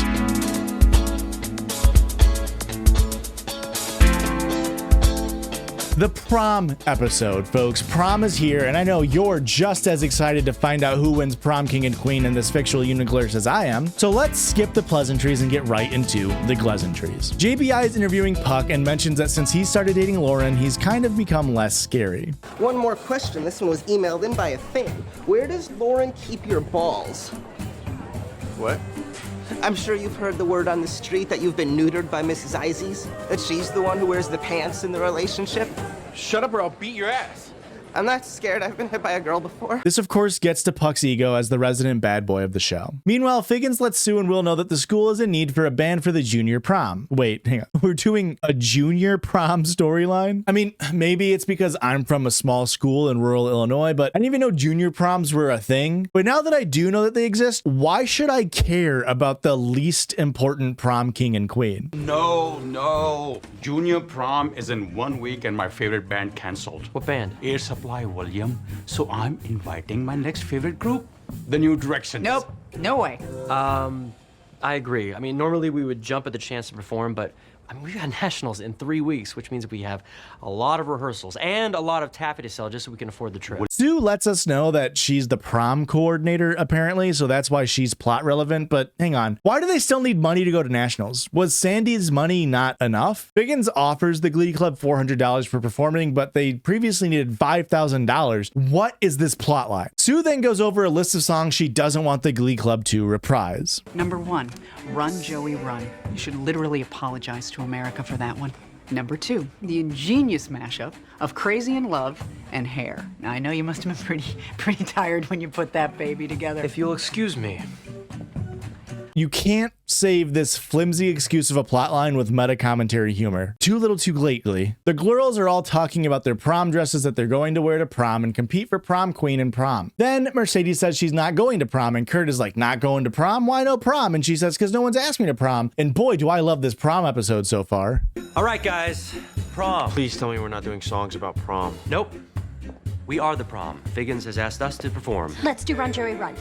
The prom episode, folks. Prom is here, and I know you're just as excited to find out who wins Prom King and Queen in this fictional universe as I am. So let's skip the pleasantries and get right into the pleasantries. JBI is interviewing Puck and mentions that since he started dating Lauren, he's kind of become less scary. One more question. This one was emailed in by a fan. Where does Lauren keep your balls? What? I'm sure you've heard the word on the street that you've been neutered by Mrs. Ises, that she's the one who wears the pants in the relationship. Shut up or I'll beat your ass. I'm not scared. I've been hit by a girl before. This, of course, gets to Puck's ego as the resident bad boy of the show. Meanwhile, Figgins lets Sue and Will know that the school is in need for a band for the junior prom. Wait, hang on. We're doing a junior prom storyline? I mean, maybe it's because I'm from a small school in rural Illinois, but I didn't even know junior proms were a thing. But now that I do know that they exist, why should I care about the least important prom king and queen? No. Junior prom is in 1 week and my favorite band canceled. What band? Air Supply, William. So I'm inviting my next favorite group, the New Directions. Nope, no way. I agree. I mean, normally we would jump at the chance to perform, but I mean, we've got nationals in 3 weeks, which means we have a lot of rehearsals and a lot of taffy to sell just so we can afford the trip. Sue lets us know that she's the prom coordinator, apparently, so that's why she's plot relevant. But hang on, why do they still need money to go to nationals? Was Sandy's money not enough? Figgins offers the Glee Club $400 for performing, but they previously needed $5,000. What is this plot line? Sue then goes over a list of songs she doesn't want the Glee Club to reprise. Number 1, Run, Joey, Run. You should literally apologize to America for that one. Number 2, the ingenious mashup of Crazy in Love and Hair. Now, I know you must have been pretty tired when you put that baby together. If you'll excuse me. You can't save this flimsy excuse of a plotline with meta-commentary humor. Too little too lately. The girls are all talking about their prom dresses that they're going to wear to prom and compete for prom queen and prom. Then Mercedes says she's not going to prom, and Kurt is like, not going to prom? Why no prom? And she says, because no one's asked me to prom. And boy, do I love this prom episode so far. All right, guys. Prom. Please tell me we're not doing songs about prom. Nope. We are the prom. Figgins has asked us to perform. Let's do Run, Joey, Run.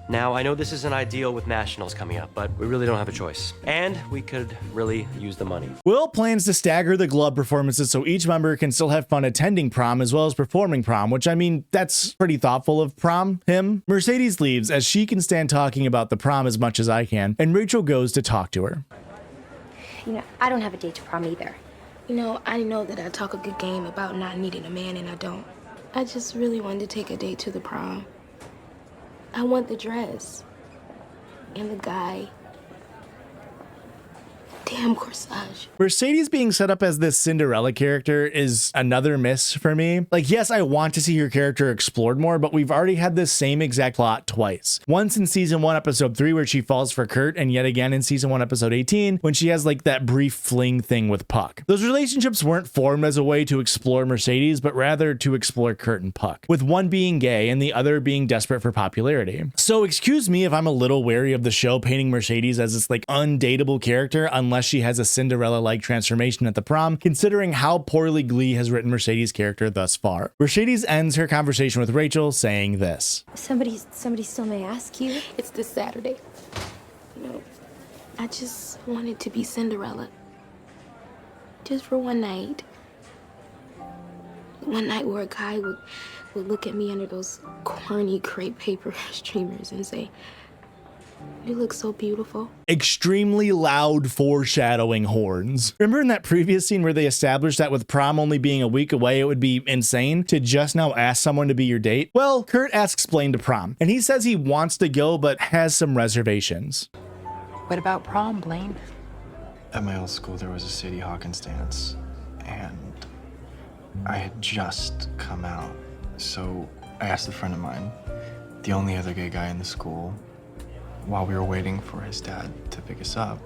Now, I know this isn't ideal with nationals coming up, but we really don't have a choice. And we could really use the money. Will plans to stagger the glove performances so each member can still have fun attending prom as well as performing prom, which, I mean, that's pretty thoughtful of him. Mercedes leaves as she can stand talking about the prom as much as I can, and Rachael goes to talk to her. You know, I don't have a date to prom either. You know, I know that I talk a good game about not needing a man, and I don't. I just really wanted to take a date to the prom. I want the dress. And the guy. Damn corsage. Mercedes being set up as this Cinderella character is another miss for me. Like, yes, I want to see her character explored more, but we've already had this same exact plot twice. Once in season 1, episode 3, where she falls for Kurt, and yet again in season 1, episode 18, when she has like that brief fling thing with Puck. Those relationships weren't formed as a way to explore Mercedes, but rather to explore Kurt and Puck, with one being gay and the other being desperate for popularity. So excuse me if I'm a little wary of the show painting Mercedes as this like undateable character, unless she has a Cinderella-like transformation at the prom, considering how poorly Glee has written Mercedes' character thus far. Mercedes ends her conversation with Rachael saying this. Somebody still may ask you. It's this Saturday. You know, I just wanted to be Cinderella. Just for one night. One night where a guy would look at me under those corny crepe paper streamers and say, "You look so beautiful." Extremely loud foreshadowing horns. Remember in that previous scene where they established that with prom only being a week away, it would be insane to just now ask someone to be your date? Well, Kurt asks Blaine to prom, and he says he wants to go, but has some reservations. What about prom, Blaine? At my old school, there was a Sadie Hawkins dance, and I had just come out. So I asked a friend of mine, the only other gay guy in the school, while we were waiting for his dad to pick us up.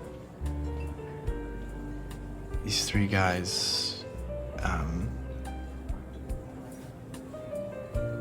These 3 guys,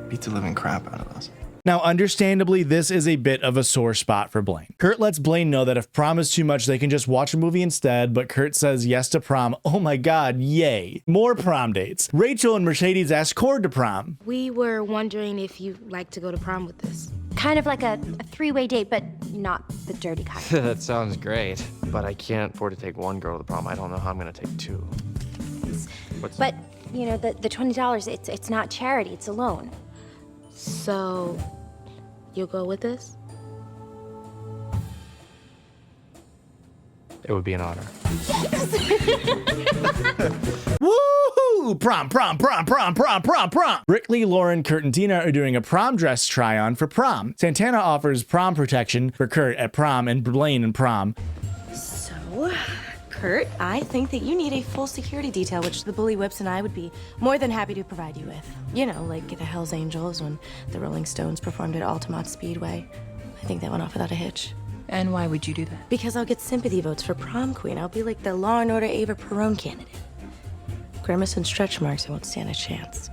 beat the living crap out of us. Now, understandably, this is a bit of a sore spot for Blaine. Kurt lets Blaine know that if prom is too much, they can just watch a movie instead, but Kurt says yes to prom. Oh my God, yay. More prom dates. Rachael and Mercedes ask Cord to prom. We were wondering if you'd like to go to prom with us. Kind of like a 3-way date, but not the dirty kind. That sounds great, but I can't afford to take one girl to the prom. I don't know how I'm gonna take 2. But, you know, the $20, it's not charity, it's a loan. So, you'll go with us? It would be an honor. Woohoo! Prom, prom, prom, prom, prom, prom, prom. Brittany, Lauren, Kurt, and Tina are doing a prom dress try-on for prom. Santana offers prom protection for Kurt at prom and Blaine in prom. So, Kurt, I think that you need a full security detail, which the Bully Whips and I would be more than happy to provide you with. You know, like the Hells Angels when the Rolling Stones performed at Altamont Speedway. I think they went off without a hitch. And why would you do that? Because I'll get sympathy votes for Prom Queen. I'll be like the Law and Order Ava Perón candidate. Grimace and stretch marks, I won't stand a chance.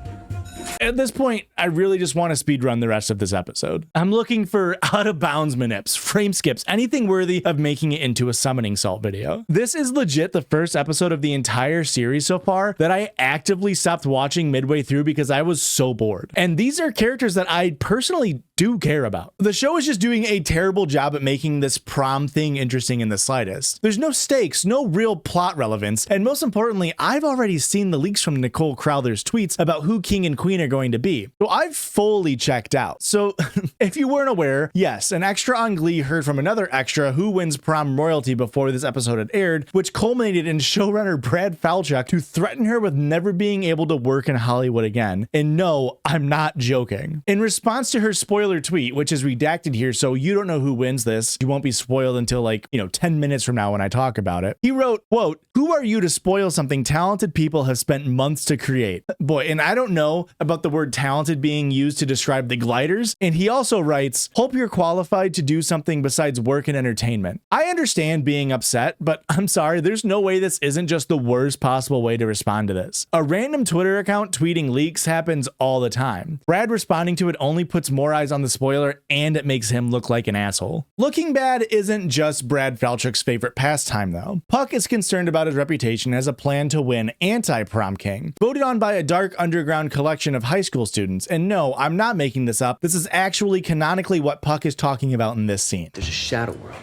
At this point, I really just want to speedrun the rest of this episode. I'm looking for out-of-bounds manips, frame skips, anything worthy of making it into a summoning salt video. This is legit the first episode of the entire series so far that I actively stopped watching midway through because I was so bored. And these are characters that I personally do care about. The show is just doing a terrible job at making this prom thing interesting in the slightest. There's no stakes, no real plot relevance, and most importantly, I've already seen the leaks from Nicole Crowther's tweets about who King and Queen are going to be. So I've fully checked out. So if you weren't aware, yes, an extra on Glee heard from another extra who wins prom royalty before this episode had aired, which culminated in showrunner Brad Falchuk to threaten her with never being able to work in Hollywood again. And no, I'm not joking. In response to her spoiler tweet, which is redacted here so you don't know who wins this, you won't be spoiled until like, 10 minutes from now when I talk about it. He wrote, quote, "Who are you to spoil something talented people have spent months to create?" Boy, and I don't know about the word talented being used to describe the gliders. And he also writes, "Hope you're qualified to do something besides work in entertainment." I understand being upset, but I'm sorry, there's no way this isn't just the worst possible way to respond to this. A random Twitter account tweeting leaks happens all the time. Brad responding to it only puts more eyes on the spoiler and it makes him look like an asshole. Looking bad isn't just Brad Falchuk's favorite pastime though. Puck is concerned about his reputation as a plan to win anti-prom king, voted on by a dark underground collection of high school students. And no, I'm not making this up. This is actually canonically what Puck is talking about in this scene. There's a shadow world,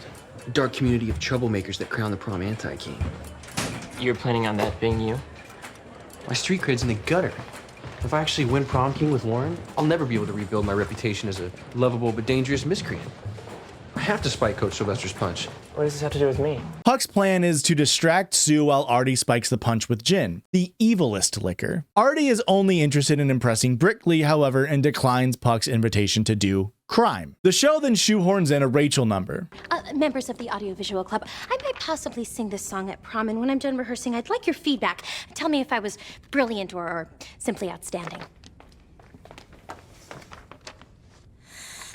a dark community of troublemakers that crown the prom anti-king. You're planning on that being you? My street cred's in the gutter. If I actually win prom king with Lauren, I'll never be able to rebuild my reputation as a lovable but dangerous miscreant. I have to spike Coach Sylvester's punch. What does this have to do with me? Puck's plan is to distract Sue while Artie spikes the punch with gin, the evilest liquor. Artie is only interested in impressing Brittany, however, and declines Puck's invitation to do crime. The show then shoehorns in a Rachael number. Members of the Audiovisual Club, I might possibly sing this song at prom, and when I'm done rehearsing, I'd like your feedback. Tell me if I was brilliant or simply outstanding.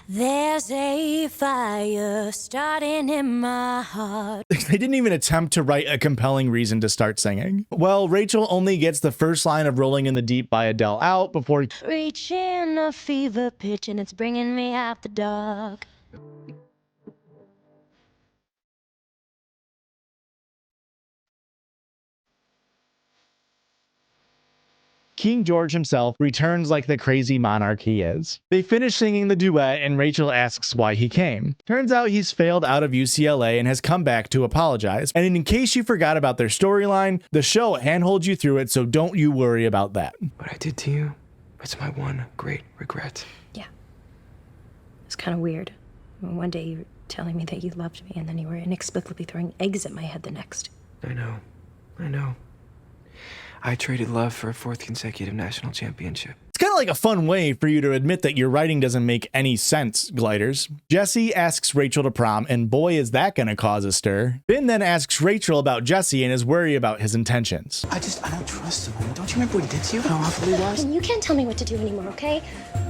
There's a fire starting in my heart. They didn't even attempt to write a compelling reason to start singing. Well, Rachael only gets the first line of Rolling in the Deep by Adele out before Reaching a fever pitch and it's bringing me out the dark. King George himself returns like the crazy monarch he is. They finish singing the duet and Rachael asks why he came. Turns out he's failed out of UCLA and has come back to apologize. And in case you forgot about their storyline, the show handholds you through it, so don't you worry about that. What I did to you, it's my one great regret. Yeah. It's kind of weird. One day you were telling me that you loved me, and then you were inexplicably throwing eggs at my head the next. I know. I traded love for a 4th consecutive national championship. It's kind of like a fun way for you to admit that your writing doesn't make any sense, Gliders. Jesse asks Rachael to prom, and boy is that gonna cause a stir. Finn then asks Rachael about Jesse and is worried about his intentions. I don't trust him. Don't you remember what he did to you? How awful he was? And you can't tell me what to do anymore, okay?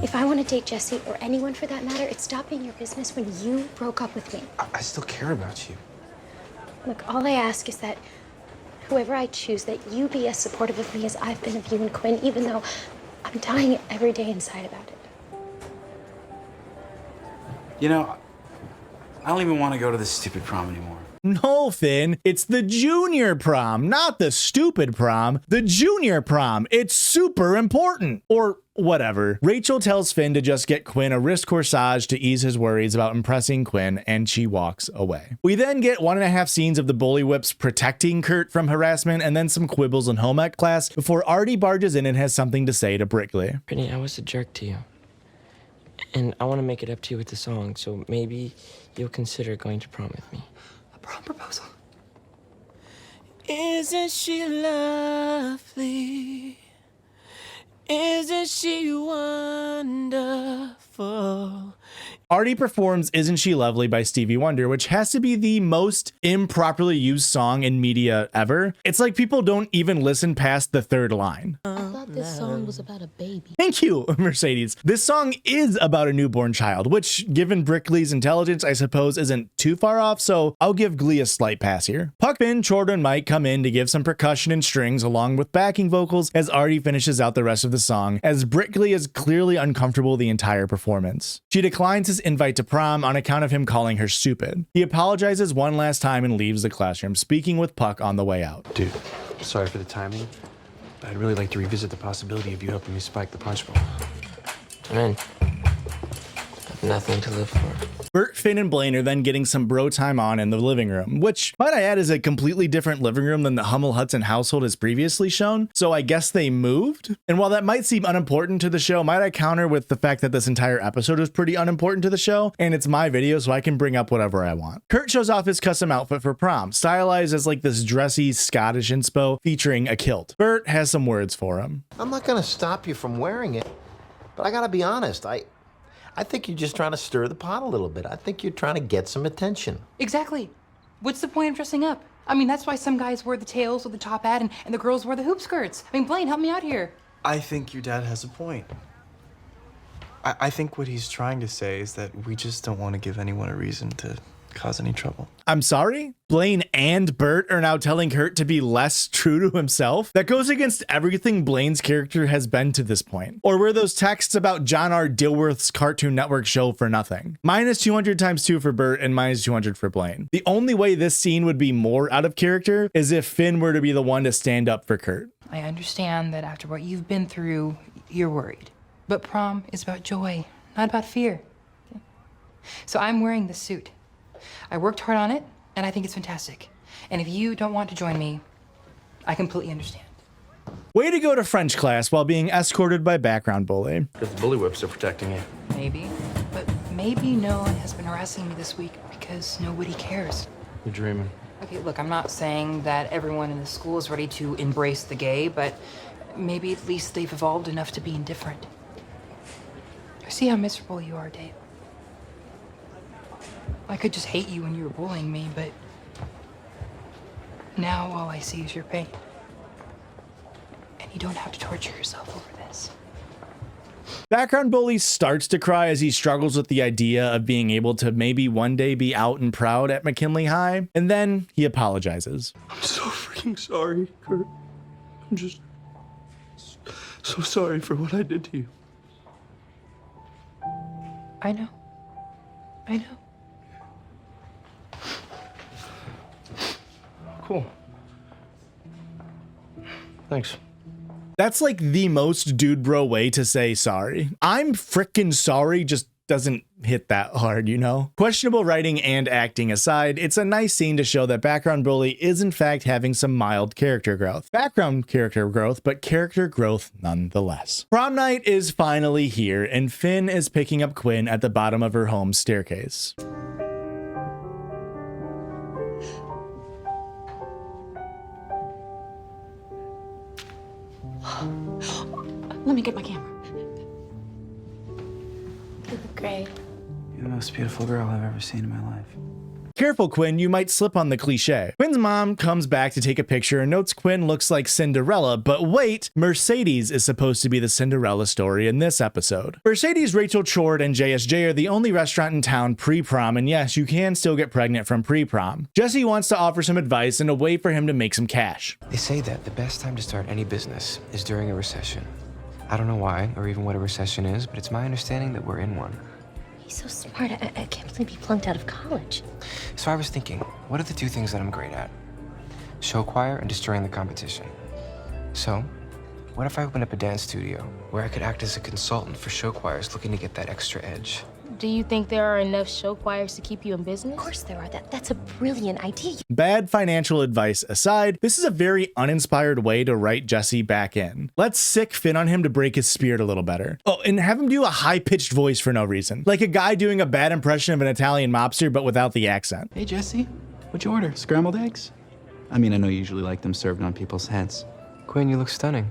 If I want to date Jesse, or anyone for that matter, it stopped being your business when you broke up with me. I still care about you. Look, all I ask is that whoever I choose, that you be as supportive of me as I've been of you and Quinn, even though I'm dying every day inside about it. You know, I don't even want to go to this stupid prom anymore. No, Finn, it's the junior prom, not the stupid prom. The junior prom. It's super important. Or whatever. Rachael tells Finn to just get Quinn a wrist corsage to ease his worries about impressing Quinn, and she walks away. We then get 1.5 scenes of the bully whips protecting Kurt from harassment and then some quibbles in home ec class before Artie barges in and has something to say to Brickley. Brittany, I was a jerk to you. And I want to make it up to you with the song, so maybe you'll consider going to prom with me. A prom proposal? Isn't she lovely? Isn't she wonderful? Artie performs Isn't She Lovely by Stevie Wonder, which has to be the most improperly used song in media ever. It's like people don't even listen past the 3rd line. I thought this song was about a baby. Thank you, Mercedes. This song is about a newborn child, which, given Brickley's intelligence, I suppose isn't too far off, so I'll give Glee a slight pass here. Puck, Finn, Chorda, and Mike come in to give some percussion and strings along with backing vocals as Artie finishes out the rest of the song, as Brickley is clearly uncomfortable the entire performance. She declines his invite to prom on account of him calling her stupid. He apologizes one last time and leaves the classroom, speaking with Puck on the way out. Dude, sorry for the timing. I'd really like to revisit the possibility of you helping me spike the punch bowl. I'm in. I've nothing to live for. Furt, Finn, and Blaine are then getting some bro time on in the living room, which, might I add, is a completely different living room than the Hummel Hudson household has previously shown, so I guess they moved? And while that might seem unimportant to the show, might I counter with the fact that this entire episode was pretty unimportant to the show, and it's my video, so I can bring up whatever I want. Kurt shows off his custom outfit for prom, stylized as like this dressy Scottish inspo featuring a kilt. Furt has some words for him. I'm not gonna stop you from wearing it, but I gotta be honest, I think you're just trying to stir the pot a little bit. I think you're trying to get some attention. Exactly. What's the point of dressing up? I mean, that's why some guys wear the tails with the top hat and the girls wear the hoop skirts. I mean, Blaine, help me out here. I think your dad has a point. I think what he's trying to say is that we just don't want to give anyone a reason to cause any trouble. I'm sorry? Blaine and Bert are now telling Kurt to be less true to himself? That goes against everything Blaine's character has been to this point. Or were those texts about John R. Dilworth's Cartoon Network show for nothing? Minus 200 times 2 for Bert and minus 200 for Blaine. The only way this scene would be more out of character is if Finn were to be the one to stand up for Kurt. I understand that after what you've been through, you're worried. But prom is about joy, not about fear. So I'm wearing the suit. I worked hard on it, and I think it's fantastic. And if you don't want to join me, I completely understand. Way to go to French class while being escorted by background bully. Because the bully whips are protecting you. Maybe. But maybe no one has been harassing me this week because nobody cares. You're dreaming. Okay, look, I'm not saying that everyone in the school is ready to embrace the gay, but maybe at least they've evolved enough to be indifferent. I see how miserable you are, Dave. I could just hate you when you were bullying me, but now all I see is your pain. And you don't have to torture yourself over this. Background bully starts to cry as he struggles with the idea of being able to maybe one day be out and proud at McKinley High, and then he apologizes. I'm so freaking sorry, Kurt. I'm just so sorry for what I did to you. I know. I know. Cool. Thanks. That's like the most dude bro way to say sorry. I'm frickin' sorry just doesn't hit that hard, you know? Questionable writing and acting aside, it's a nice scene to show that background bully is in fact having some mild character growth. Background character growth, but character growth nonetheless. Prom night is finally here, and Finn is picking up Quinn at the bottom of her home staircase. Let me get my camera. Great. You're the most beautiful girl I've ever seen in my life. Careful, Quinn, you might slip on the cliche. Quinn's mom comes back to take a picture and notes Quinn looks like Cinderella, but wait, Mercedes is supposed to be the Cinderella story in this episode. Mercedes, Rachael, Chord, and JSJ are the only restaurant in town pre-prom, and yes, you can still get pregnant from pre-prom. Jesse wants to offer some advice and a way for him to make some cash. They say that the best time to start any business is during a recession. I don't know why, or even what a recession is, but it's my understanding that we're in one. He's so smart. I can't believe he flunked out of college. So I was thinking, what are the two things that I'm great at? Show choir and destroying the competition. So, what if I opened up a dance studio where I could act as a consultant for show choirs looking to get that extra edge? Do you think there are enough show choirs to keep you in business? Of course there are. That's a brilliant idea. Bad financial advice aside, this is a very uninspired way to write Jesse back in. Let's sick Finn on him to break his spirit a little better. Oh, and have him do a high-pitched voice for no reason. Like a guy doing a bad impression of an Italian mobster, but without the accent. Hey, Jesse, what'd you order? Scrambled eggs? I mean, I know you usually like them served on people's heads. Quinn, you look stunning.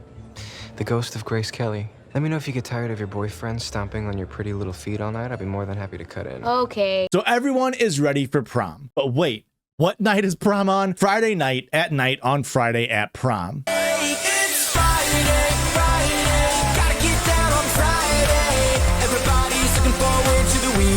The ghost of Grace Kelly. Let me know if you get tired of your boyfriend stomping on your pretty little feet all night. I'd be more than happy to cut in. Okay. So everyone is ready for prom. But wait, what night is prom on? Friday night at night on Friday at prom. It's Friday, gotta get down on Friday. Everybody's looking forward to the weekend.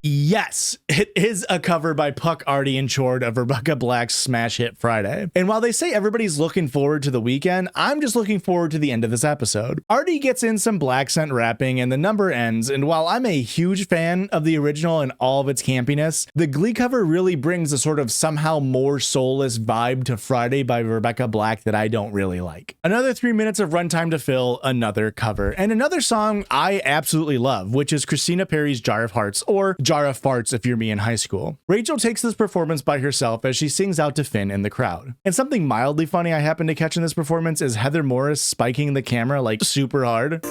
Yes, it is a cover by Puck, Artie, and Chord of Rebecca Black's smash hit Friday. And while they say everybody's looking forward to the weekend, I'm just looking forward to the end of this episode. Artie gets in some black scent rapping and the number ends, and while I'm a huge fan of the original and all of its campiness, the Glee cover really brings a sort of somehow more soulless vibe to Friday by Rebecca Black that I don't really like. Another 3 minutes of runtime to fill, another cover, and another song I absolutely love, which is Christina Perri's Jar of Hearts, or Jar of Farts if you're me in high school. Rachael takes this performance by herself as she sings out to Finn in the crowd. And something mildly funny I happened to catch in this performance is Heather Morris spiking the camera like super hard.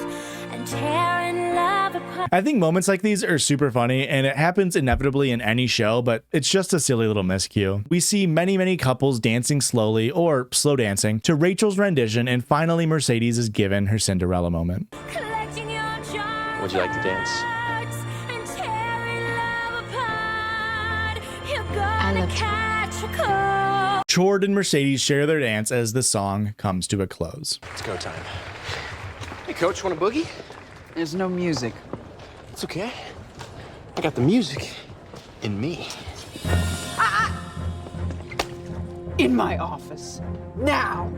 I think moments like these are super funny, and it happens inevitably in any show, but it's just a silly little miscue. We see many couples dancing slowly, or slow dancing, to Rachel's rendition, and finally Mercedes is given her Cinderella moment. Would you like to dance? I love you. Chord and Mercedes share their dance as the song comes to a close. It's go time. Hey, coach, want a boogie? There's no music. It's okay. I got the music in me. In my office. Now.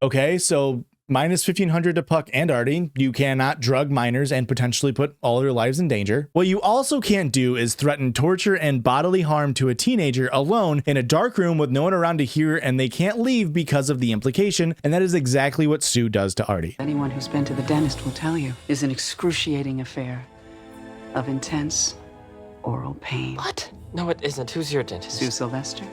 Okay, so minus 1,500 to Puck and Artie. You cannot drug minors and potentially put all their lives in danger. What you also can't do is threaten torture and bodily harm to a teenager alone in a dark room with no one around to hear, and they can't leave because of the implication, and that is exactly what Sue does to Artie. Anyone who's been to the dentist will tell you is an excruciating affair of intense oral pain. What? No, it isn't. Who's your dentist? Sue Sylvester.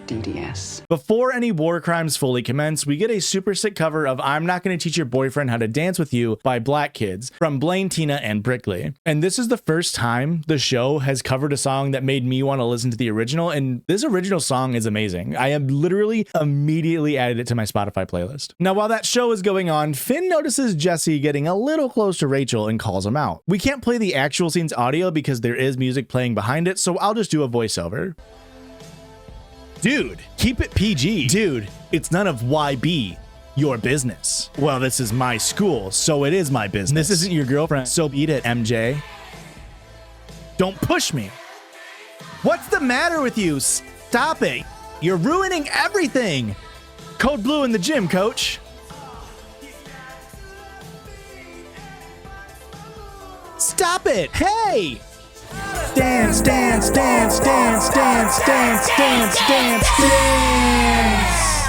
DDS. Before any war crimes fully commence, we get a super sick cover of I'm Not Gonna Teach Your Boyfriend How to Dance With You by Black Kids from Blaine, Tina, and Brickley. And this is the first time the show has covered a song that made me want to listen to the original, and this original song is amazing. I have literally immediately added it to my Spotify playlist. Now, while that show is going on, Finn notices Jesse getting a little close to Rachael and calls him out. We can't play the actual scene's audio because there is music playing behind it, so I'll just do a voiceover. Dude, keep it PG. Dude, it's none of YB your business. Well, this is my school, so it is my business. This isn't your girlfriend, so eat it, MJ. Don't push me. What's the matter with you? Stop it. You're ruining everything. Code blue in the gym, coach. Stop it. Hey. Dance, dance, dance, dance, dance, dance, dance, dance, dance.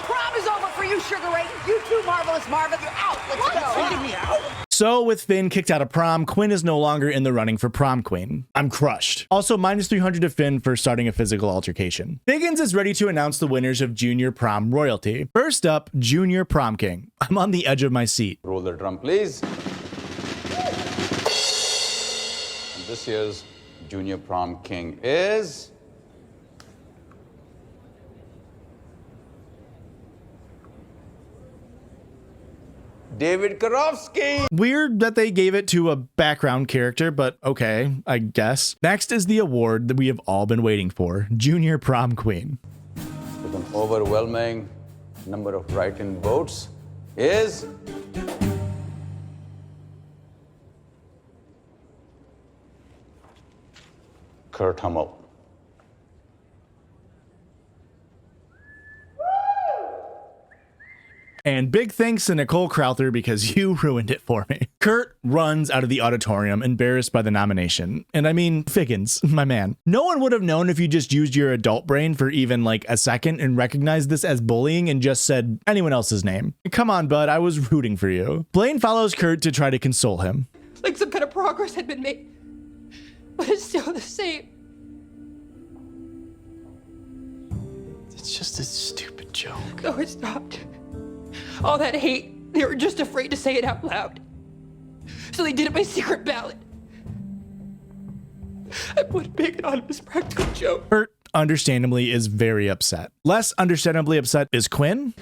Prom is over for you, Sugar Ray. You too, Marvelous Marvin. You're out. Let's go. Get me out. So with Finn kicked out of prom, Quinn is no longer in the running for Prom Queen. I'm crushed. Also, minus 300 to Finn for starting a physical altercation. Higgins is ready to announce the winners of Junior Prom Royalty. First up, Junior Prom King. I'm on the edge of my seat. Roll the drum, please. And this year's Junior Prom King is... David Karofsky. Weird that they gave it to a background character, but okay, I guess. Next is the award that we have all been waiting for, Junior Prom Queen. With an overwhelming number of write-in votes is... Kurt Hummel. And big thanks to Nicole Crowther because you ruined it for me. Kurt runs out of the auditorium embarrassed by the nomination. And I mean, Figgins, my man. No one would have known if you just used your adult brain for even like a second and recognized this as bullying and just said anyone else's name. Come on, bud, I was rooting for you. Blaine follows Kurt to try to console him. Like some kind of progress had been made, but it's still the same. It's just a stupid joke. No, it's not. All that hate, they were just afraid to say it out loud. So they did it by secret ballot. I put big it on it as a practical joke. Kurt, understandably, is very upset. Less understandably upset is Quinn.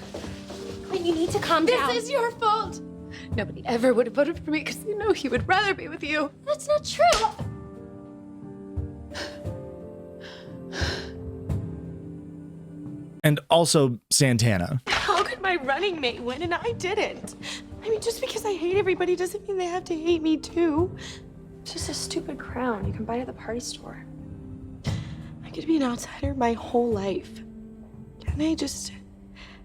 Quinn, you need to calm down. This is your fault. Nobody ever would have voted for me because you know he would rather be with you. That's not true. And also Santana. How could my running mate win and I didn't? I mean, just because I hate everybody doesn't mean they have to hate me too. It's just a stupid crown you can buy at the party store. I could be an outsider my whole life. Can I just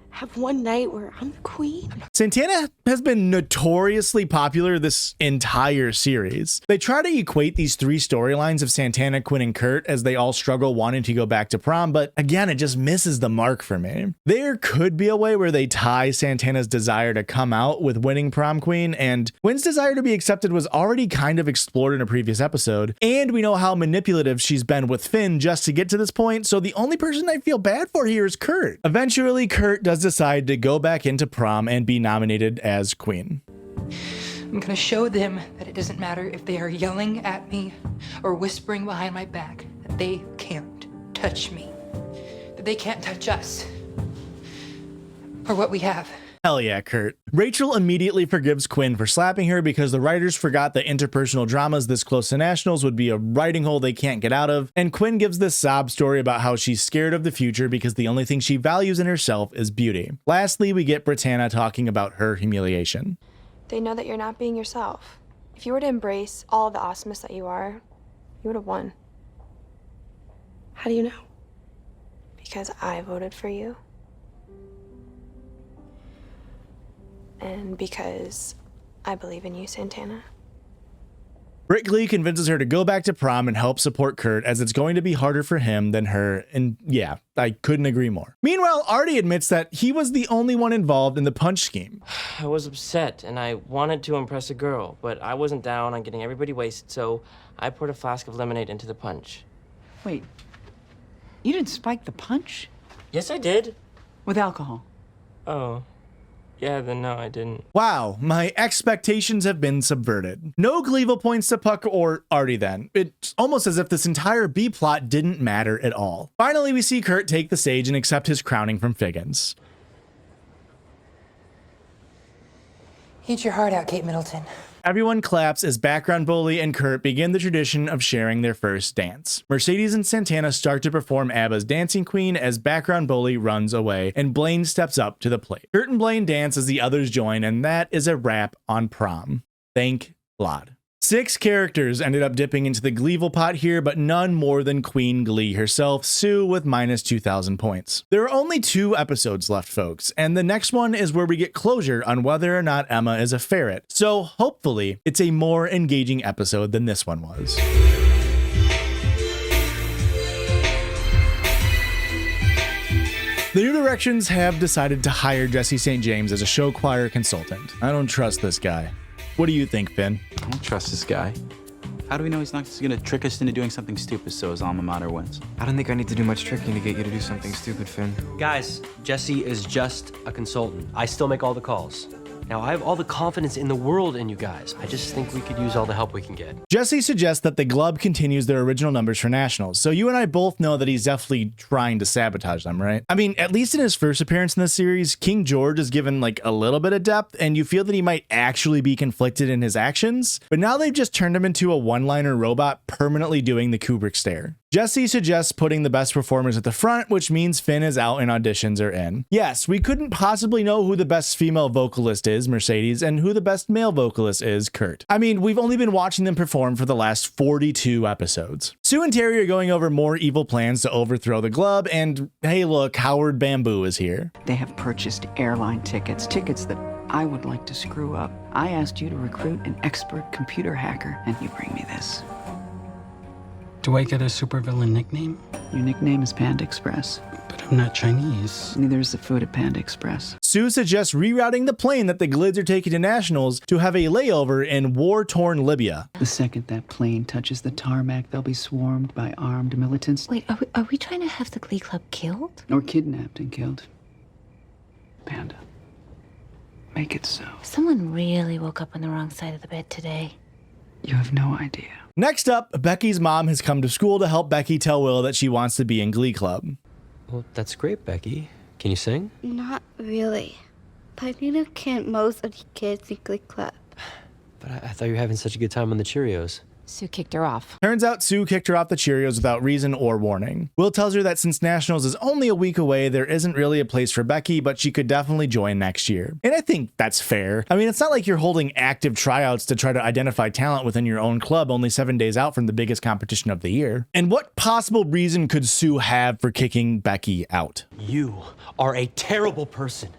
have one night where I'm the queen? Santana has been notoriously popular this entire series. They try to equate these three storylines of Santana, Quinn, and Kurt as they all struggle wanting to go back to prom, but again, it just misses the mark for me. There could be a way where they tie Santana's desire to come out with winning Prom Queen, and Quinn's desire to be accepted was already kind of explored in a previous episode, and we know how manipulative she's been with Finn just to get to this point, so the only person I feel bad for here is Kurt. Eventually, Kurt does decide to go back into prom and be nominated as queen. I'm gonna show them that it doesn't matter if they are yelling at me or whispering behind my back, that they can't touch me, that they can't touch us or what we have. Hell yeah, Kurt. Rachael immediately forgives Quinn for slapping her because the writers forgot that interpersonal dramas this close to nationals would be a writing hole they can't get out of, and Quinn gives this sob story about how she's scared of the future because the only thing she values in herself is beauty. Lastly, we get Brittany talking about her humiliation. They know that you're not being yourself. If you were to embrace all the awesomeness that you are, you would have won. How do you know? Because I voted for you. And because I believe in you, Santana. Brittany convinces her to go back to prom and help support Kurt as it's going to be harder for him than her, and yeah, I couldn't agree more. Meanwhile, Artie admits that he was the only one involved in the punch scheme. I was upset and I wanted to impress a girl, but I wasn't down on getting everybody wasted, so I poured a flask of lemonade into the punch. Wait, you didn't spike the punch? Yes, I did. With alcohol. Oh. Yeah, then no, I didn't. Wow, my expectations have been subverted. No GLEE-VIL points to Puck or Artie then. It's almost as if this entire B-plot didn't matter at all. Finally, we see Kurt take the stage and accept his crowning from Figgins. Eat your heart out, Kate Middleton. Everyone claps as background bully and Kurt begin the tradition of sharing their first dance. Mercedes and Santana start to perform ABBA's Dancing Queen as background bully runs away and Blaine steps up to the plate. Kurt and Blaine dance as the others join, and that is a wrap on Prom. Thank God. 6 characters ended up dipping into the GLEE-VIL pot here, but none more than Queen Glee herself, Sue, with minus 2,000 points. There are only 2 episodes left, folks, and the next one is where we get closure on whether or not Emma is a ferret. So hopefully it's a more engaging episode than this one was. The New Directions have decided to hire Jesse St. James as a show choir consultant. I don't trust this guy. What do you think, Finn? I don't trust this guy. How do we know he's not just gonna trick us into doing something stupid so his alma mater wins? I don't think I need to do much tricking to get you to do something stupid, Finn. Guys, Jesse is just a consultant. I still make all the calls. Now, I have all the confidence in the world in you guys. I just think we could use all the help we can get. Jesse suggests that the Glub continues their original numbers for nationals, so you and I both know that he's definitely trying to sabotage them, right? I mean, at least in his first appearance in the series, King George is given like a little bit of depth, and you feel that he might actually be conflicted in his actions, but now they've just turned him into a one-liner robot permanently doing the Kubrick stare. Jesse suggests putting the best performers at the front, which means Finn is out and auditions are in. Yes, we couldn't possibly know who the best female vocalist is, Mercedes, and who the best male vocalist is, Kurt. I mean, we've only been watching them perform for the last 42 episodes. Sue and Terry are going over more evil plans to overthrow the Glub, and hey look, Howard Bamboo is here. They have purchased airline tickets that I would like to screw up. I asked you to recruit an expert computer hacker, and you bring me this. Do I get a supervillain nickname? Your nickname is Panda Express. But I'm not Chinese. Neither is the food at Panda Express. Sue suggests rerouting the plane that the Glids are taking to nationals to have a layover in war-torn Libya. The second that plane touches the tarmac, they'll be swarmed by armed militants. Wait, are we trying to have the Glee Club killed? Or kidnapped and killed. Panda. Make it so. Someone really woke up on the wrong side of the bed today. You have no idea. Next up, Becky's mom has come to school to help Becky tell Will that she wants to be in Glee Club. Well, that's great, Becky. Can you sing? Not really. But Nina can't most of the kids in Glee Club. But I thought you were having such a good time on the Cheerios. Sue kicked her off. Turns out Sue kicked her off the Cheerios without reason or warning. Will tells her that since Nationals is only a week away, there isn't really a place for Becky, but she could definitely join next year. And I think that's fair. I mean, it's not like you're holding active tryouts to try to identify talent within your own club only 7 days out from the biggest competition of the year. And what possible reason could Sue have for kicking Becky out? You are a terrible person.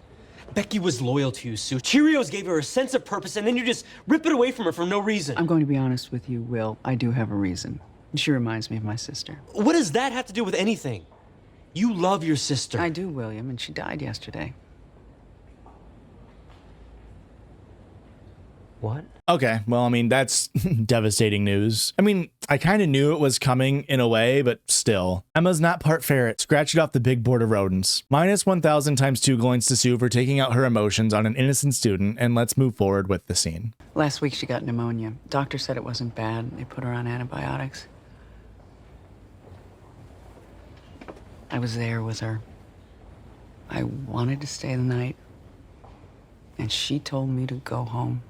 Becky was loyal to you, Sue. Cheerios gave her a sense of purpose, and then you just rip it away from her for no reason. I'm going to be honest with you, Will. I do have a reason. She reminds me of my sister. What does that have to do with anything? You love your sister. I do, William, and she died yesterday. What? Okay, well, I mean, that's devastating news. I mean, I kind of knew it was coming in a way, but still. Emma's not part ferret. Scratch it off the big board of rodents. Minus 1,000 times 2 Gloints to Sue for taking out her emotions on an innocent student, and let's move forward with the scene. Last week she got pneumonia. Doctor said it wasn't bad. They put her on antibiotics. I was there with her. I wanted to stay the night, and she told me to go home.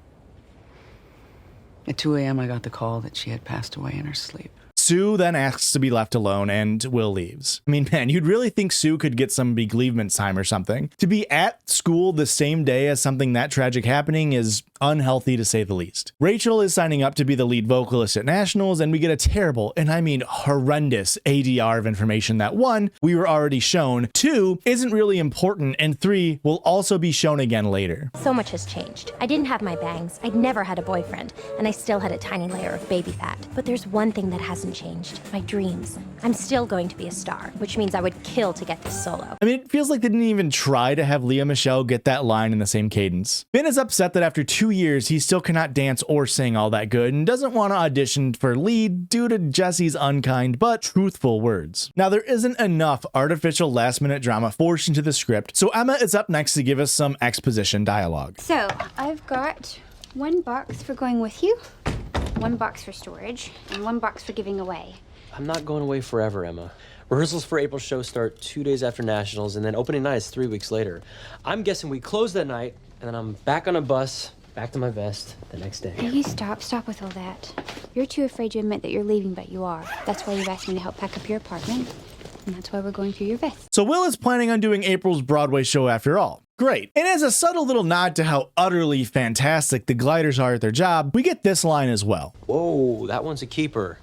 At 2 a.m., I got the call that she had passed away in her sleep. Sue then asks to be left alone, and Will leaves. I mean, man, you'd really think Sue could get some bereavement time or something. To be at school the same day as something that tragic happening is unhealthy to say the least. Rachael is signing up to be the lead vocalist at Nationals, and we get a terrible, and I mean horrendous, ADR of information that 1, we were already shown, 2, isn't really important, and 3, will also be shown again later. So much has changed. I didn't have my bangs, I'd never had a boyfriend, and I still had a tiny layer of baby fat. But there's one thing that hasn't changed. changed. My dreams. I'm still going to be a star, which means I would kill to get this solo. I mean, it feels like they didn't even try to have Lea Michele get that line in the same cadence. Finn is upset that after 2 years, he still cannot dance or sing all that good and doesn't want to audition for lead due to Jesse's unkind but truthful words. Now, there isn't enough artificial last-minute drama forced into the script, so Emma is up next to give us some exposition dialogue. So, I've got 1 box for going with you, 1 box for storage, and 1 box for giving away. I'm not going away forever, Emma. Rehearsals for April's show start 2 days after Nationals, and then opening night is 3 weeks later. I'm guessing we close that night, and then I'm back on a bus, back to my vest the next day. Will you stop with all that. You're too afraid to admit that you're leaving, but you are. That's why you've asked me to help pack up your apartment, and that's why we're going through your vest. So Will is planning on doing April's Broadway show after all. Great. And as a subtle little nod to how utterly fantastic the gliders are at their job, we get this line as well. Whoa, that one's a keeper.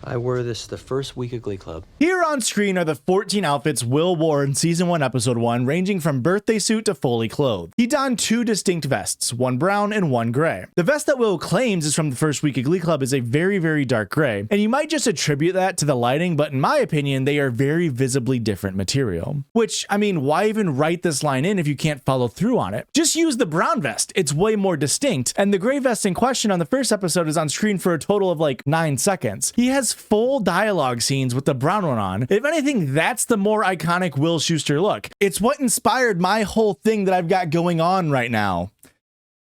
I wore this the first week of Glee Club. Here on screen are the 14 outfits Will wore in Season 1, Episode 1, ranging from birthday suit to fully clothed. He donned 2 distinct vests, 1 brown and 1 gray. The vest that Will claims is from the first week of Glee Club is a very, very dark gray, and you might just attribute that to the lighting, but in my opinion, they are very visibly different material. Which, I mean, why even write this line in if you can't follow through on it? Just use the brown vest, it's way more distinct, and the gray vest in question on the first episode is on screen for a total of like 9 seconds. He has full dialogue scenes with the brown one on. If anything, that's the more iconic Will Schuster look. It's what inspired my whole thing that I've got going on right now.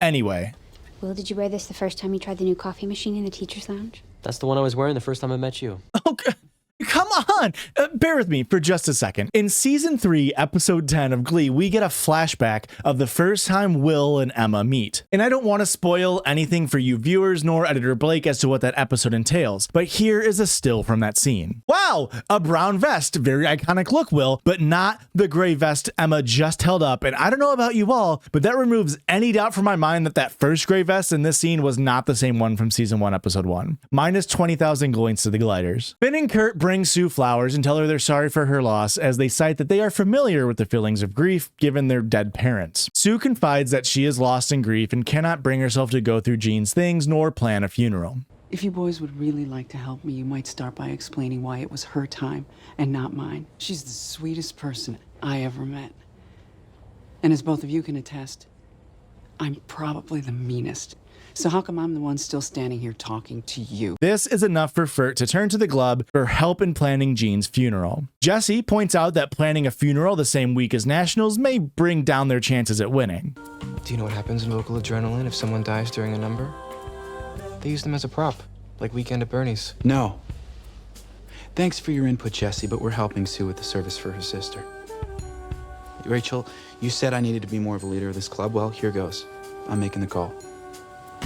Anyway. Will, did you wear this the first time you tried the new coffee machine in the teacher's lounge? That's the one I was wearing the first time I met you. Okay. Come on! Bear with me for just a second. In Season 3, Episode 10 of Glee, we get a flashback of the first time Will and Emma meet. And I don't want to spoil anything for you viewers nor editor Blake as to what that episode entails, but here is a still from that scene. Wow! A brown vest, very iconic look, Will, but not the gray vest Emma just held up. And I don't know about you all, but that removes any doubt from my mind that that first gray vest in this scene was not the same one from Season 1, Episode 1. Minus 20,000 Gloints to the gliders. Finn and Kurt bring Sue flowers and tell her they're sorry for her loss, as they cite that they are familiar with the feelings of grief given their dead parents. Sue confides that she is lost in grief and cannot bring herself to go through Jean's things nor plan a funeral. If you boys would really like to help me, you might start by explaining why it was her time and not mine. She's the sweetest person I ever met. And as both of you can attest, I'm probably the meanest. So how come I'm the one still standing here talking to you? This is enough for Furt to turn to the Glub for help in planning Jean's funeral. Jesse points out that planning a funeral the same week as Nationals may bring down their chances at winning. Do you know what happens in local adrenaline if someone dies during a number? They use them as a prop, like Weekend at Bernie's. No. Thanks for your input, Jesse, but we're helping Sue with the service for her sister. Rachel, you said I needed to be more of a leader of this club. Well, here goes. I'm making the call.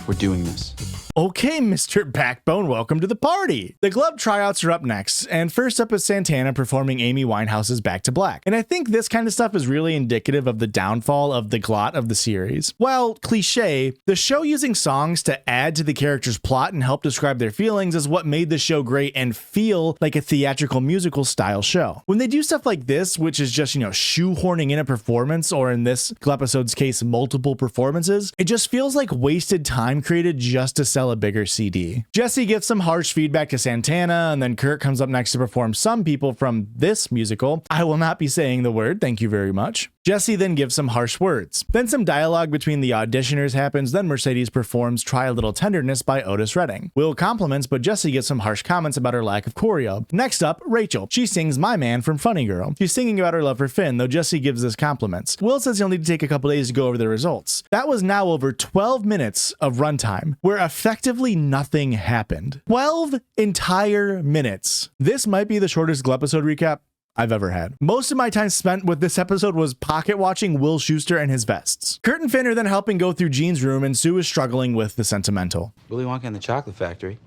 We're doing this. Okay, Mr. Backbone, welcome to the party. The Glub tryouts are up next, and first up is Santana performing Amy Winehouse's Back to Black. And I think this kind of stuff is really indicative of the downfall of the glot of the series. While cliche, the show using songs to add to the character's plot and help describe their feelings is what made the show great and feel like a theatrical musical style show. When they do stuff like this, which is just, shoehorning in a performance, or in this episode's case, multiple performances, it just feels like wasted time created just to sell a bigger CD. Jesse gives some harsh feedback to Santana, and then Kurt comes up next to perform some people from this musical. I will not be saying the word, thank you very much. Jesse then gives some harsh words. Then some dialogue between the auditioners happens, then Mercedes performs Try a Little Tenderness by Otis Redding. Will compliments, but Jesse gets some harsh comments about her lack of choreo. Next up, Rachael. She sings My Man from Funny Girl. She's singing about her love for Finn, though Jesse gives us compliments. Will says he'll need to take a couple days to go over the results. That was now over 12 minutes of runtime, where effectively nothing happened. 12 entire minutes. This might be the shortest Glee episode recap I've ever had. Most of my time spent with this episode was pocket watching Will Schuster and his vests. Kurt and Finn are then helping go through Jean's room, and Sue is struggling with the sentimental. Willy Wonka and the Chocolate Factory.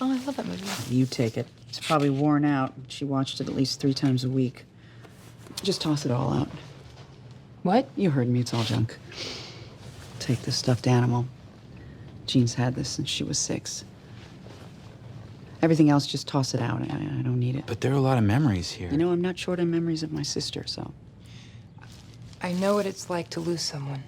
Oh, I love that movie. You take it. It's probably worn out. She watched it at least 3 times a week. Just toss it all out. What? You heard me, it's all junk. Take the stuffed animal. Jean's had this since she was 6. Everything else, just toss it out. I don't need it. But there are a lot of memories here. I'm not short on memories of my sister, so. I know what it's like to lose someone.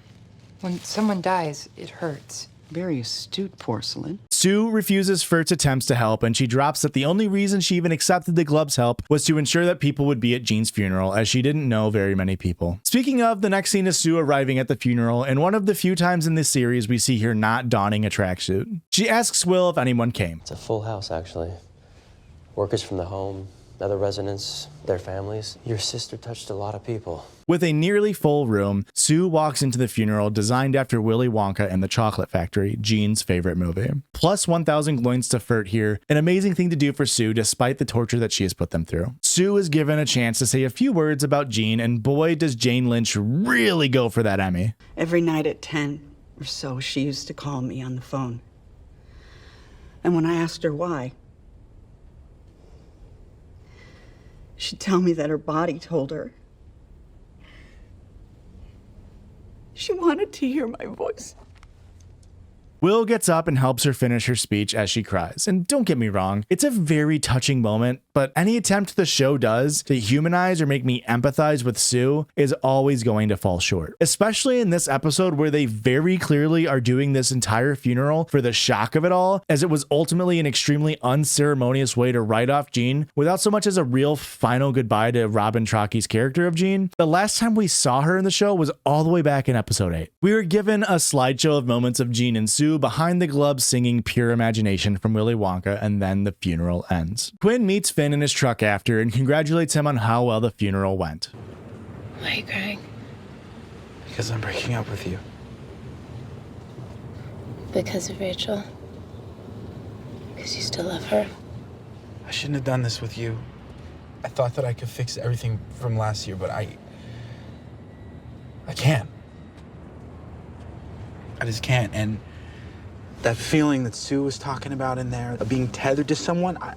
When someone dies, it hurts. Very astute porcelain. Sue refuses Furt's attempts to help, and she drops that the only reason she even accepted the club's help was to ensure that people would be at Jean's funeral, as she didn't know very many people. Speaking of, the next scene is Sue arriving at the funeral, and one of the few times in this series we see her not donning a tracksuit. She asks Will if anyone came. It's a full house, actually. Workers from the home, other residents, their families. Your sister touched a lot of people. With a nearly full room, Sue walks into the funeral designed after Willy Wonka and the Chocolate Factory, Jean's favorite movie. Plus 1,000 Gloints to Furt here, an amazing thing to do for Sue despite the torture that she has put them through. Sue is given a chance to say a few words about Jean, and boy does Jane Lynch really go for that Emmy. Every night at 10 or so, she used to call me on the phone. And when I asked her why, she'd tell me that her body told her. She wanted to hear my voice. Will gets up and helps her finish her speech as she cries. And don't get me wrong, it's a very touching moment, but any attempt the show does to humanize or make me empathize with Sue is always going to fall short. Especially in this episode where they very clearly are doing this entire funeral for the shock of it all, as it was ultimately an extremely unceremonious way to write off Jean without so much as a real final goodbye to Robin Trocchi's character of Jean. The last time we saw her in the show was all the way back in episode 8. We were given a slideshow of moments of Jean and Sue behind the gloves singing Pure Imagination from Willy Wonka, and then the funeral ends. Quinn meets Finn in his truck after and congratulates him on how well the funeral went. Why are you crying? Because I'm breaking up with you. Because of Rachel? Because you still love her? I shouldn't have done this with you. I thought that I could fix everything from last year, but I can't. I just can't. And that feeling that Sue was talking about in there, of being tethered to someone, I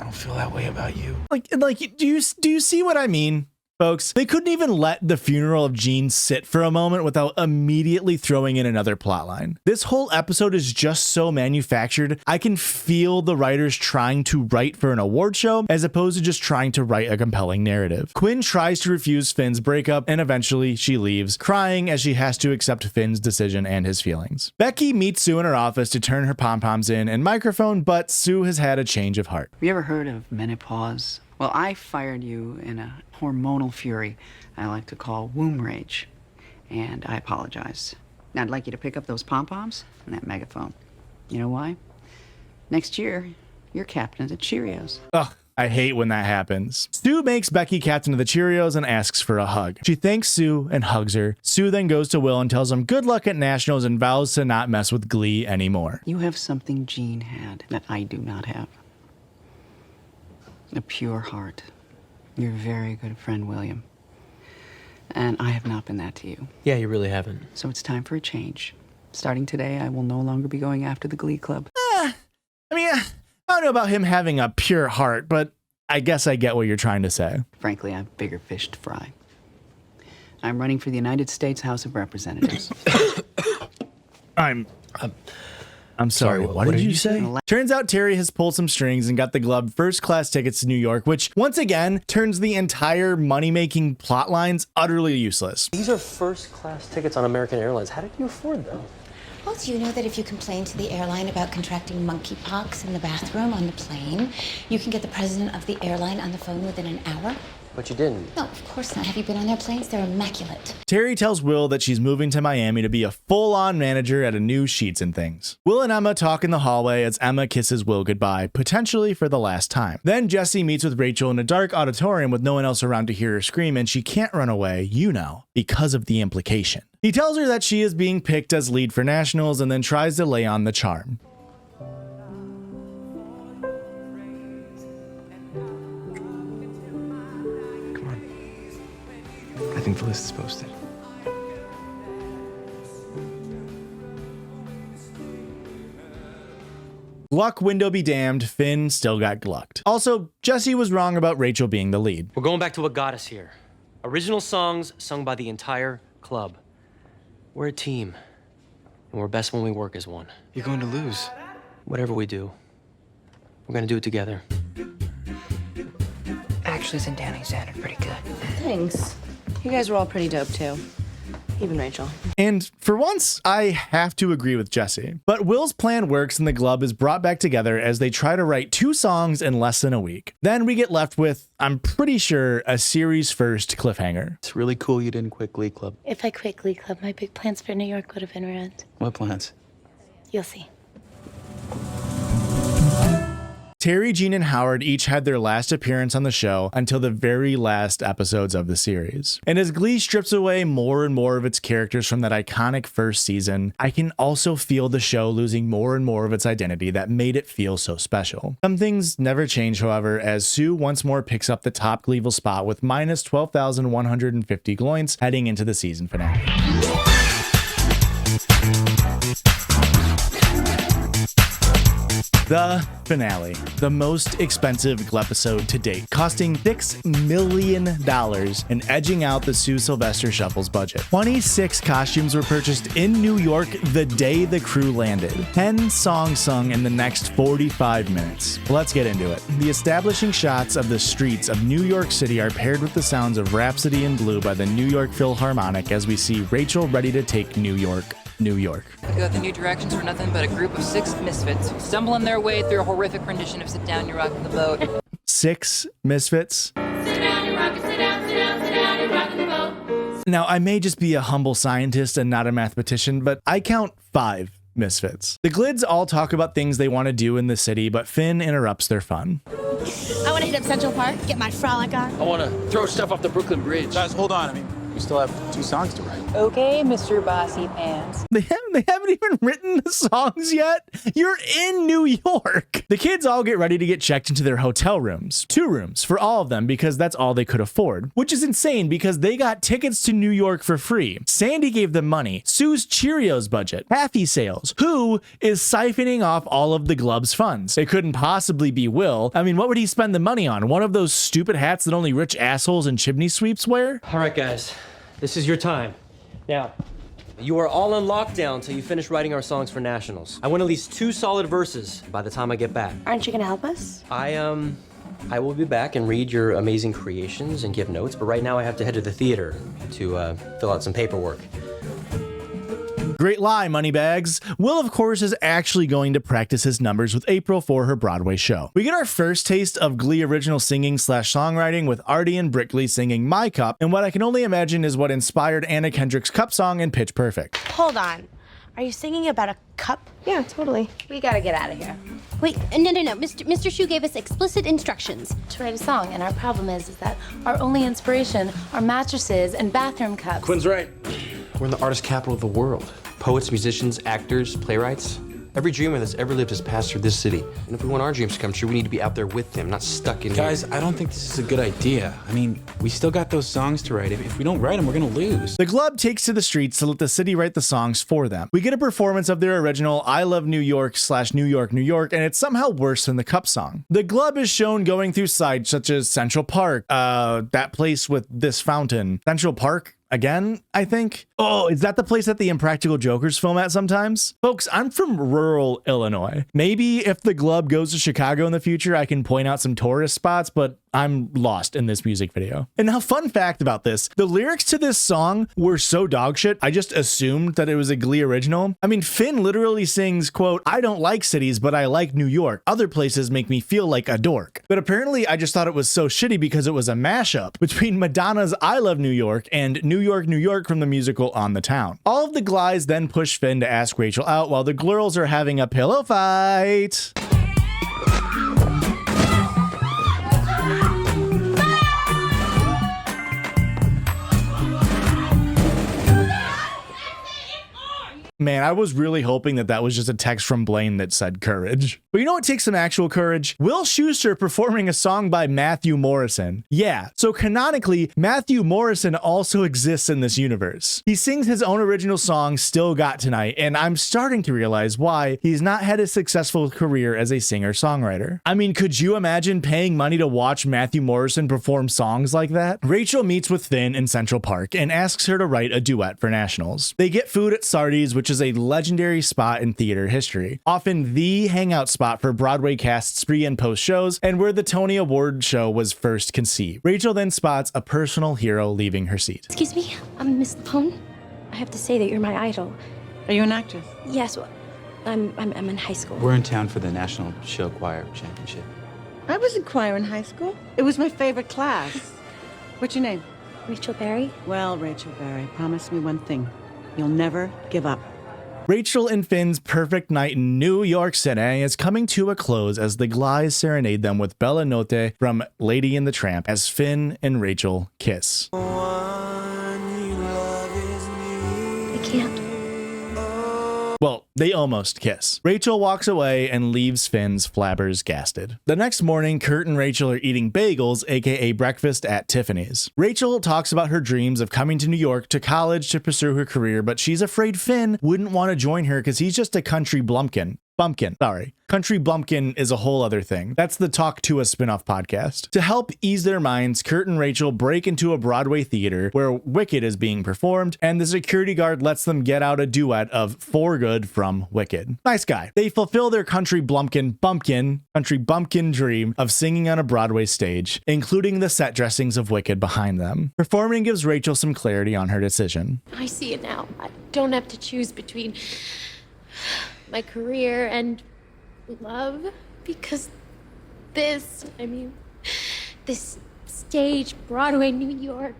don't feel that way about you. Like, do you see what I mean? Folks, they couldn't even let the funeral of Jean sit for a moment without immediately throwing in another plotline. This whole episode is just so manufactured. I can feel the writers trying to write for an award show as opposed to just trying to write a compelling narrative. Quinn tries to refuse Finn's breakup, and eventually she leaves, crying as she has to accept Finn's decision and his feelings. Becky meets Sue in her office to turn her pom-poms in and microphone, but Sue has had a change of heart. Have you ever heard of menopause? Well, I fired you in a hormonal fury I like to call womb rage, and I apologize. Now, I'd like you to pick up those pom-poms and that megaphone. You know why? Next year, you're captain of the Cheerios. Ugh, I hate when that happens. Sue makes Becky captain of the Cheerios and asks for a hug. She thanks Sue and hugs her. Sue then goes to Will and tells him good luck at Nationals and vows to not mess with Glee anymore. You have something Jean had that I do not have. A pure heart. You're a very good friend, William. And I have not been that to you. Yeah, you really haven't. So it's time for a change. Starting today, I will no longer be going after the Glee Club. I don't know about him having a pure heart, but I guess I get what you're trying to say. Frankly, I have bigger fish to fry. I'm running for the United States House of Representatives. I'm sorry, what did you say? Turns out Terry has pulled some strings and got the Glove first-class tickets to New York, which, once again, turns the entire money-making plot lines utterly useless. These are first-class tickets on American Airlines. How did you afford them? Well, do you know that if you complain to the airline about contracting monkeypox in the bathroom on the plane, you can get the president of the airline on the phone within an hour? But you didn't. No, of course not. Have you been on their planes? They're immaculate. Terry tells Will that she's moving to Miami to be a full-on manager at a new Sheets and Things. Will and Emma talk in the hallway as Emma kisses Will goodbye, potentially for the last time. Then Jesse meets with Rachael in a dark auditorium with no one else around to hear her scream, and she can't run away, because of the implication. He tells her that she is being picked as lead for Nationals and then tries to lay on the charm. I think the list is posted. Luck window be damned, Finn still got glucked. Also, Jesse was wrong about Rachael being the lead. We're going back to what got us here. Original songs sung by the entire club. We're a team, and we're best when we work as one. You're going to lose. Whatever we do, we're gonna do it together. Actually, Zendani sounded pretty good. Thanks. You guys were all pretty dope, too. Even Rachel. And for once, I have to agree with Jesse. But Will's plan works and the Glub is brought back together as they try to write 2 songs in less than a week. Then we get left with, I'm pretty sure, a series first cliffhanger. It's really cool you didn't quit Glee Club. If I quit Glee Club, my big plans for New York would have been ruined. What plans? You'll see. Terry, Jean, and Howard each had their last appearance on the show until the very last episodes of the series. And as Glee strips away more and more of its characters from that iconic first season, I can also feel the show losing more and more of its identity that made it feel so special. Some things never change, however, as Sue once more picks up the top GLEE-VIL spot with minus 12,150 Gloints heading into the season finale. The finale, the most expensive GLE-episode to date, costing $6 million and edging out the Sue Sylvester Shuffle's budget. 26 costumes were purchased in New York the day the crew landed. 10 songs sung in the next 45 minutes. Let's get into it. The establishing shots of the streets of New York City are paired with the sounds of Rhapsody in Blue by the New York Philharmonic as we see Rachael ready to take New York. New York. The New Directions were nothing but a group of 6 misfits stumbling their way through a horrific rendition of Sit Down, You Rock the Boat. 6 misfits? Sit down, you rock it, sit down, sit down, sit down, you rock the boat. Now, I may just be a humble scientist and not a mathematician, but I count 5 misfits. The Glids all talk about things they want to do in the city, but Finn interrupts their fun. I want to hit up Central Park, get my frolic on. I want to throw stuff off the Brooklyn Bridge. Guys, hold on. I mean, we still have 2 songs to write. Okay, Mr. Bossy Pants. They haven't even written the songs yet. You're in New York. The kids all get ready to get checked into their hotel rooms. 2 rooms for all of them because that's all they could afford, which is insane because they got tickets to New York for free. Sandy gave them money. Sue's Cheerios budget. Happy sales. Who is siphoning off all of the Glub's funds? It couldn't possibly be Will. I mean, what would he spend the money on? One of those stupid hats that only rich assholes and chimney sweeps wear? All right, guys, this is your time. Now, you are all on lockdown until you finish writing our songs for nationals. I want at least 2 solid verses by the time I get back. Aren't you gonna help us? I will be back and read your amazing creations and give notes, but right now I have to head to the theater to fill out some paperwork. Great lie, moneybags. Will, of course, is actually going to practice his numbers with April for her Broadway show. We get our first taste of Glee original singing / songwriting with Artie and Brickley singing My Cup, and what I can only imagine is what inspired Anna Kendrick's Cup song in Pitch Perfect. Hold on. Are you singing about a cup? Yeah, totally. We gotta get out of here. Wait, no. Mr. Shu gave us explicit instructions To write a song, and our problem is that our only inspiration are mattresses and bathroom cups. Quinn's right. We're in the artist capital of the world. Poets, musicians, actors, playwrights. Every dreamer that's ever lived has passed through this city. And if we want our dreams to come true, we need to be out there with them, not stuck in Guys, I don't think this is a good idea. I mean, we still got those songs to write. If we don't write them, we're gonna lose. The Glub takes to the streets to let the city write the songs for them. We get a performance of their original I Love New York / New York, New York, and it's somehow worse than the Cup song. The Glub is shown going through sites such as Central Park, that place with this fountain. Central Park? Again, I think. Oh, is that the place that the Impractical Jokers film at sometimes? Folks, I'm from rural Illinois. Maybe if the Glub goes to Chicago in the future, I can point out some tourist spots, but I'm lost in this music video. And now, fun fact about this, the lyrics to this song were so dogshit, I just assumed that it was a Glee original. I mean, Finn literally sings, quote, I don't like cities, but I like New York. Other places make me feel like a dork. But apparently, I just thought it was so shitty because it was a mashup between Madonna's I Love New York and New York, New York from the musical On the Town. All of the Glies then push Finn to ask Rachael out while the girls are having a pillow fight. Man, I was really hoping that that was just a text from Blaine that said courage. But you know what takes some actual courage? Will Schuster performing a song by Matthew Morrison. Yeah, so canonically, Matthew Morrison also exists in this universe. He sings his own original song, Still Got Tonight, and I'm starting to realize why he's not had a successful career as a singer-songwriter. I mean, could you imagine paying money to watch Matthew Morrison perform songs like that? Rachael meets with Finn in Central Park and asks her to write a duet for nationals. They get food at Sardi's, which is a legendary spot in theater history, often the hangout spot for Broadway casts pre and post shows, and where the Tony Award show was first conceived. Rachael then spots a personal hero leaving her seat. Excuse me, Miss Lapone? I have to say that you're my idol. Are you an actress? Yes, well, I'm in high school. We're in town for the National Show Choir Championship. I was in choir in high school. It was my favorite class. What's your name? Rachel Berry. Well, Rachel Berry, promise me one thing. You'll never give up. Rachel and Finn's perfect night in New York City is coming to a close as the Glees serenade them with Bella Notte from Lady and the Tramp as Finn and Rachel kiss. I can't. Well, they almost kiss. Rachel walks away and leaves Finn's flabbergasted. The next morning, Kurt and Rachel are eating bagels, aka breakfast at Tiffany's. Rachel talks about her dreams of coming to New York to college to pursue her career, but she's afraid Finn wouldn't want to join her because he's just a country bumpkin. Country bumpkin is a whole other thing. That's the Talk to a spinoff podcast. To help ease their minds, Kurt and Rachel break into a Broadway theater where Wicked is being performed, and the security guard lets them get out a duet of For Good from Wicked. Nice guy. They fulfill their country bumpkin dream of singing on a Broadway stage, including the set dressings of Wicked behind them. Performing gives Rachel some clarity on her decision. I see it now. I don't have to choose between my career and love, because this stage, Broadway, New York,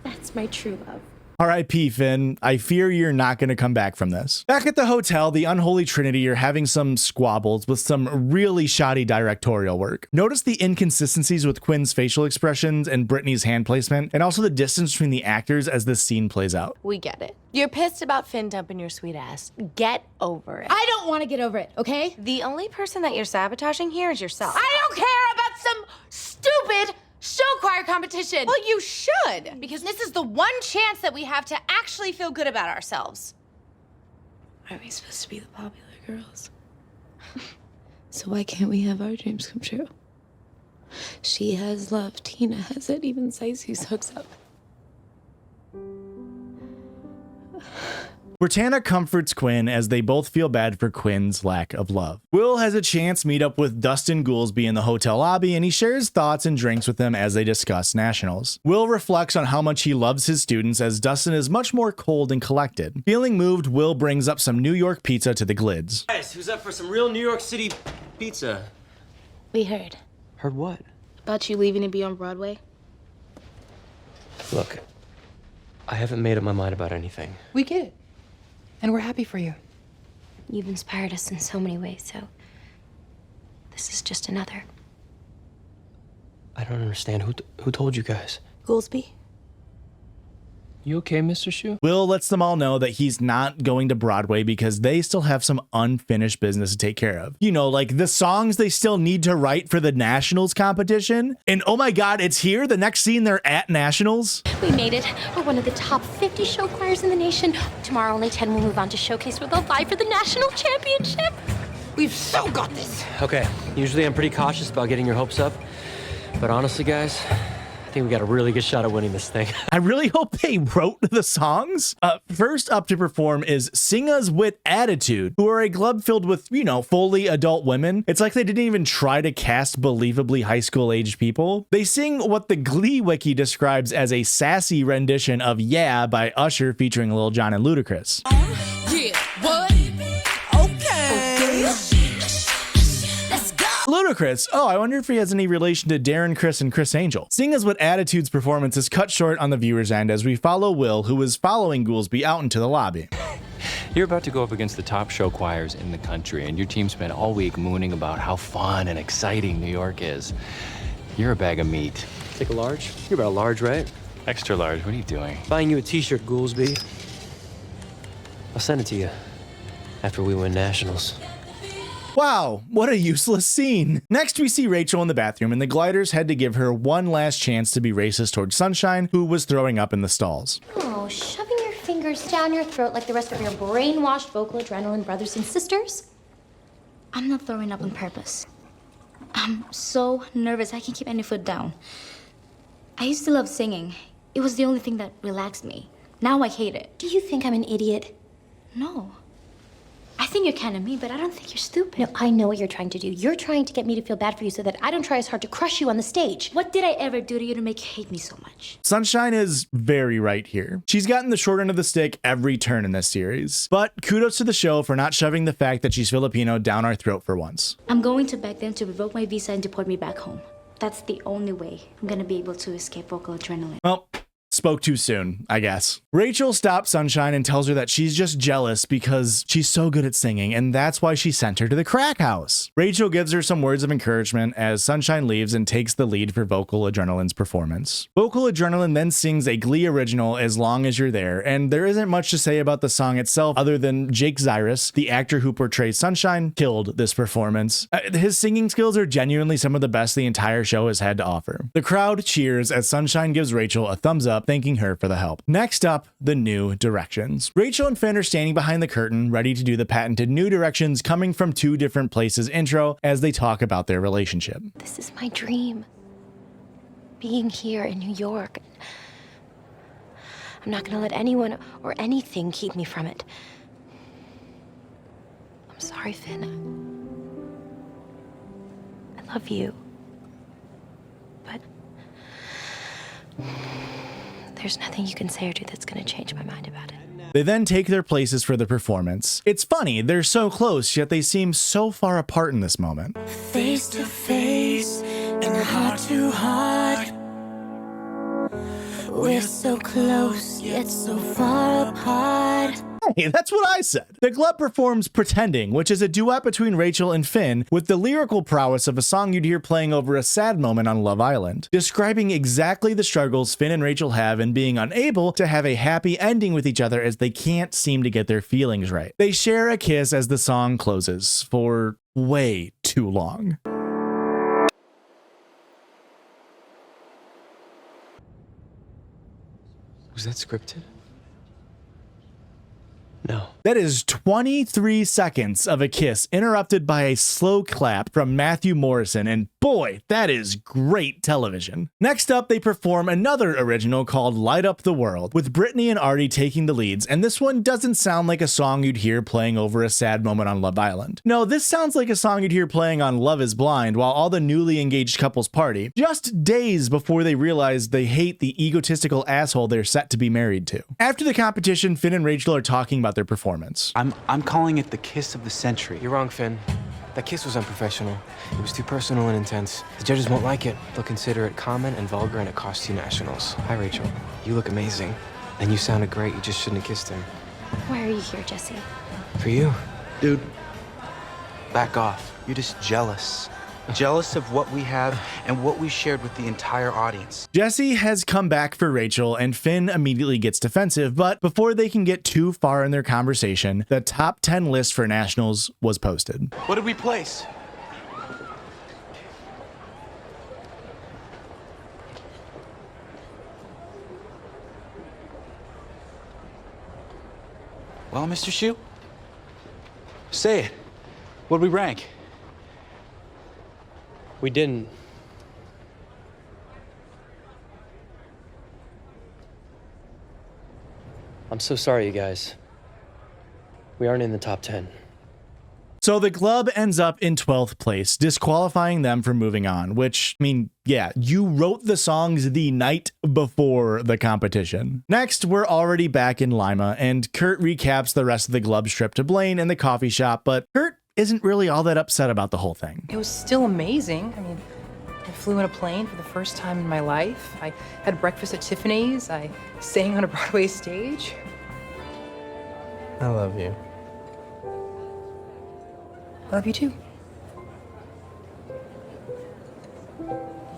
that's my true love. R.I.P. Finn. I fear you're not going to come back from this. Back at the hotel, the unholy trinity are having some squabbles with some really shoddy directorial work. Notice the inconsistencies with Quinn's facial expressions and Brittany's hand placement, and also the distance between the actors as this scene plays out. We get it. You're pissed about Finn dumping your sweet ass. Get over it. I don't want to get over it, okay? The only person that you're sabotaging here is yourself. I don't care about some stupid show choir competition. Well, you should, because this is the one chance that we have to actually feel good about ourselves. Are we supposed to be the popular girls? So why can't we have our dreams come true? She has love, Tina has it, even Seisus hooks up. Brittany comforts Quinn as they both feel bad for Quinn's lack of love. Will has a chance meet up with Dustin Goolsby in the hotel lobby, and he shares thoughts and drinks with them as they discuss nationals. Will reflects on how much he loves his students as Dustin is much more cold and collected. Feeling moved, Will brings up some New York pizza to the Glids. Guys, who's up for some real New York City pizza? We heard. Heard what? About you leaving to be on Broadway? Look, I haven't made up my mind about anything. We get it. And we're happy for you. You've inspired us in so many ways, so this is just another. I don't understand. Who told you guys? Goolsby? You okay, Mr. Shu? Will lets them all know that he's not going to Broadway because they still have some unfinished business to take care of. You know, like the songs they still need to write for the Nationals competition. And oh my God, it's here. The next scene, they're at Nationals. We made it. We're one of the top 50 show choirs in the nation. Tomorrow, only 10 will move on to showcase where they'll vie for the national championship. We've so got this. Okay, usually I'm pretty cautious about getting your hopes up. But honestly, guys, I think we got a really good shot at winning this thing. I really hope they wrote the songs. First up to perform is Singers with Attitude, who are a club filled with, you know, fully adult women. It's like they didn't even try to cast believably high school aged people. They sing what the Glee Wiki describes as a sassy rendition of Yeah by Usher featuring Lil Jon and Ludacris. Yeah, what? Okay. Let's go. Ludacris. Oh, I wonder if he has any relation to Darren Criss and Chris Angel. Seeing as what Attitude's performance is cut short on the viewer's end as we follow Will, who is following Goolsby out into the lobby. You're about to go up against the top show choirs in the country, and your team spent all week mooning about how fun and exciting New York is. You're a bag of meat. Take a large? You're about a large, right? Extra large, what are you doing? Buying you a t-shirt, Goolsby. I'll send it to you after we win nationals. Wow, what a useless scene. Next, we see Rachel in the bathroom, and the Gliders had to give her one last chance to be racist towards Sunshine, who was throwing up in the stalls. Oh, shoving your fingers down your throat like the rest of your brainwashed vocal adrenaline brothers and sisters? I'm not throwing up on purpose. I'm so nervous I can't keep any foot down. I used to love singing. It was the only thing that relaxed me. Now I hate it. Do you think I'm an idiot? No. I think you're kind of mean, but I don't think you're stupid. No, I know what you're trying to do. You're trying to get me to feel bad for you so that I don't try as hard to crush you on the stage. What did I ever do to you to make you hate me so much? Sunshine is very right here. She's gotten the short end of the stick every turn in this series. But kudos to the show for not shoving the fact that she's Filipino down our throat for once. I'm going to beg them to revoke my visa and deport me back home. That's the only way I'm gonna be able to escape vocal adrenaline. Well, spoke too soon, I guess. Rachael stops Sunshine and tells her that she's just jealous because she's so good at singing, and that's why she sent her to the crack house. Rachael gives her some words of encouragement as Sunshine leaves and takes the lead for Vocal Adrenaline's performance. Vocal Adrenaline then sings a Glee original, As Long As You're There, and there isn't much to say about the song itself other than Jake Zyrus, the actor who portrays Sunshine, killed this performance. His singing skills are genuinely some of the best the entire show has had to offer. The crowd cheers as Sunshine gives Rachael a thumbs up, thanking her for the help. Next up, the new directions. Rachael and Finn are standing behind the curtain, ready to do the patented new directions coming from two different places intro as they talk about their relationship. This is my dream. Being here in New York. I'm not gonna let anyone or anything keep me from it. I'm sorry, Finn. I love you. But there's nothing you can say or do that's gonna change my mind about it. They then take their places for the performance. It's funny, they're so close, yet they seem so far apart in this moment. Face to face and heart to heart. We're so close, yet so far apart. Hey, that's what I said. The Glub performs Pretending, which is a duet between Rachael and Finn with the lyrical prowess of a song you'd hear playing over a sad moment on Love Island, describing exactly the struggles Finn and Rachael have in being unable to have a happy ending with each other as they can't seem to get their feelings right. They share a kiss as the song closes for way too long. Was that scripted? No. That is 23 seconds of a kiss interrupted by a slow clap from Matthew Morrison, and boy, that is great television. Next up, they perform another original called Light Up the World, with Brittany and Artie taking the leads, and this one doesn't sound like a song you'd hear playing over a sad moment on Love Island. No, this sounds like a song you'd hear playing on Love is Blind while all the newly engaged couples party, just days before they realize they hate the egotistical asshole they're set to be married to. After the competition, Finn and Rachael are talking about their performance. I'm calling it the kiss of the century. You're wrong, Finn. That kiss was unprofessional. It was too personal and intense. The judges won't like it. They'll consider it common and vulgar, and it costs you nationals. Hi, Rachael. You look amazing. And you sounded great. You just shouldn't have kissed him. Why are you here, Jesse? For you. Dude, back off. You're just jealous. Jealous of what we have and what we shared with the entire audience. Jesse has come back for Rachael, and Finn immediately gets defensive, but before they can get too far in their conversation, the top 10 list for nationals was posted. What did we place? Well, Mr. Shu, say it. What did we rank? We didn't. I'm so sorry, you guys. We aren't in the top 10. So the club ends up in 12th place, disqualifying them from moving on, which, I mean, yeah, you wrote the songs the night before the competition. Next, we're already back in Lima, and Kurt recaps the rest of the Glub's trip to Blaine and the coffee shop, but Kurt isn't really all that upset about the whole thing. It was still amazing. I mean, I flew in a plane for the first time in my life. I had breakfast at Tiffany's. I sang on a Broadway stage. I love you. I love you too.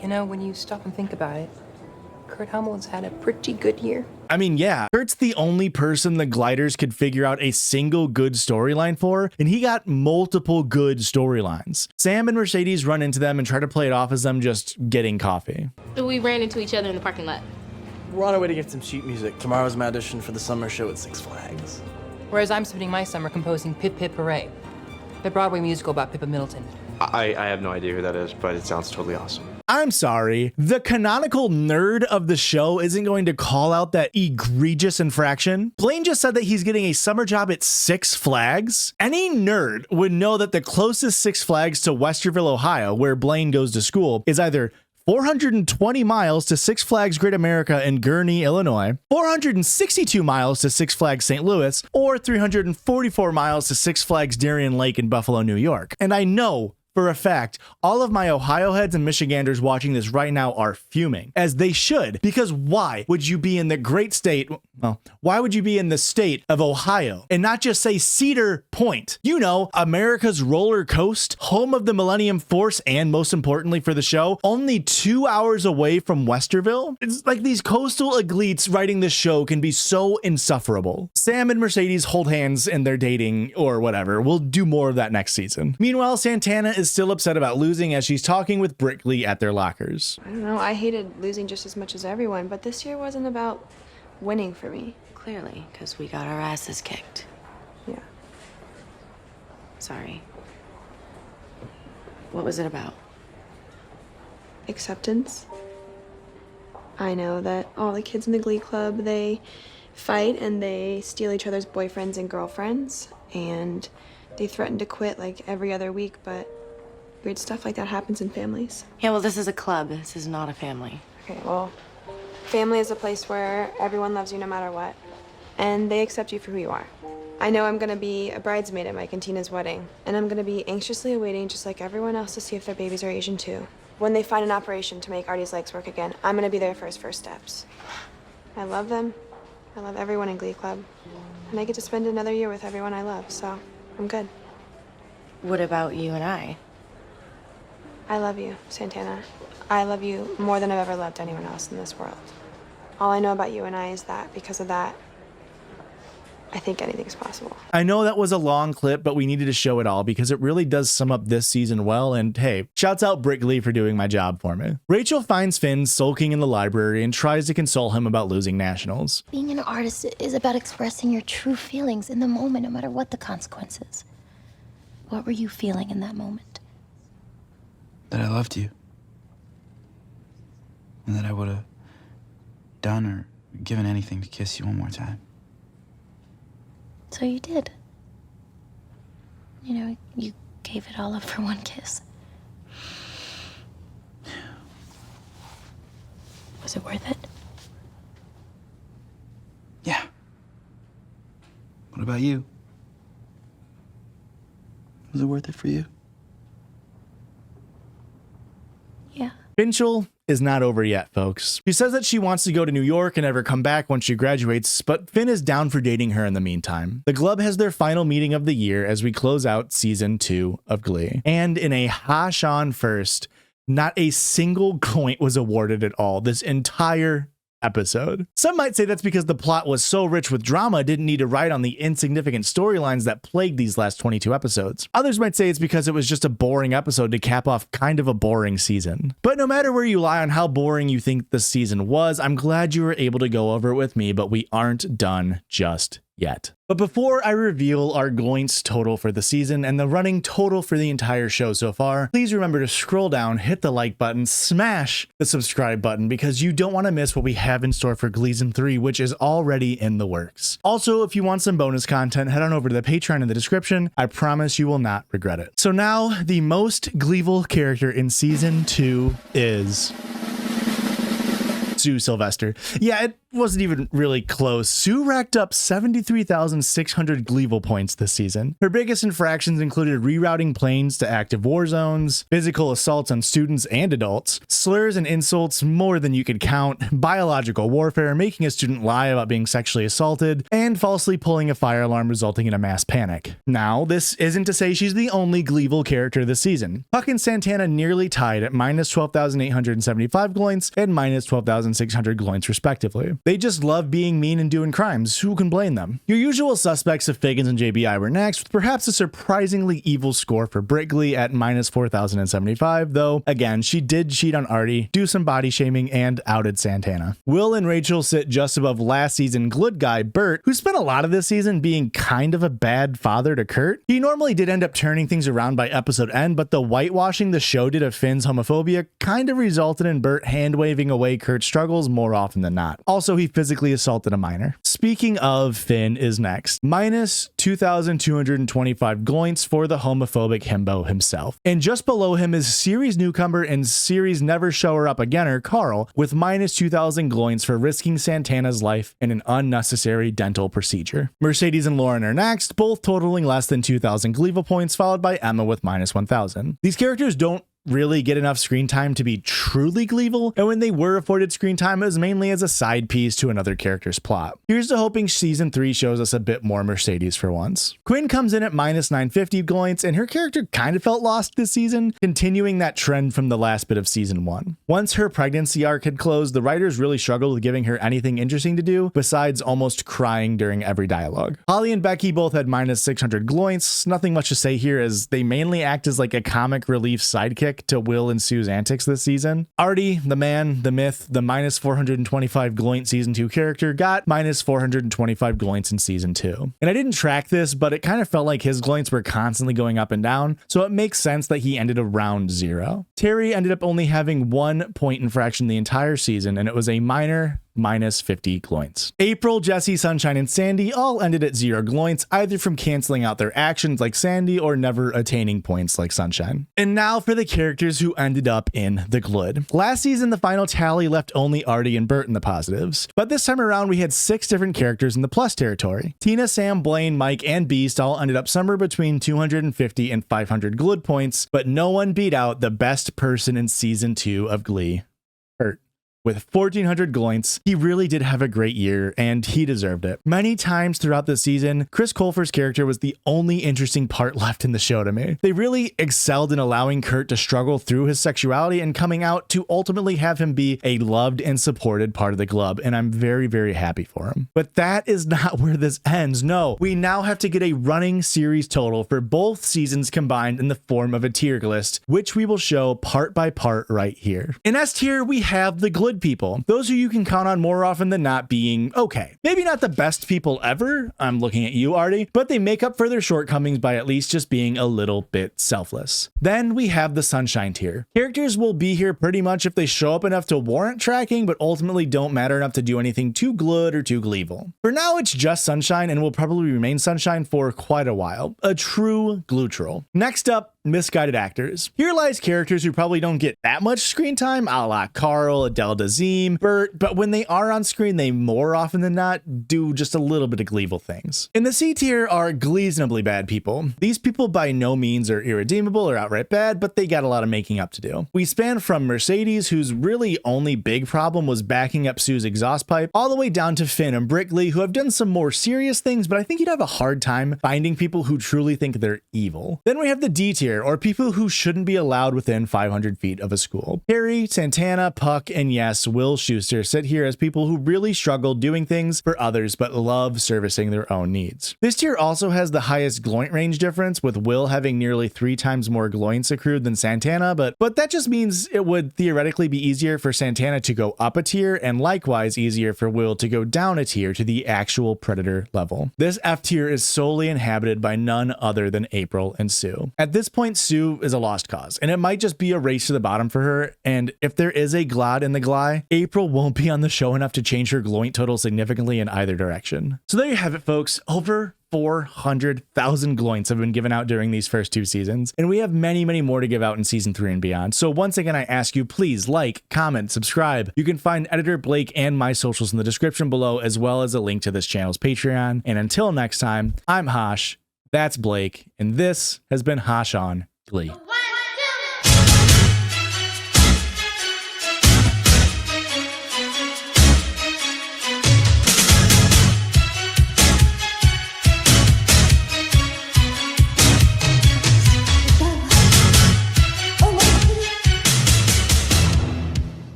You know, when you stop and think about it, Kurt Hummel's had a pretty good year. I mean, yeah, Kurt's the only person the Gliders could figure out a single good storyline for, and he got multiple good storylines. Sam and Mercedes run into them and try to play it off as them just getting coffee. We ran into each other in the parking lot. We're on our way to get some sheet music. Tomorrow's my audition for the summer show at Six Flags. Whereas I'm spending my summer composing Pip Pip Hooray, the Broadway musical about Pippa Middleton. I have no idea who that is, but it sounds totally awesome. I'm sorry, the canonical nerd of the show isn't going to call out that egregious infraction. Blaine just said that he's getting a summer job at Six Flags. Any nerd would know that the closest Six Flags to Westerville, Ohio, where Blaine goes to school, is either 420 miles to Six Flags Great America in Gurnee, Illinois, 462 miles to Six Flags St. Louis, or 344 miles to Six Flags Darien Lake in Buffalo, New York. And I know for a fact, all of my Ohio heads and Michiganders watching this right now are fuming, as they should, because why would you be in the great state, well, why would you be in the state of Ohio and not just say Cedar Point? You know, America's roller coast, home of the Millennium Force, and most importantly for the show, only 2 hours away from Westerville. It's like these coastal elites writing this show can be so insufferable. Sam and Mercedes hold hands in their dating or whatever. We'll do more of that next season. Meanwhile, Santana is still upset about losing as she's talking with Brittany at their lockers. I don't know, I hated losing just as much as everyone, but this year wasn't about winning for me. Clearly, because we got our asses kicked. Yeah. Sorry. What was it about? Acceptance. I know that all the kids in the Glee Club, they fight and they steal each other's boyfriends and girlfriends, and they threaten to quit like every other week, but weird stuff like that happens in families. Yeah, well, this is a club. This is not a family. Okay, well, family is a place where everyone loves you no matter what, and they accept you for who you are. I know I'm gonna be a bridesmaid at Mike and Tina's wedding, and I'm gonna be anxiously awaiting, just like everyone else, to see if their babies are Asian too. When they find an operation to make Artie's legs work again, I'm gonna be there for his first steps. I love them. I love everyone in Glee Club, and I get to spend another year with everyone I love, so I'm good. What about you and I? I love you, Santana. I love you more than I've ever loved anyone else in this world. All I know about you and I is that because of that, I think anything's possible. I know that was a long clip, but we needed to show it all because it really does sum up this season well. And hey, shouts out Brittany for doing my job for me. Rachael finds Finn sulking in the library and tries to console him about losing nationals. Being an artist is about expressing your true feelings in the moment, no matter what the consequences. What were you feeling in that moment? That I loved you. And that I would have done or given anything to kiss you one more time. So you did. You know, you gave it all up for one kiss. Was it worth it? Yeah. What about you? Was it worth it for you? Yeah. Finchel is not over yet, folks. She says that she wants to go to New York and never come back once she graduates, but Finn is down for dating her in the meantime. The Glub has their final meeting of the year as we close out season 2 of Glee. And in a Hashan first, not a single Gloint was awarded at all this entire episode. Some might say that's because the plot was so rich with drama, it didn't need to write on the insignificant storylines that plagued these last 22 episodes. Others might say it's because it was just a boring episode to cap off kind of a boring season. But no matter where you lie on how boring you think the season was, I'm glad you were able to go over it with me, but we aren't done just yet. But before I reveal our Gloints total for the season and the running total for the entire show so far, please remember to scroll down, hit the like button, smash the subscribe button because you don't want to miss what we have in store for Gleeson 3, which is already in the works. Also, if you want some bonus content, head on over to the Patreon in the description. I promise you will not regret it. So now, the most Gleevil character in season 2 is Sue Sylvester. Yeah, it wasn't even really close. Sue racked up 73,600 Gleevil points this season. Her biggest infractions included rerouting planes to active war zones, physical assaults on students and adults, slurs and insults more than you could count, biological warfare, making a student lie about being sexually assaulted, and falsely pulling a fire alarm resulting in a mass panic. Now, this isn't to say she's the only Gleevil character this season. Puck and Santana nearly tied at minus 12,875 Gloints and minus 12,600 Gloints respectively. They just love being mean and doing crimes. Who can blame them? Your usual suspects of Figgins and JBI were next, with perhaps a surprisingly evil score for Brittany at minus 4,075, though, again, she did cheat on Artie, do some body shaming, and outed Santana. Will and Rachael sit just above last season gl-ood guy Burt, who spent a lot of this season being kind of a bad father to Kurt. He normally did end up turning things around by episode end, but the whitewashing the show did of Finn's homophobia kind of resulted in Burt hand-waving away Kurt's struggles more often than not. Also, he physically assaulted a minor. Speaking of, Finn is next. Minus 2,225 gloints for the homophobic himbo himself. And just below him is series newcomer and series never shower up againer Carl with minus 2,000 gloints for risking Santana's life in an unnecessary dental procedure. Mercedes and Lauren are next, both totaling less than 2,000 GLEE-VIL points, followed by Emma with minus 1,000. These characters don't really get enough screen time to be truly GLEE-VIL, and when they were afforded screen time, it was mainly as a side piece to another character's plot. Here's to hoping season 3 shows us a bit more Mercedes for once. Quinn comes in at minus 950 gloints, and her character kind of felt lost this season, continuing that trend from the last bit of season 1. Once her pregnancy arc had closed, the writers really struggled with giving her anything interesting to do, besides almost crying during every dialogue. Holly and Becky both had minus 600 gloints, nothing much to say here as they mainly act as like a comic relief sidekick to Will and Sue's antics this season. Artie, the man, the myth, the minus 425 gloint season 2 character got minus 425 gloints in season 2. And I didn't track this, but it kind of felt like his gloints were constantly going up and down, so it makes sense that he ended around 0. Terry ended up only having 1 point infraction the entire season, and it was a minor minus 50 gloints. April, Jesse, Sunshine, and Sandy all ended at 0 gloints, either from canceling out their actions like Sandy or never attaining points like Sunshine. And now for the characters who ended up in the gl-ood. Last season, the final tally left only Artie and Burt in the positives, but this time around we had 6 different characters in the plus territory. Tina, Sam, Blaine, Mike, and Beast all ended up somewhere between 250 and 500 gl-ood points, but no one beat out the best person in season 2 of Glee, Furt. With 1,400 gloints, he really did have a great year, and he deserved it. Many times throughout the season, Chris Colfer's character was the only interesting part left in the show to me. They really excelled in allowing Kurt to struggle through his sexuality and coming out to ultimately have him be a loved and supported part of the club, and I'm very, very happy for him. But that is not where this ends. No, we now have to get a running series total for both seasons combined in the form of a tier list, which we will show part by part right here. In S tier, we have the gl-ood people, those who you can count on more often than not being okay. Maybe not the best people ever, I'm looking at you, Artie, but they make up for their shortcomings by at least just being a little bit selfless. Then we have the Sunshine tier. Characters will be here pretty much if they show up enough to warrant tracking, but ultimately don't matter enough to do anything too gl-ood or too GLEE-VIL. For now, it's just Sunshine and will probably remain Sunshine for quite a while. A true glue-troll. Next up, misguided actors. Here lies characters who probably don't get that much screen time, a la Carl, Adele Dazeem, Burt, but when they are on screen, they more often than not do just a little bit of GLEE-VIL things. In the C tier are gleasonably bad people. These people by no means are irredeemable or outright bad, but they got a lot of making up to do. We span from Mercedes, whose really only big problem was backing up Sue's exhaust pipe, all the way down to Finn and Brittany, who have done some more serious things, but I think you'd have a hard time finding people who truly think they're evil. Then we have the D tier, or people who shouldn't be allowed within 500 feet of a school. Harry, Santana, Puck, and yes, Will Schuster sit here as people who really struggle doing things for others but love servicing their own needs. This tier also has the highest gloint range difference, with Will having nearly 3 times more gloints accrued than Santana, but that just means it would theoretically be easier for Santana to go up a tier and likewise easier for Will to go down a tier to the actual predator level. This F tier is solely inhabited by none other than April and Sue. At this point, Sue is a lost cause, and it might just be a race to the bottom for her, and if there is a GLOD in the Gly, April won't be on the show enough to change her gloint total significantly in either direction. So there you have it, folks. Over 400,000 gloints have been given out during these first 2 seasons, and we have many, many more to give out in season 3 and beyond. So once again, I ask you, please like, comment, subscribe. You can find editor Blake and my socials in the description below, as well as a link to this channel's Patreon. And until next time, I'm Hosh, that's Blake, and this has been Hosh on Glee.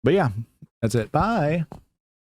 But yeah, That's it. Bye.